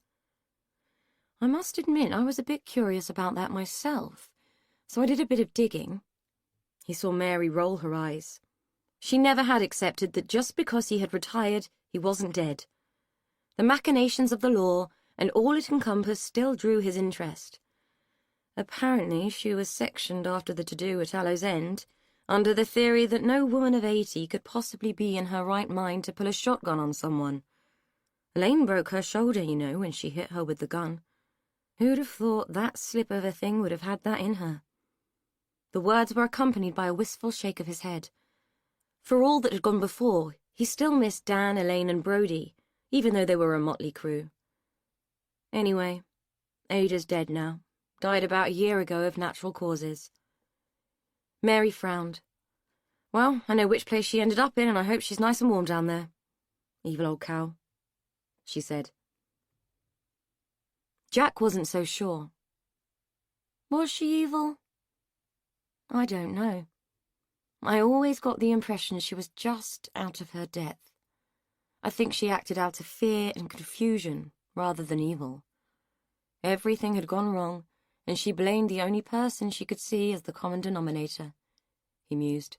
S1: "I must admit I was a bit curious about that myself, so I did a bit of digging." He saw Mary roll her eyes. She never had accepted that just because he had retired, he wasn't dead. The machinations of the law and all it encompassed still drew his interest. Apparently she was sectioned after the to-do at Hallow's End, under the theory that no woman of 80 could possibly be in her right mind to pull a shotgun on someone. Elaine broke her shoulder, you know, when she hit her with the gun. Who'd have thought that slip of a thing would have had that in her? The words were accompanied by a wistful shake of his head. For all that had gone before, he still missed Dan, Elaine, and Brodie, even though they were a motley crew. Anyway, Ada's dead now. Died about a year ago of natural causes. Mary frowned. "Well, I know which place she ended up in, and I hope she's nice and warm down there. Evil old cow," she said. Jack wasn't so sure. Was she evil? I don't know. I always got the impression she was just out of her depth. I think she acted out of fear and confusion rather than evil. Everything had gone wrong, and she blamed the only person she could see as the common denominator. He mused.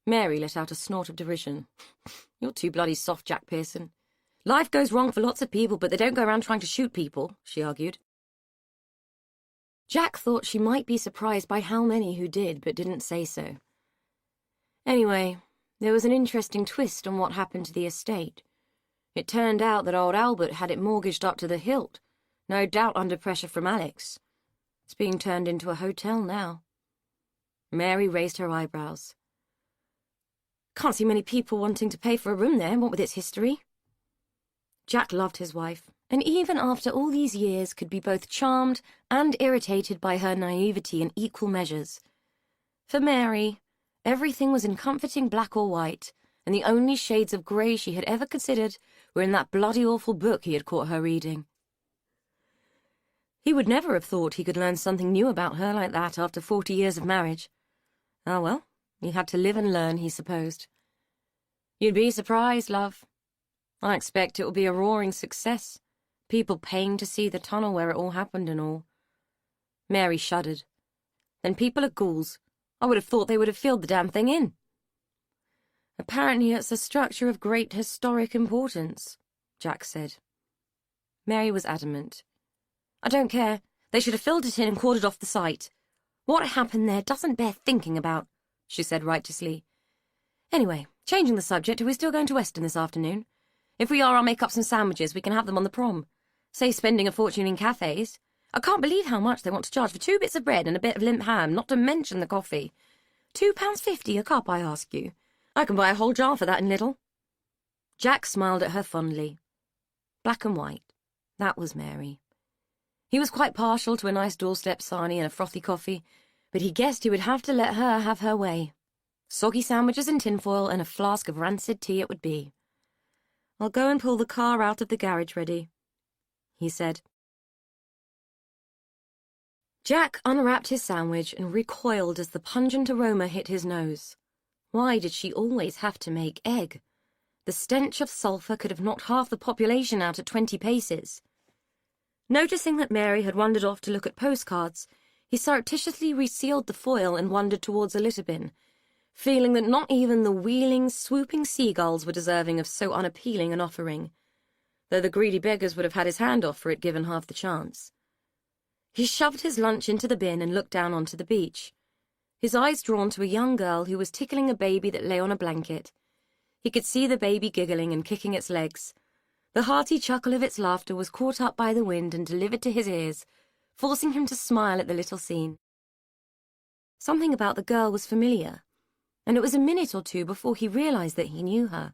S1: Mary let out a snort of derision. "You're too bloody soft, Jack Pearson. Life goes wrong for lots of people, but they don't go around trying to shoot people," she argued. Jack thought she might be surprised by how many who did, but didn't say so. Anyway, there was an interesting twist on what happened to the estate.
S2: It turned out that old Albert had it mortgaged up to the hilt, no doubt under pressure from Alex. It's being turned into a hotel now. Mary raised her eyebrows. Can't see many people wanting to pay for a room there, what with its history. Jack loved his wife, and even after all these years could be both charmed and irritated by her naivety in equal measures. For Mary, everything was in comforting black or white, and the only shades of grey she had ever considered were in that bloody awful book he had caught her reading. He would never have thought he could learn something new about her like that after 40 years of marriage. Ah, well, he had to live and learn, he supposed. You'd be surprised, love. I expect it will be a roaring success. People paying to see the tunnel where it all happened and all. Mary shuddered. Then people are ghouls. I would have thought they would have filled the damn thing in. Apparently it's a structure of great historic importance, Jack said. Mary was adamant. I don't care. They should have filled it in and cordoned off the site. What happened there doesn't bear thinking about, she said righteously. Anyway, changing the subject, are we still going to Weston this afternoon? If we are, I'll make up some sandwiches. We can have them on the prom. Save spending a fortune in cafes. I can't believe how much they want to charge for 2 bits of bread and a bit of limp ham, not to mention the coffee. £2.50 a cup, I ask you. I can buy a whole jar for that in Lidl. Jack smiled at her fondly. Black and white. That was Mary. He was quite partial to a nice doorstep sarnie and a frothy coffee, but he guessed he would have to let her have her way. Soggy sandwiches in tinfoil and a flask of rancid tea it would be. I'll go and pull the car out of the garage ready, he said. Jack unwrapped his sandwich and recoiled as the pungent aroma hit his nose. Why did she always have to make egg? The stench of sulphur could have knocked half the population out at 20 paces. Noticing that Mary had wandered off to look at postcards, he surreptitiously resealed the foil and wandered towards a litter bin, feeling that not even the wheeling, swooping seagulls were deserving of so unappealing an offering, though the greedy beggars would have had his hand off for it given half the chance. He shoved his lunch into the bin and looked down onto the beach, his eyes drawn to a young girl who was tickling a baby that lay on a blanket. He could see the baby giggling and kicking its legs. The hearty chuckle of its laughter was caught up by the wind and delivered to his ears, forcing him to smile at the little scene. Something about the girl was familiar, and it was a minute or two before he realized that he knew her.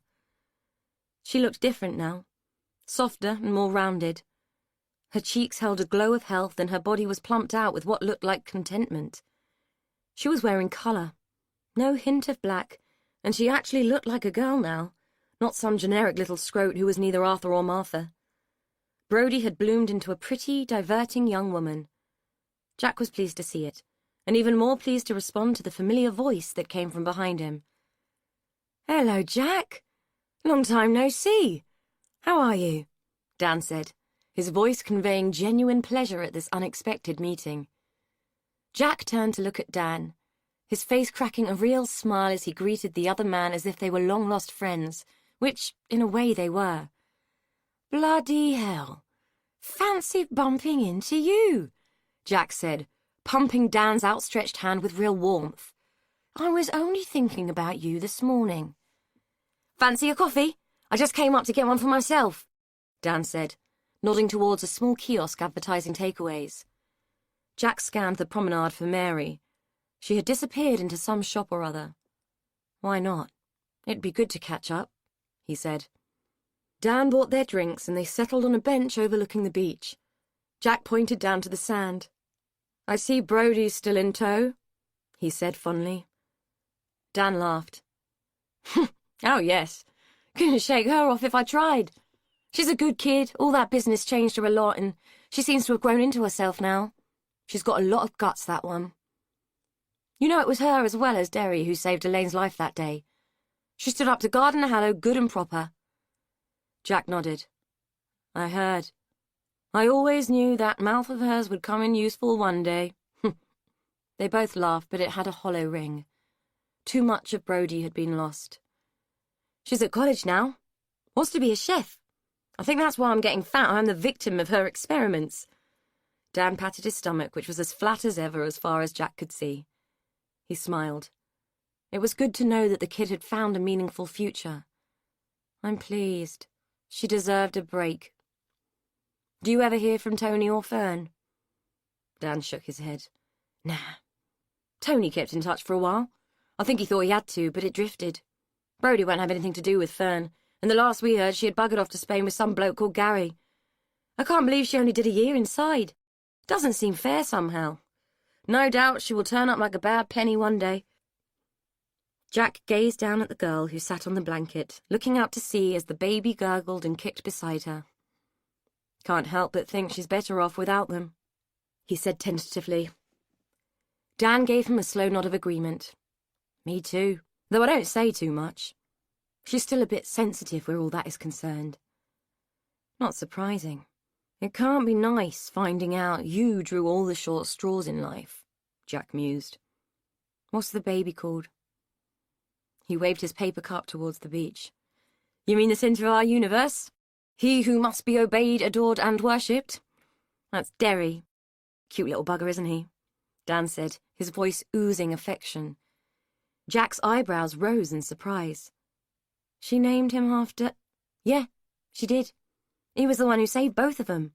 S2: She looked different now, softer and more rounded. Her cheeks held a glow of health and her body was plumped out with what looked like contentment. She was wearing colour, no hint of black, and she actually looked like a girl now, not some generic little scrote who was neither Arthur or Martha. Brodie had bloomed into a pretty, diverting young woman. Jack was pleased to see it, and even more pleased to respond to the familiar voice that came from behind him. "Hello, Jack. Long time no see. How are you?" Dan said, his voice conveying genuine pleasure at this unexpected meeting. Jack turned to look at Dan, his face cracking a real smile as he greeted the other man as if they were long-lost friends, which, in a way, they were. "Bloody hell! Fancy bumping into you," Jack said, pumping Dan's outstretched hand with real warmth. "I was only thinking about you this morning." "Fancy a coffee? I just came up to get one for myself," Dan said, nodding towards a small kiosk advertising takeaways. Jack scanned the promenade for Mary. She had disappeared into some shop or other. "Why not? It'd be good to catch up," he said. Dan bought their drinks and they settled on a bench overlooking the beach. Jack pointed down to the sand. "I see Brodie's still in tow," he said fondly. Dan laughed. "Oh, yes. Couldn't shake her off if I tried. She's a good kid. All that business changed her a lot, and she seems to have grown into herself now. She's got a lot of guts, that one. You know, it was her as well as Derry who saved Elaine's life that day. She stood up to Garden Hallow good and proper." Jack nodded. "I heard. I always knew that mouth of hers would come in useful one day." They both laughed, but it had a hollow ring. Too much of Brodie had been lost. "She's at college now. Wants to be a chef. I think that's why I'm getting fat. I'm the victim of her experiments." Dan patted his stomach, which was as flat as ever as far as Jack could see. He smiled. It was good to know that the kid had found a meaningful future. "I'm pleased,"
S1: She deserved a break. Do you ever hear from Tony or Fern? Dan shook his head. Nah. Tony kept in touch for a while. I think he thought he had to, but it drifted. Brodie won't have anything to do with Fern, and the last we heard she had buggered off to Spain with some bloke called Gary. I can't believe she only did a year inside. Doesn't seem fair somehow. No doubt she will turn up like a bad penny one day. Jack gazed down at the girl who sat on the blanket, looking out to sea as the baby gurgled and kicked beside her. Can't help but think she's better off without them, he said tentatively. Dan gave him a slow nod of agreement. Me too, though I don't say too much. She's still a bit sensitive where all that is concerned. Not surprising. It can't be nice finding out you drew all the short straws in life, Jack mused. What's the baby called? He waved his paper cup towards the beach. You mean the centre of our universe? He who must be obeyed, adored, and worshipped? That's Derry. Cute little bugger, isn't he? Dan said, his voice oozing affection. Jack's eyebrows rose in surprise. She named him after... Yeah, she did. He was the one who saved both of them.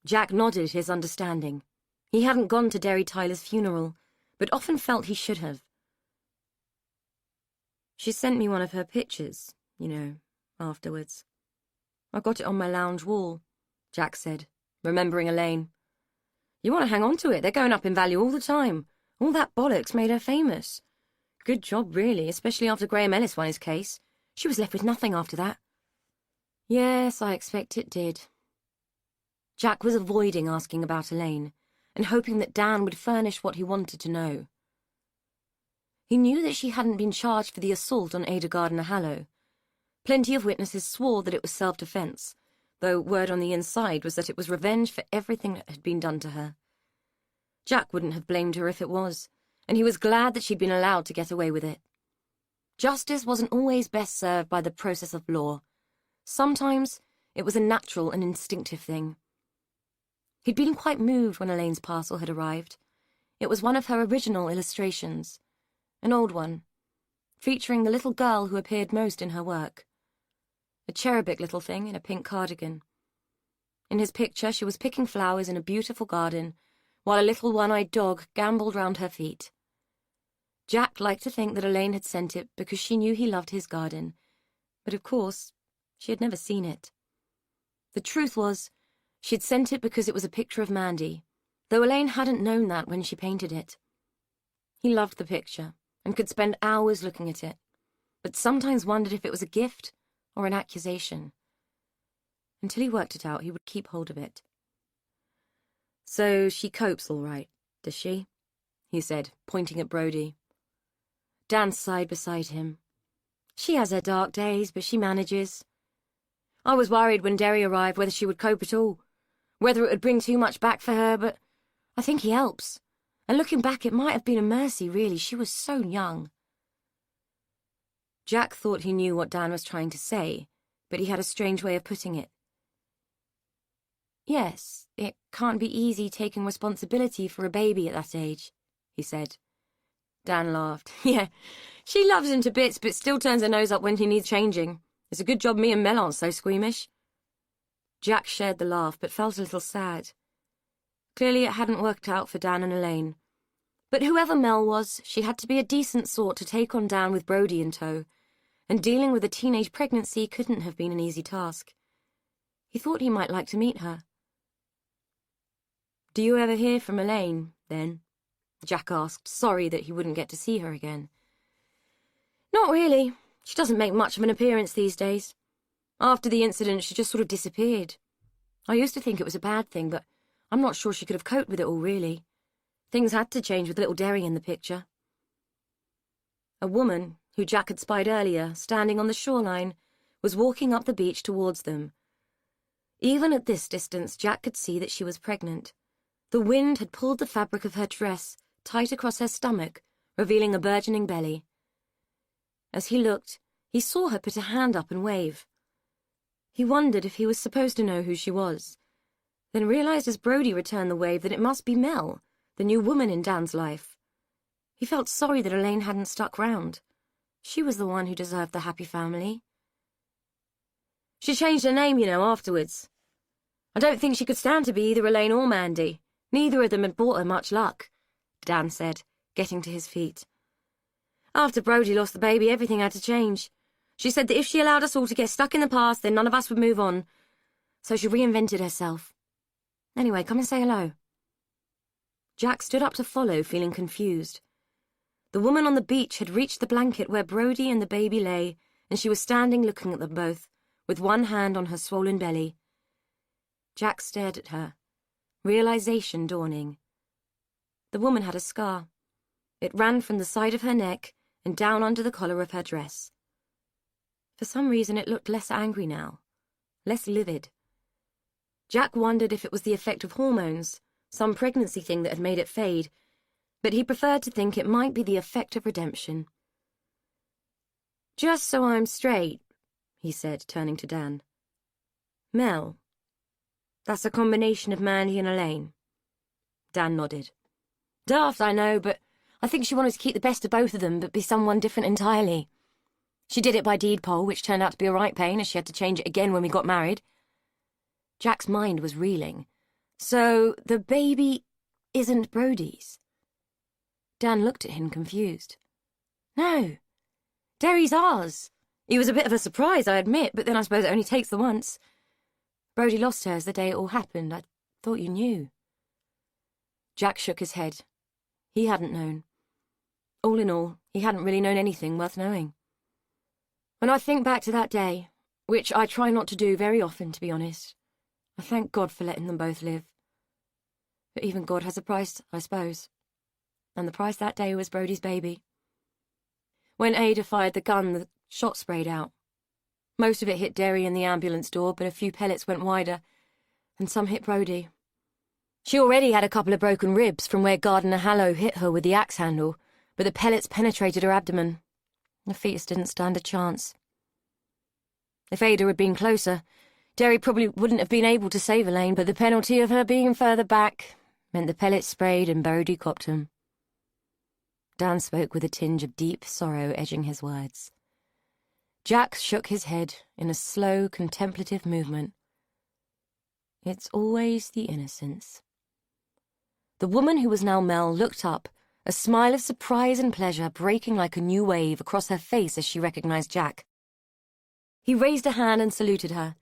S1: Jack nodded his understanding. He hadn't gone to Derry Tyler's funeral, but often felt he should have. She sent me one of her pictures, afterwards. I got it on my lounge wall, Jack said, remembering Elaine. You want to hang on to it. They're going up in value all the time. All that bollocks made her famous. Good job, really, especially after Graham Ellis won his case. She was left with nothing after that. Yes, I expect it did. Jack was avoiding asking about Elaine, and hoping that Dan would furnish what he wanted to know. He knew that she hadn't been charged for the assault on Ada Gardner-Hallow. Plenty of witnesses swore that it was self-defence, though word on the inside was that it was revenge for everything that had been done to her. Jack wouldn't have blamed her if it was, and he was glad that she'd been allowed to get away with it. Justice wasn't always best served by the process of law. Sometimes it was a natural and instinctive thing. He'd been quite moved when Elaine's parcel had arrived. It was one of her original illustrations, an old one, featuring the little girl who appeared most in her work. A cherubic little thing in a pink cardigan. In his picture, she was picking flowers in a beautiful garden, while a little one-eyed dog gambolled round her feet. Jack liked to think that Elaine had sent it because she knew he loved his garden, but of course, she had never seen it. The truth was, she'd sent it because it was a picture of Mandy, though Elaine hadn't known that when she painted it. He loved the picture, and could spend hours looking at it, but sometimes wondered if it was a gift or an accusation. Until he worked it out, he would keep hold of it. So she copes all right, does she? He said, pointing at Brodie. Dan sighed beside him. She has her dark days, but she manages. I was worried when Derry arrived whether she would cope at all, whether it would bring too much back for her, but I think he helps. And looking back, it might have been a mercy, really. She was so young. Jack thought he knew what Dan was trying to say, but he had a strange way of putting it. Yes, it can't be easy taking responsibility for a baby at that age, he said. Dan laughed. Yeah, she loves him to bits, but still turns her nose up when he needs changing. It's a good job me and Mel aren't so squeamish. Jack shared the laugh, but felt a little sad. Clearly it hadn't worked out for Dan and Elaine. But whoever Mel was, she had to be a decent sort to take on Dan with Brodie in tow, and dealing with a teenage pregnancy couldn't have been an easy task. He thought he might like to meet her. Do you ever hear from Elaine, then? Jack asked, sorry that he wouldn't get to see her again. Not really. She doesn't make much of an appearance these days. After the incident, she just sort of disappeared. I used to think it was a bad thing, but I'm not sure she could have coped with it all, really. Things had to change with little Derry in the picture. A woman, who Jack had spied earlier, standing on the shoreline, was walking up the beach towards them. Even at this distance, Jack could see that she was pregnant. The wind had pulled the fabric of her dress tight across her stomach, revealing a burgeoning belly. As he looked, he saw her put a hand up and wave. He wondered if he was supposed to know who she was, then realized as Brodie returned the wave that it must be Mel, the new woman in Dan's life. He felt sorry that Elaine hadn't stuck round. She was the one who deserved the happy family.
S2: She changed her name, afterwards. I don't think she could stand to be either Elaine or Mandy. Neither of them had brought her much luck, Dan said, getting to his feet. After Brodie lost the baby, everything had to change. She said that if she allowed us all to get stuck in the past, then none of us would move on. So she reinvented herself. Anyway, come and say hello. Jack stood up to follow, feeling confused. The woman on the beach had reached the blanket where Brodie and the baby lay, and she was standing looking at them both, with one hand on her swollen belly. Jack stared at her, realization dawning. The woman had a scar. It ran from the side of her neck and down under the collar of her dress. For some reason it looked less angry now, less livid. Jack wondered if it was the effect of hormones, some pregnancy thing that had made it fade, but he preferred to think it might be the effect of redemption. "Just so I'm straight," he said, turning to Dan. "Mel, that's a combination of Mandy and Elaine." Dan nodded. "Daft, I know, but I think she wanted to keep the best of both of them, but be someone different entirely. She did it by deed poll, which turned out to be a right pain, as she had to change it again when we got married." Jack's mind was reeling. "So the baby isn't Brodie's?" Dan looked at him confused. "No, Derry's ours. He was a bit of a surprise, I admit, but then I suppose it only takes the once. Brodie lost hers the day it all happened. I thought you knew." Jack shook his head. He hadn't known. All in all, he hadn't really known anything worth knowing. When I think back to that day, which I try not to do very often, to be honest, I thank God for letting them both live. But even God has a price, I suppose. And the price that day was Brodie's baby. When Ada fired the gun, the shot sprayed out. Most of it hit Derry and the ambulance door, but a few pellets went wider, and some hit Brodie. She already had a couple of broken ribs from where Gardener Hallow hit her with the axe handle, but the pellets penetrated her abdomen. The fetus didn't stand a chance. If Ada had been closer, Derry probably wouldn't have been able to save Elaine, but the penalty of her being further back meant the pellets sprayed and Brodie copped him. Dan spoke with a tinge of deep sorrow edging his words. Jack shook his head in a slow, contemplative movement. It's always the innocents. The woman who was now Mel looked up, a smile of surprise and pleasure breaking like a new wave across her face as she recognized Jack. He raised a hand and saluted her.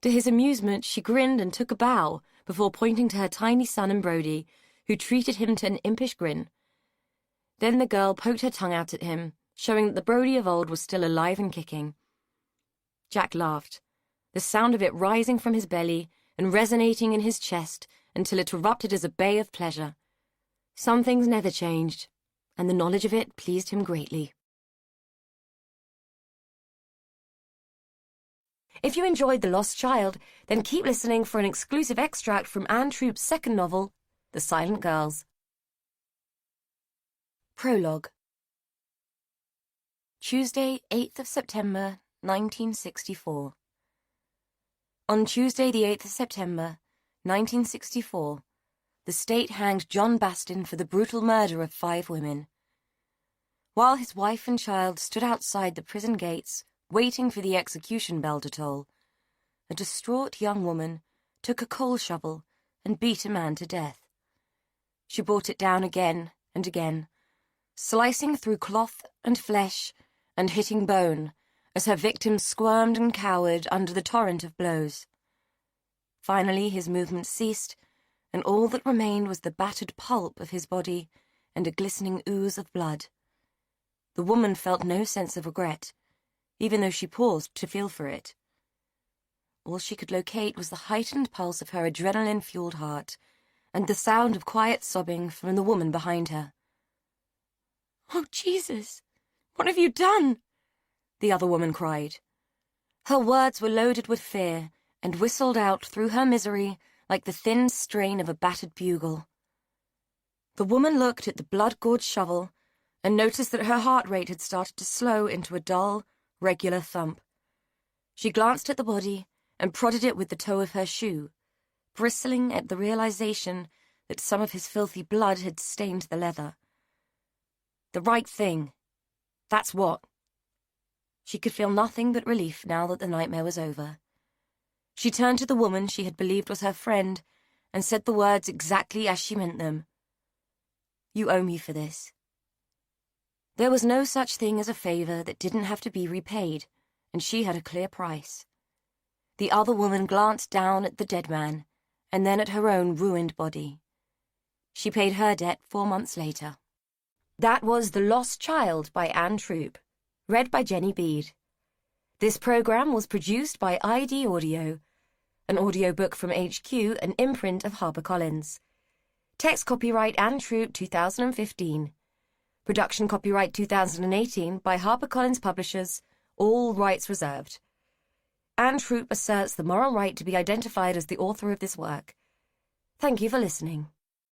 S2: To his amusement, she grinned and took a bow before pointing to her tiny son and Brodie, who treated him to an impish grin. Then the girl poked her tongue out at him, showing that the Brodie of old was still alive and kicking. Jack laughed, the sound of it rising from his belly and resonating in his chest until it erupted as a bay of pleasure. Some things never changed, and the knowledge of it pleased him greatly. If you enjoyed The Lost Child, then keep listening for an exclusive extract from Ann Troup's second novel, The Silent Girls. Prologue. Tuesday, 8th of September, 1964. On Tuesday, the 8th of September, 1964, the state hanged John Bastin for the brutal murder of 5 women. While his wife and child stood outside the prison gates, waiting for the execution bell to toll, a distraught young woman took a coal shovel and beat a man to death. She brought it down again and again, slicing through cloth and flesh and hitting bone as her victim squirmed and cowered under the torrent of blows. Finally, his movement ceased, and all that remained was the battered pulp of his body and a glistening ooze of blood. The woman felt no sense of regret, even though she paused to feel for it. All she could locate was the heightened pulse of her adrenaline-fueled heart and the sound of quiet sobbing from the woman behind her. "Oh, Jesus, what have you done?" the other woman cried. Her words were loaded with fear and whistled out through her misery like the thin strain of a battered bugle. The woman looked at the blood-gorged shovel and noticed that her heart rate had started to slow into a dull, regular thump. She glanced at the body and prodded it with the toe of her shoe, bristling at the realization that some of his filthy blood had stained the leather. The right thing. That's what.
S1: She could feel nothing but relief now that the nightmare was over. She turned to the woman she had believed was her friend and said the words exactly as she meant them. "You owe me for this." There was no such thing as a favor that didn't have to be repaid, and she had a clear price. The other woman glanced down at the dead man, and then at her own ruined body. She paid her debt 4 months later. That was The Lost Child by Ann Troup, read by Jenny Bede. This program was produced by ID Audio, an audiobook from HQ, an imprint of HarperCollins. Text copyright Ann Troup 2015. Production copyright 2018 by HarperCollins Publishers, all rights reserved. Ann Troup asserts the moral right to be identified as the author of this work. Thank you for listening.